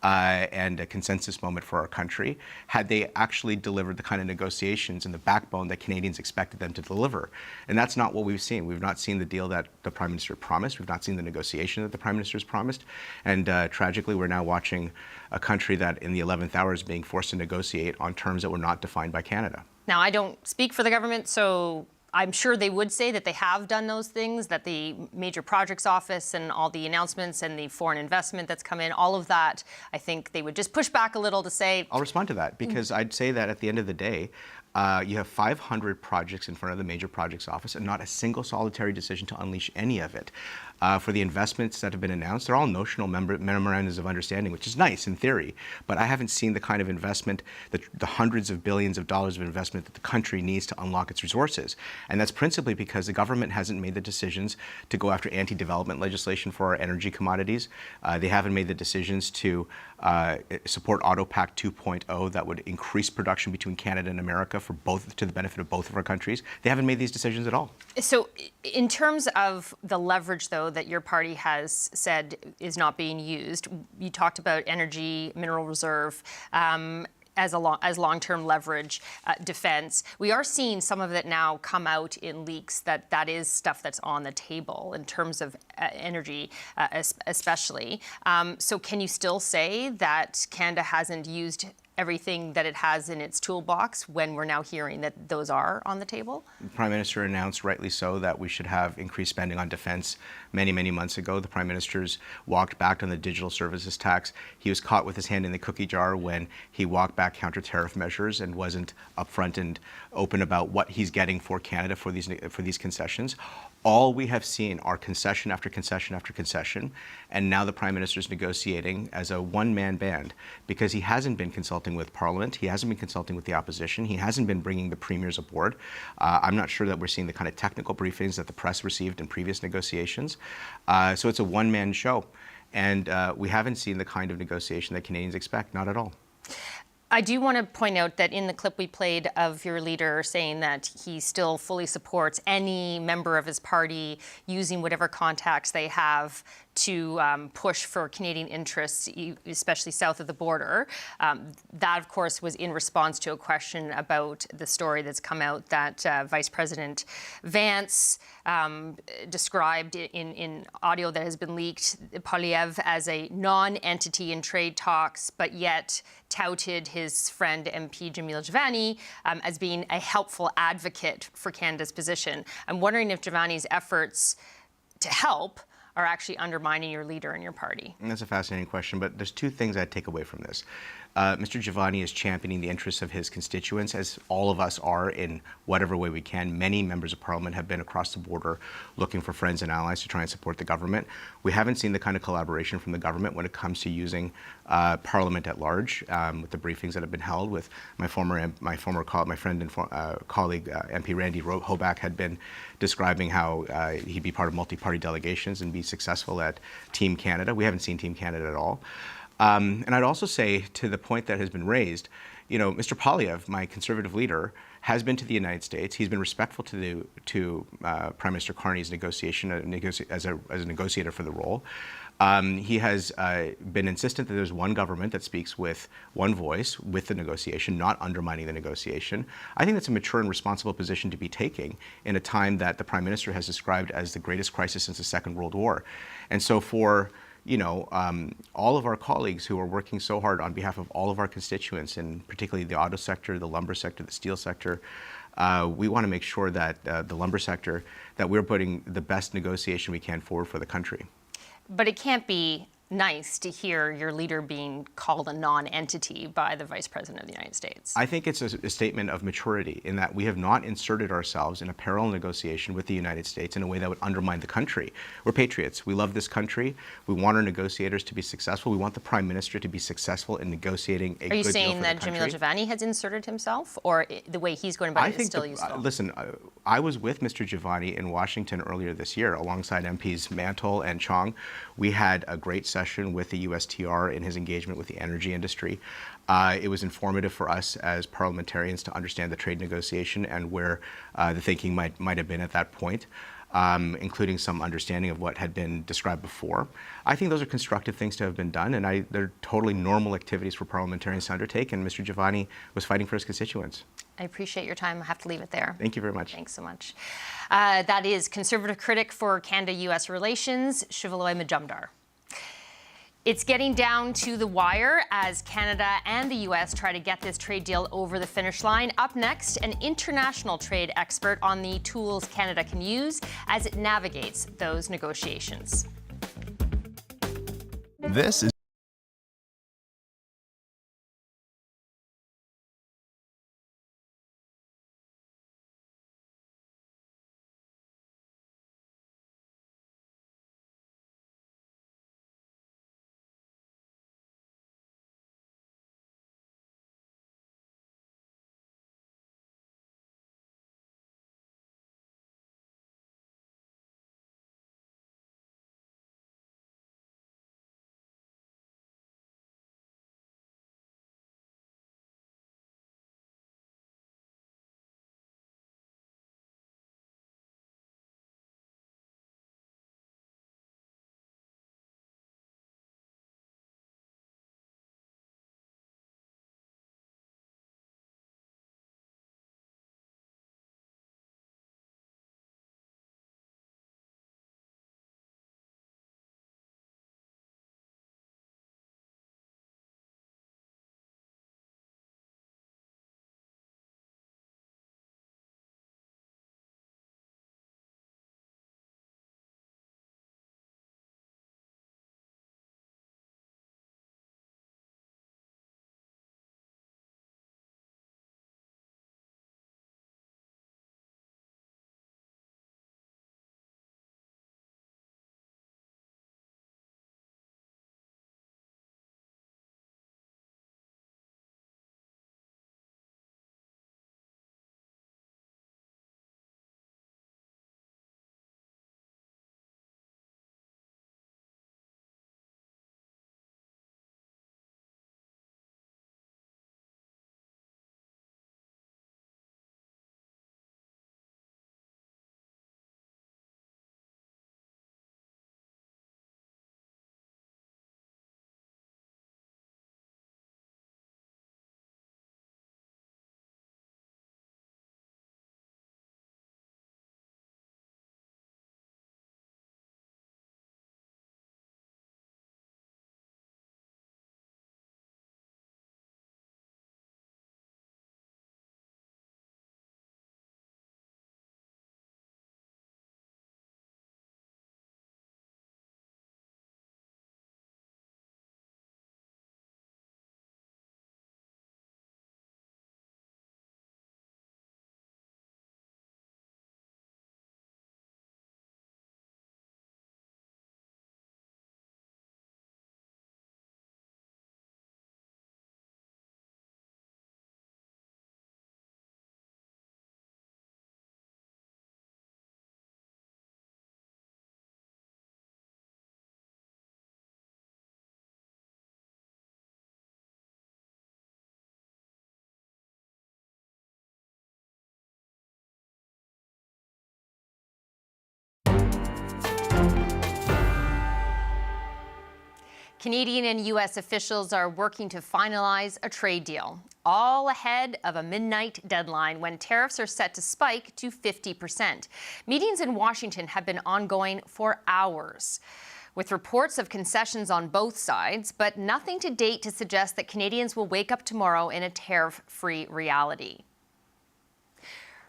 and a consensus moment for our country? Had they actually delivered the kind of negotiations and the backbone that Canadians expected them to deliver? And that's not what we've seen. We've not seen the deal that the Prime Minister promised. We've not seen the negotiation that the Prime Minister has promised. And tragically, we're now watching a country that in the 11th hour is being forced to negotiate on terms that were not defined by Canada.
Now, I don't speak for the government, so I'm sure they would say that they have done those things, that the Major Projects Office and all the announcements and the foreign investment that's come in, all of that, I think they would just push back a little to say...
I'll respond to that, because I'd say that at the end of the day, You have 500 projects in front of the Major Projects Office and not a single solitary decision to unleash any of it. For the investments that have been announced, they're all notional memorandums of understanding, which is nice in theory, but I haven't seen the kind of investment, the hundreds of billions of dollars of investment that the country needs to unlock its resources. And that's principally because the government hasn't made the decisions to go after anti-development legislation for our energy commodities. They haven't made the decisions to support AutoPac 2.0 that would increase production between Canada and America for both, to the benefit of both of our countries. They haven't made these decisions at all. So
In terms of the leverage, though, that your party has said is not being used, you talked about energy, mineral reserve, as long-term leverage defense. We are seeing some of it now come out in leaks that is stuff that's on the table in terms of energy, especially. So can you still say that Canada hasn't used everything that it has in its toolbox when we're now hearing that those are on the table?
The Prime Minister announced, rightly so, that we should have increased spending on defense many, many months ago. The Prime Minister's walked back on the digital services tax. He was caught with his hand in the cookie jar when he walked back counter-tariff measures and wasn't upfront and open about what he's getting for Canada for these concessions. All we have seen are concession after concession after concession, and now the Prime Minister's negotiating as a one-man band because he hasn't been consulting with Parliament, he hasn't been consulting with the opposition, he hasn't been bringing the premiers aboard. I'm not sure that we're seeing the kind of technical briefings that the press received in previous negotiations. So it's a one-man show, and we haven't seen the kind of negotiation that Canadians expect, not at all.
I do want to point out that in the clip we played of your leader saying that he still fully supports any member of his party using whatever contacts they have to push for Canadian interests, especially south of the border. That, of course, was in response to a question about the story that's come out that Vice President Vance described in audio that has been leaked Poilievre as a non-entity in trade talks, but yet touted his friend MP Jamil Javani as being a helpful advocate for Canada's position. I'm wondering if Javani's efforts to help are actually undermining your leader and your party?
And that's a fascinating question, but there's two things I'd take away from this. Mr. Javani is championing the interests of his constituents, as all of us are in whatever way we can. Many members of Parliament have been across the border looking for friends and allies to try and support the government. We haven't seen the kind of collaboration from the government when it comes to using Parliament at large, with the briefings that have been held with my friend and colleague MP Randy Hoback had been describing how he'd be part of multi-party delegations and be successful at Team Canada. We haven't seen Team Canada at all. And I'd also say, to the point that has been raised, you know, Mr. Poilievre, my Conservative leader, has been to the United States. He's been respectful to Prime Minister Carney's negotiation as a negotiator for the role. He has been insistent that there's one government that speaks with one voice with the negotiation, not undermining the negotiation. I think that's a mature and responsible position to be taking in a time that the Prime Minister has described as the greatest crisis since the Second World War. And so for all of our colleagues who are working so hard on behalf of all of our constituents, and particularly the auto sector, the lumber sector, the steel sector, we want to make sure that the lumber sector, that we're putting the best negotiation we can forward for the country.
But it can't be nice to hear your leader being called a non-entity by the Vice President of the United States.
I think it's a statement of maturity in that we have not inserted ourselves in a parallel negotiation with the United States in a way that would undermine the country. We're patriots. We love this country. We want our negotiators to be successful. We want the Prime Minister to be successful in negotiating a good deal for the country.
Are you saying that Jamil Javani has inserted himself, or the way he's going about it is still useful?
Listen, I was with Mr. Javani in Washington earlier this year alongside MPs Mantle and Chong. We had a great session with the USTR in his engagement with the energy industry. It was informative for us as parliamentarians to understand the trade negotiation and where the thinking might have been at that point, including some understanding of what had been described before. I think those are constructive things to have been done, and they're totally normal activities for parliamentarians to undertake, and Mr. Javani was fighting for his constituents.
I appreciate your time. I have to leave it there.
Thank you very much.
Thanks so much. That is Conservative critic for Canada-US relations, Shivaloy Majumdar. It's getting down to the wire as Canada and the U.S. try to get this trade deal over the finish line. Up next, an international trade expert on the tools Canada can use as it navigates those negotiations.
This is
Canadian and U.S. officials are working to finalize a trade deal, all ahead of a midnight deadline when tariffs are set to spike to 50%. Meetings in Washington have been ongoing for hours, with reports of concessions on both sides, but nothing to date to suggest that Canadians will wake up tomorrow in a tariff-free reality.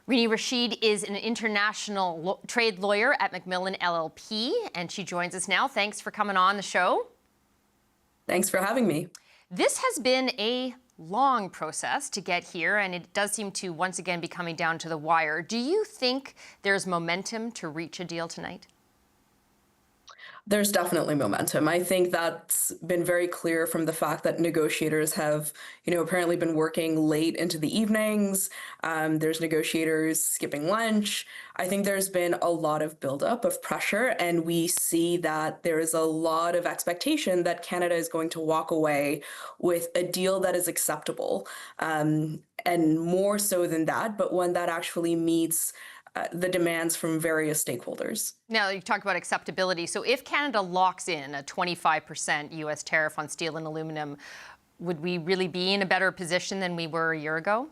Rini Rashid is an international trade lawyer at Macmillan LLP, and she joins us now. Thanks for coming on the show.
Thanks for having me.
This has been a long process to get here, and it does seem to once again be coming down to the wire. Do you think there's momentum to reach a deal tonight?
There's definitely momentum. I think that's been very clear from the fact that negotiators have, apparently been working late into the evenings. There's negotiators skipping lunch. I think there's been a lot of buildup of pressure, and we see that there is a lot of expectation that Canada is going to walk away with a deal that is acceptable, and more so than that, but one that actually meets the demands from various stakeholders.
Now, you talked about acceptability. So if Canada locks in a 25% U.S. tariff on steel and aluminum, would we really be in a better position than we were a year ago?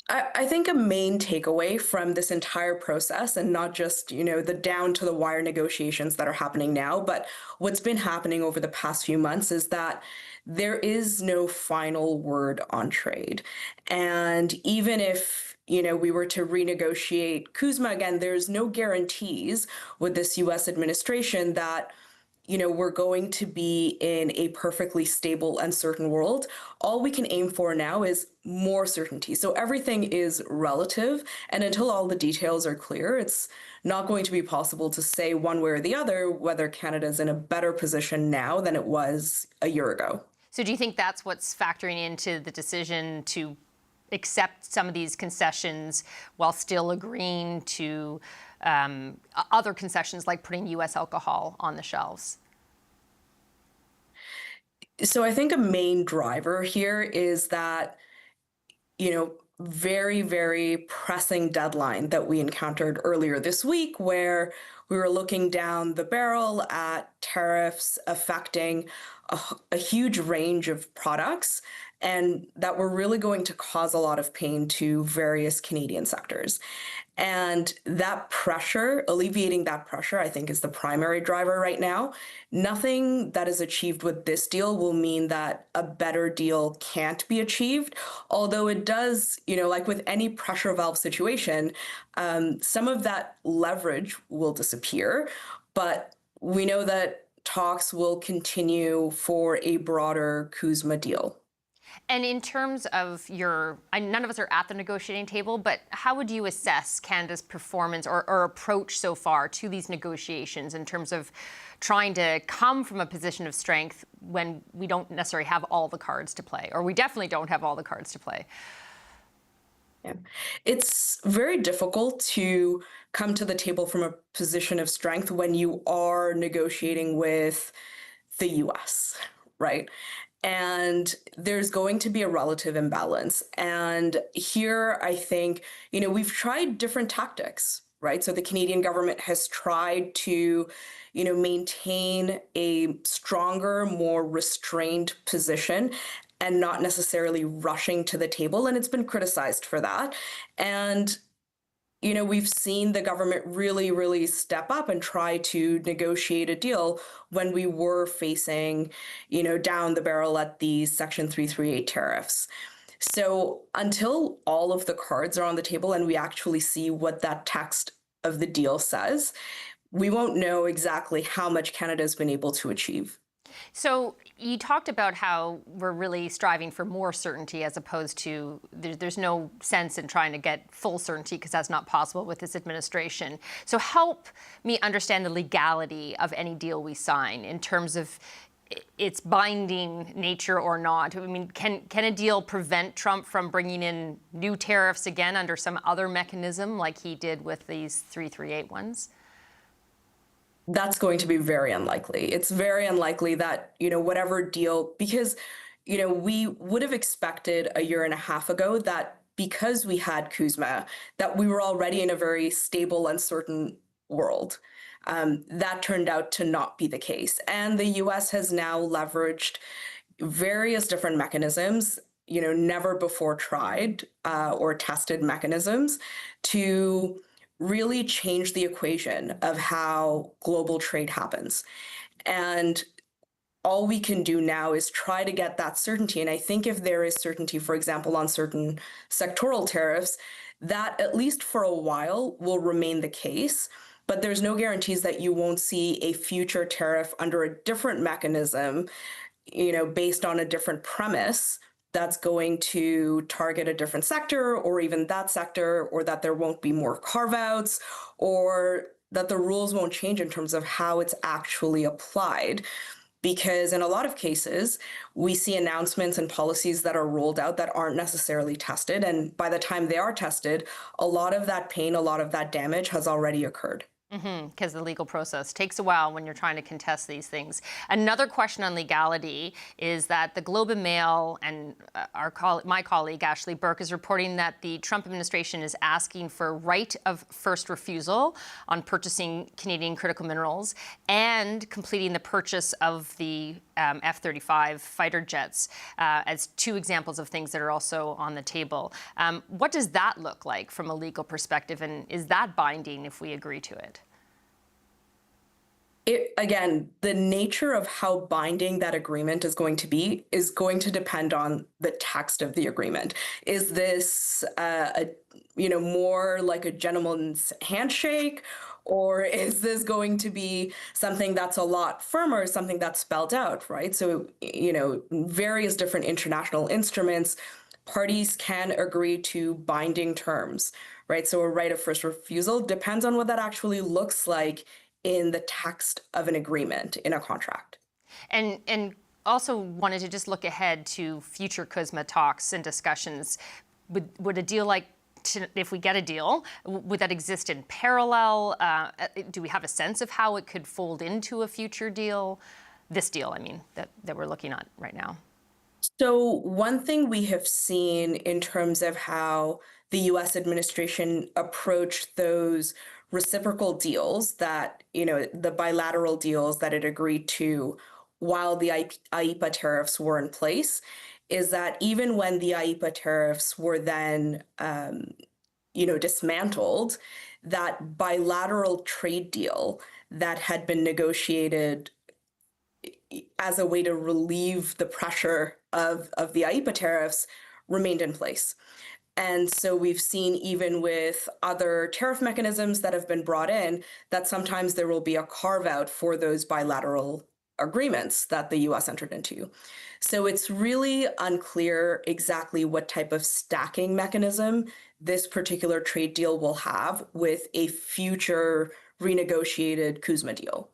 I think a main takeaway from this entire process, and not just, the down to the wire negotiations that are happening now, but what's been happening over the past few months is that there is no final word on trade. And even if we were to renegotiate CUSMA again, there's no guarantees with this U.S. administration that, we're going to be in a perfectly stable and certain world. All we can aim for now is more certainty. So everything is relative, and until all the details are clear, it's not going to be possible to say one way or the other whether Canada's in a better position now than it was a year ago.
So do you think that's what's factoring into the decision to accept some of these concessions while still agreeing to other concessions like putting U.S. alcohol on the shelves?
So I think a main driver here is that, very, very pressing deadline that we encountered earlier this week, where we were looking down the barrel at tariffs affecting a huge range of products, and that were really going to cause a lot of pain to various Canadian sectors. And that pressure, alleviating that pressure, I think is the primary driver right now. Nothing that is achieved with this deal will mean that a better deal can't be achieved, although it does, like with any pressure valve situation, some of that leverage will disappear, but we know that talks will continue for a broader CUSMA deal.
And in terms of none of us are at the negotiating table, but how would you assess Canada's performance or approach so far to these negotiations in terms of trying to come from a position of strength when we don't necessarily have all the cards to play, or we definitely don't have all the cards to play?
Yeah. It's very difficult to come to the table from a position of strength when you are negotiating with the U.S., right? And there's going to be a relative imbalance. And here, I think, we've tried different tactics, right? So the Canadian government has tried to, maintain a stronger, more restrained position and not necessarily rushing to the table. And it's been criticized for that. And we've seen the government really, really step up and try to negotiate a deal when we were facing, down the barrel at these Section 338 tariffs. So until all of the cards are on the table and we actually see what that text of the deal says, we won't know exactly how much Canada has been able to achieve.
So you talked about how we're really striving for more certainty as opposed to there's no sense in trying to get full certainty because that's not possible with this administration. So help me understand the legality of any deal we sign in terms of its binding nature or not. I mean, can a deal prevent Trump from bringing in new tariffs again under some other mechanism like he did with these 338 ones?
That's going to be very unlikely. It's very unlikely that, whatever deal, because, we would have expected a year and a half ago that because we had CUSMA, that we were already in a very stable, uncertain world. That turned out to not be the case. And the US has now leveraged various different mechanisms, never before tried or tested mechanisms to really change the equation of how global trade happens. And all we can do now is try to get that certainty. And I think if there is certainty, for example, on certain sectoral tariffs, that at least for a while will remain the case. But there's no guarantees that you won't see a future tariff under a different mechanism, based on a different premise that's going to target a different sector or even that sector, or that there won't be more carve-outs, or that the rules won't change in terms of how it's actually applied. Because in a lot of cases, we see announcements and policies that are rolled out that aren't necessarily tested. And by the time they are tested, a lot of that pain, a lot of that damage has already occurred.
Because the legal process takes a while when you're trying to contest these things. Another question on legality is that the Globe and Mail and my colleague Ashley Burke is reporting that the Trump administration is asking for right of first refusal on purchasing Canadian critical minerals and completing the purchase of the F-35 fighter jets as two examples of things that are also on the table. What does that look like from a legal perspective, and is that binding if we agree to it?
Again, the nature of how binding that agreement is going to be is going to depend on the text of the agreement. Is this, more like a gentleman's handshake, or is this going to be something that's a lot firmer, something that's spelled out, right? So, various different international instruments, parties can agree to binding terms, right? So a right of first refusal depends on what that actually looks like in the text of an agreement in a contract.
And also wanted to just look ahead to future CUSMA talks and discussions. Would a deal like, if we get a deal, would that exist in parallel? Do we have a sense of how it could fold into a future deal? This deal, I mean, that we're looking at right now.
So one thing we have seen in terms of how the U.S. administration approached those reciprocal deals that, the bilateral deals that it agreed to while the IEEPA tariffs were in place, is that even when the IEEPA tariffs were then, dismantled, that bilateral trade deal that had been negotiated as a way to relieve the pressure of the IEEPA tariffs remained in place. And so we've seen, even with other tariff mechanisms that have been brought in, that sometimes there will be a carve out for those bilateral agreements that the US entered into. So it's really unclear exactly what type of stacking mechanism this particular trade deal will have with a future renegotiated CUSMA deal.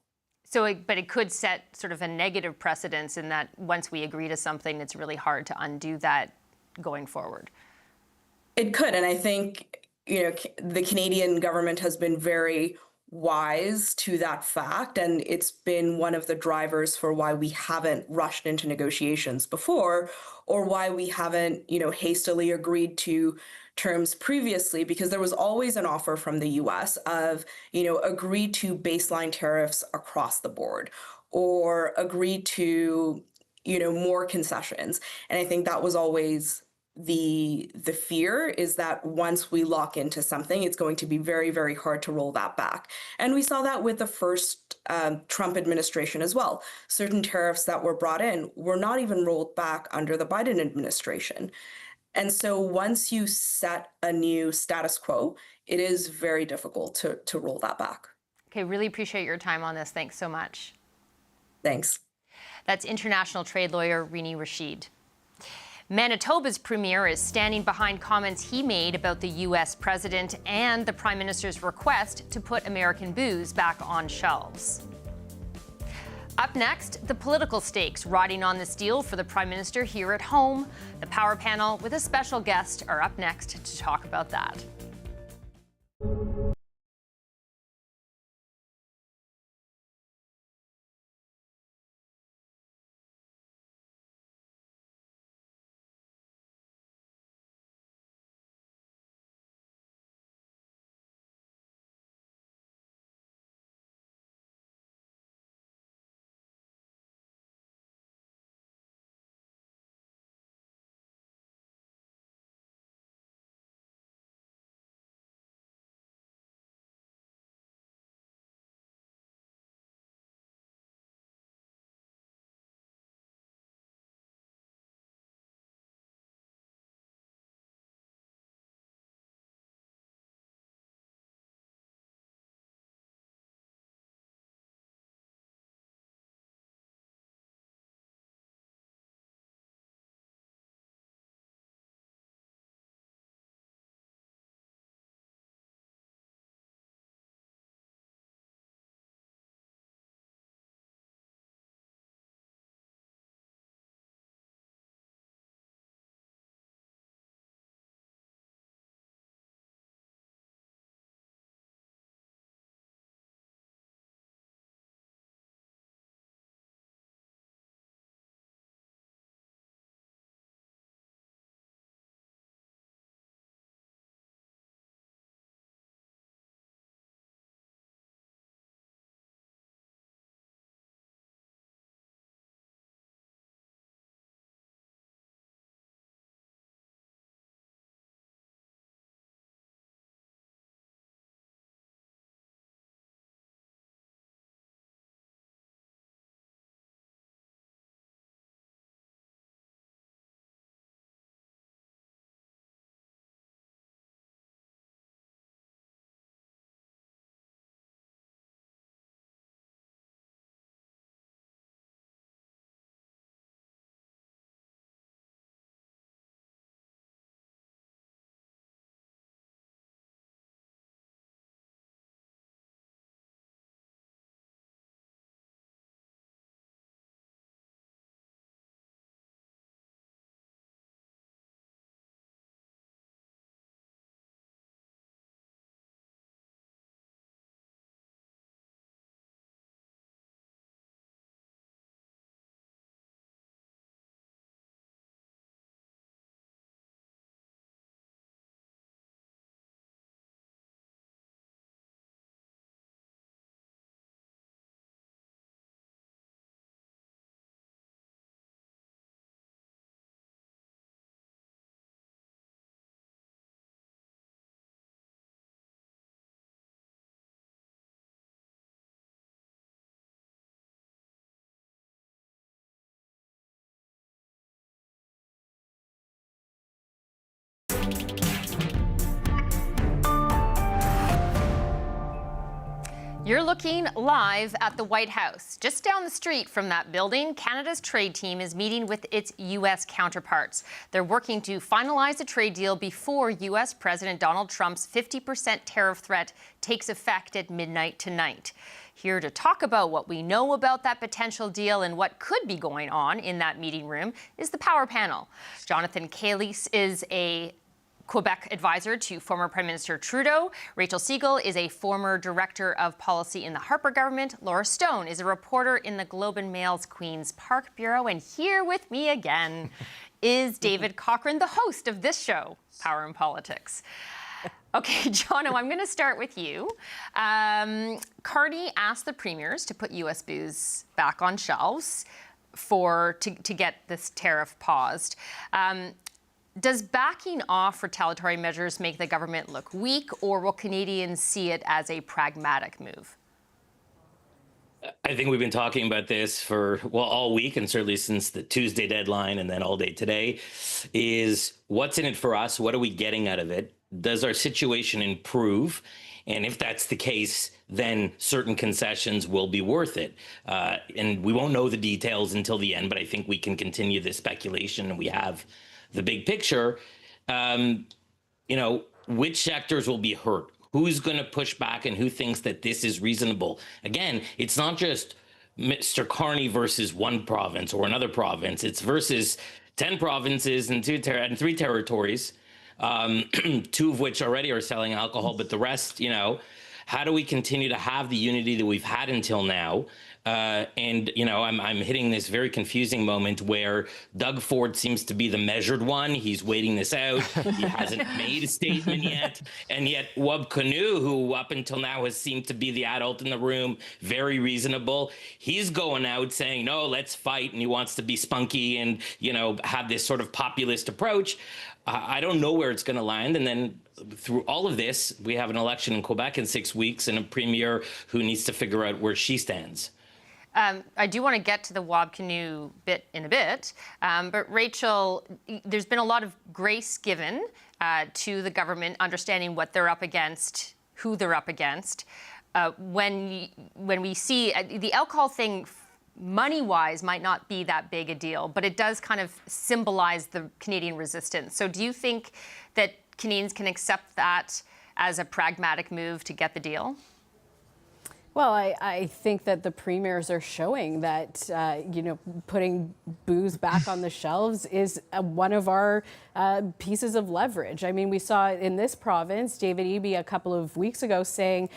But it could set sort of a negative precedence in that once we agree to something, it's really hard to undo that going forward.
It could, and I think, the Canadian government has been very wise to that fact, and it's been one of the drivers for why we haven't rushed into negotiations before, or why we haven't, hastily agreed to terms previously, because there was always an offer from the US of, agree to baseline tariffs across the board, or agree to, more concessions. And I think that was always the fear, is that once we lock into something, it's going to be very, very hard to roll that back. And we saw that with the first Trump administration as well. Certain tariffs that were brought in were not even rolled back under the Biden administration. And so once you set a new status quo, it is very difficult to roll that back.
Okay, really appreciate your time on this. Thanks so much.
Thanks.
That's international trade lawyer Rini Rashid. Manitoba's premier is standing behind comments he made about the U.S. president and the Prime Minister's request to put American booze back on shelves. Up next, the political stakes riding on this deal for the Prime Minister here at home. The Power Panel with a special guest are up next to talk about that. You're looking live at the White House. Just down the street from that building, Canada's trade team is meeting with its U.S. counterparts. They're working to finalize a trade deal before U.S. President Donald Trump's 50% tariff threat takes effect at midnight tonight. Here to talk about what we know about that potential deal and what could be going on in that meeting room is the Power Panel. Jonathan Cayley's is a Quebec advisor to former Prime Minister Trudeau. Rachel Siegel is a former director of policy in the Harper government. Laura Stone is a reporter in the Globe and Mail's Queen's Park Bureau. And here with me again is David Cochrane, the host of this show, Power and Politics. Okay, Jono, I'm going to start with you. Carney asked the premiers to put U.S. booze back on shelves to get this tariff paused. Does backing off retaliatory measures make the government look weak, or will Canadians see it as a pragmatic move?
I think we've been talking about this for, well, all week, and certainly since the Tuesday deadline and then all day today, is what's in it for us? What are we getting out of it? Does our situation improve? And if that's the case, then certain concessions will be worth it. And we won't know the details until the end, but I think we can continue this speculation, and we have the big picture. Which sectors will be hurt? Who's going to push back and who thinks that this is reasonable? Again, it's not just Mr. Carney versus one province or another province. It's versus 10 provinces and 3 territories, 2 of which already are selling alcohol, but the rest, how do we continue to have the unity that we've had until now? I'm hitting this very confusing moment where Doug Ford seems to be the measured one. He's waiting this out. He hasn't made a statement yet. And yet Wab Kinew, who up until now has seemed to be the adult in the room, very reasonable, he's going out saying, no, let's fight. And he wants to be spunky and, have this sort of populist approach. I don't know where it's going to land. And then through all of this, we have an election in Quebec in 6 weeks and a premier who needs to figure out where she stands.
I do want to get to the Wab Kinew bit in a bit, but Rachel, there's been a lot of grace given to the government, understanding what they're up against, who they're up against. When we see the alcohol thing, money-wise, might not be that big a deal, but it does kind of symbolize the Canadian resistance. So do you think that Canadians can accept that as a pragmatic move to get the deal?
Well, I think that the premiers are showing that, putting booze back on the shelves is one of our pieces of leverage. I mean, we saw in this province, David Eby a couple of weeks ago saying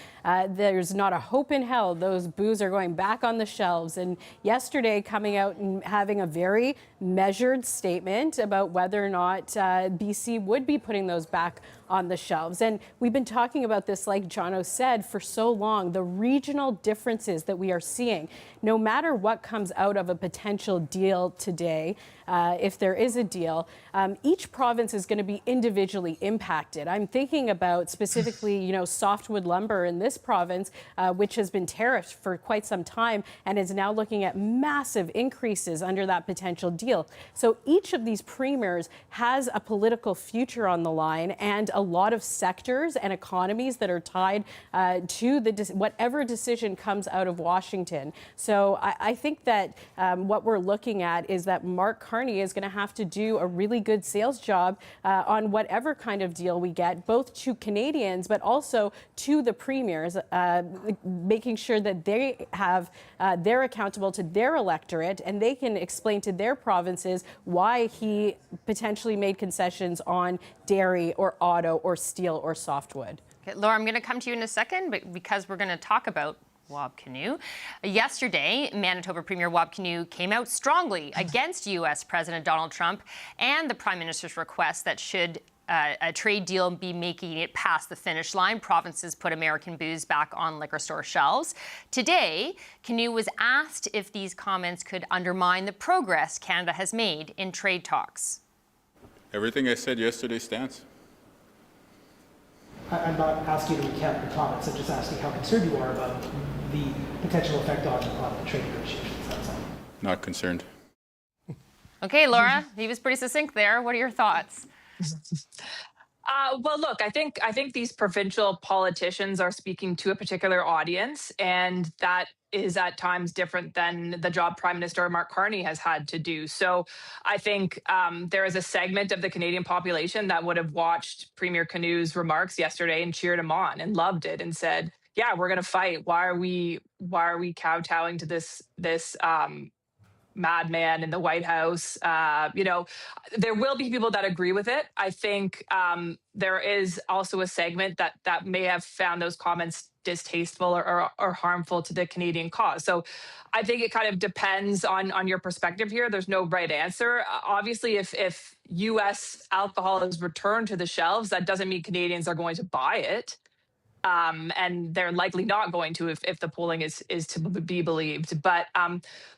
there's not a hope in hell. Those booze are going back on the shelves. And yesterday coming out and having a very measured statement about whether or not BC would be putting those back on the shelves. And we've been talking about this, like Jono said, for so long, the regional differences that we are seeing. No matter what comes out of a potential deal today, if there is a deal, each province is going to be individually impacted. I'm thinking about specifically, softwood lumber in this province, which has been tariffed for quite some time and is now looking at massive increases under that potential deal. So each of these premiers has a political future on the line and a lot of sectors and economies that are tied to whatever decision comes out of Washington. So I think that what we're looking at is that Mark Carney is going to have to do a really good sales job on whatever kind of deal we get, both to Canadians, but also to the premiers, making sure that they're accountable to their electorate and they can explain to their provinces why he potentially made concessions on dairy or auto or steel or softwood.
Okay, Laura, I'm going to come to you in a second, but because we're going to talk about Wab Kinew. Yesterday, Manitoba Premier Wab Kinew came out strongly against U.S. President Donald Trump and the Prime Minister's request that should a trade deal be making it past the finish line, provinces put American booze back on liquor store shelves. Today, Kinew was asked if these comments could undermine the progress Canada has made in trade talks.
Everything I said yesterday stands.
I'm not asking you to recant the comments. I'm just asking how concerned you are about the potential effect on the trade negotiations. That's all.
Not concerned.
Okay, Laura, he was pretty succinct there. What are your thoughts?
Well, look, I think these provincial politicians are speaking to a particular audience, and that is at times different than the job Prime Minister Mark Carney has had to do. So I think there is a segment of the Canadian population that would have watched Premier Canu's remarks yesterday and cheered him on and loved it and said, yeah, we're going to fight. Why are we kowtowing to this madman in the White House? There will be people that agree with it. I think there is also a segment that may have found those comments distasteful or harmful to the Canadian cause. So I think it kind of depends on your perspective here. There's no right answer. Obviously, if U.S. alcohol is returned to the shelves, that doesn't mean Canadians are going to buy it. And they're likely not going to if the polling is to be believed. But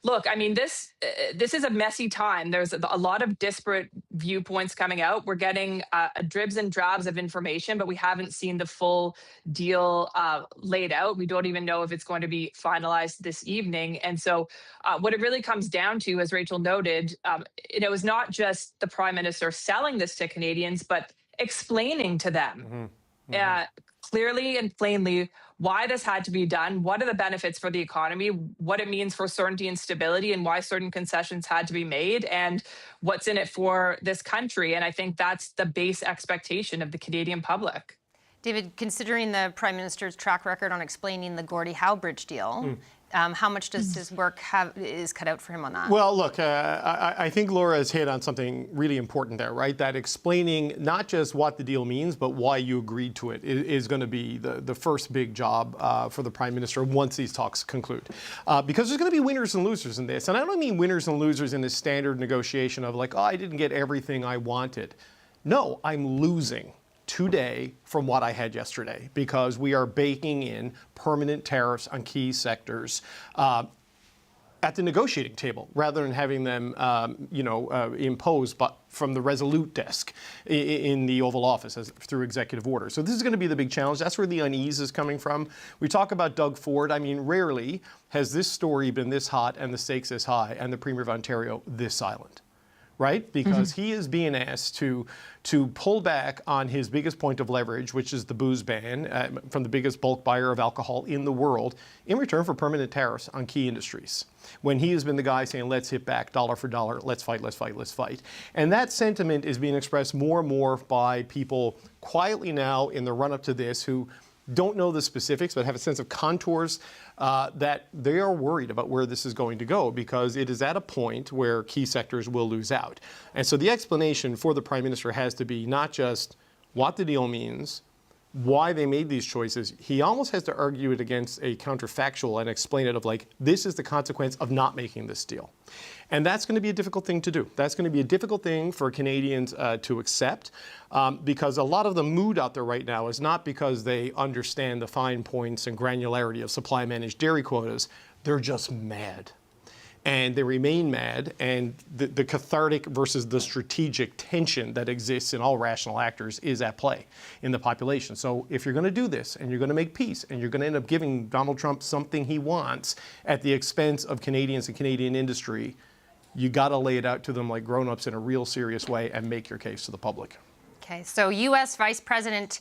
look, I mean, this is a messy time. There's a lot of disparate viewpoints coming out. We're getting dribs and drabs of information, but we haven't seen the full deal laid out. We don't even know if it's going to be finalized this evening. And so what it really comes down to, as Rachel noted, is not just the Prime Minister selling this to Canadians, but explaining to them clearly and plainly why this had to be done, what are the benefits for the economy, what it means for certainty and stability, and why certain concessions had to be made, and what's in it for this country. And I think that's the base expectation of the Canadian public.
David, considering the Prime Minister's track record on explaining the Gordie Howe Bridge deal, how much does his work is cut out for him on that?
Well, look, I think Laura has hit on something really important there, right? That explaining not just what the deal means, but why you agreed to it is going to be the first big job for the Prime Minister once these talks conclude. Because there's going to be winners and losers in this. And I don't mean winners and losers in this standard negotiation of like, oh, I didn't get everything I wanted. No, I'm losing today from what I had yesterday, because we are baking in permanent tariffs on key sectors at the negotiating table, rather than having them, imposed from the Resolute desk in the Oval Office through executive order. So this is going to be the big challenge. That's where the unease is coming from. We talk about Doug Ford. I mean, rarely has this story been this hot and the stakes this high and the Premier of Ontario this silent. Right? Because he is being asked to pull back on his biggest point of leverage, which is the booze ban from the biggest bulk buyer of alcohol in the world, in return for permanent tariffs on key industries. When he has been the guy saying, let's hit back dollar for dollar, let's fight, let's fight, let's fight. And that sentiment is being expressed more and more by people quietly now in the run-up to this who don't know the specifics, but have a sense of contours that they are worried about where this is going to go, because it is at a point where key sectors will lose out. And so the explanation for the Prime Minister has to be not just what the deal means, why they made these choices. He almost has to argue it against a counterfactual and explain it of like, this is the consequence of not making this deal. And that's going to be a difficult thing to do. That's going to be a difficult thing for Canadians to accept, because a lot of the mood out there right now is not because they understand the fine points and granularity of supply managed dairy quotas. They're just mad. And they remain mad, and the cathartic versus the strategic tension that exists in all rational actors is at play in the population. So if you're going to do this, and you're going to make peace, and you're going to end up giving Donald Trump something he wants at the expense of Canadians and Canadian industry, you got to lay it out to them like grown-ups in a real serious way and make your case to the public.
Okay, so U.S. Vice President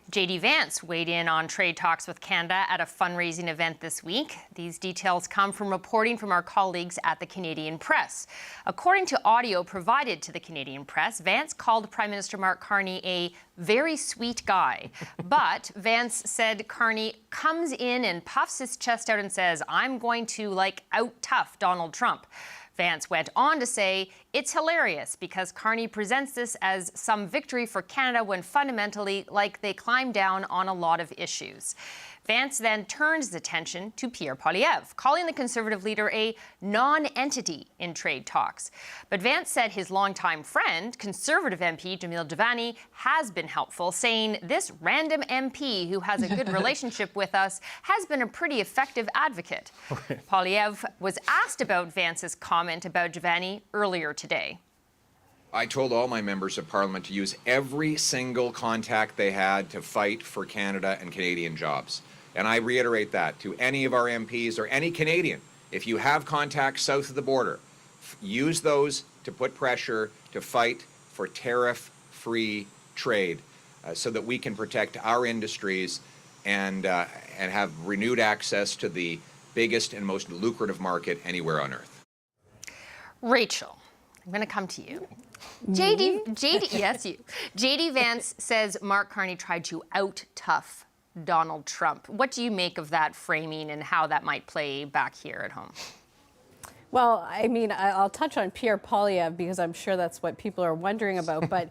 J.D. Vance weighed in on trade talks with Canada at a fundraising event this week. These details come from reporting from our colleagues at the Canadian Press. According to audio provided to the Canadian Press, Vance called Prime Minister Mark Carney a very sweet guy. But Vance said Carney comes in and puffs his chest out and says, I'm going to, out-tough Donald Trump. Vance went on to say, it's hilarious because Carney presents this as some victory for Canada when fundamentally, they climb down on a lot of issues. Vance then turns his attention to Pierre Poilievre, calling the Conservative leader a non-entity in trade talks. But Vance said his longtime friend, Conservative MP Jamil Javani, has been helpful, saying this random MP who has a good relationship with us has been a pretty effective advocate. Okay. Poilievre was asked about Vance's comment about Javani earlier today.
I told all my members of Parliament to use every single contact they had to fight for Canada and Canadian jobs. And I reiterate that to any of our MPs or any Canadian. If you have contacts south of the border, use those to put pressure to fight for tariff-free trade. so that we can protect our industries and have renewed access to the biggest and most lucrative market anywhere on earth.
Rachel, I'm going to come to you. JD Vance says Mark Carney tried to out-tough Donald Trump. What do you make of that framing and how that might play back here at home?
Well, I mean, I'll touch on Pierre Poilievre because I'm sure that's what people are wondering about. But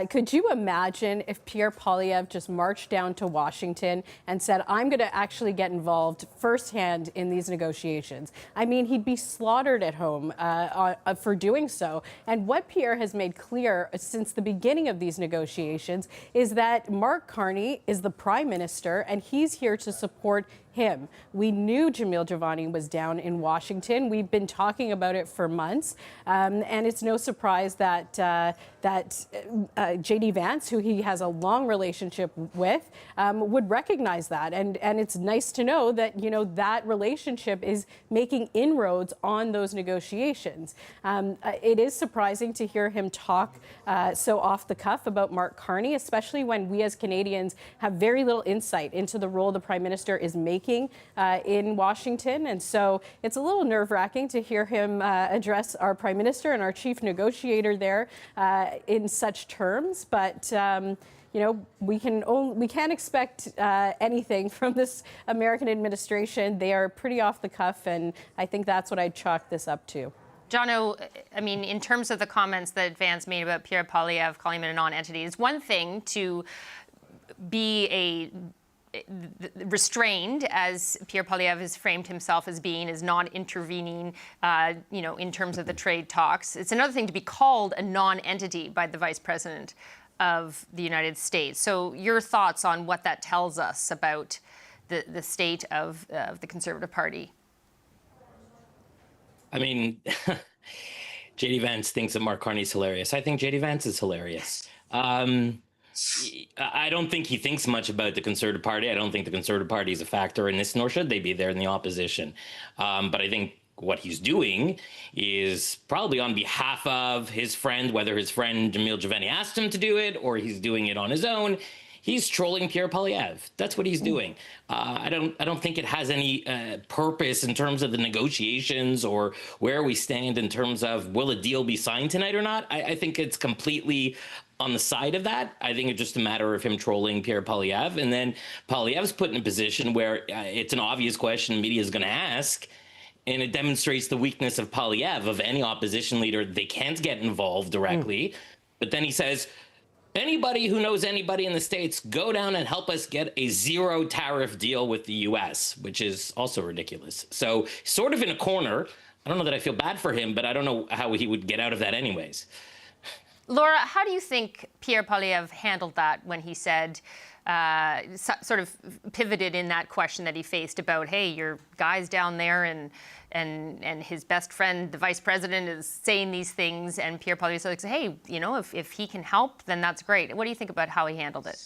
could you imagine if Pierre Poilievre just marched down to Washington and said, I'm going to actually get involved firsthand in these negotiations? I mean, he'd be slaughtered at home for doing so. And what Pierre has made clear since the beginning of these negotiations is that Mark Carney is the prime minister and he's here to support him. We knew Jamil Javani was down in Washington. We've been talking about it for months, and it's no surprise that JD Vance, who he has a long relationship with, would recognize that. And it's nice to know that that relationship is making inroads on those negotiations. It is surprising to hear him talk so off the cuff about Mark Carney, especially when we as Canadians have very little insight into the role the Prime Minister is making in Washington. And so it's a little nerve-wracking to hear him address our Prime Minister and our chief negotiator there in such terms. But we can't expect anything from this American administration. They are pretty off the cuff, and I think that's what I'd chalk this up to.
Jono, I mean, in terms of the comments that Vance made about Pierre Poilievre calling him a non-entity, it's one thing to be restrained, as Pierre Poilievre has framed himself as being, as not intervening, in terms of the trade talks. It's another thing to be called a non-entity by the Vice President of the United States. So your thoughts on what that tells us about the state of the Conservative Party?
I mean, JD Vance thinks that Mark Carney's hilarious. I think JD Vance is hilarious. I don't think he thinks much about the Conservative Party. I don't think the Conservative Party is a factor in this, nor should they be. They're in the opposition. But I think what he's doing is probably on behalf of his friend, whether his friend Jamil Javani asked him to do it or he's doing it on his own. He's trolling Pierre Poilievre. That's what he's doing. I don't think it has any purpose in terms of the negotiations or where we stand in terms of will a deal be signed tonight or not. I think it's completely on the side of that. I think it's just a matter of him trolling Pierre Poilievre. And then Poilievre's put in a position where it's an obvious question media is going to ask. And it demonstrates the weakness of Poilievre, of any opposition leader. They can't get involved directly. But then he says, anybody who knows anybody in the States, go down and help us get a zero tariff deal with the U.S., which is also ridiculous. So sort of in a corner. I don't know that I feel bad for him, but I don't know how he would get out of that anyways.
Laura, how do you think Pierre Poilievre handled that when he said, sort of pivoted in that question that he faced about, hey, your guy's down there and his best friend, the vice president, is saying these things, and Pierre Poilievre said, hey, if he can help, then that's great. What do you think about how he handled it?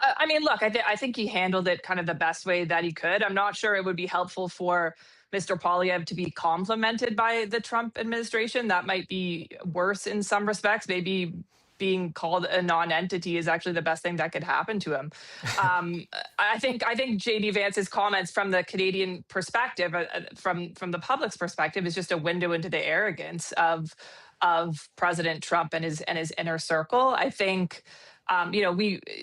I mean, look, I think he handled it kind of the best way that he could. I'm not sure it would be helpful for Mr. Poilievre to be complimented by the Trump administration. That might be worse in some respects. Maybe being called a non-entity is actually the best thing that could happen to him. I think JD Vance's comments from the Canadian perspective, from the public's perspective, is just a window into the arrogance of President Trump and his inner circle. I think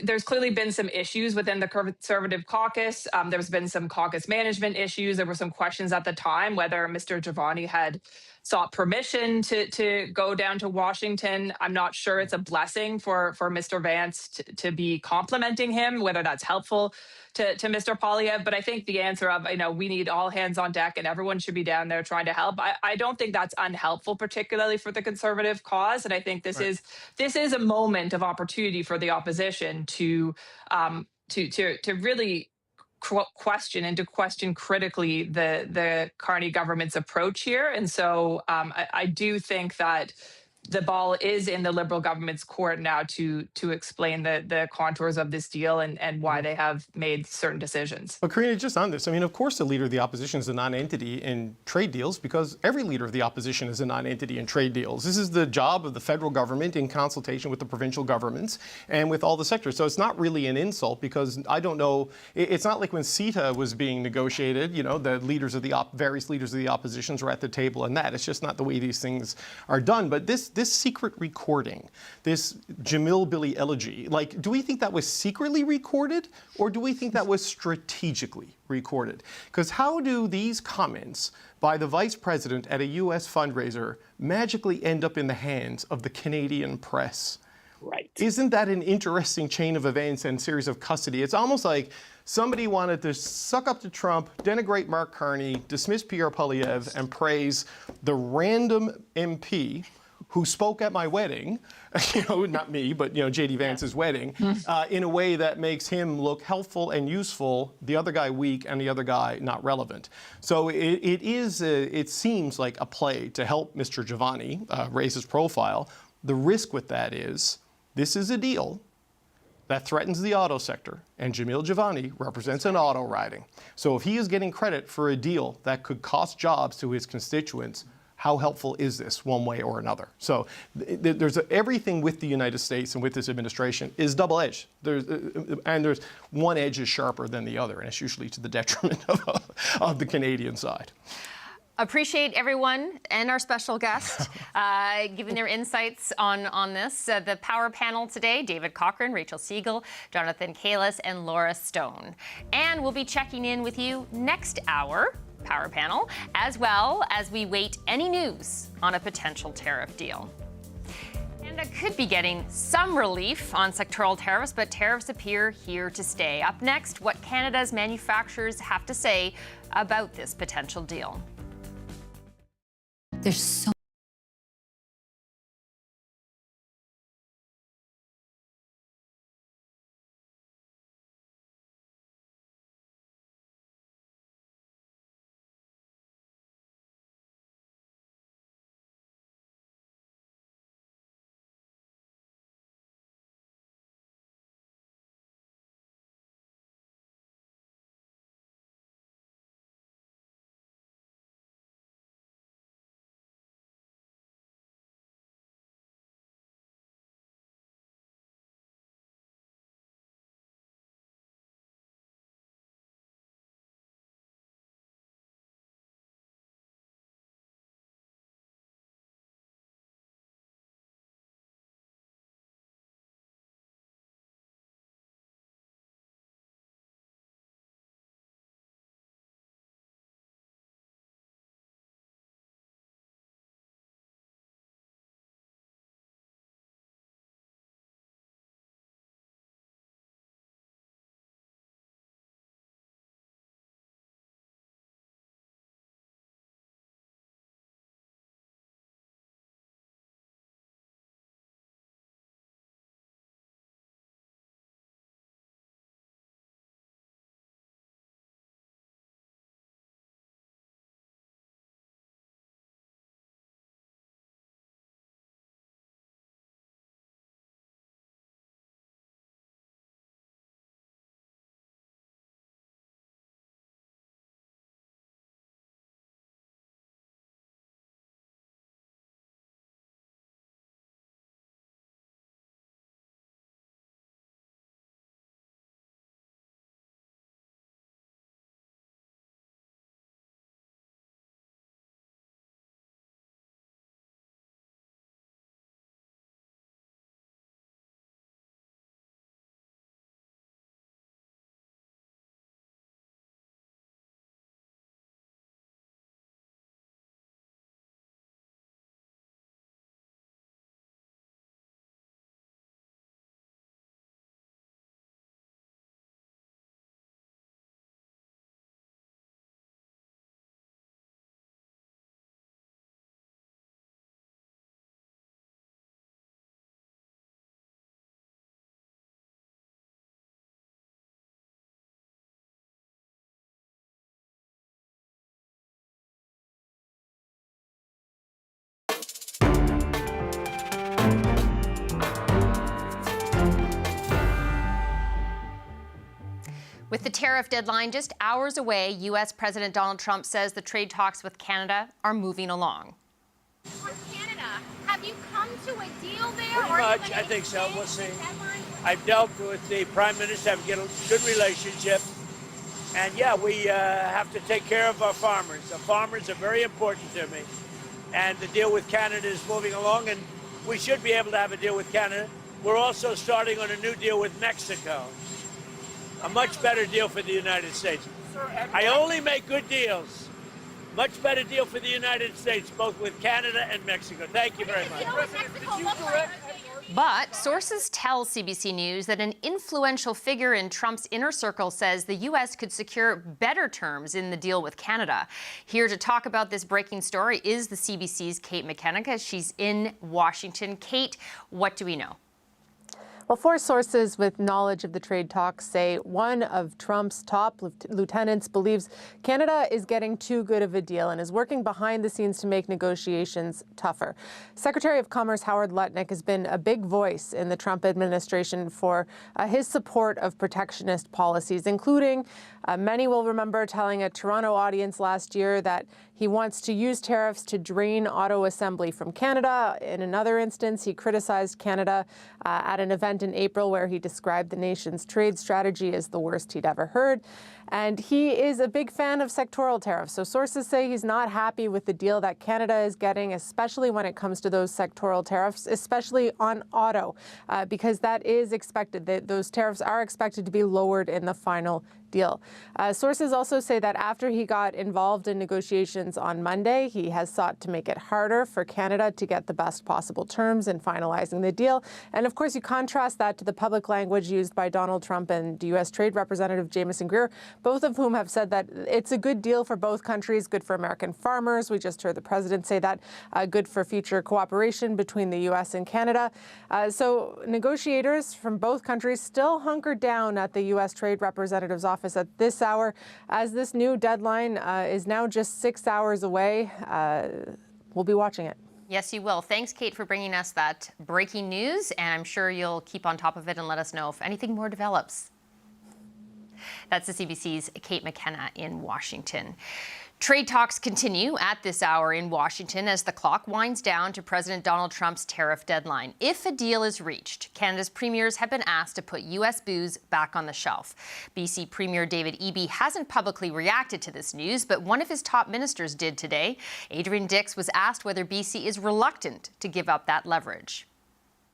there's clearly been some issues within the Conservative caucus. There's been some caucus management issues. There were some questions at the time whether Mr. Javani had sought permission to go down to Washington. I'm not sure it's a blessing for Mr. Vance to be complimenting him, whether that's helpful to Mr. Poilievre. But I think the answer of, we need all hands on deck and everyone should be down there trying to help. I don't think that's unhelpful, particularly for the Conservative cause. And I think this is a moment of opportunity for the opposition to really question critically the Carney government's approach here. And so I do think that the ball is in the Liberal government's court now to explain the contours of this deal and why they have made certain decisions.
But Karina, just on this, I mean, of course the leader of the opposition is a non-entity in trade deals because every leader of the opposition is a non-entity in trade deals. This is the job of the federal government in consultation with the provincial governments and with all the sectors. So it's not really an insult because I don't know, it's not like when CETA was being negotiated, you know, the leaders of the various leaders of the oppositions were at the table and that. It's just not the way these things are done. But this secret recording, this Jamil Billy elegy, like, do we think that was secretly recorded or do we think that was strategically recorded? Because how do these comments by the vice president at a U.S. fundraiser magically end up in the hands of the Canadian press?
Right.
Isn't that an interesting chain of events and series of custody? It's almost like somebody wanted to suck up to Trump, denigrate Mark Carney, dismiss Pierre Poilievre, and praise the random MP who spoke at my wedding, you know, not me, but, you know, J.D. Vance's wedding, in a way that makes him look helpful and useful, the other guy weak, and the other guy not relevant. So it seems like a play to help Mr. Giovanni raise his profile. The risk with that is this is a deal that threatens the auto sector, and Jamil Giovanni represents an auto riding. So if he is getting credit for a deal that could cost jobs to his constituents, how helpful is this one way or another? So there's everything with the United States and with this administration is double-edged. There's one edge is sharper than the other, and it's usually to the detriment of the Canadian side.
Appreciate everyone and our special guest giving their insights on this. The power panel today, David Cochran, Rachel Siegel, Jonathan Kalis, and Laura Stone. And we'll be checking in with you next hour, Power Panel, as well as we wait any news on a potential tariff deal. Canada could be getting some relief on sectoral tariffs, but tariffs appear here to stay. Up next, what Canada's manufacturers have to say about this potential deal.
There's so
With the tariff deadline just hours away, U.S. President Donald Trump says the trade talks with Canada are moving along.
For Canada, have you come to a deal there?
Pretty much, I think so. We'll see. I've dealt with the Prime Minister, have a good relationship. And yeah, we have to take care of our farmers. The farmers are very important to me. And the deal with Canada is moving along, and we should be able to have a deal with Canada. We're also starting on a new deal with Mexico. A much better deal for the United States. I only make good deals. Much better deal for the United States, both with Canada and Mexico. Thank you very much.
But sources tell CBC News that an influential figure in Trump's inner circle says the U.S. could secure better terms in the deal with Canada. Here to talk about this breaking story is the CBC's Kate McKenna. She's in Washington. Kate, what do we know?
Well, four sources with knowledge of the trade talks say one of Trump's top lieutenants believes Canada is getting too good of a deal and is working behind the scenes to make negotiations tougher. Secretary of Commerce Howard Lutnick has been a big voice in the Trump administration for his support of protectionist policies, including many will remember telling a Toronto audience last year that he wants to use tariffs to drain auto assembly from Canada. In another instance, he criticized Canada at an event in April where he described the nation's trade strategy as the worst he'd ever heard. And he is a big fan of sectoral tariffs. So sources say he's not happy with the deal that Canada is getting, especially when it comes to those sectoral tariffs, especially on auto, because that is expected. Those tariffs are expected to be lowered in the final deal. Sources also say that after he got involved in negotiations on Monday, he has sought to make it harder for Canada to get the best possible terms in finalizing the deal. And of course, you contrast that to the public language used by Donald Trump and U.S. Trade Representative Jamieson Greer, both of whom have said that it's a good deal for both countries, good for American farmers. We just heard the president say that, good for future cooperation between the U.S. and Canada. So negotiators from both countries still hunkered down at the U.S. Trade Representative's office at this hour, as this new deadline is now just 6 hours away. We'll be watching it.
Yes, you will. Thanks, Kate, for bringing us that breaking news, and I'm sure you'll keep on top of it and let us know if anything more develops. That's the CBC's Kate McKenna in Washington. Trade talks continue at this hour in Washington as the clock winds down to President Donald Trump's tariff deadline. If a deal is reached, Canada's premiers have been asked to put U.S. booze back on the shelf. BC Premier David Eby hasn't publicly reacted to this news, but one of his top ministers did today. Adrian Dix was asked whether BC is reluctant to give up that leverage.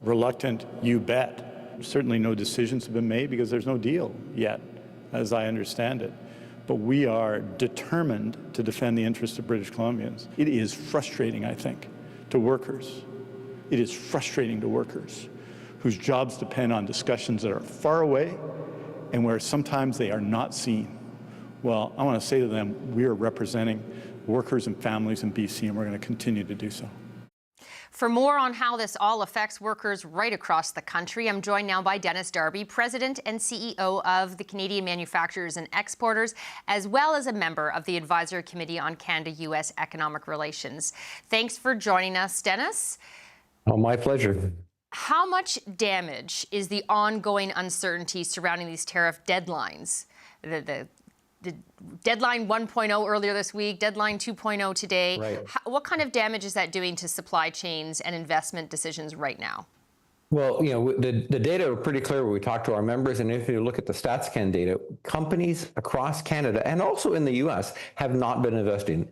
Reluctant, you bet. Certainly no decisions have been made because there's no deal yet, as I understand it. But we are determined to defend the interests of British Columbians. It is frustrating, I think, to workers. It is frustrating to workers whose jobs depend on discussions that are far away and where sometimes they are not seen. Well, I want to say to them, we are representing workers and families in BC, and we're going to continue to do so.
For more on how this all affects workers right across the country, I'm joined now by Dennis Darby, President and CEO of the Canadian Manufacturers and Exporters, as well as a member of the Advisory Committee on Canada-U.S. Economic Relations. Thanks for joining us, Dennis.
Oh, my pleasure.
How much damage is the ongoing uncertainty surrounding these tariff deadlines? The deadline 1.0 earlier this week, deadline 2.0 today.
Right.
What kind of damage is that doing to supply chains and investment decisions right now?
Well, you know, the data are pretty clear when we talk to our members, and if you look at the StatsCan data, companies across Canada and also in the U.S. have not been investing.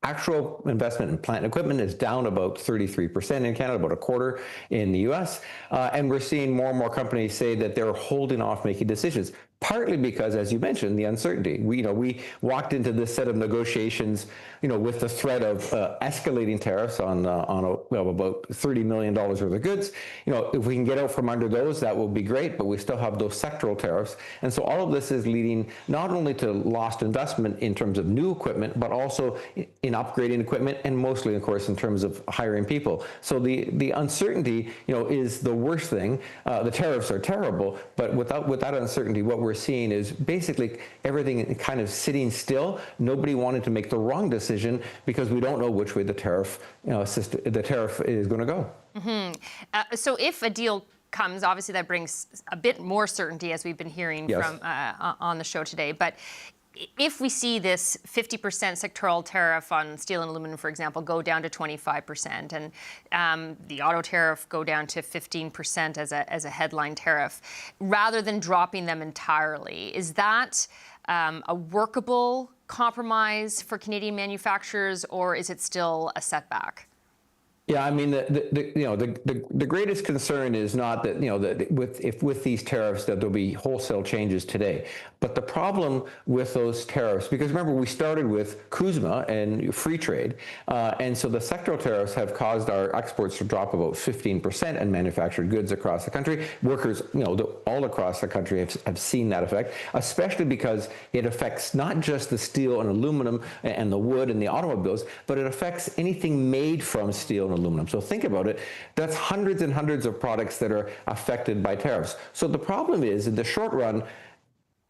Actual investment in plant and equipment is down about 33% in Canada, about a quarter in the U.S. And we're seeing more and more companies say that they're holding off making decisions, partly because, as you mentioned, the uncertainty. We walked into this set of negotiations, with the threat of escalating tariffs on about $30 million worth of goods. If we can get out from under those, that will be great, but we still have those sectoral tariffs. And so all of this is leading not only to lost investment in terms of new equipment, but also in upgrading equipment, and mostly, of course, in terms of hiring people. So the uncertainty, is the worst thing. The tariffs are terrible, but with that uncertainty, what we're seeing is basically everything kind of sitting still. Nobody wanted to make the wrong decision because we don't know which way the tariff is going to go.
Mm-hmm. So if a deal comes, obviously that brings a bit more certainty, as we've been hearing from on the show today. But if we see this 50% sectoral tariff on steel and aluminum, for example, go down to 25%, and the auto tariff go down to 15% as a headline tariff, rather than dropping them entirely, is that a workable compromise for Canadian manufacturers, or is it still a setback?
Yeah, I mean, the greatest concern is not that, that with these tariffs that there'll be wholesale changes today. But the problem with those tariffs, because remember, we started with CUSMA and free trade, and so the sectoral tariffs have caused our exports to drop about 15% in manufactured goods across the country. Workers, all across the country have seen that effect, especially because it affects not just the steel and aluminum and the wood and the automobiles, but it affects anything made from steel and aluminum. So think about it, that's hundreds and hundreds of products that are affected by tariffs. So the problem is, in the short run,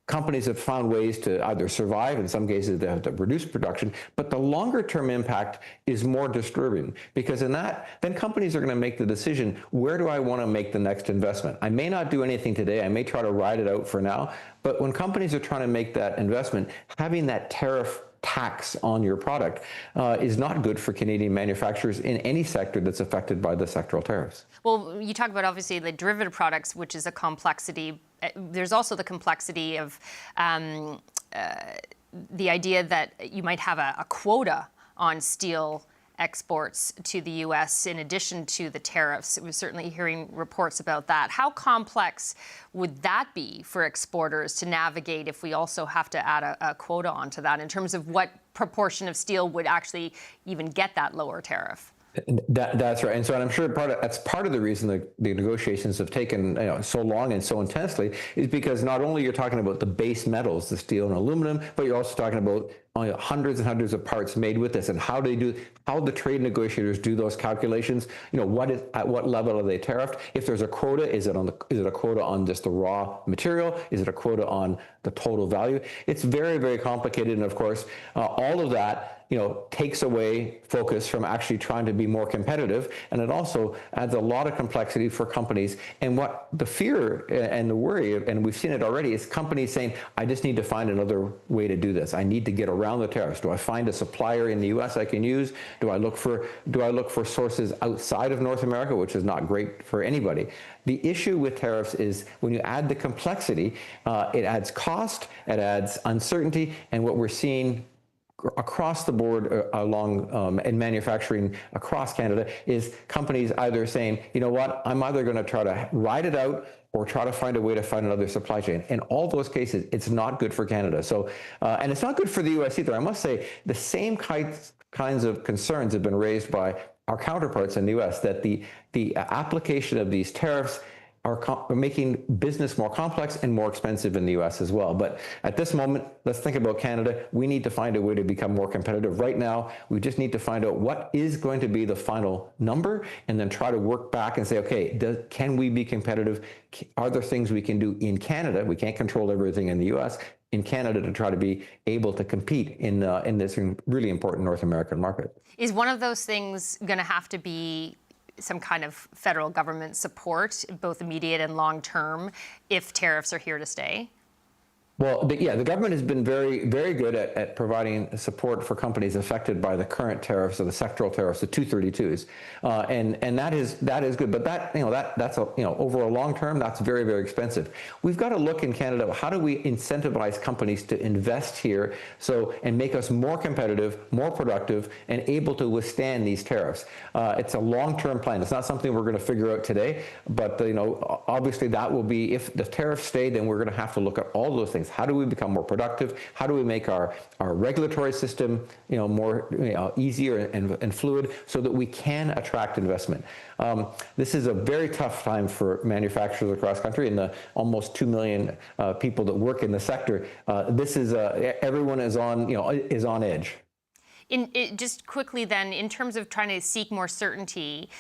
companies have found ways to either survive, in some cases they have to reduce production, but the longer term impact is more disturbing, because in that, then companies are going to make the decision, where do I want to make the next investment? I may not do anything today, I may try to ride it out for now, but when companies are trying to make that investment, having that tariff tax on your product is not good for Canadian manufacturers in any sector that's affected by the sectoral tariffs.
Well, you talk about obviously the derivative products, which is a complexity. There's also the complexity of the idea that you might have a quota on steel exports to the U.S. in addition to the tariffs. We're certainly hearing reports about that. How complex would that be for exporters to navigate if we also have to add a quota onto that, in terms of what proportion of steel would actually even get that lower tariff?
That's right, and so I'm sure that's part of the reason the negotiations have taken so long and so intensely, is because not only you're talking about the base metals, the steel and aluminum, but you're also talking about hundreds and hundreds of parts made with this, and how the trade negotiators do those calculations. At what level are they tariffed? If there's a quota, is it a quota on just the raw material? Is it a quota on the total value? It's very, very complicated, and of course, all of that takes away focus from actually trying to be more competitive, and it also adds a lot of complexity for companies. And what the fear and the worry, and we've seen it already, is companies saying, I just need to find another way to do this. I need to get around the tariffs. Do I find a supplier in the U.S. I can use? Do I look for sources outside of North America, which is not great for anybody? The issue with tariffs is when you add the complexity, it adds cost, it adds uncertainty, and what we're seeing across the board in manufacturing across Canada is companies either saying, you know what, I'm either going to try to ride it out or try to find a way to find another supply chain. In all those cases, it's not good for Canada. So, and it's not good for the U.S. either. I must say, the same kinds of concerns have been raised by our counterparts in the U.S., that the application of these tariffs are making business more complex and more expensive in the U.S. as well. But at this moment, let's think about Canada. We need to find a way to become more competitive. Right now, we just need to find out what is going to be the final number, and then try to work back and say, okay, can we be competitive? Are there things we can do in Canada? We can't control everything in the U.S. in Canada to try to be able to compete in this really important North American market.
Is one of those things going to have to be some kind of federal government support, both immediate and long term, if tariffs are here to stay?
Well, the government has been very, very good at providing support for companies affected by the current tariffs, or the sectoral tariffs, the 232s, and that is good. But that's over a long term, that's very, very expensive. We've got to look in Canada, how do we incentivize companies to invest here, and make us more competitive, more productive, and able to withstand these tariffs? It's a long-term plan. It's not something we're going to figure out today, but obviously that will be, if the tariffs stay, then we're going to have to look at all those things. How do we become more productive? How do we make our regulatory system more easier and fluid, so that we can attract investment? This is a very tough time for manufacturers across the country, and the almost 2 million people that work in the sector. This is everyone is on edge.
Just quickly then, in terms of trying to seek more certainty,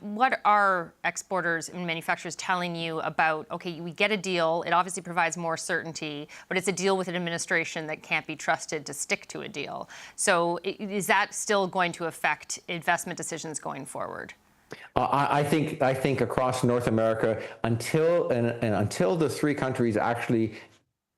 what are exporters and manufacturers telling you about, okay, we get a deal, it obviously provides more certainty, but it's a deal with an administration that can't be trusted to stick to a deal. So is that still going to affect investment decisions going forward?
I think across North America, until the three countries actually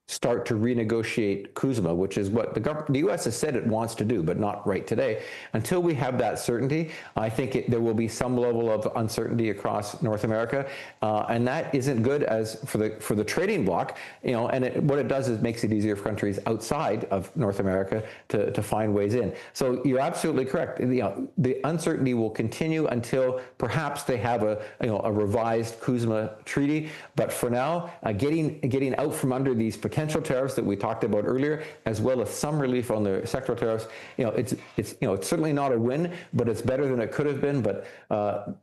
start to renegotiate CUSMA, which is what the U.S. has said it wants to do, but not right today. Until we have that certainty, I think there will be some level of uncertainty across North America, and that isn't good as for the trading bloc. And what it does is makes it easier for countries outside of North America to find ways in. So you're absolutely correct. The uncertainty will continue until perhaps they have a revised CUSMA treaty. But for now, getting out from under these potential tariffs that we talked about earlier, as well as some relief on the sectoral tariffs, it's certainly not a win, but it's better than it could have been. But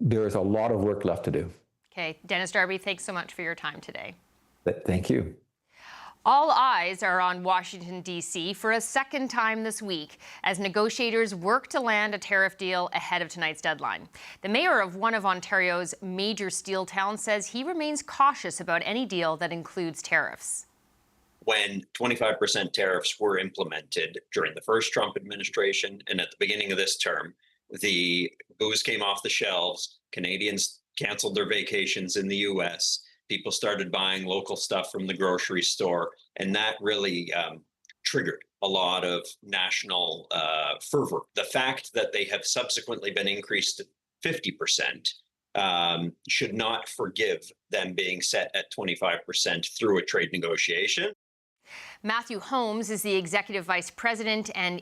there is a lot of work left to do.
Okay, Dennis Darby, thanks so much for your time today.
Thank you.
All eyes are on Washington, D.C. for a second time this week as negotiators work to land a tariff deal ahead of tonight's deadline. The mayor of one of Ontario's major steel towns says he remains cautious about any deal that includes tariffs.
When 25% tariffs were implemented during the first Trump administration and at the beginning of this term, the booze came off the shelves, Canadians canceled their vacations in the US, people started buying local stuff from the grocery store, and that really triggered a lot of national fervor. The fact that they have subsequently been increased to 50% should not forgive them being set at 25% through a trade negotiation.
Matthew Holmes is the Executive Vice President and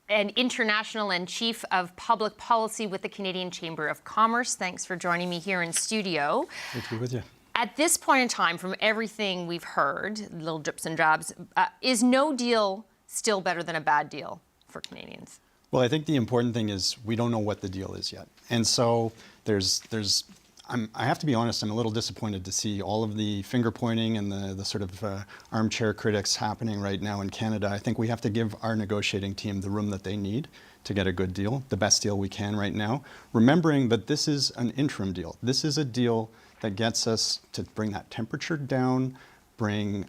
International and Chief of Public Policy with the Canadian Chamber of Commerce. Thanks for joining me here in studio.
Great to be with you.
At this point in time, from everything we've heard, little drips and drabs, is no deal still better than a bad deal for Canadians?
Well, I think the important thing is we don't know what the deal is yet. And so I have to be honest, I'm a little disappointed to see all of the finger pointing and the sort of armchair critics happening right now in Canada. I think we have to give our negotiating team the room that they need to get a good deal, the best deal we can right now, remembering that this is an interim deal. This is a deal that gets us to bring that temperature down, bring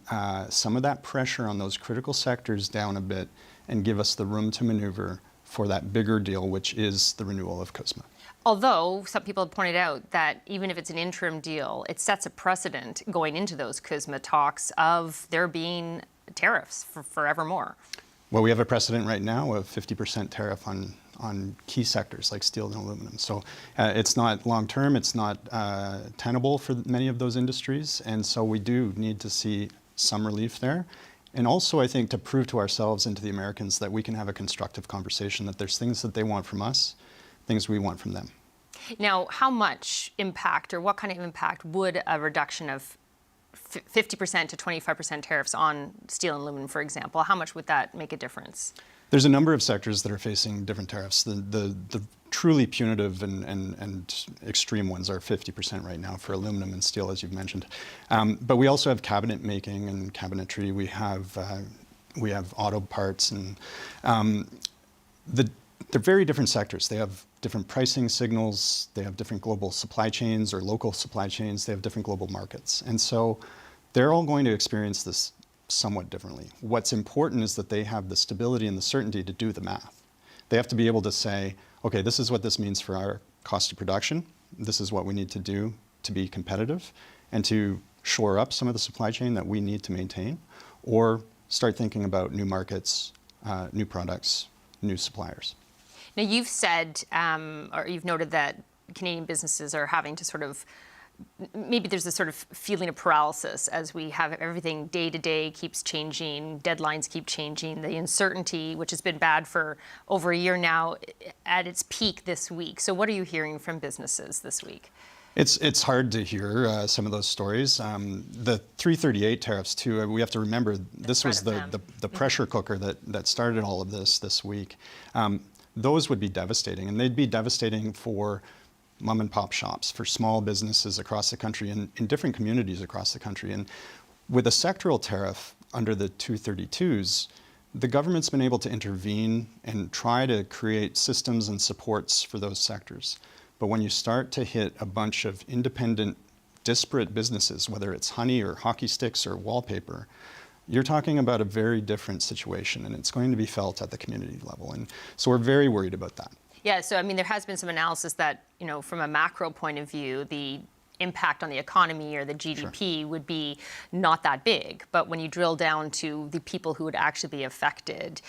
some of that pressure on those critical sectors down a bit, and give us the room to maneuver for that bigger deal, which is the renewal of CUSMA.
Although some people have pointed out that even if it's an interim deal, it sets a precedent going into those CUSMA talks of there being tariffs for forevermore.
Well, we have a precedent right now of 50% tariff on key sectors like steel and aluminum. So it's not long-term, it's not tenable for many of those industries. And so we do need to see some relief there. And also, I think, to prove to ourselves and to the Americans that we can have a constructive conversation, that there's things that they want from us, things we want from them.
Now, how much impact or what kind of impact would a reduction of 50% to 25% tariffs on steel and aluminum, for example, how much would that make a difference?
There's a number of sectors that are facing different tariffs. The truly punitive and extreme ones are 50% right now for aluminum and steel, as you've mentioned. But we also have cabinet making and cabinetry. We have auto parts, and they're very different sectors. They have different pricing signals. They have different global supply chains or local supply chains. They have different global markets. And so they're all going to experience this somewhat differently. What's important is that they have the stability and the certainty to do the math. They have to be able to say, okay, this is what this means for our cost of production. This is what we need to do to be competitive and to shore up some of the supply chain that we need to maintain, or start thinking about new markets, new products, new suppliers.
Now, you've said, or you've noted that Canadian businesses are having to sort of, maybe there's a sort of feeling of paralysis as we have everything day to day keeps changing, deadlines keep changing, the uncertainty, which has been bad for over a year now, at its peak this week. So what are you hearing from businesses this week?
It's hard to hear some of those stories. The 338 tariffs too, we have to remember this was the pressure cooker that started all of this week. Those would be devastating, and they'd be devastating for mom and pop shops, for small businesses across the country and in different communities across the country. And with a sectoral tariff under the 232s, the government's been able to intervene and try to create systems and supports for those sectors. But when you start to hit a bunch of independent, disparate businesses, whether it's honey or hockey sticks or wallpaper, you're talking about a very different situation, and it's going to be felt at the community level. And so we're very worried about that.
Yeah, so I mean, there has been some analysis that, from a macro point of view, the impact on the economy or the GDP would be not that big. But when you drill down to the people who would actually be affected,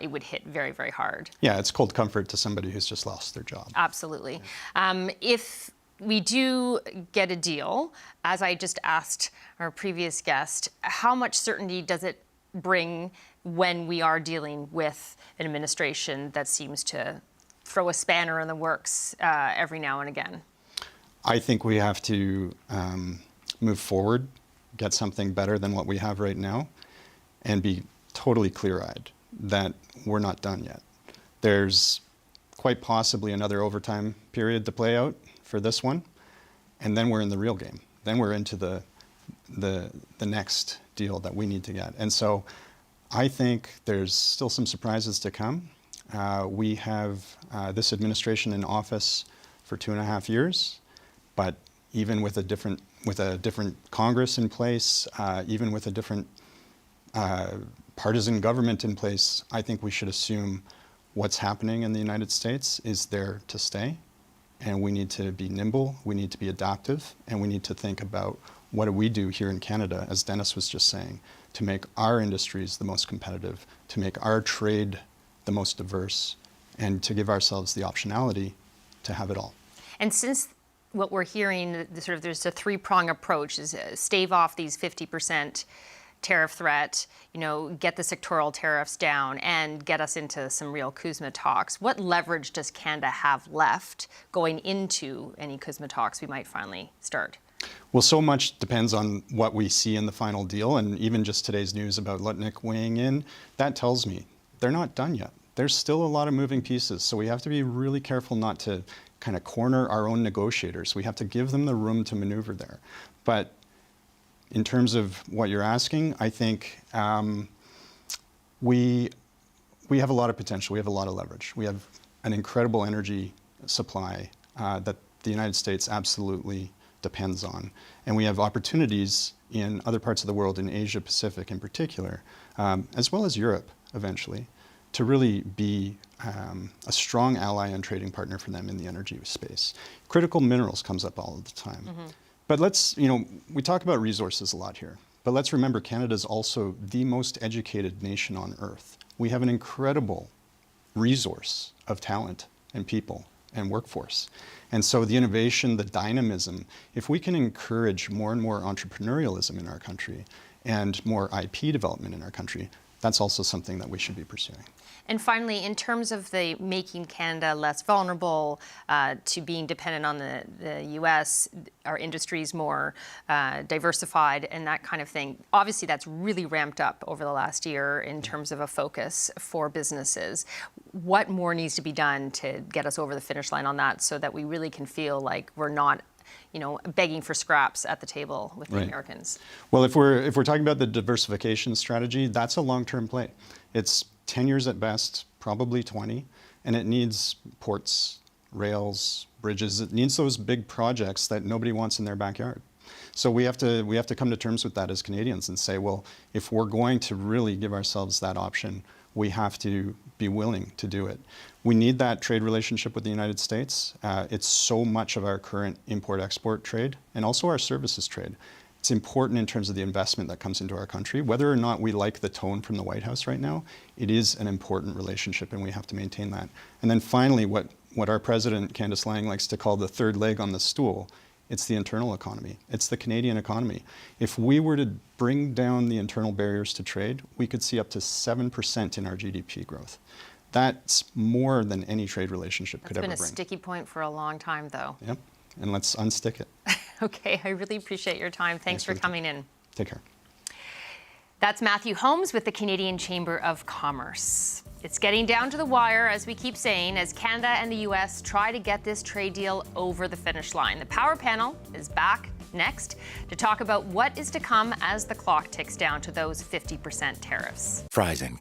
it would hit very, very hard.
Yeah, it's cold comfort to somebody who's just lost their job.
Absolutely. If we do get a deal, as I just asked our previous guest, how much certainty does it bring when we are dealing with an administration that seems to throw a spanner in the works every now and again?
I think we have to move forward, get something better than what we have right now, and be totally clear-eyed that we're not done yet. There's quite possibly another overtime period to play out for this one, and then we're in the real game. Then we're into the next deal that we need to get. And so I think there's still some surprises to come. We have this administration in office for 2.5 years. But even with a different Congress in place, even with a different partisan government in place, I think we should assume what's happening in the United States is there to stay. And we need to be nimble, we need to be adaptive, and we need to think about what do we do here in Canada, as Dennis was just saying, to make our industries the most competitive, to make our trade the most diverse, and to give ourselves the optionality to have it all.
And since what we're hearing, there's a three-prong approach, is stave off these 50% tariff threat, get the sectoral tariffs down and get us into some real CUSMA talks. What leverage does Canada have left going into any CUSMA talks we might finally start?
Well, so much depends on what we see in the final deal, and even just today's news about Lutnick weighing in, that tells me they're not done yet. There's still a lot of moving pieces, so we have to be really careful not to kind of corner our own negotiators. We have to give them the room to maneuver there. But in terms of what you're asking, I think we have a lot of potential. We have a lot of leverage. We have an incredible energy supply that the United States absolutely depends on. And we have opportunities in other parts of the world, in Asia Pacific in particular, as well as Europe eventually, to really be a strong ally and trading partner for them in the energy space. Critical minerals comes up all the time. Mm-hmm. But we talk about resources a lot here, but let's remember Canada is also the most educated nation on earth. We have an incredible resource of talent and people and workforce. And so the innovation, the dynamism, if we can encourage more and more entrepreneurialism in our country and more IP development in our country, that's also something that we should be pursuing.
And finally, in terms of the making Canada less vulnerable to being dependent on the U.S., our industries more diversified and that kind of thing, obviously that's really ramped up over the last year in terms of a focus for businesses. What more needs to be done to get us over the finish line on that so that we really can feel like we're not begging for scraps at the table with the Americans?
Well, if we're talking about the diversification strategy, that's a long-term play. It's 10 years at best, probably 20, and it needs ports, rails, bridges. It needs those big projects that nobody wants in their backyard. So we have to come to terms with that as Canadians and say, well, if we're going to really give ourselves that option, we have to be willing to do it. We need that trade relationship with the United States. It's so much of our current import-export trade and also our services trade. It's important in terms of the investment that comes into our country. Whether or not we like the tone from the White House right now, it is an important relationship and we have to maintain that. And then finally, what our president, Candice Lang, likes to call the third leg on the stool, it's the internal economy. It's the Canadian economy. If we were to bring down the internal barriers to trade, we could see up to 7% in our GDP growth. That's more than any trade relationship could ever bring.
It's been a sticky point for a long time, though.
Yep, and let's unstick it.
Okay, I really appreciate your time. Thanks for coming in.
Take care.
That's Matthew Holmes with the Canadian Chamber of Commerce. It's getting down to the wire, as we keep saying, as Canada and the U.S. try to get this trade deal over the finish line. The Power Panel is back next to talk about what is to come as the clock ticks down to those 50% tariffs.
Fries and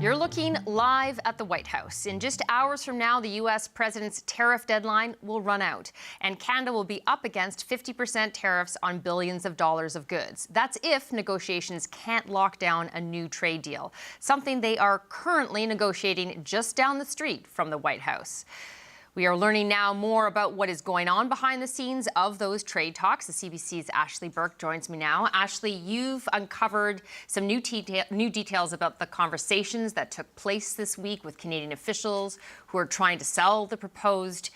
You're looking live at the White House. In just hours from now, the U.S. president's tariff deadline will run out, and Canada will be up against 50% tariffs on billions of dollars of goods. That's if negotiations can't lock down a new trade deal, something they are currently negotiating just down the street from the White House. We are learning now more about what is going on behind the scenes of those trade talks. The CBC's Ashley Burke joins me now. Ashley, you've uncovered some new details about the conversations that took place this week with Canadian officials who are trying to sell the proposed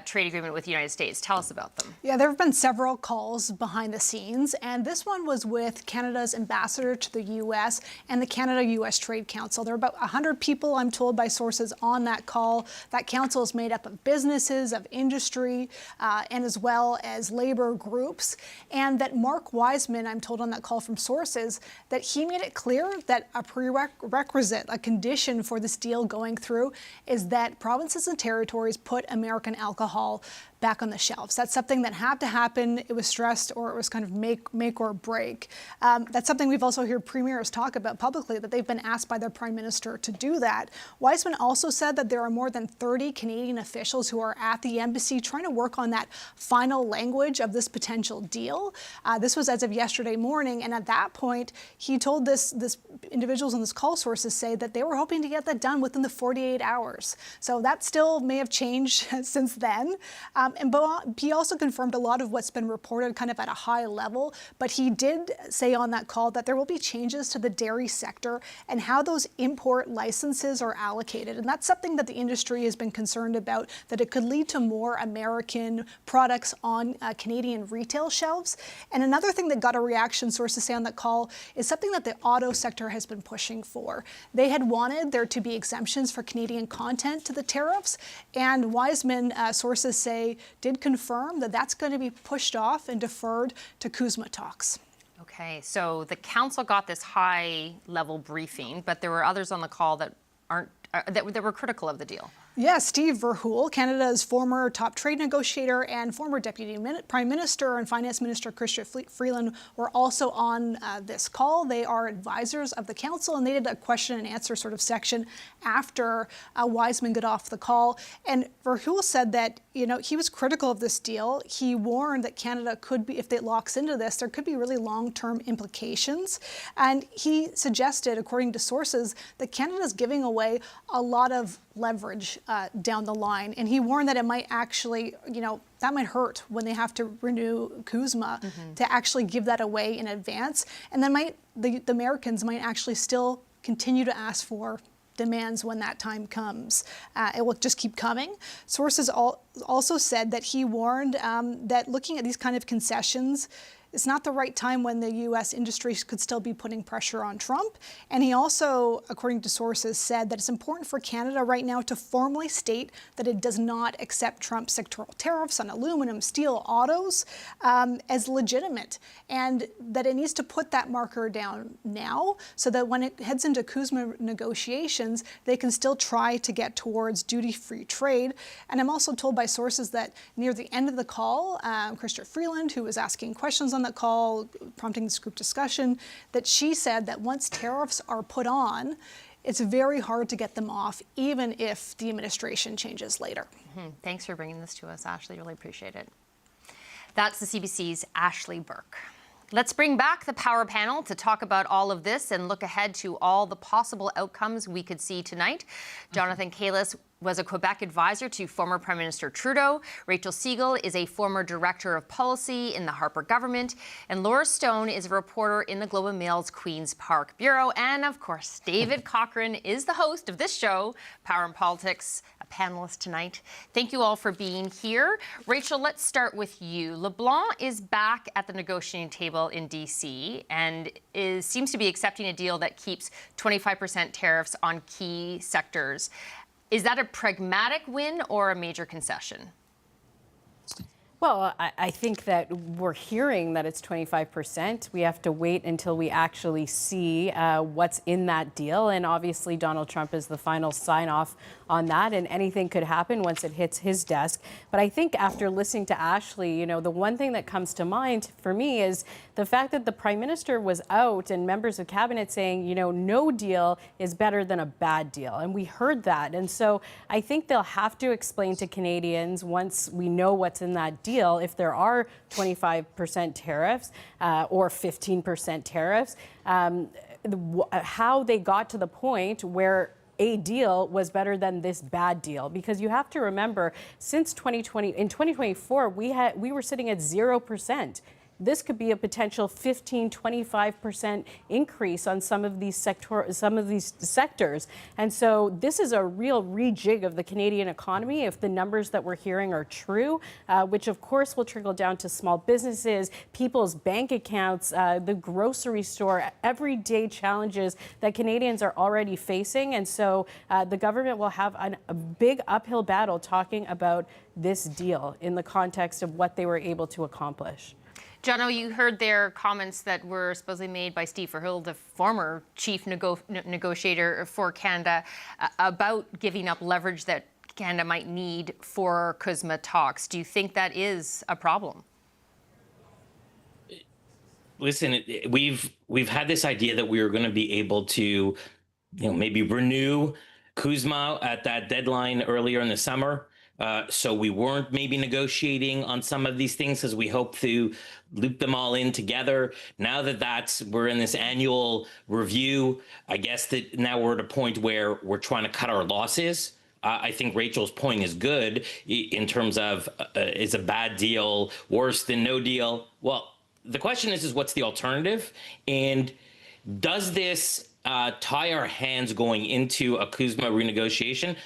trade agreement with the United States. Tell us about them.
Yeah, there have been several calls behind the scenes, and this one was with Canada's ambassador to the U.S. and the Canada-U.S. Trade Council. There are about 100 people, I'm told by sources, on that call. That council is made up of businesses, of industry, and as well as labor groups. And that Mark Wiseman, I'm told on that call from sources, that he made it clear that a prerequisite, a condition for this deal going through is that provinces and territories put American alcohol back on the shelves. That's something that had to happen. It was stressed, or it was kind of make or break. That's something we've also heard premiers talk about publicly, that they've been asked by their prime minister to do that. Wiseman also said that there are more than 30 Canadian officials who are at the embassy trying to work on that final language of this potential deal. This was as of yesterday morning, and at that point, he told this individuals on this call sources say that they were hoping to get that done within the 48 hours. So that still may have changed since then. And he also confirmed a lot of what's been reported kind of at a high level, but he did say on that call that there will be changes to the dairy sector and how those import licenses are allocated. And that's something that the industry has been concerned about, that it could lead to more American products on Canadian retail shelves. And another thing that got a reaction, sources say on that call, is something that the auto sector has been pushing for. They had wanted there to be exemptions for Canadian content to the tariffs, and Wiseman, sources say, did confirm that that's going to be pushed off and deferred to CUSMA talks.
Okay, so the council got this high-level briefing, but there were others on the call that that were critical of the deal.
Yeah, Steve Verhoeven, Canada's former top trade negotiator and former Deputy Prime Minister and Finance Minister Chrystia Freeland were also on this call. They are advisors of the council, and they did a question and answer sort of section after Wiseman got off the call. And Verhoeven said that, you know, he was critical of this deal. He warned that Canada could be, if it locks into this, there could be really long-term implications. And he suggested, according to sources, that Canada's giving away a lot of leverage down the line. And he warned that it might actually, you know, that might hurt when they have to renew CUSMA to actually give that away in advance. And then the Americans might actually still continue to ask for demands when that time comes. It will just keep coming. Sources also said that he warned that looking at these kind of concessions, it's not the right time when the U.S. industry could still be putting pressure on Trump. And he also, according to sources, said that it's important for Canada right now to formally state that it does not accept Trump's sectoral tariffs on aluminum, steel, autos as legitimate, and that it needs to put that marker down now so that when it heads into CUSMA negotiations, they can still try to get towards duty-free trade. And I'm also told by sources that near the end of the call, Chrystia Freeland, who was asking questions on that call, prompting this group discussion, that she said that once tariffs are put on, it's very hard to get them off, even if the administration changes later.
Thanks for bringing this to us, Ashley. Really appreciate it. That's the CBC's Ashley Burke. Let's bring back the power panel to talk about all of this and look ahead to all the possible outcomes we could see tonight. Jonathan Kalis was a Quebec advisor to former Prime Minister Trudeau. Rachel Siegel is a former director of policy in the Harper government. And Laura Stone is a reporter in the Globe and Mail's Queen's Park Bureau. And of course, David Cochrane is the host of this show, Power and Politics, a panelist tonight. Thank you all for being here. Rachel, let's start with you. LeBlanc is back at the negotiating table in D.C. and seems to be accepting a deal that keeps 25% tariffs on key sectors. Is that a pragmatic win or a major concession?
Well, I think that we're hearing that it's 25%. We have to wait until we actually see what's in that deal. And obviously, Donald Trump is the final sign-off on that, and anything could happen once it hits his desk. But I think after listening to Ashley, you know, the one thing that comes to mind for me is the fact that the Prime Minister was out and members of cabinet saying, you know, no deal is better than a bad deal. And we heard that. And so I think they'll have to explain to Canadians once we know what's in that deal, if there are 25% tariffs or 15% tariffs, how they got to the point where a deal was better than this bad deal. Because you have to remember, since 2020, in 2024, we were sitting at 0%. This could be a potential 15, 25% increase on some of these sectors. And so this is a real rejig of the Canadian economy if the numbers that we're hearing are true, which of course will trickle down to small businesses, people's bank accounts, the grocery store, everyday challenges that Canadians are already facing. And so the government will have a big uphill battle talking about this deal in the context of what they were able to accomplish.
Jono, you heard their comments that were supposedly made by Steve Verhul, the former chief negotiator for Canada, about giving up leverage that Canada might need for CUSMA talks. Do you think that is a problem?
Listen, we've had this idea that we were going to be able to, you know, maybe renew CUSMA at that deadline earlier in the summer. So we weren't maybe negotiating on some of these things because we hope to loop them all in together. Now that we're in this annual review, I guess that now we're at a point where we're trying to cut our losses. I think Rachel's point is good in terms of is a bad deal worse than no deal? Well, the question is what's the alternative? And does this tie our hands going into a CUSMA renegotiation?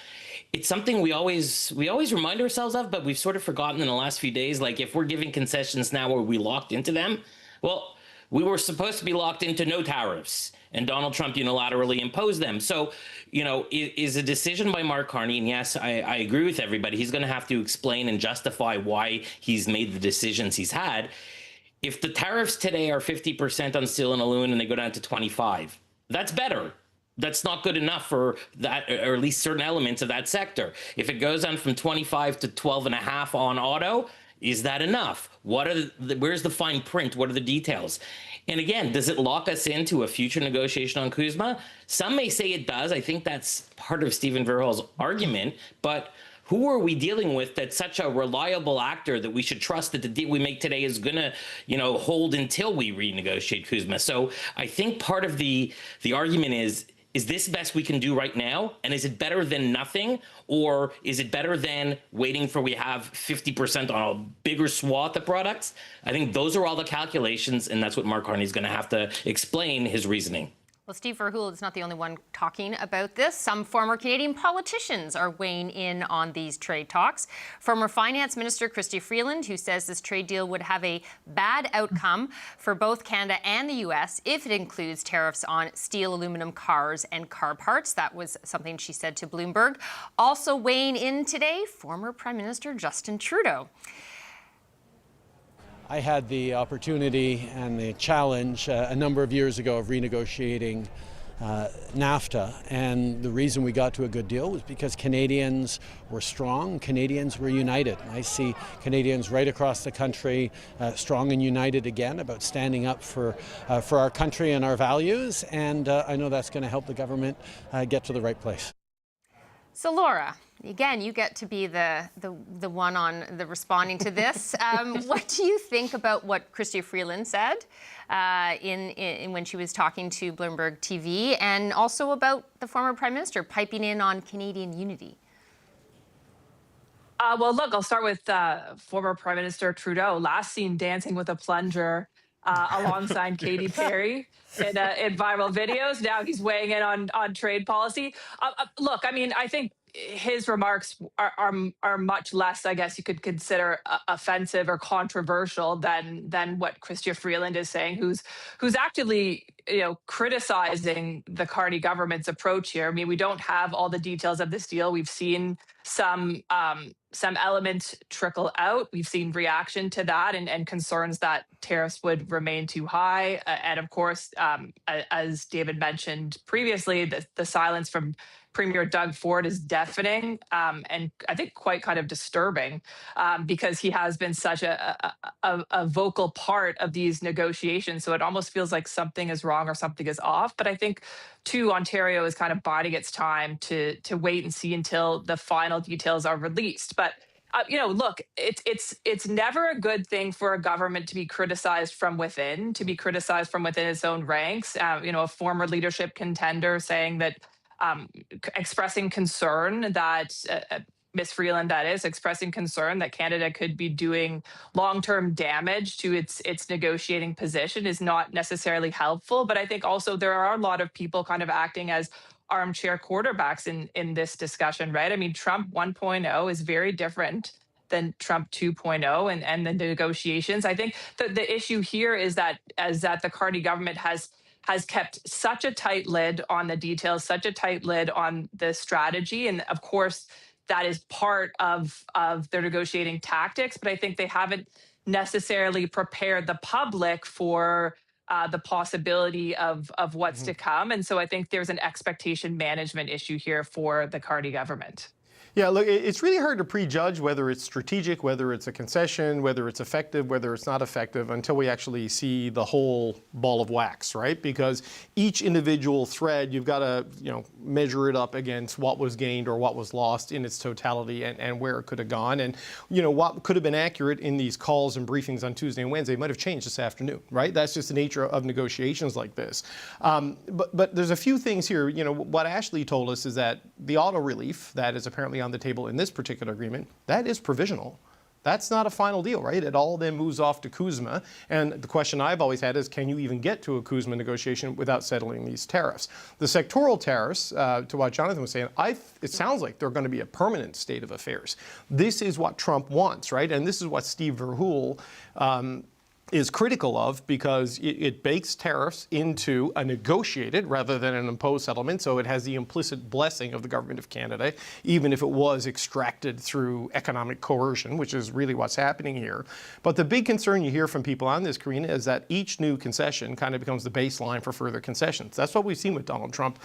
It's something we always remind ourselves of, but we've sort of forgotten in the last few days. Like, if we're giving concessions now, are we locked into them? Well, we were supposed to be locked into no tariffs, and Donald Trump unilaterally imposed them. So, you know, is a decision by Mark Carney, and yes, I agree with everybody, he's going to have to explain and justify why he's made the decisions he's had. If the tariffs today are 50% on steel and aluminum and they go down to 25, that's better. That's not good enough for that, or at least certain elements of that sector. If it goes on from 25 to 12.5 on auto, is that enough? Where's the fine print? What are the details? And again, does it lock us into a future negotiation on CUSMA? Some may say it does. I think that's part of Stephen Verhul's argument. But who are we dealing with that's such a reliable actor that we should trust that the deal we make today is going to, you know, hold until we renegotiate CUSMA? So I think part of the argument is this the best we can do right now? And is it better than nothing? Or is it better than waiting for we have 50% on a bigger swath of products? I think those are all the calculations, and that's what Mark Carney is going to have to explain his reasoning.
Well, Steve Verhul is not the only one talking about this. Some former Canadian politicians are weighing in on these trade talks. Former Finance Minister Chrystia Freeland, who says this trade deal would have a bad outcome for both Canada and the U.S. if it includes tariffs on steel, aluminum, cars, and car parts. That was something she said to Bloomberg. Also weighing in today, former Prime Minister Justin Trudeau.
I had the opportunity and the challenge a number of years ago of renegotiating NAFTA, and the reason we got to a good deal was because Canadians were strong, Canadians were united. I see Canadians right across the country strong and united again about standing up for our country and our values, and I know that's going to help the government get to the right place. So
Laura, again, you get to be the one on the responding to this. What do you think about what Chrystia Freeland said in when she was talking to Bloomberg TV, and also about the former Prime Minister piping in on Canadian unity?
Well, look, I'll start with former Prime Minister Trudeau, last seen dancing with a plunger alongside Katy Perry in viral videos. Now he's weighing in on trade policy. Look, I mean, I think his remarks are much less, I guess you could consider, offensive or controversial than what Chrystia Freeland is saying, who's actively criticizing the Carney government's approach here. I mean, we don't have all the details of this deal. We've seen some elements trickle out. We've seen reaction to that and concerns that tariffs would remain too high. And of course, as David mentioned previously, the silence from Premier Doug Ford is deafening and I think quite kind of disturbing because he has been such a vocal part of these negotiations. So it almost feels like something is wrong or something is off. But I think, too, Ontario is kind of biding its time to wait and see until the final details are released. But look, it's never a good thing for a government to be criticized from within, its own ranks. A former leadership contender saying that. Expressing concern that Ms. Freeland, that is, expressing concern that Canada could be doing long-term damage to its negotiating position is not necessarily helpful. But I think also there are a lot of people kind of acting as armchair quarterbacks in this discussion, right? I mean, Trump 1.0 is very different than Trump 2.0 and the negotiations. I think the issue here is that the Carney government has kept such a tight lid on the details, such a tight lid on the strategy. And of course, that is part of their negotiating tactics. But I think they haven't necessarily prepared the public for the possibility of what's to come. And so I think there's an expectation management issue here for the Carney government.
Yeah, look, it's really hard to prejudge whether it's strategic, whether it's a concession, whether it's effective, whether it's not effective until we actually see the whole ball of wax, right? Because each individual thread, you've got to, measure it up against what was gained or what was lost in its totality and where it could have gone. And, what could have been accurate in these calls and briefings on Tuesday and Wednesday might have changed this afternoon, right? That's just the nature of negotiations like this. But there's a few things here. What Ashley told us is that the auto relief that is apparently on the table in this particular agreement, that is provisional. That's not a final deal, right? It all then moves off to CUSMA. And the question I've always had is, can you even get to a CUSMA negotiation without settling these tariffs? The sectoral tariffs, to what Jonathan was saying, it sounds like they're going to be a permanent state of affairs. This is what Trump wants, right? And this is what Steve Verhoeven is critical of, because it bakes tariffs into a negotiated rather than an imposed settlement. So it has the implicit blessing of the government of Canada, even if it was extracted through economic coercion, which is really what's happening here. But the big concern you hear from people on this, Karina, is that each new concession kind of becomes the baseline for further concessions. That's what we've seen with Donald Trump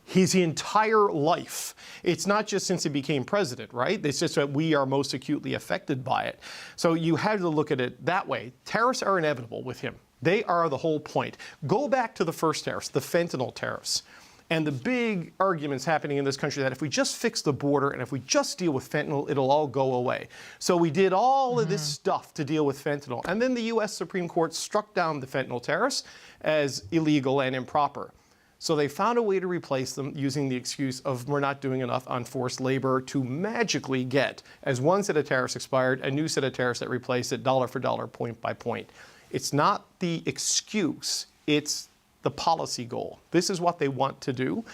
his entire life. It's not just since he became president, right? It's just that we are most acutely affected by it. So you have to look at it that way. Tariffs are inevitable with him. They are the whole point. Go back to the first tariffs, the fentanyl tariffs. And the big arguments happening in this country that if we just fix the border and if we just deal with fentanyl, it'll all go away. So we did all of this stuff to deal with fentanyl. And then the U.S. Supreme Court struck down the fentanyl tariffs as illegal and improper. So they found a way to replace them using the excuse of we're not doing enough on forced labor to magically get, as one set of tariffs expired, a new set of tariffs that replaced it dollar for dollar, point by point. It's not the excuse, it's the policy goal. This is what they want to do.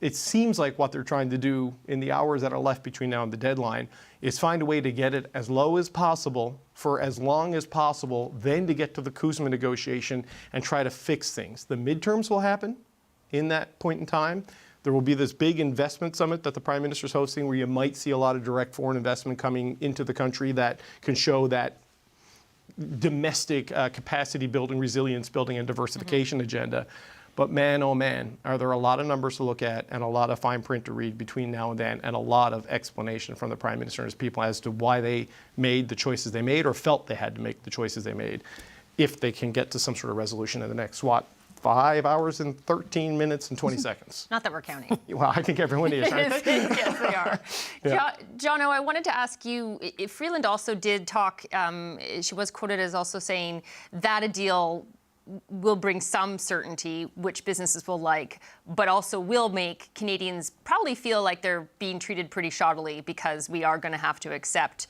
It seems like what they're trying to do in the hours that are left between now and the deadline is find a way to get it as low as possible for as long as possible, then to get to the CUSMA negotiation and try to fix things. The midterms will happen in that point in time. There will be this big investment summit that the Prime Minister is hosting where you might see a lot of direct foreign investment coming into the country that can show that domestic capacity building, resilience building, and diversification agenda. But man, oh man, are there a lot of numbers to look at and a lot of fine print to read between now and then, and a lot of explanation from the Prime Minister and his people as to why they made the choices they made or felt they had to make the choices they made, if they can get to some sort of resolution in the next, 5 hours and 13 minutes and 20 seconds.
Not that we're counting.
Well, I think everyone is, aren't they?
Yes, they are.
Yeah.
Jono, I wanted to ask you, if Freeland also did talk, she was quoted as also saying that a deal will bring some certainty, which businesses will like, but also will make Canadians probably feel like they're being treated pretty shoddily because we are going to have to accept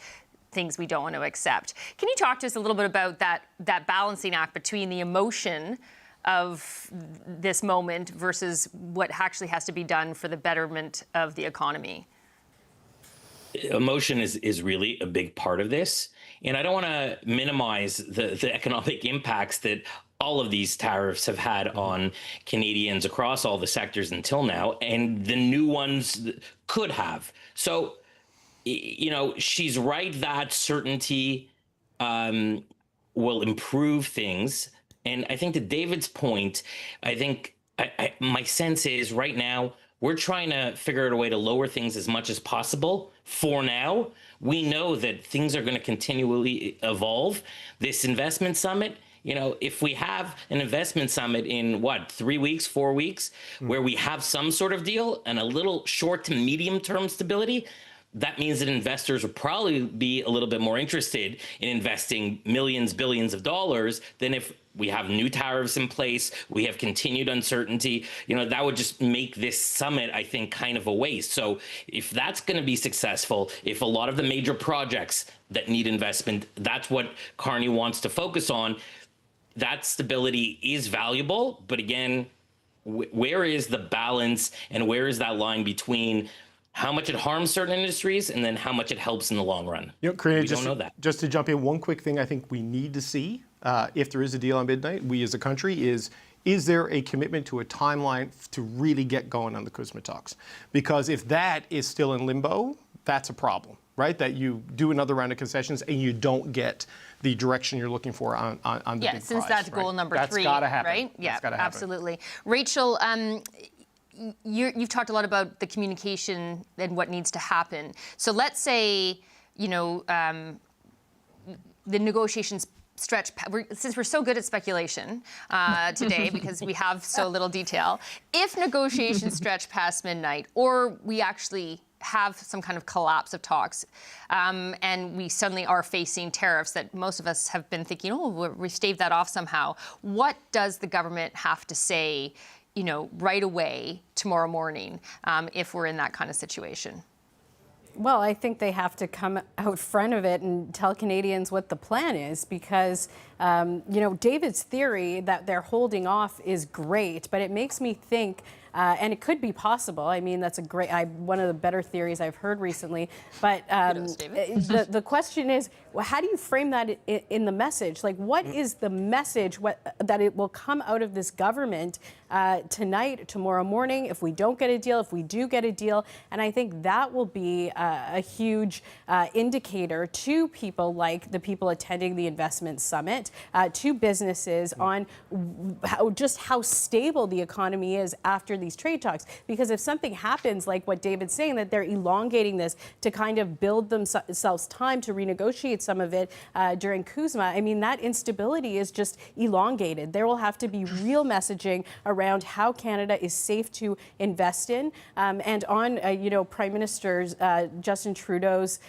things we don't want to accept. Can you talk to us a little bit about that balancing act between the emotion of this moment versus what actually has to be done for the betterment of the economy?
Emotion is really a big part of this. And I don't want to minimize the economic impacts that all of these tariffs have had on Canadians across all the sectors until now, and the new ones could have. So, you know, she's right that certainty will improve things. And I think to David's point, I think my sense is right now, we're trying to figure out a way to lower things as much as possible for now. We know that things are going to continually evolve. This investment summit, you know, if we have an investment summit in 3 weeks, 4 weeks, where we have some sort of deal and a little short to medium term stability, that means that investors will probably be a little bit more interested in investing millions, billions of dollars than if we have new tariffs in place, we have continued uncertainty. You know, that would just make this summit, I think, kind of a waste. So if that's going to be successful, if a lot of the major projects that need investment, that's what Carney wants to focus on, that stability is valuable. But again, where is the balance and where is that line between how much it harms certain industries and then how much it helps in the long run?
You know, Karina,
we don't know that.
Just to jump in, one quick thing I think we need to see, if there is a deal on midnight, we as a country, is there a commitment to a timeline to really get going on the CUSMA talks? Because if that is still in limbo, that's a problem, right? That you do another round of concessions and you don't get the direction you're looking for on the big prize,
since that's goal number 3,
that's gotta happen.
Right? Yeah,
gotta happen.
Absolutely. Rachel, you've talked a lot about the communication and what needs to happen. So let's say, you know, the negotiations stretch, since we're so good at speculation today because we have so little detail, if negotiations stretch past midnight or we actually have some kind of collapse of talks and we suddenly are facing tariffs that most of us have been thinking, oh, we staved that off somehow, what does the government have to say, you know, right away tomorrow morning if we're in that kind of situation?
Well, I think they have to come out front of it and tell Canadians what the plan is because, you know, David's theory that they're holding off is great, but it makes me think, and it could be possible. I mean, that's one of the better theories I've heard recently. But the question is, well, how do you frame that in the message? Like, what is the message that it will come out of this government tonight, tomorrow morning, if we don't get a deal, if we do get a deal? And I think that will be a huge indicator to people like the people attending the investment summit, to businesses on how stable the economy is after these trade talks. Because if something happens like what David's saying, that they're elongating this to kind of build themselves time to renegotiate some of it during CUSMA, I mean, that instability is just elongated. There will have to be real messaging around how Canada is safe to invest in. And on, you know, Prime Minister Justin Trudeau's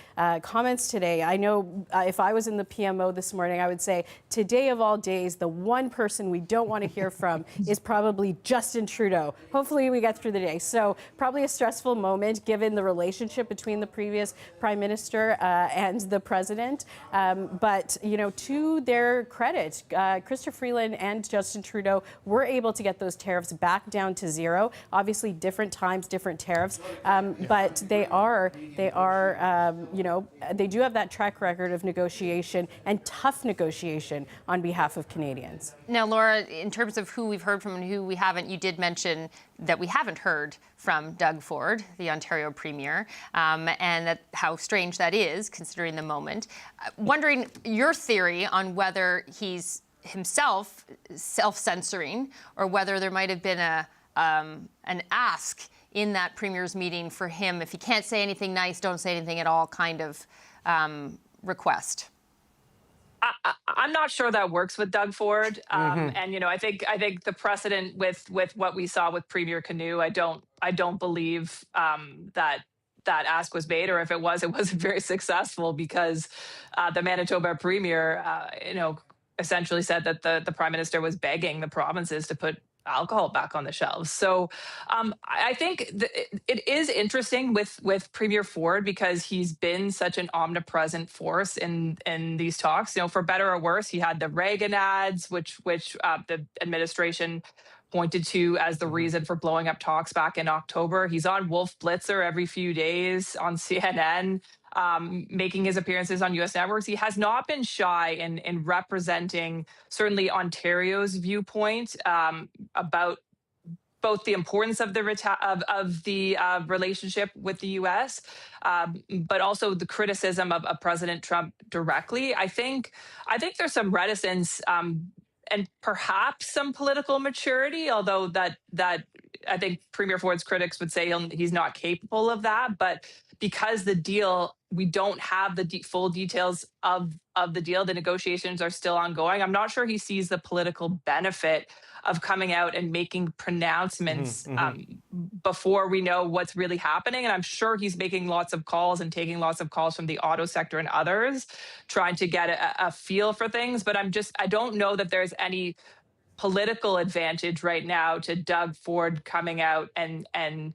comments today, I know if I was in the PMO this morning, I would say today of all days, the one person we don't want to hear from is probably Justin Trudeau. Hopefully we get through the day. So probably a stressful moment given the relationship between the previous Prime Minister and the President. But, you know, to their credit, Chrystia Freeland and Justin Trudeau were able to get those tariffs back down to zero. Obviously, different times, different tariffs, but they are, you know, they do have that track record of negotiation and tough negotiation on behalf of Canadians.
Now, Laura, in terms of who we've heard from and who we haven't, you did mention that we haven't heard from Doug Ford, the Ontario Premier, and that how strange that is considering the moment. Wondering your theory on whether he's himself self-censoring or whether there might have been an ask in that Premier's meeting for him, if he can't say anything nice, don't say anything at all kind of request.
I'm not sure that works with Doug Ford, and you know, I think the precedent with what we saw with Premier Canoe, I don't believe that ask was made, or if it wasn't very successful because the Manitoba Premier, you know, essentially said that the Prime Minister was begging the provinces to put alcohol back on the shelves. So I think it is interesting with Premier Ford because he's been such an omnipresent force in these talks. You know, for better or worse, he had the Reagan ads, which the administration pointed to as the reason for blowing up talks back in October. He's on Wolf Blitzer every few days on CNN, making his appearances on U.S. networks. He has not been shy in representing certainly Ontario's viewpoint about both the importance of the relationship with the U.S., but also the criticism of President Trump directly. I think there's some reticence and perhaps some political maturity, although that I think Premier Ford's critics would say he's not capable of that. But because the deal, we don't have the full details of the deal, the negotiations are still ongoing. I'm not sure he sees the political benefit of coming out and making pronouncements before we know what's really happening. And I'm sure he's making lots of calls and taking lots of calls from the auto sector and others, trying to get a feel for things. But I don't know that there's any political advantage right now to Doug Ford coming out and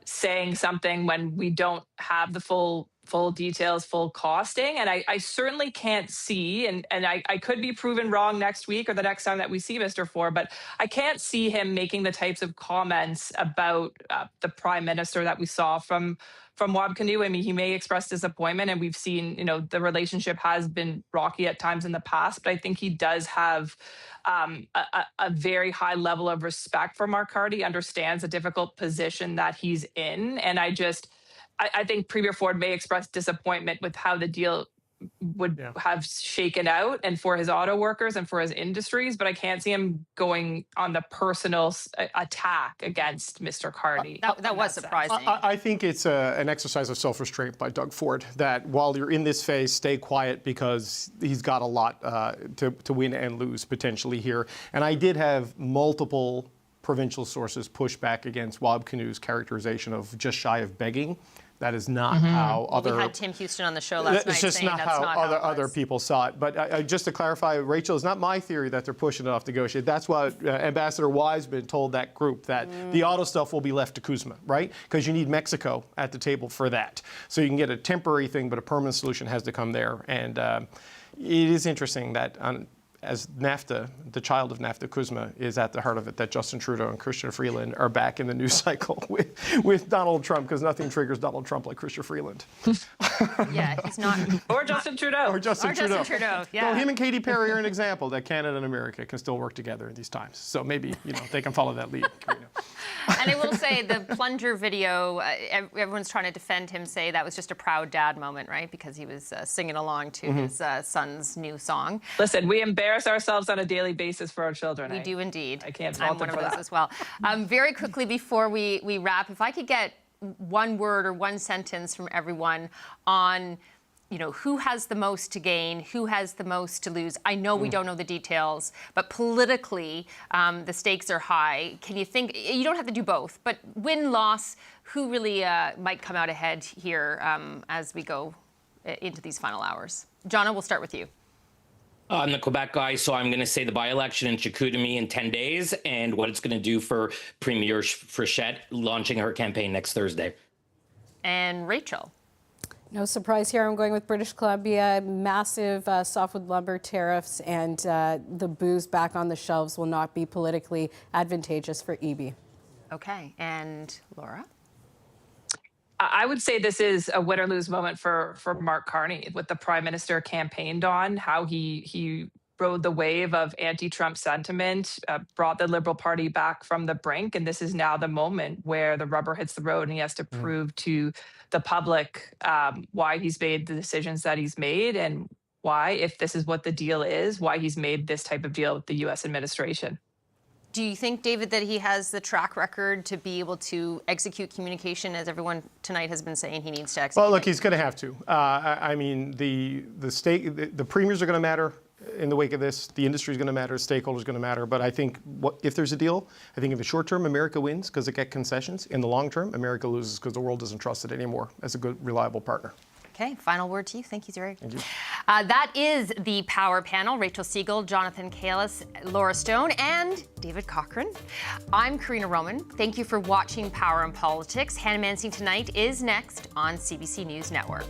saying something when we don't have the full details, full costing. And I certainly can't see, and I could be proven wrong next week or the next time that we see Mr. Ford, but I can't see him making the types of comments about the prime minister that we saw from Wab Kinew. I mean, he may express disappointment, and we've seen, the relationship has been rocky at times in the past, but I think he does have a very high level of respect for Mark Carney, understands the difficult position that he's in. And I think Premier Ford may express disappointment with how the deal would have shaken out and for his auto workers and for his industries, but I can't see him going on the personal attack against Mr. Carney.
That was surprising.
I think it's an exercise of self-restraint by Doug Ford, that while you're in this phase, stay quiet because he's got a lot to win and lose potentially here. And I did have multiple provincial sources push back against Wab Kinew's characterization of just shy of begging. That is not how other...
We had Tim Houston on the show last night saying that's not how
other people saw it. But just to clarify, Rachel, it's not my theory that they're pushing it off negotiate. That's what Ambassador Wiseman told that group, that the auto stuff will be left to Kuzma, right? Because you need Mexico at the table for that. So you can get a temporary thing, but a permanent solution has to come there. And it is interesting that as NAFTA, the child of NAFTA, Kuzma, is at the heart of it, that Justin Trudeau and Chrystia Freeland are back in the news cycle with Donald Trump, because nothing triggers Donald Trump like Chrystia Freeland.
Yeah, he's not.
Or Justin Trudeau.
Or Justin Trudeau.
Yeah.
So him and Katy Perry are an example that Canada and America can still work together in these times. So maybe, they can follow that lead.
And I will say the plunger video, everyone's trying to defend him, say that was just a proud dad moment, right? Because he was singing along to his son's new song.
Listen, we embarrass ourselves on a daily basis for our children.
We do indeed.
I can't fault them for that.
As well. Very quickly before we wrap, if I could get one word or one sentence from everyone on who has the most to gain, who has the most to lose. I know we don't know the details, but politically, the stakes are high. Can you think, you don't have to do both, but win-loss, who really might come out ahead here as we go into these final hours? Jonna, we'll start with you.
I'm the Quebec guy, so I'm going to say the by-election in Chicoutimi in 10 days and what it's going to do for Premier Frechette launching her campaign next Thursday.
And Rachel?
No surprise here. I'm going with British Columbia. Massive softwood lumber tariffs, and the booze back on the shelves will not be politically advantageous for EB.
Okay. And Laura?
I would say this is a win or lose moment for Mark Carney, what the Prime Minister campaigned on, how he rode the wave of anti-Trump sentiment, brought the Liberal Party back from the brink. And this is now the moment where the rubber hits the road and he has to prove to the public why he's made the decisions that he's made and why, if this is what the deal is, why he's made this type of deal with the U.S. administration.
Do you think, David, that he has the track record to be able to execute communication, as everyone tonight has been saying he needs to execute?
Well, look, he's going to have to. I mean, the premiers are going to matter in the wake of this. The industry is going to matter. Stakeholders are going to matter. But I think if there's a deal, I think in the short term, America wins because it gets concessions. In the long term, America loses because the world doesn't trust it anymore as a good, reliable partner.
Okay, final word to you. Thank you, Zuri.
Thank you.
That is the Power Panel. Rachel Siegel, Jonathan Kalis, Laura Stone, and David Cochran. I'm Karina Roman. Thank you for watching Power and Politics. Hannah Mansing Tonight is next on CBC News Network.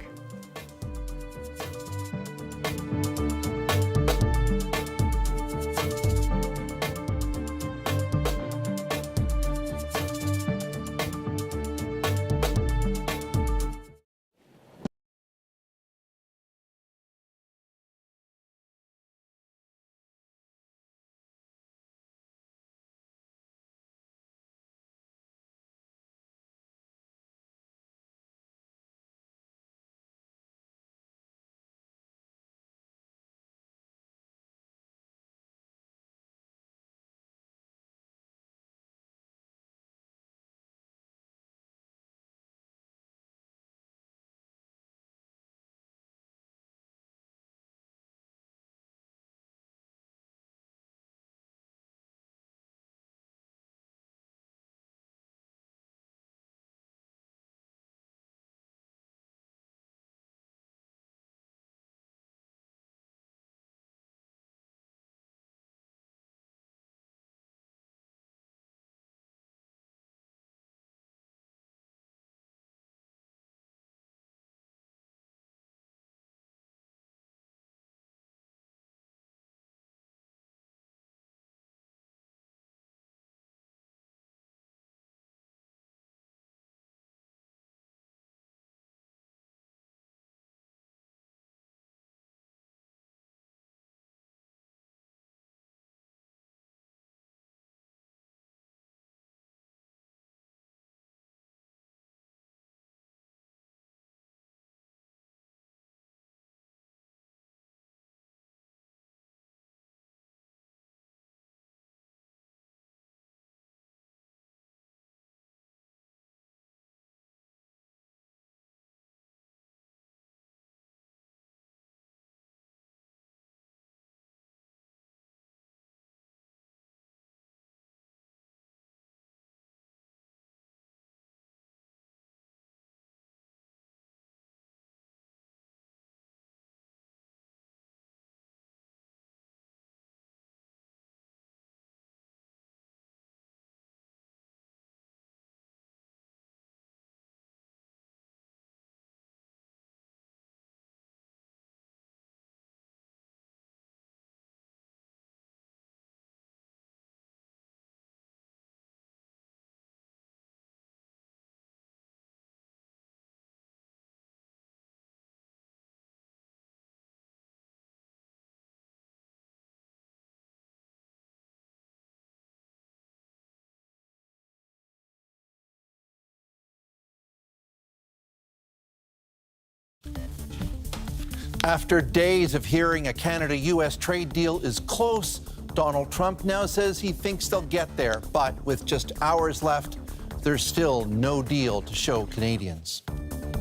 After days of hearing a Canada-U.S. trade deal is close, Donald Trump now says he thinks they'll get there. But with just hours left, there's still no deal to show Canadians.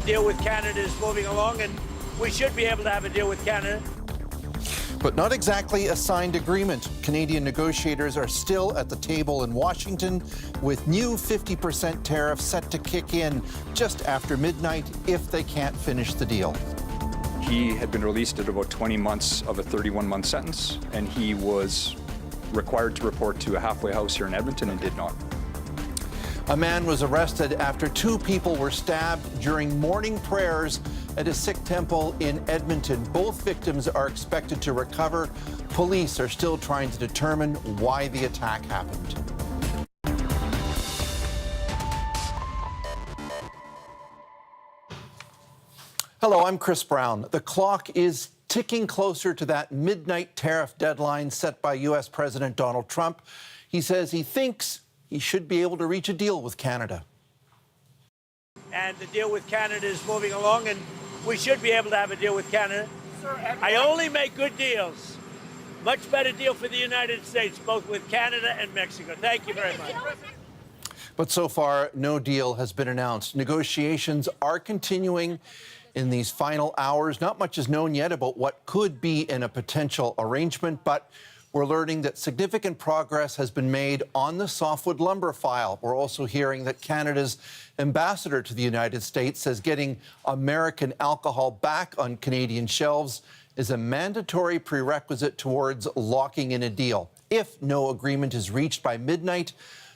Deal with Canada is moving along, and we should be able to have a deal with Canada.
But not exactly a signed agreement. Canadian negotiators are still at the table in Washington with new 50% tariffs set to kick in just after midnight if they can't finish the deal.
He had been released at about 20 months of a 31-month sentence, and he was required to report to a halfway house here in Edmonton and did not.
A man was arrested after two people were stabbed during morning prayers at a Sikh temple in Edmonton. Both victims are expected to recover. Police are still trying to determine why the attack happened. Hello, I'm Chris Brown. The clock is ticking closer to that midnight tariff deadline set by U.S. President Donald Trump. He says he thinks he should be able to reach a deal with Canada.
And the deal with Canada is moving along, and we should be able to have a deal with Canada. I only make good deals. Much better deal for the United States, both with Canada and Mexico. Thank you very much.
But so far, no deal has been announced. Negotiations are continuing in these final hours. Not much is known yet about what could be in a potential arrangement, but we're learning that significant progress has been made on the softwood lumber file. We're also hearing that Canada's ambassador to the United States says getting American alcohol back on Canadian shelves is a mandatory prerequisite towards locking in a deal. If no agreement is reached by midnight,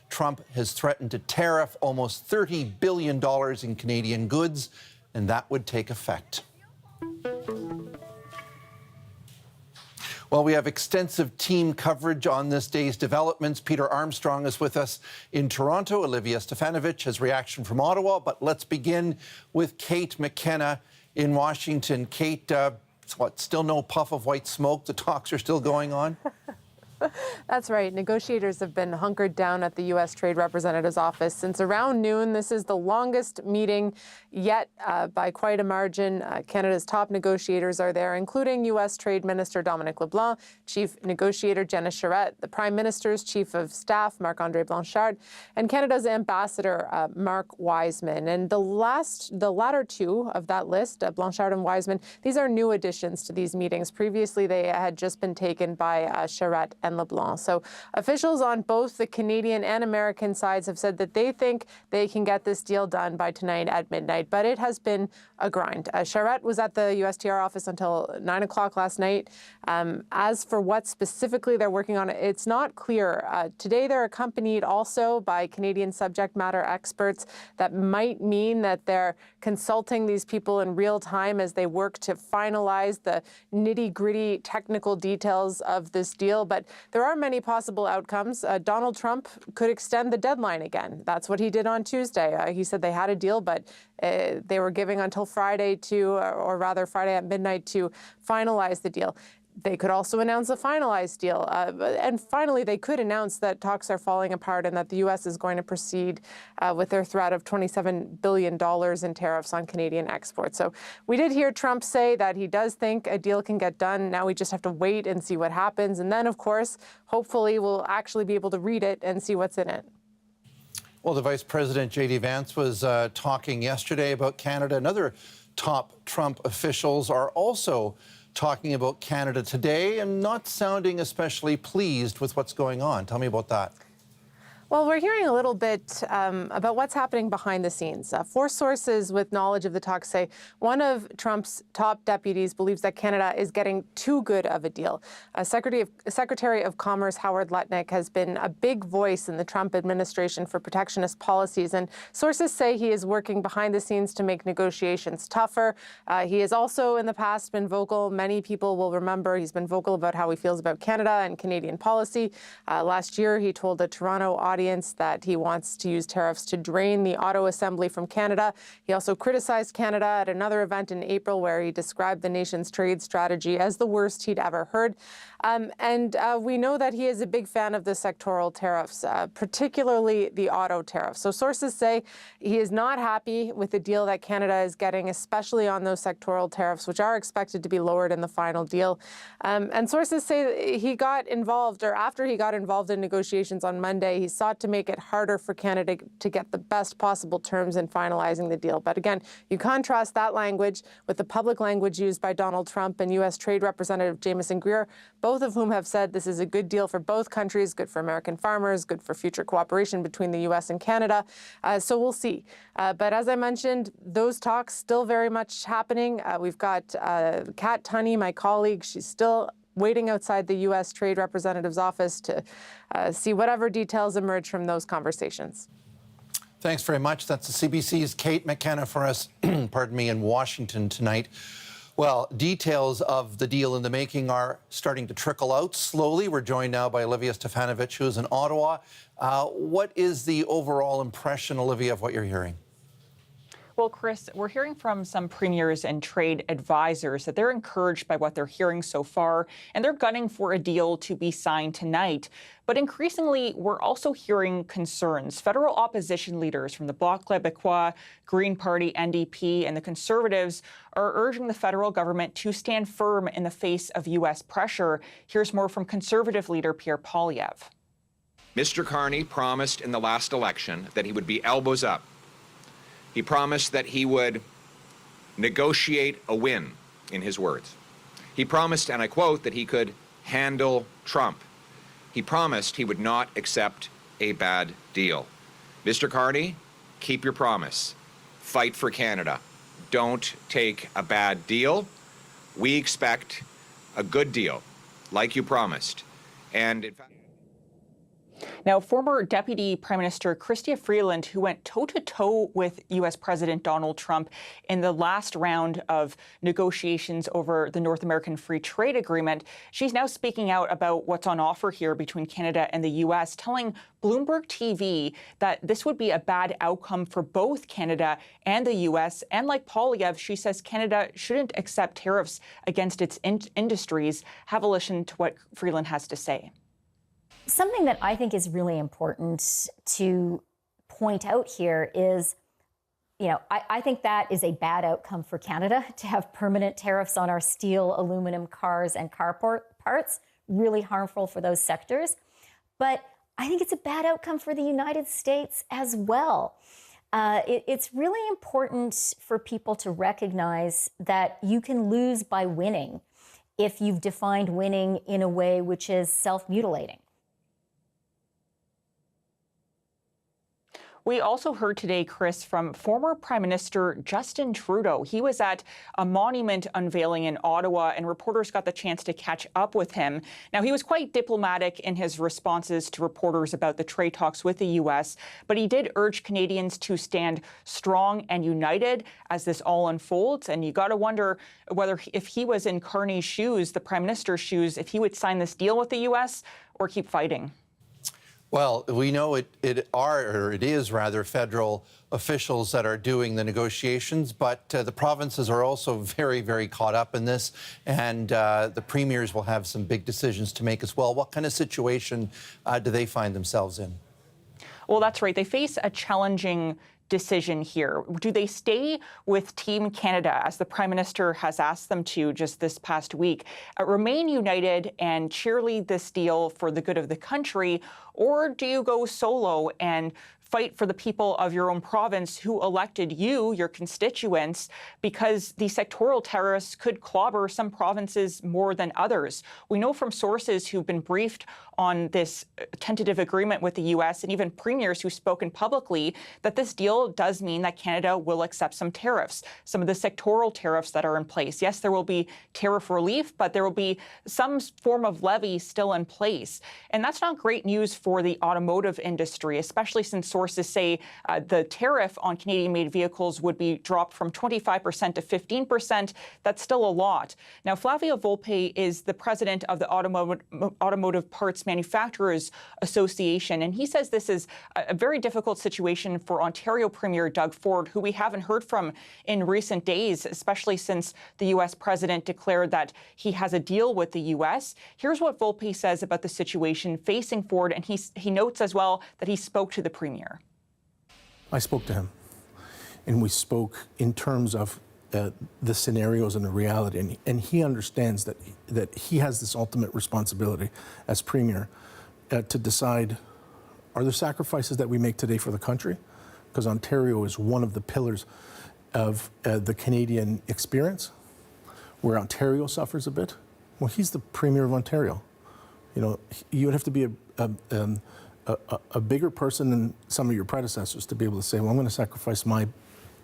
Trump has threatened to tariff almost $30 billion in Canadian goods, and that would take effect. Well, we have extensive team coverage on this day's developments. Peter Armstrong is with us in Toronto. Olivia Stefanovic has reaction from Ottawa. But let's begin with Kate McKenna in Washington. Kate, still no puff of white smoke? The talks are still going on?
That's right. Negotiators have been hunkered down at the U.S. Trade Representative's office since around noon. This is the longest meeting yet by quite a margin. Canada's top negotiators are there, including U.S. Trade Minister Dominic LeBlanc, Chief Negotiator Jenna Charette, the Prime Minister's Chief of Staff Marc-André Blanchard, and Canada's Ambassador Mark Wiseman. And the latter two of that list, Blanchard and Wiseman, these are new additions to these meetings. Previously, they had just been taken by Charette and LeBlanc. So officials on both the Canadian and American sides have said that they think they can get this deal done by tonight at midnight, but it has been a grind. Charette was at the USTR office until 9 o'clock last night. As for what specifically they're working on, it's not clear. Today they're accompanied also by Canadian subject matter experts. That might mean that they're consulting these people in real time as they work to finalize the nitty-gritty technical details of this deal. But there are many possible outcomes. Donald Trump could extend the deadline again. That's what he did on Tuesday. He said they had a deal, but they were giving until Friday or rather Friday at midnight to finalize the deal. They could also announce a finalized deal. And finally, they could announce that talks are falling apart and that the U.S. is going to proceed with their threat of $27 billion in tariffs on Canadian exports. So we did hear Trump say that he does think a deal can get done. Now we just have to wait and see what happens. And then, of course, hopefully we'll actually be able to read it and see what's in it.
Well, the Vice President, J.D. Vance, was talking yesterday about Canada. And other top Trump officials are also talking about Canada today and not sounding especially pleased with what's going on. Tell me about that.
Well, we're hearing a little bit about what's happening behind the scenes. 4 sources with knowledge of the talks say one of Trump's top deputies believes that Canada is getting too good of a deal. Secretary of Commerce Howard Lutnick has been a big voice in the Trump administration for protectionist policies, and sources say he is working behind the scenes to make negotiations tougher. He has also in the past been vocal. Many people will remember he's been vocal about how he feels about Canada and Canadian policy. Last year, he told a Toronto audience that he wants to use tariffs to drain the auto assembly from Canada. He also criticized Canada at another event in April where he described the nation's trade strategy as the worst he'd ever heard. We know that he is a big fan of the sectoral tariffs, particularly the auto tariffs. So sources say he is not happy with the deal that Canada is getting, especially on those sectoral tariffs, which are expected to be lowered in the final deal. And sources say he got involved, or after he got involved in negotiations on Monday, he sought to make it harder for Canada to get the best possible terms in finalizing the deal. But again, you contrast that language with the public language used by Donald Trump and U.S. Trade Representative Jamieson Greer, both of whom have said this is a good deal for both countries, good for American farmers, good for future cooperation between the U.S. and Canada. So we'll see. But as I mentioned, those talks still very much happening. We've got Kat Tunney, my colleague. She's still waiting outside the U.S. Trade Representative's office to see whatever details emerge from those conversations.
Thanks very much. That's the CBC's Kate McKenna for us, pardon me, in Washington tonight. Well, details of the deal in the making are starting to trickle out slowly. We're joined now by Olivia Stefanovic, who's in Ottawa. What is the overall impression, Olivia, of what you're hearing?
Well, Chris, we're hearing from some premiers and trade advisors that they're encouraged by what they're hearing so far, and they're gunning for a deal to be signed tonight. But increasingly, we're also hearing concerns. Federal opposition leaders from the Bloc Québécois, Green Party, NDP, and the Conservatives are urging the federal government to stand firm in the face of U.S. pressure. Here's more from Conservative leader Pierre Poilievre.
Mr. Carney promised in the last election that he would be elbows up. He promised that he would negotiate a win, in his words. He promised, and I quote, that he could handle Trump. He promised he would not accept a bad deal. Mr. Carney, keep your promise. Fight for Canada. Don't take a bad deal. We expect a good deal, like you promised. And in fact,
now, former Deputy Prime Minister Chrystia Freeland, who went toe-to-toe with U.S. President Donald Trump in the last round of negotiations over the North American Free Trade Agreement, she's now speaking out about what's on offer here between Canada and the U.S., telling Bloomberg TV that this would be a bad outcome for both Canada and the U.S. And like Poilievre, she says Canada shouldn't accept tariffs against its industries. Have a listen to what Freeland has to say.
Something that I think is really important to point out here is, I think that is a bad outcome for Canada to have permanent tariffs on our steel, aluminum, cars, and car parts, really harmful for those sectors. But I think it's a bad outcome for the United States as well. It's really important for people to recognize that you can lose by winning if you've defined winning in a way which is self-mutilating.
We also heard today, Chris, from former Prime Minister Justin Trudeau. He was at a monument unveiling in Ottawa, and reporters got the chance to catch up with him. Now, he was quite diplomatic in his responses to reporters about the trade talks with the U.S., but he did urge Canadians to stand strong and united as this all unfolds. And you got to wonder whether, if he was in Carney's shoes, the Prime Minister's shoes, if he would sign this deal with the U.S. or keep fighting.
Well, we know it is federal officials that are doing the negotiations, but the provinces are also very, very caught up in this, and the premiers will have some big decisions to make as well. What kind of situation do they find themselves in?
Well, that's right. They face a challenging decision here. Do they stay with Team Canada, as the Prime Minister has asked them to just this past week, remain united and cheerlead this deal for the good of the country, or do you go solo and fight for the people of your own province who elected you, your constituents, because the sectoral tariffs could clobber some provinces more than others? We know from sources who've been briefed on this tentative agreement with the U.S. and even premiers who've spoken publicly that this deal does mean that Canada will accept some tariffs, some of the sectoral tariffs that are in place. Yes, there will be tariff relief, but there will be some form of levy still in place. And that's not great news for the automotive industry, especially since sources say the tariff on Canadian-made vehicles would be dropped from 25% to 15%. That's still a lot. Now, Flavio Volpe is the president of the Automotive Parts Manufacturers Association, and he says this is a very difficult situation for Ontario Premier Doug Ford, who we haven't heard from in recent days, especially since the U.S. president declared that he has a deal with the U.S. Here's what Volpe says about the situation facing Ford, and he notes as well that he spoke to the premier.
I spoke to him, and we spoke in terms of the scenarios and the reality, and he understands that he has this ultimate responsibility as premier to decide, are there sacrifices that we make today for the country? Because Ontario is one of the pillars of the Canadian experience, where Ontario suffers a bit. Well, he's the premier of Ontario. You know, you would have to be a bigger person than some of your predecessors to be able to say, well, I'm going to sacrifice my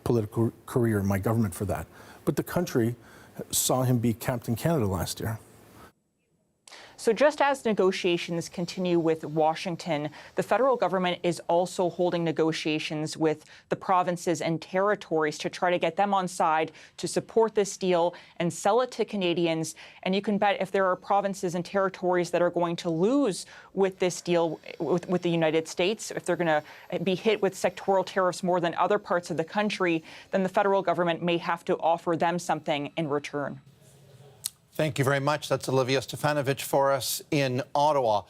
political career and my government for that. But the country saw him be Captain Canada last year.
So just as negotiations continue with Washington, the federal government is also holding negotiations with the provinces and territories to try to get them on side to support this deal and sell it to Canadians. And you can bet if there are provinces and territories that are going to lose with this deal with the United States, if they're going to be hit with sectoral tariffs more than other parts of the country, then the federal government may have to offer them something in return.
Thank you very much. That's Olivia Stefanovich for us in Ottawa.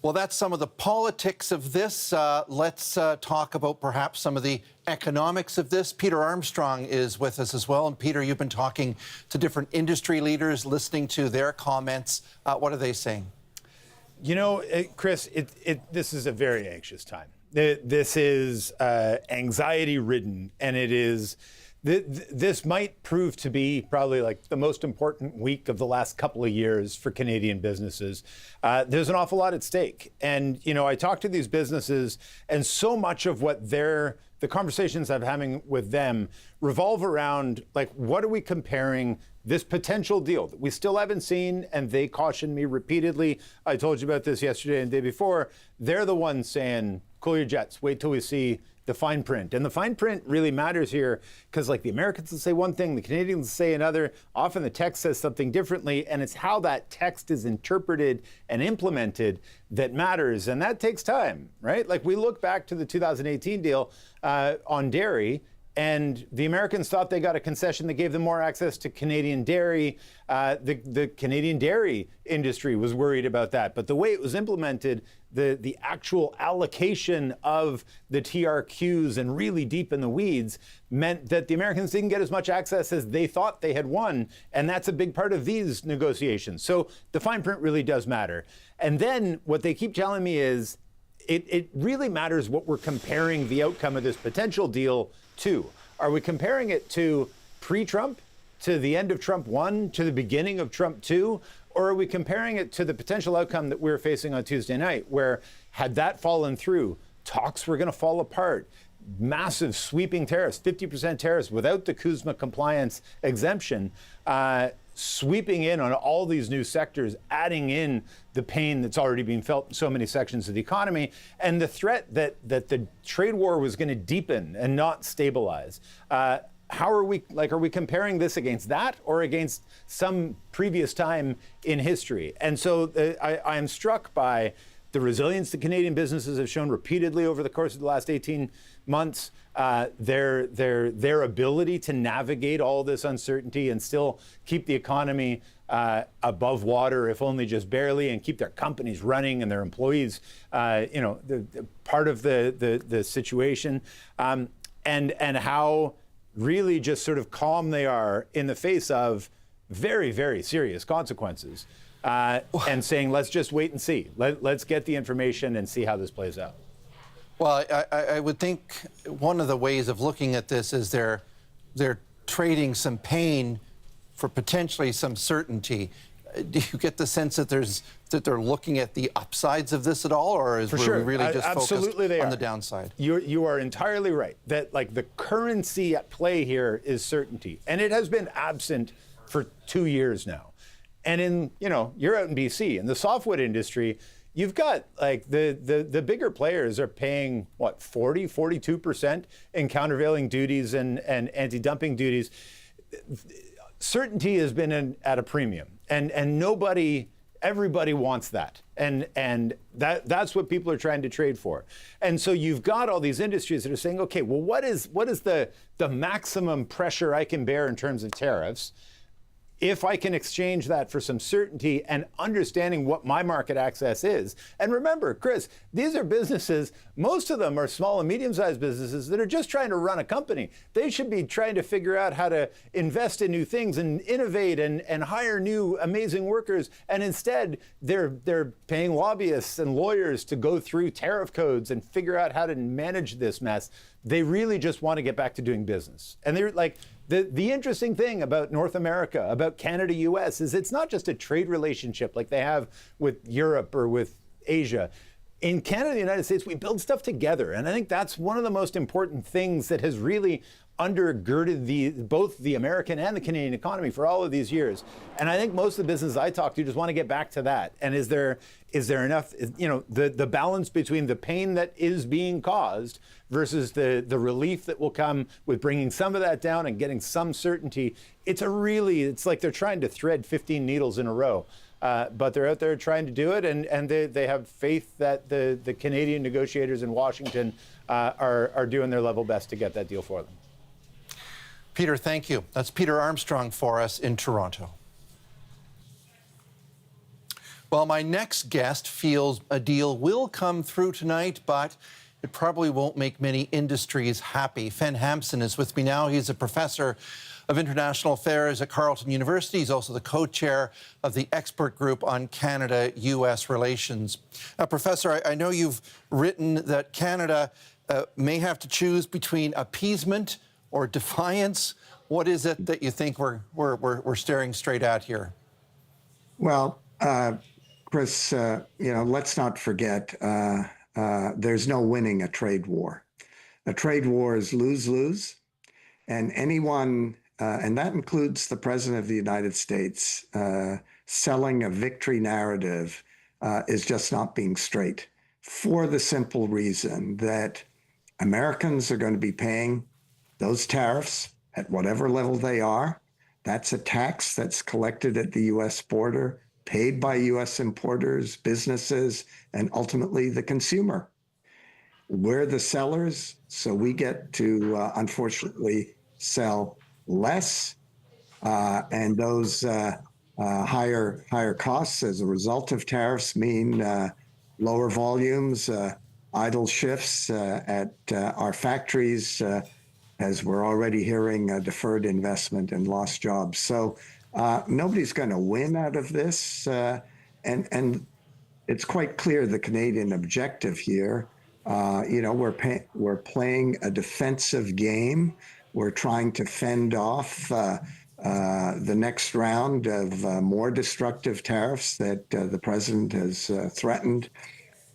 Well, that's some of the politics of this. Let's talk about perhaps some of the economics of this. Peter Armstrong is with us as well. And Peter, you've been talking to different industry leaders, listening to their comments. What are they saying?
You know, Chris, this is a very anxious time. This is anxiety-ridden, and it is... This might prove to be probably like the most important week of the last couple of years for Canadian businesses. There's an awful lot at stake. And, you know, I talk to these businesses, and so much of what the conversations I'm having with them revolve around, like, what are we comparing this potential deal that we still haven't seen, and they cautioned me repeatedly. I told you about this yesterday and the day before. They're the ones saying, cool your jets, wait till we see the fine print. And the fine print really matters here because, like, the Americans will say one thing, the Canadians will say another. Often the text says something differently, and it's how that text is interpreted and implemented that matters. And that takes time, right? Like, we look back to the 2018 deal on dairy, and the Americans thought they got a concession that gave them more access to Canadian dairy. The Canadian dairy industry was worried about that. But the way it was implemented, the actual allocation of the TRQs and really deep in the weeds meant that the Americans didn't get as much access as they thought they had won. And that's a big part of these negotiations. So the fine print really does matter. And then what they keep telling me is it really matters what we're comparing the outcome of this potential deal to. Are we comparing it to pre-Trump, to the end of Trump 1, to the beginning of Trump 2? Or are we comparing it to the potential outcome that we're facing on Tuesday night, where had that fallen through, talks were going to fall apart, massive sweeping tariffs, 50% tariffs without the Kuzma compliance exemption, sweeping in on all these new sectors, adding in the pain that's already being felt in so many sections of the economy, and the threat that the trade war was going to deepen and not stabilize. How are we comparing this against that or against some previous time in history? And so I am struck by the resilience that Canadian businesses have shown repeatedly over the course of the last 18 months, their ability to navigate all this uncertainty and still keep the economy above water, if only just barely, and keep their companies running and their employees, part of the situation, and how really just sort of calm they are in the face of very, very serious consequences, and saying, let's just wait and see. Let's get the information and see how this plays out.
Well, I would think one of the ways of looking at this is they're trading some pain for potentially some certainty. Do you get the sense that they're looking at the upsides of this at all, or is we really just focused on the downside?
You are entirely right that, like, the currency at play here is certainty, and it has been absent for 2 years now. And you're out in BC in the softwood industry. You've got, like, the bigger players are paying, what, 42% in countervailing duties and anti-dumping duties. Certainty has been at a premium, and everybody wants that. And that's what people are trying to trade for. And so you've got all these industries that are saying, okay, well, what is the maximum pressure I can bear in terms of tariffs if I can exchange that for some certainty and understanding what my market access is? And remember, Chris, these are businesses, most of them are small and medium-sized businesses that are just trying to run a company. They should be trying to figure out how to invest in new things and innovate and hire new amazing workers. And instead, they're paying lobbyists and lawyers to go through tariff codes and figure out how to manage this mess. They really just want to get back to doing business. And they're like, the interesting thing about North America, about Canada, US, is it's not just a trade relationship like they have with Europe or with Asia. In Canada and the United States, we build stuff together. And I think that's one of the most important things that has really undergirded both the American and the Canadian economy for all of these years. And I think most of the businesses I talk to just want to get back to that. And is there enough, the balance between the pain that is being caused versus the relief that will come with bringing some of that down and getting some certainty? It's like they're trying to thread 15 needles in a row. But they're out there trying to do it, and they have faith that the Canadian negotiators in Washington are doing their level best to get that deal for them.
Peter, thank you. That's Peter Armstrong for us in Toronto. Well, my next guest feels a deal will come through tonight, but it probably won't make many industries happy. Fen Hampson is with me now. He's a professor of International Affairs at Carleton University. He's also the co-chair of the expert group on Canada-U.S. relations. Professor, I know you've written that Canada may have to choose between appeasement or defiance. What is it that you think we're staring straight at here?
Well, Chris, let's not forget there's no winning a trade war. A trade war is lose-lose, and anyone and that includes the President of the United States, selling a victory narrative is just not being straight, for the simple reason that Americans are going to be paying those tariffs at whatever level they are. That's a tax that's collected at the U.S. border, paid by U.S. importers, businesses, and ultimately the consumer. We're the sellers, so we get to, unfortunately, sell less, and those higher costs as a result of tariffs mean lower volumes, idle shifts at our factories, as we're already hearing, deferred investment and lost jobs. So nobody's going to win out of this, and it's quite clear the Canadian objective here. We're playing a defensive game. We're trying to fend off the next round of more destructive tariffs that the president has threatened,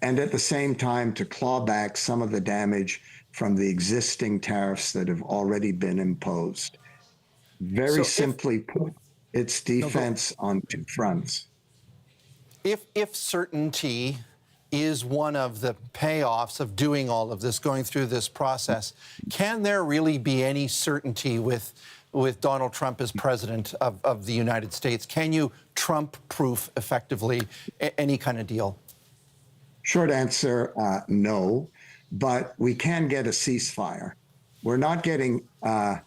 and at the same time to claw back some of the damage from the existing tariffs that have already been imposed. Very simply put, it's defense on two fronts.
If certainty is one of the payoffs of doing all of this, going through this process, can there really be any certainty with Donald Trump as president of the United States? Can you Trump-proof effectively any kind of deal?
Short answer, no, but we can get a ceasefire. We're not getting a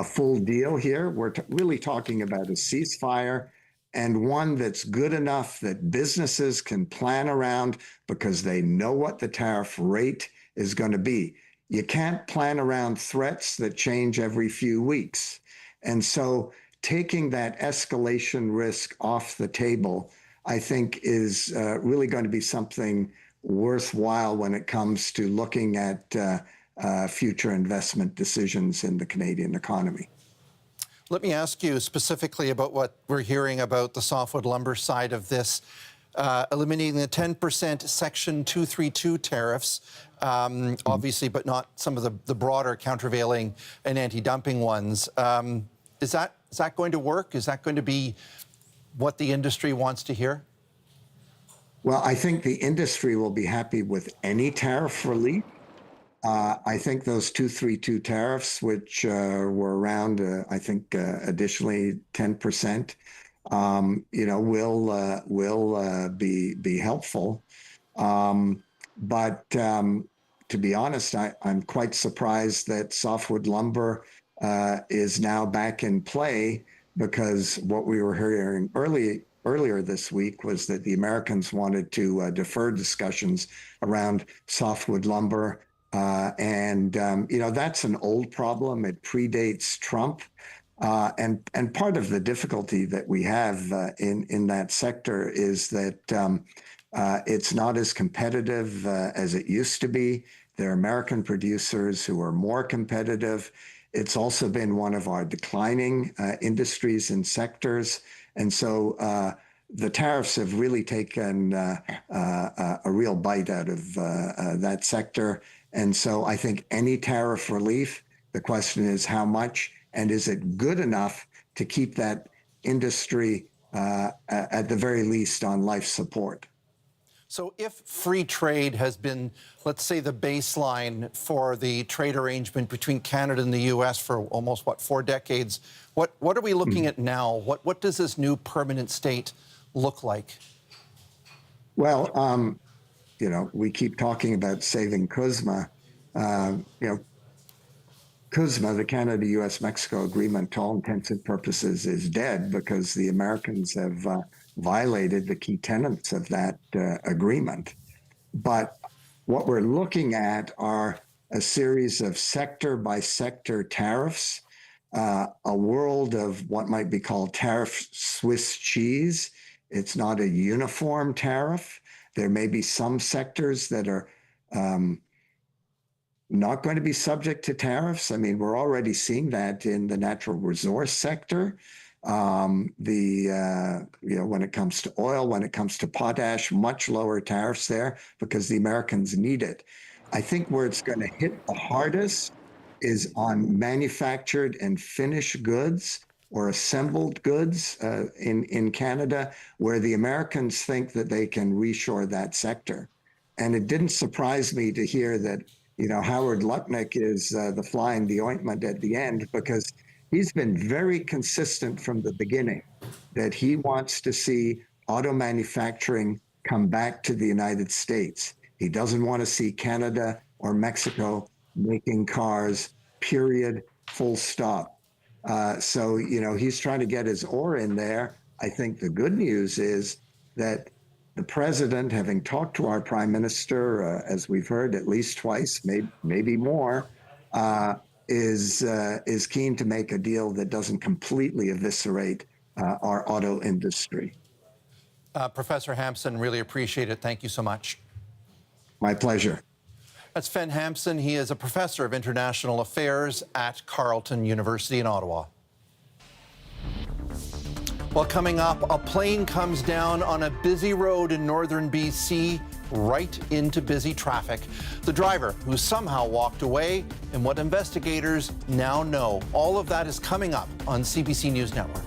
full deal here. We're really talking about a ceasefire, and one that's good enough that businesses can plan around because they know what the tariff rate is going to be. You can't plan around threats that change every few weeks. And so taking that escalation risk off the table, I think, is really going to be something worthwhile when it comes to looking at future investment decisions in the Canadian economy.
Let me ask you specifically about what we're hearing about the softwood lumber side of this, eliminating the 10% Section 232 tariffs, obviously, but not some of the broader countervailing and anti-dumping ones. Is that going to work? Is that going to be what the industry wants to hear?
Well, I think the industry will be happy with any tariff relief. I think those 232 tariffs, which were around, I think, additionally 10%, will be helpful. But to be honest, I'm quite surprised that softwood lumber is now back in play, because what we were hearing earlier this week was that the Americans wanted to defer discussions around softwood lumber. That's an old problem. It predates Trump. And part of the difficulty that we have in that sector is that it's not as competitive as it used to be. There are American producers who are more competitive. It's also been one of our declining industries and sectors. And so the tariffs have really taken a real bite out of that sector. And so I think any tariff relief, the question is how much, and is it good enough to keep that industry at the very least on life support?
So if free trade has been, let's say, the baseline for the trade arrangement between Canada and the U.S. for almost, 4 decades, what are we looking at now? What does this new permanent state look like?
Well, we keep talking about saving CUSMA. CUSMA, the Canada-U.S.-Mexico agreement, to all intents and purposes, is dead because the Americans have violated the key tenets of that agreement. But what we're looking at are a series of sector-by-sector tariffs, a world of what might be called tariff Swiss cheese. It's not a uniform tariff. There may be some sectors that are not going to be subject to tariffs. I mean, we're already seeing that in the natural resource sector. When it comes to oil, when it comes to potash, much lower tariffs there because the Americans need it. I think where it's going to hit the hardest is on manufactured and finished goods or assembled goods in Canada, where the Americans think that they can reshore that sector. And it didn't surprise me to hear that, Howard Lutnick is the fly in the ointment at the end, because he's been very consistent from the beginning that he wants to see auto manufacturing come back to the United States. He doesn't want to see Canada or Mexico making cars, period, full stop. So, he's trying to get his oar in there. I think the good news is that the president, having talked to our prime minister, as we've heard at least twice, maybe more, is keen to make a deal that doesn't completely eviscerate our auto industry.
Professor Hampson, really appreciate it. Thank you so much.
My pleasure.
That's Fen Hampson. He is a professor of international affairs at Carleton University in Ottawa. Well, coming up, a plane comes down on a busy road in northern BC, right into busy traffic. The driver, who somehow walked away, and what investigators now know. All of that is coming up on CBC News Network.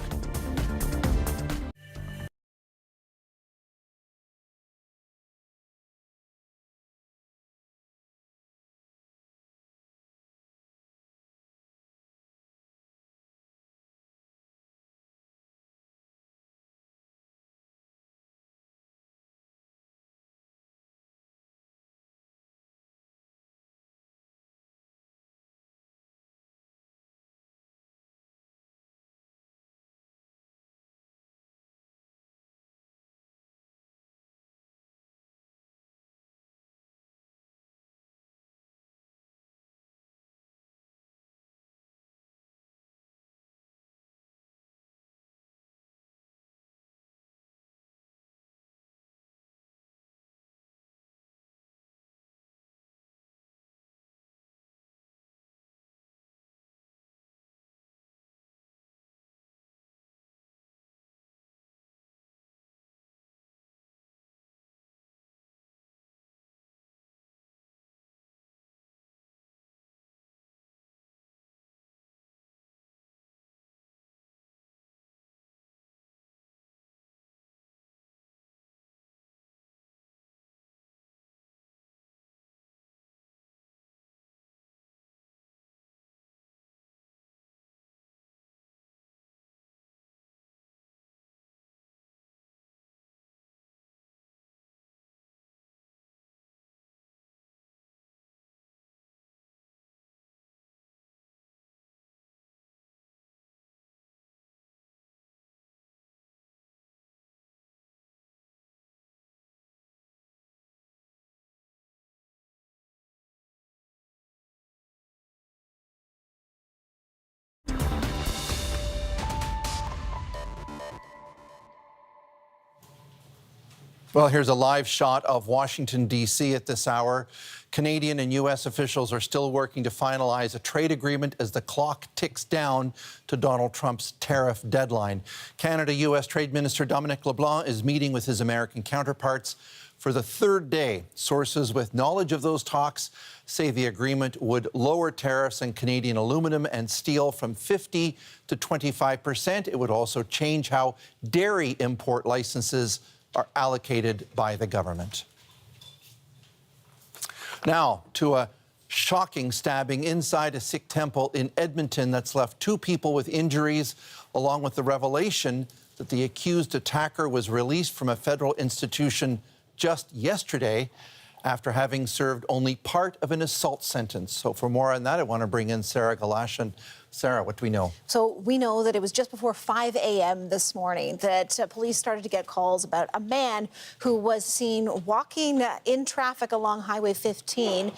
Well, here's a live shot of Washington, D.C. at this hour. Canadian and U.S. officials are still working to finalize a trade agreement as the clock ticks down to Donald Trump's tariff deadline. Canada-U.S. Trade Minister Dominic LeBlanc is meeting with his American counterparts for the third day. Sources with knowledge of those talks say the agreement would lower tariffs on Canadian aluminum and steel from 50% to 25%. It would also change how dairy import licenses are allocated by the government. Now, to a shocking stabbing inside a Sikh temple in Edmonton that's left 2 people with injuries, along with the revelation that the accused attacker was released from a federal institution just yesterday after having served only part of an assault sentence. So for more on that, I want to bring in Sarah Galashan. Sarah, what do we know?
So we know that it was just before 5 a.m. this morning that police started to get calls about a man who was seen walking in traffic along Highway 15.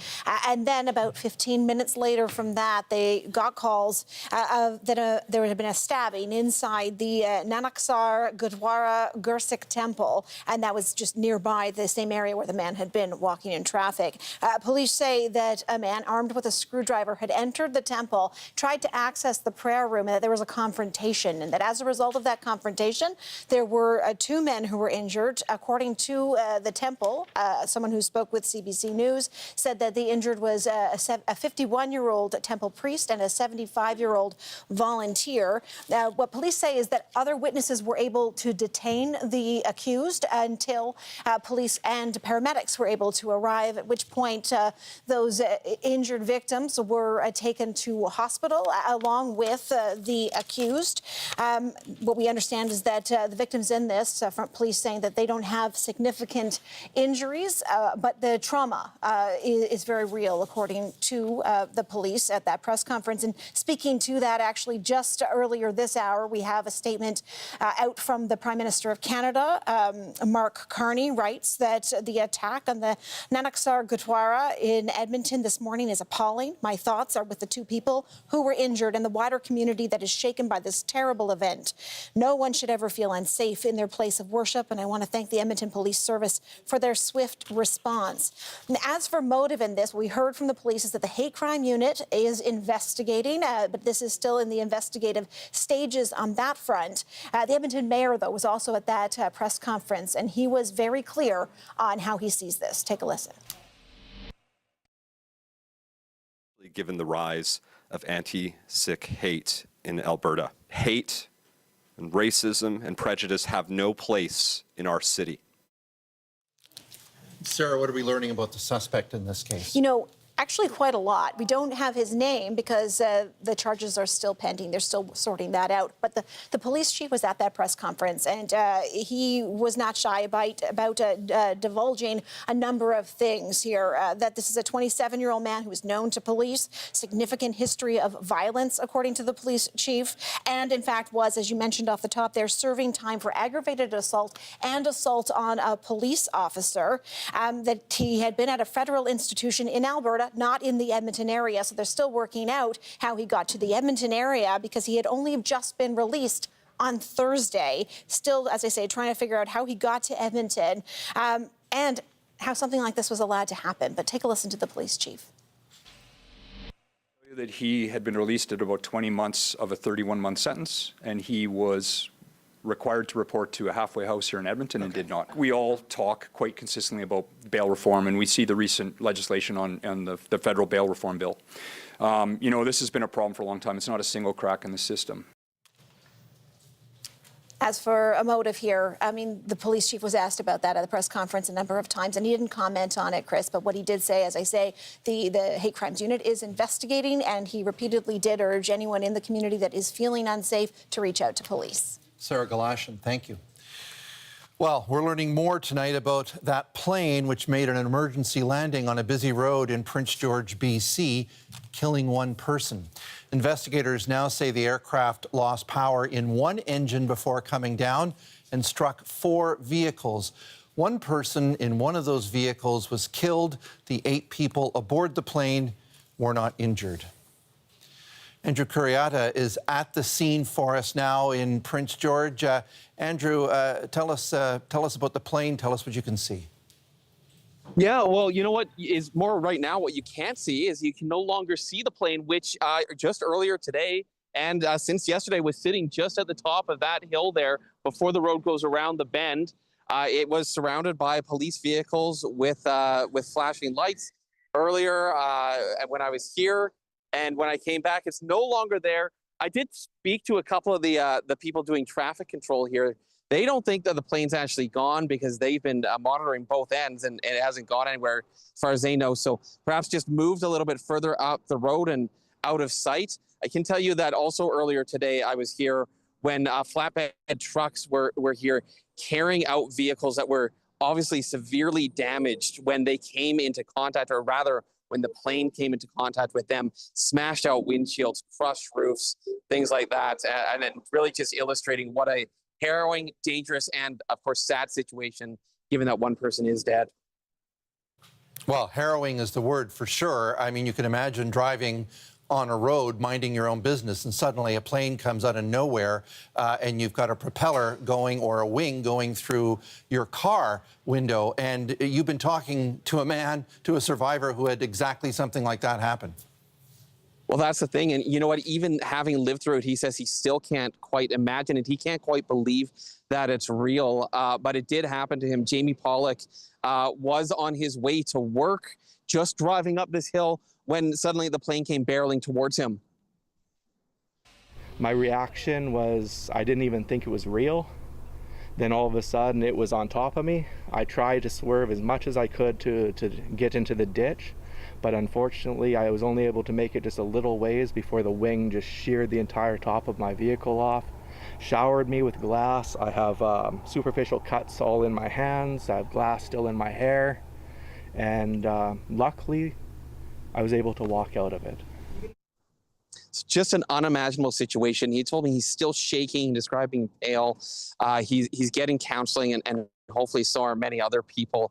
And then about 15 minutes later from that, they got calls that there had been a stabbing inside the Nanaksar Gurdwara Gursikh temple. And that was just nearby the same area where the man had been walking in traffic. Police say that a man armed with a screwdriver had entered the temple, tried to access the prayer room and that there was a confrontation, and that as a result of that confrontation, there were 2 men who were injured. According to the temple, someone who spoke with CBC News said that the injured was a 51-year-old temple priest and a 75-year-old volunteer. What police say is that other witnesses were able to detain the accused until police and paramedics were able to arrive, at which point those injured victims were taken to a hospital along with the accused. What we understand is that the victims in this, from police saying that they don't have significant injuries, but the trauma is very real, according to the police at that press conference. And speaking to that, actually, just earlier this hour, we have a statement out from the Prime Minister of Canada. Mark Carney writes that the attack on the Nanaksar Gurdwara in Edmonton this morning is appalling. My thoughts are with the 2 people who were injured and the wider community that is shaken by this terrible event. No one should ever feel unsafe in their place of worship, and I want to thank the Edmonton Police Service for their swift response. And as for motive in this, what we heard from the police is that the hate crime unit is investigating, but this is still in the investigative stages on that front. The Edmonton mayor, though, was also at that press conference, and he was very clear on how he sees this. Take a listen.
Given the rise of anti-Sikh hate in Alberta, hate and racism and prejudice have no place in our city.
Sarah, what are we learning about the suspect in this case?
You know, actually quite a lot. We don't have his name because the charges are still pending. They're still sorting that out. But the police chief was at that press conference, and he was not shy about divulging a number of things here. That this is a 27-year-old man who is known to police, significant history of violence, according to the police chief, and in fact was, as you mentioned off the top there, serving time for aggravated assault and assault on a police officer. That he had been at a federal institution in Alberta, not in the Edmonton area. So they're still working out how he got to the Edmonton area because he had only just been released on Thursday. Still, as I say, trying to figure out how he got to Edmonton and how something like this was allowed to happen. But take a listen to the police chief.
That he had been released at about 20 months of a 31-month sentence, and he was required to report to a halfway house here in Edmonton and did not. We all talk quite consistently about bail reform, and we see the recent legislation on the federal bail reform bill. You know, this has been a problem for a long time. It's not a single crack in the system.
As for a motive here, I mean, the police chief was asked about that at the press conference a number of times, and he didn't comment on it, Chris. But what he did say, as I say, the hate crimes unit is investigating, and he repeatedly did urge anyone in the community that is feeling unsafe to reach out to police.
Sarah Galashan, thank you. Well, we're learning more tonight about that plane which made an emergency landing on a busy road in Prince George, BC, killing 1 person. Investigators now say the aircraft lost power in 1 engine before coming down and struck 4 vehicles. 1 person in one of those vehicles was killed. The 8 people aboard the plane were not injured. Andrew Curiata is at the scene for us now in Prince George. Andrew, tell us about the plane. Tell us what you can see.
Yeah, well, you know what is more right now, what you can't see is you can no longer see the plane, which just earlier today and since yesterday was sitting just at the top of that hill there before the road goes around the bend. It was surrounded by police vehicles with flashing lights earlier when I was here. And when I came back, it's no longer there. I did speak to a couple of the people doing traffic control here. They don't think that the plane's actually gone because they've been monitoring both ends and it hasn't gone anywhere as far as they know. So perhaps just moved a little bit further up the road and out of sight. I can tell you that also earlier today I was here when flatbed trucks were here carrying out vehicles that were obviously severely damaged when they came into contact, or rather when the plane came into contact with them, smashed out windshields, crushed roofs, things like that. And then really just illustrating what a harrowing, dangerous, and of course sad situation, given that 1 person is dead.
Well, harrowing is the word for sure. I mean, you can imagine driving on a road, minding your own business, and suddenly a plane comes out of nowhere and you've got a propeller going or a wing going through your car window. And you've been talking to a survivor who had exactly something like that happen.
Well, that's the thing. And you know what? Even having lived through it, he says he still can't quite imagine it. He can't quite believe that it's real. But it did happen to him. Jamie Pollock was on his way to work, just driving up this hill, when suddenly the plane came barreling towards him.
My reaction was I didn't even think it was real. Then all of a sudden it was on top of me. I tried to swerve as much as I could to get into the ditch. But unfortunately, I was only able to make it just a little ways before the wing just sheared the entire top of my vehicle off, showered me with glass. I have superficial cuts all in my hands. I have glass still in my hair. And luckily, I was able to walk out of it.
It's just an unimaginable situation. He told me he's still shaking, describing pale. He's getting counseling, and hopefully so are many other people.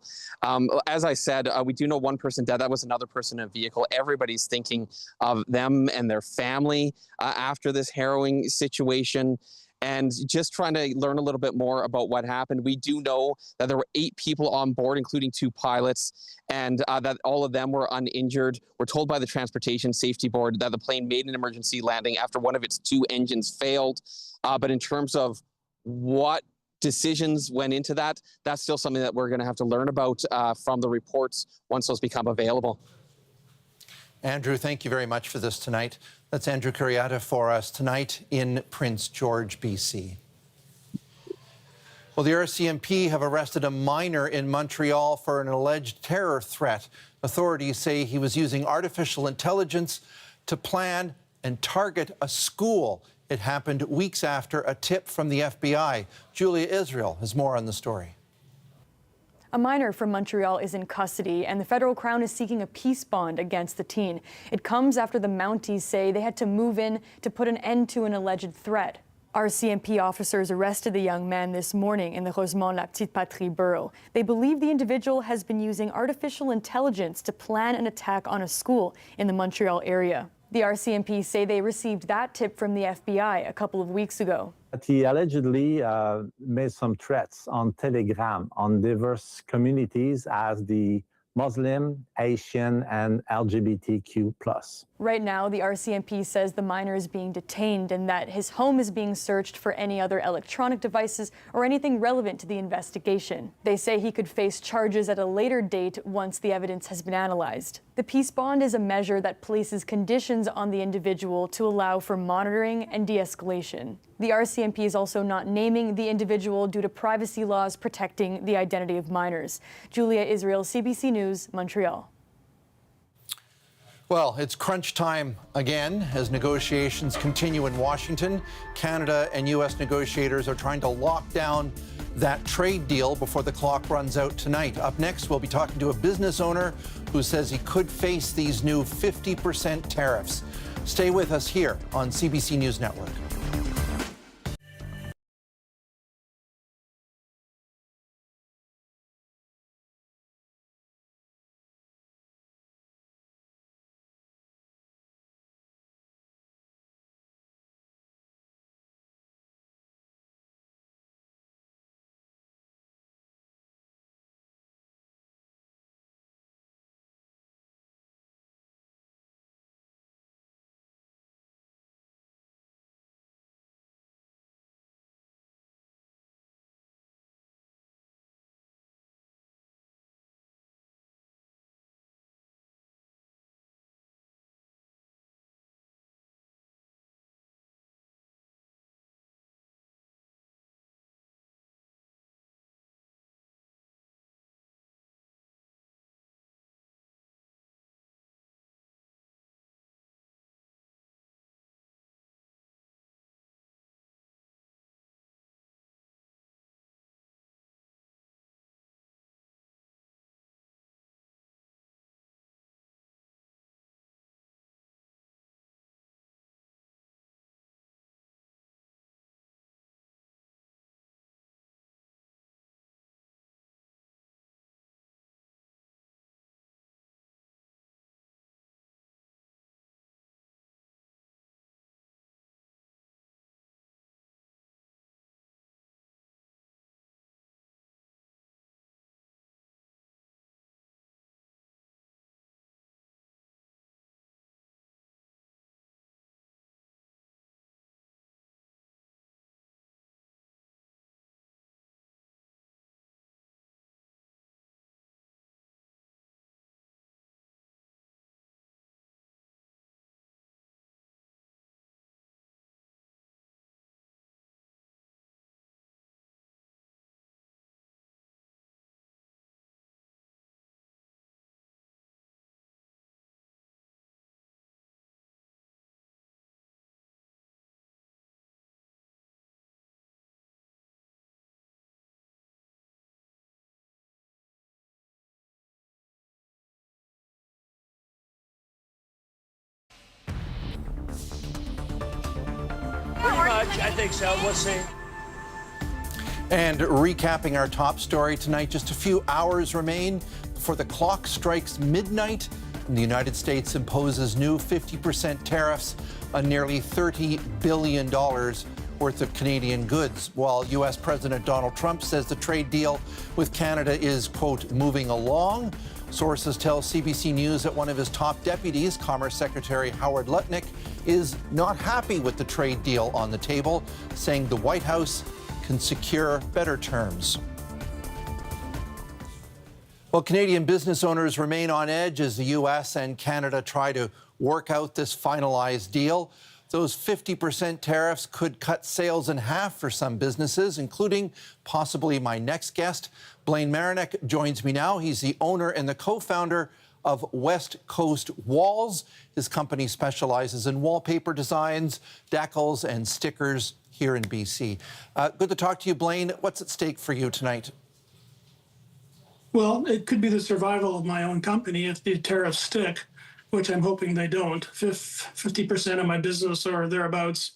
As I said, we do know one person dead. That was another person in a vehicle. Everybody's thinking of them and their family after this harrowing situation. And just trying to learn a little bit more about what happened. We do know that there were 8 people on board, including 2 pilots, and that all of them were uninjured. We're told by the Transportation Safety Board that the plane made an emergency landing after one of its 2 engines failed. But in terms of what decisions went into that, that's still something that we're going to have to learn about from the reports once those become available.
Andrew, thank you very much for this tonight. That's Andrew Curiata for us tonight in Prince George, BC. Well, the RCMP have arrested a miner in Montreal for an alleged terror threat. Authorities say he was using artificial intelligence to plan and target a school. It happened weeks after a tip from the FBI. Julia Israel has more on the story.
A miner from Montreal is in custody, and the federal crown is seeking a peace bond against the teen. It comes after the Mounties say they had to move in to put an end to an alleged threat. RCMP officers arrested the young man this morning in the Rosemont-la-Petite-Patrie borough. They believe the individual has been using artificial intelligence to plan an attack on a school in the Montreal area. The RCMP say they received that tip from the FBI a couple of weeks ago.
He allegedly made some threats on Telegram on diverse communities as the Muslim, Asian, and LGBTQ+.
Right now, the RCMP says the miner is being detained and that his home is being searched for any other electronic devices or anything relevant to the investigation. They say he could face charges at a later date once the evidence has been analyzed. The peace bond is a measure that places conditions on the individual to allow for monitoring and de-escalation. The RCMP is also not naming the individual due to privacy laws protecting the identity of minors. Julia Israel, CBC News, Montreal.
Well, it's crunch time again as negotiations continue in Washington. Canada and U.S. negotiators are trying to lock down that trade deal before the clock runs out tonight. Up next, we'll be talking to a business owner who says he could face these new 50% tariffs. Stay with us here on CBC News Network.
much. I think so. We'll see.
And recapping our top story tonight, just a few hours remain before the clock strikes midnight and the United States imposes new 50% tariffs on nearly $30 billion worth of Canadian goods, while U.S. President Donald Trump says the trade deal with Canada is, quote, moving along. Sources tell CBC News that one of his top deputies, Commerce Secretary Howard Lutnick, is not happy with the trade deal on the table, saying the White House can secure better terms. Well, Canadian business owners remain on edge as the U.S. and Canada try to work out this finalized deal. Those 50% tariffs could cut sales in half for some businesses, including possibly my next guest. Blaine Marinek joins me now. He's the owner and the co-founder of West Coast Walls. His company specializes in wallpaper designs, decals, and stickers here in BC. Good to talk to you, Blaine. What's at stake for you tonight?
Well, it could be the survival of my own company if the tariffs stick, which I'm hoping they don't. 50% of my business or thereabouts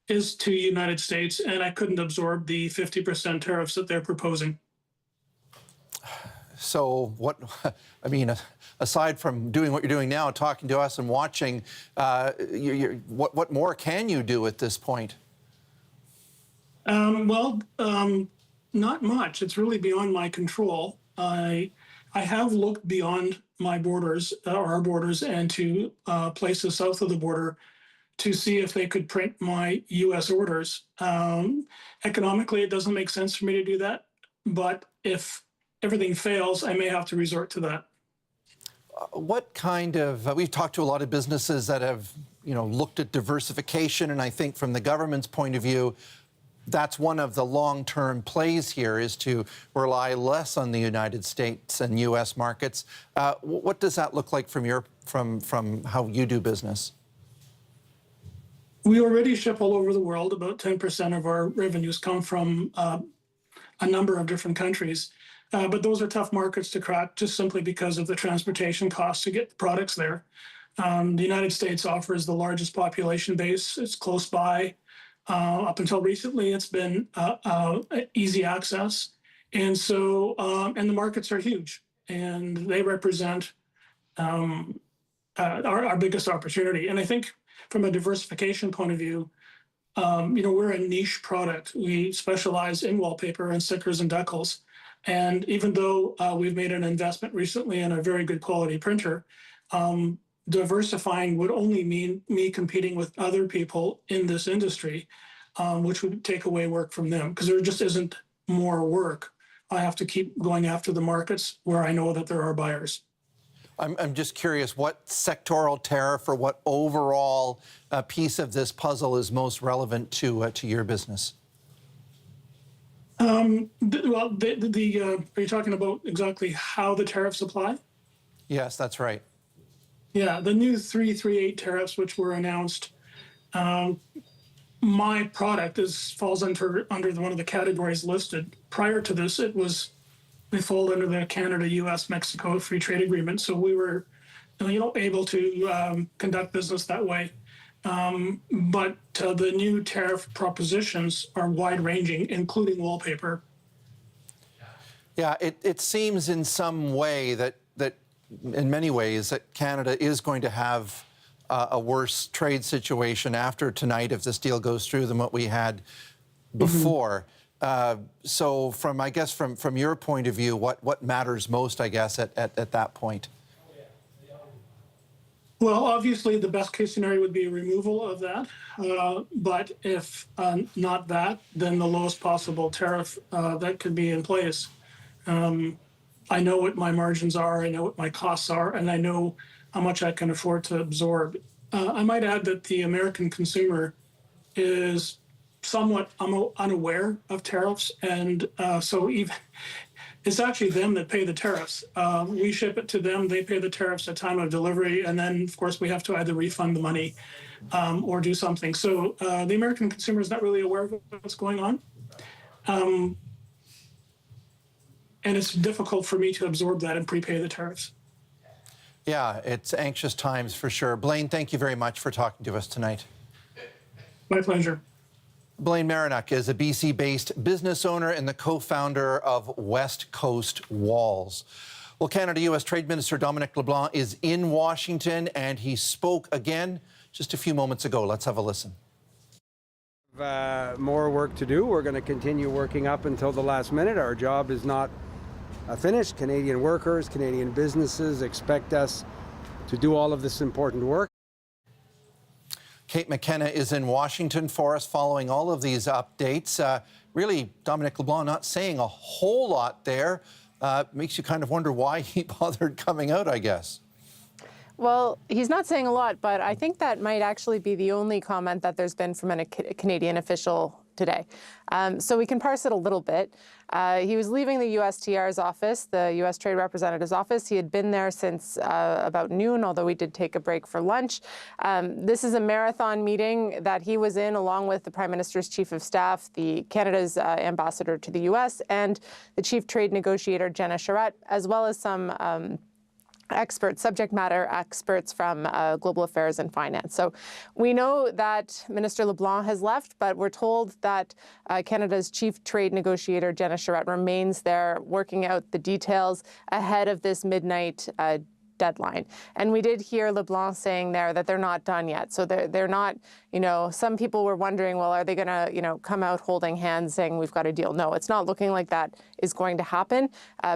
is to the United States, and I couldn't absorb the 50% tariffs that they're proposing.
So what, I mean, aside from doing what you're doing now, talking to us and watching, what more can you do at this point?
Not much. It's really beyond my control. I have looked beyond my borders, our borders, and to places south of the border to see if they could print my U.S. orders. Economically, it doesn't make sense for me to do that, but if everything fails, I may have to resort to that.
What kind of, we've talked to a lot of businesses that have, looked at diversification, and I think from the government's point of view, that's one of the long-term plays here, is to rely less on the United States and U.S. markets. What does that look like from how you do business?
We already ship all over the world. About 10% of our revenues come from a number of different countries. But those are tough markets to crack just simply because of the transportation costs to get the products there. The United States offers the largest population base. It's close by. Up until recently, it's been easy access. And so, and the markets are huge, and they represent our biggest opportunity. And I think from a diversification point of view, we're a niche product. We specialize in wallpaper and stickers and decals. And even though we've made an investment recently in a very good quality printer, diversifying would only mean me competing with other people in this industry, which would take away work from them because there just isn't more work. I have to keep going after the markets where I know that there are buyers.
I'm just curious, what sectoral tariff or what overall piece of this puzzle is most relevant to your business?
Are you talking about exactly how the tariffs apply?
Yes, that's right.
Yeah, the new 338 tariffs, which were announced, my product falls under one of the categories listed. Prior to this, we fall under the Canada, U.S., Mexico Free Trade Agreement, so we were, able to conduct business that way. But the new tariff propositions are wide-ranging, including wallpaper.
Yeah, it seems in some way that in many ways that Canada is going to have a worse trade situation after tonight if this deal goes through than what we had before. So from your point of view, what matters most, I guess, at that point?
Well, obviously, the best case scenario would be a removal of that. But if not that, then the lowest possible tariff that could be in place. I know what my margins are, I know what my costs are, and I know how much I can afford to absorb. I might add that the American consumer is somewhat unaware of tariffs, and so it's actually them that pay the tariffs. We ship it to them, they pay the tariffs at time of delivery, and then, of course, we have to either refund the money or do something. So the American consumer is not really aware of what's going on. And it's difficult for me to absorb that and prepay the tariffs.
Yeah, it's anxious times for sure. Blaine, thank you very much for talking to us tonight.
My pleasure.
Blaine Marinock is a BC-based business owner and the co-founder of West Coast Walls. Well, Canada-U.S. Trade Minister Dominic LeBlanc is in Washington, and he spoke again just a few moments ago. Let's have a listen.
More work to do. We're going to continue working up until the last minute. Our job is not finished. Canadian workers, Canadian businesses expect us to do all of this important work.
Kate McKenna is in Washington for us following all of these updates. Really, Dominic LeBlanc not saying a whole lot there. Makes you kind of wonder why he bothered coming out, I guess.
Well, he's not saying a lot, but I think that might actually be the only comment that there's been from a Canadian official today. So we can parse it a little bit. He was leaving the USTR's office, the U.S. Trade Representative's office. He had been there since about noon, although we did take a break for lunch. This is a marathon meeting that he was in along with the Prime Minister's Chief of Staff, Canada's ambassador to the U.S., and the Chief Trade Negotiator, Jenna Charette, as well as some experts, subject matter experts from global affairs and finance. So we know that Minister LeBlanc has left, but we're told that Canada's chief trade negotiator, Jenna Charette, remains there working out the details ahead of this midnight deadline. And we did hear LeBlanc saying there that they're not done yet. So they're not, some people were wondering, well, are they going to, come out holding hands saying we've got a deal? No, it's not looking like that is going to happen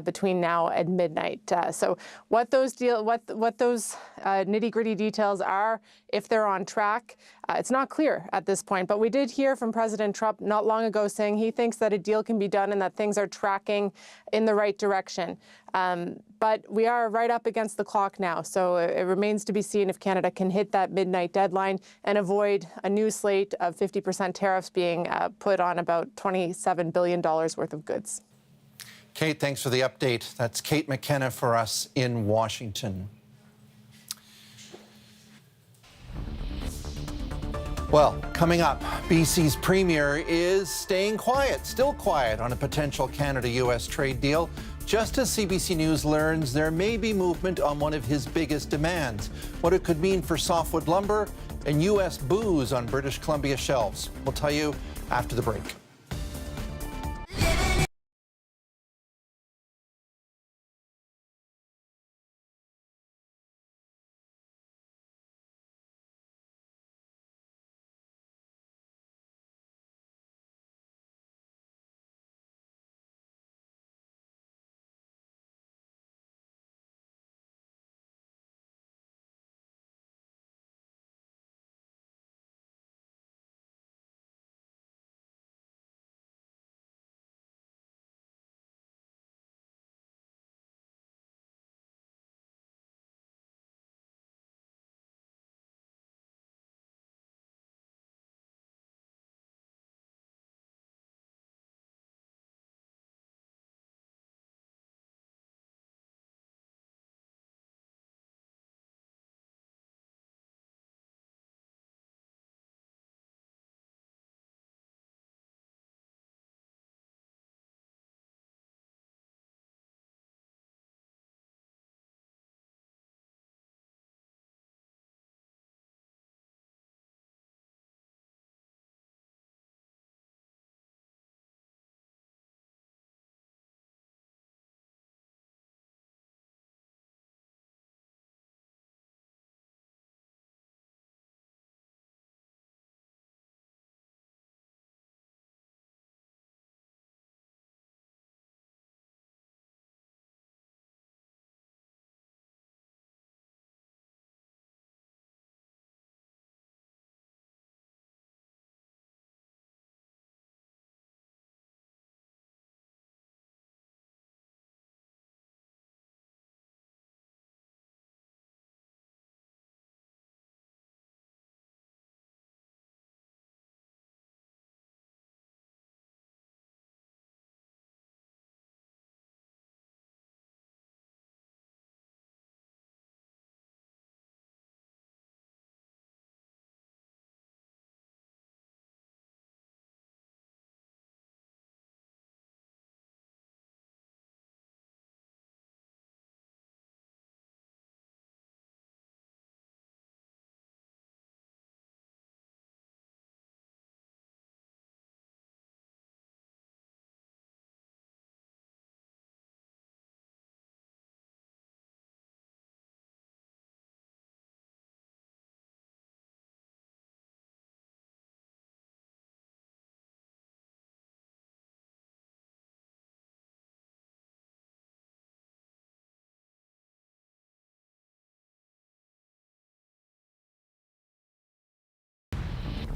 between now and midnight. So what those nitty-gritty details are, if they're on track, it's not clear at this point. But we did hear from President Trump not long ago saying he thinks that a deal can be done and that things are tracking in the right direction. But we are right up against the clock now, so it remains to be seen if Canada can hit that midnight deadline and avoid a new slate of 50% tariffs being put on about $27 billion worth of goods.
Kate, thanks for the update. That's Kate McKenna for us in Washington. Well, coming up, BC's Premier is staying quiet, still quiet on a potential Canada-U.S. trade deal. Just as CBC News learns, there may be movement on one of his biggest demands, what it could mean for softwood lumber and U.S. booze on British Columbia shelves. We'll tell you after the break.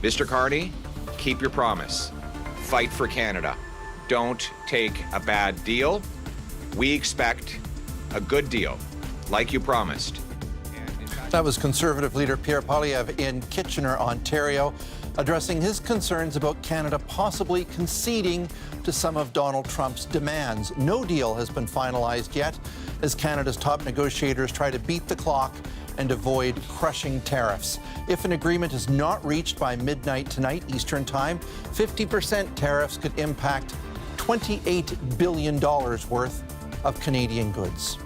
Mr. Carney, keep your promise. Fight for Canada. Don't take a bad deal. We expect a good deal, like you promised.
That was Conservative leader Pierre Poilievre in Kitchener, Ontario, addressing his concerns about Canada possibly conceding to some of Donald Trump's demands. No deal has been finalized yet as Canada's top negotiators try to beat the clock and avoid crushing tariffs. If an agreement is not reached by midnight tonight Eastern Time, 50% tariffs could impact $28 billion worth of Canadian goods.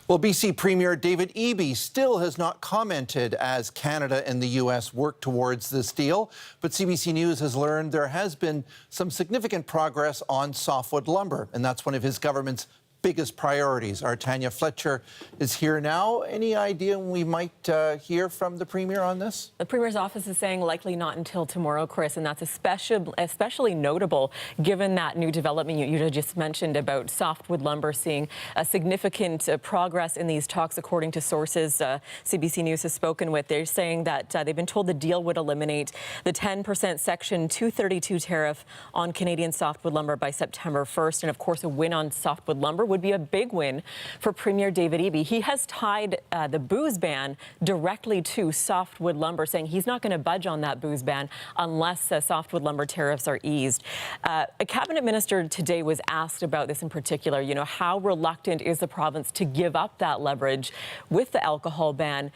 Well, BC Premier David Eby still has not commented as Canada and the U.S. work towards this deal. But CBC News has learned there has been some significant progress on softwood lumber, and that's one of his government's biggest priorities. Our Tanya Fletcher is here now. Any idea when we might hear from the Premier on this?
The Premier's office is saying likely not until tomorrow, Chris, and that's especially notable given that new development you just mentioned about softwood lumber seeing a significant progress in these talks, according to sources CBC News has spoken with. They're saying that they've been told the deal would eliminate the 10% Section 232 tariff on Canadian softwood lumber by September 1st. And of course, a win on softwood lumber would be a big win for Premier David Eby. He has tied the booze ban directly to softwood lumber, saying he's not going to budge on that booze ban unless softwood lumber tariffs are eased. A cabinet minister today was asked about this in particular. You know, how reluctant is the province to give up that leverage with the alcohol ban,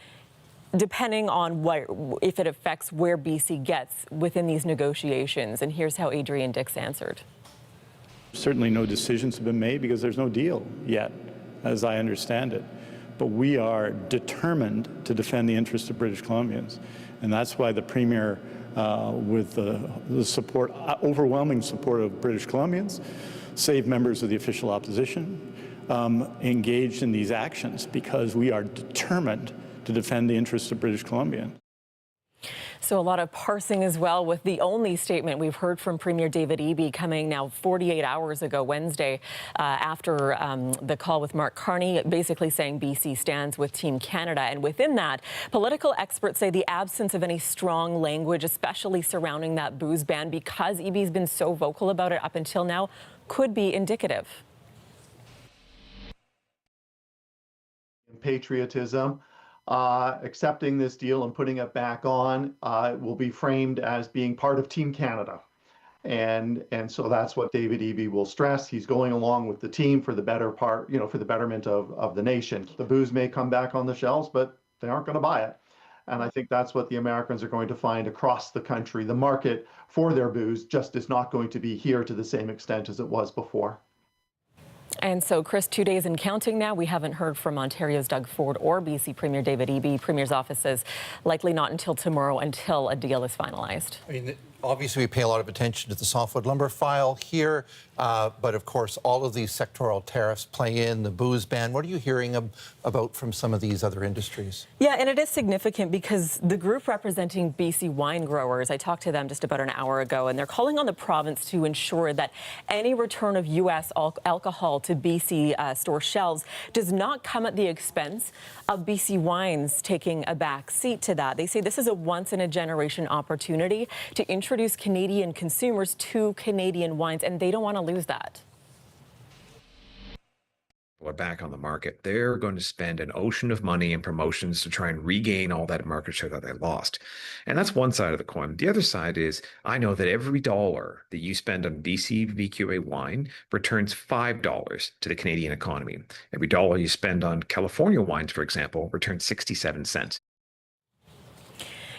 depending on if it affects where BC gets within these negotiations? And here's how Adrian Dix answered.
Certainly no decisions have been made because there's no deal yet, as I understand it. But we are determined to defend the interests of British Columbians. And that's why the Premier, with the support, overwhelming support of British Columbians, save members of the official opposition, engaged in these actions because we are determined to defend the interests of British Columbia.
So a lot of parsing as well, with the only statement we've heard from Premier David Eby coming now 48 hours ago, Wednesday, after the call with Mark Carney, basically saying BC stands with Team Canada. And within that, political experts say the absence of any strong language, especially surrounding that booze ban, because Eby's been so vocal about it up until now, could be indicative.
Patriotism. Accepting this deal and putting it back on will be framed as being part of Team Canada. And so that's what David Eby will stress. He's going along with the team for the better part, you know, for the betterment of the nation. The booze may come back on the shelves, but they aren't going to buy it. And I think that's what the Americans are going to find across the country. The market for their booze just is not going to be here to the same extent as it was before.
And so, Chris, 2 days and counting now. We haven't heard from Ontario's Doug Ford or BC Premier David Eby. Premier's office says likely not until tomorrow until a deal is finalized.
I mean, obviously we pay a lot of attention to the softwood lumber file here, but of course all of these sectoral tariffs play in, the booze ban. What are you hearing about from some of these other industries?
Yeah, and it is significant because the group representing BC wine growers, I talked to them just about an hour ago, and they're calling on the province to ensure that any return of U.S. alcohol to BC store shelves does not come at the expense of BC wines taking a back seat to that. They say this is a once-in-a-generation opportunity to introduce Canadian consumers to Canadian wines, and they don't want to lose that.
Are back on the market. They're going to spend an ocean of money in promotions to try and regain all that market share that they lost. And that's one side of the coin. The other side is, I know that every dollar that you spend on BC VQA wine returns $5 to the Canadian economy. Every dollar you spend on California wines, for example, returns 67 cents.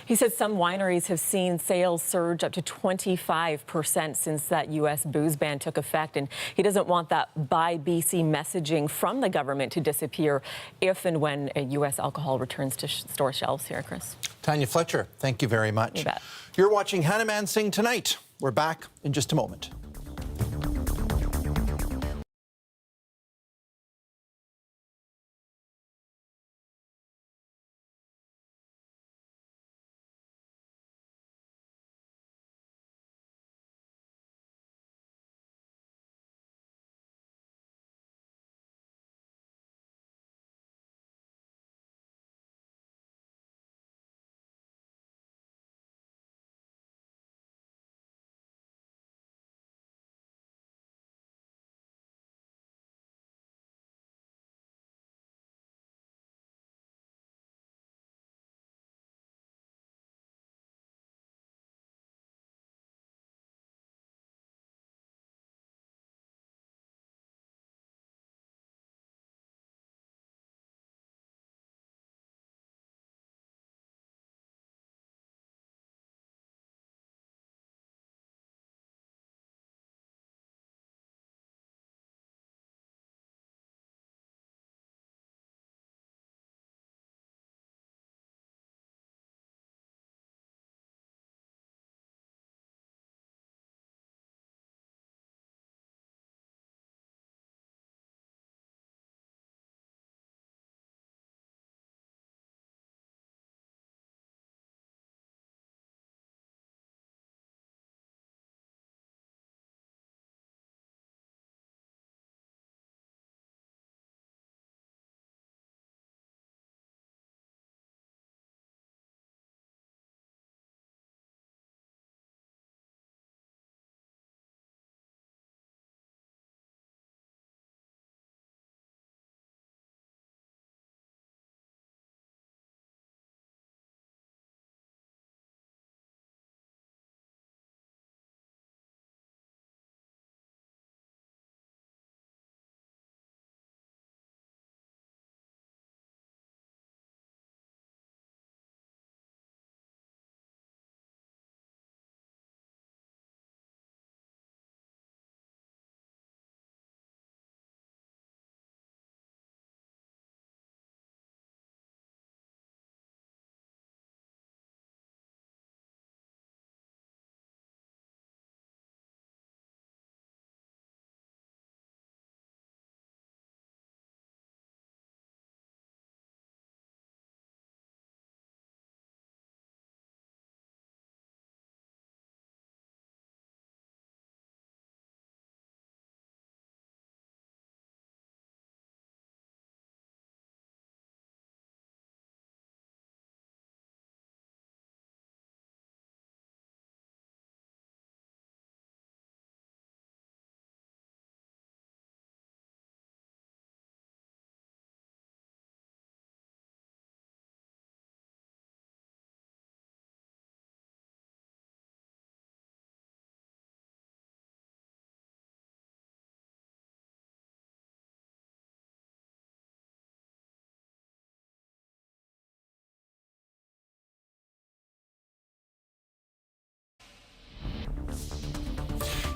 He said some wineries have seen sales surge up to 25% since that U.S. booze ban took effect, and he doesn't want that Buy BC messaging from the government to disappear if and when a U.S. alcohol returns to store shelves here, Chris.
Tanya Fletcher, thank you very much.
You bet.
You're watching Hannah Mann Sing Tonight. We're back in just a moment.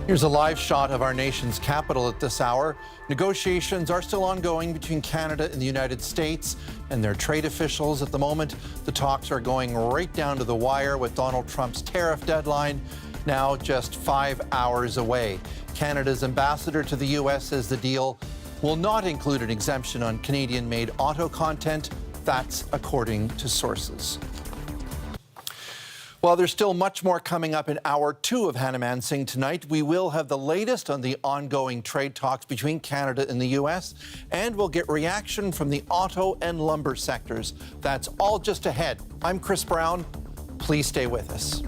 Here's a live shot of our nation's capital at this hour. Negotiations are still ongoing between Canada and the United States and their trade officials. At the moment, the talks are going right down to the wire with Donald Trump's tariff deadline now just 5 hours away. Canada's ambassador to the U.S. says the deal will not include an exemption on Canadian-made auto content. That's according to sources. Well, there's still much more coming up in Hour 2 of Hannah Mansing tonight. We will have the latest on the ongoing trade talks between Canada and the U.S., and we'll get reaction from the auto and lumber sectors. That's all just ahead. I'm Chris Brown. Please stay with us.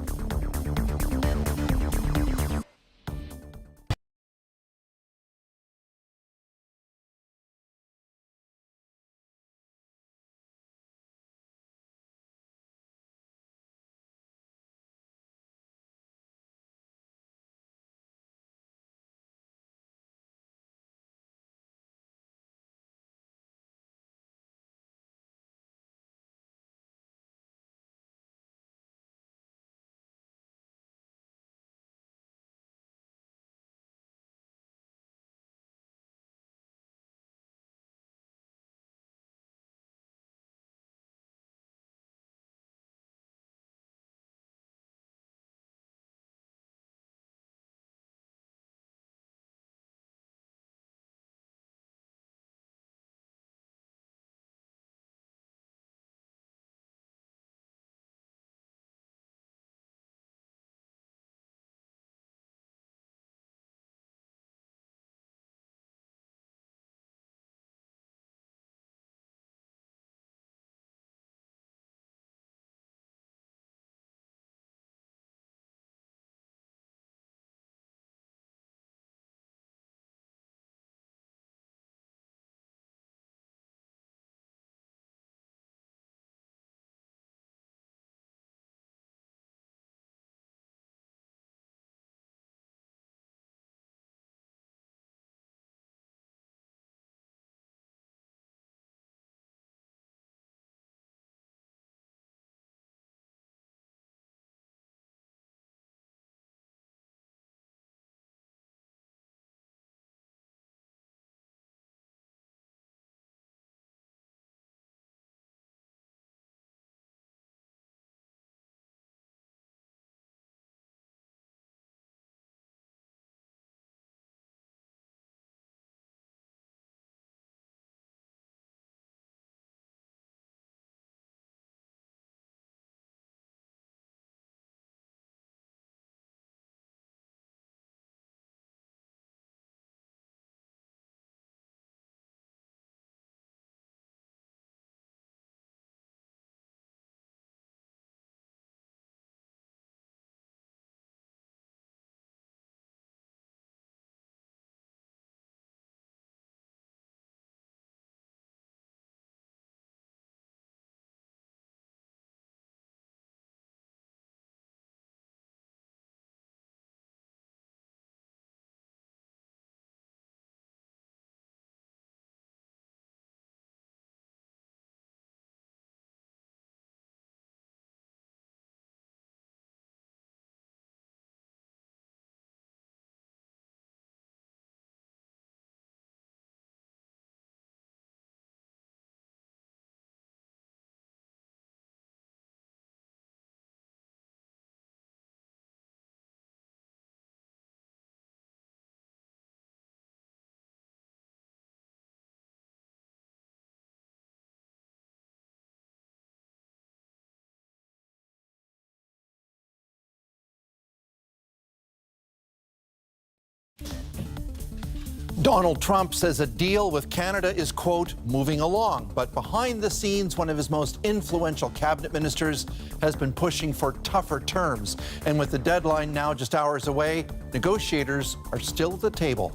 Donald Trump says a deal with Canada is, quote, moving along. But behind the scenes, one of his most influential cabinet ministers has been pushing for tougher terms. And with the deadline now just hours away, negotiators are still at the table.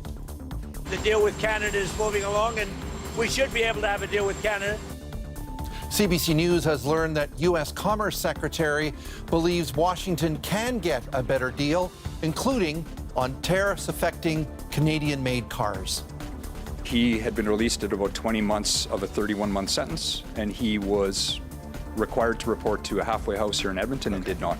The deal with Canada is moving along, and we should be able to have a deal with Canada.
CBC News has learned that U.S. Commerce Secretary believes Washington can get a better deal, including on tariffs affecting Canadian-made cars.
He had been released at about 20 months of a 31-month sentence, and he was required to report to a halfway house here in Edmonton and did not.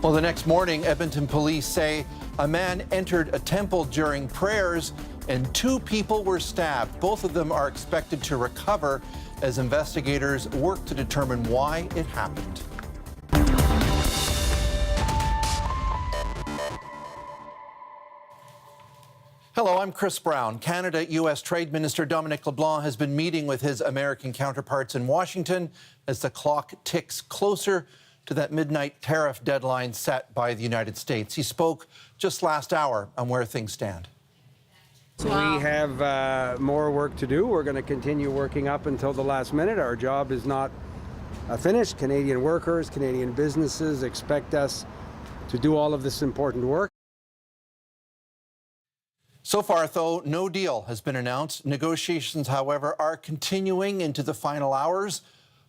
Well, the next morning, Edmonton police say a man entered a temple during prayers and 2 people were stabbed. Both of them are expected to recover as investigators work to determine why it happened. Hello, I'm Chris Brown. Canada-U.S. Trade Minister Dominic LeBlanc has been meeting with his American counterparts in Washington as the clock ticks closer to that midnight tariff deadline set by the United States. He spoke just last hour on where things stand.
We have more work to do. We're going to continue working up until the last minute. Our job is not finished. Canadian workers, Canadian businesses expect us to do all of this important work.
So far, though, no deal has been announced. Negotiations, however, are continuing into the final hours.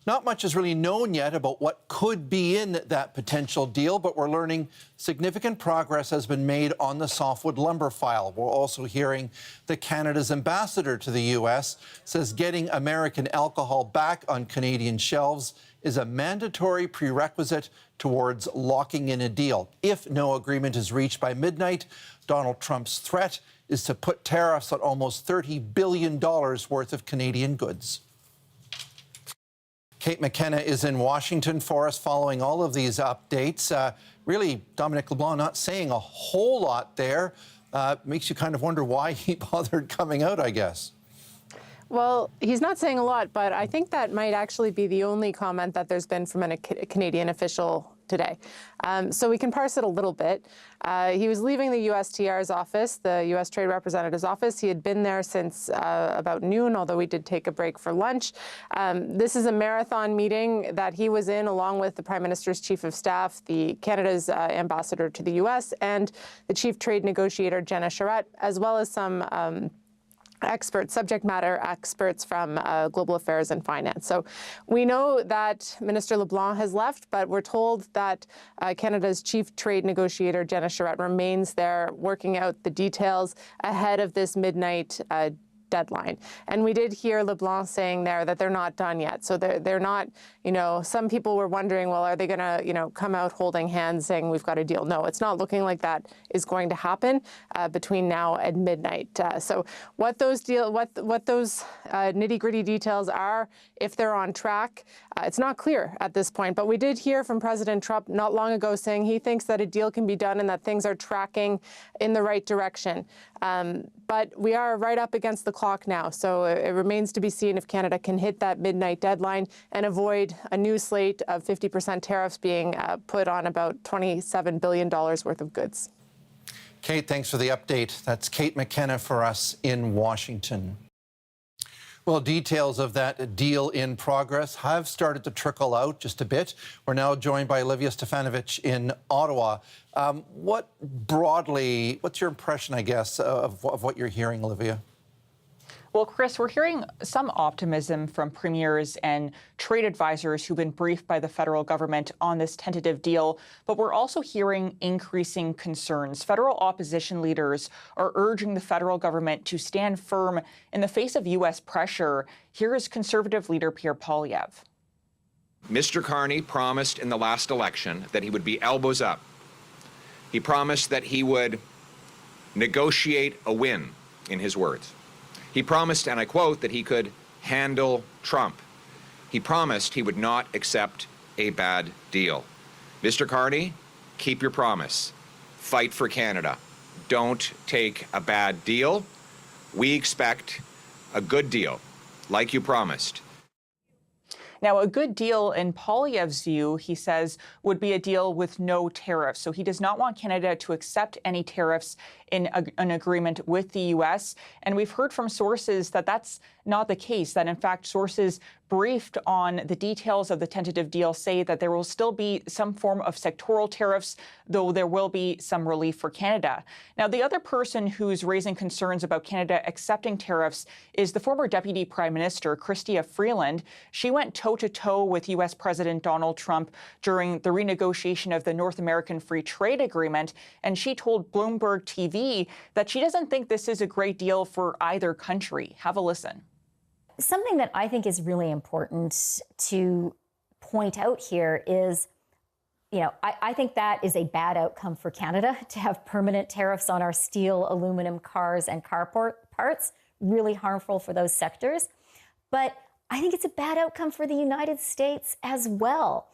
Not much is really known yet about what could be in that potential deal, but we're learning significant progress has been made on the softwood lumber file. We're also hearing that Canada's ambassador to the U.S. says getting American alcohol back on Canadian shelves is a mandatory prerequisite towards locking in a deal. If no agreement is reached by midnight, Donald Trump's threat is to put tariffs on almost $30 billion worth of Canadian goods. Kate McKenna is in Washington for us following all of these updates. Really, Dominic LeBlanc not saying a whole lot there. Makes you kind of wonder why he bothered coming out, I guess.
Well, he's not saying a lot, but I think that might actually be the only comment that there's been from a Canadian official today. So we can parse it a little bit. He was leaving the USTR's office, the U.S. Trade Representative's office. He had been there since about noon, although we did take a break for lunch. This is a marathon meeting that he was in along with the Prime Minister's Chief of Staff, the Canada's ambassador to the U.S., and the Chief Trade Negotiator, Jenna Charette, as well as some experts, subject matter experts from global affairs and finance. So we know that Minister LeBlanc has left, but we're told that Canada's chief trade negotiator, Jenna Charette, remains there working out the details ahead of this midnight deadline. And we did hear LeBlanc saying there that they're not done yet. So they're not, some people were wondering, well, are they going to, come out holding hands saying we've got a deal? No, it's not looking like that is going to happen between now and midnight. So what those nitty-gritty details are, if they're on track, it's not clear at this point. But we did hear from President Trump not long ago saying he thinks that a deal can be done and that things are tracking in the right direction. But we are right up against the clock now, so it remains to be seen if Canada can hit that midnight deadline and avoid a new slate of 50% tariffs being put on about $27 billion worth of goods.
Kate, thanks for the update. That's Kate McKenna for us in Washington. Well, details of that deal in progress have started to trickle out just a bit. We're now joined by Olivia Stefanovic in Ottawa. What's your impression, I guess, of what you're hearing, Olivia?
Well, Chris, we're hearing some optimism from premiers and trade advisors who've been briefed by the federal government on this tentative deal, but we're also hearing increasing concerns. Federal opposition leaders are urging the federal government to stand firm in the face of U.S. pressure. Here is Conservative leader Pierre Poilievre.
Mr. Carney promised in the last election that he would be elbows up. He promised that he would negotiate a win, in his words. He promised, and I quote, that he could handle Trump. He promised he would not accept a bad deal. Mr. Carney, keep your promise. Fight for Canada. Don't take a bad deal. We expect a good deal, like you promised.
Now, a good deal in Poilievre's view, he says, would be a deal with no tariffs. So he does not want Canada to accept any tariffs in an agreement with the U.S. And we've heard from sources that that's not the case, that in fact sources briefed on the details of the tentative deal say that there will still be some form of sectoral tariffs, though there will be some relief for Canada. Now, the other person who's raising concerns about Canada accepting tariffs is the former Deputy Prime Minister, Chrystia Freeland. She went toe-to-toe with U.S. President Donald Trump during the renegotiation of the North American Free Trade Agreement, and she told Bloomberg TV that she doesn't think this is a great deal for either country. Have a listen.
Something that I think is really important to point out here is, I think that is a bad outcome for Canada to have permanent tariffs on our steel, aluminum, cars, and car parts, really harmful for those sectors. But I think it's a bad outcome for the United States as well.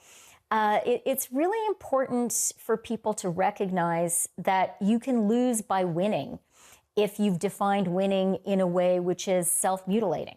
It's really important for people to recognize that you can lose by winning if you've defined winning in a way which is self-mutilating.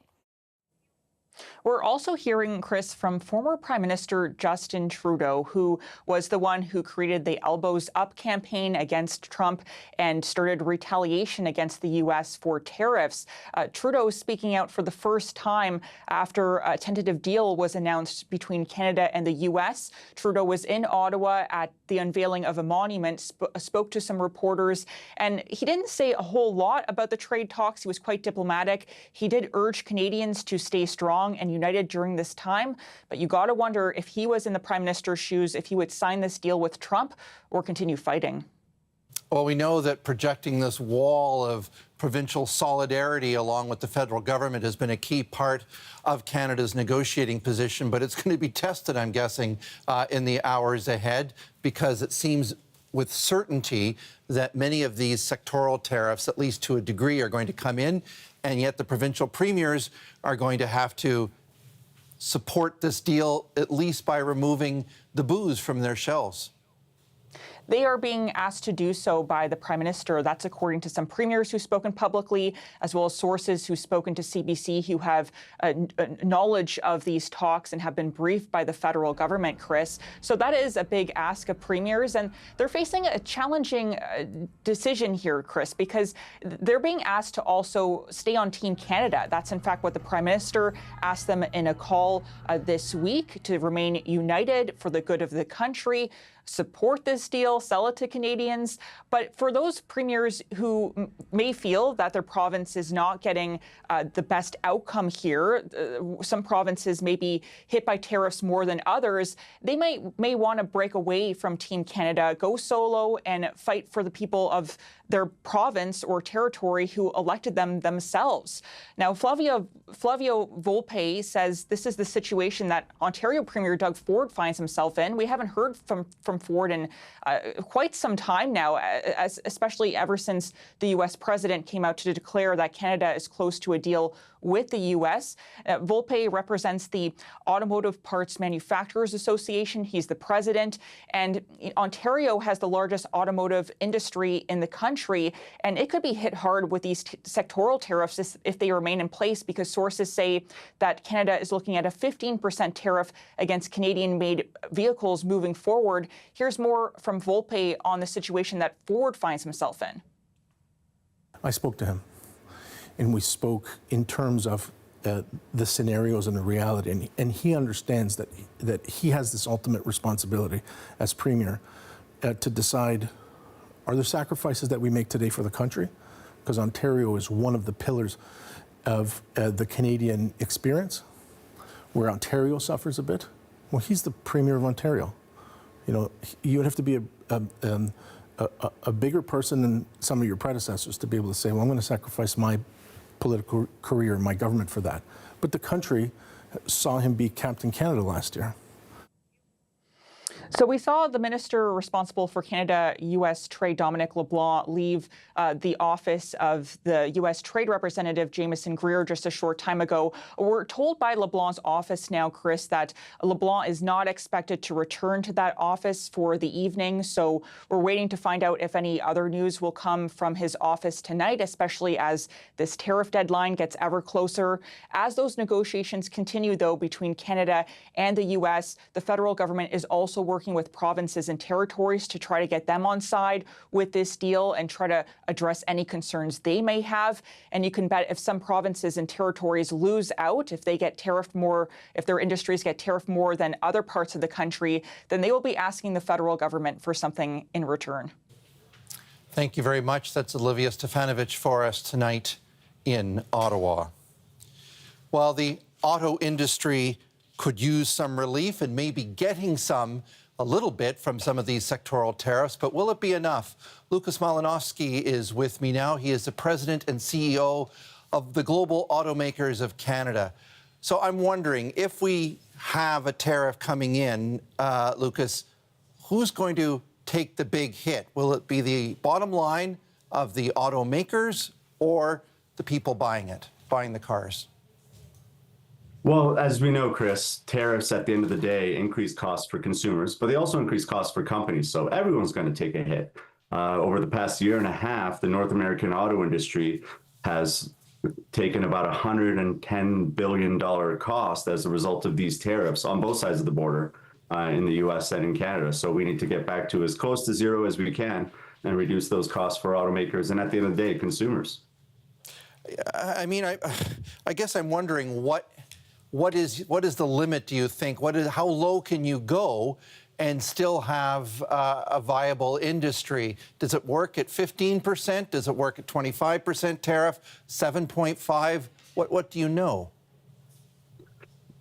We're also hearing, Chris, from former Prime Minister Justin Trudeau, who was the one who created the Elbows Up campaign against Trump and started retaliation against the U.S. for tariffs. Trudeau speaking out for the first time after a tentative deal was announced between Canada and the U.S. Trudeau was in Ottawa at the unveiling of a monument, spoke to some reporters, and he didn't say a whole lot about the trade talks. He was quite diplomatic. He did urge Canadians to stay strong and united during this time, but you got to wonder if he was in the Prime Minister's shoes, if he would sign this deal with Trump or continue fighting.
Well, we know that projecting this wall of provincial solidarity along with the federal government has been a key part of Canada's negotiating position, but it's going to be tested, I'm guessing, in the hours ahead, because it seems with certainty that many of these sectoral tariffs, at least to a degree, are going to come in, and yet the provincial premiers are going to have to support this deal, at least by removing the booze from their shelves.
They are being asked to do so by the Prime Minister. That's according to some premiers who've spoken publicly, as well as sources who've spoken to CBC who have knowledge of these talks and have been briefed by the federal government, Chris. So that is a big ask of premiers, and they're facing a challenging decision here, Chris, because they're being asked to also stay on Team Canada. That's in fact what the Prime Minister asked them in a call this week, to remain united for the good of the country, support this deal, sell it to Canadians. But for those premiers who may feel that their province is not getting the best outcome here, some provinces may be hit by tariffs more than others, they may want to break away from Team Canada, go solo and fight for the people of their province or territory who elected them themselves. Now, Flavio Volpe says this is the situation that Ontario Premier Doug Ford finds himself in. We haven't heard from Ford in quite some time now, especially ever since the U.S. president came out to declare that Canada is close to a deal with the U.S. Volpe represents the Automotive Parts Manufacturers Association. He's the president, and Ontario has the largest automotive industry in the country, and it could be hit hard with these sectoral tariffs if they remain in place, because sources say that Canada is looking at a 15% tariff against Canadian-made vehicles moving forward. Here's more from Volpe on the situation that Ford finds himself in.
I spoke to him, and we spoke in terms of the scenarios and the reality, and he understands that he has this ultimate responsibility as Premier to decide, are there sacrifices that we make today for the country? Because Ontario is one of the pillars of the Canadian experience, where Ontario suffers a bit. Well, he's the Premier of Ontario. You know, you would have to be a bigger person than some of your predecessors to be able to say, well, I'm going to sacrifice my political career, my government for that. But the country saw him be Captain Canada last year.
So we saw the minister responsible for Canada-U.S. trade, Dominic LeBlanc, leave the office of the U.S. Trade Representative Jameson Greer just a short time ago. We're told by LeBlanc's office now, Chris, that LeBlanc is not expected to return to that office for the evening. So we're waiting to find out if any other news will come from his office tonight, especially as this tariff deadline gets ever closer. As those negotiations continue, though, between Canada and the U.S., the federal government is also working with provinces and territories to try to get them on side with this deal and try to address any concerns they may have. And you can bet if some provinces and territories lose out, if they get tariffed more, if their industries get tariffed more than other parts of the country, then they will be asking the federal government for something in return.
Thank you very much. That's Olivia Stefanovich for us tonight in Ottawa. Well, the auto industry could use some relief and maybe getting a little bit from some of these sectoral tariffs, but will it be enough? Lucas Malinowski is with me now. He is the president and CEO of the Global Automakers of Canada. So I'm wondering, if we have a tariff coming in, Lucas, who's going to take the big hit? Will it be the bottom line of the automakers or the people buying the cars?
Well, as we know, Chris, tariffs at the end of the day increase costs for consumers, but they also increase costs for companies. So everyone's going to take a hit. Over the past year and a half, the North American auto industry has taken about $110 billion cost as a result of these tariffs on both sides of the border in the US and in Canada. So we need to get back to as close to zero as we can and reduce those costs for automakers and at the end of the day, consumers.
I mean, I guess I'm wondering what is the limit, do you think? How low can you go and still have a viable industry? Does it work at 15%? Does it work at 25% tariff, 7.5? What do you know?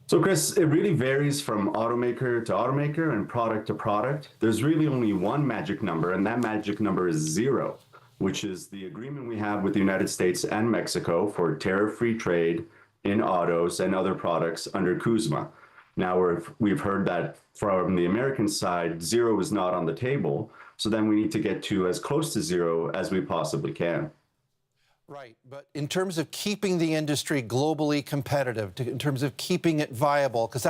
So, Chris, it really varies from automaker to automaker and product to product. There's really only one magic number, and that magic number is zero, which is the agreement we have with the United States and Mexico for tariff-free trade in autos and other products under CUSMA. Now, we've heard that from the American side, zero is not on the table. So then we need to get to as close to zero as we possibly can.
Right, but in terms of keeping the industry globally competitive, in terms of keeping it viable, because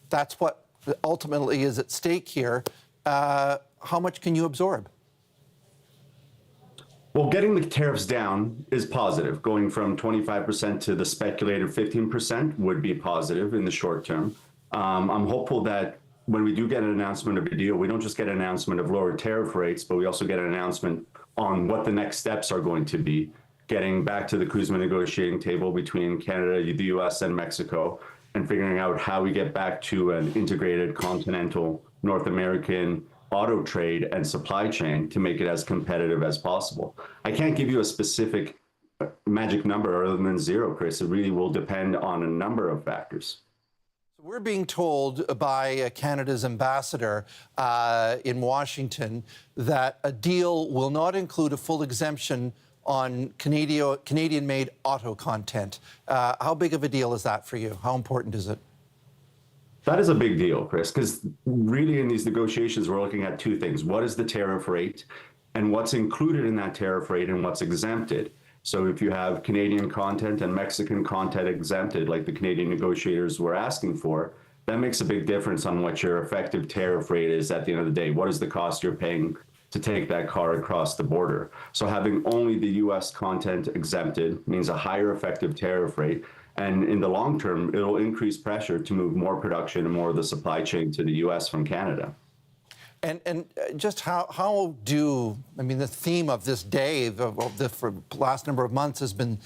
that's what ultimately is at stake here, how much can you absorb?
Well, getting the tariffs down is positive. Going from 25% to the speculated 15% would be positive in the short term. I'm hopeful that when we do get an announcement of a deal, we don't just get an announcement of lower tariff rates, but we also get an announcement on what the next steps are going to be. Getting back to the CUSMA negotiating table between Canada, the US, and Mexico, and figuring out how we get back to an integrated continental North American auto trade and supply chain to make it as competitive as possible. I can't give you a specific magic number other than zero, Chris. It really will depend on a number of factors.
We're being told by Canada's ambassador in Washington that a deal will not include a full exemption on Canadian-made auto content. How big of a deal is that for you? How important is it?
That is a big deal, Chris, because really in these negotiations, we're looking at two things. What is the tariff rate and what's included in that tariff rate and what's exempted? So if you have Canadian content and Mexican content exempted, like the Canadian negotiators were asking for, that makes a big difference on what your effective tariff rate is at the end of the day. What is the cost you're paying to take that car across the border? So having only the US content exempted means a higher effective tariff rate. And in the long term, it'll increase pressure to move more production and more of the supply chain to the US from Canada.
And just how do, I mean, the theme of this day, for the last number of months has been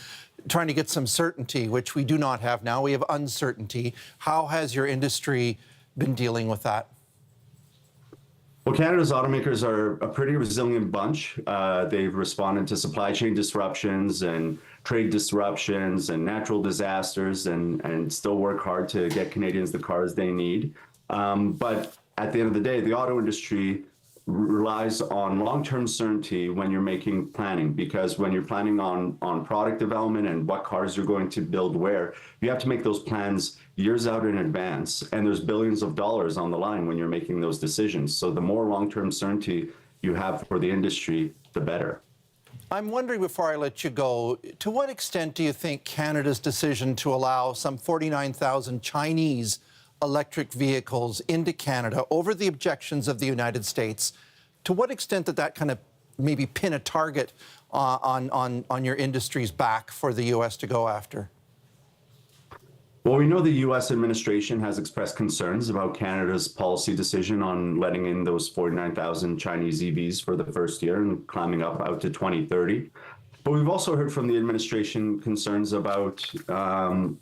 trying to get some certainty, which we do not have now. We have uncertainty. How has your industry been dealing with that?
Well, Canada's automakers are a pretty resilient bunch. They've responded to supply chain disruptions and trade disruptions and natural disasters and still work hard to get Canadians the cars they need. But at the end of the day, the auto industry relies on long-term certainty when you're making planning, because when you're planning on product development and what cars you're going to build where, you have to make those plans years out in advance, and there's billions of dollars on the line when you're making those decisions. So the more long-term certainty you have for the industry, the better.
I'm wondering, before I let you go, to what extent do you think Canada's decision to allow some 49,000 Chinese electric vehicles into Canada over the objections of the United States, to what extent did that kind of maybe pin a target on your industry's back for the U.S. to go after?
Well, we know the U.S. administration has expressed concerns about Canada's policy decision on letting in those 49,000 Chinese EVs for the first year and climbing up out to 2030. But we've also heard from the administration concerns about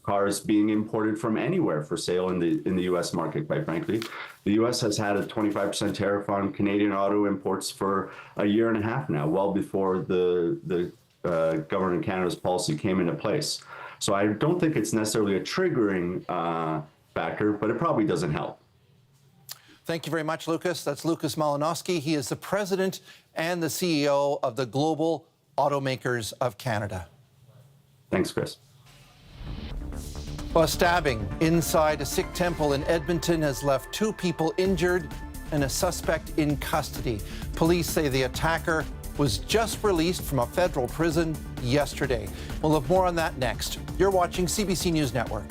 cars being imported from anywhere for sale in the U.S. market, quite frankly. The U.S. has had a 25% tariff on Canadian auto imports for a year and a half now, well before the government of Canada's policy came into place. So I don't think it's necessarily a triggering factor, but it probably doesn't help.
Thank you very much, Lucas. That's Lucas Malinowski. He is the president and the CEO of the Global Automakers of Canada.
Thanks, Chris.
Well, a stabbing inside a Sikh temple in Edmonton has left 2 people injured and a suspect in custody. Police say the attacker was just released from a federal prison yesterday. We'll have more on that next. You're watching CBC News Network.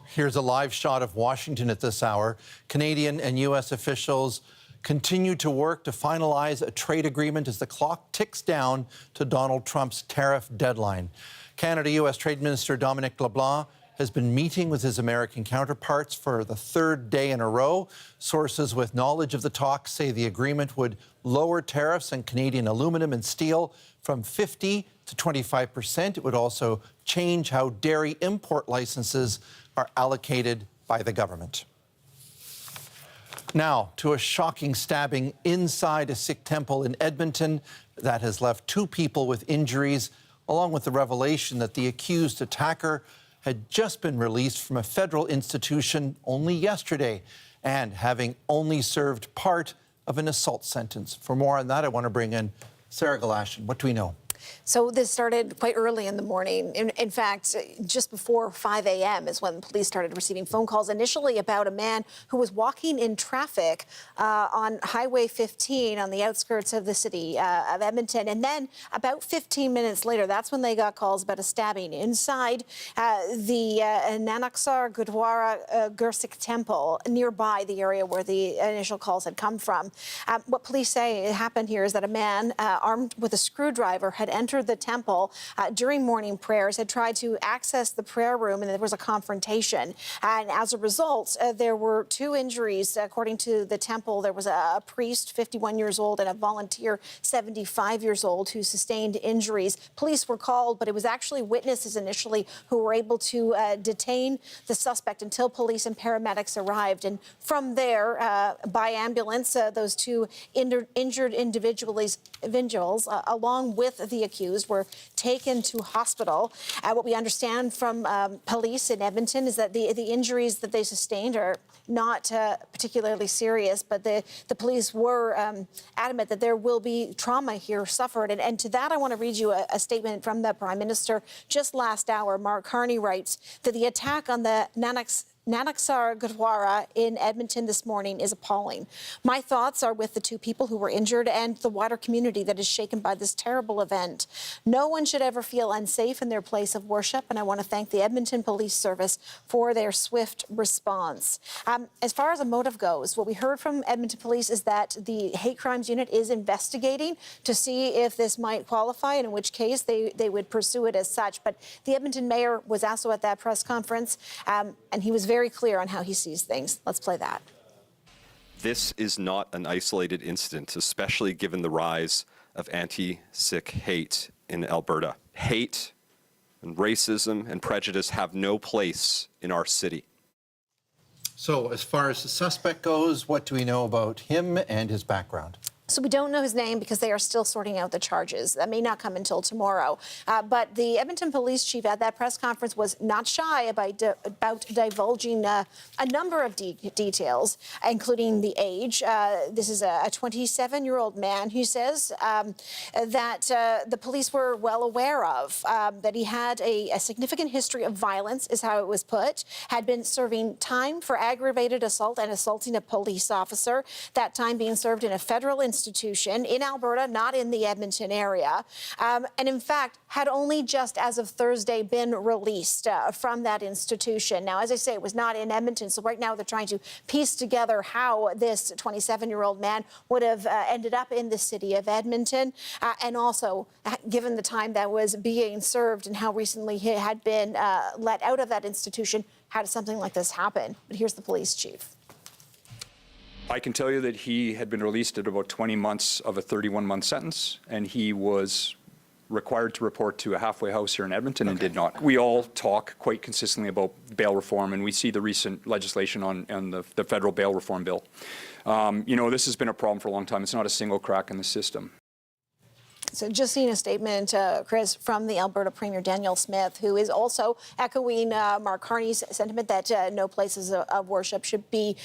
Here's a live shot of Washington at this hour. Canadian and U.S. officials continue to work to finalize a trade agreement as the clock ticks down to Donald Trump's tariff deadline. Canada-U.S. Trade Minister Dominic LeBlanc has been meeting with his American counterparts for the third day in a row. Sources with knowledge of the talks say the agreement would lower tariffs on Canadian aluminum and steel from 50 to 25%. It would also change how dairy import licenses are allocated by the government. Now, to a shocking stabbing inside a Sikh temple in Edmonton that has left 2 people with injuries, along with the revelation that the accused attacker had just been released from a federal institution only yesterday and having only served part of an assault sentence. For more on that, I want to bring in Sarah Galashan. What do we know?
So this started quite early in the morning. In fact, just before 5 a.m. is when police started receiving phone calls initially about a man who was walking in traffic on Highway 15 on the outskirts of the city of Edmonton. And then about 15 minutes later, that's when they got calls about a stabbing inside the Nanaksar Gurdwara Gursikh temple nearby the area where the initial calls had come from. What police say happened here is that a man armed with a screwdriver had entered the temple during morning prayers, had tried to access the prayer room, and there was a confrontation. And as a result, there were 2 injuries. According to the temple, there was a priest, 51 years old, and a volunteer, 75 years old, who sustained injuries. Police were called, but it was actually witnesses initially who were able to detain the suspect until police and paramedics arrived. And from there, by ambulance, those 2 injured individuals, along with the accused, were taken to hospital. What we understand from police in Edmonton is that the injuries that they sustained are not particularly serious, but the police were adamant that there will be trauma here suffered. And to that, I want to read you a statement from the Prime Minister just last hour. Mark Carney writes that the attack on the Nanaksar Gurdwara in Edmonton this morning is appalling. My thoughts are with the 2 people who were injured and the wider community that is shaken by this terrible event. No one should ever feel unsafe in their place of worship, and I want to thank the Edmonton Police Service for their swift response. As far as a motive goes, what we heard from Edmonton Police is that the Hate Crimes Unit is investigating to see if this might qualify, and in which case they would pursue it as such. But the Edmonton mayor was also at that press conference, and he was very very clear on how he sees things. Let's play that.
This is not an isolated incident, especially given the rise of anti-Sikh hate in Alberta. Hate and racism and prejudice have no place in our city.
So as far as the suspect goes, what do we know about him and his background?
So we don't know his name because they are still sorting out the charges. That may not come until tomorrow. But the Edmonton police chief at that press conference was not shy about divulging a number of details, including the age. This is a 27-year-old man who says that the police were well aware of, that he had a significant history of violence, is how it was put, had been serving time for aggravated assault and assaulting a police officer, that time being served in a federal institution in Alberta, not in the Edmonton area, and in fact had only just as of Thursday been released from that institution. Now, as I say, it was not in Edmonton, so right now they're trying to piece together how this 27-year-old man would have ended up in the city of Edmonton, and also given the time that was being served and how recently he had been let out of that institution, how does something like this happen? But here's the police chief.
I can tell you that he had been released at about 20 months of a 31-month sentence, and he was required to report to a halfway house here in Edmonton and did not. We all talk quite consistently about bail reform, and we see the recent legislation on the federal bail reform bill. This has been a problem for a long time. It's not a single crack in the system.
So just seeing a statement, Chris, from the Alberta Premier Danielle Smith, who is also echoing Mark Carney's sentiment that no places of worship should be,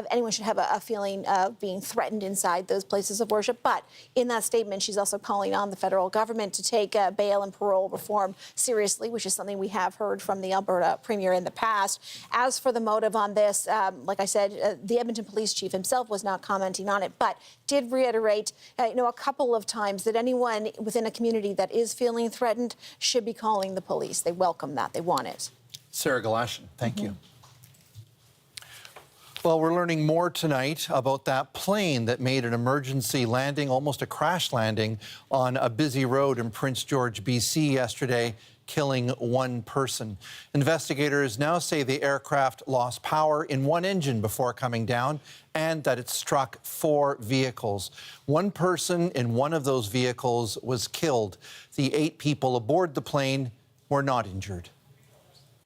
anyone should have a feeling of being threatened inside those places of worship. But in that statement, she's also calling on the federal government to take bail and parole reform seriously, which is something we have heard from the Alberta Premier in the past. As for the motive on this, like I said, the Edmonton police chief himself was not commenting on it, but did reiterate, a couple of times that anyone within a community that is feeling threatened should be calling the police. They welcome that. They want it.
Sarah Galashan, thank you. Well, we're learning more tonight about that plane that made an emergency landing, almost a crash landing, on a busy road in Prince George, BC yesterday, killing one person. Investigators now say the aircraft lost power in one engine before coming down and that it struck 4 vehicles. One person in one of those vehicles was killed. The 8 people aboard the plane were not injured.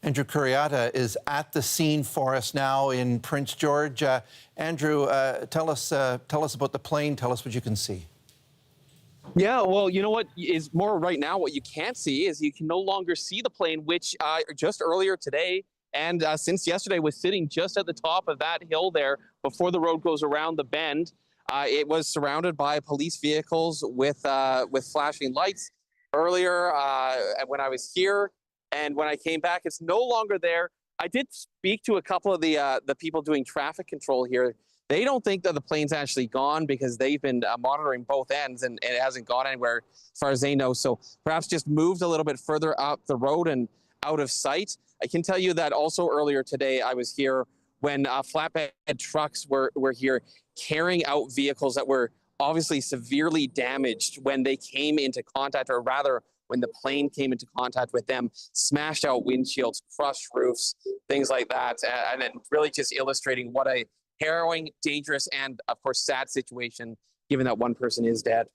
Andrew Curiata is at the scene for us now in Prince George. Andrew, tell us about the plane. Tell us what you can see.
Yeah, well, you know what is more right now, what you can't see is you can no longer see the plane, which just earlier today and since yesterday was sitting just at the top of that hill there before the road goes around the bend. It was surrounded by police vehicles with flashing lights earlier when I was here. And when I came back, it's no longer there. I did speak to a couple of the people doing traffic control here. They don't think that the plane's actually gone because they've been monitoring both ends and it hasn't gone anywhere as far as they know. So perhaps just moved a little bit further up the road and out of sight. I can tell you that also earlier today I was here when flatbed trucks were here carrying out vehicles that were obviously severely damaged when they came into contact, or rather when the plane came into contact with them, smashed out windshields, crushed roofs, things like that. And then really just illustrating what a harrowing, dangerous, and of course sad situation, given that one person is dead.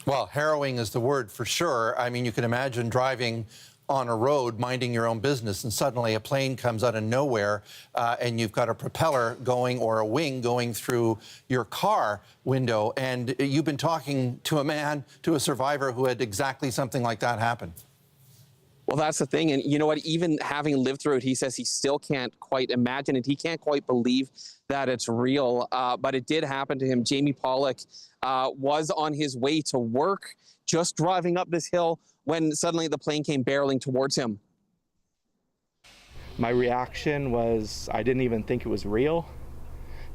Well, harrowing is the word for sure. I mean, you can imagine driving on a road, minding your own business, and suddenly a plane comes out of nowhere and you've got a propeller going or a wing going through your car window. And you've been talking to a survivor who had exactly something like that happen.
Well, that's the thing. And you know what? Even having lived through it, he says he still can't quite imagine it. He can't quite believe that it's real. But it did happen to him. Jamie Pollock was on his way to work, just driving up this hill, when suddenly the plane came barreling towards him.
My reaction was, I didn't even think it was real.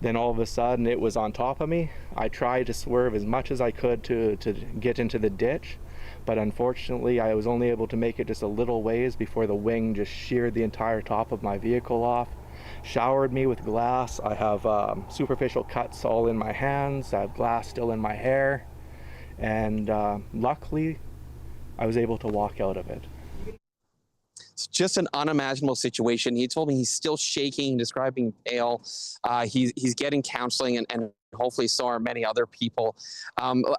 Then all of a sudden it was on top of me. I tried to swerve as much as I could to get into the ditch. But unfortunately, I was only able to make it just a little ways before the wing just sheared the entire top of my vehicle off, showered me with glass. I have superficial cuts all in my hands. I have glass still in my hair. And luckily, I was able to walk out of it.
It's just an unimaginable situation. He told me he's still shaking, describing pale. He's getting counseling, and hopefully so are many other people.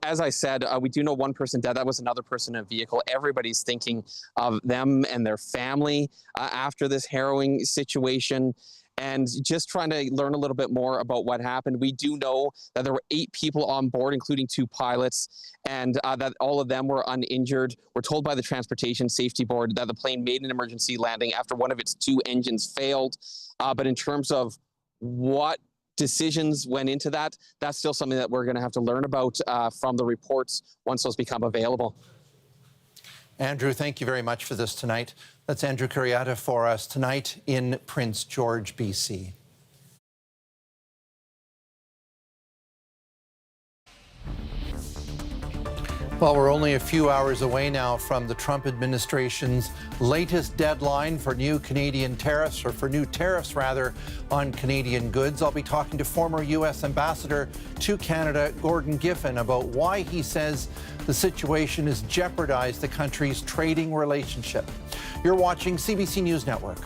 As I said, we do know one person dead. That was another person in a vehicle. Everybody's thinking of them and their family after this harrowing situation, and just trying to learn a little bit more about what happened. We do know that there were 8 people on board, including 2 pilots, and that all of them were uninjured. We're told by the Transportation Safety Board that the plane made an emergency landing after one of its 2 engines failed. But in terms of what decisions went into that, that's still something that we're going to have to learn about from the reports once those become available.
Andrew, thank you very much for this tonight. That's Andrew Curiata for us tonight in Prince George, BC. Well, we're only a few hours away now from the Trump administration's latest deadline for new Canadian tariffs, or for new tariffs, rather, on Canadian goods. I'll be talking to former U.S. Ambassador to Canada, Gordon Giffin, about why he says the situation has jeopardized the country's trading relationship. You're watching CBC News Network.